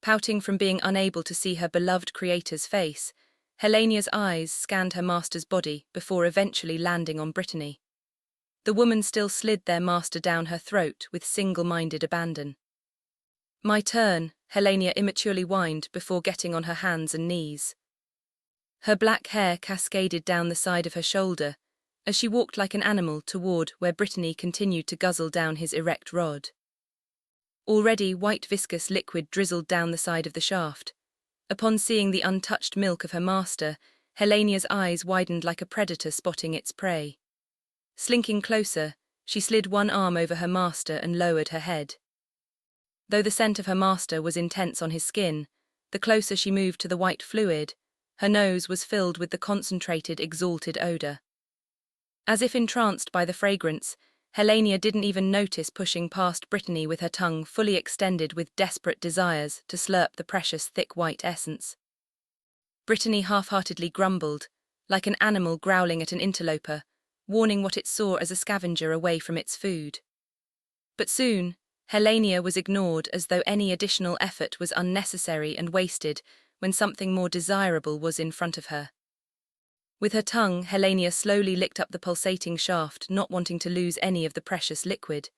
Pouting from being unable to see her beloved creator's face, Helenia's eyes scanned her master's body before eventually landing on Brittany. The woman still slid their master down her throat with single-minded abandon. "My turn," Helenia immaturely whined before getting on her hands and knees. Her black hair cascaded down the side of her shoulder as she walked like an animal toward where Brittany continued to guzzle down his erect rod. Already white viscous liquid drizzled down the side of the shaft. Upon seeing the untouched milk of her master, Helenia's eyes widened like a predator spotting its prey. Slinking closer, she slid one arm over her master and lowered her head. Though the scent of her master was intense on his skin, the closer she moved to the white fluid, her nose was filled with the concentrated, exalted odor. As if entranced by the fragrance, Helenia didn't even notice pushing past Brittany with her tongue fully extended with desperate desires to slurp the precious thick white essence. Brittany half-heartedly grumbled, like an animal growling at an interloper, warning what it saw as a scavenger away from its food. But soon, Helenia was ignored as though any additional effort was unnecessary and wasted when something more desirable was in front of her. With her tongue, Helenia slowly licked up the pulsating shaft, not wanting to lose any of the precious liquid.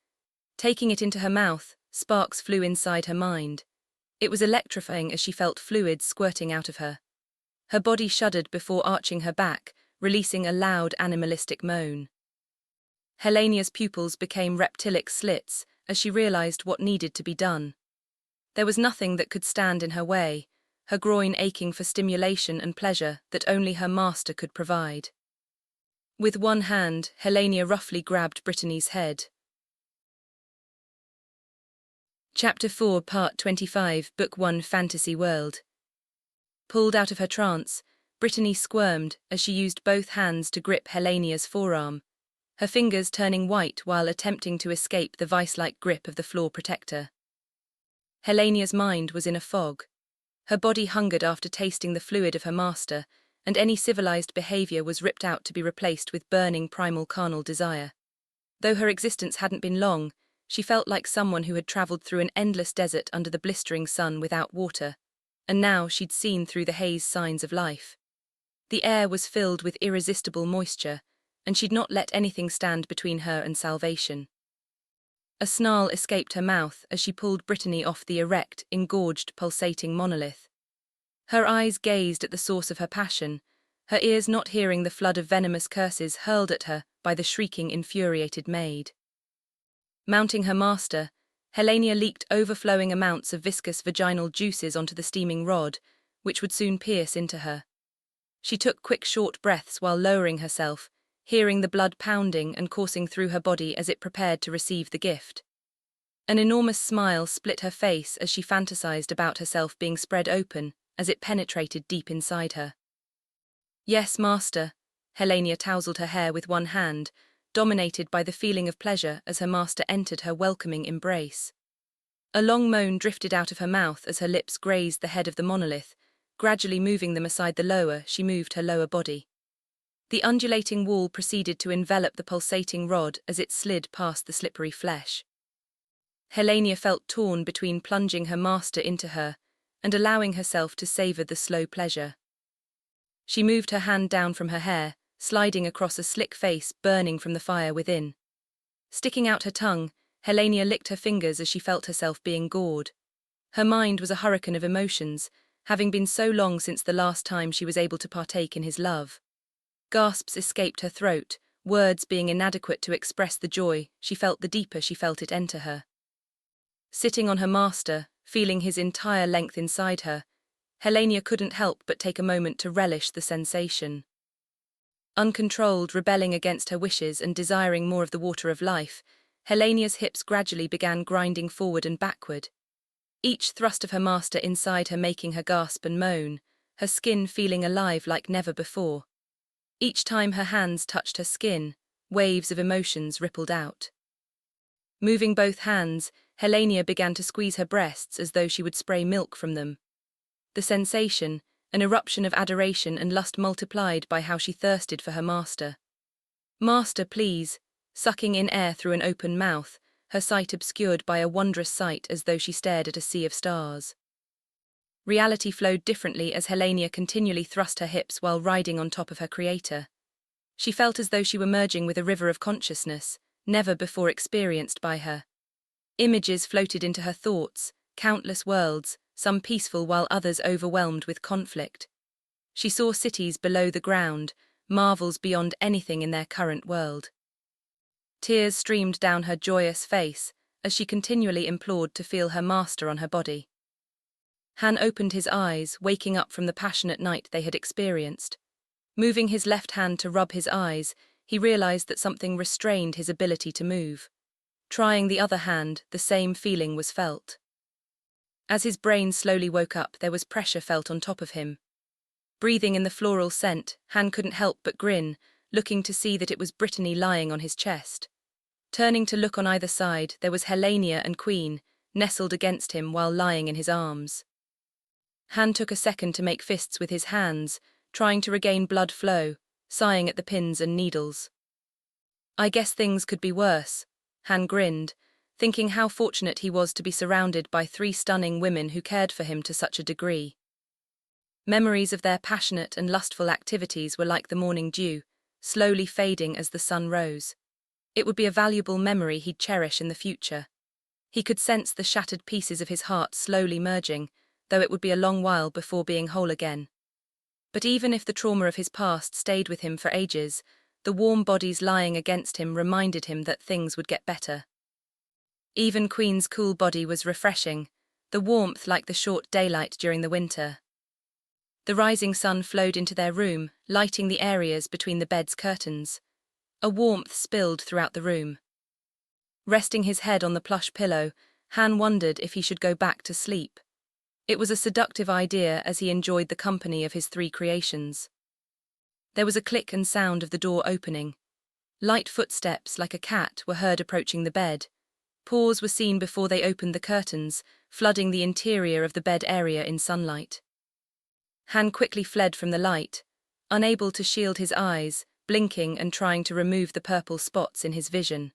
Taking it into her mouth, sparks flew inside her mind. It was electrifying as she felt fluids squirting out of her. Her body shuddered before arching her back, releasing a loud animalistic moan. Helenia's pupils became reptilic slits as she realized what needed to be done. There was nothing that could stand in her way, her groin aching for stimulation and pleasure that only her master could provide. With one hand, Helenia roughly grabbed Brittany's head. Chapter 4, Part 25, Book 1, Fantasy World. Pulled out of her trance, Brittany squirmed as she used both hands to grip Helenia's forearm, her fingers turning white while attempting to escape the vice-like grip of the floor protector. Helenia's mind was in a fog. Her body hungered after tasting the fluid of her master, and any civilized behavior was ripped out to be replaced with burning primal carnal desire. Though her existence hadn't been long, she felt like someone who had traveled through an endless desert under the blistering sun without water, and now she'd seen through the haze signs of life. The air was filled with irresistible moisture, and she'd not let anything stand between her and salvation. A snarl escaped her mouth as she pulled Brittany off the erect, engorged, pulsating monolith. Her eyes gazed at the source of her passion, her ears not hearing the flood of venomous curses hurled at her by the shrieking, infuriated maid. Mounting her master, Helenia leaked overflowing amounts of viscous vaginal juices onto the steaming rod, which would soon pierce into her. She took quick, short breaths while lowering herself, hearing the blood pounding and coursing through her body as it prepared to receive the gift. An enormous smile split her face as she fantasized about herself being spread open as it penetrated deep inside her. "Yes, master," Helenia tousled her hair with one hand, dominated by the feeling of pleasure as her master entered her welcoming embrace. A long moan drifted out of her mouth as her lips grazed the head of the monolith, gradually moving them aside the lower she moved her lower body. The undulating wall proceeded to envelop the pulsating rod as it slid past the slippery flesh. Helena felt torn between plunging her master into her and allowing herself to savor the slow pleasure. She moved her hand down from her hair, sliding across a slick face burning from the fire within. Sticking out her tongue, Helena licked her fingers as she felt herself being gored. Her mind was a hurricane of emotions, having been so long since the last time she was able to partake in his love. Gasps escaped her throat, words being inadequate to express the joy she felt the deeper she felt it enter her. Sitting on her master, feeling his entire length inside her, Helena couldn't help but take a moment to relish the sensation. Uncontrolled, rebelling against her wishes and desiring more of the water of life, Helena's hips gradually began grinding forward and backward. Each thrust of her master inside her making her gasp and moan, her skin feeling alive like never before. Each time her hands touched her skin, waves of emotions rippled out. Moving both hands, Helena began to squeeze her breasts as though she would spray milk from them. The sensation, an eruption of adoration and lust multiplied by how she thirsted for her master. "Master, please," sucking in air through an open mouth, her sight obscured by a wondrous sight as though she stared at a sea of stars. Reality flowed differently as Helena continually thrust her hips while riding on top of her creator. She felt as though she were merging with a river of consciousness, never before experienced by her. Images floated into her thoughts, countless worlds, some peaceful while others overwhelmed with conflict. She saw cities below the ground, marvels beyond anything in their current world. Tears streamed down her joyous face as she continually implored to feel her master on her body. Han opened his eyes, waking up from the passionate night they had experienced. Moving his left hand to rub his eyes, he realized that something restrained his ability to move. Trying the other hand, the same feeling was felt. As his brain slowly woke up, there was pressure felt on top of him. Breathing in the floral scent, Han couldn't help but grin, looking to see that it was Brittany lying on his chest. Turning to look on either side, there was Helena and Queen, nestled against him while lying in his arms. Han took a second to make fists with his hands, trying to regain blood flow, sighing at the pins and needles. "I guess things could be worse," Han grinned, thinking how fortunate he was to be surrounded by 3 stunning women who cared for him to such a degree. Memories of their passionate and lustful activities were like the morning dew, slowly fading as the sun rose. It would be a valuable memory he'd cherish in the future. He could sense the shattered pieces of his heart slowly merging, though it would be a long while before being whole again. But even if the trauma of his past stayed with him for ages, the warm bodies lying against him reminded him that things would get better. Even Queen's cool body was refreshing, the warmth like the short daylight during the winter. The rising sun flowed into their room, lighting the areas between the bed's curtains. A warmth spilled throughout the room. Resting his head on the plush pillow, Han wondered if he should go back to sleep. It was a seductive idea as he enjoyed the company of his 3 creations. There was a click and sound of the door opening. Light footsteps, like a cat, were heard approaching the bed. Paws were seen before they opened the curtains, flooding the interior of the bed area in sunlight. Han quickly fled from the light, unable to shield his eyes, blinking and trying to remove the purple spots in his vision.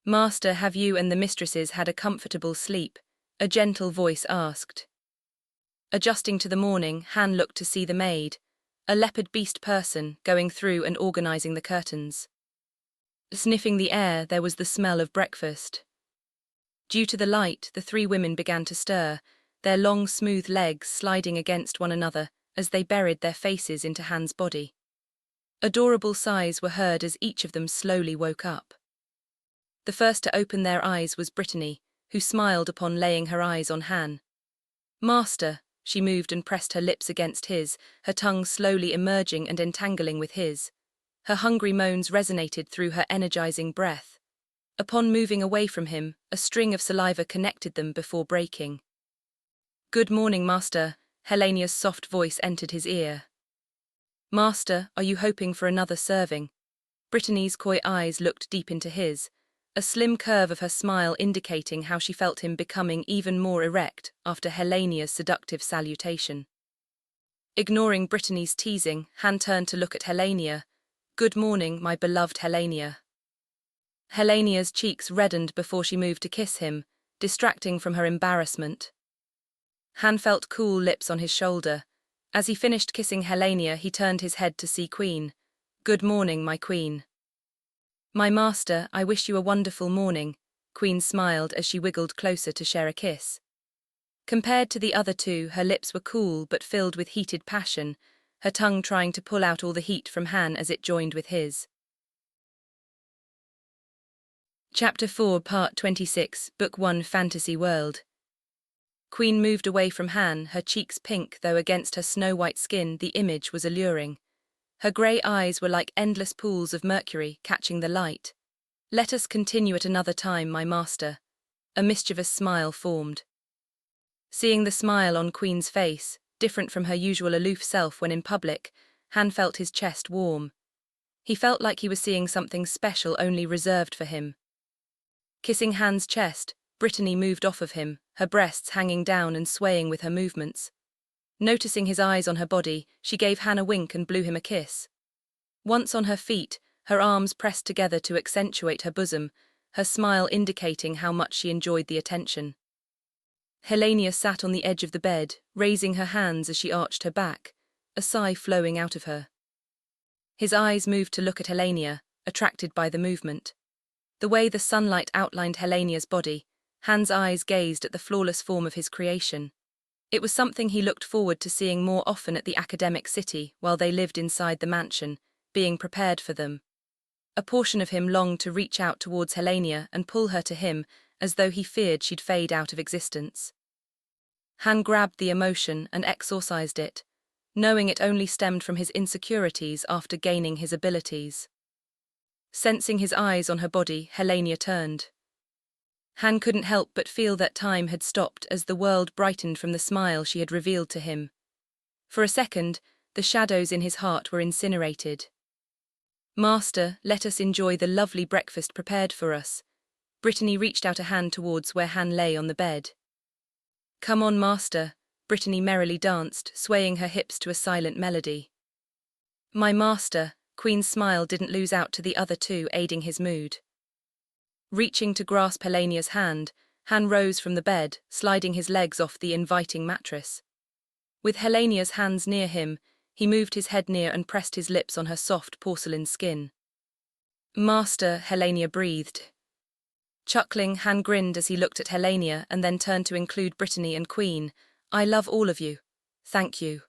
"Master, have you and the mistresses had a comfortable sleep?" a gentle voice asked. Adjusting to the morning, Han looked to see the maid, a leopard beast person, going through and organizing the curtains. Sniffing the air, there was the smell of breakfast. Due to the light, the 3 women began to stir, their long, smooth legs sliding against one another as they buried their faces into Han's body. Adorable sighs were heard as each of them slowly woke up. The first to open their eyes was Brittany, who smiled upon laying her eyes on Han. "Master," she moved and pressed her lips against his, her tongue slowly emerging and entangling with his. Her hungry moans resonated through her energizing breath. Upon moving away from him, a string of saliva connected them before breaking. "Good morning, Master," Helena's soft voice entered his ear. "Master, are you hoping for another serving?" Brittany's coy eyes looked deep into his, a slim curve of her smile indicating how she felt him becoming even more erect after Helena's seductive salutation. Ignoring Brittany's teasing, Han turned to look at Helenia. "Good morning, my beloved Helenia." Helenia's cheeks reddened before she moved to kiss him, distracting from her embarrassment. Han felt cool lips on his shoulder. As he finished kissing Helenia, he turned his head to see Queen. "Good morning, my queen." "My master, I wish you a wonderful morning," Queen smiled as she wiggled closer to share a kiss. Compared to the other two, her lips were cool but filled with heated passion, her tongue trying to pull out all the heat from Han as it joined with his. Chapter 4, Part 26, Book 1, Fantasy World. Queen moved away from Han, her cheeks pink, though against her snow-white skin the image was alluring. Her grey eyes were like endless pools of mercury catching the light. "Let us continue at another time, my master." A mischievous smile formed. Seeing the smile on Queen's face, different from her usual aloof self when in public, Han felt his chest warm. He felt like he was seeing something special only reserved for him. Kissing Han's chest, Brittany moved off of him, her breasts hanging down and swaying with her movements. Noticing his eyes on her body, she gave Han a wink and blew him a kiss. Once on her feet, her arms pressed together to accentuate her bosom, her smile indicating how much she enjoyed the attention. Helenia sat on the edge of the bed, raising her hands as she arched her back, a sigh flowing out of her. His eyes moved to look at Helenia, attracted by the movement. The way the sunlight outlined Helenia's body, Han's eyes gazed at the flawless form of his creation. It was something he looked forward to seeing more often at the academic city while they lived inside the mansion, being prepared for them. A portion of him longed to reach out towards Helenia and pull her to him, as though he feared she'd fade out of existence. Han grabbed the emotion and exorcised it, knowing it only stemmed from his insecurities after gaining his abilities. Sensing his eyes on her body, Helenia turned. Han couldn't help but feel that time had stopped as the world brightened from the smile she had revealed to him. For a second, the shadows in his heart were incinerated. "Master, let us enjoy the lovely breakfast prepared for us." Brittany reached out a hand towards where Han lay on the bed. "Come on, master," Brittany merrily danced, swaying her hips to a silent melody. "My master," Queen's smile didn't lose out to the other two, aiding his mood. Reaching to grasp Helenia's hand, Han rose from the bed, sliding his legs off the inviting mattress. With Helenia's hands near him, he moved his head near and pressed his lips on her soft porcelain skin. "Master," Helenia breathed. Chuckling, Han grinned as he looked at Helenia and then turned to include Brittany and Queen. "I love all of you. Thank you."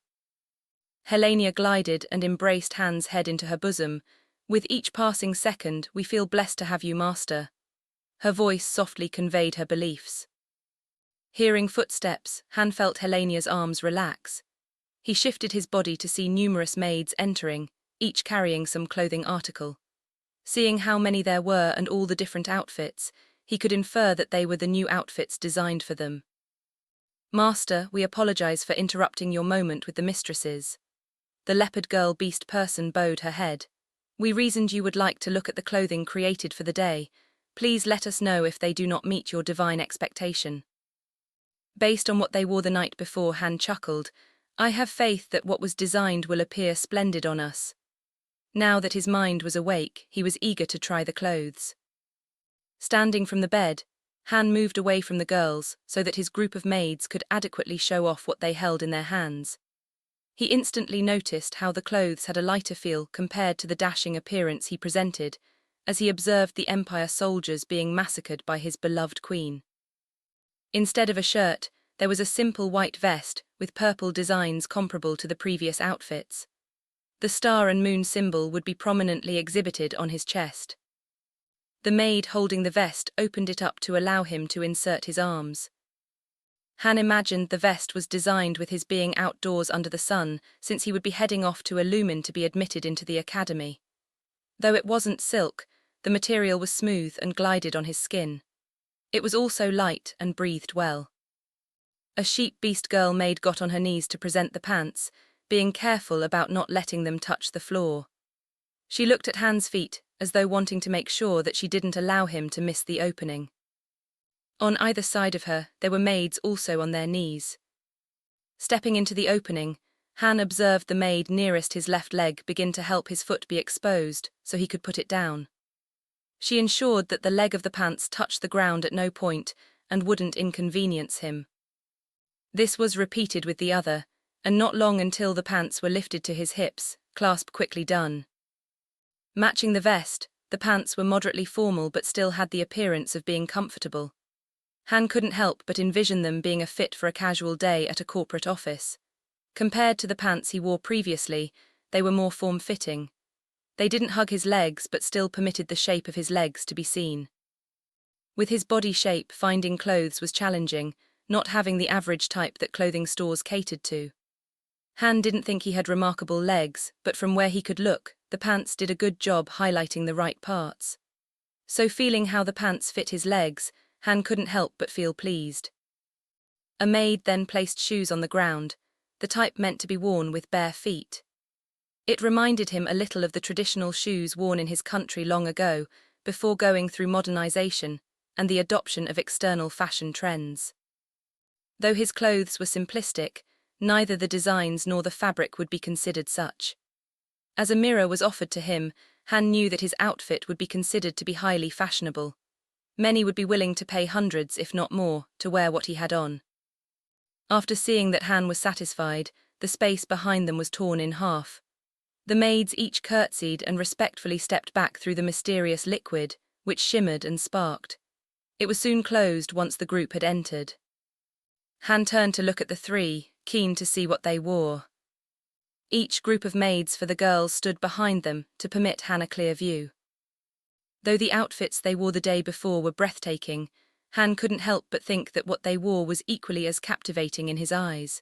Helenia glided and embraced Han's head into her bosom. "With each passing second, we feel blessed to have you, master." Her voice softly conveyed her beliefs. Hearing footsteps, Han felt Helenia's arms relax. He shifted his body to see numerous maids entering, each carrying some clothing article. Seeing how many there were and all the different outfits, he could infer that they were the new outfits designed for them. "Master, we apologize for interrupting your moment with the mistresses." The leopard girl beast person bowed her head. "We reasoned you would like to look at the clothing created for the day. Please let us know if they do not meet your divine expectation." Based on what they wore the night before, Han chuckled. "I have faith that what was designed will appear splendid on us." Now that his mind was awake, he was eager to try the clothes. Standing from the bed, Han moved away from the girls so that his group of maids could adequately show off what they held in their hands. He instantly noticed how the clothes had a lighter feel compared to the dashing appearance he presented, as he observed the Empire soldiers being massacred by his beloved queen. Instead of a shirt, there was a simple white vest with purple designs comparable to the previous outfits. The star and moon symbol would be prominently exhibited on his chest. The maid holding the vest opened it up to allow him to insert his arms. Han imagined the vest was designed with his being outdoors under the sun, since he would be heading off to Illumin to be admitted into the academy. Though it wasn't silk, the material was smooth and glided on his skin. It was also light and breathed well. A sheep beast girl maid got on her knees to present the pants, being careful about not letting them touch the floor. She looked at Han's feet, as though wanting to make sure that she didn't allow him to miss the opening. On either side of her, there were maids also on their knees. Stepping into the opening, Han observed the maid nearest his left leg begin to help his foot be exposed so he could put it down. She ensured that the leg of the pants touched the ground at no point and wouldn't inconvenience him. This was repeated with the other, and not long until the pants were lifted to his hips, clasp quickly done. Matching the vest, the pants were moderately formal but still had the appearance of being comfortable. Han couldn't help but envision them being a fit for a casual day at a corporate office. Compared to the pants he wore previously, they were more form-fitting. They didn't hug his legs but still permitted the shape of his legs to be seen. With his body shape, finding clothes was challenging, not having the average type that clothing stores catered to. Han didn't think he had remarkable legs, but from where he could look, the pants did a good job highlighting the right parts. So feeling how the pants fit his legs, Han couldn't help but feel pleased. A maid then placed shoes on the ground, the type meant to be worn with bare feet. It reminded him a little of the traditional shoes worn in his country long ago, before going through modernization and the adoption of external fashion trends. Though his clothes were simplistic, neither the designs nor the fabric would be considered such. As a mirror was offered to him, Han knew that his outfit would be considered to be highly fashionable. Many would be willing to pay hundreds, if not more, to wear what he had on. After seeing that Han was satisfied, the space behind them was torn in half. The maids each curtsied and respectfully stepped back through the mysterious liquid, which shimmered and sparked. It was soon closed once the group had entered. Han turned to look at the three, keen to see what they wore. Each group of maids for the girls stood behind them to permit Han a clear view. Though the outfits they wore the day before were breathtaking, Han couldn't help but think that what they wore was equally as captivating in his eyes.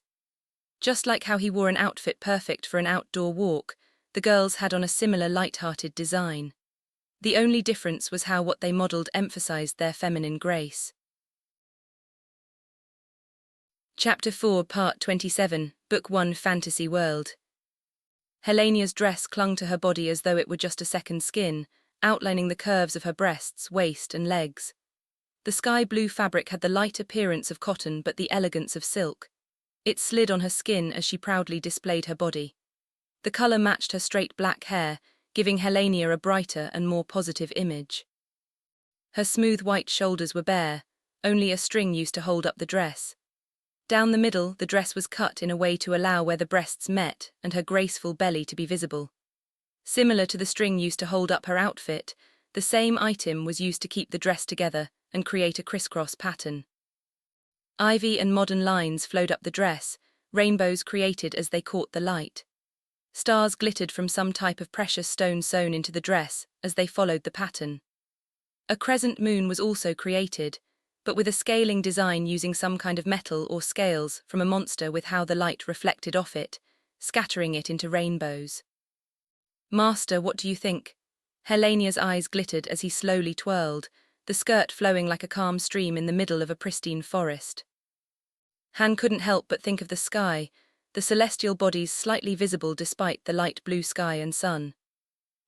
Just like how he wore an outfit perfect for an outdoor walk, the girls had on a similar light-hearted design. The only difference was how what they modeled emphasized their feminine grace. Chapter 4, Part 27, Book 1, Fantasy World. Helenia's dress clung to her body as though it were just a second skin, outlining the curves of her breasts, waist, and legs. The sky-blue fabric had the light appearance of cotton but the elegance of silk. It slid on her skin as she proudly displayed her body. The color matched her straight black hair, giving Helenia a brighter and more positive image. Her smooth white shoulders were bare, only a string used to hold up the dress. Down the middle, the dress was cut in a way to allow where the breasts met and her graceful belly to be visible. Similar to the string used to hold up her outfit, the same item was used to keep the dress together and create a crisscross pattern. Ivy and modern lines flowed up the dress, rainbows created as they caught the light. Stars glittered from some type of precious stone sewn into the dress as they followed the pattern. A crescent moon was also created, but with a scaling design using some kind of metal or scales from a monster with how the light reflected off it, scattering it into rainbows. "Master, what do you think?" Helenia's eyes glittered as he slowly twirled, the skirt flowing like a calm stream in the middle of a pristine forest. Han couldn't help but think of the sky, the celestial bodies slightly visible despite the light blue sky and sun.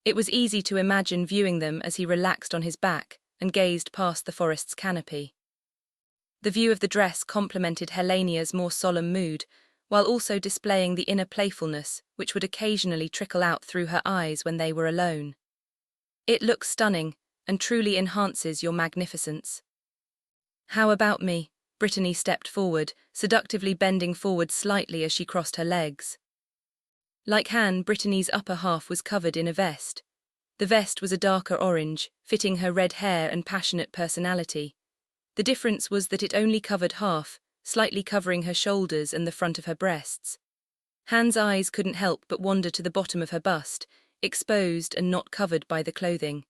It was easy to imagine viewing them as he relaxed on his back and gazed past the forest's canopy. The view of the dress complemented Helenia's more solemn mood, while also displaying the inner playfulness which would occasionally trickle out through her eyes when they were alone. "It looks stunning, and truly enhances your magnificence." "How about me?" Brittany stepped forward, seductively bending forward slightly as she crossed her legs. Like Han, Brittany's upper half was covered in a vest. The vest was a darker orange, fitting her red hair and passionate personality. The difference was that it only covered half, slightly covering her shoulders and the front of her breasts. Han's eyes couldn't help but wander to the bottom of her bust, exposed and not covered by the clothing.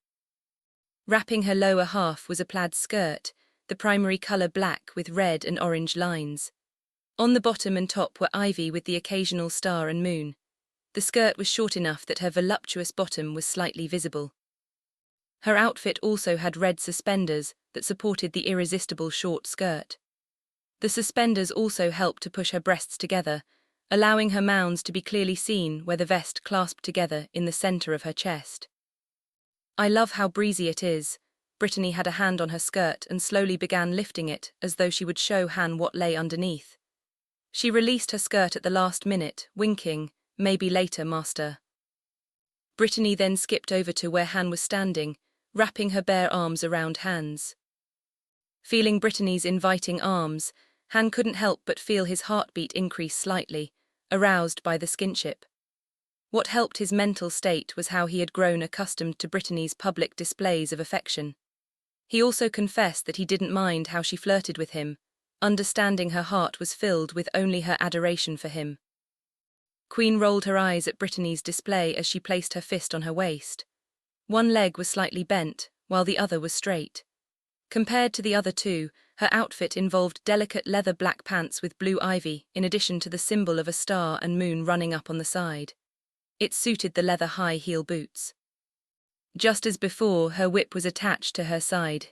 Wrapping her lower half was a plaid skirt, the primary color black with red and orange lines. On the bottom and top were ivy with the occasional star and moon. The skirt was short enough that her voluptuous bottom was slightly visible. Her outfit also had red suspenders that supported the irresistible short skirt. The suspenders also helped to push her breasts together, allowing her mounds to be clearly seen where the vest clasped together in the center of her chest. "I love how breezy it is." Brittany had a hand on her skirt and slowly began lifting it as though she would show Han what lay underneath. She released her skirt at the last minute, winking, "Maybe later, master." Brittany then skipped over to where Han was standing, wrapping her bare arms around Han's. Feeling Brittany's inviting arms, Han couldn't help but feel his heartbeat increase slightly, aroused by the skinship. What helped his mental state was how he had grown accustomed to Brittany's public displays of affection. He also confessed that he didn't mind how she flirted with him, understanding her heart was filled with only her adoration for him. Queen rolled her eyes at Brittany's display as she placed her fist on her waist. One leg was slightly bent, while the other was straight. Compared to the other two, her outfit involved delicate leather black pants with blue ivy, in addition to the symbol of a star and moon running up on the side. It suited the leather high-heel boots. Just as before, her whip was attached to her side.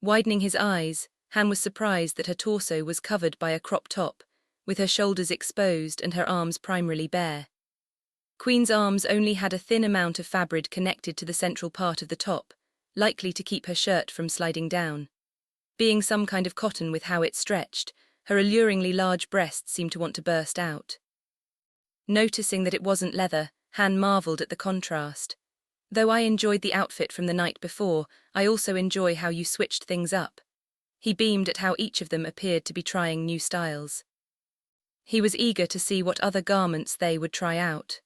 Widening his eyes, Han was surprised that her torso was covered by a crop top, with her shoulders exposed and her arms primarily bare. Queen's arms only had a thin amount of fabric connected to the central part of the top, likely to keep her shirt from sliding down. Being some kind of cotton with how it stretched, her alluringly large breasts seemed to want to burst out. Noticing that it wasn't leather, Han marveled at the contrast. "Though I enjoyed the outfit from the night before, I also enjoy how you switched things up." He beamed at how each of them appeared to be trying new styles. He was eager to see what other garments they would try out.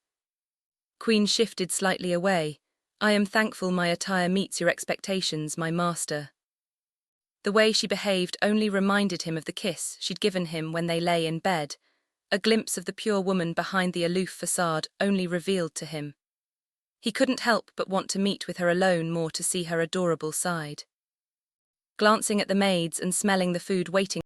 Queen shifted slightly away. "I am thankful my attire meets your expectations, my master." The way she behaved only reminded him of the kiss she'd given him when they lay in bed. A glimpse of the pure woman behind the aloof facade only revealed to him. He couldn't help but want to meet with her alone more to see her adorable side. Glancing at the maids and smelling the food waiting